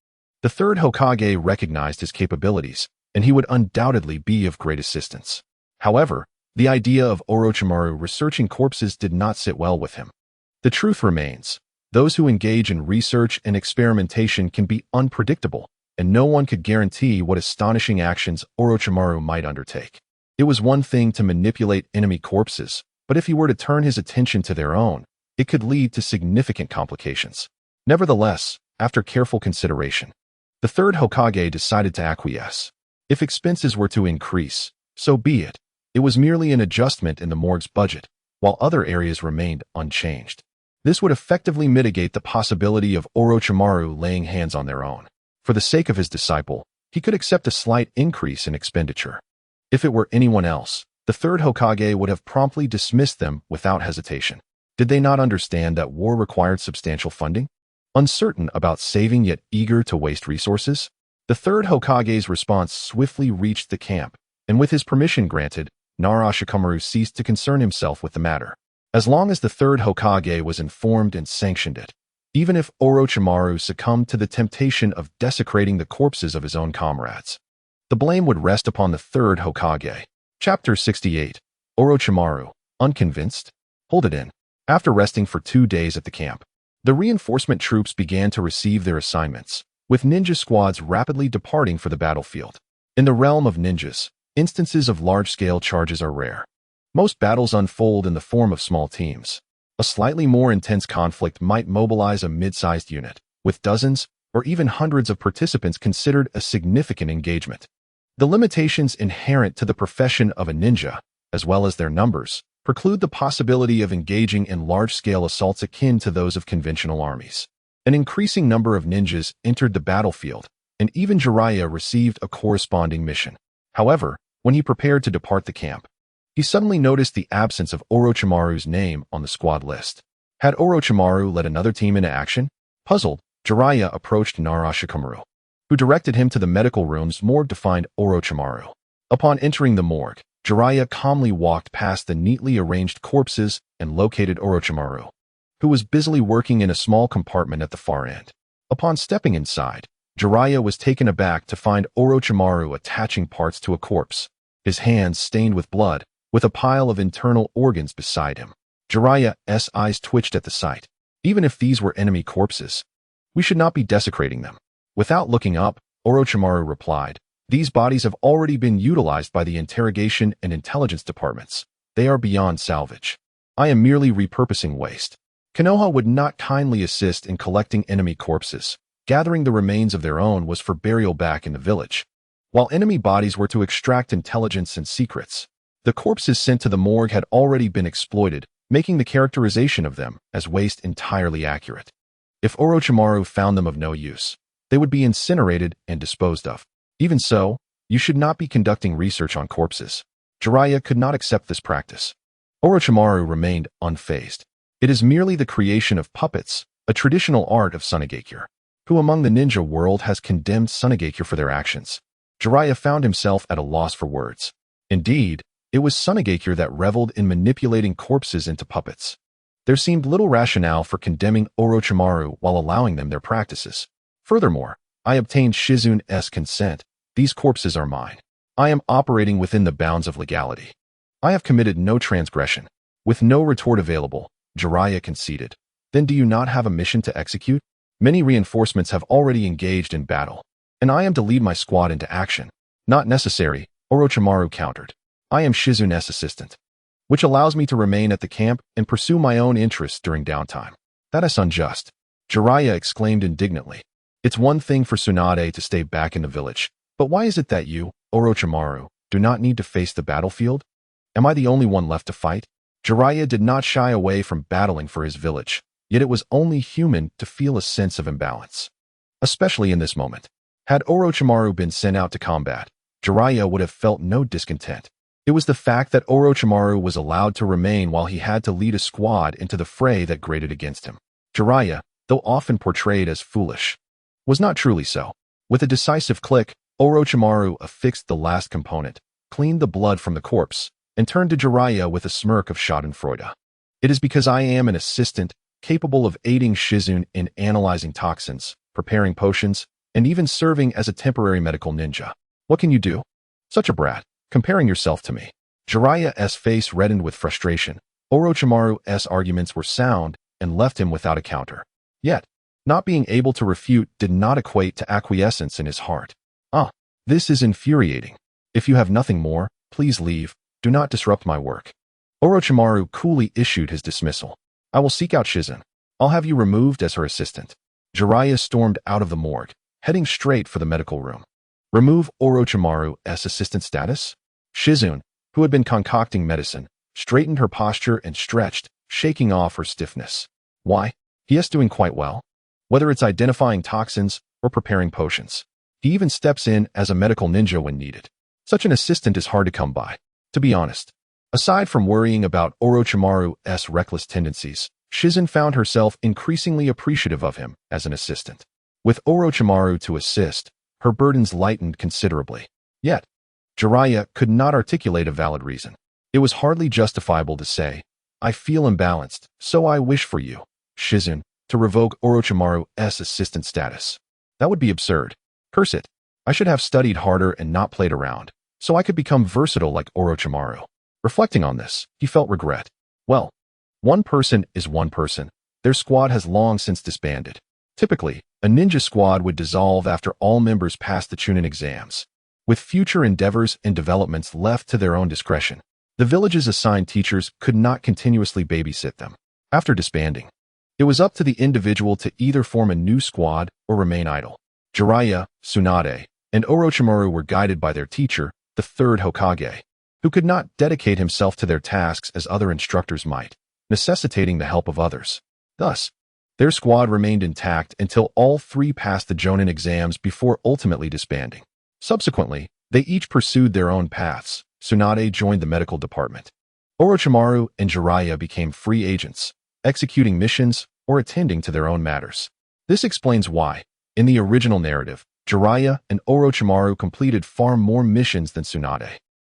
The third Hokage recognized his capabilities, and he would undoubtedly be of great assistance. However, the idea of Orochimaru researching corpses did not sit well with him. The truth remains, those who engage in research and experimentation can be unpredictable, and no one could guarantee what astonishing actions Orochimaru might undertake. It was one thing to manipulate enemy corpses, but if he were to turn his attention to their own, it could lead to significant complications. Nevertheless, after careful consideration, the third Hokage decided to acquiesce. If expenses were to increase, so be it. It was merely an adjustment in the morgue's budget, while other areas remained unchanged. This would effectively mitigate the possibility of Orochimaru laying hands on their own. For the sake of his disciple, he could accept a slight increase in expenditure. If it were anyone else, the third Hokage would have promptly dismissed them without hesitation. Did they not understand that war required substantial funding? Uncertain about saving yet eager to waste resources, the third Hokage's response swiftly reached the camp, and with his permission granted, Nara-Shikamaru ceased to concern himself with the matter. As long as the third Hokage was informed and sanctioned it, even if Orochimaru succumbed to the temptation of desecrating the corpses of his own comrades, the blame would rest upon the third Hokage. Chapter 68. Orochimaru, unconvinced? Hold it in. After resting for 2 days at the camp, the reinforcement troops began to receive their assignments, with ninja squads rapidly departing for the battlefield. In the realm of ninjas, instances of large-scale charges are rare. Most battles unfold in the form of small teams. A slightly more intense conflict might mobilize a mid-sized unit, with dozens or even hundreds of participants considered a significant engagement. The limitations inherent to the profession of a ninja, as well as their numbers, preclude the possibility of engaging in large-scale assaults akin to those of conventional armies. An increasing number of ninjas entered the battlefield, and even Jiraiya received a corresponding mission. However, when he prepared to depart the camp, he suddenly noticed the absence of Orochimaru's name on the squad list. Had Orochimaru led another team into action? Puzzled, Jiraiya approached Nara-Shikamaru, who directed him to the medical room's morgue to find Orochimaru. Upon entering the morgue, Jiraiya calmly walked past the neatly arranged corpses and located Orochimaru, who was busily working in a small compartment at the far end. Upon stepping inside, Jiraiya was taken aback to find Orochimaru attaching parts to a corpse, his hands stained with blood, with a pile of internal organs beside him. Jiraiya's eyes twitched at the sight. Even if these were enemy corpses, we should not be desecrating them. Without looking up, Orochimaru replied, "These bodies have already been utilized by the interrogation and intelligence departments. They are beyond salvage. I am merely repurposing waste." Konoha would not kindly assist in collecting enemy corpses. Gathering the remains of their own was for burial back in the village, while enemy bodies were to extract intelligence and secrets. The corpses sent to the morgue had already been exploited, making the characterization of them as waste entirely accurate. If Orochimaru found them of no use, they would be incinerated and disposed of. Even so, you should not be conducting research on corpses. Jiraiya could not accept this practice. Orochimaru remained unfazed. It is merely the creation of puppets, a traditional art of Sunigakure. Who among the ninja world has condemned Sunigakure for their actions? Jiraiya found himself at a loss for words. Indeed, it was Sunigakure that reveled in manipulating corpses into puppets. There seemed little rationale for condemning Orochimaru while allowing them their practices. Furthermore, I obtained Shizune's consent. These corpses are mine. I am operating within the bounds of legality. I have committed no transgression. With no retort available, Jiraiya conceded. Then do you not have a mission to execute? Many reinforcements have already engaged in battle, and I am to lead my squad into action. Not necessary, Orochimaru countered. I am Shizune's assistant, which allows me to remain at the camp and pursue my own interests during downtime. That is unjust, Jiraiya exclaimed indignantly. It's one thing for Tsunade to stay back in the village, but why is it that you, Orochimaru, do not need to face the battlefield? Am I the only one left to fight? Jiraiya did not shy away from battling for his village, yet it was only human to feel a sense of imbalance. Especially in this moment. Had Orochimaru been sent out to combat, Jiraiya would have felt no discontent. It was the fact that Orochimaru was allowed to remain while he had to lead a squad into the fray that grated against him. Jiraiya, though often portrayed as foolish, was not truly so. With a decisive click, Orochimaru affixed the last component, cleaned the blood from the corpse, and turned to Jiraiya with a smirk of schadenfreude. It is because I am an assistant, capable of aiding Shizune in analyzing toxins, preparing potions, and even serving as a temporary medical ninja. What can you do? Such a brat, comparing yourself to me. Jiraiya's face reddened with frustration. Orochimaru's arguments were sound and left him without a counter. Yet, not being able to refute did not equate to acquiescence in his heart. This is infuriating. If you have nothing more, please leave. Do not disrupt my work. Orochimaru coolly issued his dismissal. I will seek out Shizune. I'll have you removed as her assistant. Jiraiya stormed out of the morgue, heading straight for the medical room. Remove Orochimaru's assistant status? Shizune, who had been concocting medicine, straightened her posture and stretched, shaking off her stiffness. Why? He is doing quite well. Whether it's identifying toxins or preparing potions. He even steps in as a medical ninja when needed. Such an assistant is hard to come by. To be honest, aside from worrying about Orochimaru's reckless tendencies, Shizune found herself increasingly appreciative of him as an assistant. With Orochimaru to assist, her burdens lightened considerably. Yet, Jiraiya could not articulate a valid reason. It was hardly justifiable to say, I feel imbalanced, so I wish for you, Shizune, to revoke Orochimaru's assistant status. That would be absurd. Curse it. I should have studied harder and not played around, so I could become versatile like Orochimaru. Reflecting on this, he felt regret. Well, one person is one person. Their squad has long since disbanded. Typically, a ninja squad would dissolve after all members passed the Chunin exams, with future endeavors and developments left to their own discretion. The village's assigned teachers could not continuously babysit them. After disbanding, it was up to the individual to either form a new squad or remain idle. Jiraiya, Tsunade, and Orochimaru were guided by their teacher, the third Hokage, who could not dedicate himself to their tasks as other instructors might, necessitating the help of others. Thus, their squad remained intact until all three passed the Jonin exams before ultimately disbanding. Subsequently, they each pursued their own paths. Tsunade joined the medical department. Orochimaru and Jiraiya became free agents, executing missions or attending to their own matters. This explains why, in the original narrative, Jiraiya and Orochimaru completed far more missions than Tsunade.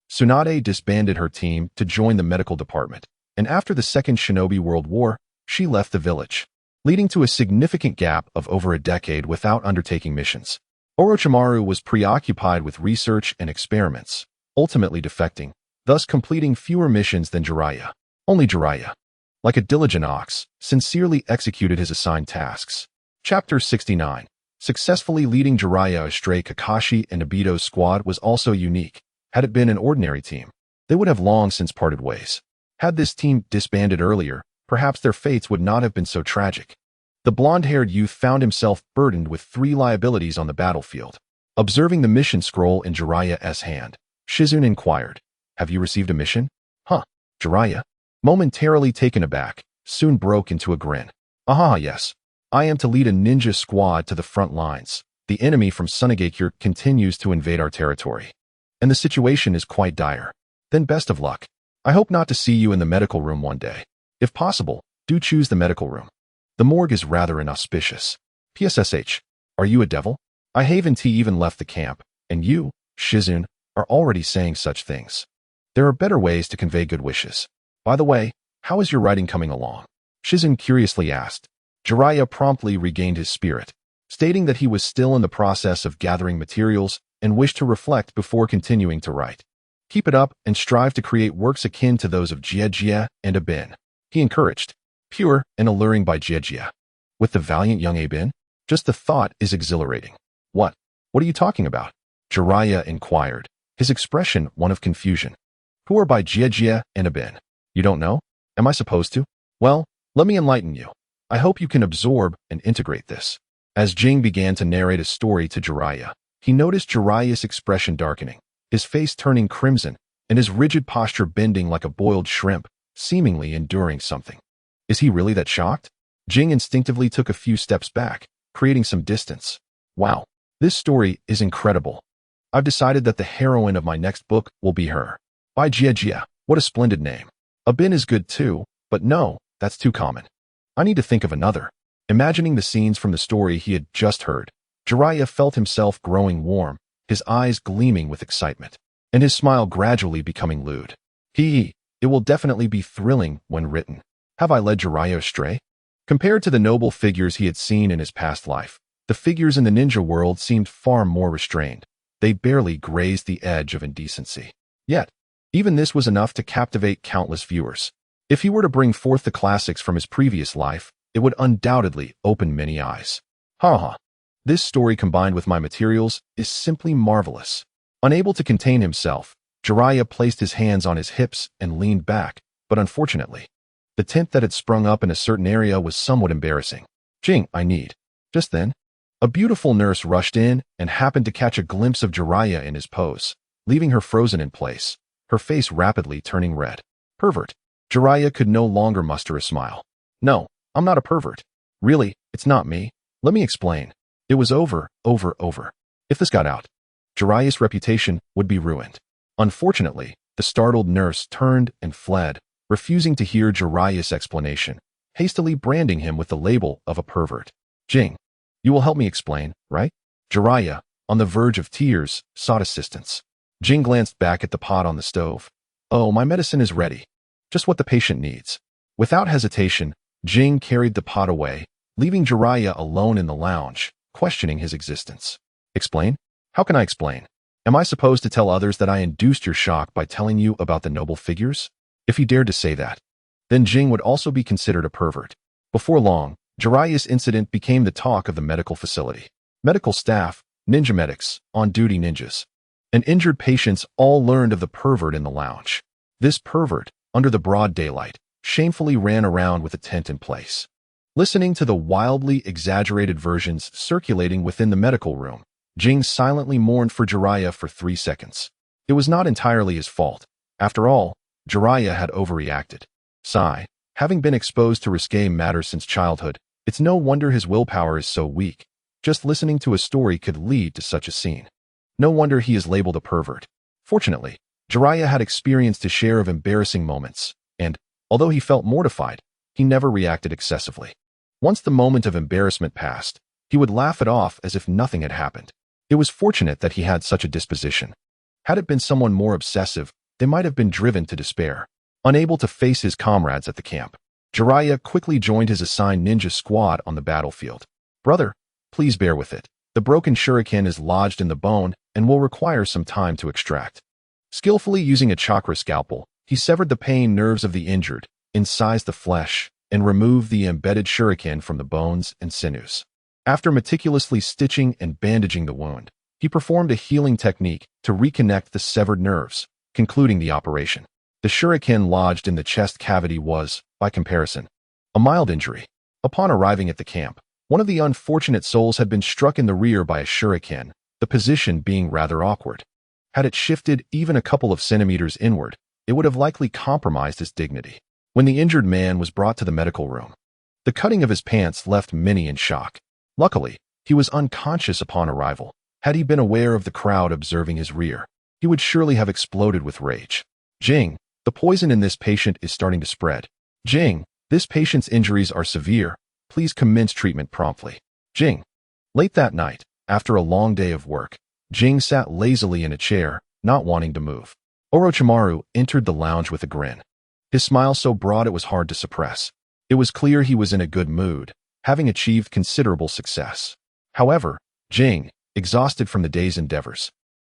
Tsunade disbanded her team to join the medical department, and after the Second Shinobi World War, she left the village, leading to a significant gap of over a decade without undertaking missions. Orochimaru was preoccupied with research and experiments, ultimately defecting, thus completing fewer missions than Jiraiya. Only Jiraiya, like a diligent ox, sincerely executed his assigned tasks. Chapter 69. Successfully leading Jiraiya astray. Kakashi and Obito's squad was also unique. Had it been an ordinary team, they would have long since parted ways. Had this team disbanded earlier, perhaps their fates would not have been so tragic. The blonde-haired youth found himself burdened with 3 liabilities on the battlefield. Observing the mission scroll in Jiraiya's hand, Shizune inquired, Have you received a mission? Jiraiya, momentarily taken aback, soon broke into a grin. Yes. I am to lead a ninja squad to the front lines. The enemy from Sunagakure continues to invade our territory, and the situation is quite dire. Then best of luck. I hope not to see you in the medical room one day. If possible, do choose the medical room. The morgue is rather inauspicious. PSSH, are you a devil? I haven't even left the camp, and you, Shizune, are already saying such things. There are better ways to convey good wishes. By the way, how is your writing coming along? Shizune curiously asked. Jiraiya promptly regained his spirit, stating that he was still in the process of gathering materials and wished to reflect before continuing to write. Keep it up and strive to create works akin to those of Jie and Abin, he encouraged. Pure and alluring by Jie. With the valiant young Abin? Just the thought is exhilarating. What are you talking about? Jiraiya inquired, his expression one of confusion. Who are by Jie and Abin? You don't know? Am I supposed to? Well, let me enlighten you. I hope you can absorb and integrate this. As Jing began to narrate a story to Jiraiya, he noticed Jiraiya's expression darkening, his face turning crimson, and his rigid posture bending like a boiled shrimp, seemingly enduring something. Is he really that shocked? Jing instinctively took a few steps back, creating some distance. Wow, this story is incredible. I've decided that the heroine of my next book will be her. By Jia. What a splendid name. Abin is good too, but no, that's too common. I need to think of another. Imagining the scenes from the story he had just heard, Jiraiya felt himself growing warm, his eyes gleaming with excitement, and his smile gradually becoming lewd. It will definitely be thrilling when written. Have I led Jiraiya astray? Compared to the noble figures he had seen in his past life, the figures in the ninja world seemed far more restrained. They barely grazed the edge of indecency. Yet, even this was enough to captivate countless viewers. If he were to bring forth the classics from his previous life, it would undoubtedly open many eyes. This story combined with my materials is simply marvelous. Unable to contain himself, Jiraiya placed his hands on his hips and leaned back, but unfortunately, the tint that had sprung up in a certain area was somewhat embarrassing. Jing, I need. Just then, a beautiful nurse rushed in and happened to catch a glimpse of Jiraiya in his pose, leaving her frozen in place, her face rapidly turning red. Pervert. Jiraiya could no longer muster a smile. No, I'm not a pervert. Really, it's not me. Let me explain. It was over. If this got out, Jiraiya's reputation would be ruined. Unfortunately, the startled nurse turned and fled, refusing to hear Jiraiya's explanation, hastily branding him with the label of a pervert. Jing, you will help me explain, right? Jiraiya, on the verge of tears, sought assistance. Jing glanced back at the pot on the stove. Oh, my medicine is ready. Just what the patient needs. Without hesitation, Jing carried the pot away, leaving Jiraiya alone in the lounge, questioning his existence. Explain? How can I explain? Am I supposed to tell others that I induced your shock by telling you about the noble figures? If he dared to say that, then Jing would also be considered a pervert. Before long, Jiraiya's incident became the talk of the medical facility. Medical staff, ninja medics, on-duty ninjas, and injured patients all learned of the pervert in the lounge. This pervert, under the broad daylight, shamefully ran around with a tent in place. Listening to the wildly exaggerated versions circulating within the medical room, Jing silently mourned for Jiraiya for 3 seconds. It was not entirely his fault. After all, Jiraiya had overreacted. Sigh. Having been exposed to risque matters since childhood, it's no wonder his willpower is so weak. Just listening to a story could lead to such a scene. No wonder he is labeled a pervert. Fortunately, Jiraiya had experienced his share of embarrassing moments, and, although he felt mortified, he never reacted excessively. Once the moment of embarrassment passed, he would laugh it off as if nothing had happened. It was fortunate that he had such a disposition. Had it been someone more obsessive, they might have been driven to despair. Unable to face his comrades at the camp, Jiraiya quickly joined his assigned ninja squad on the battlefield. Brother, please bear with it. The broken shuriken is lodged in the bone and will require some time to extract. Skillfully using a chakra scalpel, he severed the pain nerves of the injured, incised the flesh, and removed the embedded shuriken from the bones and sinews. After meticulously stitching and bandaging the wound, he performed a healing technique to reconnect the severed nerves, concluding the operation. The shuriken lodged in the chest cavity was, by comparison, a mild injury. Upon arriving at the camp, one of the unfortunate souls had been struck in the rear by a shuriken, the position being rather awkward. Had it shifted even a couple of centimeters inward, it would have likely compromised his dignity. When the injured man was brought to the medical room, the cutting of his pants left many in shock. Luckily, he was unconscious upon arrival. Had he been aware of the crowd observing his rear, he would surely have exploded with rage. Jing, the poison in this patient is starting to spread. Jing, this patient's injuries are severe. Please commence treatment promptly. Jing. Late that night, after a long day of work, Jing sat lazily in a chair, not wanting to move. Orochimaru entered the lounge with a grin. His smile so broad it was hard to suppress. It was clear he was in a good mood, having achieved considerable success. However, Jing, exhausted from the day's endeavors,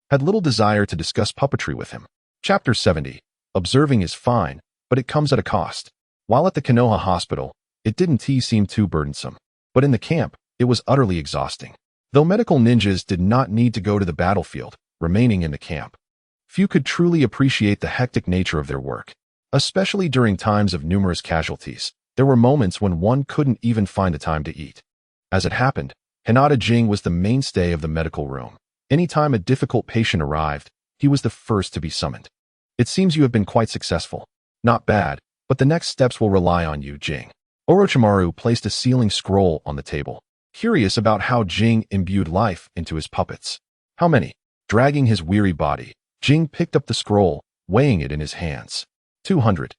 had little desire to discuss puppetry with him. Chapter 70. Observing is fine, but it comes at a cost. While at the Konoha hospital, it didn't seem too burdensome. But in the camp, it was utterly exhausting. Though medical ninjas did not need to go to the battlefield, remaining in the camp, few could truly appreciate the hectic nature of their work. Especially during times of numerous casualties, there were moments when one couldn't even find the time to eat. As it happened, Hinata Jing was the mainstay of the medical room. Anytime a difficult patient arrived, he was the first to be summoned. It seems you have been quite successful. Not bad, but the next steps will rely on you, Jing. Orochimaru placed a sealing scroll on the table, curious about how Jing imbued life into his puppets. How many? Dragging his weary body, Jing picked up the scroll, weighing it in his hands. 200.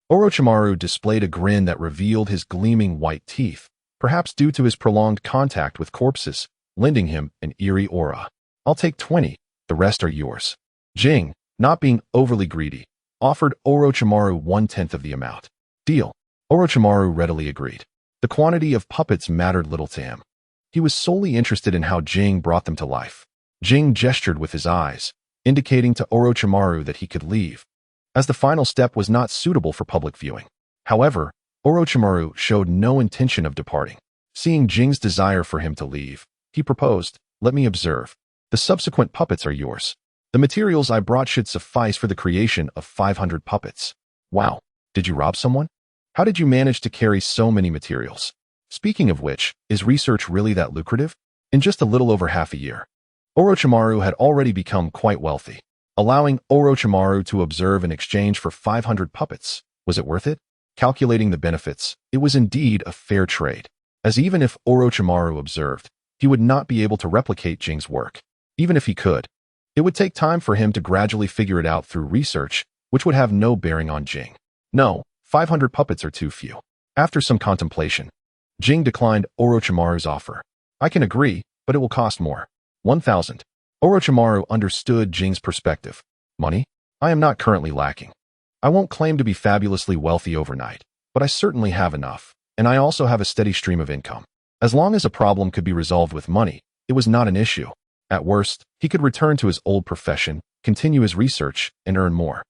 Orochimaru displayed a grin that revealed his gleaming white teeth, perhaps due to his prolonged contact with corpses, lending him an eerie aura. I'll take 20, the rest are yours. Jing, not being overly greedy, offered Orochimaru 1/10 of the amount. Deal. Orochimaru readily agreed. The quantity of puppets mattered little to him. He was solely interested in how Jing brought them to life. Jing gestured with his eyes, indicating to Orochimaru that he could leave, as the final step was not suitable for public viewing. However, Orochimaru showed no intention of departing. Seeing Jing's desire for him to leave, he proposed, "Let me observe. The subsequent puppets are yours. The materials I brought should suffice for the creation of 500 puppets." Wow, did you rob someone? How did you manage to carry so many materials? Speaking of which, is research really that lucrative? In just a little over half a year, Orochimaru had already become quite wealthy. Allowing Orochimaru to observe in exchange for 500 puppets, was it worth it? Calculating the benefits, it was indeed a fair trade, as even if Orochimaru observed, he would not be able to replicate Jing's work. Even if he could, it would take time for him to gradually figure it out through research, which would have no bearing on Jing. No, 500 puppets are too few. After some contemplation, Jing declined Orochimaru's offer. I can agree, but it will cost more. 1,000. Orochimaru understood Jing's perspective. Money? I am not currently lacking. I won't claim to be fabulously wealthy overnight, but I certainly have enough, and I also have a steady stream of income. As long as a problem could be resolved with money, it was not an issue. At worst, he could return to his old profession, continue his research, and earn more.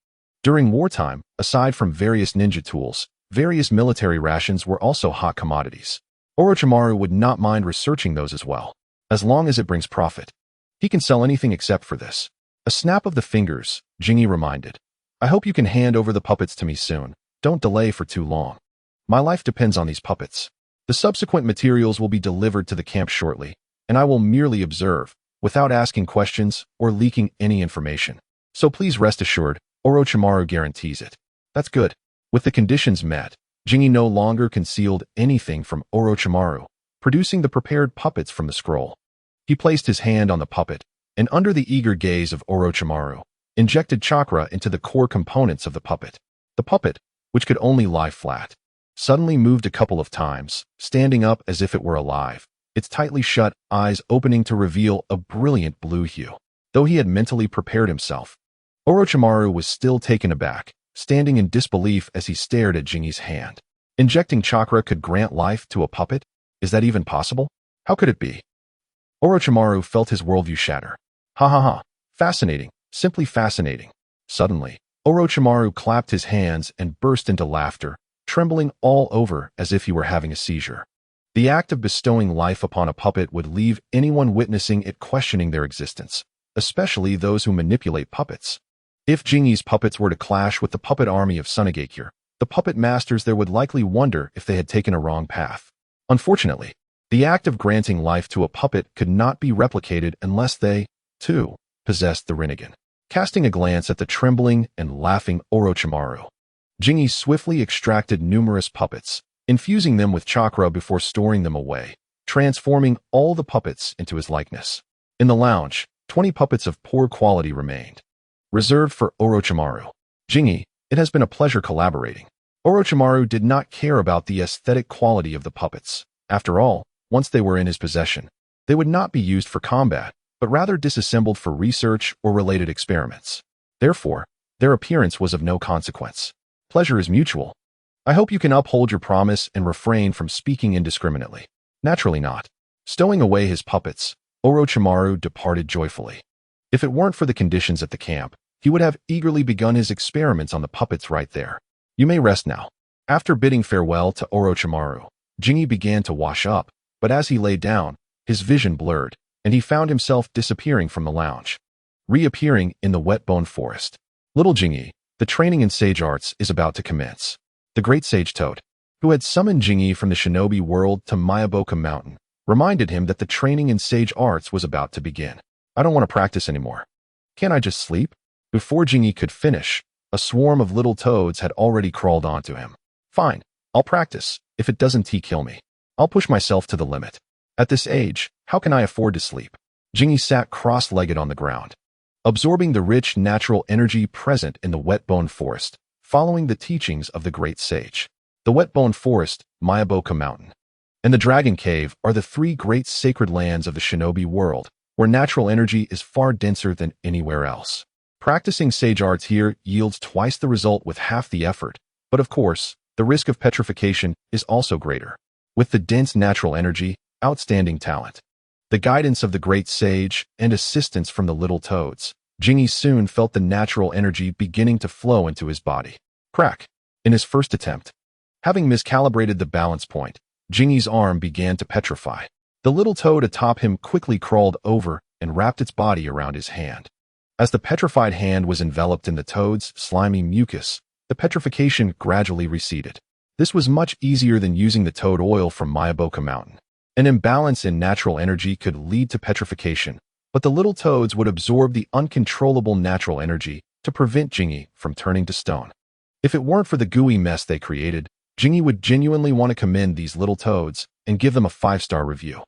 During wartime, aside from various ninja tools, various military rations were also hot commodities. Orochimaru would not mind researching those as well, as long as it brings profit. He can sell anything except for this. A snap of the fingers, Jingy reminded. I hope you can hand over the puppets to me soon. Don't delay for too long. My life depends on these puppets. The subsequent materials will be delivered to the camp shortly, and I will merely observe, without asking questions or leaking any information. So please rest assured, Orochimaru guarantees it. That's good. With the conditions met, Jingy no longer concealed anything from Orochimaru, producing the prepared puppets from the scroll. He placed his hand on the puppet, and under the eager gaze of Orochimaru, injected chakra into the core components of the puppet. The puppet, which could only lie flat, suddenly moved a couple of times, standing up as if it were alive, its tightly shut eyes opening to reveal a brilliant blue hue. Though he had mentally prepared himself, Orochimaru was still taken aback, standing in disbelief as he stared at Jingy's hand. Injecting chakra could grant life to a puppet? Is that even possible? How could it be? Orochimaru felt his worldview shatter. Ha ha ha. Fascinating. Simply fascinating. Suddenly, Orochimaru clapped his hands and burst into laughter, trembling all over as if he were having a seizure. The act of bestowing life upon a puppet would leave anyone witnessing it questioning their existence, especially those who manipulate puppets. If Jingy's puppets were to clash with the puppet army of Sunagakure, the puppet masters there would likely wonder if they had taken a wrong path. Unfortunately, the act of granting life to a puppet could not be replicated unless they, too, possessed the Rinnegan. Casting a glance at the trembling and laughing Orochimaru, Jingy swiftly extracted numerous puppets, infusing them with chakra before storing them away, transforming all the puppets into his likeness. In the lounge, 20 puppets of poor quality remained, reserved for Orochimaru. Jingy, it has been a pleasure collaborating. Orochimaru did not care about the aesthetic quality of the puppets. After all, once they were in his possession, they would not be used for combat, but rather disassembled for research or related experiments. Therefore, their appearance was of no consequence. Pleasure is mutual. I hope you can uphold your promise and refrain from speaking indiscriminately. Naturally not. Stowing away his puppets, Orochimaru departed joyfully. If it weren't for the conditions at the camp, he would have eagerly begun his experiments on the puppets right there. You may rest now. After bidding farewell to Orochimaru, Jingy began to wash up, but as he lay down, his vision blurred, and he found himself disappearing from the lounge, reappearing in the wet bone forest. Little Jingy, the training in sage arts is about to commence. The great sage Toad, who had summoned Jingy from the shinobi world to Mayaboka Mountain, reminded him that the training in sage arts was about to begin. I don't want to practice anymore. Can't I just sleep? Before Jingy could finish, a swarm of little toads had already crawled onto him. Fine, I'll practice. If it doesn't kill me, I'll push myself to the limit. At this age, how can I afford to sleep? Jingy sat cross-legged on the ground, absorbing the rich natural energy present in the wet-bone forest, following the teachings of the great sage. The wet-bone forest, Myaboka Mountain, and the Dragon Cave are the three great sacred lands of the shinobi world, where natural energy is far denser than anywhere else. Practicing sage arts here yields twice the result with half the effort, but of course, the risk of petrification is also greater. With the dense natural energy, outstanding talent, the guidance of the great sage, and assistance from the little toads, Jingyi soon felt the natural energy beginning to flow into his body. Crack! In his first attempt, having miscalibrated the balance point, Jingyi's arm began to petrify. The little toad atop him quickly crawled over and wrapped its body around his hand. As the petrified hand was enveloped in the toad's slimy mucus, the petrification gradually receded. This was much easier than using the toad oil from Myaboka Mountain. An imbalance in natural energy could lead to petrification, but the little toads would absorb the uncontrollable natural energy to prevent Jingyi from turning to stone. If it weren't for the gooey mess they created, Jingyi would genuinely want to commend these little toads and give them a 5-star review.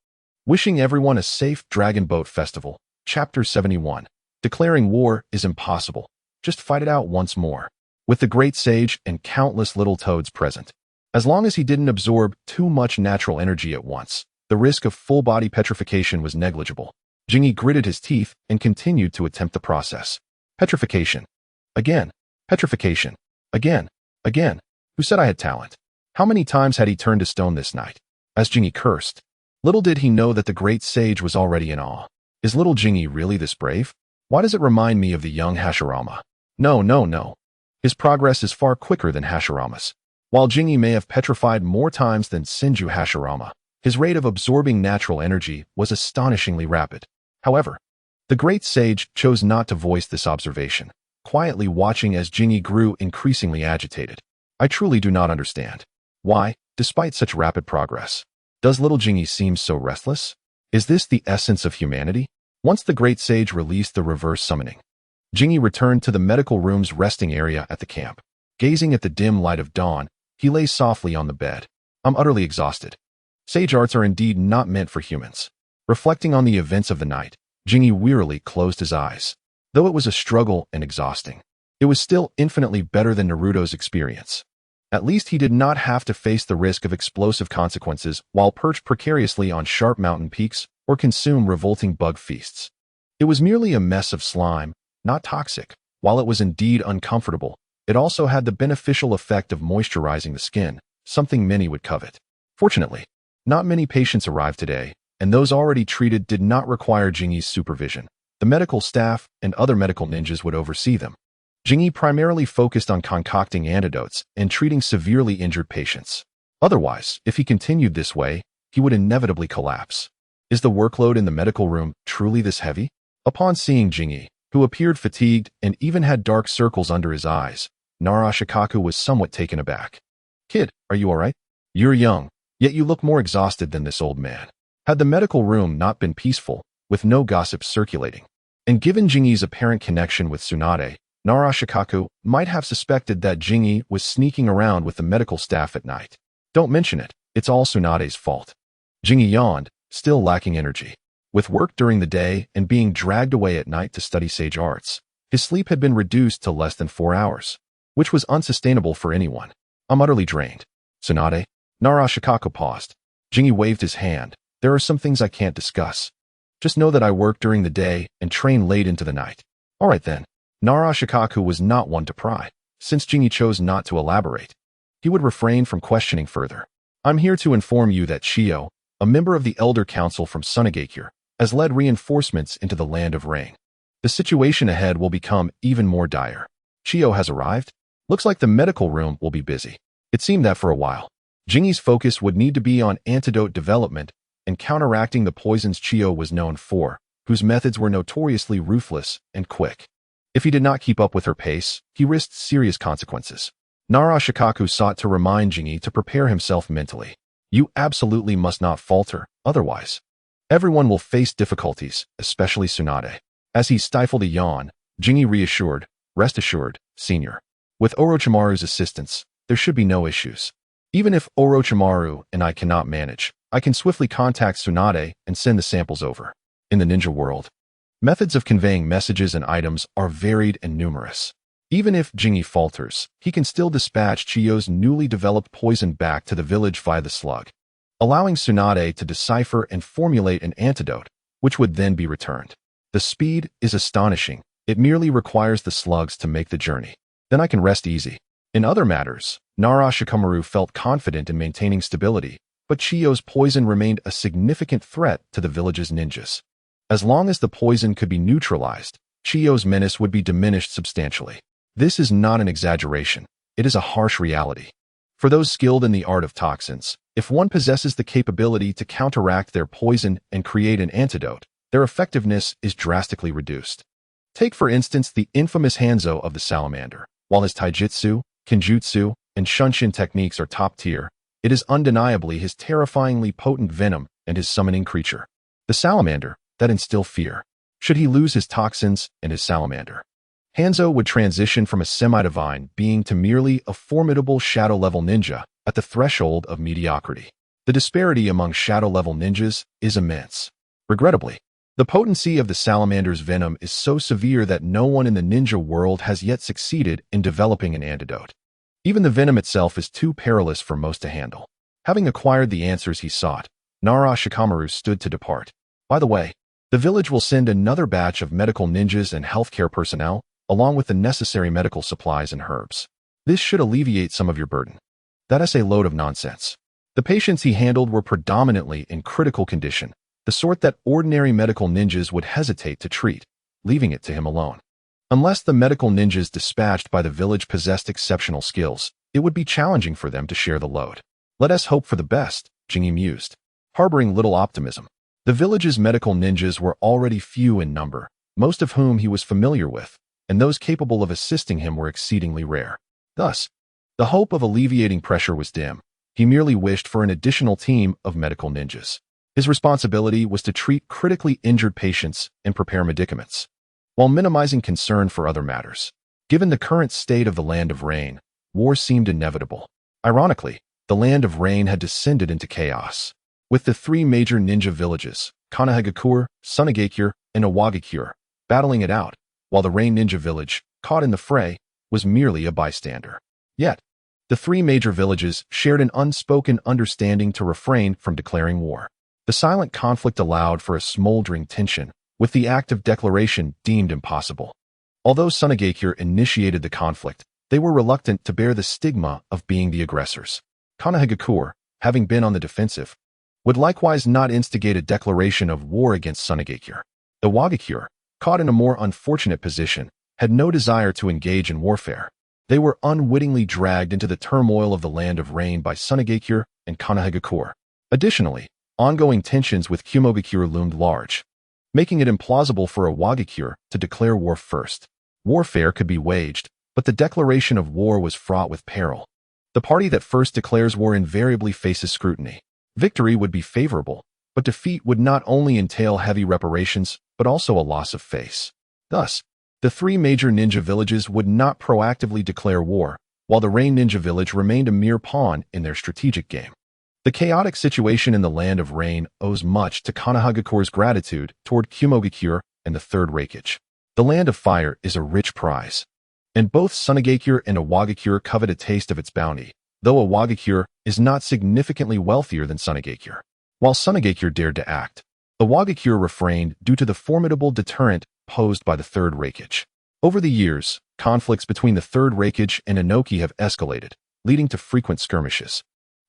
Wishing everyone a safe Dragon Boat Festival. Chapter 71. Declaring war is impossible. Just fight it out once more. With the great sage and countless little toads present. As long as he didn't absorb too much natural energy at once, the risk of full-body petrification was negligible. Jingyi gritted his teeth and continued to attempt the process. Petrification. Again. Petrification. Again. Again. Who said I had talent? How many times had he turned to stone this night? As Jingyi cursed, little did he know that the great sage was already in awe. Is little Jingyi really this brave? Why does it remind me of the young Hashirama? No. His progress is far quicker than Hashirama's. While Jingyi may have petrified more times than Senju Hashirama, his rate of absorbing natural energy was astonishingly rapid. However, the great sage chose not to voice this observation, quietly watching as Jingyi grew increasingly agitated. I truly do not understand. Why, despite such rapid progress, does little Jingyi seem so restless? Is this the essence of humanity? Once the great sage released the reverse summoning, Jingyi returned to the medical room's resting area at the camp. Gazing at the dim light of dawn, he lay softly on the bed. I'm utterly exhausted. Sage arts are indeed not meant for humans. Reflecting on the events of the night, Jingyi wearily closed his eyes. Though it was a struggle and exhausting, it was still infinitely better than Naruto's experience. At least he did not have to face the risk of explosive consequences while perched precariously on sharp mountain peaks or consume revolting bug feasts. It was merely a mess of slime, not toxic. While it was indeed uncomfortable, it also had the beneficial effect of moisturizing the skin, something many would covet. Fortunately, not many patients arrived today, and those already treated did not require Jingyi's supervision. The medical staff and other medical ninjas would oversee them. Jingyi primarily focused on concocting antidotes and treating severely injured patients. Otherwise, if he continued this way, he would inevitably collapse. Is the workload in the medical room truly this heavy? Upon seeing Jingyi, who appeared fatigued and even had dark circles under his eyes, Narashikaku was somewhat taken aback. Kid, are you alright? You're young, yet you look more exhausted than this old man. Had the medical room not been peaceful, with no gossip circulating, and given Jingyi's apparent connection with Tsunade, Narashikaku might have suspected that Jingyi was sneaking around with the medical staff at night. Don't mention it, it's all Tsunade's fault. Jingyi yawned, still lacking energy. With work during the day and being dragged away at night to study sage arts, his sleep had been reduced to less than 4 hours, which was unsustainable for anyone. I'm utterly drained. Tsunade? Narashikaku paused. Jingyi waved his hand. There are some things I can't discuss. Just know that I work during the day and train late into the night. All right then. Narashikaku was not one to pry. Since Jingyi chose not to elaborate, he would refrain from questioning further. I'm here to inform you that Chiyo, a member of the Elder Council from Sunagakure, has led reinforcements into the Land of Rain. The situation ahead will become even more dire. Chiyo has arrived? Looks like the medical room will be busy. It seemed that for a while. Jingyi's focus would need to be on antidote development and counteracting the poisons Chiyo was known for, whose methods were notoriously ruthless and quick. If he did not keep up with her pace, he risked serious consequences. Narashikaku sought to remind Jingyi to prepare himself mentally. You absolutely must not falter, otherwise everyone will face difficulties, especially Tsunade. As he stifled a yawn, Jingyi reassured, rest assured, senior. With Orochimaru's assistance, there should be no issues. Even if Orochimaru and I cannot manage, I can swiftly contact Tsunade and send the samples over. In the ninja world, Methods of conveying messages and items are varied and numerous. Even if Jingi falters, he can still dispatch Chiyo's newly developed poison back to the village via the slug, allowing Tsunade to decipher and formulate an antidote, which would then be returned. The speed is astonishing. It merely requires the slugs to make the journey. Then I can rest easy. In other matters, Nara Shikamaru felt confident in maintaining stability, but Chiyo's poison remained a significant threat to the village's ninjas. As long as the poison could be neutralized, Chiyo's menace would be diminished substantially. This is not an exaggeration. It is a harsh reality. For those skilled in the art of toxins, if one possesses the capability to counteract their poison and create an antidote, their effectiveness is drastically reduced. Take for instance the infamous Hanzo of the salamander. While his taijutsu, kenjutsu, and shunshin techniques are top tier, it is undeniably his terrifyingly potent venom and his summoning creature, the salamander, that instill fear. Should he lose his toxins and his salamander, Hanzo would transition from a semi-divine being to merely a formidable shadow-level ninja at the threshold of mediocrity. The disparity among shadow-level ninjas is immense. Regrettably, the potency of the salamander's venom is so severe that no one in the ninja world has yet succeeded in developing an antidote. Even the venom itself is too perilous for most to handle. Having acquired the answers he sought, Nara Shikamaru stood to depart. By the way, the village will send another batch of medical ninjas and healthcare personnel, along with the necessary medical supplies and herbs. This should alleviate some of your burden. That is a load of nonsense. The patients he handled were predominantly in critical condition, the sort that ordinary medical ninjas would hesitate to treat, leaving it to him alone. Unless the medical ninjas dispatched by the village possessed exceptional skills, it would be challenging for them to share the load. Let us hope for the best, Jingi mused, harboring little optimism. The village's medical ninjas were already few in number, most of whom he was familiar with, and those capable of assisting him were exceedingly rare. Thus, the hope of alleviating pressure was dim. He merely wished for an additional team of medical ninjas. His responsibility was to treat critically injured patients and prepare medicaments, while minimizing concern for other matters. Given the current state of the Land of Rain, war seemed inevitable. Ironically, the Land of Rain had descended into chaos, with the three major ninja villages, Konohagakure, Sunagakure, and Iwagakure, battling it out, while the Rain Ninja Village, caught in the fray, was merely a bystander. Yet, the three major villages shared an unspoken understanding to refrain from declaring war. The silent conflict allowed for a smoldering tension, with the act of declaration deemed impossible. Although Sunagakure initiated the conflict, they were reluctant to bear the stigma of being the aggressors. Konohagakure, having been on the defensive, would likewise not instigate a declaration of war against Sunagakure. Iwagakure, caught in a more unfortunate position, had no desire to engage in warfare. They were unwittingly dragged into the turmoil of the Land of Rain by Sunagakure and Konohagakure. Additionally, ongoing tensions with Kumogakure loomed large, making it implausible for Iwagakure to declare war first. Warfare could be waged, but the declaration of war was fraught with peril. The party that first declares war invariably faces scrutiny. Victory would be favorable, but defeat would not only entail heavy reparations, but also a loss of face. Thus, the three major ninja villages would not proactively declare war, while the Rain Ninja Village remained a mere pawn in their strategic game. The chaotic situation in the Land of Rain owes much to Konohagakure's gratitude toward Kumogakure and the Third Reikage. The Land of Fire is a rich prize, and both Sunagakure and Iwagakure covet a taste of its bounty, though Iwagakure is not significantly wealthier than Sunagakure. While Sunagakure dared to act, Iwagakure refrained due to the formidable deterrent posed by the Third Reikage. Over the years, conflicts between the Third Reikage and Inoki have escalated, leading to frequent skirmishes.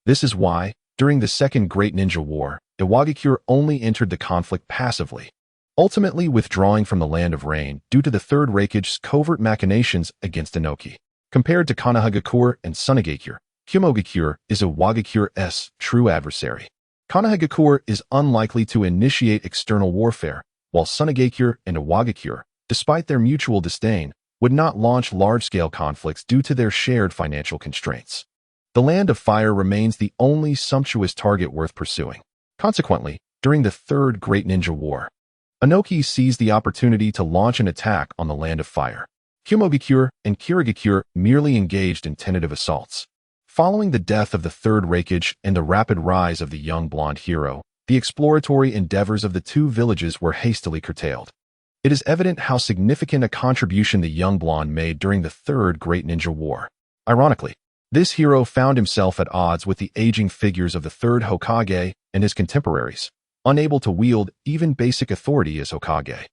This is why, during the Second Great Ninja War, Iwagakure only entered the conflict passively, ultimately withdrawing from the Land of Rain due to the Third Reikage's covert machinations against Inoki. Compared to Konohagakure and Sunagakure, Kumogakure is Iwagakure's true adversary. Konohagakure is unlikely to initiate external warfare, while Sunagakure and Iwagakure, despite their mutual disdain, would not launch large-scale conflicts due to their shared financial constraints. The Land of Fire remains the only sumptuous target worth pursuing. Consequently, during the Third Great Ninja War, Inoki seized the opportunity to launch an attack on the Land of Fire. Kumogakure and Kirigakure merely engaged in tentative assaults. Following the death of the Third Reikage and the rapid rise of the young blonde hero, the exploratory endeavors of the two villages were hastily curtailed. It is evident how significant a contribution the young blonde made during the Third Great Ninja War. Ironically, this hero found himself at odds with the aging figures of the Third Hokage and his contemporaries, unable to wield even basic authority as Hokage,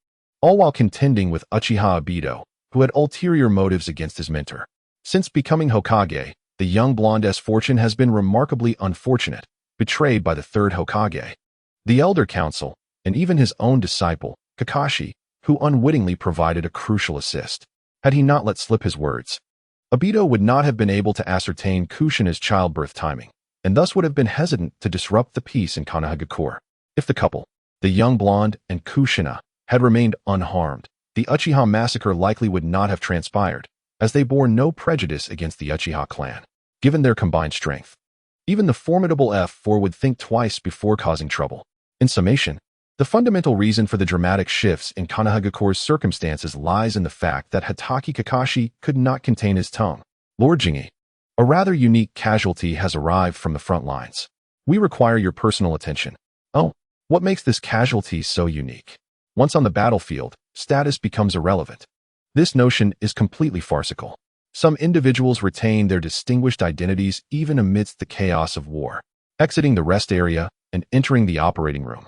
all while contending with Uchiha Obito, who had ulterior motives against his mentor. Since becoming Hokage, the young blonde's fortune has been remarkably unfortunate, betrayed by the Third Hokage, the Elder Council, and even his own disciple, Kakashi, who unwittingly provided a crucial assist. Had he not let slip his words, Obito would not have been able to ascertain Kushina's childbirth timing, and thus would have been hesitant to disrupt the peace in Konohagakure. If the couple, the young blonde and Kushina, had remained unharmed, the Uchiha massacre likely would not have transpired, as they bore no prejudice against the Uchiha clan, given their combined strength. Even the formidable F4 would think twice before causing trouble. In summation, the fundamental reason for the dramatic shifts in Konohagakure's circumstances lies in the fact that Hatake Kakashi could not contain his tongue. Lord Jingi, a rather unique casualty has arrived from the front lines. We require your personal attention. Oh, what makes this casualty so unique? Once on the battlefield, status becomes irrelevant. This notion is completely farcical. Some individuals retain their distinguished identities even amidst the chaos of war, exiting the rest area and entering the operating room.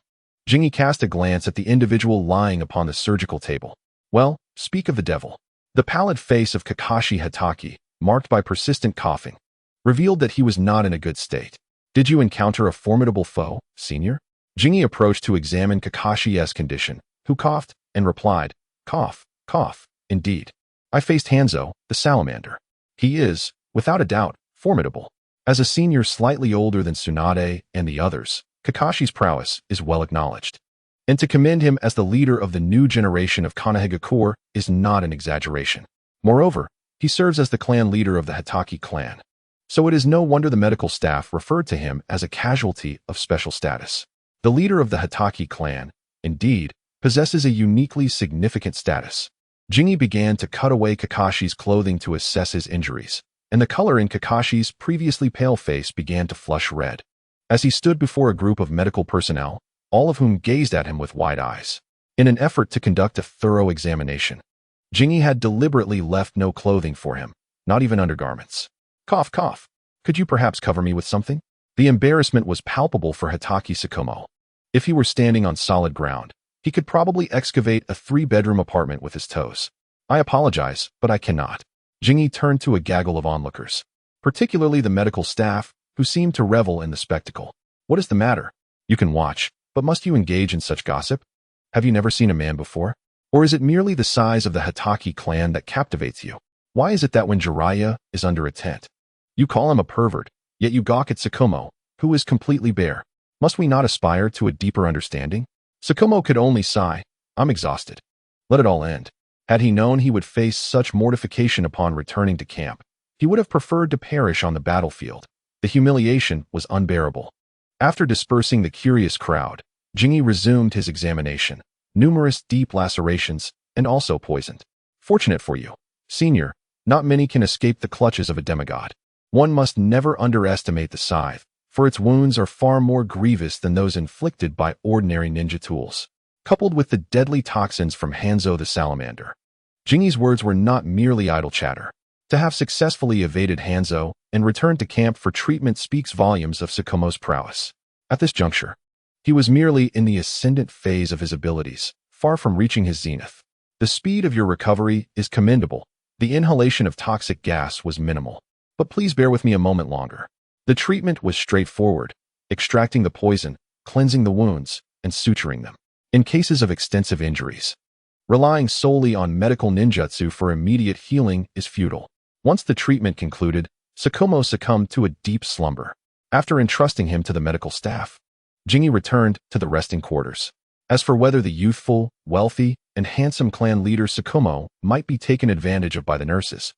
Jingi cast a glance at the individual lying upon the surgical table. Well, speak of the devil. The pallid face of Kakashi Hatake, marked by persistent coughing, revealed that he was not in a good state. Did you encounter a formidable foe, senior? Jingi approached to examine Kakashi's condition, who coughed and replied, cough, cough, indeed. I faced Hanzo, the salamander. He is, without a doubt, formidable. As a senior slightly older than Tsunade and the others, Kakashi's prowess is well acknowledged. And to commend him as the leader of the new generation of Konohagakure is not an exaggeration. Moreover, he serves as the clan leader of the Hatake clan. So it is no wonder the medical staff referred to him as a casualty of special status. The leader of the Hatake clan, indeed, possesses a uniquely significant status. Jingi began to cut away Kakashi's clothing to assess his injuries, and the color in Kakashi's previously pale face began to flush red. As he stood before a group of medical personnel, all of whom gazed at him with wide eyes, in an effort to conduct a thorough examination, Jingi had deliberately left no clothing for him, not even undergarments. Cough, cough. Could you perhaps cover me with something? The embarrassment was palpable for Hatake Tsukumo. If he were standing on solid ground, he could probably excavate a 3-bedroom apartment with his toes. I apologize, but I cannot. Jingi turned to a gaggle of onlookers, particularly the medical staff, who seemed to revel in the spectacle. What is the matter? You can watch, but must you engage in such gossip? Have you never seen a man before? Or is it merely the size of the Hatake clan that captivates you? Why is it that when Jiraiya is under a tent, you call him a pervert, yet you gawk at Tsukumo, who is completely bare? Must we not aspire to a deeper understanding? Tsukumo could only sigh. I'm exhausted. Let it all end. Had he known he would face such mortification upon returning to camp, he would have preferred to perish on the battlefield. The humiliation was unbearable. After dispersing the curious crowd, Jingi resumed his examination. Numerous deep lacerations, and also poisoned. Fortunate for you, senior, not many can escape the clutches of a demigod. One must never underestimate the scythe, for its wounds are far more grievous than those inflicted by ordinary ninja tools. Coupled with the deadly toxins from Hanzo the salamander, Jingi's words were not merely idle chatter. To have successfully evaded Hanzo and returned to camp for treatment speaks volumes of Tsukumo's prowess. At this juncture, he was merely in the ascendant phase of his abilities, far from reaching his zenith. The speed of your recovery is commendable. The inhalation of toxic gas was minimal. But please bear with me a moment longer. The treatment was straightforward, extracting the poison, cleansing the wounds, and suturing them. In cases of extensive injuries, relying solely on medical ninjutsu for immediate healing is futile. Once the treatment concluded, Tsukumo succumbed to a deep slumber. After entrusting him to the medical staff, Jingi returned to the resting quarters. As for whether the youthful, wealthy, and handsome clan leader Tsukumo might be taken advantage of by the nurses,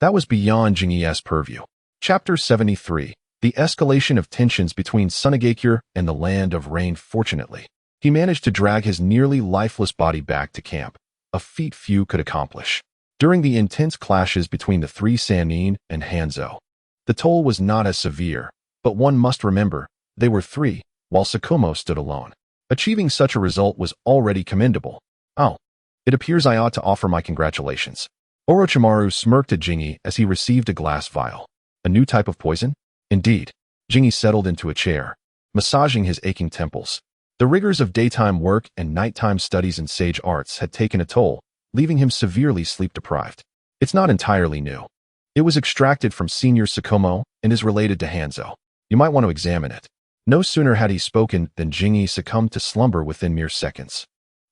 that was beyond Jingi's purview. Chapter 73. The escalation of tensions between Sunagakure and the Land of Rain. Fortunately, he managed to drag his nearly lifeless body back to camp, a feat few could accomplish. During the intense clashes between the three Sannin and Hanzo, the toll was not as severe, but one must remember, they were three, while Tsukumo stood alone. Achieving such a result was already commendable. Oh, It appears I ought to offer my congratulations. Orochimaru smirked at Jingi as he received a glass vial. A new type of poison? Indeed. Jingi settled into a chair, massaging his aching temples. The rigors of daytime work and nighttime studies in sage arts had taken a toll, leaving him severely sleep-deprived. It's not entirely new. It was extracted from Senior Tsukumo and is related to Hanzo. You might want to examine it. No sooner had he spoken than Jingi succumbed to slumber within mere seconds.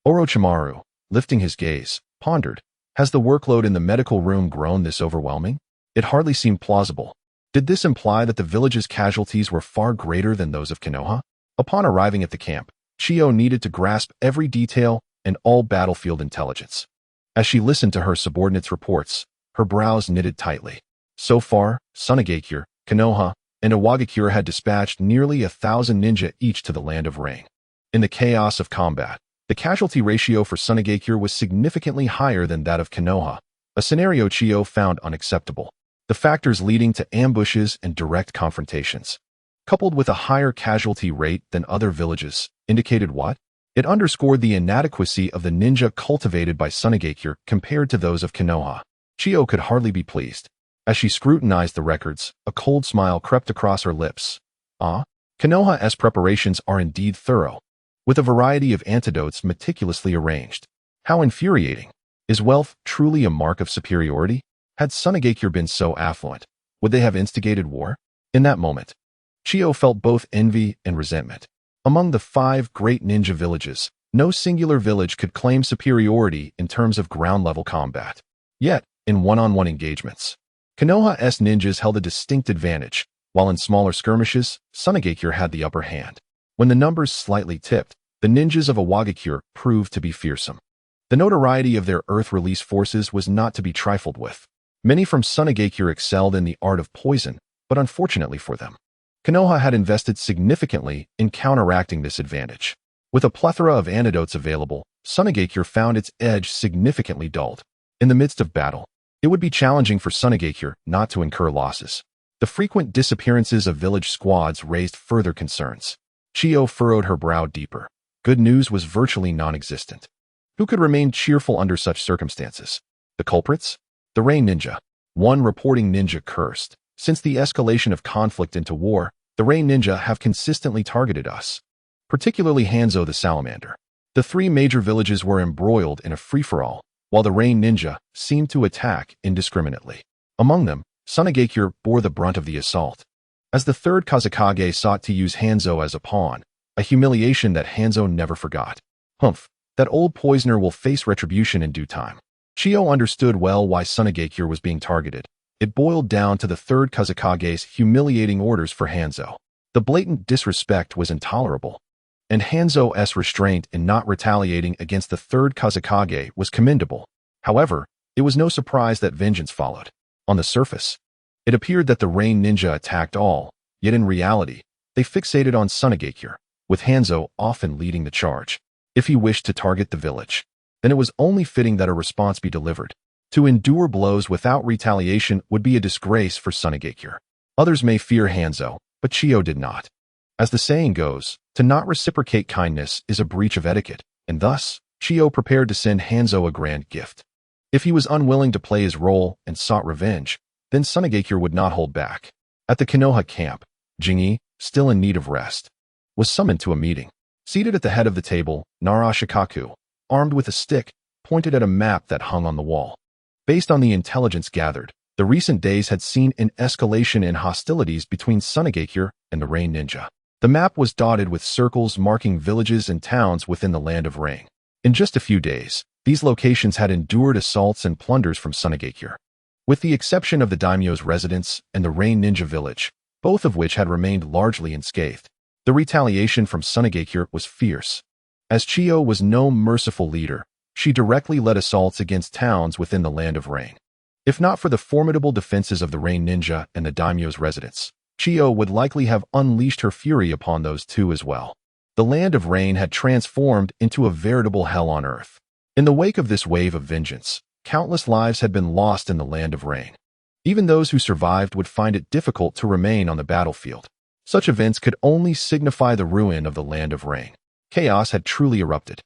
Orochimaru, lifting his gaze, pondered, has the workload in the medical room grown this overwhelming? It hardly seemed plausible. Did this imply that the village's casualties were far greater than those of Konoha? Upon arriving at the camp, Chiyo needed to grasp every detail and all battlefield intelligence. As she listened to her subordinates' reports, her brows knitted tightly. So far, Tsunagakure, Konoha, and Iwagakure had dispatched nearly 1,000 ninja each to the land of rain. In the chaos of combat, the casualty ratio for Tsunagakure was significantly higher than that of Konoha, a scenario Chiyo found unacceptable. The factors leading to ambushes and direct confrontations, coupled with a higher casualty rate than other villages, indicated what? It underscored the inadequacy of the ninja cultivated by Tsunagakure compared to those of Konoha. Chiyo could hardly be pleased. As she scrutinized the records, a cold smile crept across her lips. Konoha's preparations are indeed thorough, with a variety of antidotes meticulously arranged. How infuriating! Is wealth truly a mark of superiority? Had Tsunagakure been so affluent, would they have instigated war? In that moment, Chiyo felt both envy and resentment. Among the 5 great ninja villages, no singular village could claim superiority in terms of ground-level combat. Yet, in one-on-one engagements, Konoha's ninjas held a distinct advantage, while in smaller skirmishes, Tsunagakure had the upper hand. When the numbers slightly tipped, the ninjas of Iwagakure proved to be fearsome. The notoriety of their earth-release forces was not to be trifled with. Many from Tsunagakure excelled in the art of poison, but unfortunately for them, Konoha had invested significantly in counteracting this advantage. With a plethora of antidotes available, Tsunagakure found its edge significantly dulled. In the midst of battle, it would be challenging for Tsunagakure not to incur losses. The frequent disappearances of village squads raised further concerns. Chiyo furrowed her brow deeper. Good news was virtually non-existent. Who could remain cheerful under such circumstances? The culprits? The Rain Ninja. One reporting ninja cursed. Since the escalation of conflict into war, the Rain Ninja have consistently targeted us, particularly Hanzo the Salamander. The 3 major villages were embroiled in a free-for-all, while the Rain Ninja seemed to attack indiscriminately. Among them, Tsunagakure bore the brunt of the assault. As the 3rd Kazekage sought to use Hanzo as a pawn, a humiliation that Hanzo never forgot. Humph, that old poisoner will face retribution in due time. Chiyo understood well why Tsunagakure was being targeted. It boiled down to the 3rd Kazekage's humiliating orders for Hanzo. The blatant disrespect was intolerable, and Hanzo's restraint in not retaliating against the 3rd Kazekage was commendable. However, it was no surprise that vengeance followed. On the surface, it appeared that the Rain Ninja attacked all, yet in reality, they fixated on Tsunagakure, with Hanzo often leading the charge. If he wished to target the village, then it was only fitting that a response be delivered. To endure blows without retaliation would be a disgrace for Tsunagakure. Others may fear Hanzo, but Chiyo did not. As the saying goes, to not reciprocate kindness is a breach of etiquette, and thus, Chiyo prepared to send Hanzo a grand gift. If he was unwilling to play his role and sought revenge, then Tsunagakure would not hold back. At the Konoha camp, Jingi, still in need of rest, was summoned to a meeting. Seated at the head of the table, Narashikaku, armed with a stick, pointed at a map that hung on the wall. Based on the intelligence gathered, the recent days had seen an escalation in hostilities between Tsunagakure and the Rain Ninja. The map was dotted with circles marking villages and towns within the land of Rain. In just a few days, these locations had endured assaults and plunders from Tsunagakure. With the exception of the daimyo's residence and the Rain Ninja village, both of which had remained largely unscathed, the retaliation from Tsunagakure was fierce. As Chiyo was no merciful leader, she directly led assaults against towns within the land of Rain. If not for the formidable defenses of the Rain Ninja and the daimyo's residence, Chiyo would likely have unleashed her fury upon those two as well. The land of Rain had transformed into a veritable hell on earth. In the wake of this wave of vengeance, countless lives had been lost in the land of Rain. Even those who survived would find it difficult to remain on the battlefield. Such events could only signify the ruin of the land of Rain. Chaos had truly erupted.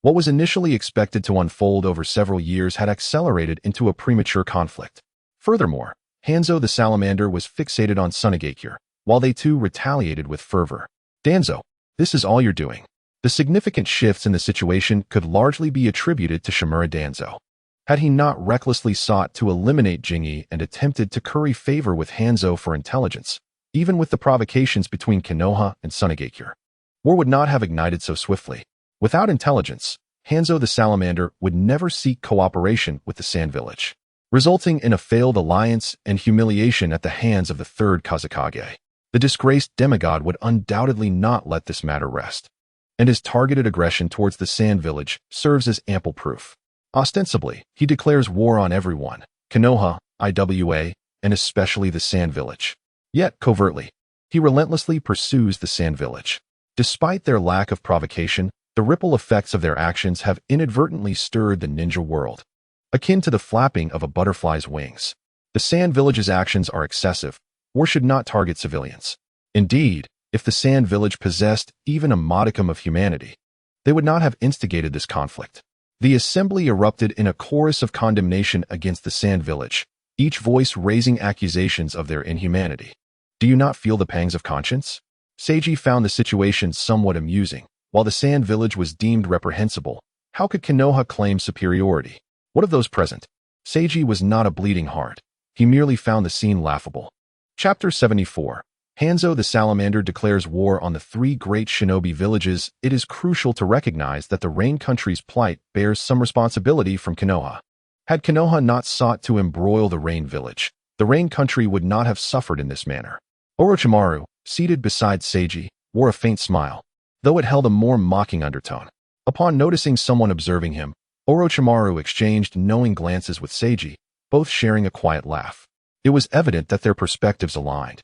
What was initially expected to unfold over several years had accelerated into a premature conflict. Furthermore, Hanzo the Salamander was fixated on Tsunegakure, while they too retaliated with fervor. Danzo, this is all you're doing. The significant shifts in the situation could largely be attributed to Shimura Danzo. Had he not recklessly sought to eliminate Jingyi and attempted to curry favor with Hanzo for intelligence, even with the provocations between Konoha and Tsunegakure, war would not have ignited so swiftly. Without intelligence, Hanzo the Salamander would never seek cooperation with the Sand Village, resulting in a failed alliance and humiliation at the hands of the third Kazekage. The disgraced demigod would undoubtedly not let this matter rest, and his targeted aggression towards the Sand Village serves as ample proof. Ostensibly, he declares war on everyone, Konoha, IWA, and especially the Sand Village. Yet, covertly, he relentlessly pursues the Sand Village. Despite their lack of provocation, the ripple effects of their actions have inadvertently stirred the ninja world, akin to the flapping of a butterfly's wings. The Sand Village's actions are excessive. War should not target civilians. Indeed, if the Sand Village possessed even a modicum of humanity, they would not have instigated this conflict. The assembly erupted in a chorus of condemnation against the Sand Village, each voice raising accusations of their inhumanity. Do you not feel the pangs of conscience? Seiji found the situation somewhat amusing. While the Sand Village was deemed reprehensible, how could Konoha claim superiority? What of those present? Seiji was not a bleeding heart. He merely found the scene laughable. Chapter 74. Hanzo the Salamander declares war on the three great shinobi villages. It is crucial to recognize that the Rain Country's plight bears some responsibility from Konoha. Had Konoha not sought to embroil the Rain Village, the Rain Country would not have suffered in this manner. Orochimaru, seated beside Seiji, wore a faint smile, though it held a more mocking undertone. Upon noticing someone observing him, Orochimaru exchanged knowing glances with Seiji, both sharing a quiet laugh. It was evident that their perspectives aligned.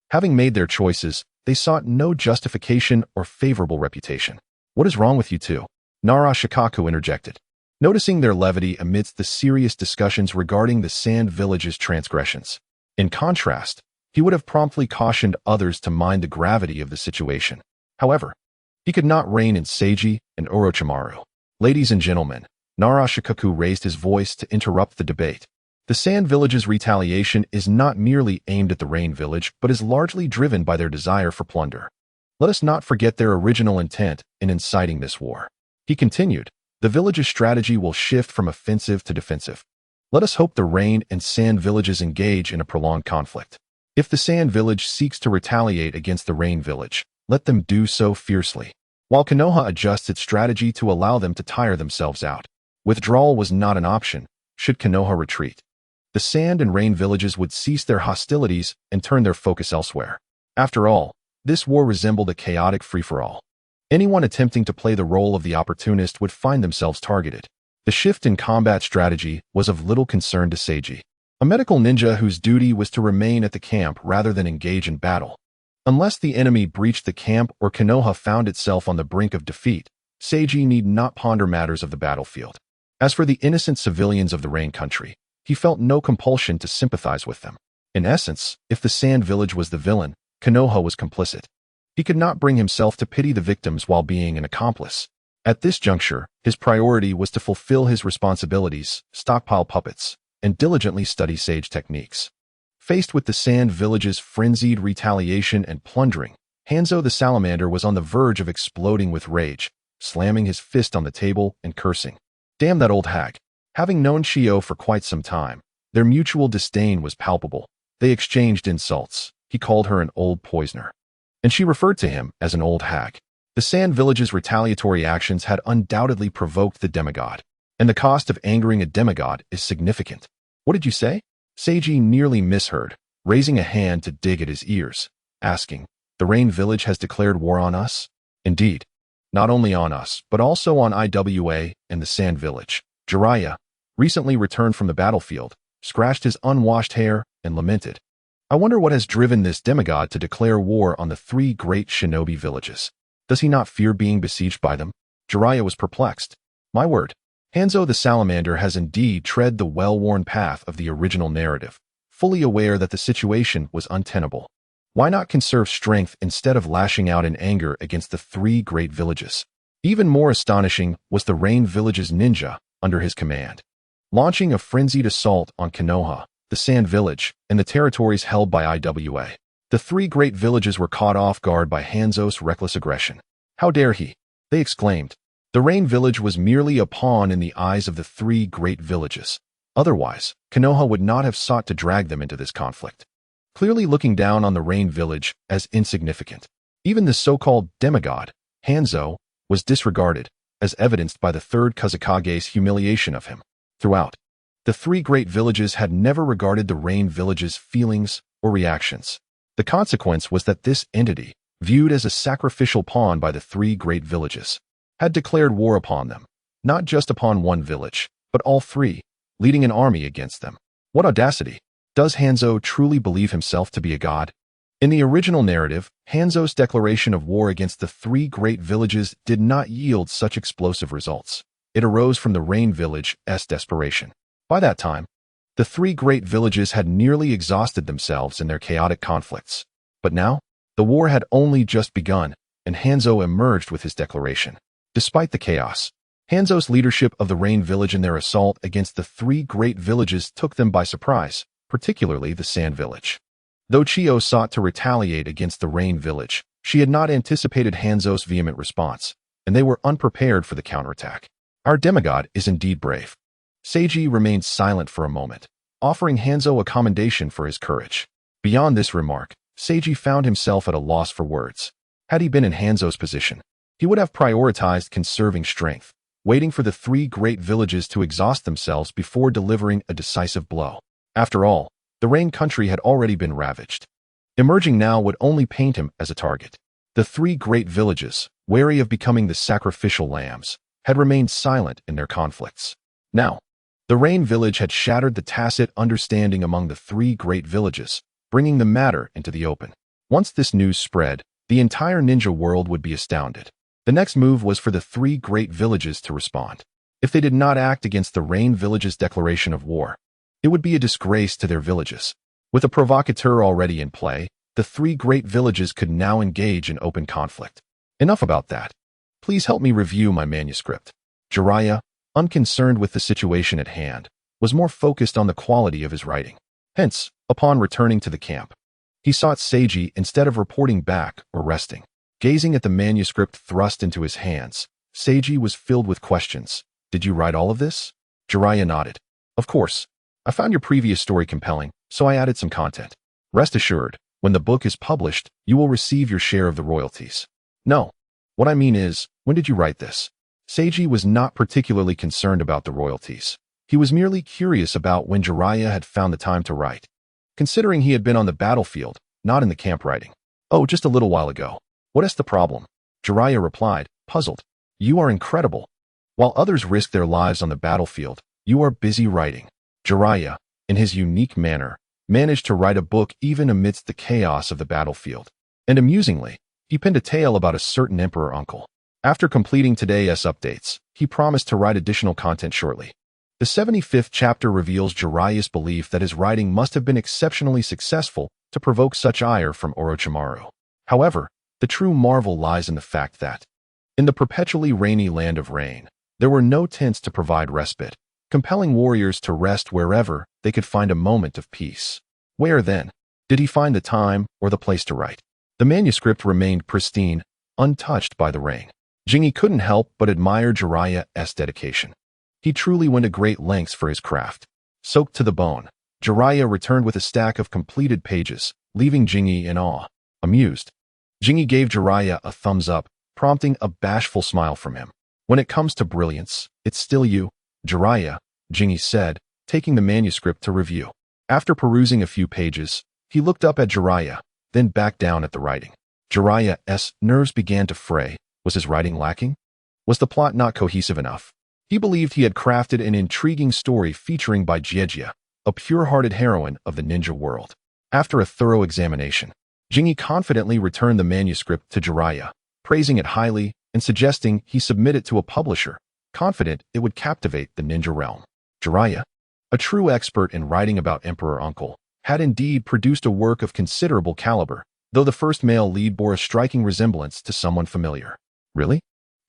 Having made their choices, they sought no justification or favorable reputation. What is wrong with you two? Nara Shikaku interjected, noticing their levity amidst the serious discussions regarding the Sand Village's transgressions. In contrast, he would have promptly cautioned others to mind the gravity of the situation. However, he could not rein in Seiji and Orochimaru. Ladies and gentlemen, Nara Shikaku raised his voice to interrupt the debate. The Sand Village's retaliation is not merely aimed at the Rain Village, but is largely driven by their desire for plunder. Let us not forget their original intent in inciting this war. He continued, the village's strategy will shift from offensive to defensive. Let us hope the Rain and Sand Villages engage in a prolonged conflict. If the Sand Village seeks to retaliate against the Rain Village, let them do so fiercely, while Konoha adjusts its strategy to allow them to tire themselves out. Withdrawal was not an option, should Konoha retreat. The Sand and Rain Villages would cease their hostilities and turn their focus elsewhere. After all, this war resembled a chaotic free-for-all. Anyone attempting to play the role of the opportunist would find themselves targeted. The shift in combat strategy was of little concern to Seiji, a medical ninja whose duty was to remain at the camp rather than engage in battle. Unless the enemy breached the camp or Konoha found itself on the brink of defeat, Seiji need not ponder matters of the battlefield. As for the innocent civilians of the Rain Country, he felt no compulsion to sympathize with them. In essence, if the Sand Village was the villain, Konoha was complicit. He could not bring himself to pity the victims while being an accomplice. At this juncture, his priority was to fulfill his responsibilities, stockpile puppets, and diligently study sage techniques. Faced with the Sand Village's frenzied retaliation and plundering, Hanzo the Salamander was on the verge of exploding with rage, slamming his fist on the table and cursing. Damn that old hag. Having known Shio for quite some time, their mutual disdain was palpable. They exchanged insults. He called her an old poisoner, and she referred to him as an old hag. The Sand Village's retaliatory actions had undoubtedly provoked the demigod, and the cost of angering a demigod is significant. What did you say? Seiji nearly misheard, raising a hand to dig at his ears, asking, the Rain Village has declared war on us? Indeed. Not only on us, but also on IWA and the Sand Village. Jiraiya, recently returned from the battlefield, scratched his unwashed hair and lamented, I wonder what has driven this demigod to declare war on the three great shinobi villages. Does he not fear being besieged by them? Jiraiya was perplexed. My word, Hanzo the Salamander has indeed tread the well-worn path of the original narrative, fully aware that the situation was untenable. Why not conserve strength instead of lashing out in anger against the three great villages? Even more astonishing was the Rain Village's ninja under his command, launching a frenzied assault on Konoha, the Sand Village, and the territories held by Iwa. The three great villages were caught off guard by Hanzo's reckless aggression. How dare he? They exclaimed. The Rain Village was merely a pawn in the eyes of the three great villages. Otherwise, Konoha would not have sought to drag them into this conflict, clearly looking down on the Rain Village as insignificant. Even the so-called demigod, Hanzo, was disregarded, as evidenced by the third Kazekage's humiliation of him. Throughout, the three great villages had never regarded the Rain Village's feelings or reactions. The consequence was that this entity, viewed as a sacrificial pawn by the three great villages, had declared war upon them, not just upon one village, but all three, leading an army against them. What audacity! Does Hanzo truly believe himself to be a god? In the original narrative, Hanzo's declaration of war against the three great villages did not yield such explosive results. It arose from the Rain Village's desperation. By that time, the three great villages had nearly exhausted themselves in their chaotic conflicts. But now, the war had only just begun, and Hanzo emerged with his declaration. Despite the chaos, Hanzo's leadership of the Rain Village in their assault against the three great villages took them by surprise, particularly the Sand Village. Though Chiyo sought to retaliate against the Rain Village, she had not anticipated Hanzo's vehement response, and they were unprepared for the counterattack. Our demigod is indeed brave. Seiji remained silent for a moment, offering Hanzo a commendation for his courage. Beyond this remark, Seiji found himself at a loss for words. Had he been in Hanzo's position, he would have prioritized conserving strength, waiting for the three great villages to exhaust themselves before delivering a decisive blow. After all, the Rain country had already been ravaged. Emerging now would only paint him as a target. The three great villages, wary of becoming the sacrificial lambs, had remained silent in their conflicts. Now, the Rain Village had shattered the tacit understanding among the three great villages, bringing the matter into the open. Once this news spread, the entire ninja world would be astounded. The next move was for the three great villages to respond. If they did not act against the Rain Village's declaration of war, it would be a disgrace to their villages. With a provocateur already in play, the three great villages could now engage in open conflict. Enough about that. Please help me review my manuscript. Jiraiya, unconcerned with the situation at hand, was more focused on the quality of his writing. Hence, upon returning to the camp, he sought Seiji instead of reporting back or resting. Gazing at the manuscript thrust into his hands, Seiji was filled with questions. Did you write all of this? Jiraiya nodded. Of course. I found your previous story compelling, so I added some content. Rest assured, when the book is published, you will receive your share of the royalties. No. What I mean is, when did you write this? Seiji was not particularly concerned about the royalties. He was merely curious about when Jiraiya had found the time to write, considering he had been on the battlefield, not in the camp writing. Oh, just a little while ago. What is the problem? Jiraiya replied, puzzled. You are incredible. While others risk their lives on the battlefield, you are busy writing. Jiraiya, in his unique manner, managed to write a book even amidst the chaos of the battlefield. And amusingly, he penned a tale about a certain emperor uncle. After completing today's updates, he promised to write additional content shortly. The 75th chapter reveals Jiraiya's belief that his writing must have been exceptionally successful to provoke such ire from Orochimaru. However, the true marvel lies in the fact that, in the perpetually rainy land of rain, there were no tents to provide respite, compelling warriors to rest wherever they could find a moment of peace. Where, then, did he find the time or the place to write? The manuscript remained pristine, untouched by the rain. Jingi couldn't help but admire Jiraiya's dedication. He truly went to great lengths for his craft. Soaked to the bone, Jiraiya returned with a stack of completed pages, leaving Jingi in awe. Amused, Jingi gave Jiraiya a thumbs up, prompting a bashful smile from him. When it comes to brilliance, it's still you, Jiraiya, Jingi said, taking the manuscript to review. After perusing a few pages, he looked up at Jiraiya, then back down at the writing. Jiraiya's nerves began to fray. Was his writing lacking? Was the plot not cohesive enough? He believed he had crafted an intriguing story featuring by Jiejia, a pure-hearted heroine of the ninja world. After a thorough examination, Jingi confidently returned the manuscript to Jiraiya, praising it highly and suggesting he submit it to a publisher, confident it would captivate the ninja realm. Jiraiya, a true expert in writing about Emperor Uncle, had indeed produced a work of considerable caliber, though the first male lead bore a striking resemblance to someone familiar. Really?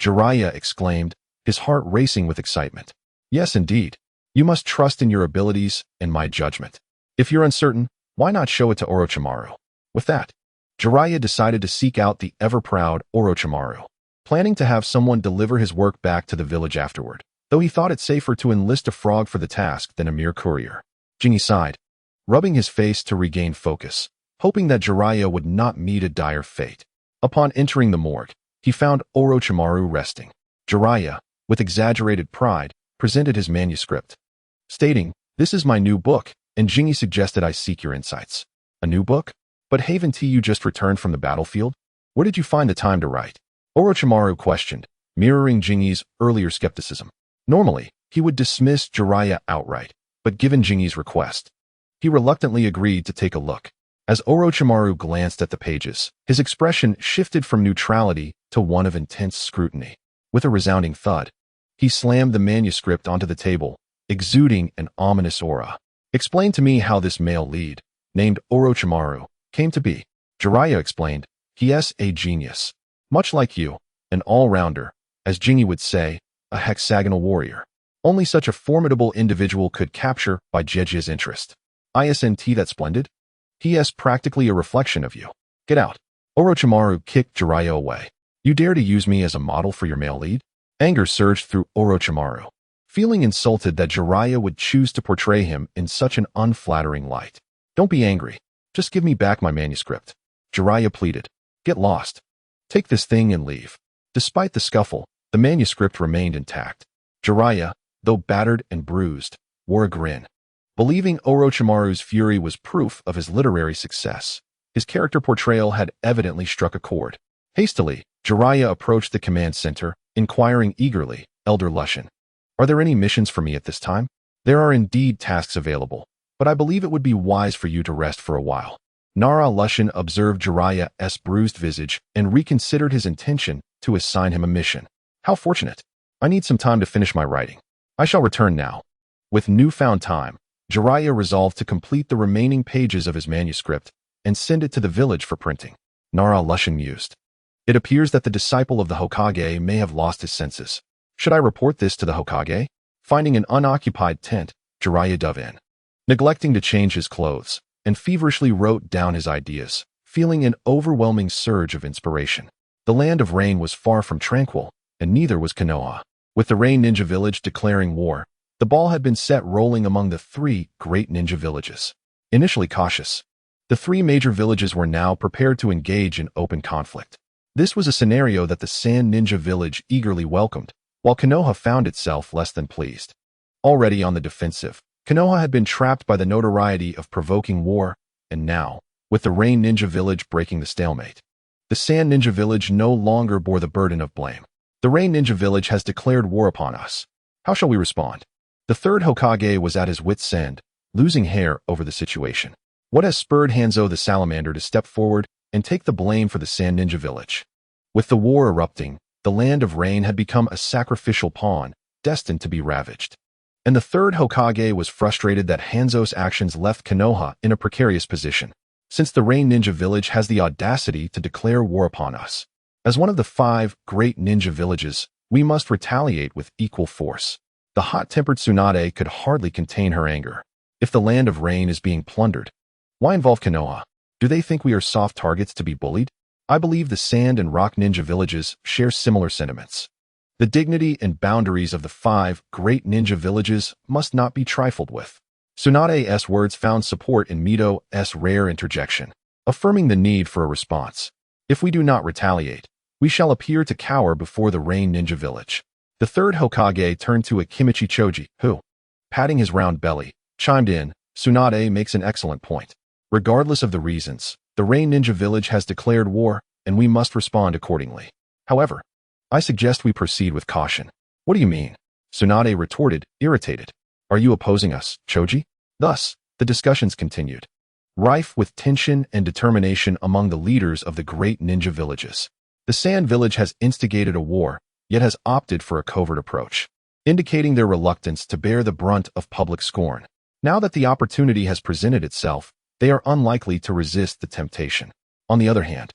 Jiraiya exclaimed, his heart racing with excitement. Yes, indeed. You must trust in your abilities and my judgment. If you're uncertain, why not show it to Orochimaru? With that, Jiraiya decided to seek out the ever-proud Orochimaru, planning to have someone deliver his work back to the village afterward, though he thought it safer to enlist a frog for the task than a mere courier. Jingy sighed, rubbing his face to regain focus, hoping that Jiraiya would not meet a dire fate. Upon entering the morgue, he found Orochimaru resting. Jiraiya, with exaggerated pride, presented his manuscript, stating, "This is my new book, and Jingy suggested I seek your insights." A new book? But haven't you just returned from the battlefield? Where did you find the time to write? Orochimaru questioned, mirroring Jingy's earlier skepticism. Normally, he would dismiss Jiraiya outright, but given Jingy's request, he reluctantly agreed to take a look. As Orochimaru glanced at the pages, his expression shifted from neutrality to one of intense scrutiny. With a resounding thud, he slammed the manuscript onto the table, exuding an ominous aura. "Explain to me how this male lead, named Orochimaru, came to be." Jiraiya explained, "He is a genius. Much like you, an all-rounder, as Jingy would say, a hexagonal warrior. Only such a formidable individual could capture by Jejia's interest. Isn't that splendid? He is practically a reflection of you. Get out." Orochimaru kicked Jiraiya away. "You dare to use me as a model for your male lead?" Anger surged through Orochimaru, feeling insulted that Jiraiya would choose to portray him in such an unflattering light. "Don't be angry. Just give me back my manuscript," Jiraiya pleaded. "Get lost. Take this thing and leave." Despite the scuffle, the manuscript remained intact. Jiraiya, though battered and bruised, wore a grin. Believing Orochimaru's fury was proof of his literary success, his character portrayal had evidently struck a chord. Hastily, Jiraiya approached the command center, inquiring eagerly, "Elder Lushan, are there any missions for me at this time?" "There are indeed tasks available, but I believe it would be wise for you to rest for a while." Nara Lushan observed Jiraiya's bruised visage and reconsidered his intention to assign him a mission. "How fortunate. I need some time to finish my writing. I shall return now." With newfound time, Jiraiya resolved to complete the remaining pages of his manuscript and send it to the village for printing. Nara Lushan mused. "It appears that the disciple of the Hokage may have lost his senses. Should I report this to the Hokage?" Finding an unoccupied tent, Jiraiya dove in, neglecting to change his clothes, and feverishly wrote down his ideas, feeling an overwhelming surge of inspiration. The land of rain was far from tranquil, and neither was Konoha. With the Rain Ninja Village declaring war, the ball had been set rolling among the three great ninja villages. Initially cautious, the three major villages were now prepared to engage in open conflict. This was a scenario that the Sand Ninja Village eagerly welcomed, while Konoha found itself less than pleased. Already on the defensive, Konoha had been trapped by the notoriety of provoking war, and now, with the Rain Ninja Village breaking the stalemate, the Sand Ninja Village no longer bore the burden of blame. "The Rain Ninja Village has declared war upon us. How shall we respond?" The third Hokage was at his wit's end, losing hair over the situation. What has spurred Hanzo the Salamander to step forward and take the blame for the Sand Ninja Village? With the war erupting, the Land of Rain had become a sacrificial pawn, destined to be ravaged. And the third Hokage was frustrated that Hanzo's actions left Konoha in a precarious position, since the Rain Ninja Village has the audacity to declare war upon us. As one of the 5 great ninja villages, we must retaliate with equal force. The hot-tempered Tsunade could hardly contain her anger. If the Land of Rain is being plundered, why involve Konoha? Do they think we are soft targets to be bullied? I believe the Sand and Rock Ninja villages share similar sentiments. The dignity and boundaries of the 5 great ninja villages must not be trifled with. Tsunade's words found support in Mito's rare interjection, affirming the need for a response. If we do not retaliate, we shall appear to cower before the Rain Ninja Village. The third Hokage turned to Akimichi Choji, who, patting his round belly, chimed in, "Tsunade makes an excellent point. Regardless of the reasons, the Rain Ninja Village has declared war, and we must respond accordingly. However, I suggest we proceed with caution." "What do you mean?" Tsunade retorted, irritated. "Are you opposing us, Choji?" Thus, the discussions continued, rife with tension and determination among the leaders of the great ninja villages. The Sand Village has instigated a war, yet has opted for a covert approach, indicating their reluctance to bear the brunt of public scorn. Now that the opportunity has presented itself, they are unlikely to resist the temptation. On the other hand,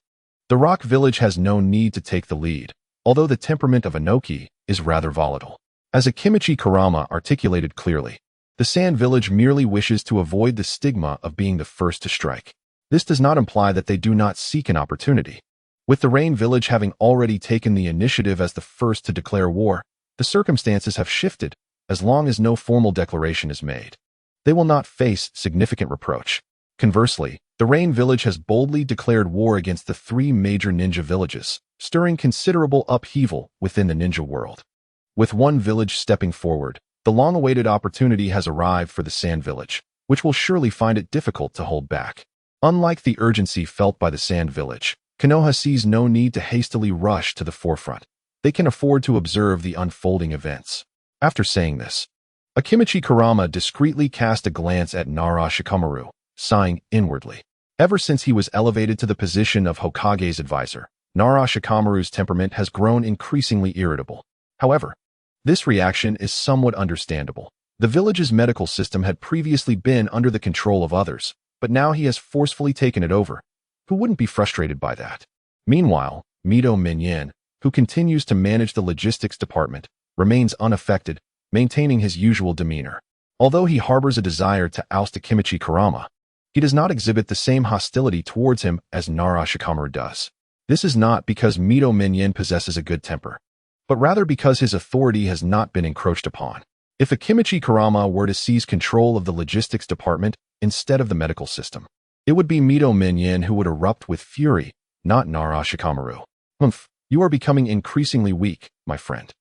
the Rock Village has no need to take the lead, although the temperament of Inoki is rather volatile. As Akimichi Kurama articulated clearly, the Sand Village merely wishes to avoid the stigma of being the first to strike. This does not imply that they do not seek an opportunity. With the Rain Village having already taken the initiative as the first to declare war, the circumstances have shifted as long as no formal declaration is made. They will not face significant reproach. Conversely, the Rain Village has boldly declared war against the three major ninja villages, stirring considerable upheaval within the ninja world. With one village stepping forward, the long-awaited opportunity has arrived for the Sand Village, which will surely find it difficult to hold back. Unlike the urgency felt by the Sand Village, Konoha sees no need to hastily rush to the forefront. They can afford to observe the unfolding events. After saying this, Akimichi Kurama discreetly cast a glance at Nara Shikamaru, sighing inwardly. Ever since he was elevated to the position of Hokage's advisor, Nara Shikamaru's temperament has grown increasingly irritable. However, this reaction is somewhat understandable. The village's medical system had previously been under the control of others, but now he has forcefully taken it over. Who wouldn't be frustrated by that? Meanwhile, Mito Minyin, who continues to manage the logistics department, remains unaffected, maintaining his usual demeanor. Although he harbors a desire to oust Akimichi Kurama, he does not exhibit the same hostility towards him as Nara Shikamaru does. This is not because Mito Minyin possesses a good temper, but rather because his authority has not been encroached upon. If Akimichi Kurama were to seize control of the logistics department instead of the medical system, it would be Mito Minyin who would erupt with fury, not Nara Shikamaru. You are becoming increasingly weak, my friend.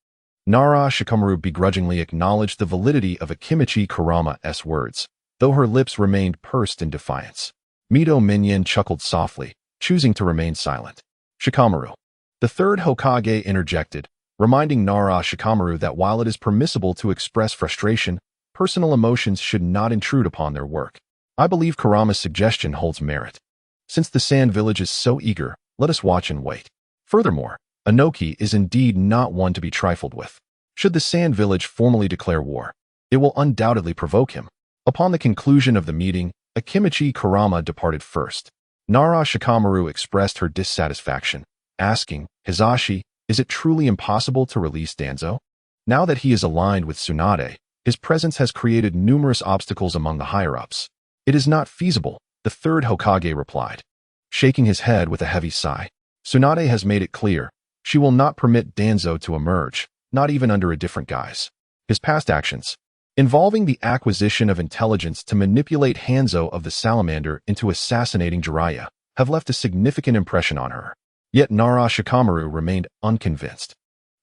Nara Shikamaru begrudgingly acknowledged the validity of Akimichi Kurama's words, though her lips remained pursed in defiance. Mito Minyin chuckled softly, choosing to remain silent. Shikamaru. The third Hokage interjected, reminding Nara Shikamaru that while it is permissible to express frustration, personal emotions should not intrude upon their work. I believe Kurama's suggestion holds merit. Since the Sand Village is so eager, let us watch and wait. Furthermore, Inoki is indeed not one to be trifled with. Should the Sand Village formally declare war, it will undoubtedly provoke him. Upon the conclusion of the meeting, Akimichi Kurama departed first. Nara Shikamaru expressed her dissatisfaction, asking, Hizashi, is it truly impossible to release Danzo? Now that he is aligned with Tsunade, his presence has created numerous obstacles among the higher-ups. It is not feasible, the third Hokage replied, shaking his head with a heavy sigh. Tsunade has made it clear, she will not permit Danzo to emerge, not even under a different guise. His past actions, involving the acquisition of intelligence to manipulate Hanzo of the Salamander into assassinating Jiraiya, have left a significant impression on her. Yet Nara Shikamaru remained unconvinced.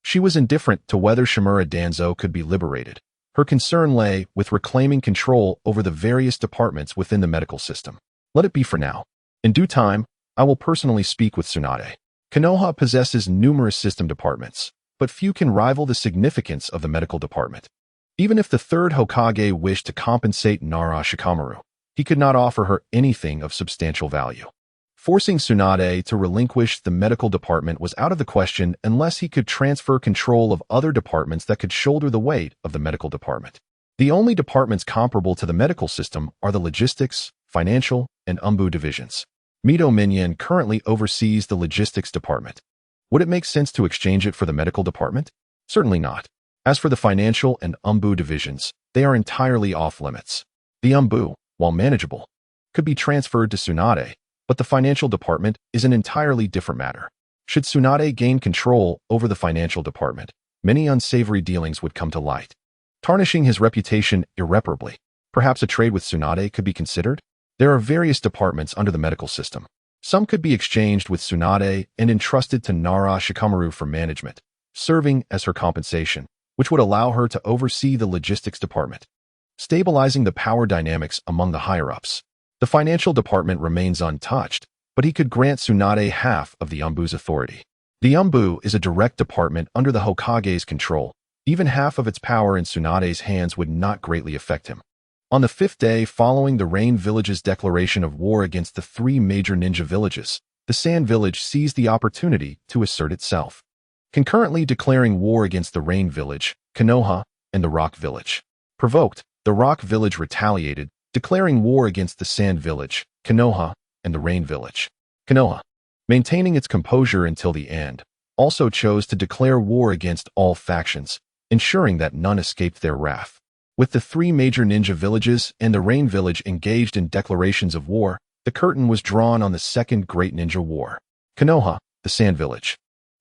She was indifferent to whether Shimura Danzo could be liberated. Her concern lay with reclaiming control over the various departments within the medical system. Let it be for now. In due time, I will personally speak with Tsunade. Konoha possesses numerous system departments, but few can rival the significance of the medical department. Even if the third Hokage wished to compensate Nara Shikamaru, he could not offer her anything of substantial value. Forcing Tsunade to relinquish the medical department was out of the question unless he could transfer control of other departments that could shoulder the weight of the medical department. The only departments comparable to the medical system are the logistics, financial, and umbu divisions. Mito Minyin currently oversees the logistics department. Would it make sense to exchange it for the medical department? Certainly not. As for the financial and umbu divisions, they are entirely off-limits. The umbu, while manageable, could be transferred to Tsunade, but the financial department is an entirely different matter. Should Tsunade gain control over the financial department, many unsavory dealings would come to light, tarnishing his reputation irreparably. Perhaps a trade with Tsunade could be considered? There are various departments under the medical system. Some could be exchanged with Tsunade and entrusted to Nara Shikamaru for management, serving as her compensation, which would allow her to oversee the logistics department, stabilizing the power dynamics among the higher-ups. The financial department remains untouched, but he could grant Tsunade half of the umbu's authority. The umbu is a direct department under the Hokage's control. Even half of its power in Tsunade's hands would not greatly affect him. On the 5th day following the Rain Village's declaration of war against the three major ninja villages, the Sand Village seized the opportunity to assert itself, concurrently declaring war against the Rain Village, Konoha, and the Rock Village. Provoked, the Rock Village retaliated, declaring war against the Sand Village, Konoha, and the Rain Village. Konoha, maintaining its composure until the end, also chose to declare war against all factions, ensuring that none escaped their wrath. With the 3 major ninja villages and the Rain Village engaged in declarations of war, the curtain was drawn on the Second Great Ninja War. Konoha, the Sand Village,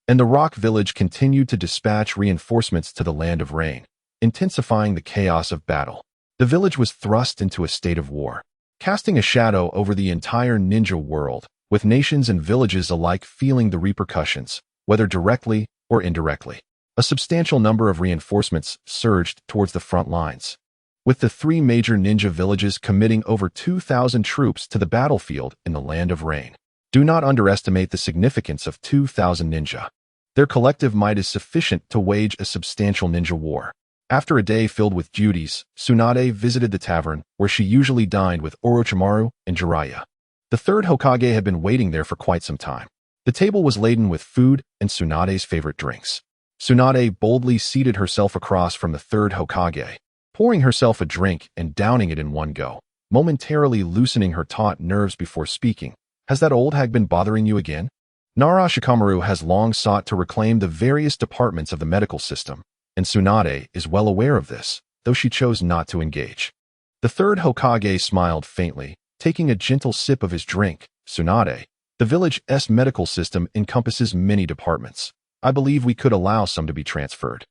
and the Rock Village continued to dispatch reinforcements to the Land of Rain, intensifying the chaos of battle. The village was thrust into a state of war, casting a shadow over the entire ninja world, with nations and villages alike feeling the repercussions, whether directly or indirectly. A substantial number of reinforcements surged towards the front lines, with the 3 major ninja villages committing over 2,000 troops to the battlefield in the Land of Rain. Do not underestimate the significance of 2,000 ninja. Their collective might is sufficient to wage a substantial ninja war. After a day filled with duties, Tsunade visited the tavern where she usually dined with Orochimaru and Jiraiya. The 3rd Hokage had been waiting there for quite some time. The table was laden with food and Tsunade's favorite drinks. Tsunade boldly seated herself across from the 3rd Hokage, pouring herself a drink and downing it in one go, momentarily loosening her taut nerves before speaking. Has that old hag been bothering you again? Nara Shikamaru has long sought to reclaim the various departments of the medical system, and Tsunade is well aware of this, though she chose not to engage. The 3rd Hokage smiled faintly, taking a gentle sip of his drink. Tsunade, the village's medical system encompasses many departments. I believe we could allow some to be transferred.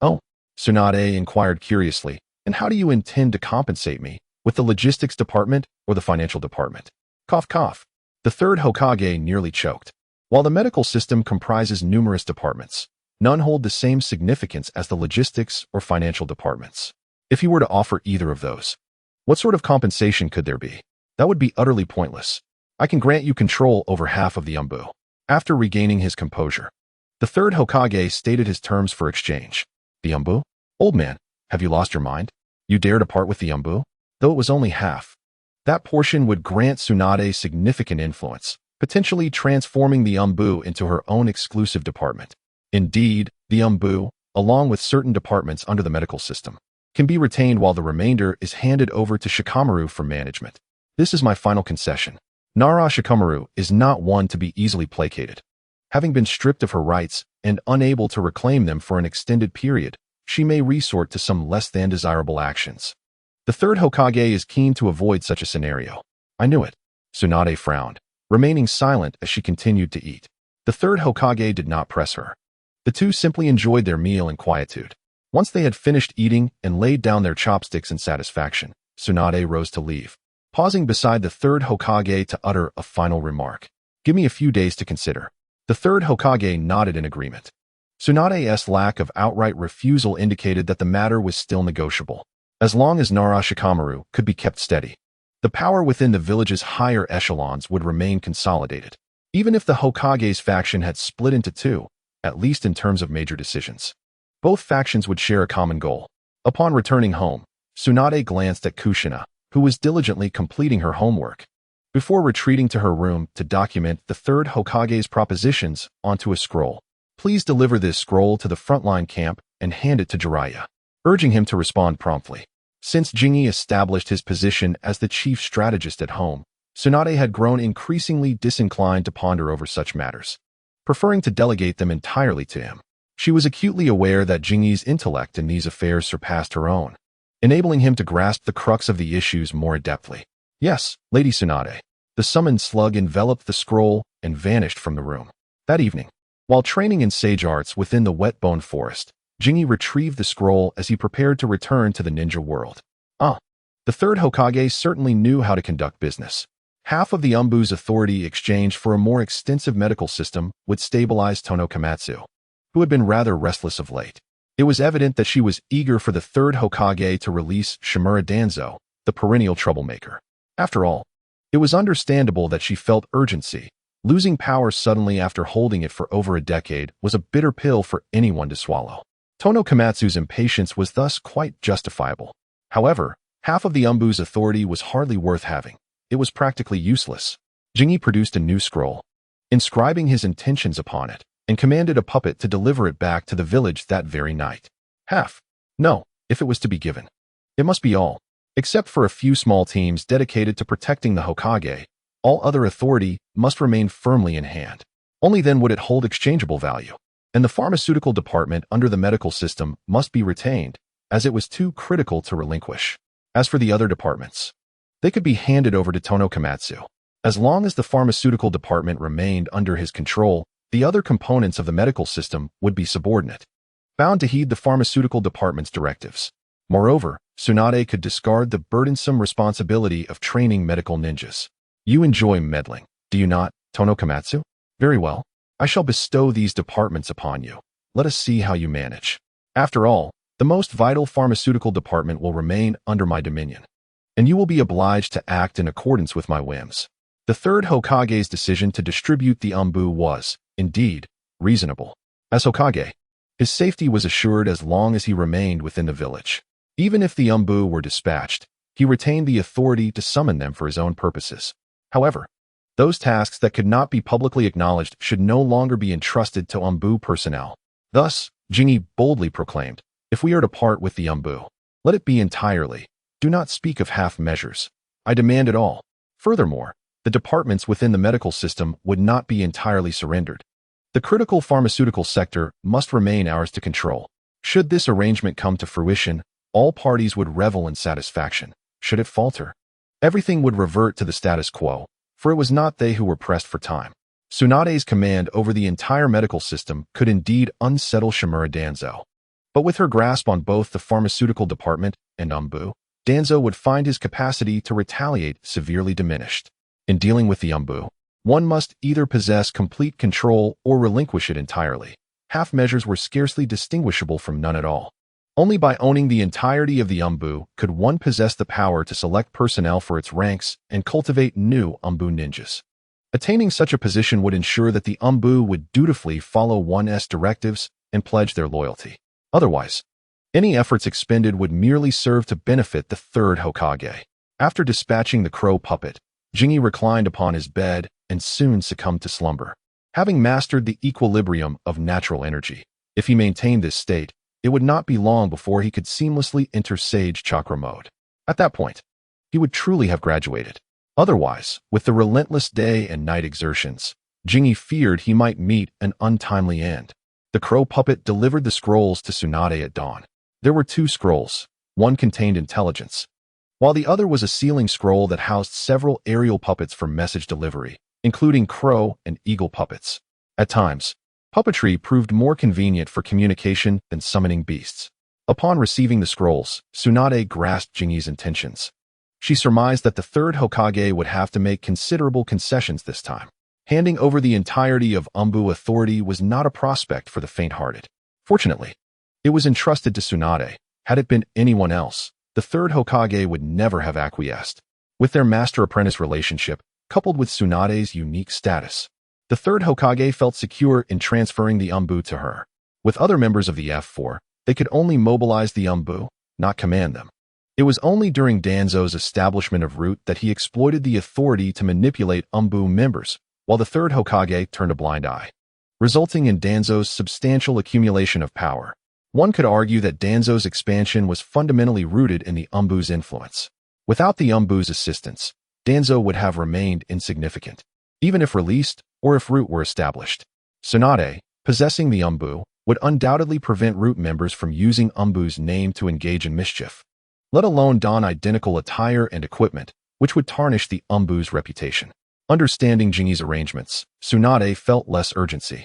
Oh, Tsunade inquired curiously, and how do you intend to compensate me, with the logistics department or the financial department? Cough cough. The 3rd Hokage nearly choked. While the medical system comprises numerous departments, none hold the same significance as the logistics or financial departments. If he were to offer either of those, what sort of compensation could there be? That would be utterly pointless. I can grant you control over half of the Umbu. After regaining his composure, the 3rd Hokage stated his terms for exchange. The Umbu? Old man, have you lost your mind? You dare to part with the Umbu? Though it was only half. That portion would grant Tsunade significant influence, potentially transforming the Umbu into her own exclusive department. Indeed, the Umbu, along with certain departments under the medical system, can be retained while the remainder is handed over to Shikamaru for management. This is my final concession. Nara Shikamaru is not one to be easily placated. Having been stripped of her rights and unable to reclaim them for an extended period, she may resort to some less than desirable actions. The 3rd Hokage is keen to avoid such a scenario. I knew it. Tsunade frowned, remaining silent as she continued to eat. The 3rd Hokage did not press her. The two simply enjoyed their meal in quietude. Once they had finished eating and laid down their chopsticks in satisfaction, Tsunade rose to leave, pausing beside the 3rd Hokage to utter a final remark. Give me a few days to consider. The 3rd Hokage nodded in agreement. Tsunade's lack of outright refusal indicated that the matter was still negotiable, as long as Nara Shikamaru could be kept steady. The power within the village's higher echelons would remain consolidated, even if the Hokage's faction had split into 2, at least in terms of major decisions. Both factions would share a common goal. Upon returning home, Tsunade glanced at Kushina, who was diligently completing her homework, before retreating to her room to document the 3rd Hokage's propositions onto a scroll. Please deliver this scroll to the frontline camp and hand it to Jiraiya, urging him to respond promptly. Since Jingi established his position as the chief strategist at home, Tsunade had grown increasingly disinclined to ponder over such matters, preferring to delegate them entirely to him. She was acutely aware that Jingi's intellect in these affairs surpassed her own, enabling him to grasp the crux of the issues more adeptly. Yes, Lady Tsunade. The summoned slug enveloped the scroll and vanished from the room. That evening, while training in sage arts within the Whetbone Forest, Jingi retrieved the scroll as he prepared to return to the ninja world. The 3rd Hokage certainly knew how to conduct business. Half of the Umbu's authority exchanged for a more extensive medical system would stabilize Tono Komatsu, who had been rather restless of late. It was evident that she was eager for the 3rd Hokage to release Shimura Danzo, the perennial troublemaker. After all, it was understandable that she felt urgency. Losing power suddenly after holding it for over a decade was a bitter pill for anyone to swallow. Tono Komatsu's impatience was thus quite justifiable. However, half of the Umbu's authority was hardly worth having. It was practically useless. Jingi produced a new scroll, inscribing his intentions upon it, and commanded a puppet to deliver it back to the village that very night. Half? No, if it was to be given. It must be all. Except for a few small teams dedicated to protecting the Hokage, all other authority must remain firmly in hand. Only then would it hold exchangeable value. and the pharmaceutical department under the medical system must be retained, as it was too critical to relinquish. As for the other departments, they could be handed over to Tono Komatsu. As long as the pharmaceutical department remained under his control, the other components of the medical system would be subordinate, bound to heed the pharmaceutical department's directives. Moreover, Tsunade could discard the burdensome responsibility of training medical ninjas. You enjoy meddling, do you not, Tono Komatsu? Very well. I shall bestow these departments upon you. Let us see how you manage. After all, the most vital pharmaceutical department will remain under my dominion, and you will be obliged to act in accordance with my whims. The third Hokage's decision to distribute the umbu was, indeed, reasonable. As Hokage, his safety was assured as long as he remained within the village. Even if the umbu were dispatched, he retained the authority to summon them for his own purposes. However, those tasks that could not be publicly acknowledged should no longer be entrusted to umbu personnel. Thus, Jingi boldly proclaimed, "If we are to part with the umbu, let it be entirely. Do not speak of half measures. I demand it all." Furthermore, the departments within the medical system would not be entirely surrendered. The critical pharmaceutical sector must remain ours to control. Should this arrangement come to fruition, all parties would revel in satisfaction. Should it falter, everything would revert to the status quo, for it was not they who were pressed for time. Tsunade's command over the entire medical system could indeed unsettle Shimura Danzo. But with her grasp on both the pharmaceutical department and umbu, Danzo would find his capacity to retaliate severely diminished. In dealing with the umbu, one must either possess complete control or relinquish it entirely. Half measures were scarcely distinguishable from none at all. Only by owning the entirety of the umbu could one possess the power to select personnel for its ranks and cultivate new umbu ninjas. Attaining such a position would ensure that the umbu would dutifully follow one's directives and pledge their loyalty. Otherwise, any efforts expended would merely serve to benefit the third Hokage. After dispatching the crow puppet, Jingi reclined upon his bed and soon succumbed to slumber. Having mastered the equilibrium of natural energy, if he maintained this state, it would not be long before he could seamlessly enter Sage Chakra mode. At that point, he would truly have graduated. Otherwise, with the relentless day and night exertions, Jingi feared he might meet an untimely end. The crow puppet delivered the scrolls to Tsunade at dawn. There were 2 scrolls. One contained intelligence, while the other was a sealing scroll that housed several aerial puppets for message delivery, including crow and eagle puppets. At times, puppetry proved more convenient for communication than summoning beasts. Upon receiving the scrolls, Tsunade grasped Jingi's intentions. She surmised that the third Hokage would have to make considerable concessions this time. Handing over the entirety of umbu authority was not a prospect for the faint-hearted. Fortunately, it was entrusted to Tsunade. Had it been anyone else, the third Hokage would never have acquiesced. With their master-apprentice relationship, coupled with Tsunade's unique status, the third Hokage felt secure in transferring the umbu to her. With other members of the F4, they could only mobilize the umbu, not command them. It was only during Danzo's establishment of Root that he exploited the authority to manipulate umbu members, while the third Hokage turned a blind eye, resulting in Danzo's substantial accumulation of power. One could argue that Danzo's expansion was fundamentally rooted in the umbu's influence. Without the umbu's assistance, Danzo would have remained insignificant, even if released or if Root were established. Tsunade, possessing the umbu, would undoubtedly prevent Root members from using umbu's name to engage in mischief, let alone don identical attire and equipment, which would tarnish the umbu's reputation. Understanding Jingi's arrangements, Tsunade felt less urgency.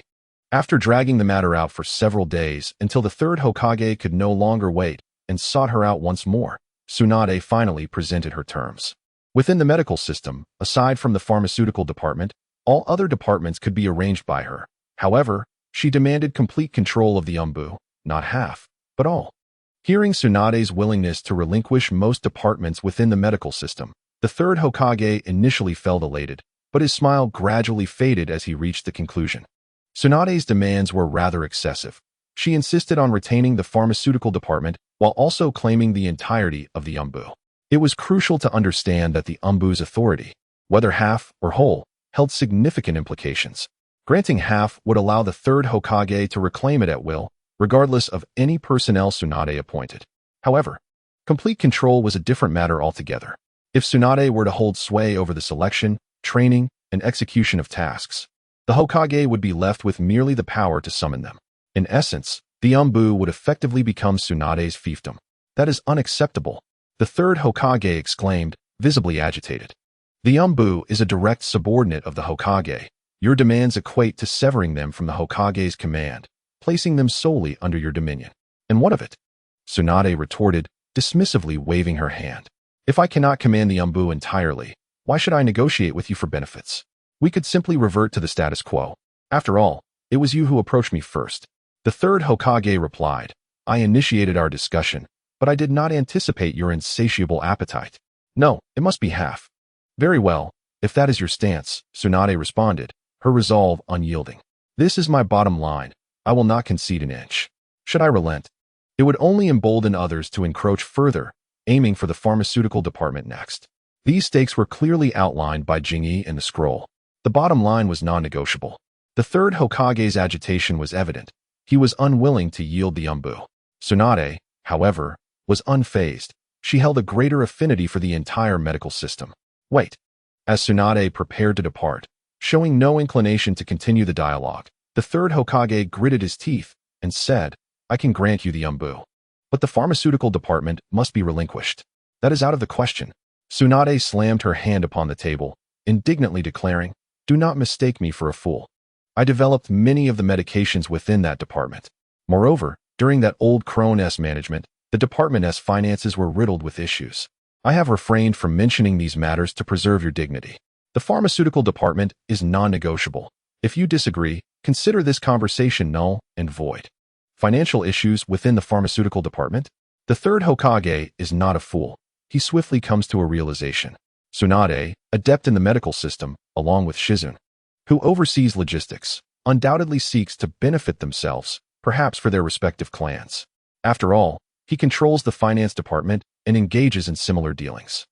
After dragging the matter out for several days until the third Hokage could no longer wait and sought her out once more, Tsunade finally presented her terms. Within the medical system, aside from the pharmaceutical department, all other departments could be arranged by her. However, she demanded complete control of the umbu, not half, but all. Hearing Tsunade's willingness to relinquish most departments within the medical system, the third Hokage initially felt elated, but his smile gradually faded as he reached the conclusion. Tsunade's demands were rather excessive. She insisted on retaining the pharmaceutical department while also claiming the entirety of the umbu. It was crucial to understand that the umbu's authority, whether half or whole, held significant implications. Granting half would allow the third Hokage to reclaim it at will, regardless of any personnel Tsunade appointed. However, complete control was a different matter altogether. If Tsunade were to hold sway over the selection, training, and execution of tasks, the Hokage would be left with merely the power to summon them. In essence, the Umbu would effectively become Tsunade's fiefdom. That is unacceptable, the third Hokage exclaimed, visibly agitated. The Umbu is a direct subordinate of the Hokage. Your demands equate to severing them from the Hokage's command, placing them solely under your dominion. And what of it? Tsunade retorted, dismissively waving her hand. If I cannot command the Umbu entirely, why should I negotiate with you for benefits? We could simply revert to the status quo. After all, it was you who approached me first. The third Hokage replied, I initiated our discussion, but I did not anticipate your insatiable appetite. No, it must be half. Very well, if that is your stance, Tsunade responded, her resolve unyielding. This is my bottom line. I will not concede an inch. Should I relent? It would only embolden others to encroach further, aiming for the pharmaceutical department next. These stakes were clearly outlined by Jingyi in the scroll. The bottom line was non-negotiable. The third Hokage's agitation was evident. He was unwilling to yield the Umbu. Tsunade, however, was unfazed. She held a greater affinity for the entire medical system. Wait. As Tsunade prepared to depart, showing no inclination to continue the dialogue, the third Hokage gritted his teeth and said, I can grant you the Umbu, but the pharmaceutical department must be relinquished. That is out of the question. Tsunade slammed her hand upon the table, indignantly declaring, do not mistake me for a fool. I developed many of the medications within that department. Moreover, during that old Crone's management, the department's finances were riddled with issues. I have refrained from mentioning these matters to preserve your dignity. The pharmaceutical department is non-negotiable. If you disagree, consider this conversation null and void. Financial issues within the pharmaceutical department? The third Hokage is not a fool. He swiftly comes to a realization. Tsunade, adept in the medical system, along with Shizune, who oversees logistics, undoubtedly seeks to benefit themselves, perhaps for their respective clans. After all, he controls the finance department and engages in similar dealings.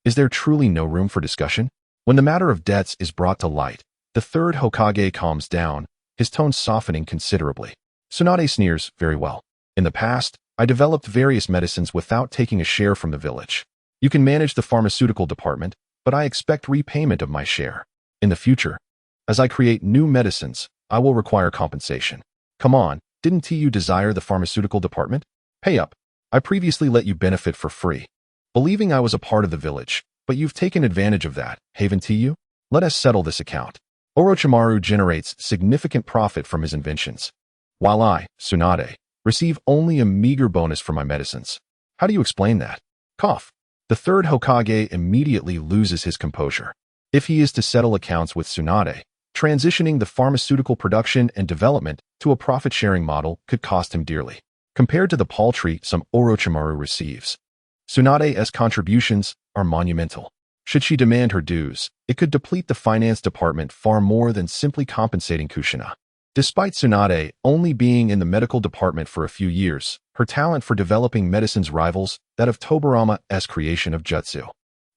Is there truly no room for discussion? When the matter of debts is brought to light, the third Hokage calms down, his tone softening considerably. Tsunade sneers, very well. In the past, I developed various medicines without taking a share from the village. You can manage the pharmaceutical department, but I expect repayment of my share. In the future, as I create new medicines, I will require compensation. Come on, didn't you desire the pharmaceutical department? Pay up. I previously let you benefit for free, believing I was a part of the village, but you've taken advantage of that, haven't you? Let us settle this account. Orochimaru generates significant profit from his inventions, while I, Tsunade, receive only a meager bonus for my medicines. How do you explain that? Cough. The third Hokage immediately loses his composure. If he is to settle accounts with Tsunade, transitioning the pharmaceutical production and development to a profit-sharing model could cost him dearly, compared to the paltry sum Orochimaru receives. Tsunade's contributions are monumental. Should she demand her dues, it could deplete the finance department far more than simply compensating Kushina. Despite Tsunade only being in the medical department for a few years, her talent for developing medicines rivals that of Tobirama's creation of jutsu.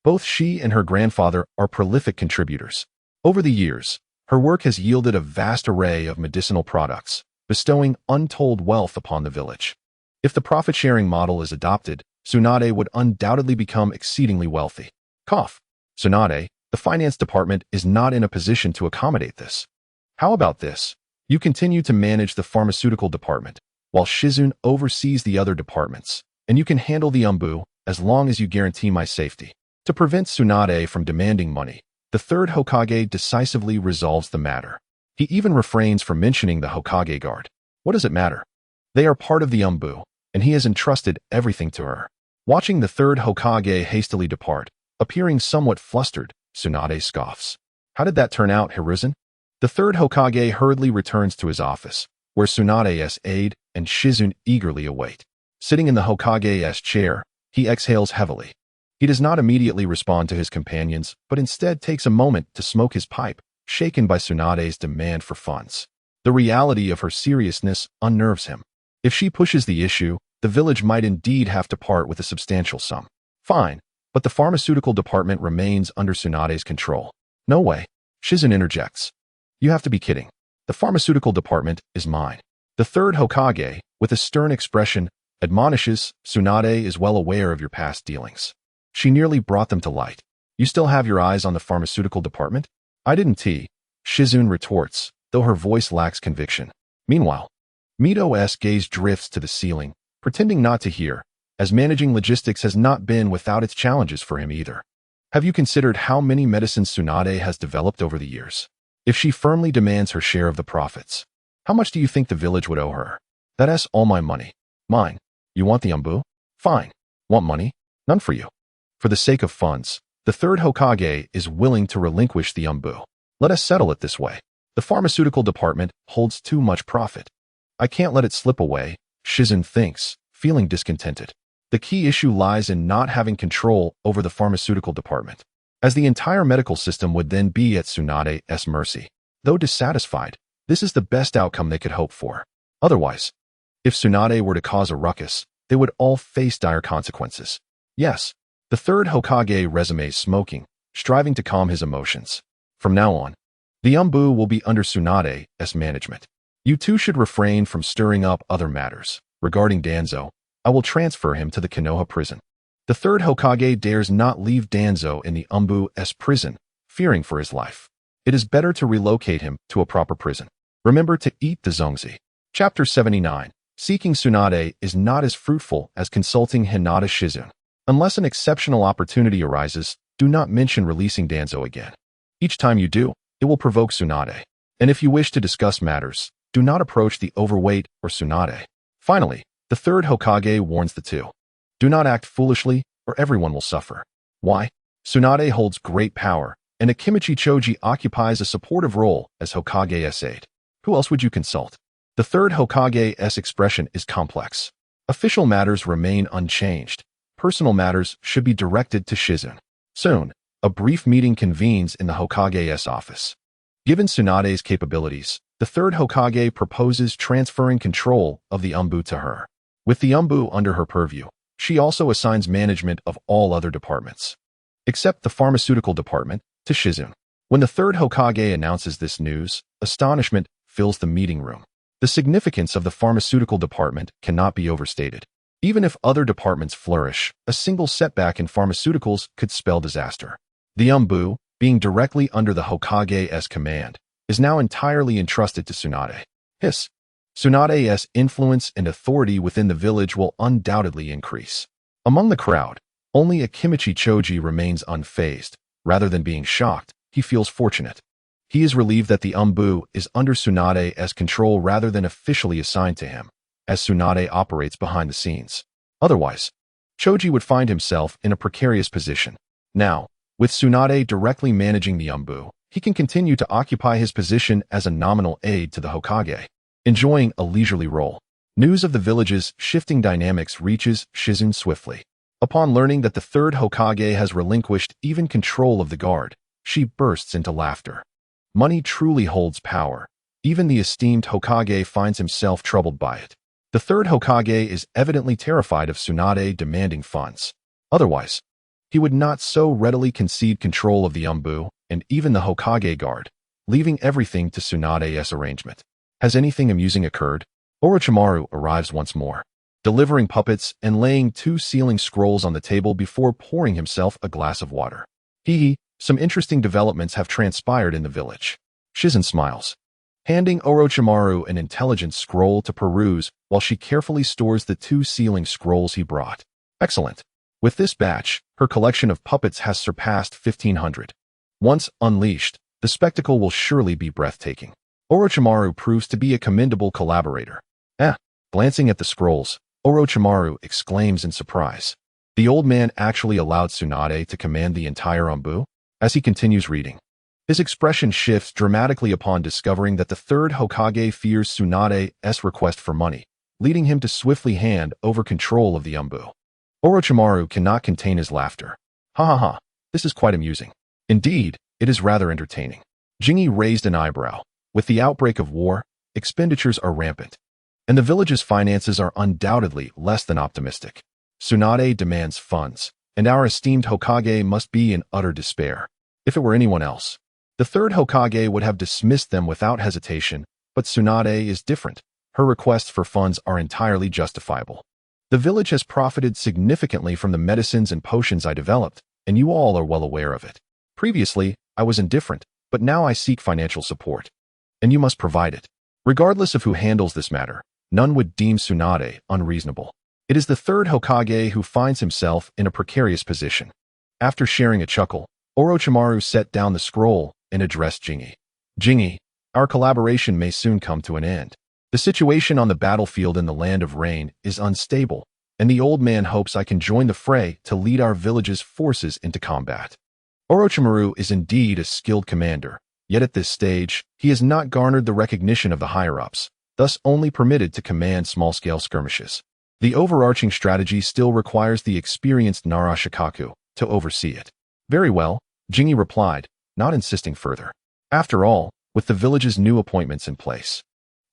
Both she and her grandfather are prolific contributors. Over the years, her work has yielded a vast array of medicinal products, bestowing untold wealth upon the village. If the profit-sharing model is adopted, Tsunade would undoubtedly become exceedingly wealthy. Cough. Tsunade, the finance department is not in a position to accommodate this. How about this? You continue to manage the pharmaceutical department, while Shizune oversees the other departments, and you can handle the Umbu as long as you guarantee my safety. To prevent Tsunade from demanding money, the third Hokage decisively resolves the matter. He even refrains from mentioning the Hokage Guard. What does it matter? They are part of the Umbu, and he has entrusted everything to her. Watching the third Hokage hastily depart, appearing somewhat flustered, Tsunade scoffs. How did that turn out, Hiruzen? The third Hokage hurriedly returns to his office, where Tsunade's aide and Shizune eagerly await. Sitting in the Hokage's chair, he exhales heavily. He does not immediately respond to his companions, but instead takes a moment to smoke his pipe, shaken by Tsunade's demand for funds. The reality of her seriousness unnerves him. If she pushes the issue, the village might indeed have to part with a substantial sum. Fine, but the pharmaceutical department remains under Tsunade's control. No way. Shizune interjects. You have to be kidding. The pharmaceutical department is mine. The third Hokage, with a stern expression, admonishes, Tsunade is well aware of your past dealings. She nearly brought them to light. You still have your eyes on the pharmaceutical department? I didn't. Shizune retorts, though her voice lacks conviction. Meanwhile, Mito's gaze drifts to the ceiling, pretending not to hear, as managing logistics has not been without its challenges for him either. Have you considered how many medicines Tsunade has developed over the years? If she firmly demands her share of the profits, how much do you think the village would owe her? That's all my money. Mine. You want the umbu? Fine. Want money? None for you. For the sake of funds, the third Hokage is willing to relinquish the umbu. Let us settle it this way. The pharmaceutical department holds too much profit. I can't let it slip away, Shizen thinks, feeling discontented. The key issue lies in not having control over the pharmaceutical department, as the entire medical system would then be at Tsunade's mercy. Though dissatisfied, this is the best outcome they could hope for. Otherwise, if Tsunade were to cause a ruckus, they would all face dire consequences. Yes, the third Hokage resumes smoking, striving to calm his emotions. From now on, the umbu will be under Tsunade's management. You two should refrain from stirring up other matters. Regarding Danzo, I will transfer him to the Konoha prison. The third Hokage dares not leave Danzo in the umbu's prison, fearing for his life. It is better to relocate him to a proper prison. Remember to eat the zongzi. Chapter 79. Seeking Tsunade is not as fruitful as consulting Hinata Shizun. Unless an exceptional opportunity arises, do not mention releasing Danzo again. Each time you do, it will provoke Tsunade. And if you wish to discuss matters, do not approach the overweight or Tsunade. Finally, the third Hokage warns the two. Do not act foolishly, or everyone will suffer. Why? Tsunade holds great power, and Akimichi Choji occupies a supportive role as Hokage's aide. Who else would you consult? The third Hokage's expression is complex. Official matters remain unchanged. Personal matters should be directed to Shizun. Soon, a brief meeting convenes in the Hokage's office. Given Tsunade's capabilities, the third Hokage proposes transferring control of the umbu to her. With the umbu under her purview, she also assigns management of all other departments, except the pharmaceutical department, to Shizun. When the third Hokage announces this news, astonishment fills the meeting room. The significance of the pharmaceutical department cannot be overstated. Even if other departments flourish, a single setback in pharmaceuticals could spell disaster. The umbu, being directly under the Hokage's command, is now entirely entrusted to Tsunade. Tsunade's influence and authority within the village will undoubtedly increase. Among the crowd, only Akimichi Choji remains unfazed. Rather than being shocked, he feels fortunate. He is relieved that the umbu is under Tsunade's control rather than officially assigned to him, as Tsunade operates behind the scenes. Otherwise, Choji would find himself in a precarious position. Now, with Tsunade directly managing the umbu, he can continue to occupy his position as a nominal aide to the Hokage, enjoying a leisurely role. News of the village's shifting dynamics reaches Shizun swiftly. Upon learning that the third Hokage has relinquished even control of the guard, she bursts into laughter. Money truly holds power. Even the esteemed Hokage finds himself troubled by it. The third Hokage is evidently terrified of Tsunade demanding funds. Otherwise, he would not so readily concede control of the umbu and even the Hokage guard, leaving everything to Tsunade's arrangement. Has anything amusing occurred? Orochimaru arrives once more, delivering puppets and laying 2 sealing scrolls on the table before pouring himself a glass of water. Some interesting developments have transpired in the village. Shizun smiles, handing Orochimaru an intelligence scroll to peruse while she carefully stores the 2 sealing scrolls he brought. Excellent. With this batch, her collection of puppets has surpassed 1,500. Once unleashed, the spectacle will surely be breathtaking. Orochimaru proves to be a commendable collaborator. Glancing at the scrolls, Orochimaru exclaims in surprise. The old man actually allowed Tsunade to command the entire umbu? As he continues reading, his expression shifts dramatically upon discovering that the third Hokage fears Tsunade's request for money, leading him to swiftly hand over control of the umbu. Orochimaru cannot contain his laughter. Ha ha ha, this is quite amusing. Indeed, it is rather entertaining. Jingi raised an eyebrow. With the outbreak of war, expenditures are rampant, and the village's finances are undoubtedly less than optimistic. Tsunade demands funds, and our esteemed Hokage must be in utter despair. If it were anyone else, the third Hokage would have dismissed them without hesitation, but Tsunade is different. Her requests for funds are entirely justifiable. The village has profited significantly from the medicines and potions I developed, and you all are well aware of it. Previously, I was indifferent, but now I seek financial support, and you must provide it. Regardless of who handles this matter, none would deem Tsunade unreasonable. It is the third Hokage who finds himself in a precarious position. After sharing a chuckle, Orochimaru set down the scroll and addressed Jingi. Jingi, our collaboration may soon come to an end. The situation on the battlefield in the Land of Rain is unstable, and the old man hopes I can join the fray to lead our village's forces into combat. Orochimaru is indeed a skilled commander, yet at this stage, he has not garnered the recognition of the higher-ups, thus only permitted to command small-scale skirmishes. The overarching strategy still requires the experienced Narashikaku to oversee it. Very well, Jingi replied, not insisting further. After all, with the village's new appointments in place,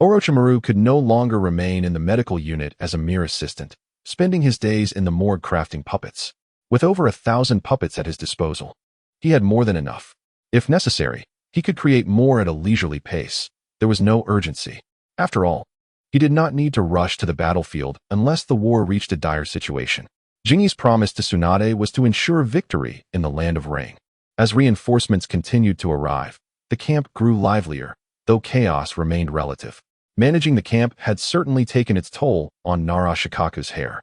Orochimaru could no longer remain in the medical unit as a mere assistant, spending his days in the morgue crafting puppets. With over 1,000 puppets at his disposal, he had more than enough. If necessary, he could create more at a leisurely pace. There was no urgency. After all, he did not need to rush to the battlefield unless the war reached a dire situation. Jingi's promise to Tsunade was to ensure victory in the Land of Rain. As reinforcements continued to arrive, the camp grew livelier, though chaos remained relative. Managing the camp had certainly taken its toll on Narashikaku's hair.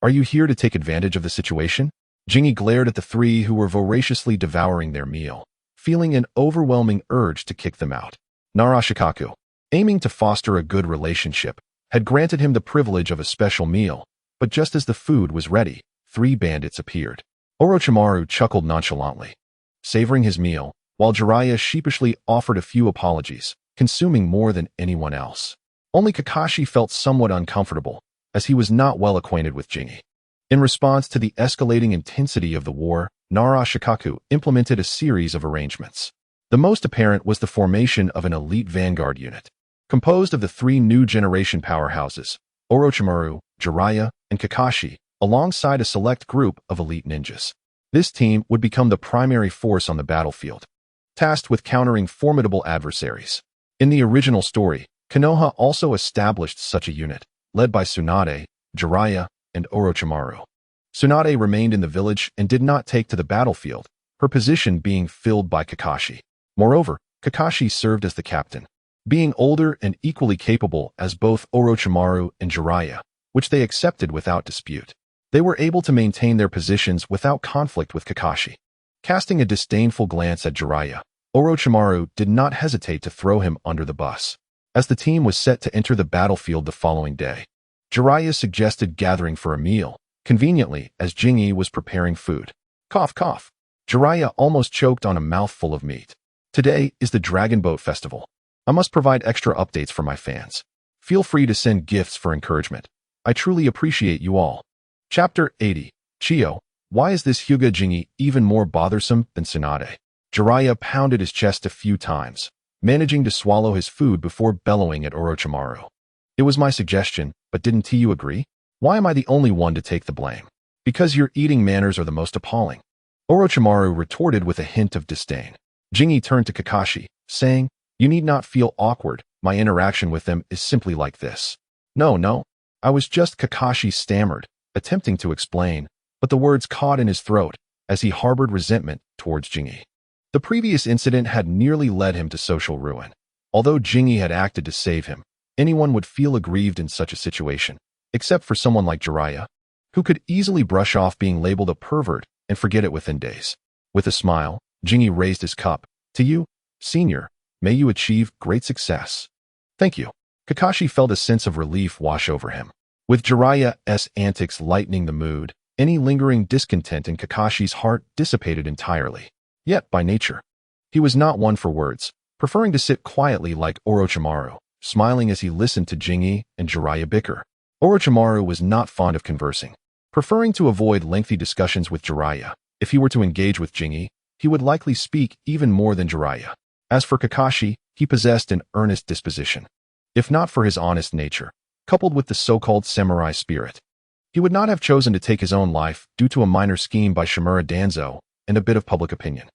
Are you here to take advantage of the situation? Jingi glared at the three who were voraciously devouring their meal, feeling an overwhelming urge to kick them out. Narashikaku, aiming to foster a good relationship, had granted him the privilege of a special meal, but just as the food was ready, 3 bandits appeared. Orochimaru chuckled nonchalantly, savoring his meal, while Jiraiya sheepishly offered a few apologies, consuming more than anyone else. Only Kakashi felt somewhat uncomfortable, as he was not well acquainted with Jingi. In response to the escalating intensity of the war, Narashikaku implemented a series of arrangements. The most apparent was the formation of an elite vanguard unit, composed of the 3 new generation powerhouses, Orochimaru, Jiraiya, and Kakashi, alongside a select group of elite ninjas. This team would become the primary force on the battlefield, tasked with countering formidable adversaries. In the original story, Konoha also established such a unit, led by Tsunade, Jiraiya, and Orochimaru. Tsunade remained in the village and did not take to the battlefield, her position being filled by Kakashi. Moreover, Kakashi served as the captain, being older and equally capable as both Orochimaru and Jiraiya, which they accepted without dispute. They were able to maintain their positions without conflict with Kakashi. Casting a disdainful glance at Jiraiya, Orochimaru did not hesitate to throw him under the bus. As the team was set to enter the battlefield the following day, Jiraiya suggested gathering for a meal, conveniently as Jingi was preparing food. Cough, cough. Jiraiya almost choked on a mouthful of meat. Today is the Dragon Boat Festival. I must provide extra updates for my fans. Feel free to send gifts for encouragement. I truly appreciate you all. Chapter 80. Chio, why is this Hyuga Jingi even more bothersome than Tsunade? Jiraiya pounded his chest a few times, managing to swallow his food before bellowing at Orochimaru. It was my suggestion, but didn't you agree? Why am I the only one to take the blame? Because your eating manners are the most appalling. Orochimaru retorted with a hint of disdain. Jingi turned to Kakashi, saying, you need not feel awkward, my interaction with them is simply like this. No, I was just Kakashi stammered, attempting to explain, but the words caught in his throat as he harbored resentment towards Jingi. The previous incident had nearly led him to social ruin. Although Jingi had acted to save him, anyone would feel aggrieved in such a situation, except for someone like Jiraiya, who could easily brush off being labeled a pervert and forget it within days. With a smile, Jingi raised his cup. To you, senior, may you achieve great success. Thank you. Kakashi felt a sense of relief wash over him. With Jiraiya's antics lightening the mood, any lingering discontent in Kakashi's heart dissipated entirely. Yet, by nature, he was not one for words, preferring to sit quietly like Orochimaru, smiling as he listened to Jingi and Jiraiya bicker. Orochimaru was not fond of conversing, preferring to avoid lengthy discussions with Jiraiya. If he were to engage with Jingi, he would likely speak even more than Jiraiya. As for Kakashi, he possessed an earnest disposition. If not for his honest nature, coupled with the so-called samurai spirit, he would not have chosen to take his own life due to a minor scheme by Shimura Danzo and a bit of public opinion,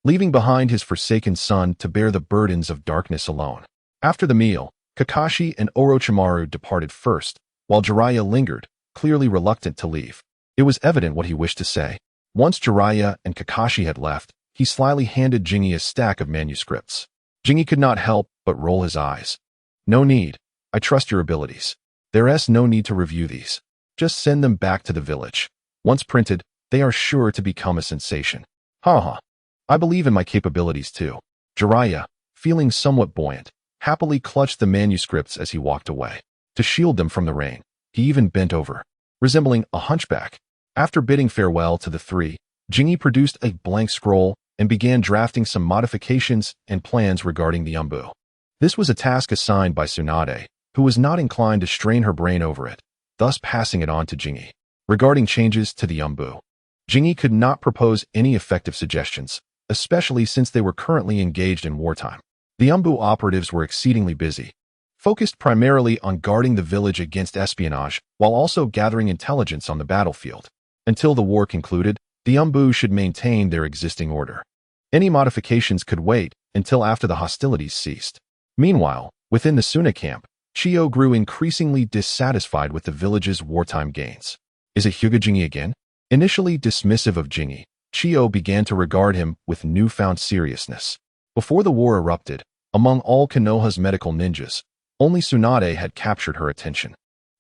leaving behind his forsaken son to bear the burdens of darkness alone. After the meal, Kakashi and Orochimaru departed first, while Jiraiya lingered, clearly reluctant to leave. It was evident what he wished to say. Once Jiraiya and Kakashi had left, he slyly handed Jingi a stack of manuscripts. Jingi could not help but roll his eyes. No need. I trust your abilities. There's no need to review these. Just send them back to the village. Once printed, they are sure to become a sensation. Haha. I believe in my capabilities too. Jiraiya, feeling somewhat buoyant, happily clutched the manuscripts as he walked away. To shield them from the rain, he even bent over, resembling a hunchback. After bidding farewell to the three, Jingi produced a blank scroll and began drafting some modifications and plans regarding the Umbu. This was a task assigned by Tsunade, who was not inclined to strain her brain over it, thus passing it on to Jingi. Regarding changes to the Umbu, Jingi could not propose any effective suggestions, especially since they were currently engaged in wartime. The Umbu operatives were exceedingly busy, focused primarily on guarding the village against espionage while also gathering intelligence on the battlefield. Until the war concluded, the Umbu should maintain their existing order. Any modifications could wait until after the hostilities ceased. Meanwhile, within the Suna camp, Chiyo grew increasingly dissatisfied with the village's wartime gains. Is it Hyuga Jingi again? Initially dismissive of Jingi, Chiyo began to regard him with newfound seriousness. Before the war erupted, among all Konoha's medical ninjas, only Tsunade had captured her attention.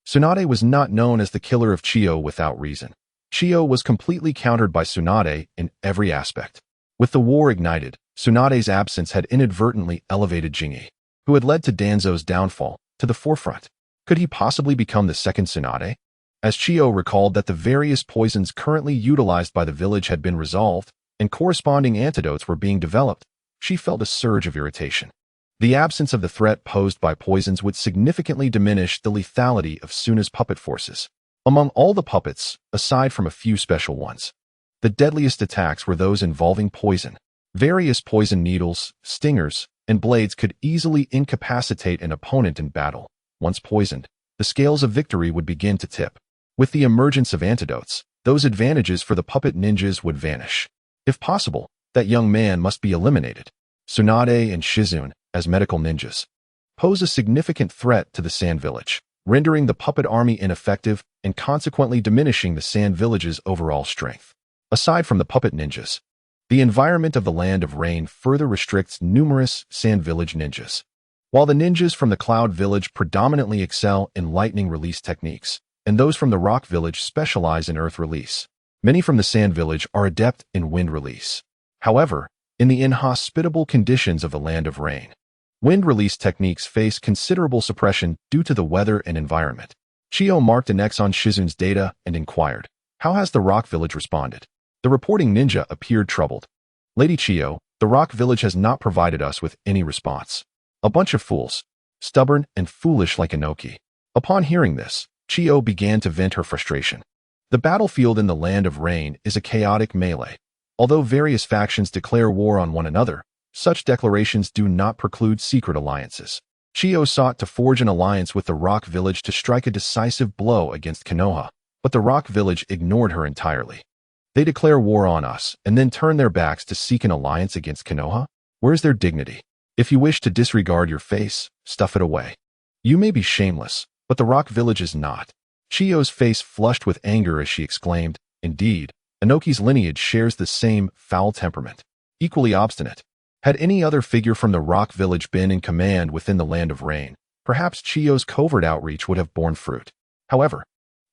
Tsunade was not known as the killer of Chiyo without reason. Chiyo was completely countered by Tsunade in every aspect. With the war ignited, Tsunade's absence had inadvertently elevated Jingi, who had led to Danzo's downfall, to the forefront. Could he possibly become the second Tsunade? As Chiyo recalled that the various poisons currently utilized by the village had been resolved, and corresponding antidotes were being developed, she felt a surge of irritation. The absence of the threat posed by poisons would significantly diminish the lethality of Suna's puppet forces. Among all the puppets, aside from a few special ones, the deadliest attacks were those involving poison. Various poison needles, stingers, and blades could easily incapacitate an opponent in battle. Once poisoned, the scales of victory would begin to tip. With the emergence of antidotes, those advantages for the puppet ninjas would vanish. If possible, that young man must be eliminated. Tsunade and Shizune, as medical ninjas, pose a significant threat to the Sand Village, rendering the puppet army ineffective and consequently diminishing the Sand Village's overall strength. Aside from the puppet ninjas, the environment of the Land of Rain further restricts numerous Sand Village ninjas. While the ninjas from the Cloud Village predominantly excel in lightning release techniques, and those from the Rock Village specialize in earth release, many from the Sand Village are adept in wind release. However, in the inhospitable conditions of the Land of Rain, wind release techniques face considerable suppression due to the weather and environment. Chiyo marked an X on Shizune's data and inquired, "How has the Rock Village responded?" The reporting ninja appeared troubled. "Lady Chiyo, the Rock Village has not provided us with any response. A bunch of fools, stubborn and foolish like Inoki." Upon hearing this, Chiyo began to vent her frustration. The battlefield in the Land of Rain is a chaotic melee. Although various factions declare war on one another, such declarations do not preclude secret alliances. Chiyo sought to forge an alliance with the Rock Village to strike a decisive blow against Konoha, but the Rock Village ignored her entirely. They declare war on us and then turn their backs to seek an alliance against Konoha? Where is their dignity? If you wish to disregard your face, stuff it away. You may be shameless, but the Rock Village is not. Chiyo's face flushed with anger as she exclaimed, "Indeed, Inoki's lineage shares the same foul temperament. Equally obstinate. Had any other figure from the Rock Village been in command within the Land of Rain, perhaps Chiyo's covert outreach would have borne fruit. However,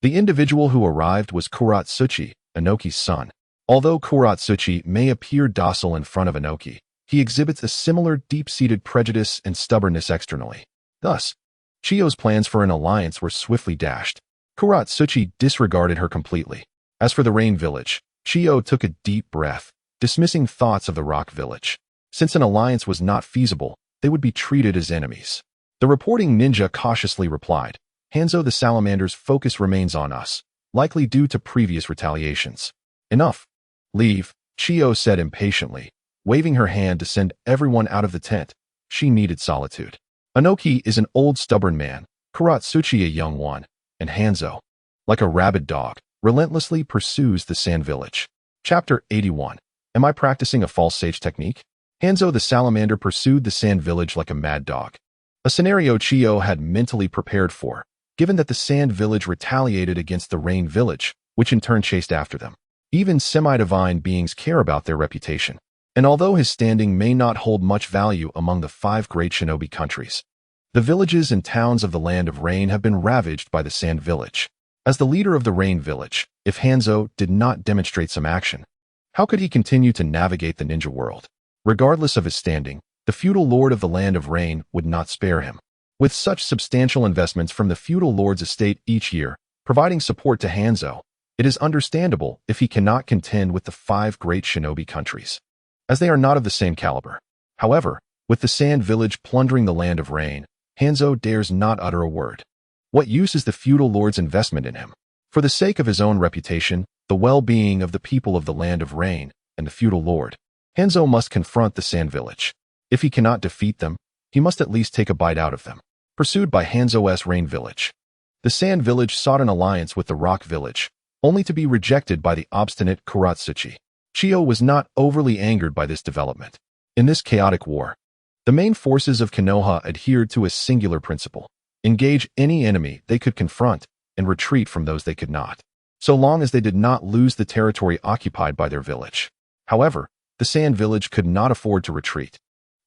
the individual who arrived was Kuratsuchi, Inoki's son. Although Kuratsuchi may appear docile in front of Inoki, he exhibits a similar deep-seated prejudice and stubbornness externally. Thus, Chiyo's plans for an alliance were swiftly dashed. Kuratsuchi disregarded her completely. As for the Rain Village, Chiyo took a deep breath, dismissing thoughts of the Rock Village. Since an alliance was not feasible, they would be treated as enemies. The reporting ninja cautiously replied, "Hanzo the Salamander's focus remains on us, likely due to previous retaliations." "Enough. Leave," Chiyo said impatiently, waving her hand to send everyone out of the tent. She needed solitude. Inoki is an old stubborn man, Kuratsuchi a young one, and Hanzo, like a rabid dog, relentlessly pursues the Sand Village. Chapter 81. Am I practicing a false sage technique? Hanzo the Salamander pursued the Sand Village like a mad dog. A scenario Chiyo had mentally prepared for, given that the Sand Village retaliated against the Rain Village, which in turn chased after them. Even semi-divine beings care about their reputation. And although his standing may not hold much value among the 5 great shinobi countries, The villages and towns of the Land of Rain have been ravaged by the Sand Village. As the leader of the Rain Village, if Hanzo did not demonstrate some action, how could he continue to navigate the ninja world? Regardless of his standing, the feudal lord of the Land of Rain would not spare him. With such substantial investments from the feudal lord's estate each year, providing support to Hanzo, it is understandable if he cannot contend with the 5 great shinobi countries, as they are not of the same caliber. However, with the Sand Village plundering the Land of Rain, Hanzo dares not utter a word. What use is the feudal lord's investment in him? For the sake of his own reputation, the well-being of the people of the Land of Rain, and the feudal lord, Hanzo must confront the Sand Village. If he cannot defeat them, he must at least take a bite out of them. Pursued by Hanzo's Rain Village, the Sand Village sought an alliance with the Rock Village, only to be rejected by the obstinate Kuratsuchi. Chiyo was not overly angered by this development. In this chaotic war, the main forces of Konoha adhered to a singular principle: engage any enemy they could confront and retreat from those they could not, so long as they did not lose the territory occupied by their village. However, the Sand Village could not afford to retreat.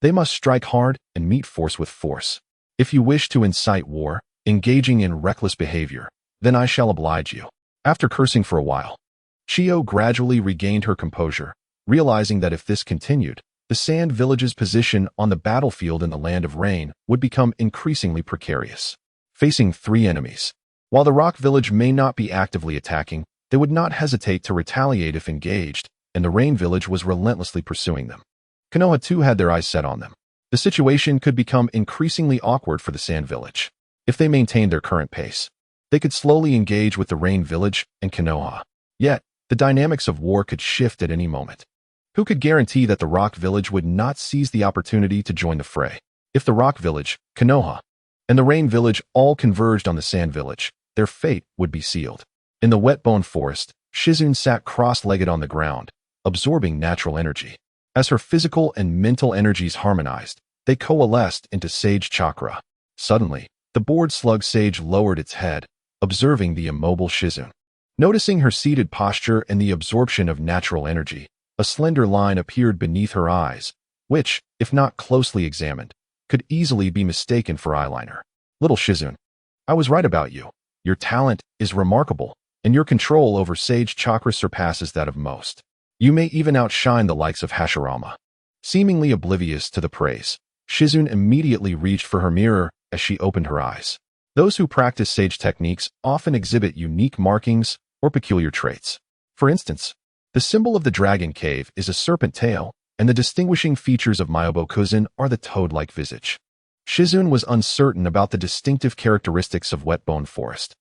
They must strike hard and meet force with force. If you wish to incite war, engaging in reckless behavior, then I shall oblige you. After cursing for a while, Chiyo gradually regained her composure, realizing that if this continued, the Sand Village's position on the battlefield in the Land of Rain would become increasingly precarious. Facing 3 enemies, while the Rock Village may not be actively attacking, they would not hesitate to retaliate if engaged, and the Rain Village was relentlessly pursuing them. Konoha too had their eyes set on them. The situation could become increasingly awkward for the Sand Village. If they maintained their current pace, they could slowly engage with the Rain Village and Konoha. Yet, the dynamics of war could shift at any moment. Who could guarantee that the Rock Village would not seize the opportunity to join the fray? If the Rock Village, Konoha, and the Rain Village all converged on the Sand Village, their fate would be sealed. In the Wetbone Forest, Shizune sat cross-legged on the ground, absorbing natural energy. As her physical and mental energies harmonized, they coalesced into Sage Chakra. Suddenly, the bored slug sage lowered its head, observing the immobile Shizune. Noticing her seated posture and the absorption of natural energy, a slender line appeared beneath her eyes, which, if not closely examined, could easily be mistaken for eyeliner. Little Shizune, I was right about you. Your talent is remarkable, and your control over Sage Chakra surpasses that of most. You may even outshine the likes of Hashirama. Seemingly oblivious to the praise, Shizune immediately reached for her mirror as she opened her eyes. Those who practice sage techniques often exhibit unique markings or peculiar traits. For instance, the symbol of the dragon cave is a serpent tail, and the distinguishing features of Myobokuzin are the toad-like visage. Shizune was uncertain about the distinctive characteristics of Wetbone Forest,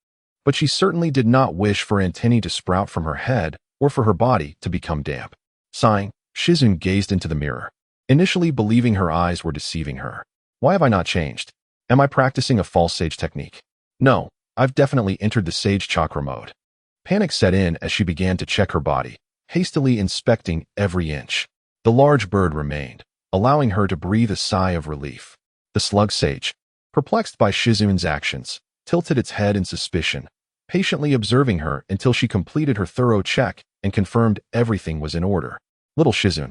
but she certainly did not wish for antennae to sprout from her head or for her body to become damp. Sighing, Shizune gazed into the mirror, initially believing her eyes were deceiving her. Why have I not changed? Am I practicing a false sage technique? No, I've definitely entered the Sage Chakra mode. Panic set in as she began to check her body, hastily inspecting every inch. The large bird remained, allowing her to breathe a sigh of relief. The slug sage, perplexed by Shizune's actions, tilted its head in suspicion, patiently observing her until she completed her thorough check and confirmed everything was in order. Little Shizune,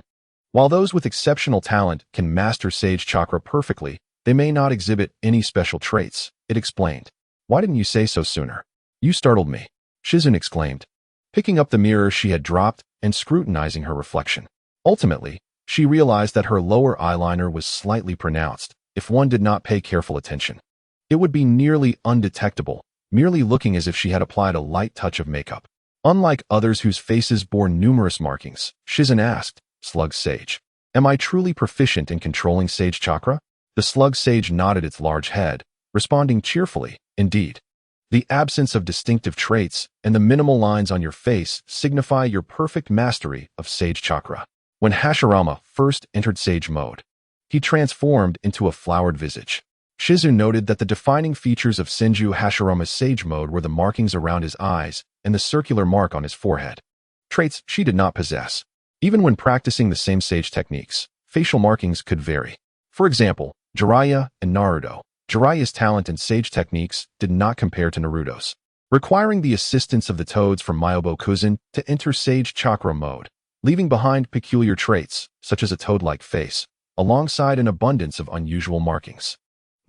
while those with exceptional talent can master Sage Chakra perfectly, they may not exhibit any special traits, it explained. Why didn't you say so sooner? You startled me, Shizune exclaimed, picking up the mirror she had dropped and scrutinizing her reflection. Ultimately, she realized that her lower eyeliner was slightly pronounced if one did not pay careful attention. It would be nearly undetectable, merely looking as if she had applied a light touch of makeup. Unlike others whose faces bore numerous markings, Shizune asked, Slug Sage, am I truly proficient in controlling Sage Chakra? The Slug Sage nodded its large head, responding cheerfully, indeed. The absence of distinctive traits and the minimal lines on your face signify your perfect mastery of Sage Chakra. When Hashirama first entered Sage mode, he transformed into a flowered visage. Shizune noted that the defining features of Senju Hashirama's Sage mode were the markings around his eyes and the circular mark on his forehead. Traits she did not possess. Even when practicing the same Sage techniques, facial markings could vary. For example, Jiraiya and Naruto. Jiraiya's talent in Sage techniques did not compare to Naruto's, requiring the assistance of the toads from Myobokuzin to enter Sage Chakra mode, leaving behind peculiar traits, such as a toad-like face, alongside an abundance of unusual markings.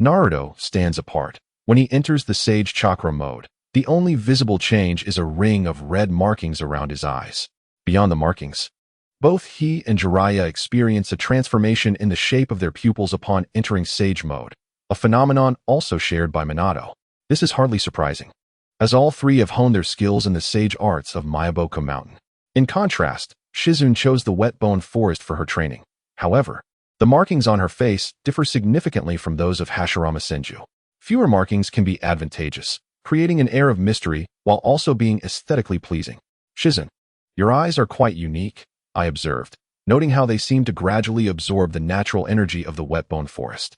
Naruto stands apart. When he enters the Sage Chakra mode, the only visible change is a ring of red markings around his eyes. Beyond the markings, both he and Jiraiya experience a transformation in the shape of their pupils upon entering Sage mode, a phenomenon also shared by Minato. This is hardly surprising, as all three have honed their skills in the sage arts of Myaboku Mountain. In contrast, Shizune chose the wet bone forest for her training. However, the markings on her face differ significantly from those of Hashirama Senju. Fewer markings can be advantageous, creating an air of mystery while also being aesthetically pleasing. Shizune, your eyes are quite unique, I observed, noting how they seem to gradually absorb the natural energy of the wet bone forest.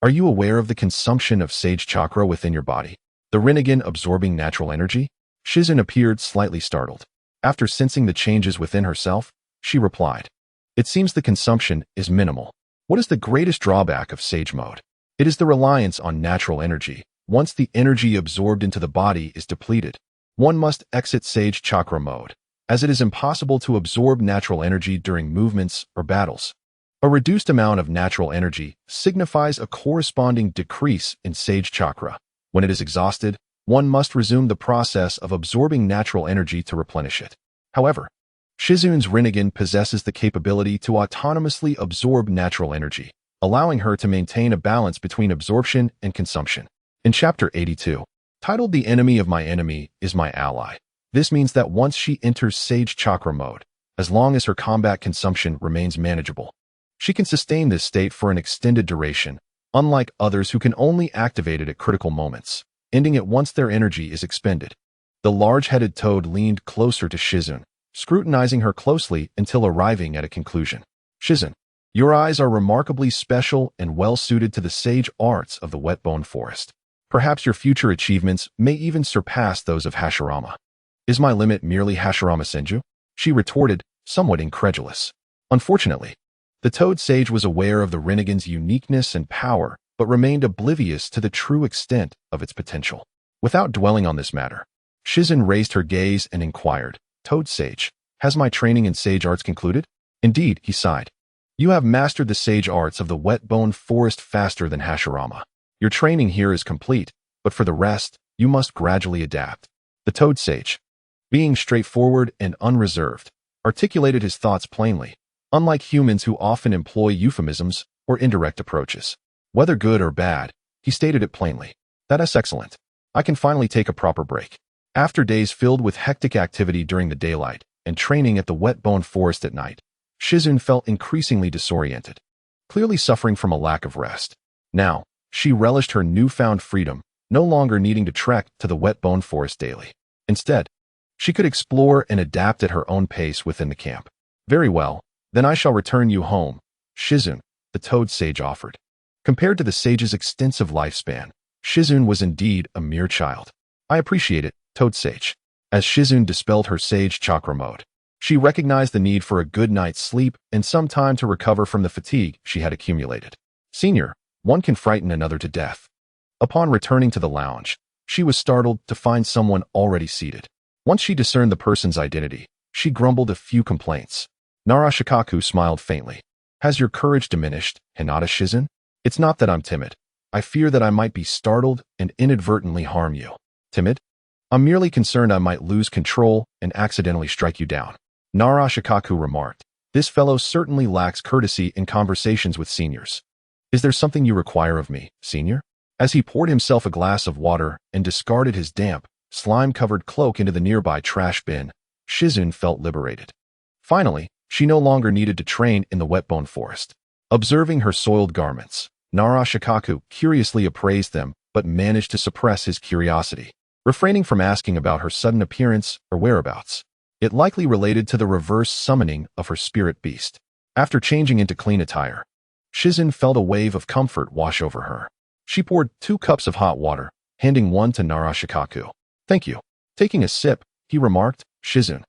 Are you aware of the consumption of sage chakra within your body? The Rinnegan absorbing natural energy? Shizune appeared slightly startled. After sensing the changes within herself, she replied, "It seems the consumption is minimal. What is the greatest drawback of sage mode? It is the reliance on natural energy. Once the energy absorbed into the body is depleted, one must exit sage chakra mode, as it is impossible to absorb natural energy during movements or battles. A reduced amount of natural energy signifies a corresponding decrease in sage chakra. When it is exhausted, one must resume the process of absorbing natural energy to replenish it. However, Shizune's Rinnegan possesses the capability to autonomously absorb natural energy, allowing her to maintain a balance between absorption and consumption. In Chapter 82, titled "The Enemy of My Enemy is My Ally," this means that once she enters Sage Chakra mode, as long as her combat consumption remains manageable, she can sustain this state for an extended duration, unlike others who can only activate it at critical moments, ending it once their energy is expended. The large-headed toad leaned closer to Shizune, scrutinizing her closely until arriving at a conclusion. Shizune, your eyes are remarkably special and well-suited to the sage arts of the wet bone forest. Perhaps your future achievements may even surpass those of Hashirama. Is my limit merely Hashirama Senju? She retorted, somewhat incredulous. Unfortunately, the toad sage was aware of the Rinnegan's uniqueness and power, but remained oblivious to the true extent of its potential. Without dwelling on this matter, Shizune raised her gaze and inquired, "Toad Sage, has my training in sage arts concluded?" "Indeed," he sighed. "You have mastered the sage arts of the wet bone forest faster than Hashirama. Your training here is complete, but for the rest, you must gradually adapt." The Toad Sage, being straightforward and unreserved, articulated his thoughts plainly, unlike humans who often employ euphemisms or indirect approaches. Whether good or bad, he stated it plainly. "That is excellent. I can finally take a proper break." After days filled with hectic activity during the daylight and training at the wet bone forest at night, Shizune felt increasingly disoriented, clearly suffering from a lack of rest. Now, she relished her newfound freedom, no longer needing to trek to the wet bone forest daily. Instead, she could explore and adapt at her own pace within the camp. "Very well, then I shall return you home," Shizune, the toad sage, offered. Compared to the sage's extensive lifespan, Shizune was indeed a mere child. "I appreciate it, Toad Sage." As Shizune dispelled her sage chakra mode, she recognized the need for a good night's sleep and some time to recover from the fatigue she had accumulated. "Senior, one can frighten another to death." Upon returning to the lounge, she was startled to find someone already seated. Once she discerned the person's identity, she grumbled a few complaints. Narashikaku smiled faintly. "Has your courage diminished, Hinata Shizune? It's not that I'm timid. I fear that I might be startled and inadvertently harm you." "Timid? I'm merely concerned I might lose control and accidentally strike you down," Narashikaku remarked. "This fellow certainly lacks courtesy in conversations with seniors. Is there something you require of me, senior?" As he poured himself a glass of water and discarded his damp, slime-covered cloak into the nearby trash bin, Shizune felt liberated. Finally, she no longer needed to train in the wet bone forest. Observing her soiled garments, Narashikaku curiously appraised them but managed to suppress his curiosity, refraining from asking about her sudden appearance or whereabouts. It likely related to the reverse summoning of her spirit beast. After changing into clean attire, Shizune felt a wave of comfort wash over her. She poured 2 cups of hot water, handing one to Narashikaku. "Thank you." Taking a sip, he remarked, "Shizune,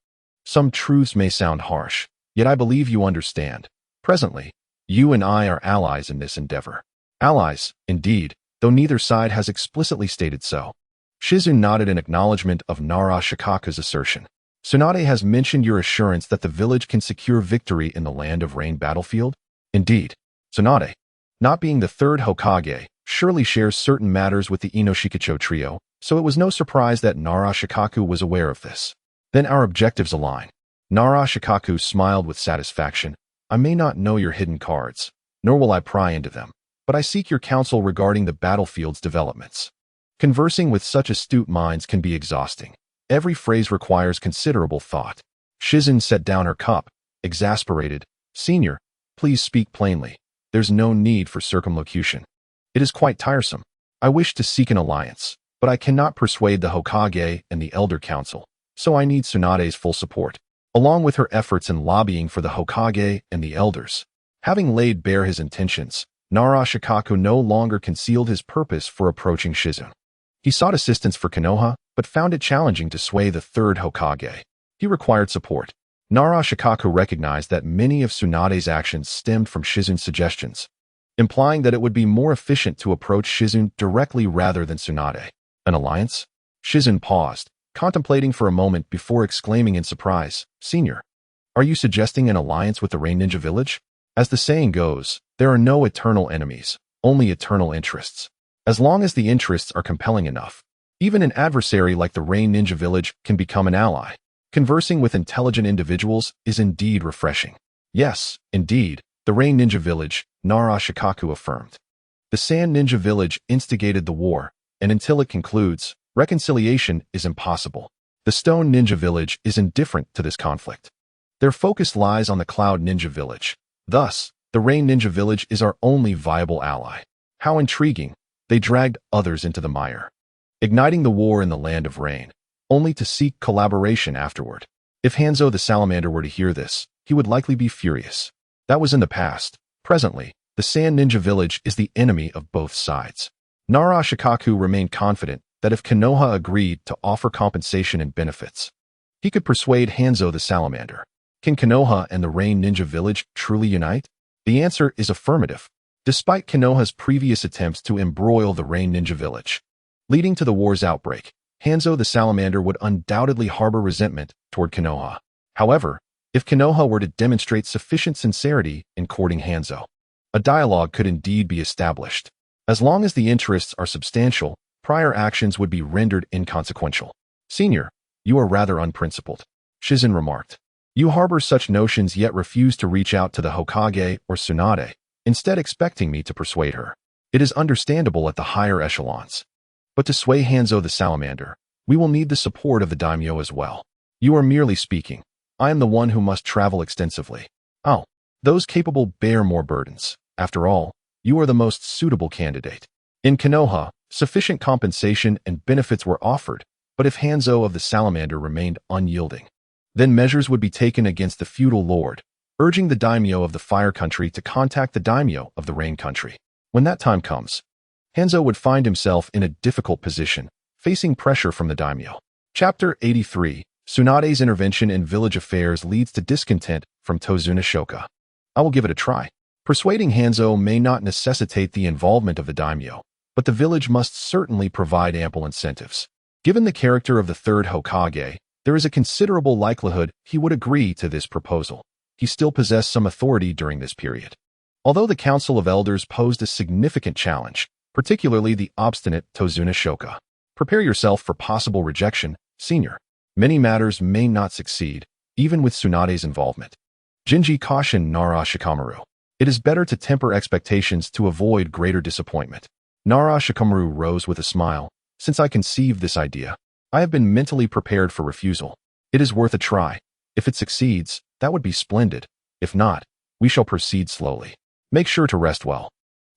some truths may sound harsh, yet I believe you understand. Presently, you and I are allies in this endeavor." "Allies, indeed, though neither side has explicitly stated so." Shizune nodded in acknowledgement of Narashikaku's assertion. "Tsunade has mentioned your assurance that the village can secure victory in the Land of Rain battlefield?" "Indeed. Tsunade, not being the 3rd Hokage, surely shares certain matters with the Inoshikacho trio, so it was no surprise that Nara Shikaku was aware of this. Then our objectives align. Nara Shikaku smiled with satisfaction. I may not know your hidden cards, nor will I pry into them, but I seek your counsel regarding the battlefield's developments. Conversing with such astute minds can be exhausting. Every phrase requires considerable thought. Shizen set down her cup, exasperated. Senior, please speak plainly. There's no need for circumlocution. It is quite tiresome. I wish to seek an alliance, but I cannot persuade the Hokage and the Elder Council, so I need Tsunade's full support, along with her efforts in lobbying for the Hokage and the Elders. Having laid bare his intentions, Nara Shikaku no longer concealed his purpose for approaching Shizen. He sought assistance for Konoha, but found it challenging to sway the third Hokage. He required support. Nara Shikaku recognized that many of Tsunade's actions stemmed from Shizen's suggestions, implying that it would be more efficient to approach Shizen directly rather than Tsunade. An alliance? Shizen paused, contemplating for a moment before exclaiming in surprise, Senior, are you suggesting an alliance with the Rain Ninja Village? As the saying goes, there are no eternal enemies, only eternal interests. As long as the interests are compelling enough, even an adversary like the Rain Ninja Village can become an ally. Conversing with intelligent individuals is indeed refreshing. Yes, indeed, the Rain Ninja Village, Nara Shikaku affirmed. The Sand Ninja Village instigated the war, and until it concludes, reconciliation is impossible. The Stone Ninja Village is indifferent to this conflict. Their focus lies on the Cloud Ninja Village. Thus, the Rain Ninja Village is our only viable ally. How intriguing. They dragged others into the mire, igniting the war in the Land of Rain, only to seek collaboration afterward. If Hanzo the Salamander were to hear this, he would likely be furious. That was in the past. Presently, the Sand Ninja Village is the enemy of both sides. Nara Shikaku remained confident that if Konoha agreed to offer compensation and benefits, he could persuade Hanzo the Salamander. Can Konoha and the Rain Ninja Village truly unite? The answer is affirmative. Despite Konoha's previous attempts to embroil the Rain Ninja Village, leading to the war's outbreak, Hanzo the Salamander would undoubtedly harbor resentment toward Konoha. However, if Konoha were to demonstrate sufficient sincerity in courting Hanzo, a dialogue could indeed be established. As long as the interests are substantial, prior actions would be rendered inconsequential. Senior, you are rather unprincipled, Shizen remarked. You harbor such notions yet refuse to reach out to the Hokage or Tsunade, instead expecting me to persuade her. It is understandable at the higher echelons. But to sway Hanzo the Salamander, we will need the support of the daimyo as well. You are merely speaking. I am the one who must travel extensively. Oh, those capable bear more burdens. After all, you are the most suitable candidate. In Konoha, sufficient compensation and benefits were offered, but if Hanzo of the Salamander remained unyielding, then measures would be taken against the feudal lord, urging the daimyo of the Fire Country to contact the daimyo of the Rain Country. When that time comes, Hanzo would find himself in a difficult position, facing pressure from the daimyo. Chapter 83. Tsunade's intervention in village affairs leads to discontent from Tozuna Shoka. I will give it a try. Persuading Hanzo may not necessitate the involvement of the daimyo, but the village must certainly provide ample incentives. Given the character of the third Hokage, there is a considerable likelihood he would agree to this proposal. He still possessed some authority during this period. Although the Council of Elders posed a significant challenge, particularly the obstinate Tozuna Shoka. Prepare yourself for possible rejection, Senior. Many matters may not succeed, even with Tsunade's involvement. Jinji cautioned Nara Shikamaru. It is better to temper expectations to avoid greater disappointment. Nara Shikamaru rose with a smile. Since I conceived this idea, I have been mentally prepared for refusal. It is worth a try. If it succeeds, that would be splendid. If not, we shall proceed slowly. Make sure to rest well.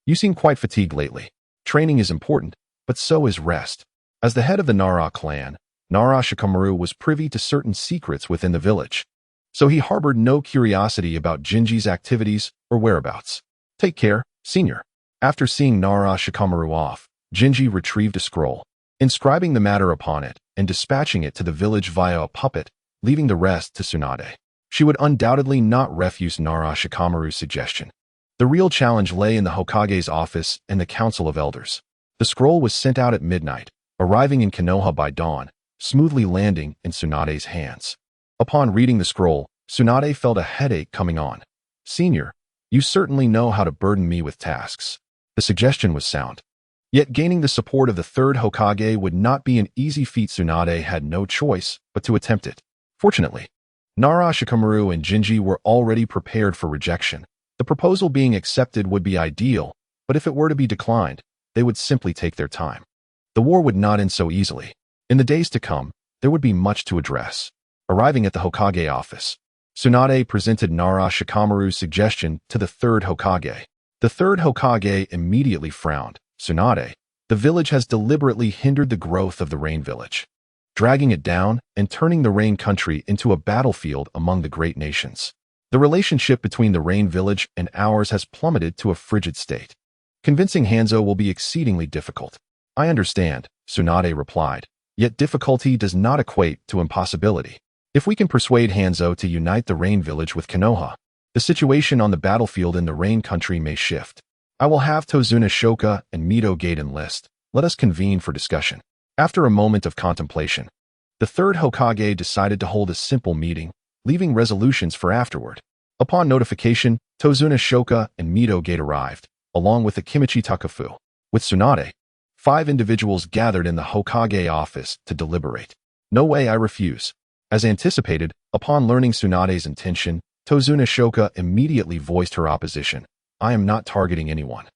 You seem quite fatigued lately. Training is important, but so is rest. As the head of the Nara clan, Nara Shikamaru was privy to certain secrets within the village, so he harbored no curiosity about Jinji's activities or whereabouts. Take care, Senior. After seeing Nara Shikamaru off, Jinji retrieved a scroll, inscribing the matter upon it and dispatching it to the village via a puppet, leaving the rest to Tsunade. She would undoubtedly not refuse Nara Shikamaru's suggestion. The real challenge lay in the Hokage's office and the Council of Elders. The scroll was sent out at midnight, arriving in Konoha by dawn, smoothly landing in Tsunade's hands. Upon reading the scroll, Tsunade felt a headache coming on. Senior, you certainly know how to burden me with tasks. The suggestion was sound. Yet gaining the support of the third Hokage would not be an easy feat. Tsunade had no choice but to attempt it. Fortunately, Nara, Shikamaru, and Jinji were already prepared for rejection. The proposal being accepted would be ideal, but if it were to be declined, they would simply take their time. The war would not end so easily. In the days to come, there would be much to address. Arriving at the Hokage office, Tsunade presented Nara Shikamaru's suggestion to the third Hokage. The third Hokage immediately frowned. Tsunade, the village has deliberately hindered the growth of the Rain Village, dragging it down and turning the Rain Country into a battlefield among the great nations. The relationship between the Rain Village and ours has plummeted to a frigid state. Convincing Hanzo will be exceedingly difficult. I understand, Tsunade replied, yet difficulty does not equate to impossibility. If we can persuade Hanzo to unite the Rain Village with Konoha, the situation on the battlefield in the Rain Country may shift. I will have Tozuna Shoka and Mito Gate enlist. Let us convene for discussion. After a moment of contemplation, the third Hokage decided to hold a simple meeting, leaving resolutions for afterward. Upon notification, Tozuna Shoka and Mito Gate arrived, along with Akimichi Takufu. With Tsunade, 5 individuals gathered in the Hokage office to deliberate. No way, I refuse. As anticipated, upon learning Tsunade's intention, Tozuna Shoka immediately voiced her opposition. I am not targeting anyone.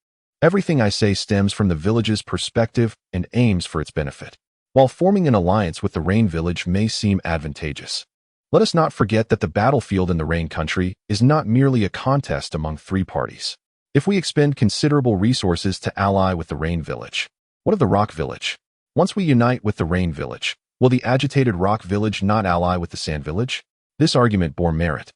Everything I say stems from the village's perspective and aims for its benefit. While forming an alliance with the Rain Village may seem advantageous, let us not forget that the battlefield in the Rain Country is not merely a contest among 3 parties. If we expend considerable resources to ally with the Rain Village, what of the Rock Village? Once we unite with the Rain Village, will the agitated Rock Village not ally with the Sand Village? This argument bore merit,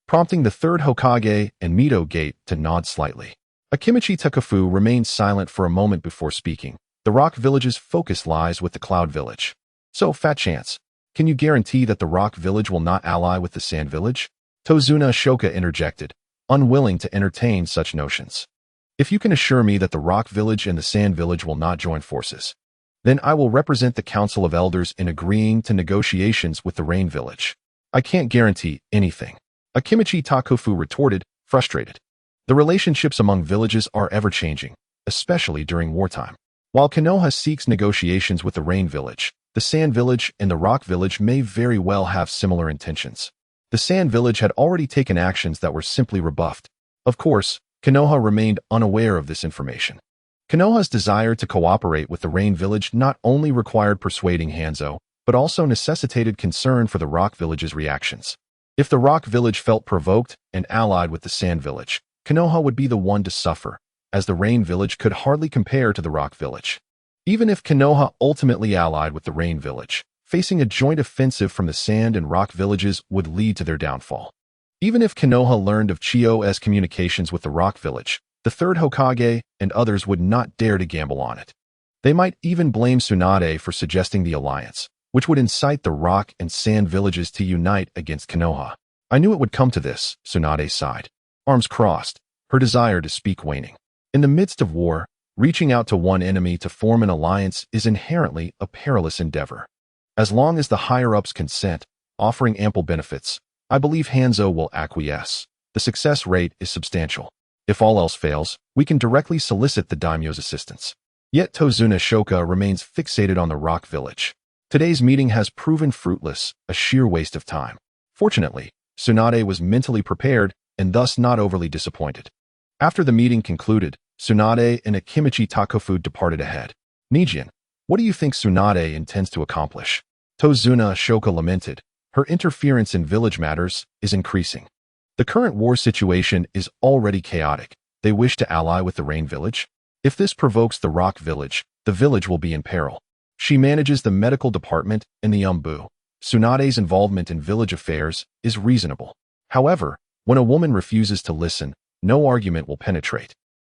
prompting the third Hokage and Mito Gate to nod slightly. Akimichi Takufu remained silent for a moment before speaking. The Rock Village's focus lies with the Cloud Village. So, Fat Chance, can you guarantee that the Rock Village will not ally with the Sand Village? Tozuna Shoka interjected, unwilling to entertain such notions. If you can assure me that the Rock Village and the Sand Village will not join forces, then I will represent the Council of Elders in agreeing to negotiations with the Rain Village. I can't guarantee anything, Akimichi Takufu retorted, frustrated. The relationships among villages are ever-changing, especially during wartime. While Konoha seeks negotiations with the Rain Village, the Sand Village and the Rock Village may very well have similar intentions. The Sand Village had already taken actions that were simply rebuffed. Of course, Konoha remained unaware of this information. Konoha's desire to cooperate with the Rain Village not only required persuading Hanzo, but also necessitated concern for the Rock Village's reactions. If the Rock Village felt provoked and allied with the Sand Village, Konoha would be the one to suffer, as the Rain Village could hardly compare to the Rock Village. Even if Konoha ultimately allied with the Rain Village, facing a joint offensive from the Sand and Rock Villages would lead to their downfall. Even if Konoha learned of Chiyo's communications with the Rock Village, the third Hokage and others would not dare to gamble on it. They might even blame Tsunade for suggesting the alliance, which would incite the Rock and Sand Villages to unite against Konoha. I knew it would come to this, Tsunade sighed, arms crossed, her desire to speak waning. In the midst of war, reaching out to one enemy to form an alliance is inherently a perilous endeavor. As long as the higher-ups consent, offering ample benefits, I believe Hanzo will acquiesce. The success rate is substantial. If all else fails, we can directly solicit the daimyo's assistance. Yet Tozuna Shoka remains fixated on the Rock Village. Today's meeting has proven fruitless, a sheer waste of time. Fortunately, Tsunade was mentally prepared and thus not overly disappointed. After the meeting concluded, Tsunade and Akimichi Takufu departed ahead. Nijin, what do you think Tsunade intends to accomplish? Tozuna Shoka lamented. Her interference in village matters is increasing. The current war situation is already chaotic. They wish to ally with the Rain Village. If this provokes the Rock Village, the village will be in peril. She manages the medical department and the Umbu. Tsunade's involvement in village affairs is reasonable. However, when a woman refuses to listen, no argument will penetrate,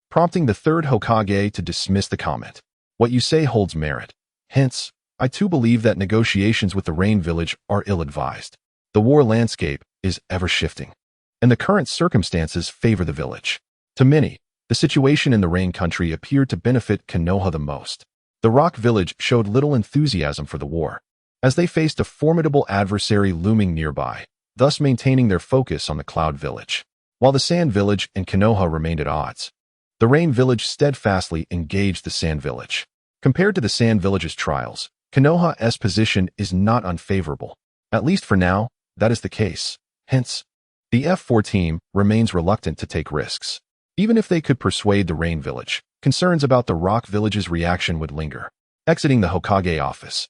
prompting the third Hokage to dismiss the comment. What you say holds merit. Hence, I too believe that negotiations with the Rain Village are ill-advised. The war landscape is ever-shifting, and the current circumstances favor the village. To many, the situation in the Rain Country appeared to benefit Konoha the most. The Rock Village showed little enthusiasm for the war, as they faced a formidable adversary looming nearby, thus maintaining their focus on the Cloud Village. While the Sand Village and Konoha remained at odds, The Rain Village steadfastly engaged the Sand Village. Compared to the Sand Village's trials, Konoha's position is not unfavorable. At least for now, that is the case. Hence, the F4 team remains reluctant to take risks. Even if they could persuade the Rain Village, concerns about the Rock Village's reaction would linger. Exiting the Hokage office,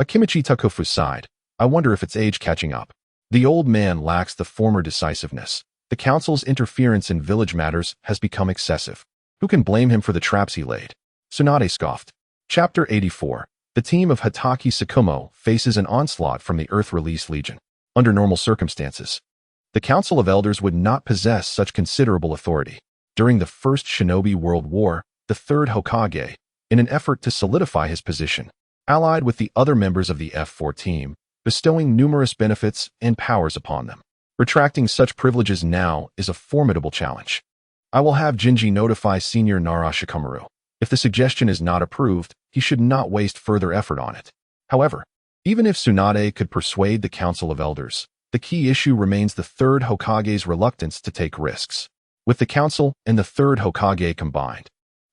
Akimichi Takufu sighed. I wonder if it's age catching up. The old man lacks the former decisiveness. The council's interference in village matters has become excessive. Who can blame him for the traps he laid? Tsunade scoffed. Chapter 84. The team of Hatake Tsukumo faces an onslaught from the Earth Release Legion. Under normal circumstances, the Council of Elders would not possess such considerable authority. During the First Shinobi World War, the third Hokage, in an effort to solidify his position, allied with the other members of the F4 team, bestowing numerous benefits and powers upon them. Retracting such privileges now is a formidable challenge. I will have Jinji notify Senior Nara Shikamaru. If the suggestion is not approved, he should not waste further effort on it. However, even if Tsunade could persuade the Council of Elders, the key issue remains the third Hokage's reluctance to take risks. With the Council and the third Hokage combined,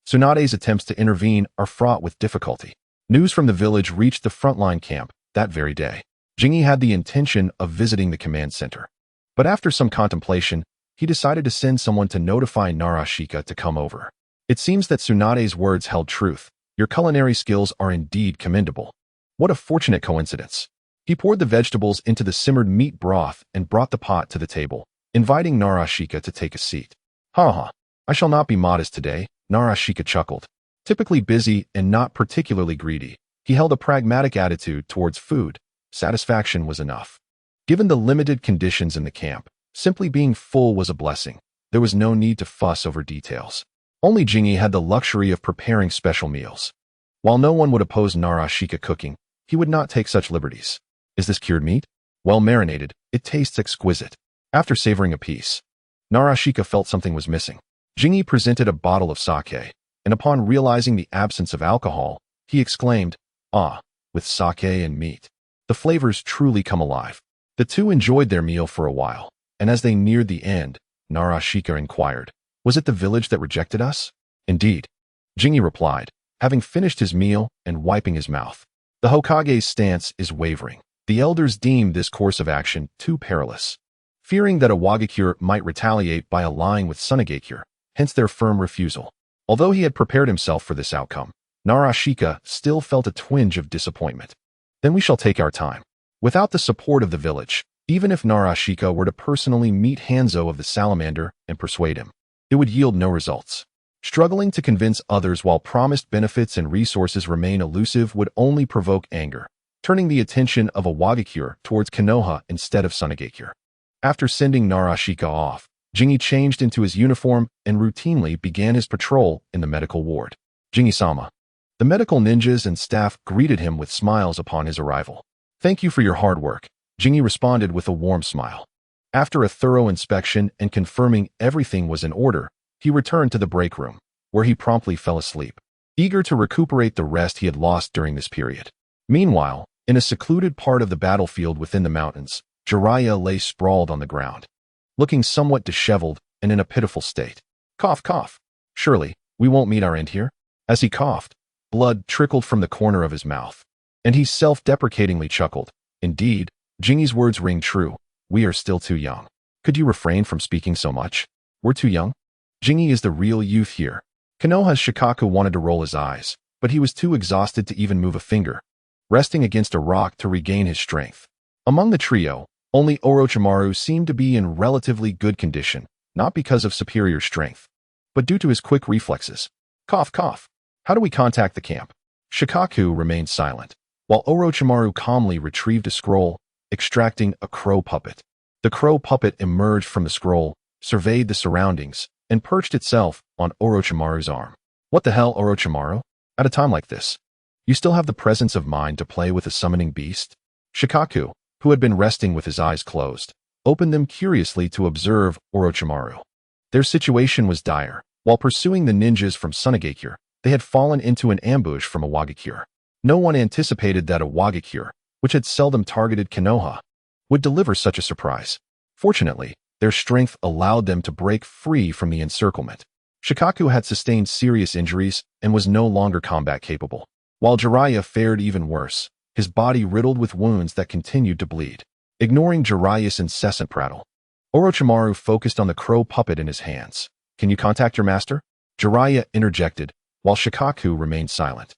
Tsunade's attempts to intervene are fraught with difficulty. News from the village reached the frontline camp that very day. Jingi had the intention of visiting the command center. But after some contemplation, he decided to send someone to notify Narashika to come over. It seems that Tsunade's words held truth. Your culinary skills are indeed commendable. What a fortunate coincidence. He poured the vegetables into the simmered meat broth and brought the pot to the table, inviting Narashika to take a seat. Ha! I shall not be modest today, Narashika chuckled. Typically busy and not particularly greedy, he held a pragmatic attitude towards food. Satisfaction was enough. Given the limited conditions in the camp, simply being full was a blessing. There was no need to fuss over details. Only Jingi had the luxury of preparing special meals. While no one would oppose Narashika cooking, he would not take such liberties. Is this cured meat? Well marinated, it tastes exquisite. After savoring a piece, Narashika felt something was missing. Jingi presented a bottle of sake, and upon realizing the absence of alcohol, he exclaimed, "Ah, with sake and meat, the flavors truly come alive." The two enjoyed their meal for a while, and as they neared the end, Narashika inquired, "Was it the village that rejected us?" "Indeed," Jingi replied, having finished his meal and wiping his mouth. The Hokage's stance is wavering. The elders deemed this course of action too perilous, fearing that a Wagakure might retaliate by allying with Tsunagakure, hence their firm refusal. Although he had prepared himself for this outcome, Narashika still felt a twinge of disappointment. Then we shall take our time. Without the support of the village, even if Narashika were to personally meet Hanzo of the Salamander and persuade him, it would yield no results. Struggling to convince others while promised benefits and resources remain elusive would only provoke anger, turning the attention of a Wagakure towards Konoha instead of Tsunagakure. After sending Narashika off, Jingi changed into his uniform and routinely began his patrol in the medical ward. Jingi-sama. The medical ninjas and staff greeted him with smiles upon his arrival. "Thank you for your hard work," Jingi responded with a warm smile. After a thorough inspection and confirming everything was in order, he returned to the break room, where he promptly fell asleep, eager to recuperate the rest he had lost during this period. Meanwhile, in a secluded part of the battlefield within the mountains, Jiraiya lay sprawled on the ground, looking somewhat disheveled and in a pitiful state. Cough, cough. Surely, we won't meet our end here? As he coughed, blood trickled from the corner of his mouth, and he self-deprecatingly chuckled. Indeed, Jingi's words ring true. We are still too young. Could you refrain from speaking so much? We're too young? Jingi is the real youth here. Konoha's Shikaku wanted to roll his eyes, but he was too exhausted to even move a finger, resting against a rock to regain his strength. Among the trio, only Orochimaru seemed to be in relatively good condition, not because of superior strength, but due to his quick reflexes. Cough, cough. How do we contact the camp? Shikaku remained silent, while Orochimaru calmly retrieved a scroll, extracting a crow puppet. The crow puppet emerged from the scroll, surveyed the surroundings, and perched itself on Orochimaru's arm. What the hell, Orochimaru? At a time like this, you still have the presence of mind to play with a summoning beast? Shikaku, who had been resting with his eyes closed, opened them curiously to observe Orochimaru. Their situation was dire. While pursuing the ninjas from Tsunagakure, they had fallen into an ambush from a Wagakure. No one anticipated that a Wagakure, which had seldom targeted Konoha, would deliver such a surprise. Fortunately, their strength allowed them to break free from the encirclement. Shikaku had sustained serious injuries and was no longer combat capable, while Jiraiya fared even worse, his body riddled with wounds that continued to bleed. Ignoring Jiraiya's incessant prattle, Orochimaru focused on the crow puppet in his hands. "Can you contact your master?" Jiraiya interjected, while Shikaku remained silent.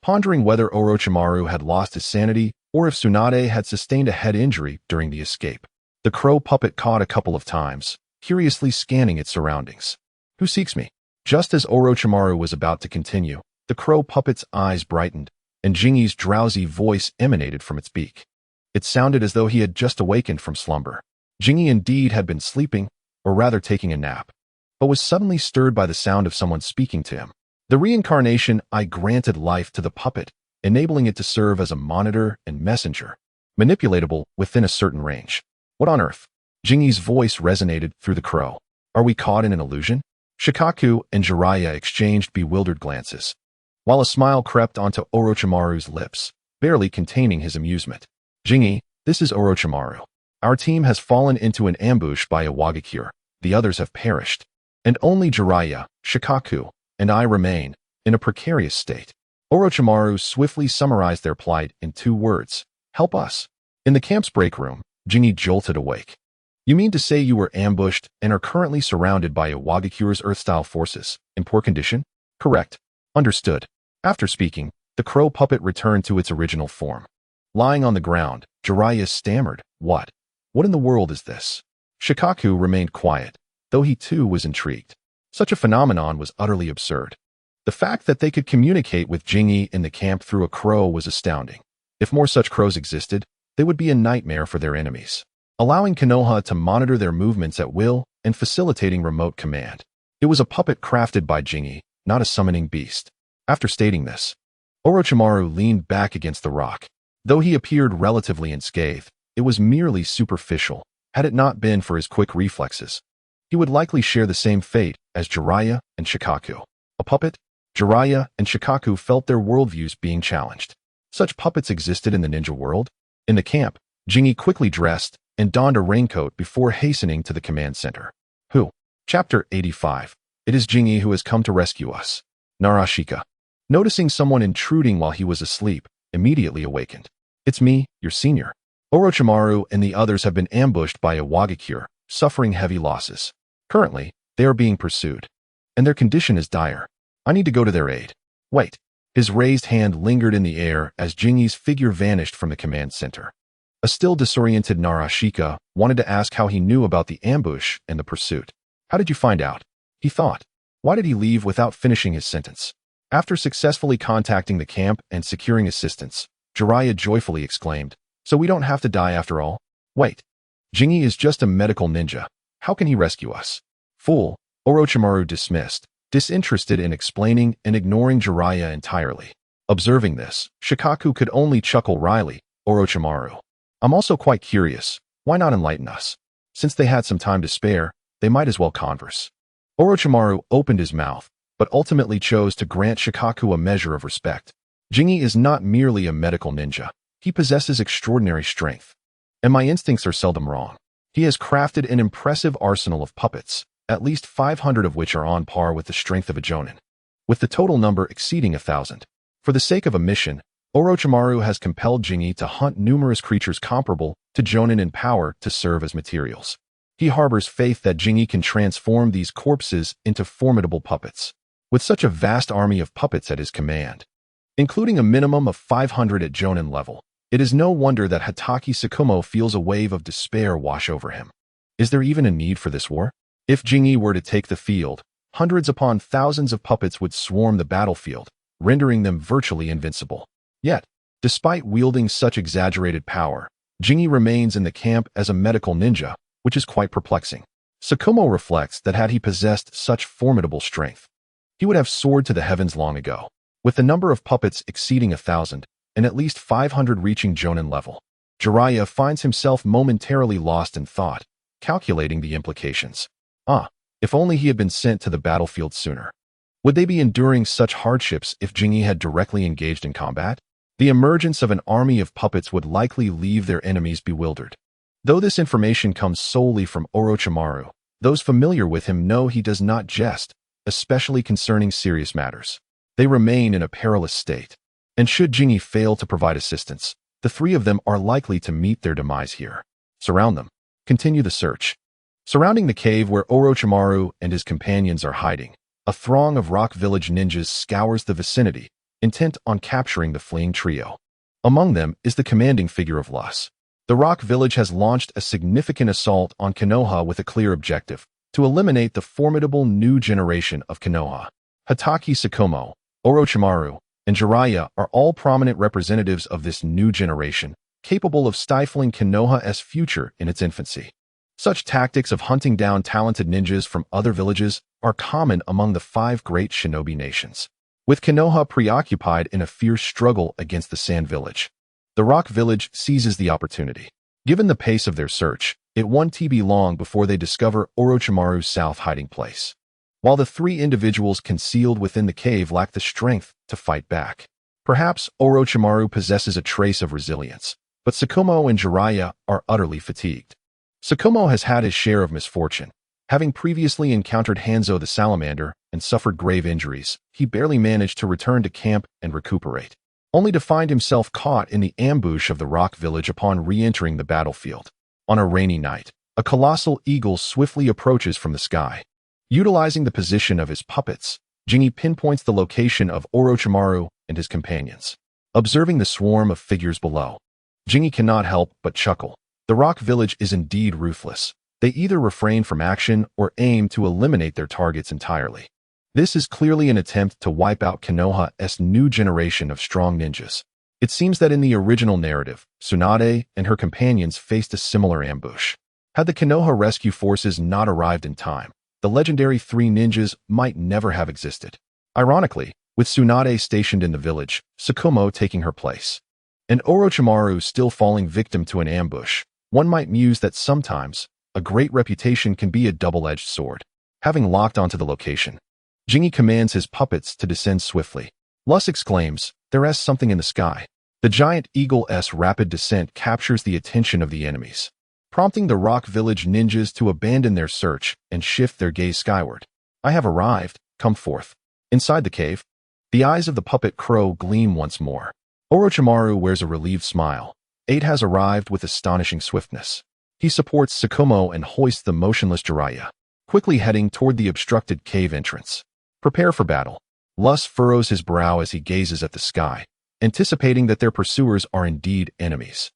Pondering whether Orochimaru had lost his sanity or if Tsunade had sustained a head injury during the escape, the crow puppet cawed a couple of times, curiously scanning its surroundings. "Who seeks me?" Just as Orochimaru was about to continue, the crow puppet's eyes brightened, and Jingi's drowsy voice emanated from its beak. It sounded as though he had just awakened from slumber. Jingi indeed had been sleeping, or rather taking a nap, but was suddenly stirred by the sound of someone speaking to him. The reincarnation I granted life to the puppet, enabling it to serve as a monitor and messenger, manipulatable within a certain range. "What on earth?" Jingi's voice resonated through the crow. "Are we caught in an illusion?" Shikaku and Jiraiya exchanged bewildered glances, while a smile crept onto Orochimaru's lips, barely containing his amusement. "Jingi, this is Orochimaru. Our team has fallen into an ambush by a Wagakure. The others have perished, and only Jiraiya, Shikaku, and I remain in a precarious state." Orochimaru swiftly summarized their plight in 2 words: "Help us." In the camp's break room, Jingi jolted awake. "You mean to say you were ambushed and are currently surrounded by a Wagakure's Earth-style forces, in poor condition?" "Correct." "Understood." After speaking, the crow puppet returned to its original form. Lying on the ground, Jiraiya stammered, What in the world is this?" Shikaku remained quiet, though he too was intrigued. Such a phenomenon was utterly absurd. The fact that they could communicate with Jingi in the camp through a crow was astounding. If more such crows existed, they would be a nightmare for their enemies, allowing Konoha to monitor their movements at will and facilitating remote command. It was a puppet crafted by Jingi, not a summoning beast. After stating this, Orochimaru leaned back against the rock. Though he appeared relatively unscathed, it was merely superficial. Had it not been for his quick reflexes, he would likely share the same fate as Jiraiya and Shikaku. A puppet? Jiraiya and Shikaku felt their worldviews being challenged. Such puppets existed in the ninja world. In the camp, Jingi quickly dressed and donned a raincoat before hastening to the command center. Who? Chapter 85. It is Jingi who has come to rescue us. Narashika, noticing someone intruding while he was asleep, immediately awakened. "It's me, your senior." Orochimaru and the others have been ambushed by a Wagakure, suffering heavy losses. Currently, they are being pursued, and their condition is dire. I need to go to their aid. Wait. His raised hand lingered in the air as Jingi's figure vanished from the command center. A still disoriented Narashika wanted to ask how he knew about the ambush and the pursuit. "How did you find out?" he thought. Why did he leave without finishing his sentence? After successfully contacting the camp and securing assistance, Jiraiya joyfully exclaimed, "So we don't have to die after all?" "Wait. Jingi is just a medical ninja. How can he rescue us?" "Fool," Orochimaru dismissed, disinterested in explaining and ignoring Jiraiya entirely. Observing this, Shikaku could only chuckle wryly. "Orochimaru, I'm also quite curious. Why not enlighten us?" Since they had some time to spare, they might as well converse. Orochimaru opened his mouth, but ultimately chose to grant Shikaku a measure of respect. Jingi is not merely a medical ninja. He possesses extraordinary strength, and my instincts are seldom wrong. He has crafted an impressive arsenal of puppets, at least 500 of which are on par with the strength of a jonin, with the total number exceeding 1,000. For the sake of a mission, Orochimaru has compelled Jingi to hunt numerous creatures comparable to jonin in power to serve as materials. He harbors faith that Jingi can transform these corpses into formidable puppets. With such a vast army of puppets at his command, including a minimum of 500 at jonin level, it is no wonder that Hatake Tsukumo feels a wave of despair wash over him. Is there even a need for this war? If Jingi were to take the field, hundreds upon thousands of puppets would swarm the battlefield, rendering them virtually invincible. Yet, despite wielding such exaggerated power, Jingi remains in the camp as a medical ninja, which is quite perplexing. Tsukumo reflects that had he possessed such formidable strength, he would have soared to the heavens long ago. With the number of puppets exceeding 1,000, and at least 500 reaching jonin level, Jiraiya finds himself momentarily lost in thought, calculating the implications. If only he had been sent to the battlefield sooner. Would they be enduring such hardships if Jingi had directly engaged in combat? The emergence of an army of puppets would likely leave their enemies bewildered. Though this information comes solely from Orochimaru, those familiar with him know he does not jest especially concerning serious matters. They remain in a perilous state. And should Jingi fail to provide assistance, the three of them are likely to meet their demise here. Surround them. Continue the search. Surrounding the cave where Orochimaru and his companions are hiding, a throng of Rock Village ninjas scours the vicinity, intent on capturing the fleeing trio. Among them is the commanding figure of Lus. The Rock Village has launched a significant assault on Konoha with a clear objective: to eliminate the formidable new generation of Konoha. Hatake Tsukumo, Orochimaru, and Jiraiya are all prominent representatives of this new generation, capable of stifling Konoha's future in its infancy. Such tactics of hunting down talented ninjas from other villages are common among the 5 great shinobi nations. With Konoha preoccupied in a fierce struggle against the Sand Village, the Rock Village seizes the opportunity. Given the pace of their search, it won't be long before they discover Orochimaru's south hiding place. While the 3 individuals concealed within the cave lack the strength to fight back. Perhaps Orochimaru possesses a trace of resilience, but Tsukumo and Jiraiya are utterly fatigued. Tsukumo has had his share of misfortune. Having previously encountered Hanzo the Salamander and suffered grave injuries, he barely managed to return to camp and recuperate, only to find himself caught in the ambush of the Rock Village upon re-entering the battlefield. On a rainy night, a colossal eagle swiftly approaches from the sky. Utilizing the position of his puppets, Jingi pinpoints the location of Orochimaru and his companions. Observing the swarm of figures below, Jingi cannot help but chuckle. The Rock Village is indeed ruthless. They either refrain from action or aim to eliminate their targets entirely. This is clearly an attempt to wipe out Konoha's new generation of strong ninjas. It seems that in the original narrative, Tsunade and her companions faced a similar ambush. Had the Konoha rescue forces not arrived in time, the legendary 3 ninjas might never have existed. Ironically, with Tsunade stationed in the village, Tsukumo taking her place, and Orochimaru still falling victim to an ambush, one might muse that sometimes a great reputation can be a double-edged sword. Having locked onto the location, Jingi commands his puppets to descend swiftly. Lus exclaims, "There's something in the sky." The giant eagle's rapid descent captures the attention of the enemies, prompting the Rock Village ninjas to abandon their search and shift their gaze skyward. "I have arrived, come forth." Inside the cave, the eyes of the puppet crow gleam once more. Orochimaru wears a relieved smile. Aid has arrived with astonishing swiftness. He supports Tsukumo and hoists the motionless Jiraiya, quickly heading toward the obstructed cave entrance. Prepare for battle. Lus furrows his brow as he gazes at the sky, anticipating that their pursuers are indeed enemies,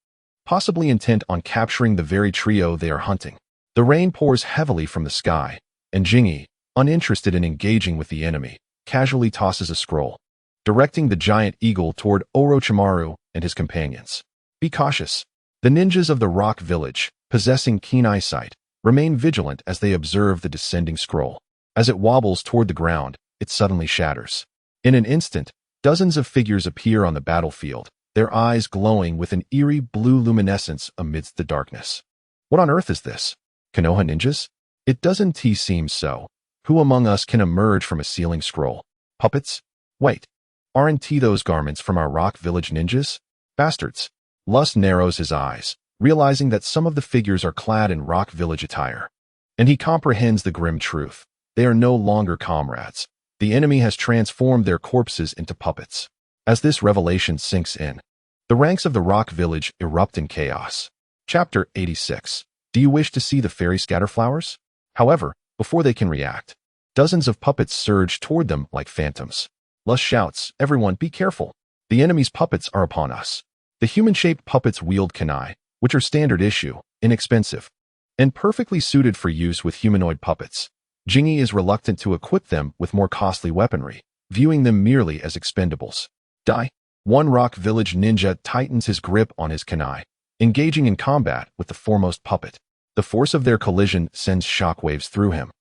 possibly intent on capturing the very trio they are hunting. The rain pours heavily from the sky, and Jingi, uninterested in engaging with the enemy, casually tosses a scroll, directing the giant eagle toward Orochimaru and his companions. Be cautious. The ninjas of the Rock Village, possessing keen eyesight, remain vigilant as they observe the descending scroll. As it wobbles toward the ground, it suddenly shatters. In an instant, dozens of figures appear on the battlefield, their eyes glowing with an eerie blue luminescence amidst the darkness. What on earth is this? Konoha ninjas? It doesn't seem so. Who among us can emerge from a sealing scroll? Puppets? Wait, aren't those garments from our Rock Village ninjas? Bastards. Lus narrows his eyes, realizing that some of the figures are clad in Rock Village attire. And he comprehends the grim truth. They are no longer comrades. The enemy has transformed their corpses into puppets. As this revelation sinks in, the ranks of the Rock Village erupt in chaos. Chapter 86. Do you wish to see the fairy scatterflowers? However, before they can react, dozens of puppets surge toward them like phantoms. Lus shouts, "Everyone, be careful. The enemy's puppets are upon us." The human-shaped puppets wield kunai, which are standard issue, inexpensive, and perfectly suited for use with humanoid puppets. Jingi is reluctant to equip them with more costly weaponry, viewing them merely as expendables. Die. One Rock Village ninja tightens his grip on his kunai, engaging in combat with the foremost puppet. The force of their collision sends shockwaves through him,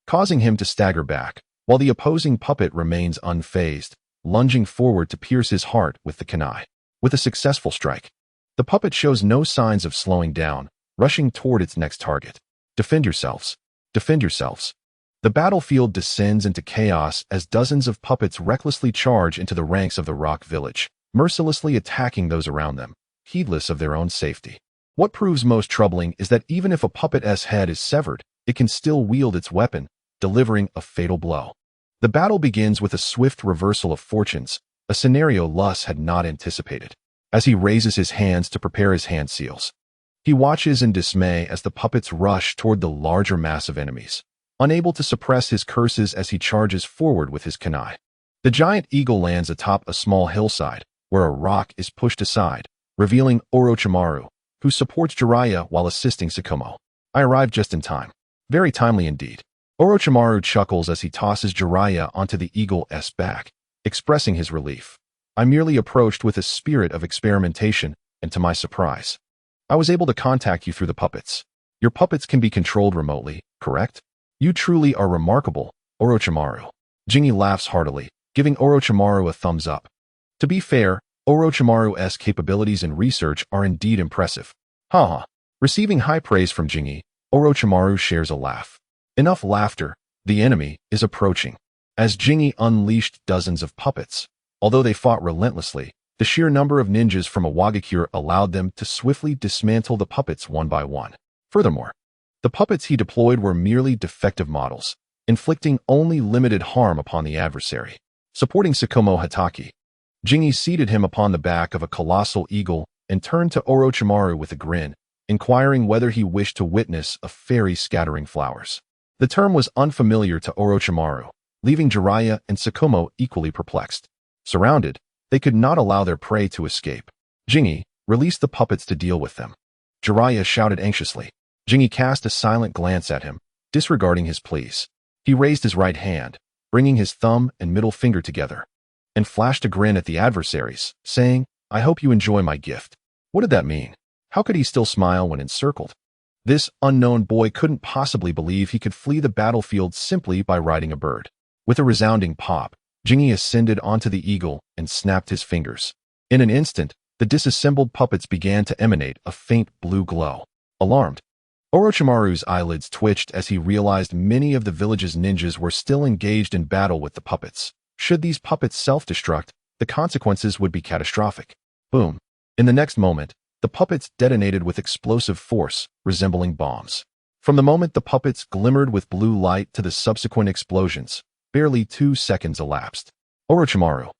causing him to stagger back, while the opposing puppet remains unfazed, lunging forward to pierce his heart with the kunai. With a successful strike, the puppet shows no signs of slowing down, rushing toward its next target. Defend yourselves. Defend yourselves. The battlefield descends into chaos as dozens of puppets recklessly charge into the ranks of the Rock Village, mercilessly attacking those around them, heedless of their own safety. What proves most troubling is that even if a puppet's head is severed, it can still wield its weapon, delivering a fatal blow. The battle begins with a swift reversal of fortunes, a scenario Lus had not anticipated. As he raises his hands to prepare his hand seals, he watches in dismay as the puppets rush toward the larger mass of enemies, unable to suppress his curses as he charges forward with his kunai. The giant eagle lands atop a small hillside, where a rock is pushed aside, revealing Orochimaru, who supports Jiraiya while assisting Tsukumo. I arrived just in time. Very timely indeed. Orochimaru chuckles as he tosses Jiraiya onto the eagle's back, expressing his relief. I merely approached with a spirit of experimentation, and to my surprise, I was able to contact you through the puppets. Your puppets can be controlled remotely, correct? You truly are remarkable, Orochimaru. Jingi laughs heartily, giving Orochimaru a thumbs up. To be fair, Orochimaru's capabilities in research are indeed impressive. Haha. Receiving high praise from Jingi, Orochimaru shares a laugh. Enough laughter, the enemy is approaching. As Jingi unleashed dozens of puppets, although they fought relentlessly, the sheer number of ninjas from Awagakure allowed them to swiftly dismantle the puppets one by one. Furthermore, the puppets he deployed were merely defective models, inflicting only limited harm upon the adversary. Supporting Tsukumo Hatake, Jingi seated him upon the back of a colossal eagle and turned to Orochimaru with a grin, inquiring whether he wished to witness a fairy scattering flowers. The term was unfamiliar to Orochimaru, leaving Jiraiya and Tsukumo equally perplexed. Surrounded, they could not allow their prey to escape. Jingi, release the puppets to deal with them. Jiraiya shouted anxiously. Jingi cast a silent glance at him, disregarding his pleas. He raised his right hand, bringing his thumb and middle finger together, and flashed a grin at the adversaries, saying, I hope you enjoy my gift. What did that mean? How could he still smile when encircled? This unknown boy couldn't possibly believe he could flee the battlefield simply by riding a bird. With a resounding pop, Jingi ascended onto the eagle and snapped his fingers. In an instant, the disassembled puppets began to emanate a faint blue glow. Alarmed, Orochimaru's eyelids twitched as he realized many of the village's ninjas were still engaged in battle with the puppets. Should these puppets self-destruct, the consequences would be catastrophic. Boom. In the next moment, the puppets detonated with explosive force, resembling bombs. From the moment the puppets glimmered with blue light to the subsequent explosions, barely 2 seconds elapsed. Orochimaru,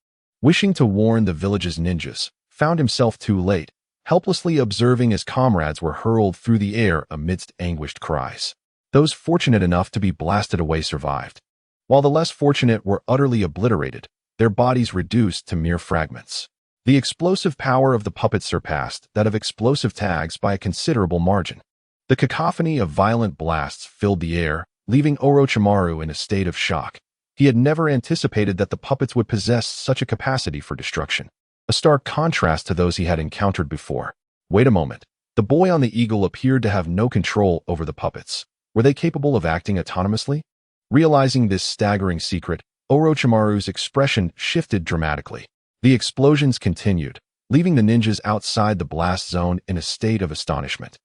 wishing to warn the village's ninjas, found himself too late, helplessly observing as comrades were hurled through the air amidst anguished cries. Those fortunate enough to be blasted away survived, while the less fortunate were utterly obliterated, their bodies reduced to mere fragments. The explosive power of the puppets surpassed that of explosive tags by a considerable margin. The cacophony of violent blasts filled the air, leaving Orochimaru in a state of shock. He had never anticipated that the puppets would possess such a capacity for destruction. A stark contrast to those he had encountered before. Wait a moment. The boy on the eagle appeared to have no control over the puppets. Were they capable of acting autonomously? Realizing this staggering secret, Orochimaru's expression shifted dramatically. The explosions continued, leaving the ninjas outside the blast zone in a state of astonishment.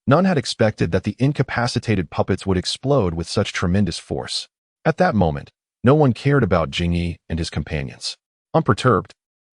None had expected that the incapacitated puppets would explode with such tremendous force. At that moment, no one cared about Jingi and his companions. Unperturbed,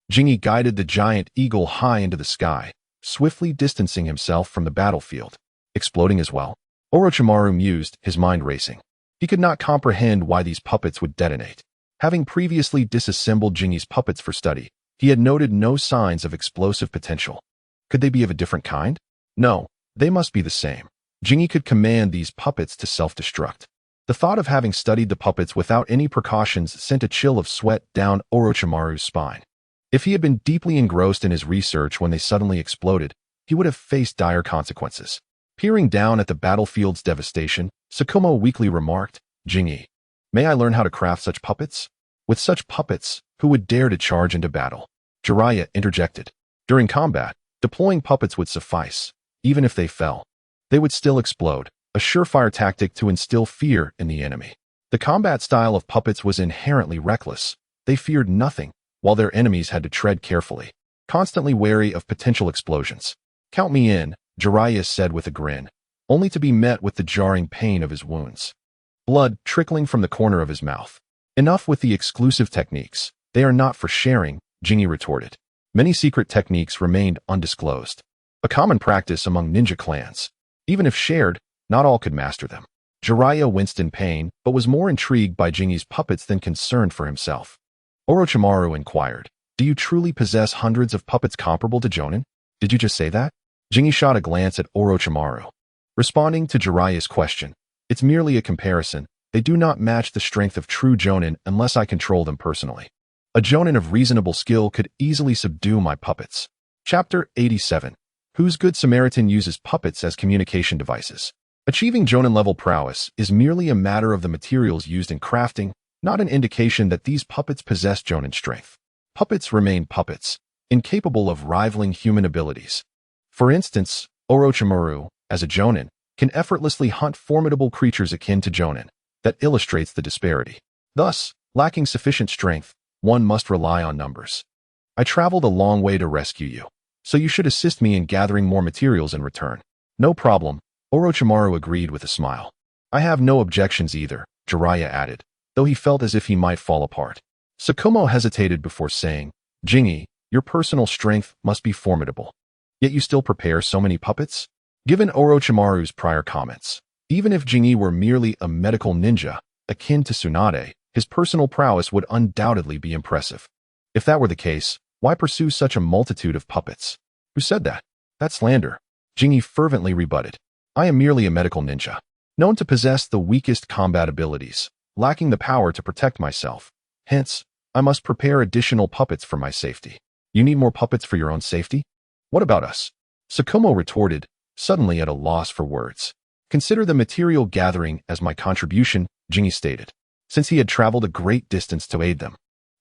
Jingi guided the giant eagle high into the sky, swiftly distancing himself from the battlefield. Exploding as well? Orochimaru mused, his mind racing. He could not comprehend why these puppets would detonate. Having previously disassembled Jingi's puppets for study, he had noted no signs of explosive potential. Could they be of a different kind? No, they must be the same. Jingi could command these puppets to self-destruct. The thought of having studied the puppets without any precautions sent a chill of sweat down Orochimaru's spine. If he had been deeply engrossed in his research when they suddenly exploded, he would have faced dire consequences. Peering down at the battlefield's devastation, Tsukumo weakly remarked, Jingi, may I learn how to craft such puppets? With such puppets, who would dare to charge into battle? Jiraiya interjected. During combat, deploying puppets would suffice. Even if they fell, they would still explode, a surefire tactic to instill fear in the enemy. The combat style of puppets was inherently reckless. They feared nothing, while their enemies had to tread carefully, constantly wary of potential explosions. Count me in, Jiraiya said with a grin, only to be met with the jarring pain of his wounds. Blood trickling from the corner of his mouth. Enough with the exclusive techniques. They are not for sharing, Jingi retorted. Many secret techniques remained undisclosed. A common practice among ninja clans. Even if shared, not all could master them. Jiraiya winced in pain, but was more intrigued by Jingi's puppets than concerned for himself. Orochimaru inquired, "Do you truly possess hundreds of puppets comparable to Jonin? Did you just say that?" Jingi shot a glance at Orochimaru. Responding to Jiraiya's question, "It's merely a comparison. They do not match the strength of true Jonin unless I control them personally. A Jonin of reasonable skill could easily subdue my puppets." Chapter 87. Whose Good Samaritan uses puppets as communication devices? Achieving Jonin-level prowess is merely a matter of the materials used in crafting, not an indication that these puppets possess Jonin strength. Puppets remain puppets, incapable of rivaling human abilities. For instance, Orochimaru, as a Jonin, can effortlessly hunt formidable creatures akin to Jonin. That illustrates the disparity. Thus, lacking sufficient strength, one must rely on numbers. I traveled a long way to rescue you, so you should assist me in gathering more materials in return. No problem, Orochimaru agreed with a smile. I have no objections either, Jiraiya added, though he felt as if he might fall apart. Tsukumo hesitated before saying, Jingi, your personal strength must be formidable. Yet you still prepare so many puppets? Given Orochimaru's prior comments, even if Jingi were merely a medical ninja, akin to Tsunade, his personal prowess would undoubtedly be impressive. If that were the case, why pursue such a multitude of puppets? Who said that? That's slander. Jingi fervently rebutted. I am merely a medical ninja, known to possess the weakest combat abilities, lacking the power to protect myself. Hence, I must prepare additional puppets for my safety. You need more puppets for your own safety? What about us? Tsukumo retorted, suddenly at a loss for words. Consider the material gathering as my contribution, Jingi stated, since he had traveled a great distance to aid them.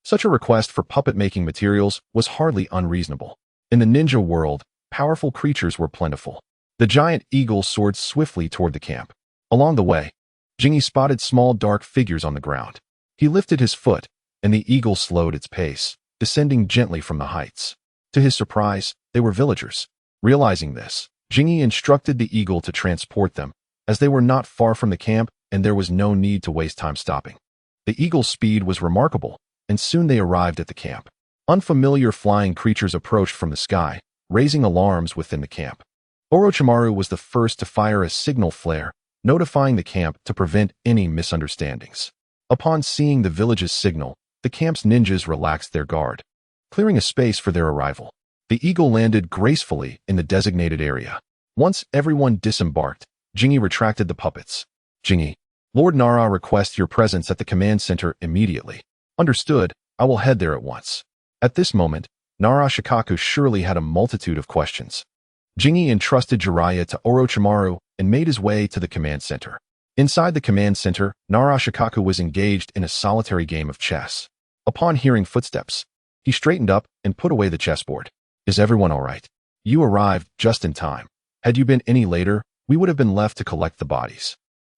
Such a request for puppet-making materials was hardly unreasonable. In the ninja world, powerful creatures were plentiful. The giant eagle soared swiftly toward the camp. Along the way, Jingi spotted small dark figures on the ground. He lifted his foot, and the eagle slowed its pace, descending gently from the heights. To his surprise, they were villagers. Realizing this, Jingi instructed the eagle to transport them, as they were not far from the camp and there was no need to waste time stopping. The eagle's speed was remarkable, and soon they arrived at the camp. Unfamiliar flying creatures approached from the sky, raising alarms within the camp. Orochimaru was the first to fire a signal flare, notifying the camp to prevent any misunderstandings. Upon seeing the village's signal, the camp's ninjas relaxed their guard, clearing a space for their arrival. The eagle landed gracefully in the designated area. Once everyone disembarked, Jingi retracted the puppets. Jingi, Lord Nara requests your presence at the command center immediately. Understood, I will head there at once. At this moment, Nara Shikaku surely had a multitude of questions. Jingi entrusted Jiraiya to Orochimaru and made his way to the command center. Inside the command center, Nara Shikaku was engaged in a solitary game of chess. Upon hearing footsteps, he straightened up and put away the chessboard. Is everyone all right? You arrived just in time. Had you been any later, we would have been left to collect the bodies.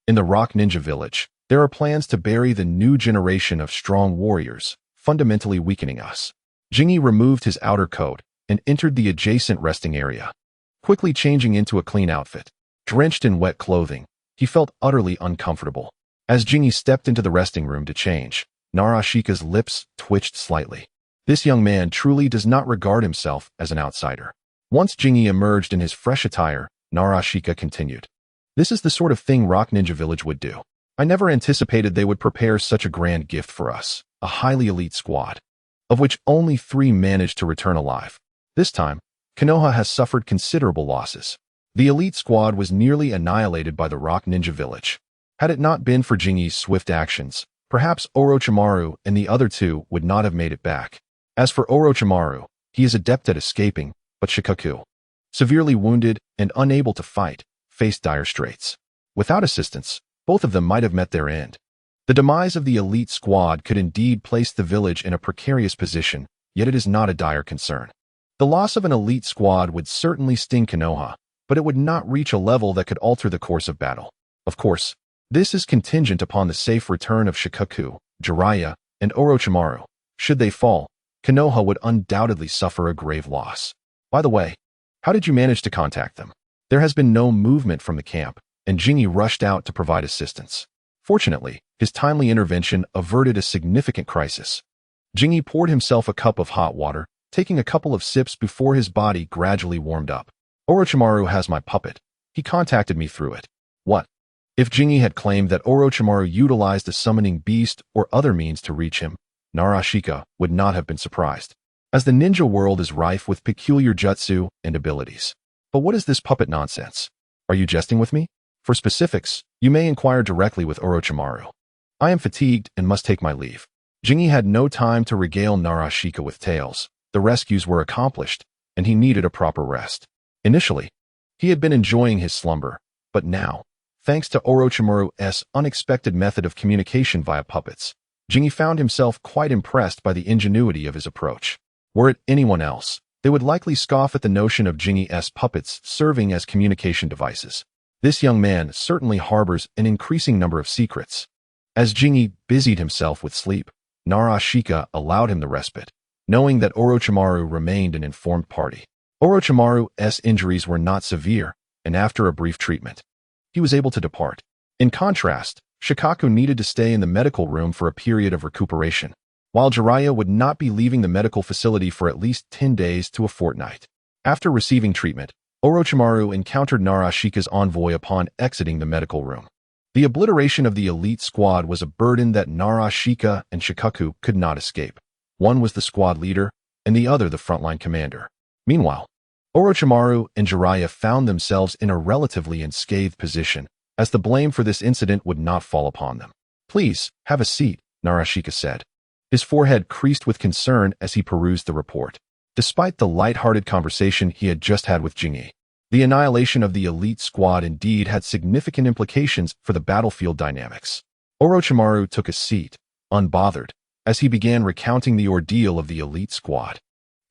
In the Rock Ninja Village, there are plans to bury the new generation of strong warriors, fundamentally weakening us. Jingi removed his outer coat and entered the adjacent resting area. Quickly changing into a clean outfit, drenched in wet clothing, he felt utterly uncomfortable. As Jingi stepped into the resting room to change, Narashika's lips twitched slightly. This young man truly does not regard himself as an outsider. Once Jingi emerged in his fresh attire, Narashika continued. This is the sort of thing Rock Ninja Village would do. I never anticipated they would prepare such a grand gift for us, a highly elite squad, of which only 3 managed to return alive. This time, Konoha has suffered considerable losses. The elite squad was nearly annihilated by the Rock Ninja Village. Had it not been for Jingi's swift actions, perhaps Orochimaru and the other 2 would not have made it back. As for Orochimaru, he is adept at escaping, but Shikaku, severely wounded and unable to fight, faced dire straits. Without assistance, both of them might have met their end. The demise of the elite squad could indeed place the village in a precarious position, yet it is not a dire concern. The loss of an elite squad would certainly sting Konoha, but it would not reach a level that could alter the course of battle. Of course, this is contingent upon the safe return of Shikaku, Jiraiya, and Orochimaru. Should they fall, Konoha would undoubtedly suffer a grave loss. By the way, how did you manage to contact them? There has been no movement from the camp, and Jingi rushed out to provide assistance. Fortunately, his timely intervention averted a significant crisis. Jingi poured himself a cup of hot water, taking a couple of sips before his body gradually warmed up. Orochimaru has my puppet. He contacted me through it. What? If Jingi had claimed that Orochimaru utilized a summoning beast or other means to reach him, Narashika would not have been surprised, as the ninja world is rife with peculiar jutsu and abilities. But what is this puppet nonsense? Are you jesting with me? For specifics, you may inquire directly with Orochimaru. I am fatigued and must take my leave. Jingi had no time to regale Narashika with tales. The rescues were accomplished, and he needed a proper rest. Initially, he had been enjoying his slumber, but now, thanks to Orochimaru's unexpected method of communication via puppets, Jingi found himself quite impressed by the ingenuity of his approach. Were it anyone else, they would likely scoff at the notion of Jingi's puppets serving as communication devices. This young man certainly harbors an increasing number of secrets. As Jingi busied himself with sleep, Narashika allowed him the respite, knowing that Orochimaru remained an informed party. Orochimaru's injuries were not severe, and after a brief treatment, he was able to depart. In contrast, Shikaku needed to stay in the medical room for a period of recuperation, while Jiraiya would not be leaving the medical facility for at least 10 days to a fortnight. After receiving treatment, Orochimaru encountered Narashika's envoy upon exiting the medical room. The obliteration of the elite squad was a burden that Narashika and Shikaku could not escape. One was the squad leader, and the other the frontline commander. Meanwhile, Orochimaru and Jiraiya found themselves in a relatively unscathed position, as the blame for this incident would not fall upon them. "Please, have a seat," Narashika said. His forehead creased with concern as he perused the report. Despite the light-hearted conversation he had just had with Jingi, the annihilation of the elite squad indeed had significant implications for the battlefield dynamics. Orochimaru took a seat, unbothered, as he began recounting the ordeal of the elite squad.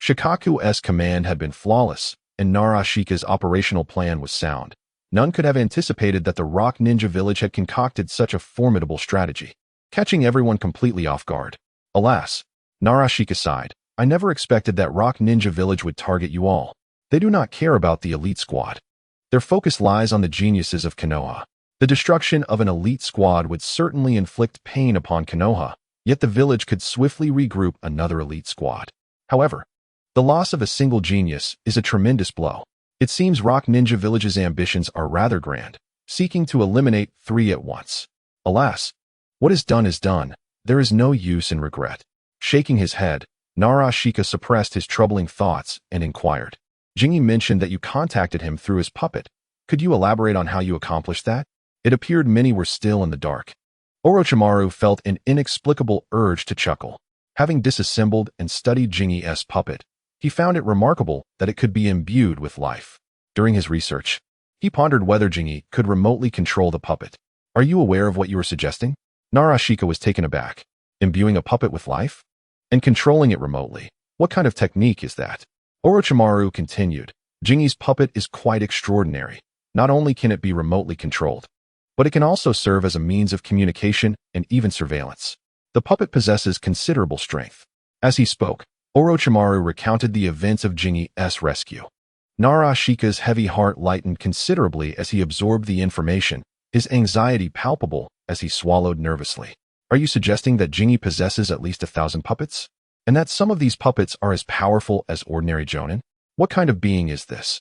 Shikaku's command had been flawless, and Narashika's operational plan was sound. None could have anticipated that the Rock Ninja Village had concocted such a formidable strategy, catching everyone completely off guard. Alas, Narashika sighed, I never expected that Rock Ninja Village would target you all. They do not care about the elite squad. Their focus lies on the geniuses of Konoha. The destruction of an elite squad would certainly inflict pain upon Konoha, yet the village could swiftly regroup another elite squad. However, the loss of a single genius is a tremendous blow. It seems Rock Ninja Village's ambitions are rather grand, seeking to eliminate 3 at once. Alas, what is done, there is no use in regret. Shaking his head, Narashika suppressed his troubling thoughts and inquired. Jingi mentioned that you contacted him through his puppet. Could you elaborate on how you accomplished that? It appeared many were still in the dark. Orochimaru felt an inexplicable urge to chuckle. Having disassembled and studied Jingi's puppet, he found it remarkable that it could be imbued with life. During his research, he pondered whether Jingi could remotely control the puppet. Are you aware of what you are suggesting? Narashika was taken aback. Imbuing a puppet with life? And controlling it remotely? What kind of technique is that? Orochimaru continued, Jingi's puppet is quite extraordinary. Not only can it be remotely controlled, but it can also serve as a means of communication and even surveillance. The puppet possesses considerable strength. As he spoke, Orochimaru recounted the events of Jingi's rescue. Narashika's heavy heart lightened considerably as he absorbed the information, his anxiety palpable as he swallowed nervously. Are you suggesting that Jingi possesses at least 1,000 puppets? And that some of these puppets are as powerful as ordinary jonin? What kind of being is this?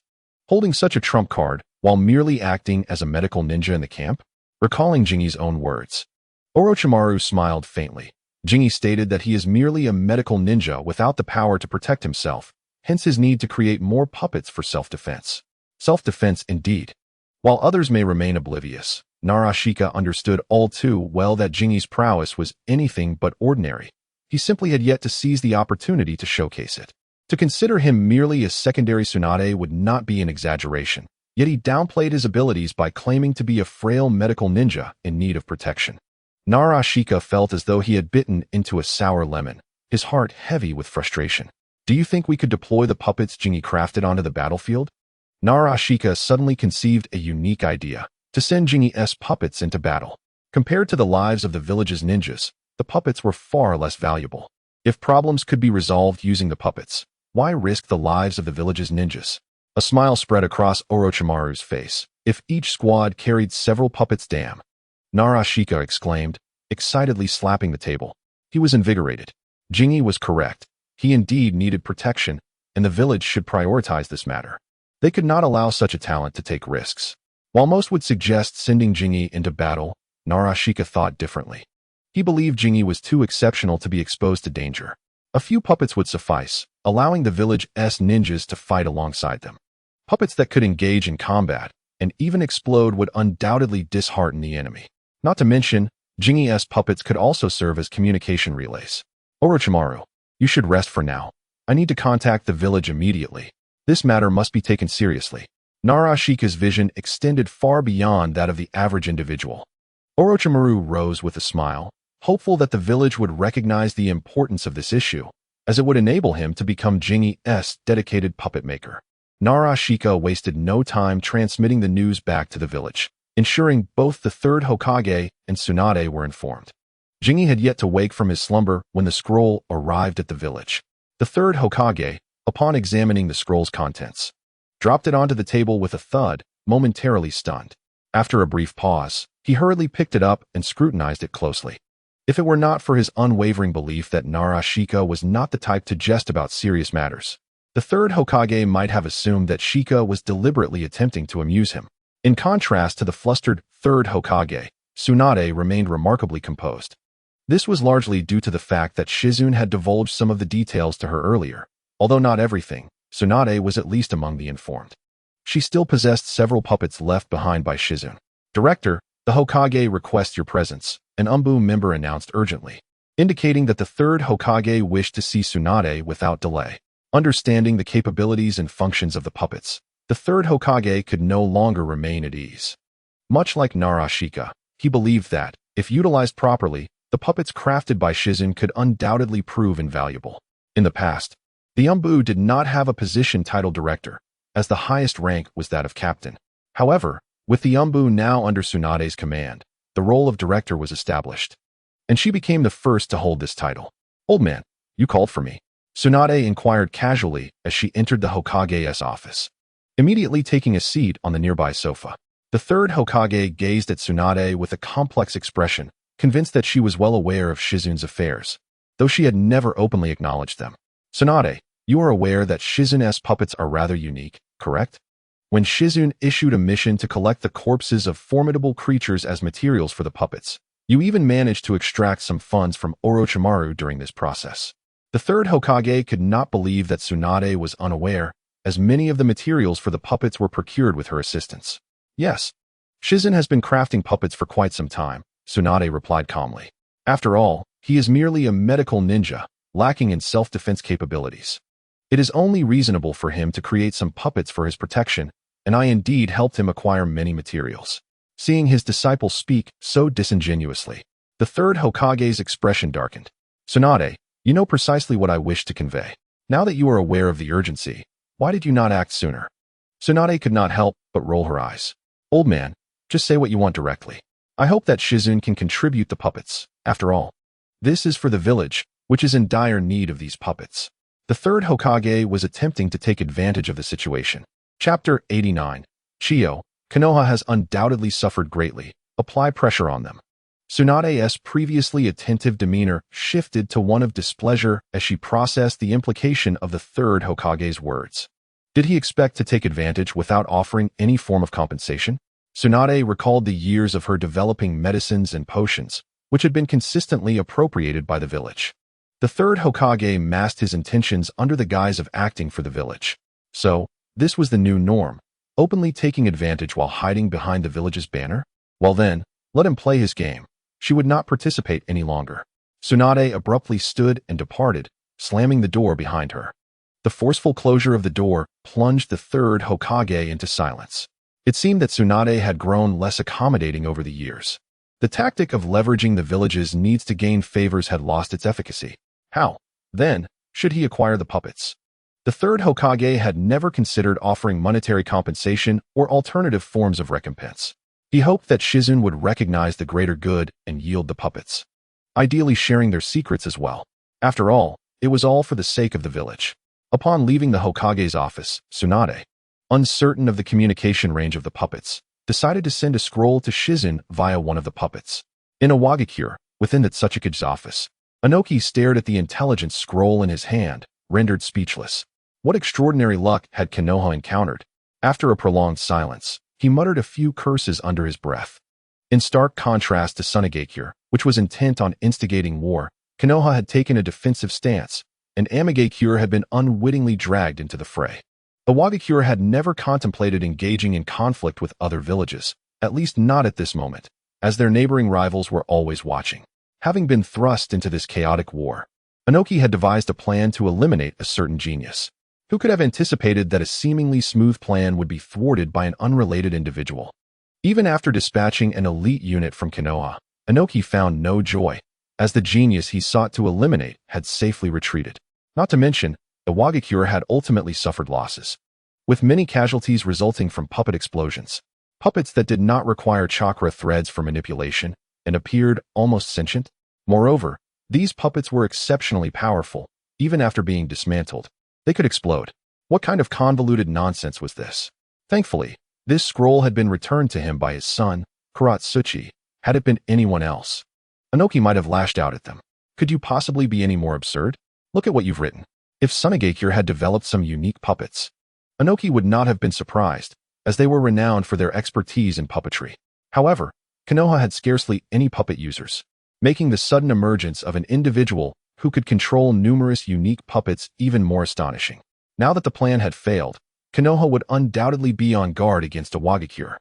Holding such a trump card while merely acting as a medical ninja in the camp? Recalling Jingi's own words, Orochimaru smiled faintly. Jingi stated that he is merely a medical ninja without the power to protect himself, hence his need to create more puppets for self-defense. Self-defense indeed. While others may remain oblivious, Narashika understood all too well that Jingi's prowess was anything but ordinary. He simply had yet to seize the opportunity to showcase it. To consider him merely a secondary Tsunade would not be an exaggeration, yet he downplayed his abilities by claiming to be a frail medical ninja in need of protection. Narashika felt as though he had bitten into a sour lemon, his heart heavy with frustration. Do you think we could deploy the puppets Jingi crafted onto the battlefield? Narashika suddenly conceived a unique idea, to send Jingi's puppets into battle. Compared to the lives of the village's ninjas, the puppets were far less valuable. If problems could be resolved using the puppets, why risk the lives of the village's ninjas? A smile spread across Orochimaru's face. If each squad carried several puppets, damn! Narashika exclaimed, excitedly slapping the table. He was invigorated. Jingi was correct. He indeed needed protection, and the village should prioritize this matter. They could not allow such a talent to take risks. While most would suggest sending Jingi into battle, Narashika thought differently. He believed Jingi was too exceptional to be exposed to danger. A few puppets would suffice, allowing the village's ninjas to fight alongside them. Puppets that could engage in combat and even explode would undoubtedly dishearten the enemy. Not to mention, Jingi's puppets could also serve as communication relays. Orochimaru, you should rest for now. I need to contact the village immediately. This matter must be taken seriously. Narashika's vision extended far beyond that of the average individual. Orochimaru rose with a smile, hopeful that the village would recognize the importance of this issue, as it would enable him to become Jingi's dedicated puppet maker. Narashika wasted no time transmitting the news back to the village, ensuring both the third Hokage and Tsunade were informed. Jingi had yet to wake from his slumber when the scroll arrived at the village. The third Hokage, upon examining the scroll's contents, dropped it onto the table with a thud, momentarily stunned. After a brief pause, he hurriedly picked it up and scrutinized it closely. If it were not for his unwavering belief that Narashika was not the type to jest about serious matters, the third Hokage might have assumed that Shika was deliberately attempting to amuse him. In contrast to the flustered third Hokage, Tsunade remained remarkably composed. This was largely due to the fact that Shizune had divulged some of the details to her earlier. Although not everything, Tsunade was at least among the informed. She still possessed several puppets left behind by Shizune. Director, the Hokage requests your presence, an Umbu member announced urgently, indicating that the third Hokage wished to see Tsunade without delay. Understanding the capabilities and functions of the puppets, the third Hokage could no longer remain at ease. Much like Narashika, he believed that, if utilized properly, the puppets crafted by Shizune could undoubtedly prove invaluable. In the past, the Umbu did not have a position titled director, as the highest rank was that of captain. However, with the Umbu now under Tsunade's command, the role of director was established, and she became the first to hold this title. Old man, you called for me? Tsunade inquired casually as she entered the Hokage's office. Immediately taking a seat on the nearby sofa, the third Hokage gazed at Tsunade with a complex expression, convinced that she was well aware of Shizune's affairs, though she had never openly acknowledged them. Tsunade, you are aware that Shizune's puppets are rather unique, correct? When Shizune issued a mission to collect the corpses of formidable creatures as materials for the puppets, you even managed to extract some funds from Orochimaru during this process. The third Hokage could not believe that Tsunade was unaware, as many of the materials for the puppets were procured with her assistance. Yes, Shizune has been crafting puppets for quite some time, Tsunade replied calmly. After all, he is merely a medical ninja, lacking in self-defense capabilities. It is only reasonable for him to create some puppets for his protection, and I indeed helped him acquire many materials. Seeing his disciple speak so disingenuously, the third Hokage's expression darkened. Tsunade, you know precisely what I wish to convey. Now that you are aware of the urgency, why did you not act sooner? Tsunade could not help but roll her eyes. Old man, just say what you want directly. I hope that Shizune can contribute the puppets. After all, this is for the village, which is in dire need of these puppets. The third Hokage was attempting to take advantage of the situation. Chapter 89. Chiyo, Konoha has undoubtedly suffered greatly. Apply pressure on them. Tsunade's previously attentive demeanor shifted to one of displeasure as she processed the implication of the third Hokage's words. Did he expect to take advantage without offering any form of compensation? Tsunade recalled the years of her developing medicines and potions, which had been consistently appropriated by the village. The third Hokage masked his intentions under the guise of acting for the village. So, this was the new norm, openly taking advantage while hiding behind the village's banner? Well then, let him play his game. She would not participate any longer. Tsunade abruptly stood and departed, slamming the door behind her. The forceful closure of the door plunged the third Hokage into silence. It seemed that Tsunade had grown less accommodating over the years. The tactic of leveraging the village's needs to gain favors had lost its efficacy. How, then, should he acquire the puppets? The third Hokage had never considered offering monetary compensation or alternative forms of recompense. He hoped that Shizune would recognize the greater good and yield the puppets, ideally sharing their secrets as well. After all, it was all for the sake of the village. Upon leaving the Hokage's office, Tsunade, uncertain of the communication range of the puppets, decided to send a scroll to Shizune via one of the puppets. In a Wagakure, within the Tsuchikage's office, Inoki stared at the intelligence scroll in his hand, rendered speechless. What extraordinary luck had Konoha encountered? After a prolonged silence, He muttered a few curses under his breath. In stark contrast to Sunagakure, which was intent on instigating war, Konoha had taken a defensive stance, and Amigakure had been unwittingly dragged into the fray. Iwagakure had never contemplated engaging in conflict with other villages, at least not at this moment, as their neighboring rivals were always watching. Having been thrust into this chaotic war, Inoki had devised a plan to eliminate a certain genius. Who could have anticipated that a seemingly smooth plan would be thwarted by an unrelated individual? Even after dispatching an elite unit from Konoha, Inoki found no joy, as the genius he sought to eliminate had safely retreated. Not to mention, Iwagakure had ultimately suffered losses, with many casualties resulting from puppet explosions. Puppets that did not require chakra threads for manipulation and appeared almost sentient. Moreover, these puppets were exceptionally powerful, even after being dismantled. They could explode. What kind of convoluted nonsense was this? Thankfully, this scroll had been returned to him by his son, Kuratsuchi. Had it been anyone else, Inoki might have lashed out at them. Could you possibly be any more absurd? Look at what you've written. If Sunagakure had developed some unique puppets, Inoki would not have been surprised, as they were renowned for their expertise in puppetry. However, Konoha had scarcely any puppet users, making the sudden emergence of an individual who could control numerous unique puppets even more astonishing. Now that the plan had failed, Konoha would undoubtedly be on guard against Iwagakure,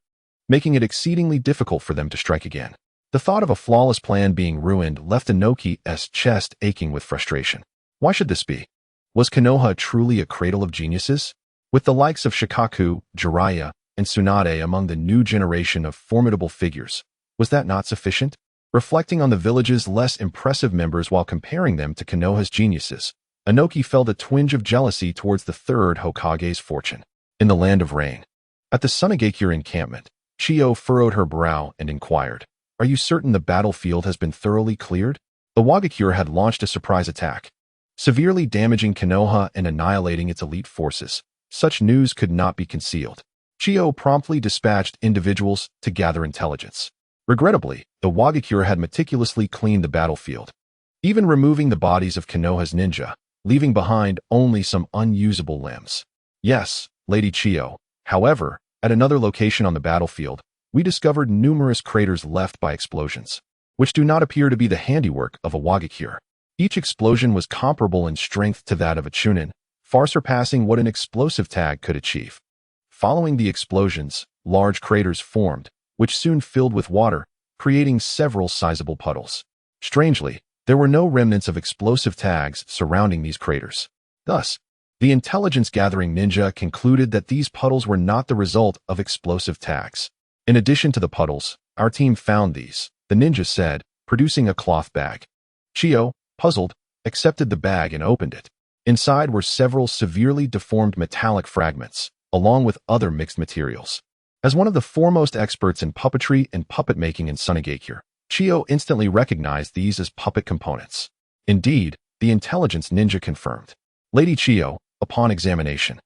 making it exceedingly difficult for them to strike again. The thought of a flawless plan being ruined left Inoki's chest aching with frustration. Why should this be? Was Konoha truly a cradle of geniuses? With the likes of Shikaku, Jiraiya, and Tsunade among the new generation of formidable figures, was that not sufficient? Reflecting on the village's less impressive members while comparing them to Konoha's geniuses, Inoki felt a twinge of jealousy towards the third Hokage's fortune. In the Land of Rain, at the Sunagakure encampment, Chiyo furrowed her brow and inquired, "Are you certain the battlefield has been thoroughly cleared?" Iwagakure had launched a surprise attack, severely damaging Konoha and annihilating its elite forces. Such news could not be concealed. Chiyo promptly dispatched individuals to gather intelligence. Regrettably, Iwagakure had meticulously cleaned the battlefield, even removing the bodies of Konoha's ninja, leaving behind only some unusable limbs. Yes, Lady Chiyo. However, at another location on the battlefield, we discovered numerous craters left by explosions, which do not appear to be the handiwork of Iwagakure. Each explosion was comparable in strength to that of a chunin, far surpassing what an explosive tag could achieve. Following the explosions, large craters formed, which soon filled with water, creating several sizable puddles. Strangely, there were no remnants of explosive tags surrounding these craters. Thus, the intelligence-gathering ninja concluded that these puddles were not the result of explosive tags. In addition to the puddles, our team found these, the ninja said, producing a cloth bag. Chiyo, puzzled, accepted the bag and opened it. Inside were several severely deformed metallic fragments, along with other mixed materials. As one of the foremost experts in puppetry and puppet making in Sunagakure, Chiyo instantly recognized these as puppet components. Indeed, the intelligence ninja confirmed. Lady Chiyo, upon examination,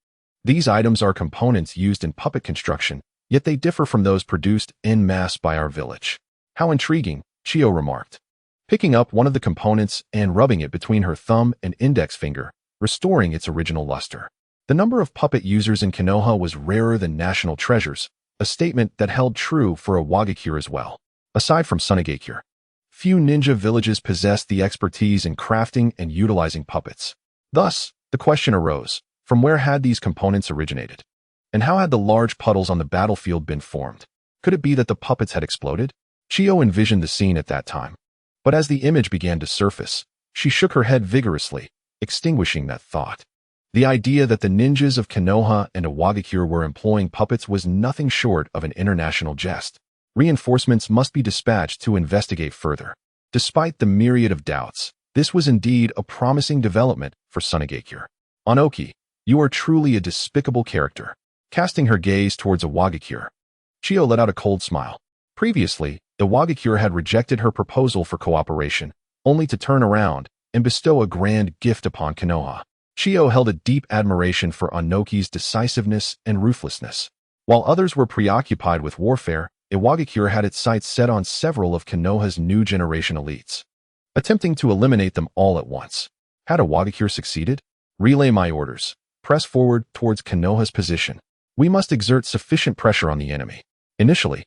these items are components used in puppet construction, yet they differ from those produced en masse by our village. How intriguing, Chiyo remarked, picking up one of the components and rubbing it between her thumb and index finger, restoring its original luster. The number of puppet users in Konoha was rarer than national treasures, a statement that held true for Iwagakure as well. Aside from Sunagakure, few ninja villages possessed the expertise in crafting and utilizing puppets. Thus, the question arose, from where had these components originated? And how had the large puddles on the battlefield been formed? Could it be that the puppets had exploded? Chiyo envisioned the scene at that time. But as the image began to surface, she shook her head vigorously, extinguishing that thought. The idea that the ninjas of Konoha and Iwagakure were employing puppets was nothing short of an international jest. Reinforcements must be dispatched to investigate further. Despite the myriad of doubts, this was indeed a promising development for Sunagakure. Inoki, you are truly a despicable character. Casting her gaze towards Iwagakure, Chiyo let out a cold smile. Previously, Iwagakure had rejected her proposal for cooperation, only to turn around and bestow a grand gift upon Konoha. Chiyo held a deep admiration for Inoki's decisiveness and ruthlessness. While others were preoccupied with warfare, Iwagakure had its sights set on several of Konoha's new generation elites, attempting to eliminate them all at once. Had Iwagakure succeeded? Relay my orders. Press forward towards Konoha's position. We must exert sufficient pressure on the enemy. Initially,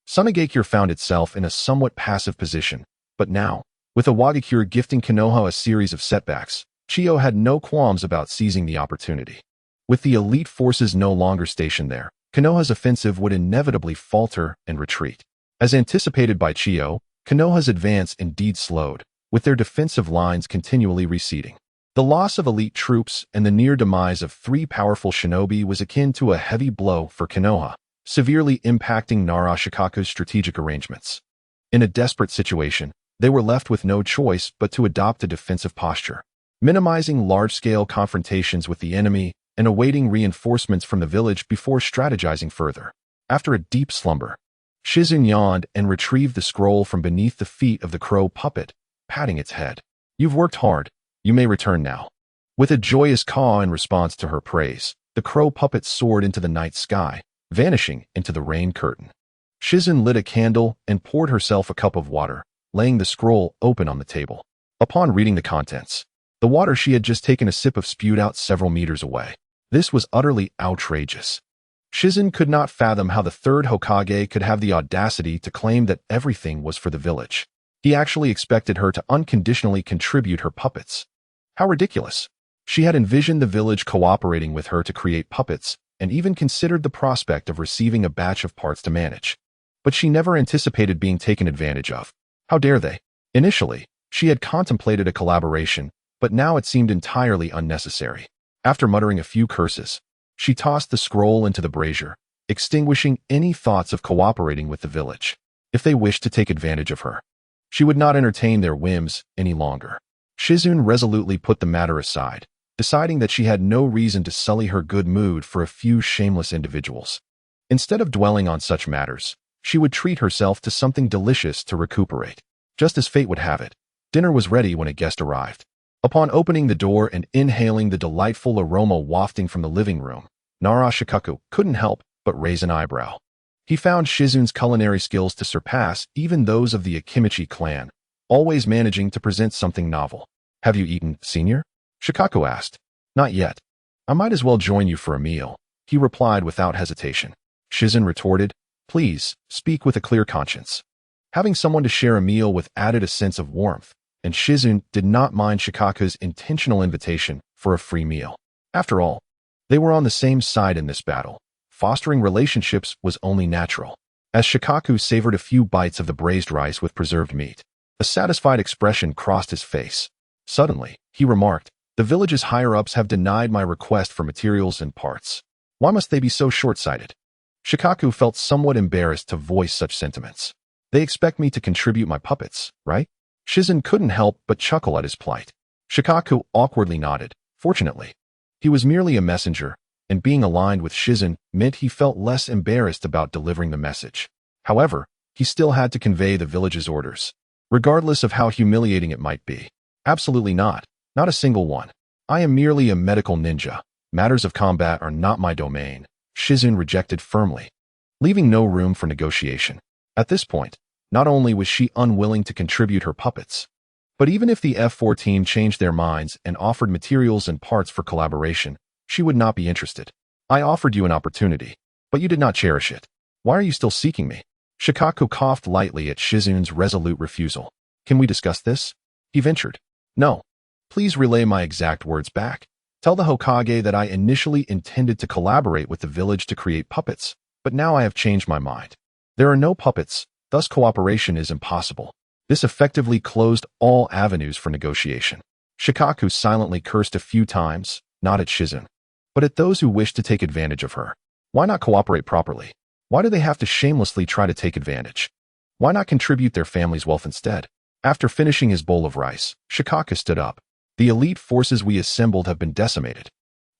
Sunagakure found itself in a somewhat passive position, but now, with Iwagakure gifting Konoha a series of setbacks, Chiyo had no qualms about seizing the opportunity. With the elite forces no longer stationed there, Konoha's offensive would inevitably falter and retreat. As anticipated by Chiyo, Konoha's advance indeed slowed, with their defensive lines continually receding. The loss of elite troops and the near demise of 3 powerful shinobi was akin to a heavy blow for Konoha, severely impacting Nara Shikaku's strategic arrangements. In a desperate situation, they were left with no choice but to adopt a defensive posture, minimizing large-scale confrontations with the enemy and awaiting reinforcements from the village before strategizing further. After a deep slumber, Shizun yawned and retrieved the scroll from beneath the feet of the crow puppet, patting its head. "You've worked hard. You may return now." With a joyous caw in response to her praise, the crow puppet soared into the night sky, vanishing into the rain curtain. Shizun lit a candle and poured herself a cup of water, laying the scroll open on the table. Upon reading the contents, the water she had just taken a sip of spewed out several meters away. This was utterly outrageous. Shizun could not fathom how the third Hokage could have the audacity to claim that everything was for the village. He actually expected her to unconditionally contribute her puppets. How ridiculous. She had envisioned the village cooperating with her to create puppets, and even considered the prospect of receiving a batch of parts to manage. But she never anticipated being taken advantage of. How dare they? Initially, she had contemplated a collaboration, but now it seemed entirely unnecessary. After muttering a few curses, she tossed the scroll into the brazier, extinguishing any thoughts of cooperating with the village. If they wished to take advantage of her, she would not entertain their whims any longer. Shizun resolutely put the matter aside, deciding that she had no reason to sully her good mood for a few shameless individuals. Instead of dwelling on such matters, she would treat herself to something delicious to recuperate. Just as fate would have it, dinner was ready when a guest arrived. Upon opening the door and inhaling the delightful aroma wafting from the living room, Nara Shikaku couldn't help but raise an eyebrow. He found Shizun's culinary skills to surpass even those of the Akimichi clan, always managing to present something novel. "Have you eaten, senior?" Shikaku asked. "Not yet. I might as well join you for a meal," he replied without hesitation. Shizun retorted, "Please, speak with a clear conscience." Having someone to share a meal with added a sense of warmth, and Shizun did not mind Shikaku's intentional invitation for a free meal. After all, they were on the same side in this battle. Fostering relationships was only natural. As Shikaku savored a few bites of the braised rice with preserved meat, a satisfied expression crossed his face. Suddenly, he remarked, "The village's higher-ups have denied my request for materials and parts. Why must they be so short-sighted?" Shikaku felt somewhat embarrassed to voice such sentiments. "They expect me to contribute my puppets, right?" Shizun couldn't help but chuckle at his plight. Shikaku awkwardly nodded. Fortunately, he was merely a messenger, and being aligned with Shizun meant he felt less embarrassed about delivering the message. However, he still had to convey the village's orders, regardless of how humiliating it might be. "Absolutely not. Not a single one. I am merely a medical ninja. Matters of combat are not my domain," Shizun rejected firmly, leaving no room for negotiation. At this point, not only was she unwilling to contribute her puppets, but even if the F-14 changed their minds and offered materials and parts for collaboration, she would not be interested. "I offered you an opportunity, but you did not cherish it. Why are you still seeking me?" Shikaku coughed lightly at Shizun's resolute refusal. "Can we discuss this?" he ventured. "No. Please relay my exact words back. Tell the Hokage that I initially intended to collaborate with the village to create puppets, but now I have changed my mind. There are no puppets, thus cooperation is impossible." This effectively closed all avenues for negotiation. Shikaku silently cursed a few times, not at Shizun, but at those who wished to take advantage of her. Why not cooperate properly? Why do they have to shamelessly try to take advantage? Why not contribute their family's wealth instead? After finishing his bowl of rice, Shikaku stood up. "The elite forces we assembled have been decimated,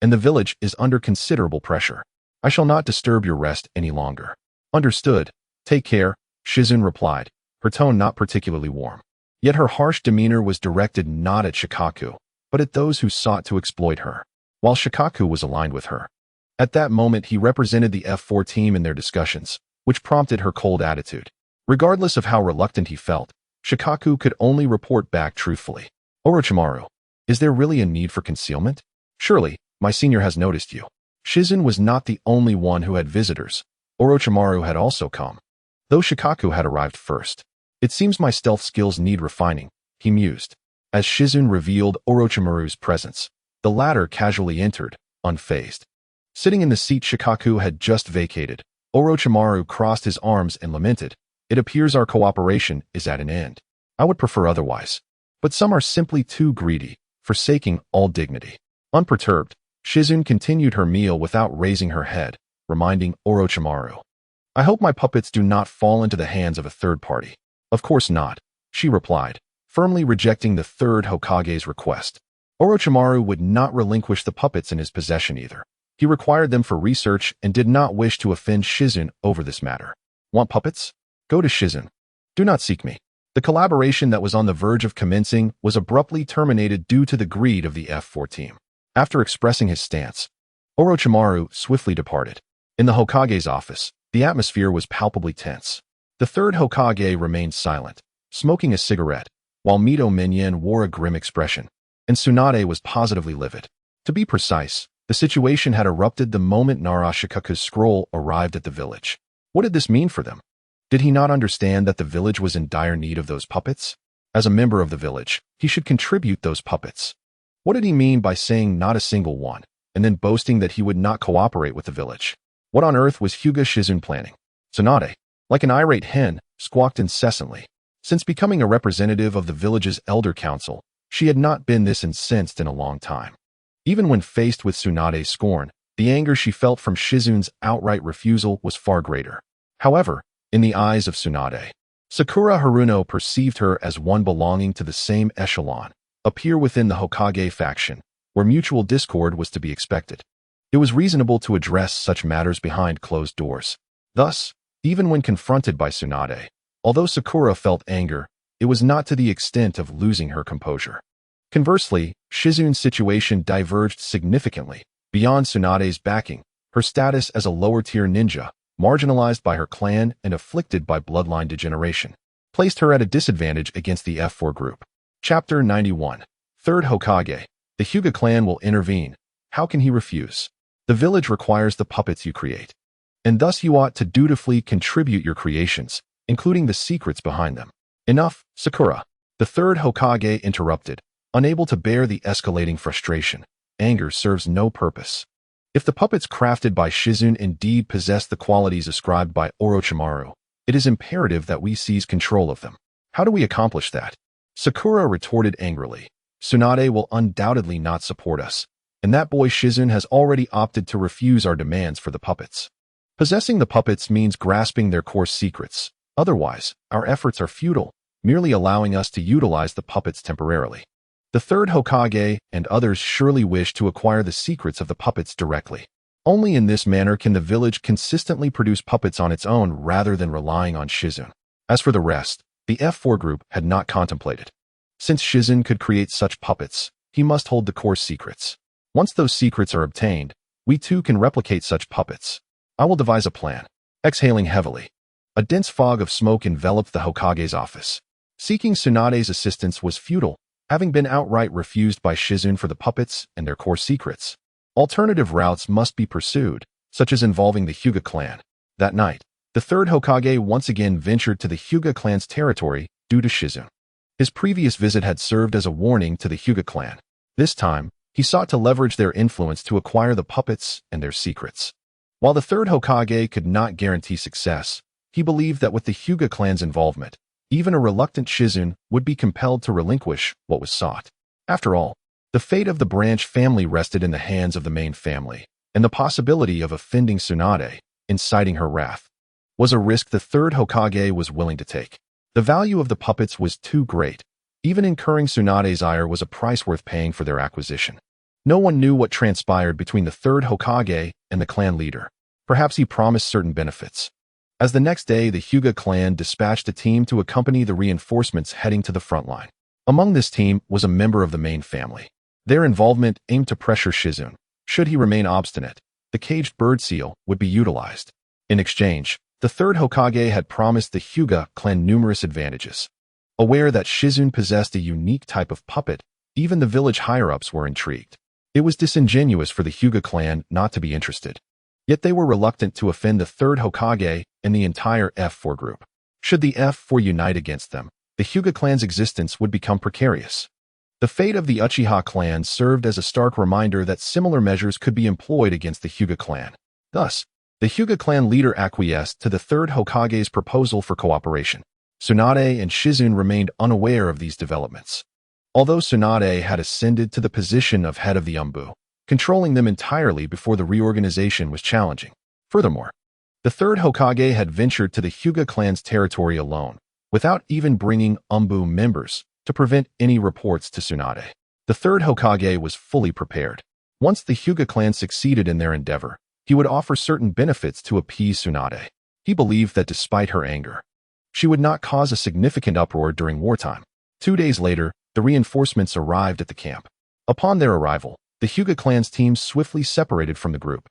and the village is under considerable pressure. I shall not disturb your rest any longer." "Understood. Take care," Shizun replied, her tone not particularly warm. Yet her harsh demeanor was directed not at Shikaku, but at those who sought to exploit her, while Shikaku was aligned with her. At that moment, he represented the F4 team in their discussions, which prompted her cold attitude. Regardless of how reluctant he felt, Shikaku could only report back truthfully. "Orochimaru, is there really a need for concealment? Surely, my senior has noticed you." Shizun was not the only one who had visitors. Orochimaru had also come, though Shikaku had arrived first. It seems my stealth skills need refining, he mused. As Shizun revealed Orochimaru's presence, the latter casually entered, unfazed. Sitting in the seat Shikaku had just vacated, Orochimaru crossed his arms and lamented, "It appears our cooperation is at an end. I would prefer otherwise. But some are simply too greedy, forsaking all dignity." Unperturbed, Shizun continued her meal without raising her head, reminding Orochimaru, "I hope my puppets do not fall into the hands of a third party." "Of course not," she replied, firmly rejecting the third Hokage's request. Orochimaru would not relinquish the puppets in his possession either. He required them for research and did not wish to offend Shizun over this matter. "Want puppets? Go to Shizun. Do not seek me." The collaboration that was on the verge of commencing was abruptly terminated due to the greed of the F4 team. After expressing his stance, Orochimaru swiftly departed. In the Hokage's office, the atmosphere was palpably tense. The third Hokage remained silent, smoking a cigarette, while Mito Minyan wore a grim expression, and Tsunade was positively livid. To be precise, the situation had erupted the moment Narashikaku's scroll arrived at the village. What did this mean for them? Did he not understand that the village was in dire need of those puppets? As a member of the village, he should contribute those puppets. What did he mean by saying not a single one, and then boasting that he would not cooperate with the village? What on earth was Hyuga Shizun planning? Tsunade, like an irate hen, squawked incessantly. Since becoming a representative of the village's elder council, she had not been this incensed in a long time. Even when faced with Tsunade's scorn, the anger she felt from Shizun's outright refusal was far greater. However, in the eyes of Tsunade, Sakura Haruno perceived her as one belonging to the same echelon, a peer within the Hokage faction, where mutual discord was to be expected. It was reasonable to address such matters behind closed doors. Thus, even when confronted by Tsunade, although Sakura felt anger, it was not to the extent of losing her composure. Conversely, Shizun's situation diverged significantly. Beyond Tsunade's backing, her status as a lower-tier ninja, marginalized by her clan and afflicted by bloodline degeneration, placed her at a disadvantage against the F4 group. Chapter 91. Third Hokage. The Hyuga clan will intervene. How can he refuse? The village requires the puppets you create, and thus you ought to dutifully contribute your creations, including the secrets behind them. Enough, Sakura. The third Hokage interrupted, unable to bear the escalating frustration. Anger serves no purpose. If the puppets crafted by Shizun indeed possess the qualities ascribed by Orochimaru, it is imperative that we seize control of them. How do we accomplish that? Sakura retorted angrily. Tsunade will undoubtedly not support us, and that boy Shizun has already opted to refuse our demands for the puppets. Possessing the puppets means grasping their core secrets. Otherwise, our efforts are futile, merely allowing us to utilize the puppets temporarily. The third Hokage and others surely wish to acquire the secrets of the puppets directly. Only in this manner can the village consistently produce puppets on its own rather than relying on Shizun. As for the rest, the F4 group had not contemplated. Since Shizun could create such puppets, he must hold the core secrets. Once those secrets are obtained, we too can replicate such puppets. I will devise a plan. Exhaling heavily, a dense fog of smoke enveloped the Hokage's office. Seeking Tsunade's assistance was futile, having been outright refused by Shizun for the puppets and their core secrets. Alternative routes must be pursued, such as involving the Hyuga clan. That night, the third Hokage once again ventured to the Hyuga clan's territory due to Shizun. His previous visit had served as a warning to the Hyuga clan. This time, he sought to leverage their influence to acquire the puppets and their secrets. While the third Hokage could not guarantee success, he believed that with the Hyuga clan's involvement, even a reluctant Shizun would be compelled to relinquish what was sought. After all, the fate of the branch family rested in the hands of the main family, and the possibility of offending Tsunade, inciting her wrath, was a risk the third Hokage was willing to take. The value of the puppets was too great. Even incurring Tsunade's ire was a price worth paying for their acquisition. No one knew what transpired between the third Hokage and the clan leader. Perhaps he promised certain benefits. As the next day, the Hyuga clan dispatched a team to accompany the reinforcements heading to the front line. Among this team was a member of the main family. Their involvement aimed to pressure Shizun. Should he remain obstinate, the caged bird seal would be utilized. In exchange, the third Hokage had promised the Hyuga clan numerous advantages. Aware that Shizun possessed a unique type of puppet, even the village higher-ups were intrigued. It was disingenuous for the Hyuga clan not to be interested. Yet they were reluctant to offend the third Hokage and the entire F4 group. Should the F4 unite against them, the Hyuga clan's existence would become precarious. The fate of the Uchiha clan served as a stark reminder that similar measures could be employed against the Hyuga clan. Thus, the Hyuga clan leader acquiesced to the third Hokage's proposal for cooperation. Tsunade and Shizune remained unaware of these developments. Although Tsunade had ascended to the position of head of the Umbu, controlling them entirely before the reorganization was challenging. Furthermore, the third Hokage had ventured to the Hyuga clan's territory alone, without even bringing Umbu members, to prevent any reports to Tsunade. The third Hokage was fully prepared. Once the Hyuga clan succeeded in their endeavor, he would offer certain benefits to appease Tsunade. He believed that despite her anger, she would not cause a significant uproar during wartime. 2 days later, the reinforcements arrived at the camp. Upon their arrival, the Hyuga clan's team swiftly separated from the group,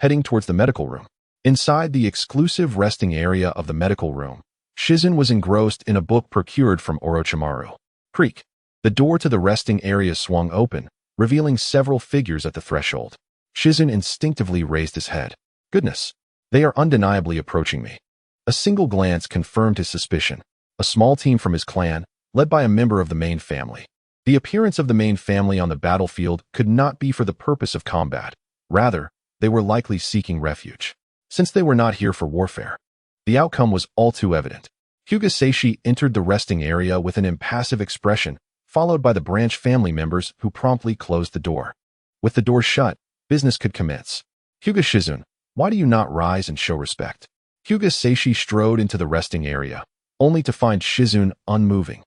heading towards the medical room. Inside the exclusive resting area of the medical room, Shizune was engrossed in a book procured from Orochimaru. Creak. The door to the resting area swung open, revealing several figures at the threshold. Shizune instinctively raised his head. Goodness, they are undeniably approaching me. A single glance confirmed his suspicion. A small team from his clan, led by a member of the main family. The appearance of the main family on the battlefield could not be for the purpose of combat. Rather, they were likely seeking refuge. Since they were not here for warfare, the outcome was all too evident. Hyuga Seishi entered the resting area with an impassive expression, followed by the branch family members who promptly closed the door. With the door shut, business could commence. Hyuga Shizune, why do you not rise and show respect? Hyuga Seishi strode into the resting area, only to find Shizune unmoving,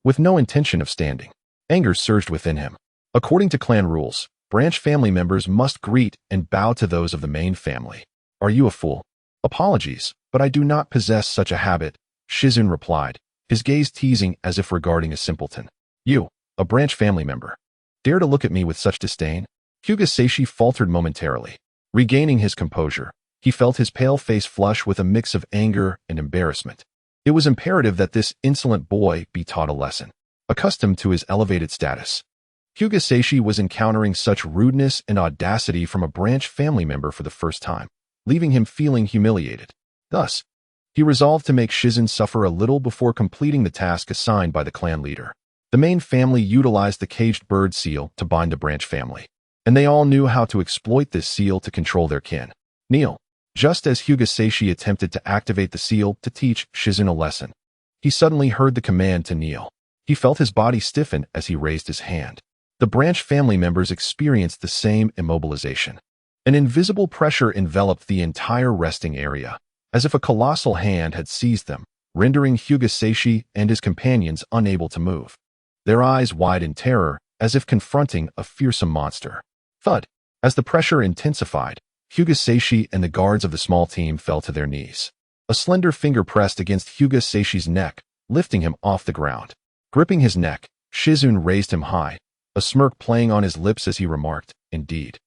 with no intention of standing. Anger surged within him. According to clan rules, branch family members must greet and bow to those of the main family. Are you a fool? Apologies, but I do not possess such a habit, Shizune replied, his gaze teasing as if regarding a simpleton. You, a branch family member, dare to look at me with such disdain? Hyuga Seishi faltered momentarily. Regaining his composure, he felt his pale face flush with a mix of anger and embarrassment. It was imperative that this insolent boy be taught a lesson. Accustomed to his elevated status, Hyuga Seishi was encountering such rudeness and audacity from a branch family member for the first time, leaving him feeling humiliated. Thus, he resolved to make Shizune suffer a little before completing the task assigned by the clan leader. The main family utilized the caged bird seal to bind the branch family, and they all knew how to exploit this seal to control their kin. Kneel. Just as Hyuga Seishi attempted to activate the seal to teach Shizune a lesson, he suddenly heard the command to kneel. He felt his body stiffen as he raised his hand. The branch family members experienced the same immobilization. An invisible pressure enveloped the entire resting area, as if a colossal hand had seized them, rendering Hyuga Seishi and his companions unable to move. Their eyes wide in terror, as if confronting a fearsome monster. Thud. As the pressure intensified, Hyuga Seishi and the guards of the small team fell to their knees. A slender finger pressed against Hyuga Seishi's neck, lifting him off the ground. Gripping his neck, Shizune raised him high, a smirk playing on his lips as he remarked, Indeed.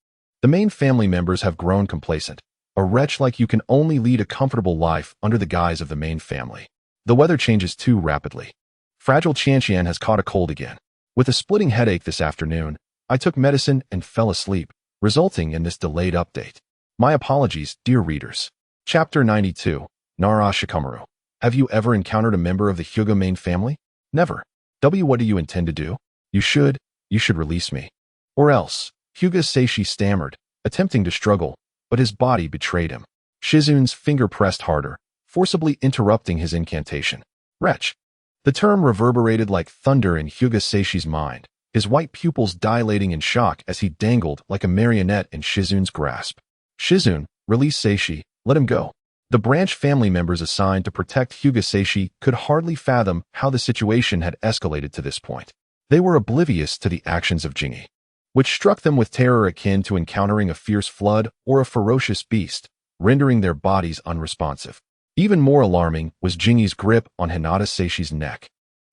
The main family members have grown complacent. A wretch like you can only lead a comfortable life under the guise of the main family. The weather changes too rapidly. Fragile Qianqian has caught a cold again. With a splitting headache this afternoon, I took medicine and fell asleep, resulting in this delayed update. My apologies, dear readers. Chapter 92, Nara Shikamaru. Have you ever encountered a member of the Hyuga main family? Never. What do you intend to do? You should release me. Or else, Hyuga Seishi stammered, attempting to struggle, but his body betrayed him. Shizune's finger pressed harder, forcibly interrupting his incantation. Wretch. The term reverberated like thunder in Hyuga Seishi's mind, his white pupils dilating in shock as he dangled like a marionette in Shizune's grasp. Shizune, release Seishi, let him go. The branch family members assigned to protect Hyuga Seishi could hardly fathom how the situation had escalated to this point. They were oblivious to the actions of Jingi, which struck them with terror akin to encountering a fierce flood or a ferocious beast, rendering their bodies unresponsive. Even more alarming was Jingi's grip on Hinata Seishi's neck,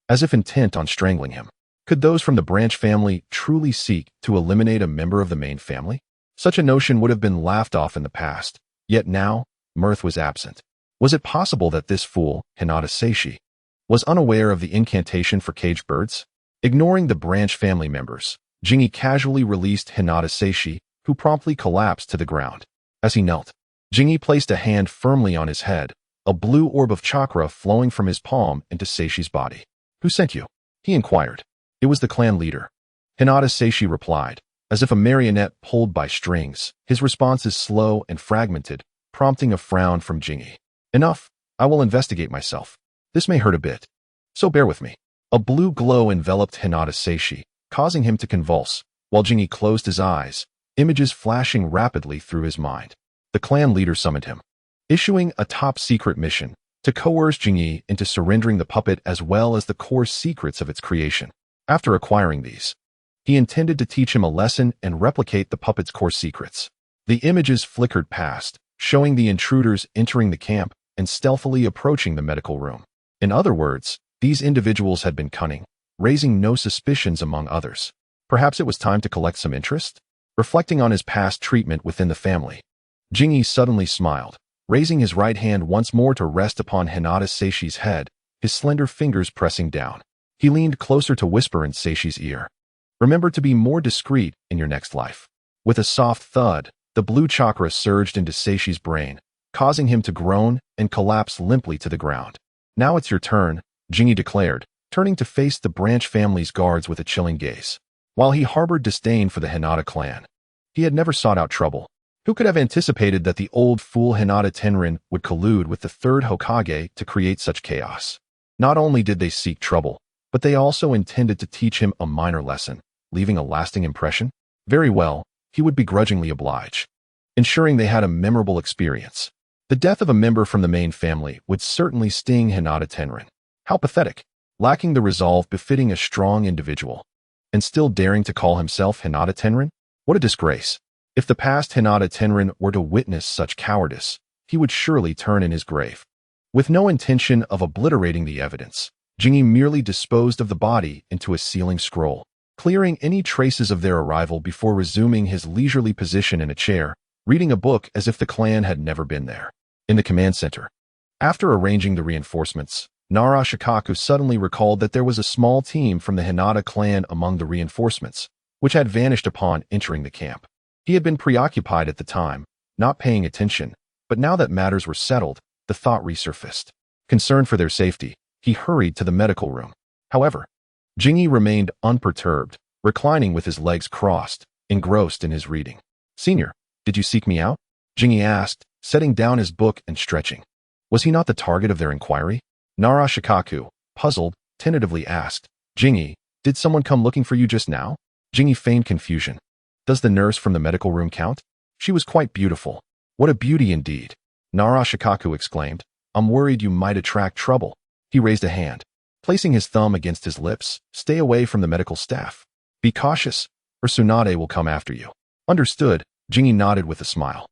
as if intent on strangling him. Could those from the branch family truly seek to eliminate a member of the main family? Such a notion would have been laughed off in the past, yet now, mirth was absent. Was it possible that this fool, Hinata Seishi, was unaware of the incantation for caged birds? Ignoring the branch family members, Jingi casually released Hinata Seishi, who promptly collapsed to the ground. As he knelt, Jingi placed a hand firmly on his head, a blue orb of chakra flowing from his palm into Seishi's body. "Who sent you?" he inquired. "It was the clan leader," Hinata Seishi replied, as if a marionette pulled by strings. His response is slow and fragmented, prompting a frown from Jingi. "Enough. I will investigate myself. This may hurt a bit, so bear with me." A blue glow enveloped Hinata Seishi, causing him to convulse, while Jingi closed his eyes, images flashing rapidly through his mind. The clan leader summoned him, issuing a top-secret mission to coerce Jingi into surrendering the puppet as well as the core secrets of its creation. After acquiring these, he intended to teach him a lesson and replicate the puppet's core secrets. The images flickered past, showing the intruders entering the camp and stealthily approaching the medical room. In other words, these individuals had been cunning, raising no suspicions among others. Perhaps it was time to collect some interest? Reflecting on his past treatment within the family, Jingi suddenly smiled, raising his right hand once more to rest upon Hinata Seishi's head, his slender fingers pressing down. He leaned closer to whisper in Seishi's ear, "Remember to be more discreet in your next life." With a soft thud, the blue chakra surged into Seishi's brain, causing him to groan and collapse limply to the ground. "Now it's your turn," Jingi declared, turning to face the branch family's guards with a chilling gaze. While he harbored disdain for the Hinata clan, he had never sought out trouble. Who could have anticipated that the old fool Hinata Tenrin would collude with the third Hokage to create such chaos? Not only did they seek trouble, but they also intended to teach him a minor lesson, leaving a lasting impression. Very well, he would begrudgingly oblige, ensuring they had a memorable experience. The death of a member from the main family would certainly sting Hinata Tenrin. How pathetic, lacking the resolve befitting a strong individual, and still daring to call himself Hinata Tenrin? What a disgrace. If the past Hinata Tenrin were to witness such cowardice, he would surely turn in his grave. With no intention of obliterating the evidence, Jingi merely disposed of the body into a sealing scroll, clearing any traces of their arrival before resuming his leisurely position in a chair, reading a book as if the clan had never been there. In the command center, after arranging the reinforcements, Nara Shikaku suddenly recalled that there was a small team from the Hinata clan among the reinforcements, which had vanished upon entering the camp. He had been preoccupied at the time, not paying attention, but now that matters were settled, the thought resurfaced. Concerned for their safety, he hurried to the medical room. However, Jingi remained unperturbed, reclining with his legs crossed, engrossed in his reading. "Senior, did you seek me out?" Jingi asked, setting down his book and stretching. Was he not the target of their inquiry? Nara Shikaku, puzzled, tentatively asked, "Jingi, did someone come looking for you just now?" Jingi feigned confusion. "Does the nurse from the medical room count? She was quite beautiful." "What a beauty indeed," Nara Shikaku exclaimed. "I'm worried you might attract trouble." He raised a hand, placing his thumb against his lips. "Stay away from the medical staff. Be cautious, or Tsunade will come after you." "Understood," Jingi nodded with a smile.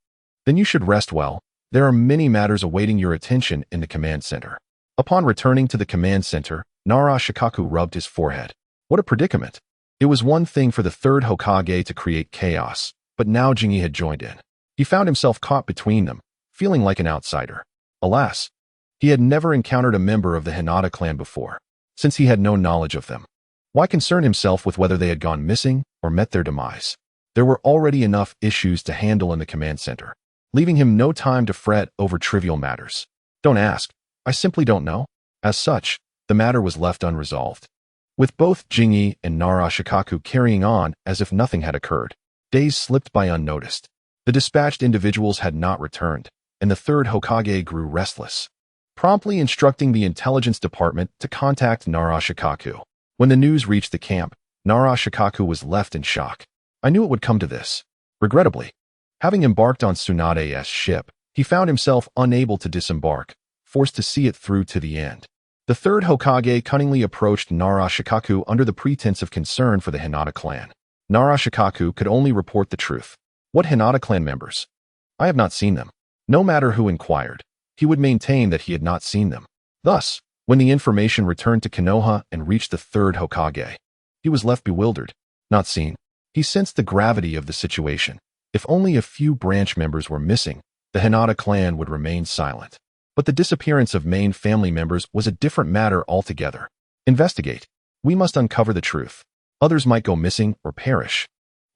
"Then you should rest well. There are many matters awaiting your attention in the command center." Upon returning to the command center, Nara Shikaku rubbed his forehead. What a predicament. It was one thing for the third Hokage to create chaos, but now Jingi had joined in. He found himself caught between them, feeling like an outsider. Alas, he had never encountered a member of the Hinata clan before, since he had no knowledge of them. Why concern himself with whether they had gone missing or met their demise? There were already enough issues to handle in the command center, leaving him no time to fret over trivial matters. "Don't ask. I simply don't know." As such, the matter was left unresolved, with both Jingi and Nara Shikaku carrying on as if nothing had occurred. Days slipped by unnoticed. The dispatched individuals had not returned, and the third Hokage grew restless, promptly instructing the intelligence department to contact Nara Shikaku. When the news reached the camp, Nara Shikaku was left in shock. I knew it would come to this. Regrettably, having embarked on Tsunade's ship, he found himself unable to disembark, forced to see it through to the end. The third Hokage cunningly approached Nara Shikaku under the pretense of concern for the Hinata clan. Nara Shikaku could only report the truth. "What Hinata clan members?" "I have not seen them." No matter who inquired, he would maintain that he had not seen them. Thus, when the information returned to Konoha and reached the third Hokage, he was left bewildered. Not seen. He sensed the gravity of the situation. If only a few branch members were missing, the Hinata clan would remain silent. But the disappearance of main family members was a different matter altogether. "Investigate. We must uncover the truth." Others might go missing or perish.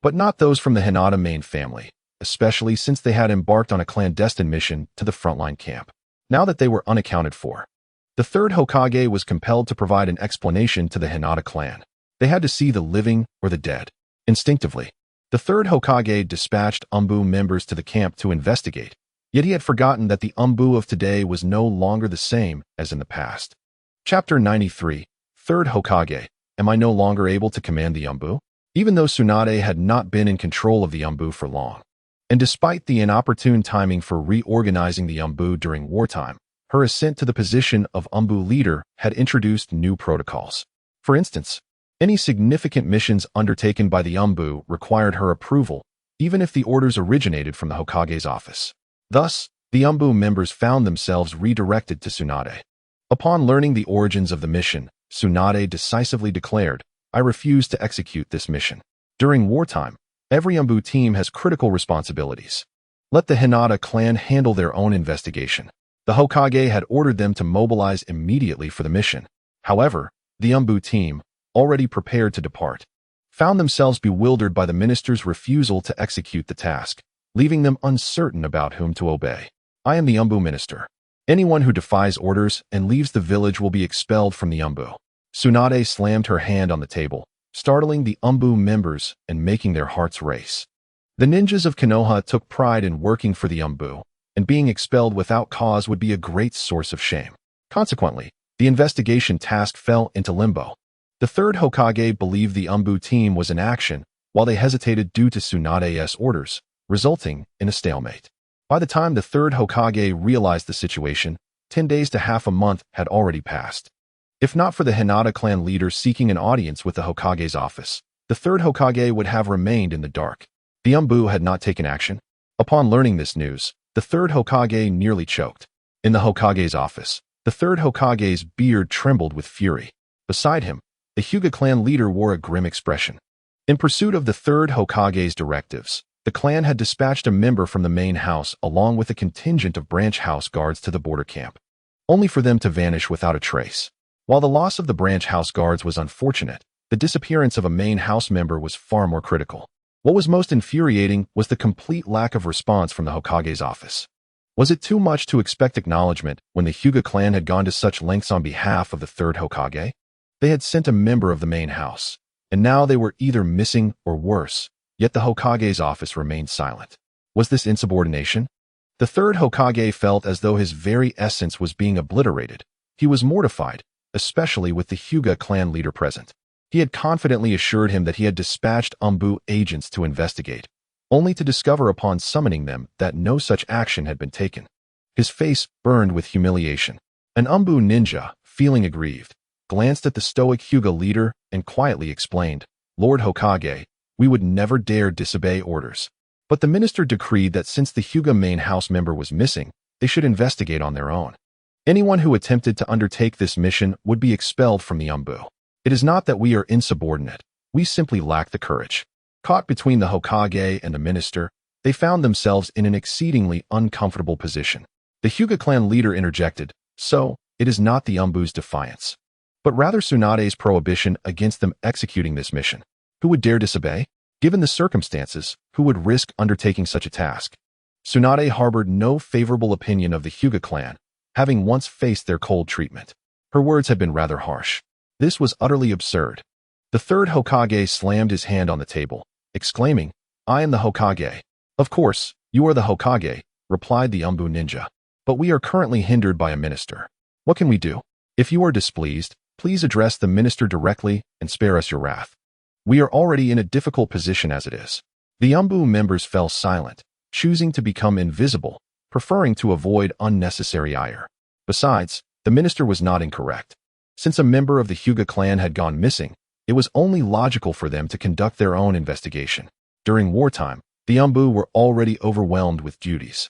But not those from the Hinata main family, especially since they had embarked on a clandestine mission to the frontline camp. Now that they were unaccounted for, the third Hokage was compelled to provide an explanation to the Hinata clan. They had to see the living or the dead. Instinctively, the third Hokage dispatched Umbu members to the camp to investigate, yet he had forgotten that the Umbu of today was no longer the same as in the past. Chapter 93, Third Hokage, Am I no longer able to command the Umbu? Even though Tsunade had not been in control of the Umbu for long, and despite the inopportune timing for reorganizing the Umbu during wartime, her ascent to the position of Umbu leader had introduced new protocols. For instance, any significant missions undertaken by the Umbu required her approval, even if the orders originated from the Hokage's office. Thus, the Umbu members found themselves redirected to Tsunade. Upon learning the origins of the mission, Tsunade decisively declared, I refuse to execute this mission. During wartime, every Umbu team has critical responsibilities. Let the Hinata clan handle their own investigation. The Hokage had ordered them to mobilize immediately for the mission. However, the Umbu team, already prepared to depart, found themselves bewildered by the minister's refusal to execute the task, leaving them uncertain about whom to obey. I am the Umbu minister. Anyone who defies orders and leaves the village will be expelled from the Umbu. Tsunade slammed her hand on the table, startling the Umbu members and making their hearts race. The ninjas of Konoha took pride in working for the Umbu, and being expelled without cause would be a great source of shame. Consequently, the investigation task fell into limbo. The third Hokage believed the Umbu team was in action, while they hesitated due to Tsunade's orders, resulting in a stalemate. By the time the third Hokage realized the situation, 10 days to half a month had already passed. If not for the Hinata clan leader seeking an audience with the Hokage's office, the third Hokage would have remained in the dark. The Umbu had not taken action. Upon learning this news, the third Hokage nearly choked. In the Hokage's office, the third Hokage's beard trembled with fury. Beside him, the Hyuga clan leader wore a grim expression. In pursuit of the third Hokage's directives, the clan had dispatched a member from the main house along with a contingent of branch house guards to the border camp, only for them to vanish without a trace. While the loss of the branch house guards was unfortunate, the disappearance of a main house member was far more critical. What was most infuriating was the complete lack of response from the Hokage's office. Was it too much to expect acknowledgement when the Hyuga clan had gone to such lengths on behalf of the third Hokage? They had sent a member of the main house, and now they were either missing or worse, yet the Hokage's office remained silent. Was this insubordination? The third Hokage felt as though his very essence was being obliterated. He was mortified, especially with the Hyuga clan leader present. He had confidently assured him that he had dispatched Umbu agents to investigate, only to discover upon summoning them that no such action had been taken. His face burned with humiliation. An Umbu ninja, feeling aggrieved, glanced at the stoic Hyuga leader and quietly explained, Lord Hokage, we would never dare disobey orders. But the minister decreed that since the Hyuga main house member was missing, they should investigate on their own. Anyone who attempted to undertake this mission would be expelled from the Umbu. It is not that we are insubordinate, we simply lack the courage. Caught between the Hokage and the minister, they found themselves in an exceedingly uncomfortable position. The Hyuga clan leader interjected, so, it is not the Umbu's defiance, but rather Tsunade's prohibition against them executing this mission. Who would dare disobey? Given the circumstances, who would risk undertaking such a task? Tsunade harbored no favorable opinion of the Hyuga clan, having once faced their cold treatment. Her words had been rather harsh. This was utterly absurd. The third Hokage slammed his hand on the table, exclaiming, I am the Hokage. Of course, you are the Hokage, replied the Umbu ninja. But we are currently hindered by a minister. What can we do? If you are displeased, please address the minister directly and spare us your wrath. We are already in a difficult position as it is. The Umbu members fell silent, choosing to become invisible, preferring to avoid unnecessary ire. Besides, the minister was not incorrect. Since a member of the Hyuga clan had gone missing, it was only logical for them to conduct their own investigation. During wartime, the Umbu were already overwhelmed with duties.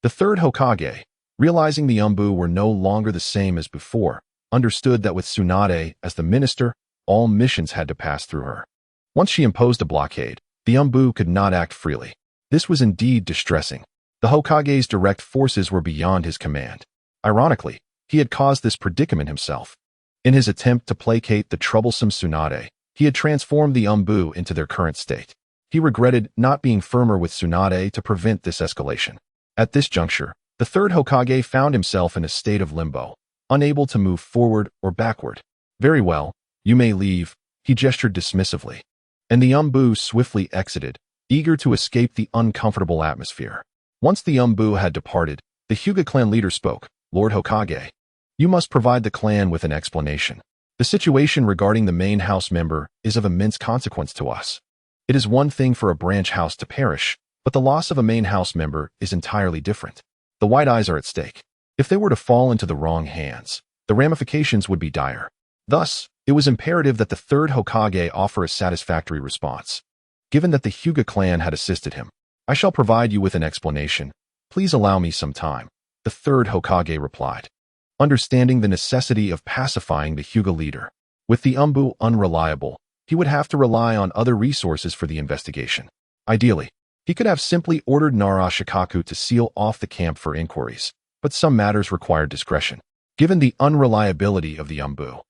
The third Hokage, realizing the Umbu were no longer the same as before, understood that with Tsunade as the minister, all missions had to pass through her. Once she imposed a blockade, the Umbu could not act freely. This was indeed distressing. The Hokage's direct forces were beyond his command. Ironically, he had caused this predicament himself. In his attempt to placate the troublesome Tsunade, He had transformed the Umbu into their current state. He regretted not being firmer with Tsunade to prevent this escalation. At this juncture, the third Hokage found himself in a state of limbo, unable to move forward or backward. Very well, you may leave, he gestured dismissively. And the Umbu swiftly exited, eager to escape the uncomfortable atmosphere. Once the Umbu had departed, the Hyuga clan leader spoke. Lord Hokage, you must provide the clan with an explanation. The situation regarding the main house member is of immense consequence to us. It is one thing for a branch house to perish, but the loss of a main house member is entirely different. The White Eyes are at stake. If they were to fall into the wrong hands, the ramifications would be dire. Thus, it was imperative that the third Hokage offer a satisfactory response. Given that the Hyuga clan had assisted him, I shall provide you with an explanation. Please allow me some time, the third Hokage replied. Understanding the necessity of pacifying the Hyuga leader. With the Umbu unreliable, he would have to rely on other resources for the investigation. Ideally, he could have simply ordered Nara Shikaku to seal off the camp for inquiries, but some matters required discretion. Given the unreliability of the Umbu,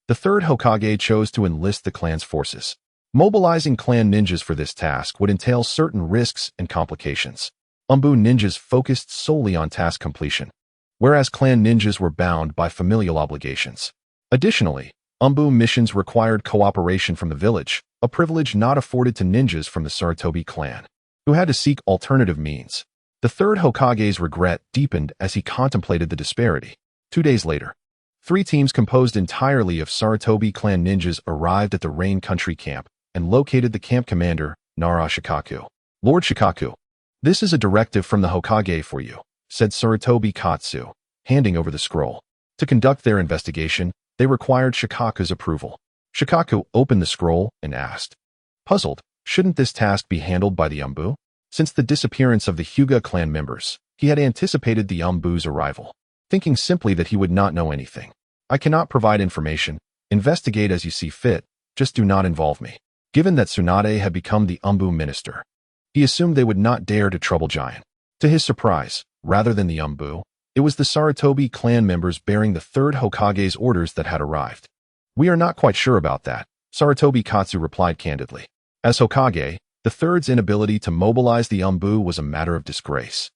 the third Hokage chose to enlist the clan's forces. Mobilizing clan ninjas for this task would entail certain risks and complications. Umbu ninjas focused solely on task completion, whereas clan ninjas were bound by familial obligations. Additionally, Umbu missions required cooperation from the village, a privilege not afforded to ninjas from the Sarutobi clan, who had to seek alternative means. The third Hokage's regret deepened as he contemplated the disparity. 2 days later, 3 teams composed entirely of Sarutobi clan ninjas arrived at the Rain Country camp and located the camp commander, Nara Shikaku. Lord Shikaku, this is a directive from the Hokage for you, said Sarutobi Katsu, handing over the scroll. To conduct their investigation, they required Shikaku's approval. Shikaku opened the scroll and asked, puzzled, shouldn't this task be handled by the Umbu? Since the disappearance of the Hyuga clan members, he had anticipated the Umbu's arrival, thinking simply that he would not know anything. I cannot provide information. Investigate as you see fit, just do not involve me. Given that Tsunade had become the Umbu minister, he assumed they would not dare to trouble Giant. To his surprise, rather than the Umbu, it was the Sarutobi clan members bearing the third Hokage's orders that had arrived. We are not quite sure about that, Sarutobi Katsu replied candidly. As Hokage, the third's inability to mobilize the Umbu was a matter of disgrace,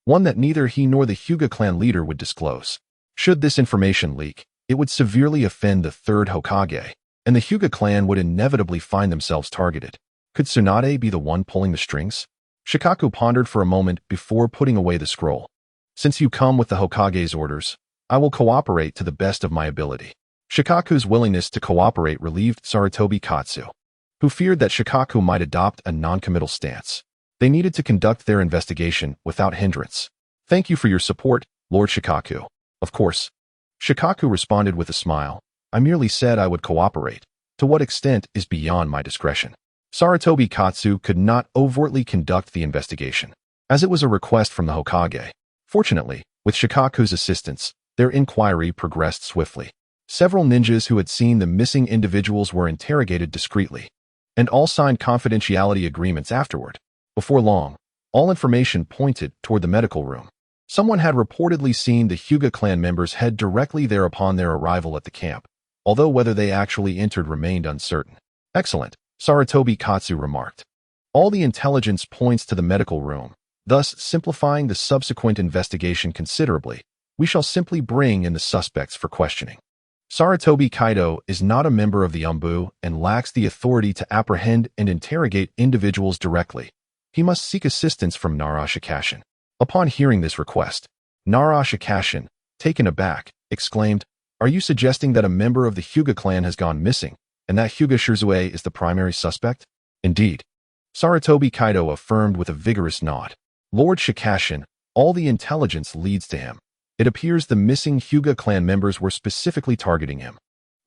one that neither he nor the Hyuga clan leader would disclose. Should this information leak, it would severely offend the third Hokage, and the Hyuga clan would inevitably find themselves targeted. Could Tsunade be the one pulling the strings? Shikaku pondered for a moment before putting away the scroll. Since you come with the Hokage's orders, I will cooperate to the best of my ability. Shikaku's willingness to cooperate relieved Sarutobi Katsu, who feared that Shikaku might adopt a non-committal stance. They needed to conduct their investigation without hindrance. Thank you for your support, Lord Shikaku. Of course. Shikaku responded with a smile. I merely said I would cooperate. To what extent is beyond my discretion. Sarutobi Katsu could not overtly conduct the investigation, as it was a request from the Hokage. Fortunately, with Shikaku's assistance, their inquiry progressed swiftly. Several ninjas who had seen the missing individuals were interrogated discreetly, and all signed confidentiality agreements afterward. Before long, all information pointed toward the medical room. Someone had reportedly seen the Hyuga clan members head directly there upon their arrival at the camp, although whether they actually entered remained uncertain. Excellent, Sarutobi Katsu remarked. All the intelligence points to the medical room, thus simplifying the subsequent investigation considerably. We shall simply bring in the suspects for questioning. Sarutobi Kaido is not a member of the Umbu and lacks the authority to apprehend and interrogate individuals directly. He must seek assistance from Nara Shikashin. Upon hearing this request, Nara Shikashin, taken aback, exclaimed, Are you suggesting that a member of the Hyuga clan has gone missing, and that Hyuga Shirzue is the primary suspect? Indeed. Sarutobi Kaido affirmed with a vigorous nod. Lord Shikashin, all the intelligence leads to him. It appears the missing Hyuga clan members were specifically targeting him,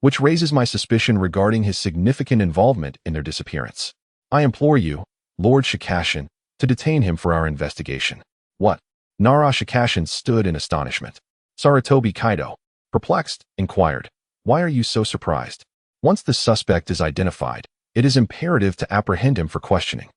which raises my suspicion regarding his significant involvement in their disappearance. I implore you, Lord Shikashin, to detain him for our investigation. What? Nara Shikashin stood in astonishment. Sarutobi Kaido, perplexed, inquired, Why are you so surprised? Once the suspect is identified, it is imperative to apprehend him for questioning.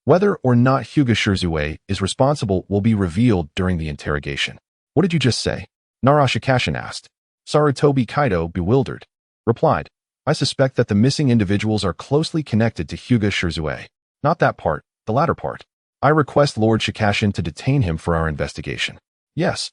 Whether or not Hyuga Shirzue is responsible will be revealed during the interrogation. What did you just say? Nara Shikashin asked. Sarutobi Kaido, bewildered, replied, I suspect that the missing individuals are closely connected to Hyuga Shirzue. Not that part, the latter part. I request Lord Shikashin to detain him for our investigation. Yes,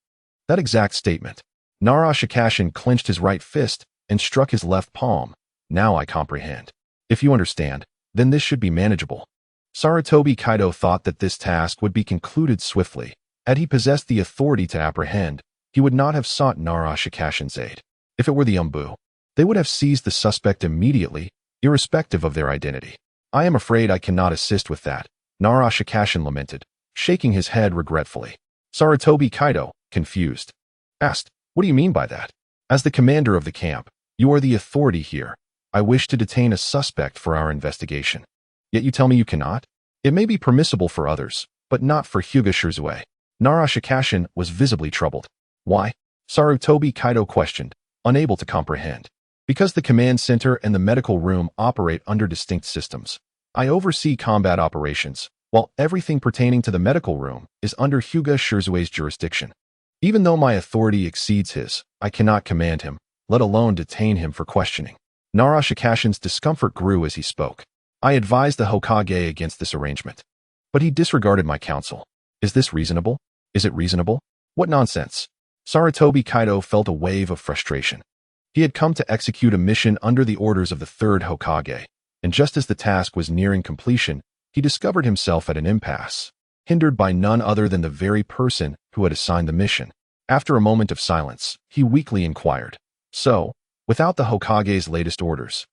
that exact statement. Nara Shikashin clenched his right fist and struck his left palm. Now I comprehend. If you understand, then this should be manageable. Sarutobi Kaido thought that this task would be concluded swiftly. Had he possessed the authority to apprehend, he would not have sought Nara Shikashin's aid. If it were the Umbu, they would have seized the suspect immediately, irrespective of their identity. I am afraid I cannot assist with that, Nara Shikashin lamented, shaking his head regretfully. Sarutobi Kaido, confused, asked, "What do you mean by that?" "As the commander of the camp, you are the authority here. I wish to detain a suspect for our investigation. Yet you tell me you cannot? It may be permissible for others, but not for Hyuga Shirzue." Nara Shikashin was visibly troubled. "Why?" Sarutobi Kaido questioned, unable to comprehend. "Because the command center and the medical room operate under distinct systems. I oversee combat operations, while everything pertaining to the medical room is under Hyuga Shirzue's jurisdiction. Even though my authority exceeds his, I cannot command him, let alone detain him for questioning." Nara Shikashin's discomfort grew as he spoke. "I advised the Hokage against this arrangement, but he disregarded my counsel. Is this reasonable? Is it reasonable? What nonsense." Sarutobi Kaido felt a wave of frustration. He had come to execute a mission under the orders of the third Hokage, and just as the task was nearing completion, he discovered himself at an impasse, hindered by none other than the very person who had assigned the mission. After a moment of silence, he weakly inquired, "So, without the Hokage's latest orders,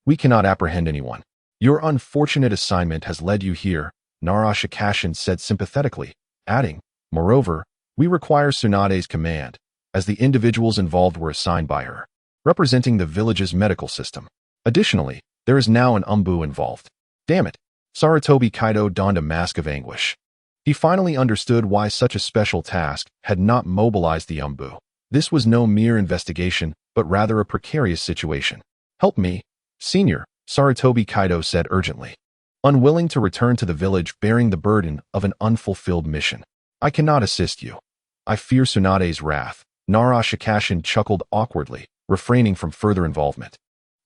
we cannot apprehend anyone? Your unfortunate assignment has led you here," Nara Shikashin said sympathetically, adding, "Moreover, we require Tsunade's command, as the individuals involved were assigned by her, representing the village's medical system. Additionally, there is now an Umbu involved." Damn it! Sarutobi Kaido donned a mask of anguish. He finally understood why such a special task had not mobilized the Umbu. This was no mere investigation, but rather a precarious situation. "Help me, Senior," Sarutobi Kaido said urgently, unwilling to return to the village bearing the burden of an unfulfilled mission. "I cannot assist you. I fear Tsunade's wrath." Nara Shikashin chuckled awkwardly, refraining from further involvement,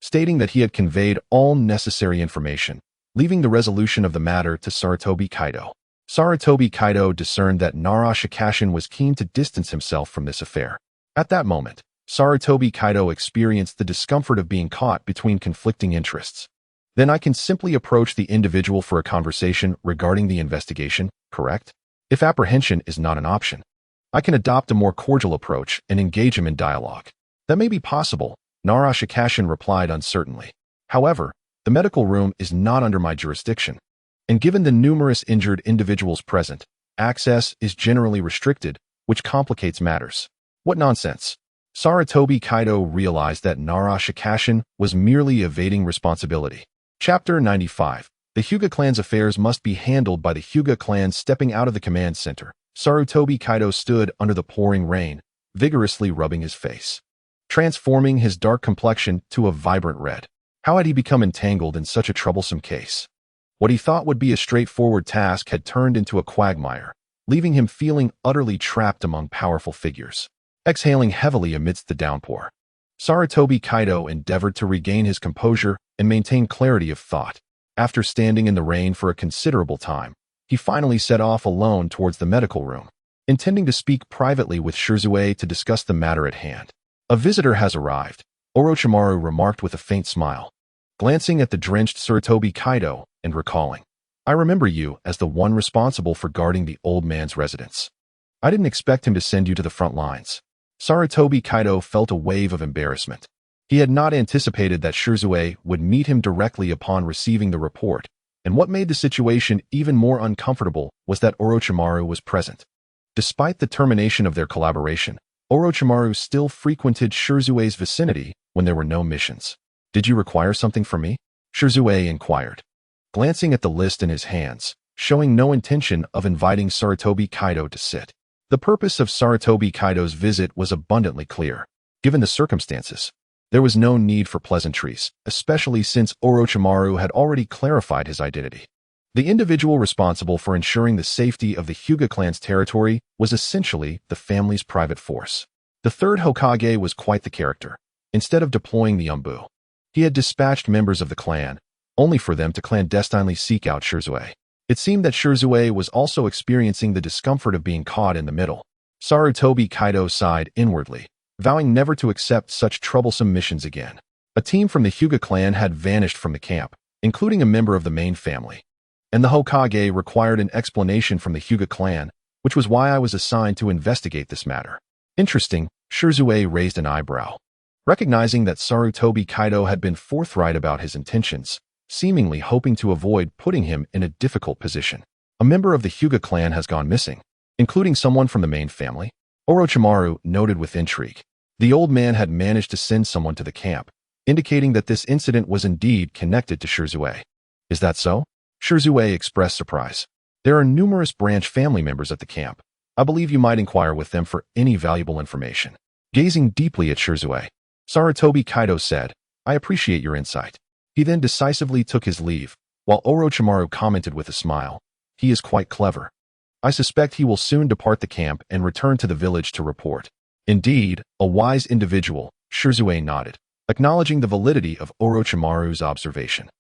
stating that he had conveyed all necessary information, leaving the resolution of the matter to Sarutobi Kaido. Sarutobi Kaido discerned that Nara Shikashin was keen to distance himself from this affair. At that moment, Sarutobi Kaido experienced the discomfort of being caught between conflicting interests. "Then I can simply approach the individual for a conversation regarding the investigation, correct? If apprehension is not an option, I can adopt a more cordial approach and engage him in dialogue." "That may be possible," Nara Shikashin replied uncertainly. "However, the medical room is not under my jurisdiction, and given the numerous injured individuals present, access is generally restricted, which complicates matters." What nonsense! Sarutobi Kaido realized that Nara Shikashin was merely evading responsibility. Chapter 95. The Hyuga clan's affairs must be handled by the Hyuga clan. Stepping out of the command center, Sarutobi Kaido stood under the pouring rain, vigorously rubbing his face, transforming his dark complexion to a vibrant red. How had he become entangled in such a troublesome case? What he thought would be a straightforward task had turned into a quagmire, leaving him feeling utterly trapped among powerful figures. Exhaling heavily amidst the downpour, Sarutobi Kaido endeavored to regain his composure and maintain clarity of thought. After standing in the rain for a considerable time, he finally set off alone towards the medical room, intending to speak privately with Shirzue to discuss the matter at hand. "A visitor has arrived," Orochimaru remarked with a faint smile, glancing at the drenched Sarutobi Kaido and recalling, "I remember you as the one responsible for guarding the old man's residence. I didn't expect him to send you to the front lines." Sarutobi Kaido felt a wave of embarrassment. He had not anticipated that Shirzue would meet him directly upon receiving the report, and what made the situation even more uncomfortable was that Orochimaru was present. Despite the termination of their collaboration, Orochimaru still frequented Shirzue's vicinity when there were no missions. "Did you require something from me?" Shirzue inquired, glancing at the list in his hands, showing no intention of inviting Sarutobi Kaido to sit. The purpose of Sarutobi Kaido's visit was abundantly clear. Given the circumstances, there was no need for pleasantries, especially since Orochimaru had already clarified his identity. The individual responsible for ensuring the safety of the Hyuga clan's territory was essentially the family's private force. The third Hokage was quite the character. Instead of deploying the Umbu, He had dispatched members of the clan, only for them to clandestinely seek out Shirzue. It seemed that Shirzue was also experiencing the discomfort of being caught in the middle. Sarutobi Kaido sighed inwardly, vowing never to accept such troublesome missions again. A team from the Hyuga clan had vanished from the camp, including a member of the main family. And the Hokage required an explanation from the Hyuga clan, which was why I was assigned to investigate this matter. Interesting, Shirzue raised an eyebrow. Recognizing that Sarutobi Kaido had been forthright about his intentions, seemingly hoping to avoid putting him in a difficult position. A member of the Hyuga clan has gone missing, including someone from the main family. Orochimaru noted with intrigue. The old man had managed to send someone to the camp, indicating that this incident was indeed connected to Shirzue. Is that so? Shirzue expressed surprise. There are numerous branch family members at the camp. I believe you might inquire with them for any valuable information. Gazing deeply at Shirzue, Sarutobi Kaido said, I appreciate your insight. He then decisively took his leave, while Orochimaru commented with a smile, he is quite clever. I suspect he will soon depart the camp and return to the village to report. Indeed, a wise individual, Shirzue nodded, acknowledging the validity of Orochimaru's observation.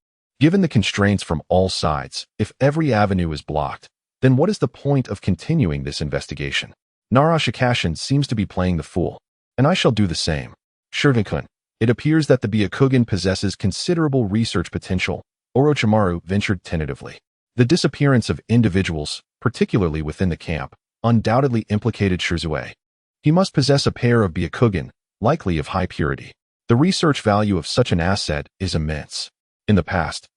Given the constraints from all sides, if every avenue is blocked, then what is the point of continuing this investigation? Nara Shikashin seems to be playing the fool, and I shall do the same. Shirvin-kun, it appears that the Byakugan possesses considerable research potential, Orochimaru ventured tentatively. The disappearance of individuals, particularly within the camp, undoubtedly implicated Shirzue. He must possess a pair of Byakugan, likely of high purity. The research value of such an asset is immense. In the past,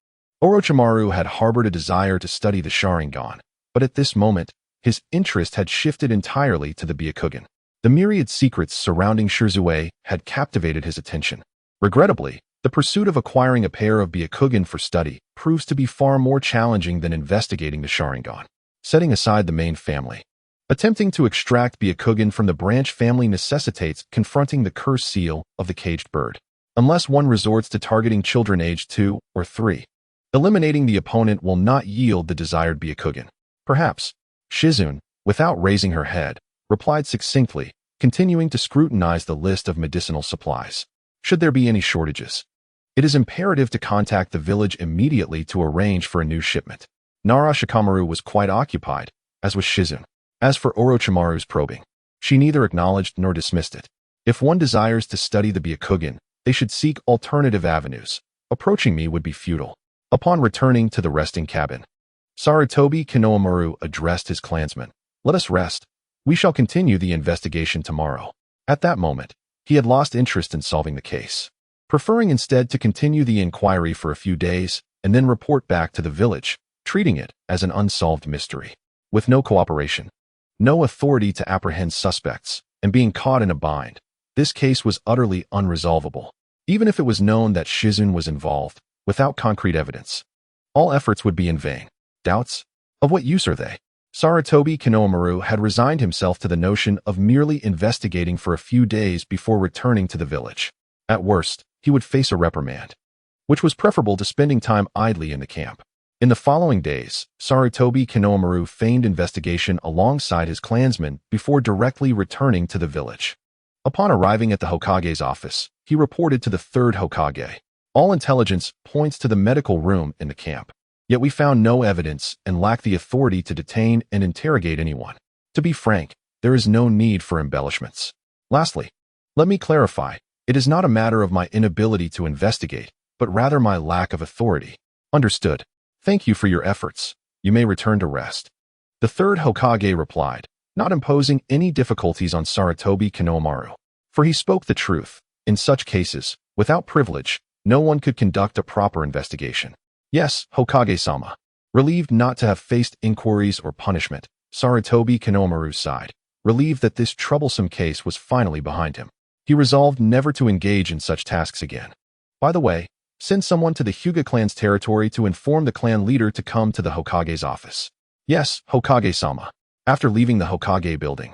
Orochimaru had harbored a desire to study the Sharingan, but at this moment, his interest had shifted entirely to the Byakugan. The myriad secrets surrounding Shirzue had captivated his attention. Regrettably, the pursuit of acquiring a pair of Byakugan for study proves to be far more challenging than investigating the Sharingan. Setting aside the main family, attempting to extract Byakugan from the branch family necessitates confronting the curse seal of the caged bird. Unless one resorts to targeting children aged 2 or 3, eliminating the opponent will not yield the desired Byakugan. Perhaps. Shizune, without raising her head, replied succinctly, continuing to scrutinize the list of medicinal supplies. Should there be any shortages, it is imperative to contact the village immediately to arrange for a new shipment. Nara Shikamaru was quite occupied, as was Shizune. As for Orochimaru's probing, she neither acknowledged nor dismissed it. If one desires to study the Byakugan, they should seek alternative avenues. Approaching me would be futile. Upon returning to the resting cabin, Sarutobi Kinoamaru addressed his clansmen. Let us rest. We shall continue the investigation tomorrow. At that moment, he had lost interest in solving the case, preferring instead to continue the inquiry for a few days and then report back to the village, treating it as an unsolved mystery. With no cooperation, no authority to apprehend suspects, and being caught in a bind, this case was utterly unresolvable. Even if it was known that Shizune was involved, without concrete evidence, all efforts would be in vain. Doubts? Of what use are they? Sarutobi Kinoamaru had resigned himself to the notion of merely investigating for a few days before returning to the village. At worst, he would face a reprimand, which was preferable to spending time idly in the camp. In the following days, Sarutobi Kinoamaru feigned investigation alongside his clansmen before directly returning to the village. Upon arriving at the Hokage's office, he reported to the third Hokage. All intelligence points to the medical room in the camp. Yet we found no evidence and lack the authority to detain and interrogate anyone. To be frank, there is no need for embellishments. Lastly, let me clarify, it is not a matter of my inability to investigate, but rather my lack of authority. Understood. Thank you for your efforts. You may return to rest. The third Hokage replied, not imposing any difficulties on Sarutobi Kinoamaru. For he spoke the truth. In such cases, without privilege, no one could conduct a proper investigation. Yes, Hokage-sama. Relieved not to have faced inquiries or punishment, Sarutobi Kinoamaru sighed, relieved that this troublesome case was finally behind him. He resolved never to engage in such tasks again. By the way, send someone to the Hyuga clan's territory to inform the clan leader to come to the Hokage's office. Yes, Hokage-sama. After leaving the Hokage building,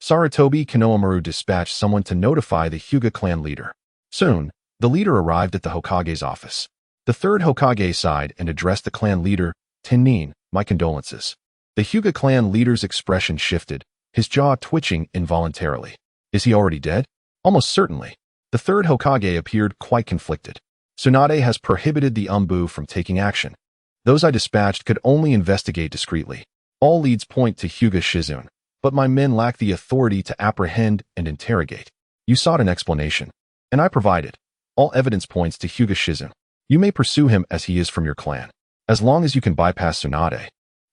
Sarutobi Kinoamaru dispatched someone to notify the Hyuga clan leader. Soon, the leader arrived at the Hokage's office. The third Hokage sighed and addressed the clan leader, Tennin, my condolences. The Hyuga clan leader's expression shifted, his jaw twitching involuntarily. Is he already dead? Almost certainly. The third Hokage appeared quite conflicted. Tsunade has prohibited the Umbu from taking action. Those I dispatched could only investigate discreetly. All leads point to Hyuga Shizune, but my men lack the authority to apprehend and interrogate. You sought an explanation, and I provided. All evidence points to Hyuga Shizune. You may pursue him as he is from your clan, as long as you can bypass Tsunade.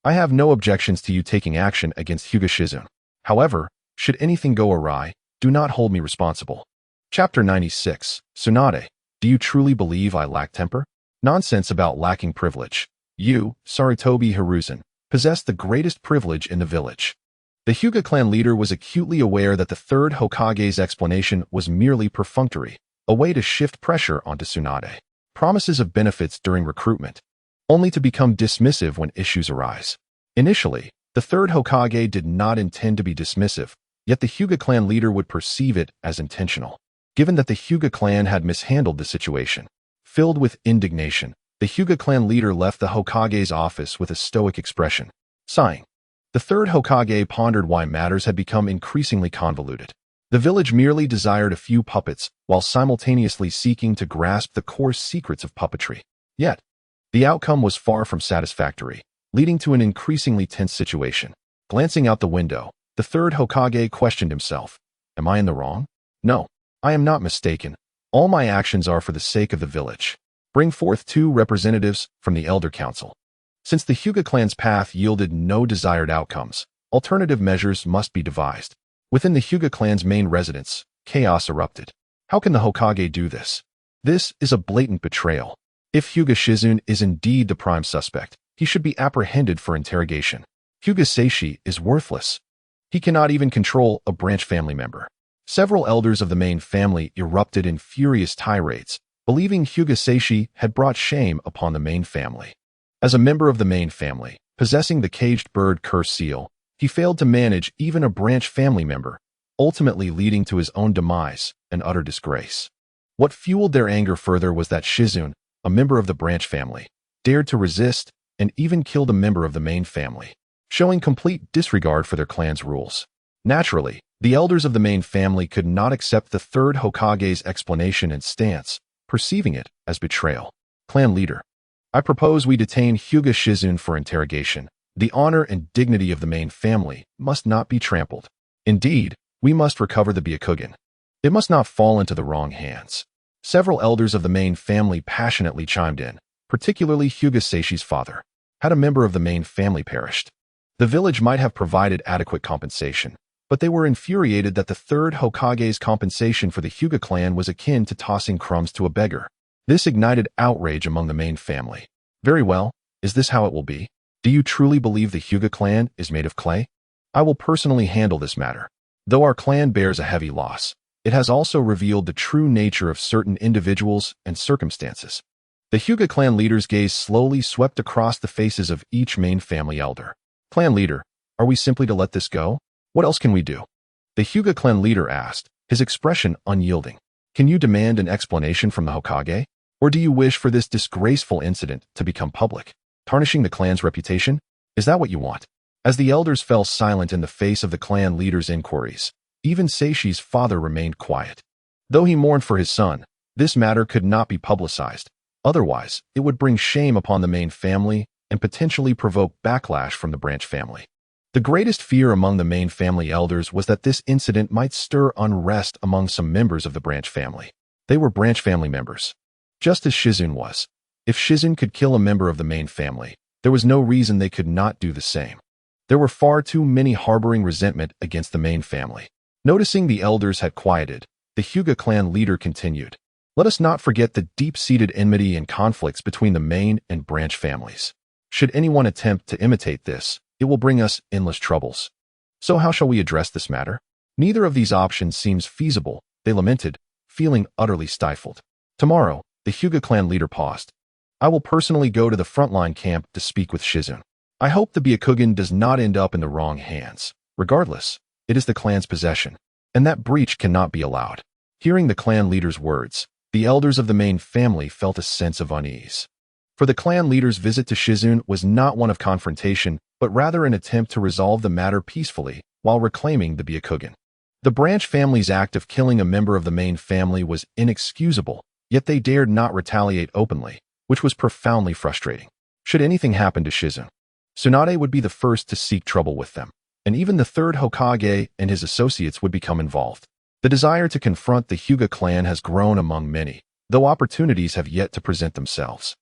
I have no objections to you taking action against Hyuga Shizune. However, should anything go awry, do not hold me responsible. Chapter 96. Tsunade, do you truly believe I lack temper? Nonsense about lacking privilege. You, Sarutobi Hiruzen, possess the greatest privilege in the village. The Hyuga clan leader was acutely aware that the third Hokage's explanation was merely perfunctory, a way to shift pressure onto Tsunade. Promises of benefits during recruitment, only to become dismissive when issues arise. Initially, the third Hokage did not intend to be dismissive, yet the Hyuga clan leader would perceive it as intentional. Given that the Hyuga clan had mishandled the situation, filled with indignation, the Hyuga clan leader left the Hokage's office with a stoic expression. Sighing, the third Hokage pondered why matters had become increasingly convoluted. The village merely desired a few puppets, while simultaneously seeking to grasp the coarse secrets of puppetry. Yet, the outcome was far from satisfactory, leading to an increasingly tense situation. Glancing out the window, the third Hokage questioned himself. Am I in the wrong? No, I am not mistaken. All my actions are for the sake of the village. Bring forth 2 representatives from the Elder Council. Since the Hyuga clan's path yielded no desired outcomes, alternative measures must be devised. Within the Hyuga clan's main residence, chaos erupted. How can the Hokage do this? This is a blatant betrayal. If Hyuga Shizune is indeed the prime suspect, he should be apprehended for interrogation. Hyuga Seishi is worthless. He cannot even control a branch family member. Several elders of the main family erupted in furious tirades, believing Hyuga Seishi had brought shame upon the main family. As a member of the main family, possessing the caged bird curse seal, he failed to manage even a branch family member, ultimately leading to his own demise and utter disgrace. What fueled their anger further was that Shizune, a member of the branch family, dared to resist and even killed a member of the main family, showing complete disregard for their clan's rules. Naturally, the elders of the main family could not accept the third Hokage's explanation and stance, perceiving it as betrayal. Clan leader, I propose we detain Hyuga Shizune for interrogation. The honor and dignity of the main family must not be trampled. Indeed, we must recover the Byakugan. It must not fall into the wrong hands. Several elders of the main family passionately chimed in, particularly Hyuga Seishi's father. Had a member of the main family perished, the village might have provided adequate compensation, but they were infuriated that the third Hokage's compensation for the Hyuga clan was akin to tossing crumbs to a beggar. This ignited outrage among the main family. Very well, is this how it will be? Do you truly believe the Hyuga clan is made of clay? I will personally handle this matter. Though our clan bears a heavy loss, it has also revealed the true nature of certain individuals and circumstances. The Hyuga clan leader's gaze slowly swept across the faces of each main family elder. Clan leader, are we simply to let this go? What else can we do? The Hyuga clan leader asked, his expression unyielding. Can you demand an explanation from the Hokage? Or do you wish for this disgraceful incident to become public, tarnishing the clan's reputation? Is that what you want? As the elders fell silent in the face of the clan leader's inquiries, even Seishi's father remained quiet. Though he mourned for his son, this matter could not be publicized. Otherwise, it would bring shame upon the main family and potentially provoke backlash from the branch family. The greatest fear among the main family elders was that this incident might stir unrest among some members of the branch family. They were branch family members, just as Shizune was. If Shizune could kill a member of the main family, there was no reason they could not do the same. There were far too many harboring resentment against the main family. Noticing the elders had quieted, the Hyuga clan leader continued. Let us not forget the deep-seated enmity and conflicts between the main and branch families. Should anyone attempt to imitate this, it will bring us endless troubles. So how shall we address this matter? Neither of these options seems feasible, they lamented, feeling utterly stifled. Tomorrow, the Hyuga clan leader paused. I will personally go to the frontline camp to speak with Shizune. I hope the Byakugan does not end up in the wrong hands. Regardless, it is the clan's possession, and that breach cannot be allowed. Hearing the clan leader's words, the elders of the main family felt a sense of unease. For the clan leader's visit to Shizune was not one of confrontation, but rather an attempt to resolve the matter peacefully while reclaiming the Byakugan. The branch family's act of killing a member of the main family was inexcusable, Yet they dared not retaliate openly, which was profoundly frustrating. Should anything happen to Shizune, Tsunade would be the first to seek trouble with them, and even the third Hokage and his associates would become involved. The desire to confront the Hyuga clan has grown among many, though opportunities have yet to present themselves.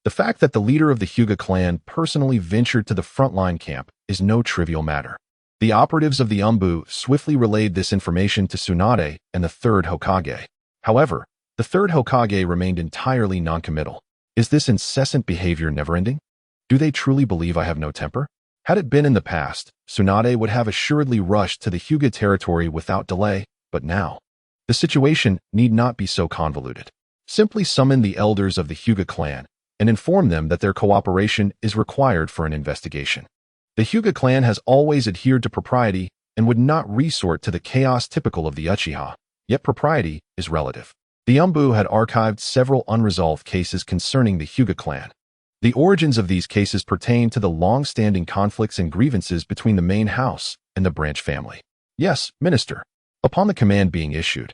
The fact that the leader of the Hyuga clan personally ventured to the frontline camp is no trivial matter. The operatives of the Umbu swiftly relayed this information to Tsunade and the third Hokage. However, the third Hokage remained entirely noncommittal. Is this incessant behavior never-ending? Do they truly believe I have no temper? Had it been in the past, Tsunade would have assuredly rushed to the Hyuga territory without delay, but now, the situation need not be so convoluted. Simply summon the elders of the Hyuga clan and inform them that their cooperation is required for an investigation. The Hyuga clan has always adhered to propriety and would not resort to the chaos typical of the Uchiha, yet propriety is relative. The Umbu had archived several unresolved cases concerning the Hyuga clan. The origins of these cases pertain to the long-standing conflicts and grievances between the main house and the branch family. Yes, Minister. Upon the command being issued,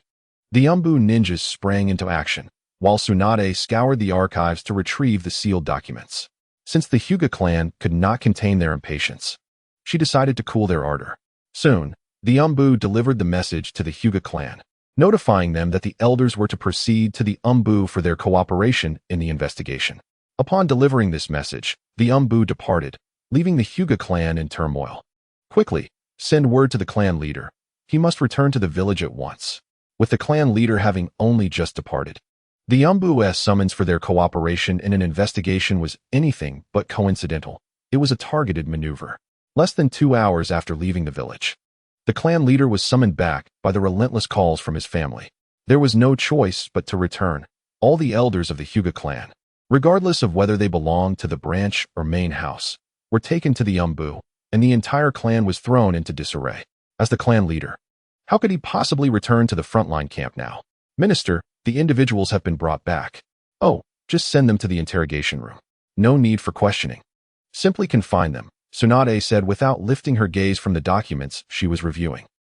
the Umbu ninjas sprang into action, while Tsunade scoured the archives to retrieve the sealed documents. Since the Hyuga clan could not contain their impatience, she decided to cool their ardor. Soon, the Umbu delivered the message to the Hyuga clan, notifying them that the elders were to proceed to the Umbu for their cooperation in the investigation. Upon delivering this message, the Umbu departed, leaving the Hyuga clan in turmoil. Quickly, send word to the clan leader. He must return to the village at once. With the clan leader having only just departed, the Umbu's summons for their cooperation in an investigation was anything but coincidental. It was a targeted maneuver. Less than 2 hours after leaving the village, the clan leader was summoned back by the relentless calls from his family. There was no choice but to return. All the elders of the Hyuga clan, regardless of whether they belonged to the branch or main house, were taken to the Umbu, and the entire clan was thrown into disarray. As the clan leader, how could he possibly return to the frontline camp now? Minister, the individuals have been brought back. Oh, just send them to the interrogation room. No need for questioning. Simply confine them, Tsunade said without lifting her gaze from the documents she was reviewing.